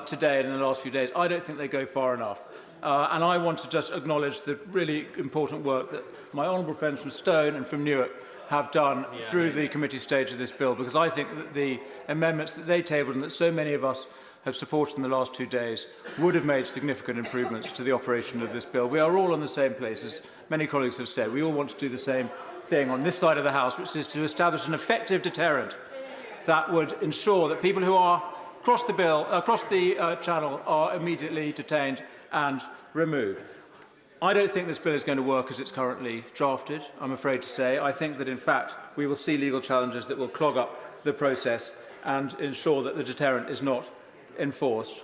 today and in the last few days. I don't think they go far enough. And I want to just acknowledge the really important work that my honourable friends from Stone and from Newark have done through the committee stage of this bill, because I think that the amendments that they tabled and that so many of us have supported in the last 2 days would have made significant improvements to the operation of this bill. We are all on the same place, as many colleagues have said. We all want to do the same thing on this side of the House, which is to establish an effective deterrent that would ensure that people who are across the channel are immediately detained and removed. I don't think this bill is going to work as it's currently drafted, I'm afraid to say. I think that, in fact, we will see legal challenges that will clog up the process and ensure that the deterrent is not enforced.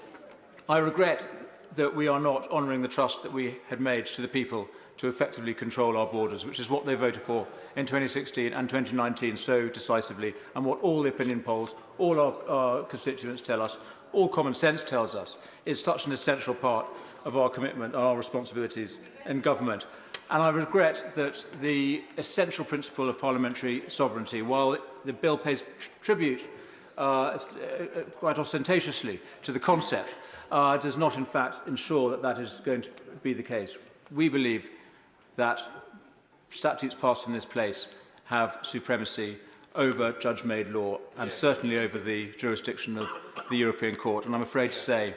I regret that we are not honouring the trust that we had made to the people to effectively control our borders, which is what they voted for in 2016 and 2019 so decisively, and what all the opinion polls, all our constituents tell us, all common sense tells us, is such an essential part of our commitment and our responsibilities in government. And I regret that the essential principle of parliamentary sovereignty, while the bill pays tribute quite ostentatiously to the concept, does not in fact ensure that that is going to be the case. We believe that statutes passed in this place have supremacy over judge-made law and certainly over the jurisdiction of the European Court. And I'm afraid to say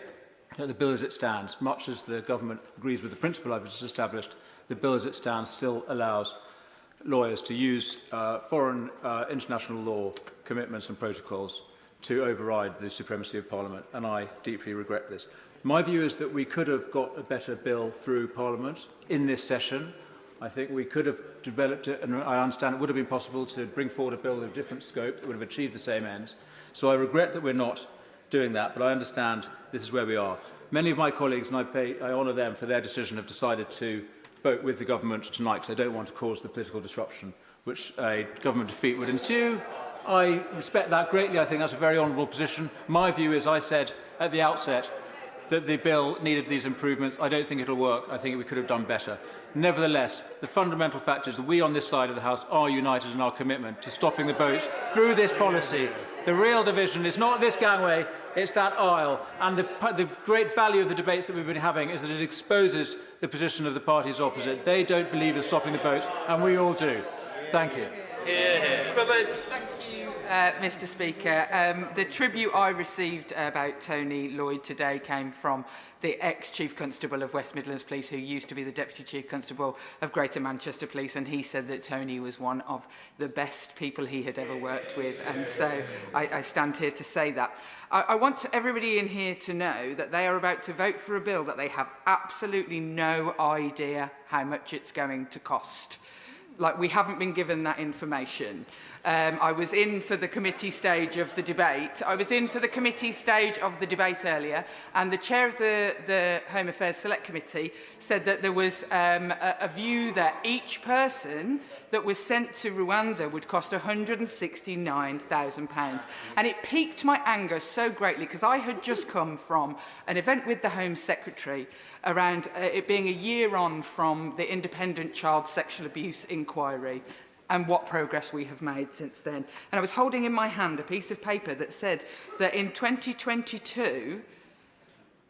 that the bill as it stands, much as the government agrees with the principle I've just established, the bill as it stands still allows lawyers to use foreign international law commitments and protocols to override the supremacy of Parliament, and I deeply regret this. My view is that we could have got a better bill through Parliament in this session. I think we could have developed it, and I understand it would have been possible to bring forward a bill of different scope that would have achieved the same ends. So I regret that we're not doing that, but I understand this is where we are. Many of my colleagues, and I honour them for their decision, have decided to vote with the government tonight because they don't want to cause the political disruption which a government defeat would ensue. I respect that greatly. I think that's a very honourable position. My view is, I said at the outset that the bill needed these improvements. I don't think it'll work. I think we could have done better. Nevertheless, the fundamental fact is that we on this side of the House are united in our commitment to stopping the boats through this policy. The real division is not this gangway, it's that aisle. And the great value of the debates that we've been having is that it exposes the position of the parties opposite. They don't believe in stopping the boats, and we all do. Thank you. Thank you, Mr Speaker. The tribute I received about Tony Lloyd today came from the ex-Chief Constable of West Midlands Police, who used to be the Deputy Chief Constable of Greater Manchester Police, and he said that Tony was one of the best people he had ever worked with, and so I stand here to say that. I want everybody in here to know that they are about to vote for a bill that they have absolutely no idea how much it's going to cost. Like, we haven't been given that information. I was in for the committee stage of the debate. Earlier, and the chair of the Home Affairs Select Committee said that there was a view that each person that was sent to Rwanda would cost £169,000. And it piqued my anger so greatly because I had just come from an event with the Home Secretary around it being a year on from the independent child sexual abuse inquiry. and what progress we have made since then. And I was holding in my hand a piece of paper that said that in 2022,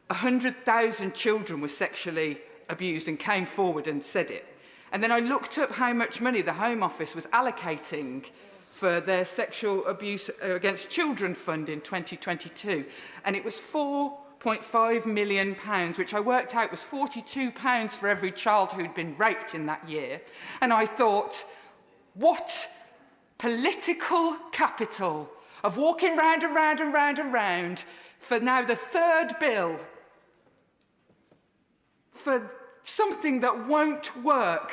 100,000 children were sexually abused and came forward and said it. And then I looked up how much money the Home Office was allocating for their Sexual Abuse Against Children Fund in 2022. And it was £4.5 million, which I worked out was £42 for every child who'd been raped in that year. And I thought, what political capital of walking round and round and round and round for now the third bill for something that won't work.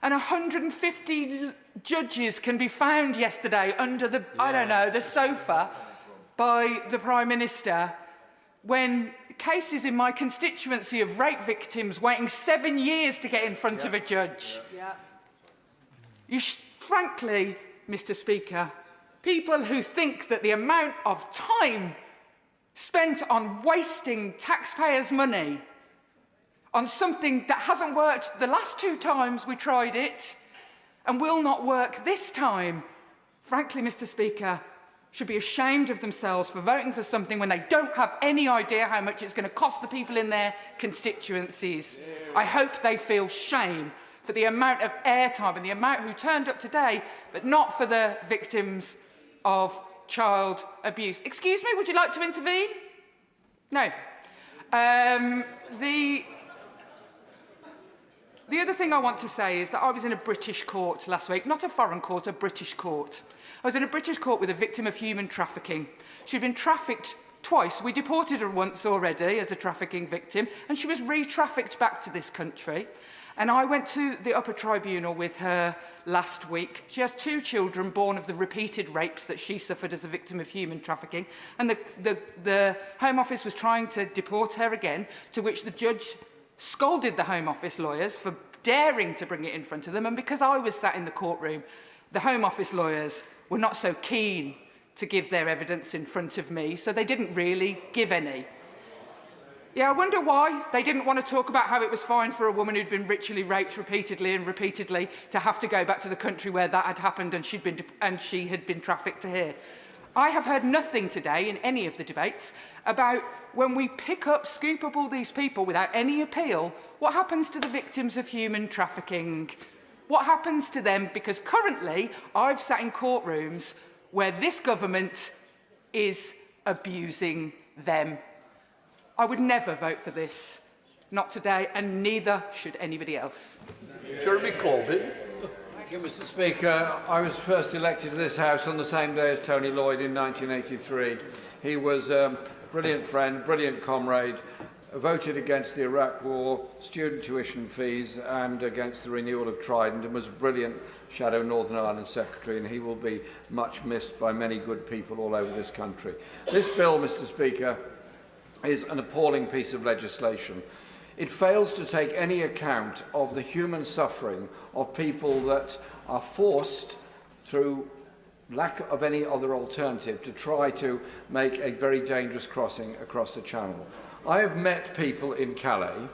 And 150 judges can be found yesterday under the, I don't know, the sofa by the Prime Minister when cases in my constituency of rape victims waiting 7 years to get in front of a judge. Frankly, Mr Speaker, people who think that the amount of time spent on wasting taxpayers' money on something that hasn't worked the last 2 times we tried it and will not work this time, frankly, Mr Speaker, should be ashamed of themselves for voting for something when they don't have any idea how much it's going to cost the people in their constituencies. I hope they feel shame for the amount of airtime and the amount who turned up today, but not for the victims of child abuse. Excuse me, would you like to intervene? No. The other thing I want to say is that I was in a British court last week, not a foreign court, a British court. I was in a British court with a victim of human trafficking. She'd been trafficked twice. We deported her once already as a trafficking victim, and she was re-trafficked back to this country. And I went to the upper tribunal with her last week. She has 2 children born of the repeated rapes that she suffered as a victim of human trafficking. And the Home Office was trying to deport her again, to which the judge scolded the Home Office lawyers for daring to bring it in front of them. And because I was sat in the courtroom, the Home Office lawyers were not so keen to give their evidence in front of me, so they didn't really give any. Yeah, I wonder why they didn't want to talk about how it was fine for a woman who'd been ritually raped repeatedly and repeatedly to have to go back to the country where that had happened and she had been trafficked to here. I have heard nothing today in any of the debates about when we scoop up all these people without any appeal, what happens to the victims of human trafficking? What happens to them? Because currently I've sat in courtrooms where this government is abusing them. I would never vote for this. Not today, and neither should anybody else. Jeremy Corbyn. Thank you, Mr Speaker. I was first elected to this House on the same day as Tony Lloyd in 1983. He was a brilliant friend, brilliant comrade, voted against the Iraq War, student tuition fees and against the renewal of Trident, and was a brilliant Shadow Northern Ireland Secretary, and he will be much missed by many good people all over this country. This bill, Mr Speaker, is an appalling piece of legislation. It fails to take any account of the human suffering of people that are forced, through lack of any other alternative, to try to make a very dangerous crossing across the Channel. I have met people in Calais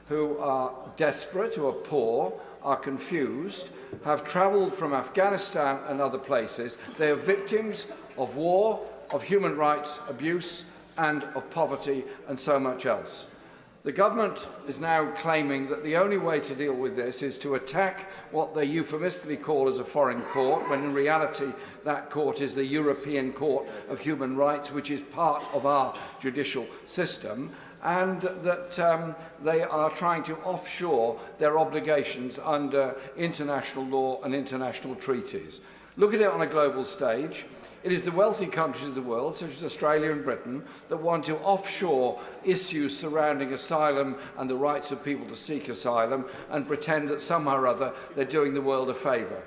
who are desperate, who are poor, are confused, have travelled from Afghanistan and other places. They are victims of war, of human rights abuse, and of poverty and so much else. The government is now claiming that the only way to deal with this is to attack what they euphemistically call as a foreign court, when in reality that court is the European Court of Human Rights, which is part of our judicial system, and that they are trying to offshore their obligations under international law and international treaties. Look at it on a global stage. It is the wealthy countries of the world, such as Australia and Britain, that want to offshore issues surrounding asylum and the rights of people to seek asylum and pretend that somehow or other they're doing the world a favour.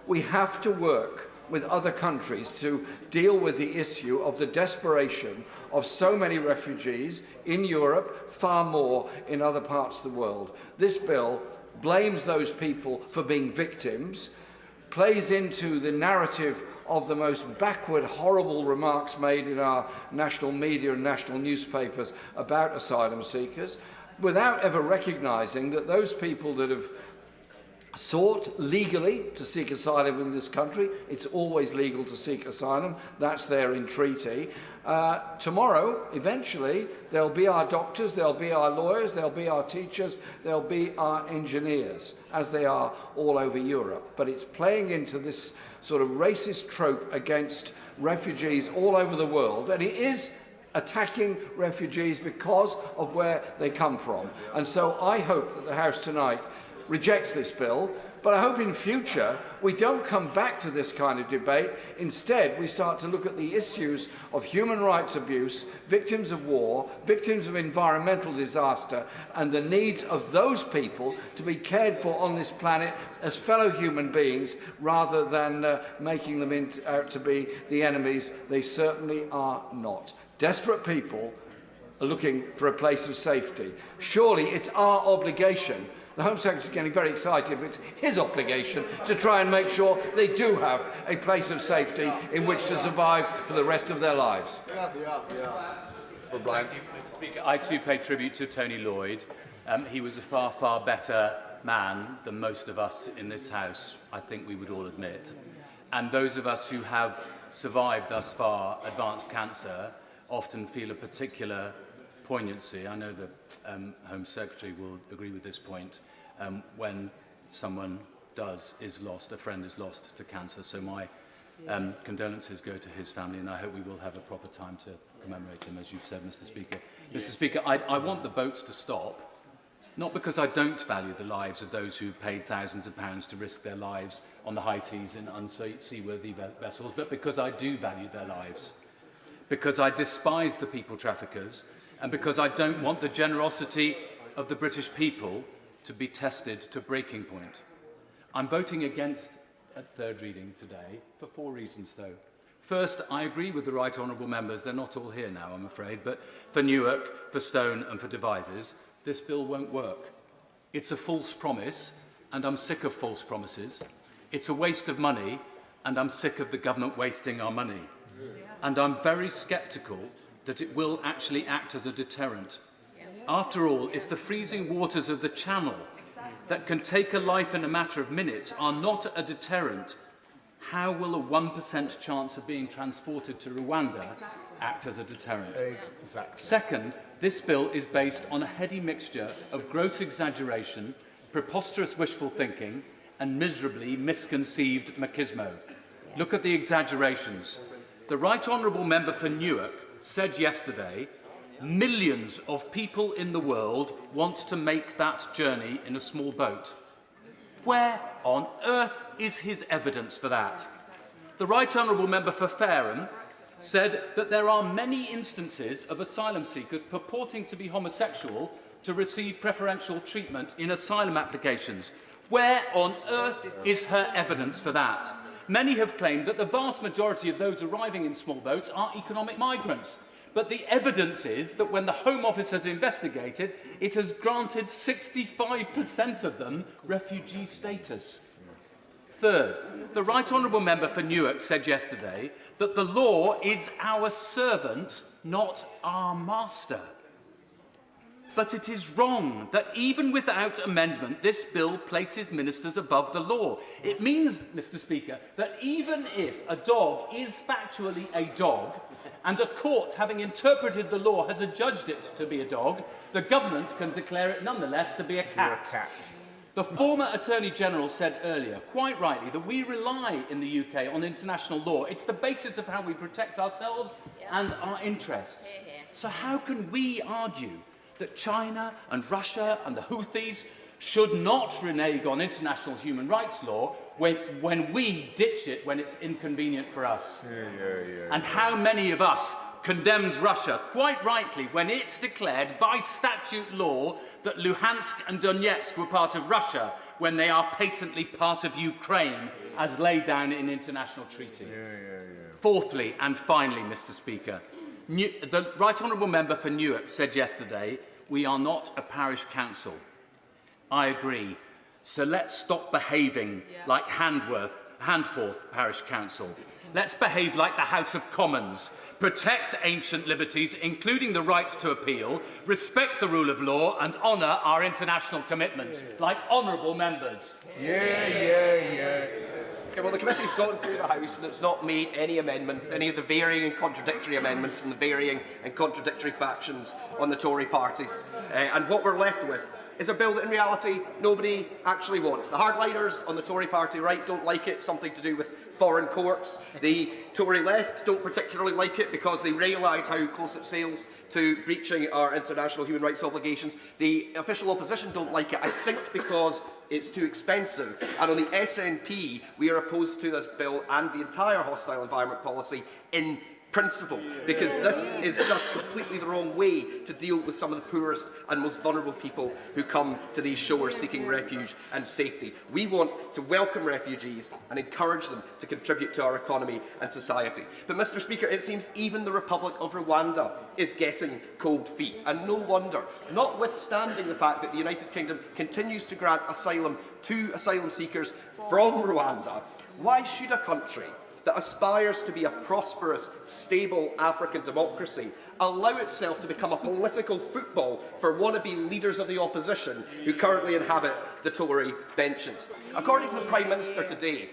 We have to work with other countries to deal with the issue of the desperation of so many refugees in Europe, far more in other parts of the world. This bill blames those people for being victims, plays into the narrative of the most backward, horrible remarks made in our national media and national newspapers about asylum seekers, without ever recognising that those people that have sought legally to seek asylum in this country. It's always legal to seek asylum. That's there in treaty. Tomorrow, eventually, there'll be our doctors, there'll be our lawyers, there'll be our teachers, there'll be our engineers, as they are all over Europe. But it's playing into this sort of racist trope against refugees all over the world, and it is attacking refugees because of where they come from. And so I hope that the House tonight rejects this bill, but I hope in future we don't come back to this kind of debate. Instead, we start to look at the issues of human rights abuse, victims of war, victims of environmental disaster, and the needs of those people to be cared for on this planet as fellow human beings, rather than making them out to be the enemies they certainly are not. Desperate people are looking for a place of safety. Surely it's our obligation. The Home Secretary is getting very excited, but it's his obligation to try and make sure they do have a place of safety in which to survive for the rest of their lives. Well, Brian, Mr. Speaker, I too pay tribute to Tony Lloyd. He was a far, far better man than most of us in this House, I think we would all admit. And those of us who have survived thus far advanced cancer often feel a particular poignancy. I know the Home Secretary will agree with this point, when someone is lost, a friend is lost to cancer. So my condolences go to his family, and I hope we will have a proper time to commemorate him, as you've said, Mr. Speaker. Mr. Speaker, I want the boats to stop, not because I don't value the lives of those who've paid thousands of pounds to risk their lives on the high seas in unseaworthy vessels, but because I do value their lives, because I despise the people traffickers, and because I don't want the generosity of the British people to be tested to breaking point. I'm voting against at third reading today for 4 reasons, though. First, I agree with the right honourable members, they're not all here now, I'm afraid, but for Newark, for Stone and for Devizes, this bill won't work. It's a false promise, and I'm sick of false promises. It's a waste of money, and I'm sick of the government wasting our money. And I'm very sceptical that it will actually act as a deterrent. After all, if the freezing waters of the Channel that can take a life in a matter of minutes are not a deterrent, how will a 1% chance of being transported to Rwanda act as a deterrent? Exactly. Second, this bill is based on a heady mixture of gross exaggeration, preposterous wishful thinking, and miserably misconceived machismo. Look at the exaggerations. The Right Honourable Member for Newark said yesterday, millions of people in the world want to make that journey in a small boat. Where on earth is his evidence for that? The Right Honourable Member for Fareham said that there are many instances of asylum seekers purporting to be homosexual to receive preferential treatment in asylum applications. Where on earth is her evidence for that? Many have claimed that the vast majority of those arriving in small boats are economic migrants. But the evidence is that when the Home Office has investigated, it has granted 65% of them refugee status. Third, the Right Honourable Member for Newark said yesterday that the law is our servant, not our master. But it is wrong that even without amendment, this bill places ministers above the law. It means, Mr. Speaker, that even if a dog is factually a dog, and a court, having interpreted the law, has adjudged it to be a dog, the government can declare it nonetheless to be a cat. The former Attorney General said earlier, quite rightly, that we rely in the UK on international law. It's the basis of how we protect ourselves and our interests. So how can we argue that China and Russia and the Houthis should not renege on international human rights law when we ditch it when it's inconvenient for us? And how many of us condemned Russia, quite rightly, when it declared by statute law that Luhansk and Donetsk were part of Russia when they are patently part of Ukraine, as laid down in international treaty? Fourthly and finally, Mr. Speaker, the Right Honourable Member for Newark said yesterday, we are not a parish council. I agree. So let's stop behaving like Handforth Parish Council. let's behave like the House of Commons. Protect ancient liberties, including the right to appeal, respect the rule of law and honour our international commitments, like honourable members. Okay, well, the committee's gone through the House and it's not made any amendments, any of the varying and contradictory amendments from the varying and contradictory factions on the Tory parties. And what we're left with is a bill that in reality nobody actually wants. The hardliners on the Tory party right don't like it, something to do with foreign courts. The Tory left don't particularly like it because they realise how close it sails to breaching our international human rights obligations. The official opposition don't like it, I think, because it's too expensive. And on the SNP, we are opposed to this bill and the entire hostile environment policy in principle, because this is just completely the wrong way to deal with some of the poorest and most vulnerable people who come to these shores seeking refuge and safety. We want to welcome refugees and encourage them to contribute to our economy and society. But, Mr Speaker, it seems even the Republic of Rwanda is getting cold feet, and no wonder, notwithstanding the fact that the United Kingdom continues to grant asylum to asylum seekers from Rwanda. Why should a country that aspires to be a prosperous, stable African democracy allow itself to become a political football for wannabe leaders of the opposition who currently inhabit the Tory benches? According to the Prime Minister today,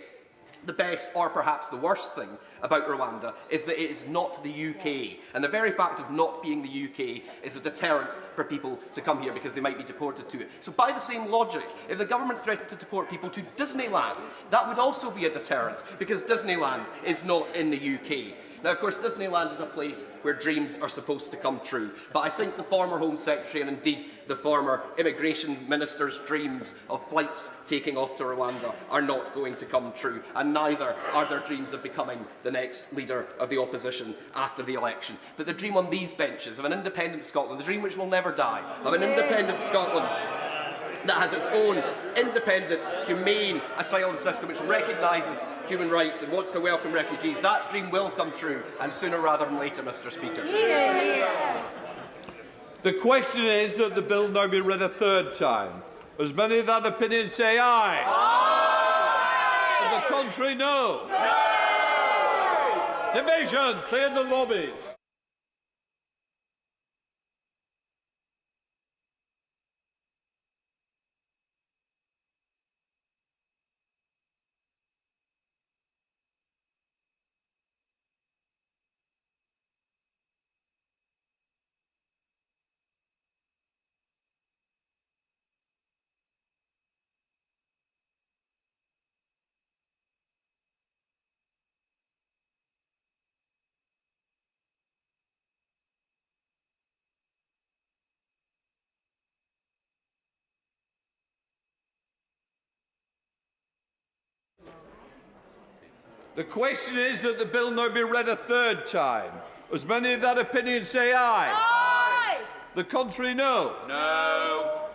the best, or perhaps the worst thing about Rwanda is that it is not the UK. And the very fact of not being the UK is a deterrent for people to come here because they might be deported to it. So by the same logic, if the government threatened to deport people to Disneyland, that would also be a deterrent because Disneyland is not in the UK. Now, of course, Disneyland is a place where dreams are supposed to come true. But I think the former Home Secretary and indeed the former Immigration Minister's dreams of flights taking off to Rwanda are not going to come true. And neither are their dreams of becoming the next leader of the opposition after the election. But the dream on these benches of an independent Scotland, the dream which will never die, of an independent Scotland that has its own independent, humane asylum system which recognises human rights and wants to welcome refugees, that dream will come true, and sooner rather than later, Mr Speaker. The question is that the bill now be read a third time. As many of that opinion say aye. Aye. And the contrary, no. No. Division, clear the lobbies. The question is that the bill now be read a third time. As many of that opinion say aye. Aye. The contrary, no. No.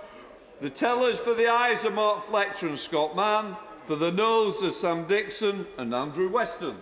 The tellers for the ayes are Mark Fletcher and Scott Mann. For the noes are Sam Dixon and Andrew Weston.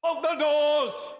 Lock the doors!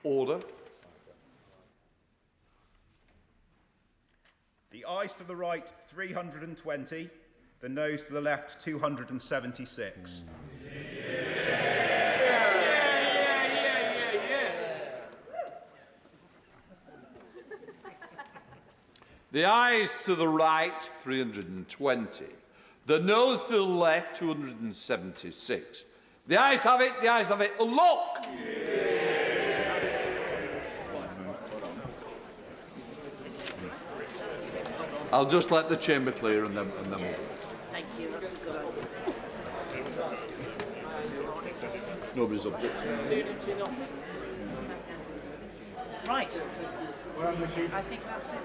Order. The ayes to the right, 320. The noes to the left, 276. The ayes to the right, 320. The noes to the left, 276. The ayes have it, the ayes have it. Look! I'll just let the chamber clear and then we'll... Thank you, that's a good idea. Nobody's objecting. Right. I think that's it.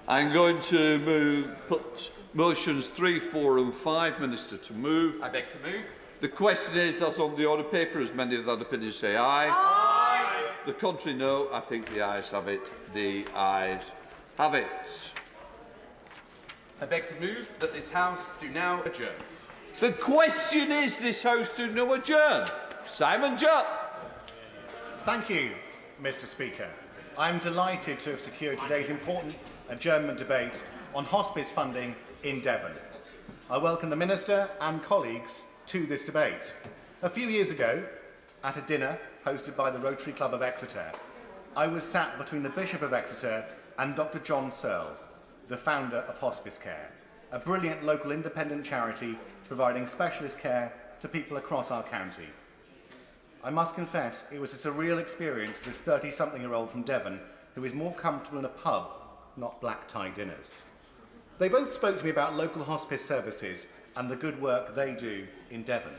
I'm going to put motions 3, 4 and 5, Minister, to move. I beg to move. The question is, that's on the order paper. As many of that opinion say aye. Aye. The contrary, no. I think the ayes have it. The ayes have it. I beg to move that this House do now adjourn. The question is, this House do now adjourn. Simon Jupp. Thank you, Mr Speaker. I'm delighted to have secured today's important adjournment debate on hospice funding in Devon. I welcome the Minister and colleagues to this debate. A few years ago, at a dinner hosted by the Rotary Club of Exeter, I was sat between the Bishop of Exeter and Dr John Searle, the founder of Hospice Care, a brilliant local independent charity providing specialist care to people across our county. I must confess it was a surreal experience for this 30-something-year-old from Devon who is more comfortable in a pub, not black-tie dinners. They both spoke to me about local hospice services and the good work they do in Devon.